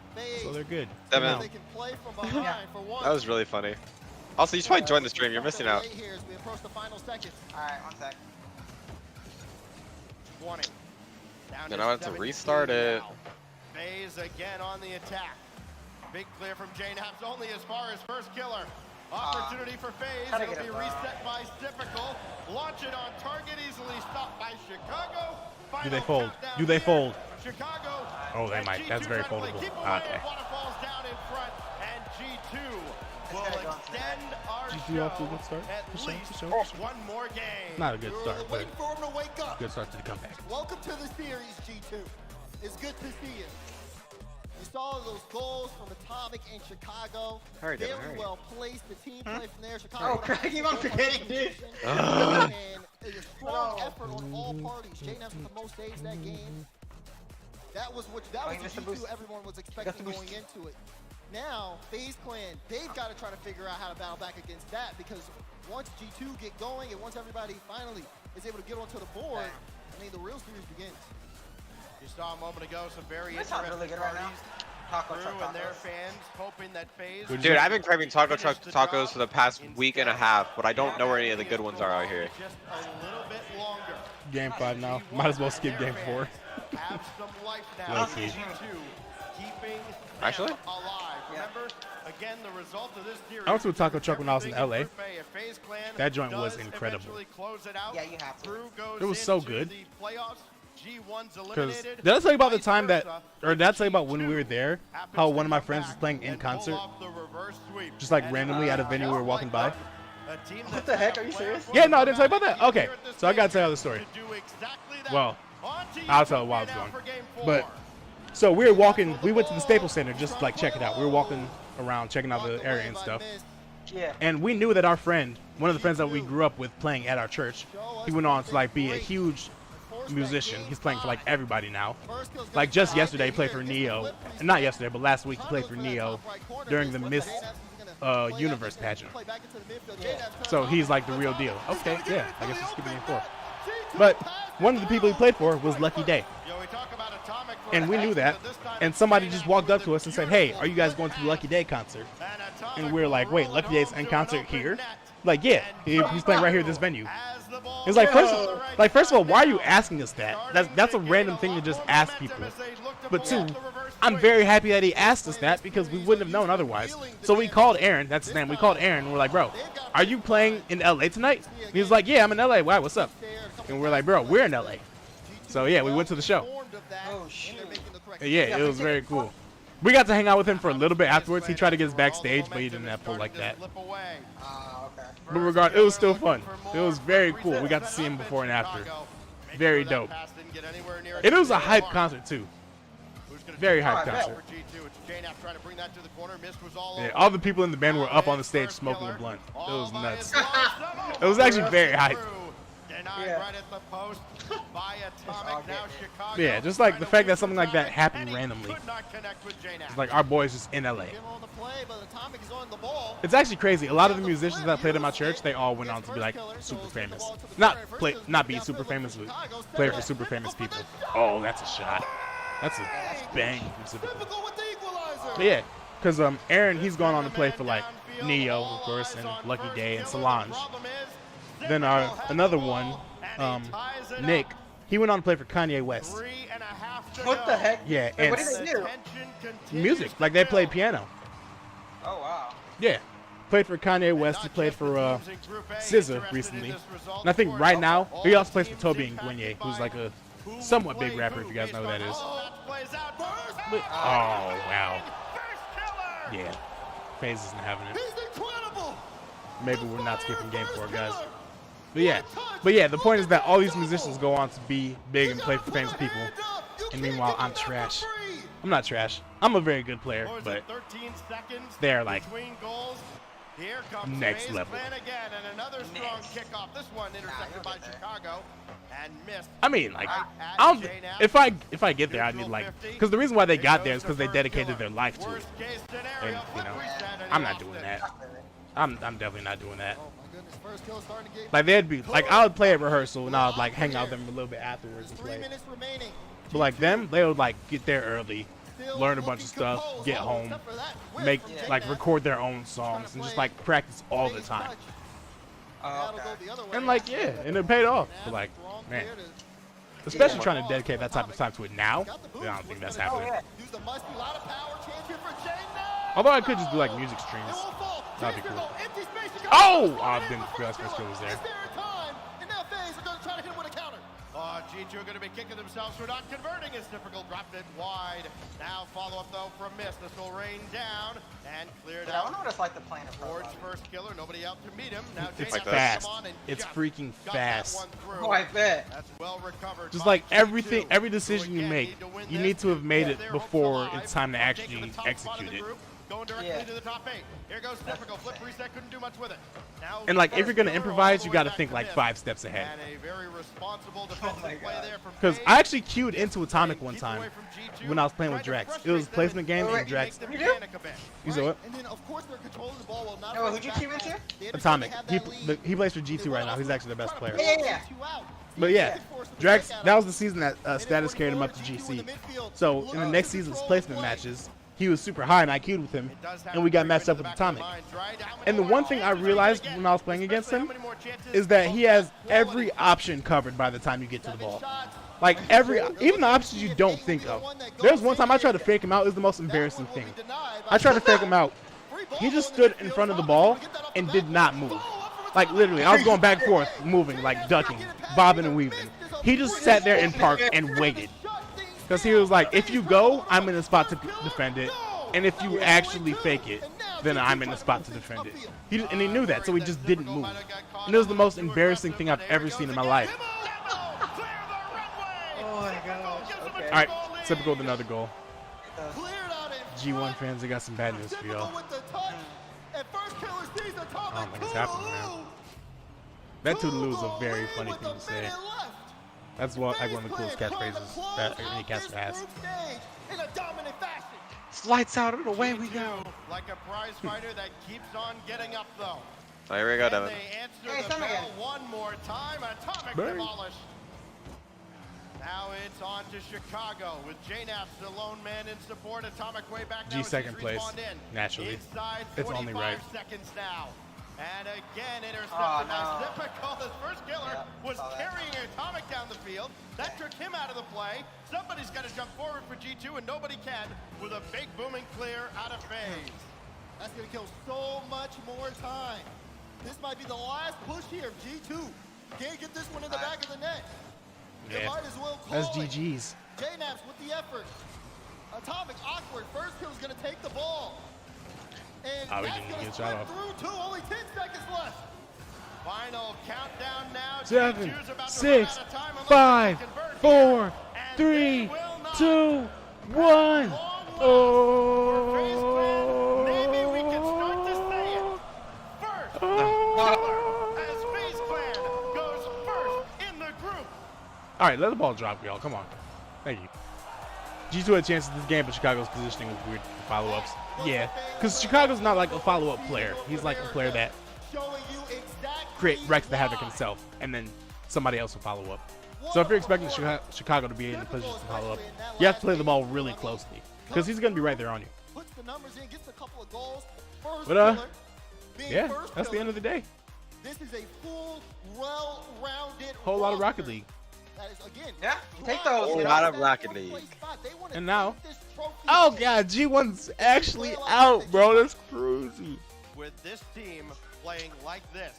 Speaker 1: so they're good.
Speaker 20: Devin, that was really funny. Also, you should probably join the stream. You're missing out.
Speaker 21: Alright, 1 sec.
Speaker 9: 20.
Speaker 20: Then I want to restart it.
Speaker 9: FaZe again on the attack. Big clear from JNAPS only as far as first killer. Opportunity for FaZe. It'll be reset by Typical. Launch it on target, easily stopped by Chicago.
Speaker 1: Do they fold? Do they fold?
Speaker 9: Chicago.
Speaker 1: Oh, they might. That's very foldable. Okay.
Speaker 9: Waterfalls down in front, and G2 will extend our
Speaker 1: G2 off to a good start.
Speaker 9: at least one more game.
Speaker 1: Not a good start, but
Speaker 16: Waiting for him to wake up.
Speaker 1: good start to the comeback.
Speaker 16: Welcome to the series, G2. It's good to see you. You saw those goals from Atomic and Chicago.
Speaker 20: Hurry, Devin,
Speaker 16: Very
Speaker 20: hurry.
Speaker 16: well placed. The team played from there. Chicago.
Speaker 21: Oh, Craig, you must be kidding, dude.
Speaker 16: And a strong effort on all parties. J-Nets with the most saves that game. That was the G2 everyone was expecting going into it. Now, FaZe Clan, they've got to try to figure out how to battle back against that, because once G2 get going and once everybody finally is able to get onto the board, I mean, the real series begins.
Speaker 9: You saw a moment ago some very
Speaker 21: That sounds
Speaker 9: interesting
Speaker 21: really good right now.
Speaker 9: parties.
Speaker 21: Taco
Speaker 9: Crew
Speaker 21: truck
Speaker 9: and their
Speaker 21: tacos.
Speaker 9: fans hoping that FaZe.
Speaker 20: Dude, I've been craving taco truck tacos for the past week and a half, but I don't know where any of the good ones are out here.
Speaker 9: Just a little bit longer.
Speaker 1: Game 5 now. Might as well skip game 4.
Speaker 9: Have some life now.
Speaker 1: Let's see.
Speaker 9: Keeping
Speaker 20: Actually?
Speaker 9: them alive. Remember, again, the result of this series.
Speaker 1: I went to a taco truck when I was in LA.
Speaker 9: If FaZe Clan
Speaker 1: That joint was
Speaker 9: does
Speaker 1: incredible.
Speaker 9: eventually close it out,
Speaker 21: Yeah, you have to.
Speaker 9: Crew goes
Speaker 1: It was so
Speaker 9: into
Speaker 1: good.
Speaker 9: the playoffs. G1's
Speaker 1: Because
Speaker 9: eliminated.
Speaker 1: did I tell you about the
Speaker 9: Vice
Speaker 1: time that,
Speaker 9: versa,
Speaker 1: or did I tell you about when we were there,
Speaker 9: happens
Speaker 1: how
Speaker 9: to
Speaker 1: one of my
Speaker 9: come
Speaker 1: friends was
Speaker 9: back
Speaker 1: playing in
Speaker 9: and pull
Speaker 1: concert,
Speaker 9: off the reverse sweep.
Speaker 1: just like
Speaker 9: And
Speaker 1: randomly at a venue we were walking by?
Speaker 9: a team
Speaker 21: What
Speaker 9: that's
Speaker 21: the heck?
Speaker 9: got
Speaker 21: Are you
Speaker 9: a player
Speaker 21: serious?
Speaker 9: for
Speaker 1: Yeah, no, I didn't tell you
Speaker 9: the
Speaker 1: about that.
Speaker 9: back
Speaker 1: Okay,
Speaker 9: here at this
Speaker 1: so I gotta
Speaker 9: stage
Speaker 1: tell you the story.
Speaker 9: to do exactly that.
Speaker 1: Well,
Speaker 9: On to you,
Speaker 1: I'll tell you while I was
Speaker 9: now
Speaker 1: going.
Speaker 9: for game
Speaker 1: But
Speaker 9: 4.
Speaker 1: so we were walking, we went to the Staples Center just to like check it out. We were walking around checking out the area and stuff.
Speaker 21: Yeah.
Speaker 1: And we knew that our friend, one of the friends that we grew up with playing at our church, he went on to like be a huge musician. He's playing for like everybody now. Like just yesterday he played for Neo. And not yesterday, but last week he played for Neo during the Miss Universe pageant. So he's like the real deal. Okay, yeah, I guess we're skipping game 4. But one of the people he played for was Lucky Day. And we knew that. And somebody just walked up to us and said, "Hey, are you guys going to the Lucky Day concert?" And we were like, "Wait, Lucky Day's in concert here?" Like, yeah, he's playing right here at this venue. It's like, first of all, why are you asking us that? That's a random thing to just ask people. But two, I'm very happy that he asked us that because we wouldn't have known otherwise. So we called Aaron, that's his name. We called Aaron and we're like, "Bro, are you playing in LA tonight?" And he was like, "Yeah, I'm in LA. Why? What's up?" And we're like, "Bro, we're in LA." So yeah, we went to the show.
Speaker 21: Oh, shoot.
Speaker 1: Yeah, it was very cool. We got to hang out with him for a little bit afterwards. He tried to get us backstage, but he didn't have pull like that.
Speaker 21: Okay.
Speaker 1: But regardless, it was still fun. It was very cool. We got to see him before and after. Very dope. And it was a hype concert too. Very hype concert. Yeah, all the people in the band were up on the stage smoking a blunt. It was nuts. It was actually very hype. Yeah, just like the fact that something like that happened randomly. It's like our boys just in LA. It's actually crazy. A lot of the musicians that played at my church, they all went on to be like super famous. Not be super famous, but play for super famous people. Oh, that's a shot. That's a bang. But yeah, because Aaron, he's gone on to play for like Neo, of course, and Lucky Day and Solange. Then another one, Nick, he went on to play for Kanye West.
Speaker 21: What the heck?
Speaker 1: Yeah,
Speaker 21: Wait,
Speaker 1: and
Speaker 21: what did they do?
Speaker 1: music, like they play piano.
Speaker 21: Oh, wow.
Speaker 1: Yeah, played for Kanye West. He played for SZA recently, and I think right now he also plays for Toby and Gwenye, who's like a somewhat big rapper. If you guys know who that is. But, oh wow. Yeah, FaZe isn't having it. Maybe we're not skipping game 4, guys. But yeah, the point is that all these musicians go on to be big and play for famous people, and meanwhile I'm trash. I'm not trash. I'm a very good player, but they're like next level. I mean, like, if I get there, I need like, because the reason why they got there is because they dedicated their life to it, and you know, I'm not doing that. I'm definitely not doing that. Like they'd be like, I would play at rehearsal and I would like hang out with them a little bit afterwards and play. But like them, they would like get there early, learn a bunch of stuff, get home, like record their own songs and just like practice all the time. And like yeah, and it paid off. But like man, especially trying to dedicate that type of time to it now, I don't think that's happening. Although I could just do like music streams. That'd be cool. Oh! I didn't realize first kill was there.
Speaker 9: G2 are going to be kicking themselves for not converting. It's typical, dropped it wide. Now follow-up, though, from Mist. This will rain down and cleared out.
Speaker 21: I wonder what it's like to play in a pro
Speaker 9: Ford's
Speaker 21: lobby.
Speaker 9: first killer, nobody out to meet him. Now
Speaker 1: It's
Speaker 9: J-Nap
Speaker 1: fast.
Speaker 9: come on and
Speaker 1: It's
Speaker 9: just
Speaker 1: freaking
Speaker 9: got that
Speaker 1: fast.
Speaker 9: one through.
Speaker 21: Oh, I bet.
Speaker 9: That's well recovered.
Speaker 1: Just
Speaker 9: by
Speaker 1: like everything,
Speaker 9: G2,
Speaker 1: every
Speaker 9: who
Speaker 1: decision you
Speaker 9: again
Speaker 1: make,
Speaker 9: need to win
Speaker 1: you
Speaker 9: this
Speaker 1: need to have made
Speaker 9: get
Speaker 1: it
Speaker 9: their hopes
Speaker 1: before
Speaker 9: alive.
Speaker 1: it's time to
Speaker 9: Taking
Speaker 1: actually
Speaker 9: the top spot of
Speaker 1: execute
Speaker 9: the
Speaker 1: it.
Speaker 9: group, going directly to the top 8. Here goes typical. Flip reset, couldn't do much with it. Now
Speaker 1: And like, if you're gonna
Speaker 9: first
Speaker 1: improvise,
Speaker 9: all
Speaker 1: you
Speaker 9: the way
Speaker 1: gotta
Speaker 9: back
Speaker 1: think
Speaker 9: to
Speaker 1: like
Speaker 9: Mist.
Speaker 1: 5 steps ahead.
Speaker 9: And a very responsible defensive play there from
Speaker 1: Because
Speaker 9: FaZe.
Speaker 1: I actually queued into Atomic one time when I was playing with Drax. It was a placement game and Drax.
Speaker 21: You do?
Speaker 1: You saw it?
Speaker 16: And then, of course, they're controlling the ball while not
Speaker 21: Oh, who'd you queue into?
Speaker 1: Atomic. He plays for G2 right now. He's actually the best player.
Speaker 21: Yeah.
Speaker 1: But yeah, Drax, that was the season that Status carried him up to GC. So in the next season's placement matches, he was super high and I queued with him, and we got matched up with Atomic. And the one thing I realized when I was playing against him is that he has every option covered by the time you get to the ball. Like even the options you don't think of. There's one time I tried to fake him out. It was the most embarrassing thing. I tried to fake him out. He just stood in front of the ball and did not move. Like literally, I was going back and forth, moving, like ducking, bobbing and weaving. He just sat there and parked and waited. Because he was like, if you go, I'm in a spot to defend it. And if you actually fake it, then I'm in a spot to defend it. And he knew that, so he just didn't move. And it was the most embarrassing thing I've ever seen in my life.
Speaker 21: Oh my gosh. Okay.
Speaker 1: All right, typical with another goal. G1 fans, I got some bad news for y'all. I don't think it's happening now. That toodaloo is a very funny thing to say. That's like one of the coolest catchphrases that any caster has.
Speaker 9: In a dominant fashion.
Speaker 20: Lights out and away we go.
Speaker 9: Like a prize fighter that keeps on getting up though.
Speaker 20: Oh, here we go, Devin.
Speaker 9: They answer the bell one more time. Atomic demolished. Now it's on to Chicago with J-Naps, the lone man in support. Atomic way back now.
Speaker 1: G second place, naturally. It's only right.
Speaker 9: Seconds now. And again, intercepted by Typical. His first killer was carrying Atomic down the field. That took him out of the play. Somebody's got to jump forward for G2, and nobody can with a big booming clear out of FaZe.
Speaker 16: That's going to kill so much more time. This might be the last push here of G2. Can't get this one in the back of the net.
Speaker 1: Yeah,
Speaker 16: might as well call
Speaker 1: that's
Speaker 16: it.
Speaker 1: GG's.
Speaker 16: J-Naps with the effort. Atomic awkward. First kill is going to take the ball. And
Speaker 1: we
Speaker 16: that's
Speaker 1: didn't
Speaker 16: going
Speaker 1: get
Speaker 16: to
Speaker 1: a shot
Speaker 16: slip
Speaker 1: off.
Speaker 16: through too. Only 10 seconds left.
Speaker 9: Final countdown now.
Speaker 1: 7,
Speaker 9: G2's about to
Speaker 1: 6,
Speaker 9: run out of time unless
Speaker 1: 5,
Speaker 9: they convert
Speaker 1: 4,
Speaker 9: here.
Speaker 1: 3,
Speaker 9: will not.
Speaker 1: 2, 1. Oh.
Speaker 9: Maybe we can start to say it. First killer as FaZe Clan goes first in the group.
Speaker 1: All right, let the ball drop, y'all. Come on. Thank you. G2 had chances this game, but Chicago's positioning was weird for follow-ups. Yeah, because Chicago's not like a follow-up player. He's like a player that wrecks the havoc himself, and then somebody else will follow up. So if you're expecting Chicago to be in the position to follow up, you have to play the ball really closely, because he's going to be right there on you.
Speaker 16: Puts the numbers in, gets a couple of goals. First
Speaker 1: But
Speaker 16: killer, being
Speaker 1: yeah,
Speaker 16: first
Speaker 1: that's the
Speaker 16: killer.
Speaker 1: end of the day.
Speaker 16: This is a full, well-rounded
Speaker 1: Whole lot of
Speaker 16: roster.
Speaker 1: Rocket League.
Speaker 16: That is, again,
Speaker 21: Yeah, take those.
Speaker 20: A lot of Rocket League.
Speaker 1: And now, oh god, G1's actually out, bro. That's crazy.
Speaker 9: With this team playing like this.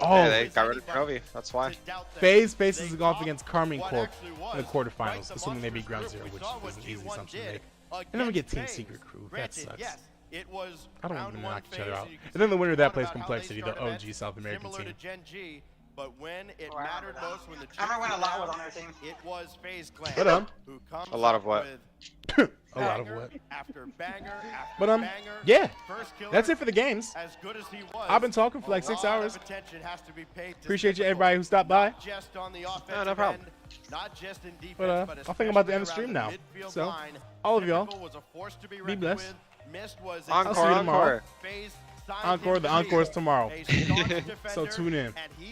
Speaker 1: Oh,
Speaker 20: Yeah, they got rid of Trophy. That's why.
Speaker 1: FaZe faces off against Carmine Corp in the quarterfinals, assuming they beat Ground Zero, which is an easy assumption to make. And then we get Team Secret Crew. That sucks.
Speaker 9: It was
Speaker 1: I don't even
Speaker 9: round
Speaker 1: knock
Speaker 9: one
Speaker 1: each other
Speaker 9: phase,
Speaker 1: out.
Speaker 9: and you can
Speaker 1: And then the
Speaker 9: see
Speaker 1: winner of that
Speaker 9: talk
Speaker 1: plays
Speaker 9: about how they
Speaker 1: Complexity, the
Speaker 9: started
Speaker 1: OG
Speaker 9: out
Speaker 1: South American
Speaker 9: similar
Speaker 1: team.
Speaker 9: to Gen G, but when it
Speaker 21: Oh, I
Speaker 9: mattered
Speaker 21: remember that.
Speaker 9: most, when the
Speaker 21: I remember when a lot was
Speaker 9: down,
Speaker 21: on their team.
Speaker 9: it was FaZe Clan.
Speaker 1: But,
Speaker 9: who comes
Speaker 20: A lot of
Speaker 9: up
Speaker 20: what?
Speaker 9: with
Speaker 1: A lot of what?
Speaker 9: after banger after
Speaker 1: But
Speaker 9: banger.
Speaker 1: yeah,
Speaker 9: First killer,
Speaker 1: that's it for the games.
Speaker 9: as good as he was,
Speaker 1: I've been talking for like
Speaker 9: a
Speaker 1: 6
Speaker 9: lot
Speaker 1: hours.
Speaker 9: of attention has to be paid to
Speaker 1: Appreciate you,
Speaker 9: Typical,
Speaker 1: everybody who stopped by.
Speaker 9: not just on the offensive
Speaker 20: no problem.
Speaker 9: end, not just in defense,
Speaker 1: But
Speaker 9: but
Speaker 1: I'll think about the end
Speaker 9: especially
Speaker 1: stream
Speaker 9: around
Speaker 1: now.
Speaker 9: the midfield
Speaker 1: So,
Speaker 9: line.
Speaker 1: all of y'all,
Speaker 9: Typical was a force to be
Speaker 1: be
Speaker 9: reckoned
Speaker 1: blessed.
Speaker 9: with. Mist was
Speaker 1: I'll see you
Speaker 20: Encore,
Speaker 1: tomorrow.
Speaker 20: encore.
Speaker 9: FaZe signed
Speaker 1: Encore,
Speaker 9: him
Speaker 1: the
Speaker 9: to be
Speaker 1: encore's tomorrow.
Speaker 9: a staunch
Speaker 1: So
Speaker 9: defender,
Speaker 1: tune in.
Speaker 9: and he